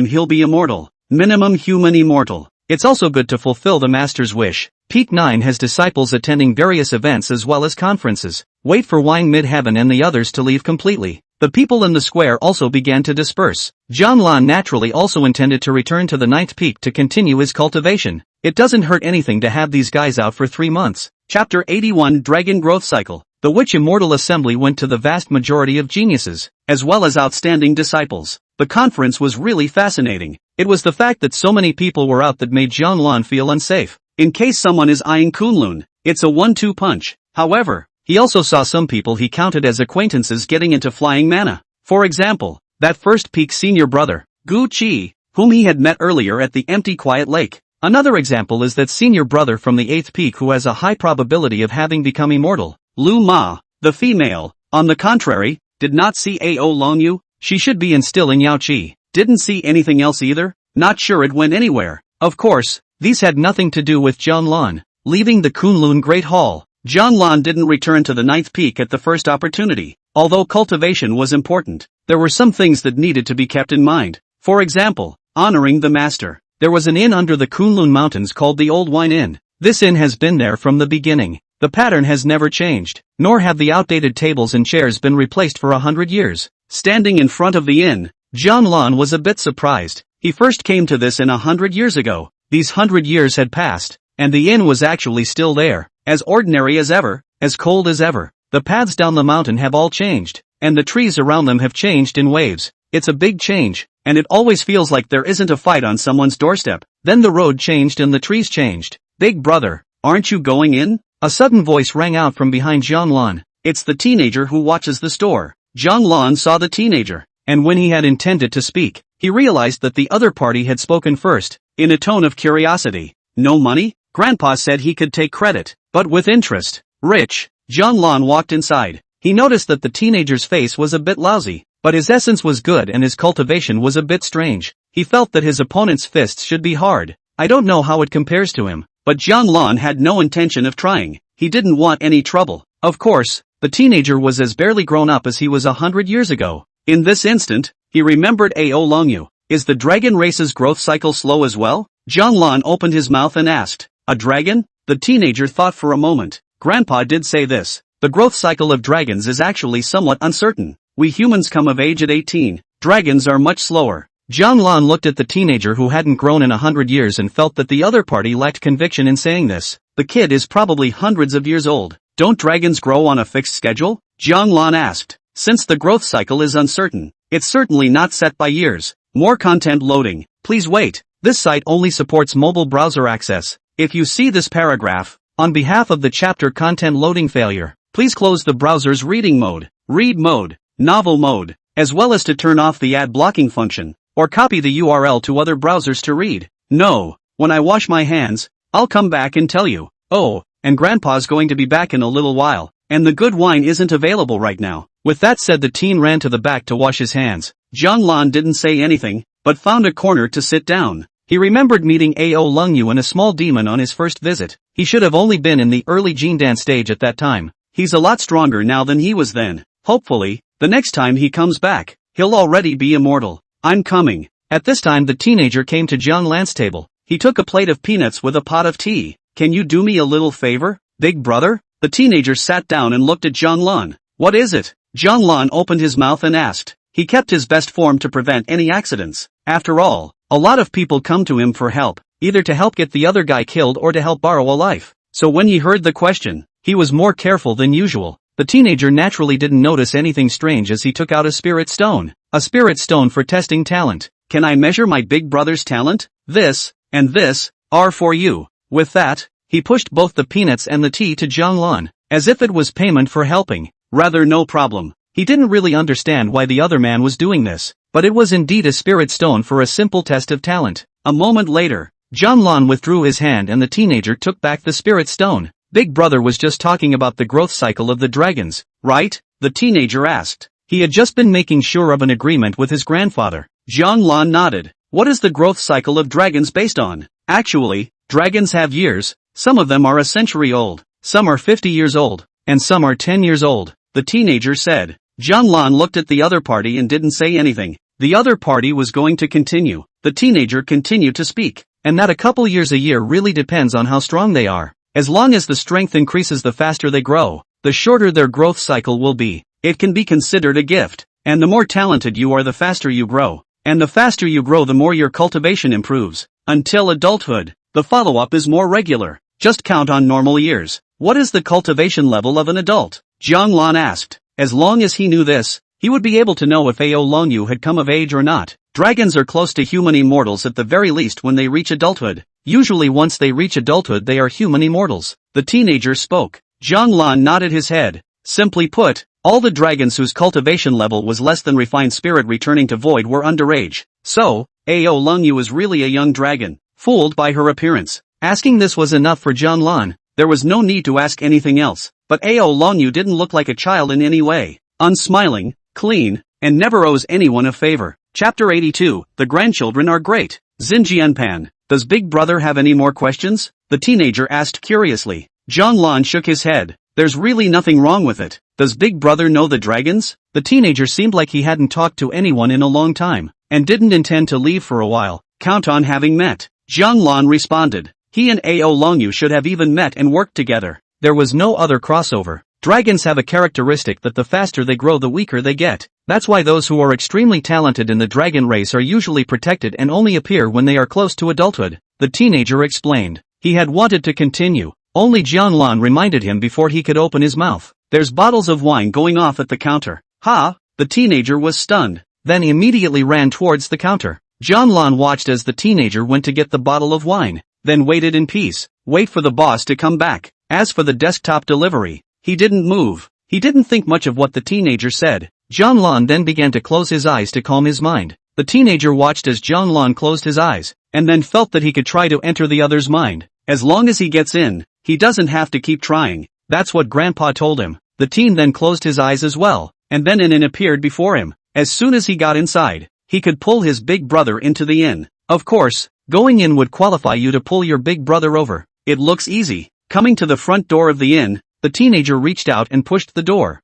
he'll be immortal. Minimum human immortal. It's also good to fulfill the master's wish. Peak 9 has disciples attending various events as well as conferences. Wait for Wine Midheaven and the others to leave completely. The people in the square also began to disperse. Jianlan naturally also intended to return to the 9th peak to continue his cultivation. It doesn't hurt anything to have these guys out for 3 months. Chapter 81 Dragon Growth Cycle. The Witch Immortal Assembly went to the vast majority of geniuses, as well as outstanding disciples. The conference was really fascinating. It was the fact that so many people were out that made Jianlan feel unsafe. In case someone is eyeing Kunlun, it's a 1-2 punch. However, he also saw some people he counted as acquaintances getting into flying manna. For example, that first peak senior brother, Gu Qi, whom he had met earlier at the empty quiet lake. Another example is that senior brother from the 8th peak who has a high probability of having become immortal. Lu Ma, the female, on the contrary, did not see Ao Longyu. She should be instilling Yao Qi. Didn't see anything else either. Not sure it went anywhere. Of course, these had nothing to do with Jianlan. Leaving the Kunlun Great Hall, Jianlan didn't return to the 9th peak at the first opportunity. Although cultivation was important, there were some things that needed to be kept in mind. For example, honoring the master. There was an inn under the Kunlun Mountains called the Old Wine Inn. This inn has been there from the beginning. The pattern has never changed, nor have the outdated tables and chairs been replaced for 100 years. Standing in front of the inn, Jianlan was a bit surprised. He first came to this in 100 years ago. These 100 years had passed, and the inn was actually still there, as ordinary as ever, as cold as ever. The paths down the mountain have all changed, and the trees around them have changed in waves. It's a big change, and it always feels like there isn't a fight on someone's doorstep. Then the road changed and the trees changed. Big brother, aren't you going in? A sudden voice rang out from behind Zhanglan. It's the teenager who watches the store. Zhanglan saw the teenager, and when he had intended to speak, he realized that the other party had spoken first, in a tone of curiosity. No money? Grandpa said he could take credit, but with interest. Rich. Zhanglan walked inside. He noticed that the teenager's face was a bit lousy, but his essence was good and his cultivation was a bit strange. He felt that his opponent's fists should be hard. I don't know how it compares to him, but Zhanglan had no intention of trying. He didn't want any trouble. Of course, the teenager was as barely grown up as he was 100 years ago. In this instant, he remembered Ao Longyu. Is the dragon race's growth cycle slow as well? Zhanglan opened his mouth and asked, a dragon? The teenager thought for a moment. Grandpa did say this. The growth cycle of dragons is actually somewhat uncertain. We humans come of age at 18. Dragons are much slower. Zhanglan looked at the teenager who hadn't grown in 100 years and felt that the other party lacked conviction in saying this. The kid is probably hundreds of years old. Don't dragons grow on a fixed schedule? Zhanglan asked. Since the growth cycle is uncertain, it's certainly not set by years. More content loading. Please wait. This site only supports mobile browser access. If you see this paragraph, on behalf of the chapter content loading failure, please close the browser's reading mode, read mode, novel mode, as well as to turn off the ad blocking function, or copy the URL to other browsers to read. No, when I wash my hands, I'll come back and tell you. Oh, and Grandpa's going to be back in a little while, and the good wine isn't available right now. With that said, the teen ran to the back to wash his hands. Zhanglan didn't say anything, but found a corner to sit down. He remembered meeting Ao Longyu and a small demon on his first visit. He should have only been in the early Jindan stage at that time. He's a lot stronger now than he was then. Hopefully, the next time he comes back, he'll already be immortal. I'm coming. At this time the teenager came to Zhanglan's table. He took a plate of peanuts with a pot of tea. Can you do me a little favor, big brother? The teenager sat down and looked at Zhanglan. What is it? Zhanglan opened his mouth and asked. He kept his best form to prevent any accidents. After all, a lot of people come to him for help, either to help get the other guy killed or to help borrow a life. So when he heard the question, he was more careful than usual. The teenager naturally didn't notice anything strange as he took out a spirit stone. A spirit stone for testing talent. Can I measure my big brother's talent? This, and this, are for you. With that, he pushed both the peanuts and the tea to Zhanglan, as if it was payment for helping. Rather, no problem. He didn't really understand why the other man was doing this, but it was indeed a spirit stone for a simple test of talent. A moment later, Zhanglan withdrew his hand and the teenager took back the spirit stone. Big brother was just talking about the growth cycle of the dragons, right? The teenager asked. He had just been making sure of an agreement with his grandfather. Zhanglan nodded. What is the growth cycle of dragons based on? Actually, dragons have years. Some of them are a century old, some are 50 years old, and some are 10 years old, the teenager said. Zhanglan looked at the other party and didn't say anything. The other party was going to continue. The teenager continued to speak. And that a couple years a year really depends on how strong they are. As long as the strength increases, the faster they grow, the shorter their growth cycle will be. It can be considered a gift. And the more talented you are, the faster you grow. And the faster you grow, the more your cultivation improves. Until adulthood, the follow-up is more regular. Just count on normal years. What is the cultivation level of an adult? Zhanglan asked. As long as he knew this, he would be able to know if Ao Longyu had come of age or not. Dragons are close to human immortals at the very least when they reach adulthood. Usually once they reach adulthood they are human immortals. The teenager spoke. Zhanglan nodded his head. Simply put, all the dragons whose cultivation level was less than refined spirit returning to void were underage. So, Ao Longyu is really a young dragon, fooled by her appearance. Asking this was enough for Zhanglan. There was no need to ask anything else. But Ao Longyu didn't look like a child in any way. Unsmiling, clean, and never owes anyone a favor. Chapter 82, The grandchildren are great. Xinjianpan. Does Big Brother have any more questions? The teenager asked curiously. Zhanglan shook his head. There's really nothing wrong with it. Does Big Brother know the dragons? The teenager seemed like he hadn't talked to anyone in a long time, and didn't intend to leave for a while. Count on having met. Zhanglan responded. He and Ao Longyu should have even met and worked together. There was no other crossover. Dragons have a characteristic that the faster they grow the weaker they get. That's why those who are extremely talented in the dragon race are usually protected and only appear when they are close to adulthood, the teenager explained. He had wanted to continue, only Jianlan reminded him before he could open his mouth. There's bottles of wine going off at the counter. Ha! The teenager was stunned, then immediately ran towards the counter. Jianlan watched as the teenager went to get the bottle of wine, then waited in peace, wait for the boss to come back. As for the desktop delivery, he didn't move. He didn't think much of what the teenager said. Jianlan then began to close his eyes to calm his mind. The teenager watched as Jianlan closed his eyes, and then felt that he could try to enter the other's mind. As long as he gets in, he doesn't have to keep trying. That's what Grandpa told him. The teen then closed his eyes as well, and then an inn appeared before him. As soon as he got inside, he could pull his big brother into the inn. Of course, going in would qualify you to pull your big brother over. It looks easy. Coming to the front door of the inn, the teenager reached out and pushed the door.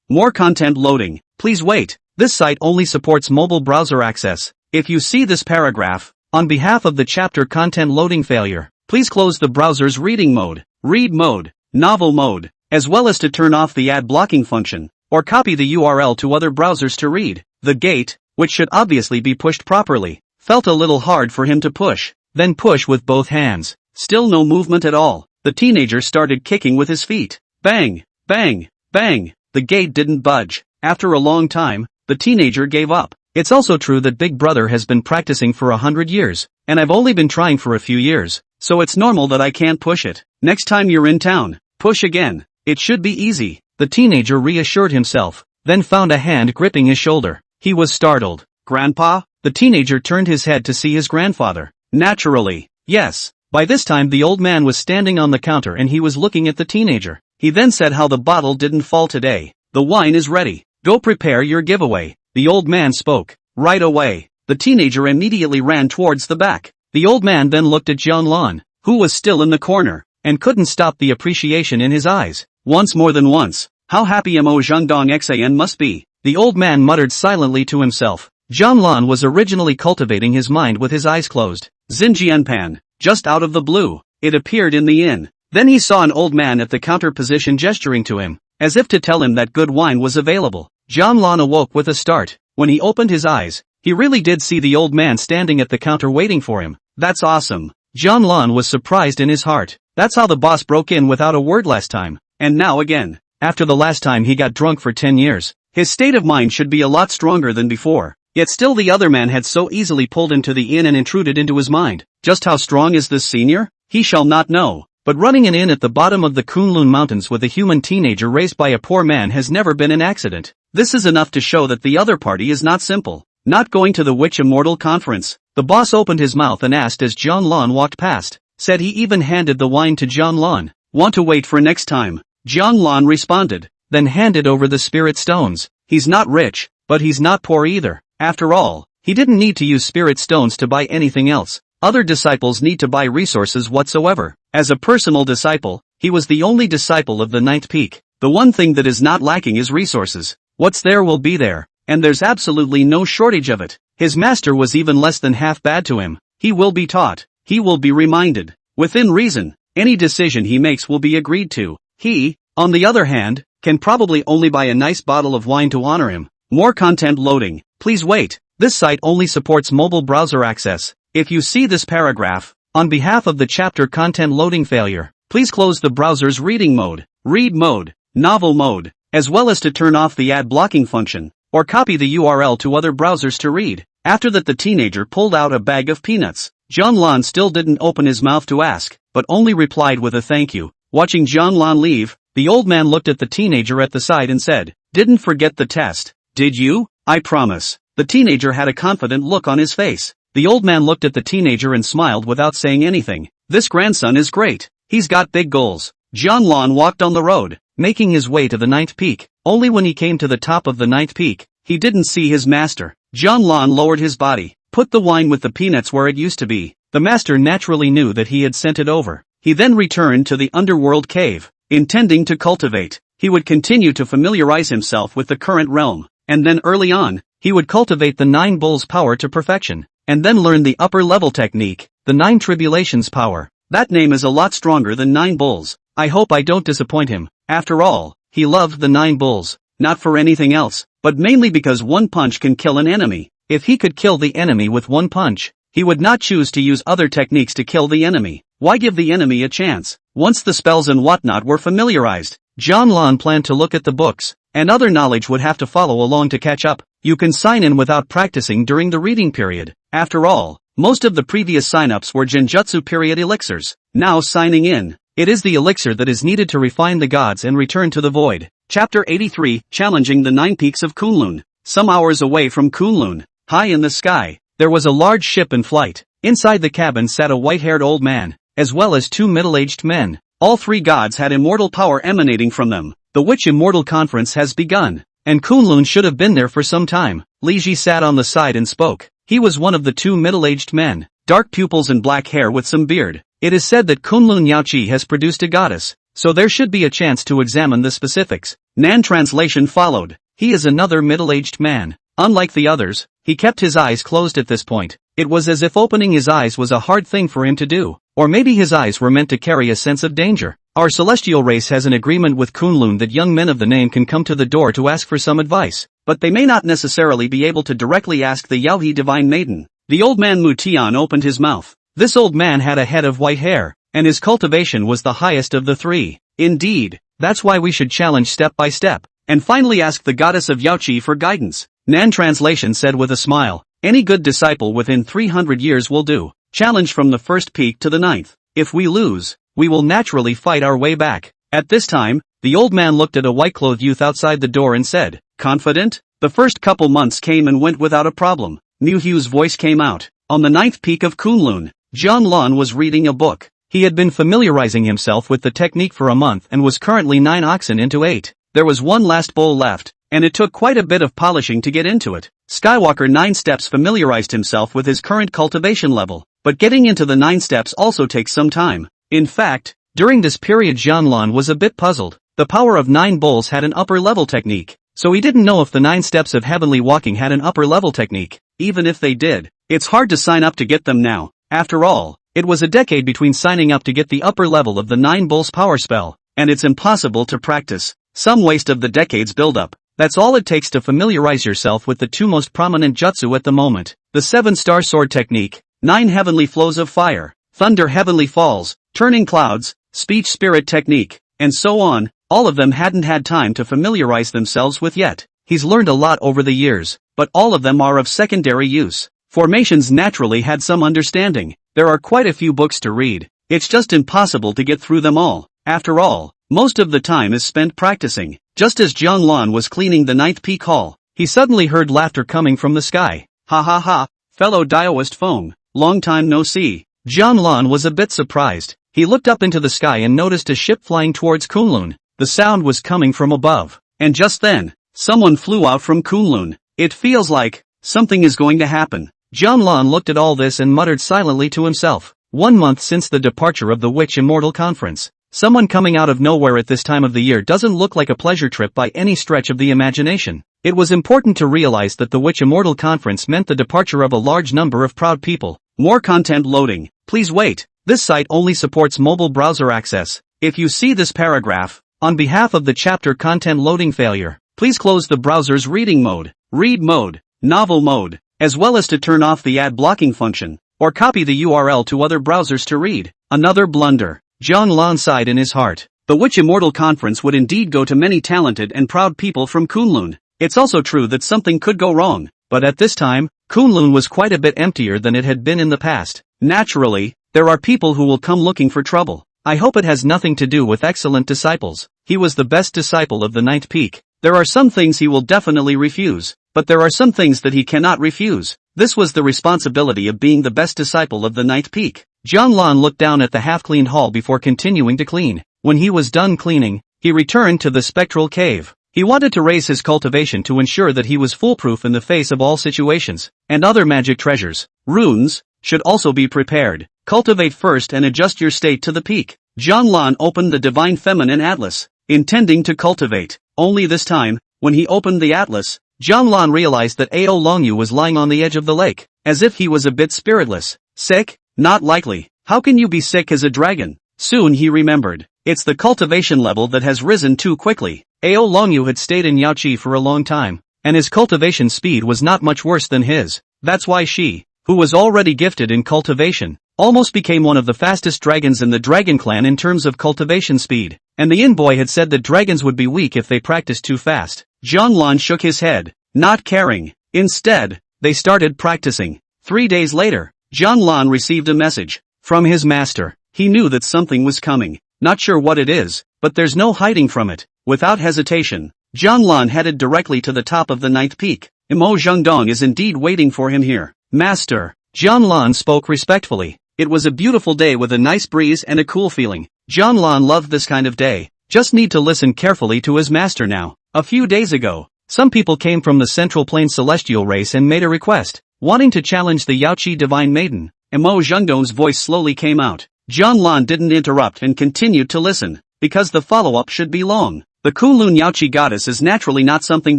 More content loading. Please wait. This site only supports mobile browser access. If you see this paragraph, on behalf of the chapter content loading failure, please close the browser's reading mode, read mode, novel mode, as well as to turn off the ad blocking function, or copy the URL to other browsers to read. The gate, which should obviously be pushed properly, felt a little hard for him to push. Then push with both hands. Still no movement at all. The teenager started kicking with his feet. Bang, bang, bang. The gate didn't budge. After a long time, the teenager gave up. It's also true that Big Brother has been practicing for 100 years, and I've only been trying for a few years, so it's normal that I can't push it. Next time you're in town, push again. It should be easy. The teenager reassured himself, then found a hand gripping his shoulder. He was startled. Grandpa? The teenager turned his head to see his grandfather. Naturally, yes. By this time the old man was standing on the counter and he was looking at the teenager. He then said how the bottle didn't fall today. The wine is ready. Go prepare your giveaway. The old man spoke. Right away. The teenager immediately ran towards the back. The old man then looked at Jianlan, who was still in the corner, and couldn't stop the appreciation in his eyes. Once more than once. How happy Mo Zhangdong Xan must be. The old man muttered silently to himself. Jianlan was originally cultivating his mind with his eyes closed. Xinjianpan. Just out of the blue, it appeared in the inn. Then he saw an old man at the counter position gesturing to him, as if to tell him that good wine was available. Jianlan awoke with a start. When he opened his eyes, he really did see the old man standing at the counter waiting for him. That's awesome. Jianlan was surprised in his heart. That's how the boss broke in without a word last time. And now again. After the last time he got drunk for 10 years. His state of mind should be a lot stronger than before. Yet still the other man had so easily pulled into the inn and intruded into his mind. Just how strong is this senior? He shall not know. But running an inn at the bottom of the Kunlun Mountains with a human teenager raised by a poor man has never been an accident. This is enough to show that the other party is not simple. Not going to the Witch Immortal conference. The boss opened his mouth and asked as Jianlan walked past. Said he even handed the wine to Jianlan. Want to wait for next time? Jianlan responded. Then handed over the spirit stones. He's not rich, but he's not poor either. After all, he didn't need to use spirit stones to buy anything else. Other disciples need to buy resources whatsoever. As a personal disciple, he was the only disciple of the ninth peak. The one thing that is not lacking is resources. What's there will be there, and there's absolutely no shortage of it. His master was even less than half bad to him. He will be taught. He will be reminded. Within reason, any decision he makes will be agreed to. He, on the other hand, can probably only buy a nice bottle of wine to honor him. More content loading. Please wait. This site only supports mobile browser access. If you see this paragraph, on behalf of the chapter content loading failure, please close the browser's reading mode, read mode, novel mode, as well as to turn off the ad blocking function, or copy the URL to other browsers to read. After that the teenager pulled out a bag of peanuts. Jianlan still didn't open his mouth to ask, but only replied with a thank you. Watching Jianlan leave, the old man looked at the teenager at the side and said, "Didn't forget the test, did you?" "I promise." The teenager had a confident look on his face. The old man looked at the teenager and smiled without saying anything. This grandson is great. He's got big goals. Jianlan walked on the road, making his way to the ninth peak. Only when he came to the top of the ninth peak, he didn't see his master. Jianlan lowered his body, put the wine with the peanuts where it used to be. The master naturally knew that he had sent it over. He then returned to the Underworld cave, intending to cultivate. He would continue to familiarize himself with the current realm, and then early on, he would cultivate the 9 bulls power to perfection, and then learn the upper level technique, the 9 tribulations power. That name is a lot stronger than 9 bulls. I hope I don't disappoint him. After all, he loved the 9 bulls, not for anything else, but mainly because one punch can kill an enemy. If he could kill the enemy with one punch, he would not choose to use other techniques to kill the enemy. Why give the enemy a chance? Once the spells and whatnot were familiarized, Jianlan planned to look at the books, and other knowledge would have to follow along to catch up. You can sign in without practicing during the reading period. After all, most of the previous sign-ups were genjutsu period elixirs. Now signing in, it is the elixir that is needed to refine the gods and return to the void. Chapter 83, Challenging the 9 Peaks of Kunlun. Some hours away from Kunlun, high in the sky, there was a large ship in flight. Inside the cabin sat a white-haired old man, as well as 2 middle-aged men. All 3 gods had immortal power emanating from them. The Witch Immortal Conference has begun, and Kunlun should have been there for some time. Li Ji sat on the side and spoke. He was one of the 2 middle-aged men, dark pupils and black hair with some beard. It is said that Kunlun Yaoqi has produced a goddess, so there should be a chance to examine the specifics. Nan translation followed. He is another middle-aged man. Unlike the others, he kept his eyes closed at this point. It was as if opening his eyes was a hard thing for him to do. Or maybe his eyes were meant to carry a sense of danger. Our celestial race has an agreement with Kunlun that young men of the name can come to the door to ask for some advice, but they may not necessarily be able to directly ask the Yaohe divine maiden. The old man Mutian opened his mouth. This old man had a head of white hair, and his cultivation was the highest of the 3. Indeed, that's why we should challenge step by step, and finally ask the goddess of Yaoqi for guidance. Nan translation said with a smile, any good disciple within 300 years will do. Challenge from the 1st peak to the 9th. If we lose, we will naturally fight our way back. At this time, the old man looked at a white-clothed youth outside the door and said, confident? The first couple months came and went without a problem. Mu Hu's voice came out. On the 9th peak of Kunlun, Jianlan was reading a book. He had been familiarizing himself with the technique for a month and was currently 9 oxen into 8. There was one last bowl left, and it took quite a bit of polishing to get into it. Skywalker 9 steps familiarized himself with his current cultivation level, but getting into the 9 steps also takes some time. In fact, during this period Jianlan was a bit puzzled. The power of 9 bowls had an upper-level technique, so he didn't know if the 9 steps of heavenly walking had an upper-level technique. Even if they did, it's hard to sign up to get them now. After all, it was a decade between signing up to get the upper level of the 9 bowls power spell, and it's impossible to practice. Some waste of the decade's build-up. That's all it takes to familiarize yourself with the 2 most prominent jutsu at the moment. The 7-star sword technique, 9 heavenly flows of fire, thunder heavenly falls, turning clouds, speech spirit technique, and so on. All of them hadn't had time to familiarize themselves with yet. He's learned a lot over the years, but all of them are of secondary use. Formations naturally had some understanding. There are quite a few books to read. It's just impossible to get through them all. After all, most of the time is spent practicing. Just as Jianlan was cleaning the 9th peak hall, he suddenly heard laughter coming from the sky. Ha ha ha, fellow Daoist Feng, long time no see. Jianlan was a bit surprised. He looked up into the sky and noticed a ship flying towards Kunlun. The sound was coming from above. And just then, someone flew out from Kunlun. It feels like something is going to happen. Jianlan looked at all this and muttered silently to himself. 1 month since the departure of the Witch Immortal Conference. Someone coming out of nowhere at this time of the year doesn't look like a pleasure trip by any stretch of the imagination. It was important to realize that the Witch Immortal Conference meant the departure of a large number of proud people. More content loading. Please wait. This site only supports mobile browser access. If you see this paragraph, on behalf of the chapter content loading failure, please close the browser's reading mode, read mode, novel mode, as well as to turn off the ad blocking function, or copy the URL to other browsers to read. Another blunder. Jianlan sighed in his heart. The Witch Immortal Conference would indeed go to many talented and proud people from Kunlun. It's also true that something could go wrong, but at this time, Kunlun was quite a bit emptier than it had been in the past. Naturally, there are people who will come looking for trouble. I hope it has nothing to do with excellent disciples. He was the best disciple of the 9th peak. There are some things he will definitely refuse, but there are some things that he cannot refuse. This was the responsibility of being the best disciple of the 9th peak. Jianlan looked down at the half-cleaned hall before continuing to clean. When he was done cleaning, he returned to the spectral cave. He wanted to raise his cultivation to ensure that he was foolproof in the face of all situations, and other magic treasures. Runes should also be prepared. Cultivate first and adjust your state to the peak. Jianlan opened the Divine Feminine Atlas, intending to cultivate. Only this time, when he opened the atlas, Jianlan realized that Ao Longyu was lying on the edge of the lake, as if he was a bit spiritless. Sick? Not likely. How can you be sick as a dragon? Soon he remembered. It's the cultivation level that has risen too quickly. Ao Longyu had stayed in Yaoqi for a long time, and his cultivation speed was not much worse than his. That's why she, who was already gifted in cultivation, almost became one of the fastest dragons in the dragon clan in terms of cultivation speed. And the inn boy had said that dragons would be weak if they practiced too fast. Jianlan shook his head, not caring. Instead, they started practicing. 3 days later, Jianlan received a message from his master. He knew that something was coming. Not sure what it is, but there's no hiding from it. Without hesitation, Jianlan headed directly to the top of the 9th peak. Imo Zhengdong is indeed waiting for him here. Master, Jianlan spoke respectfully. It was a beautiful day with a nice breeze and a cool feeling. Jianlan loved this kind of day. Just need to listen carefully to his master now. A few days ago, some people came from the Central Plain celestial race and made a request, wanting to challenge the Yaoqi divine maiden. Imo Zhengdong's voice slowly came out. Jianlan didn't interrupt and continued to listen, because the follow-up should be long. The Kunlun Yaoqi goddess is naturally not something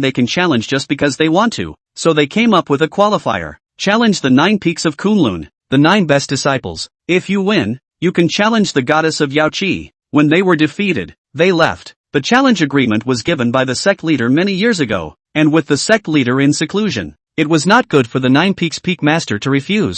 they can challenge just because they want to, so they came up with a qualifier. Challenge the 9 peaks of Kunlun, the 9 best disciples. If you win, you can challenge the goddess of Yaoqi. When they were defeated, they left. The challenge agreement was given by the sect leader many years ago, and with the sect leader in seclusion, it was not good for the 9 peaks peak master to refuse.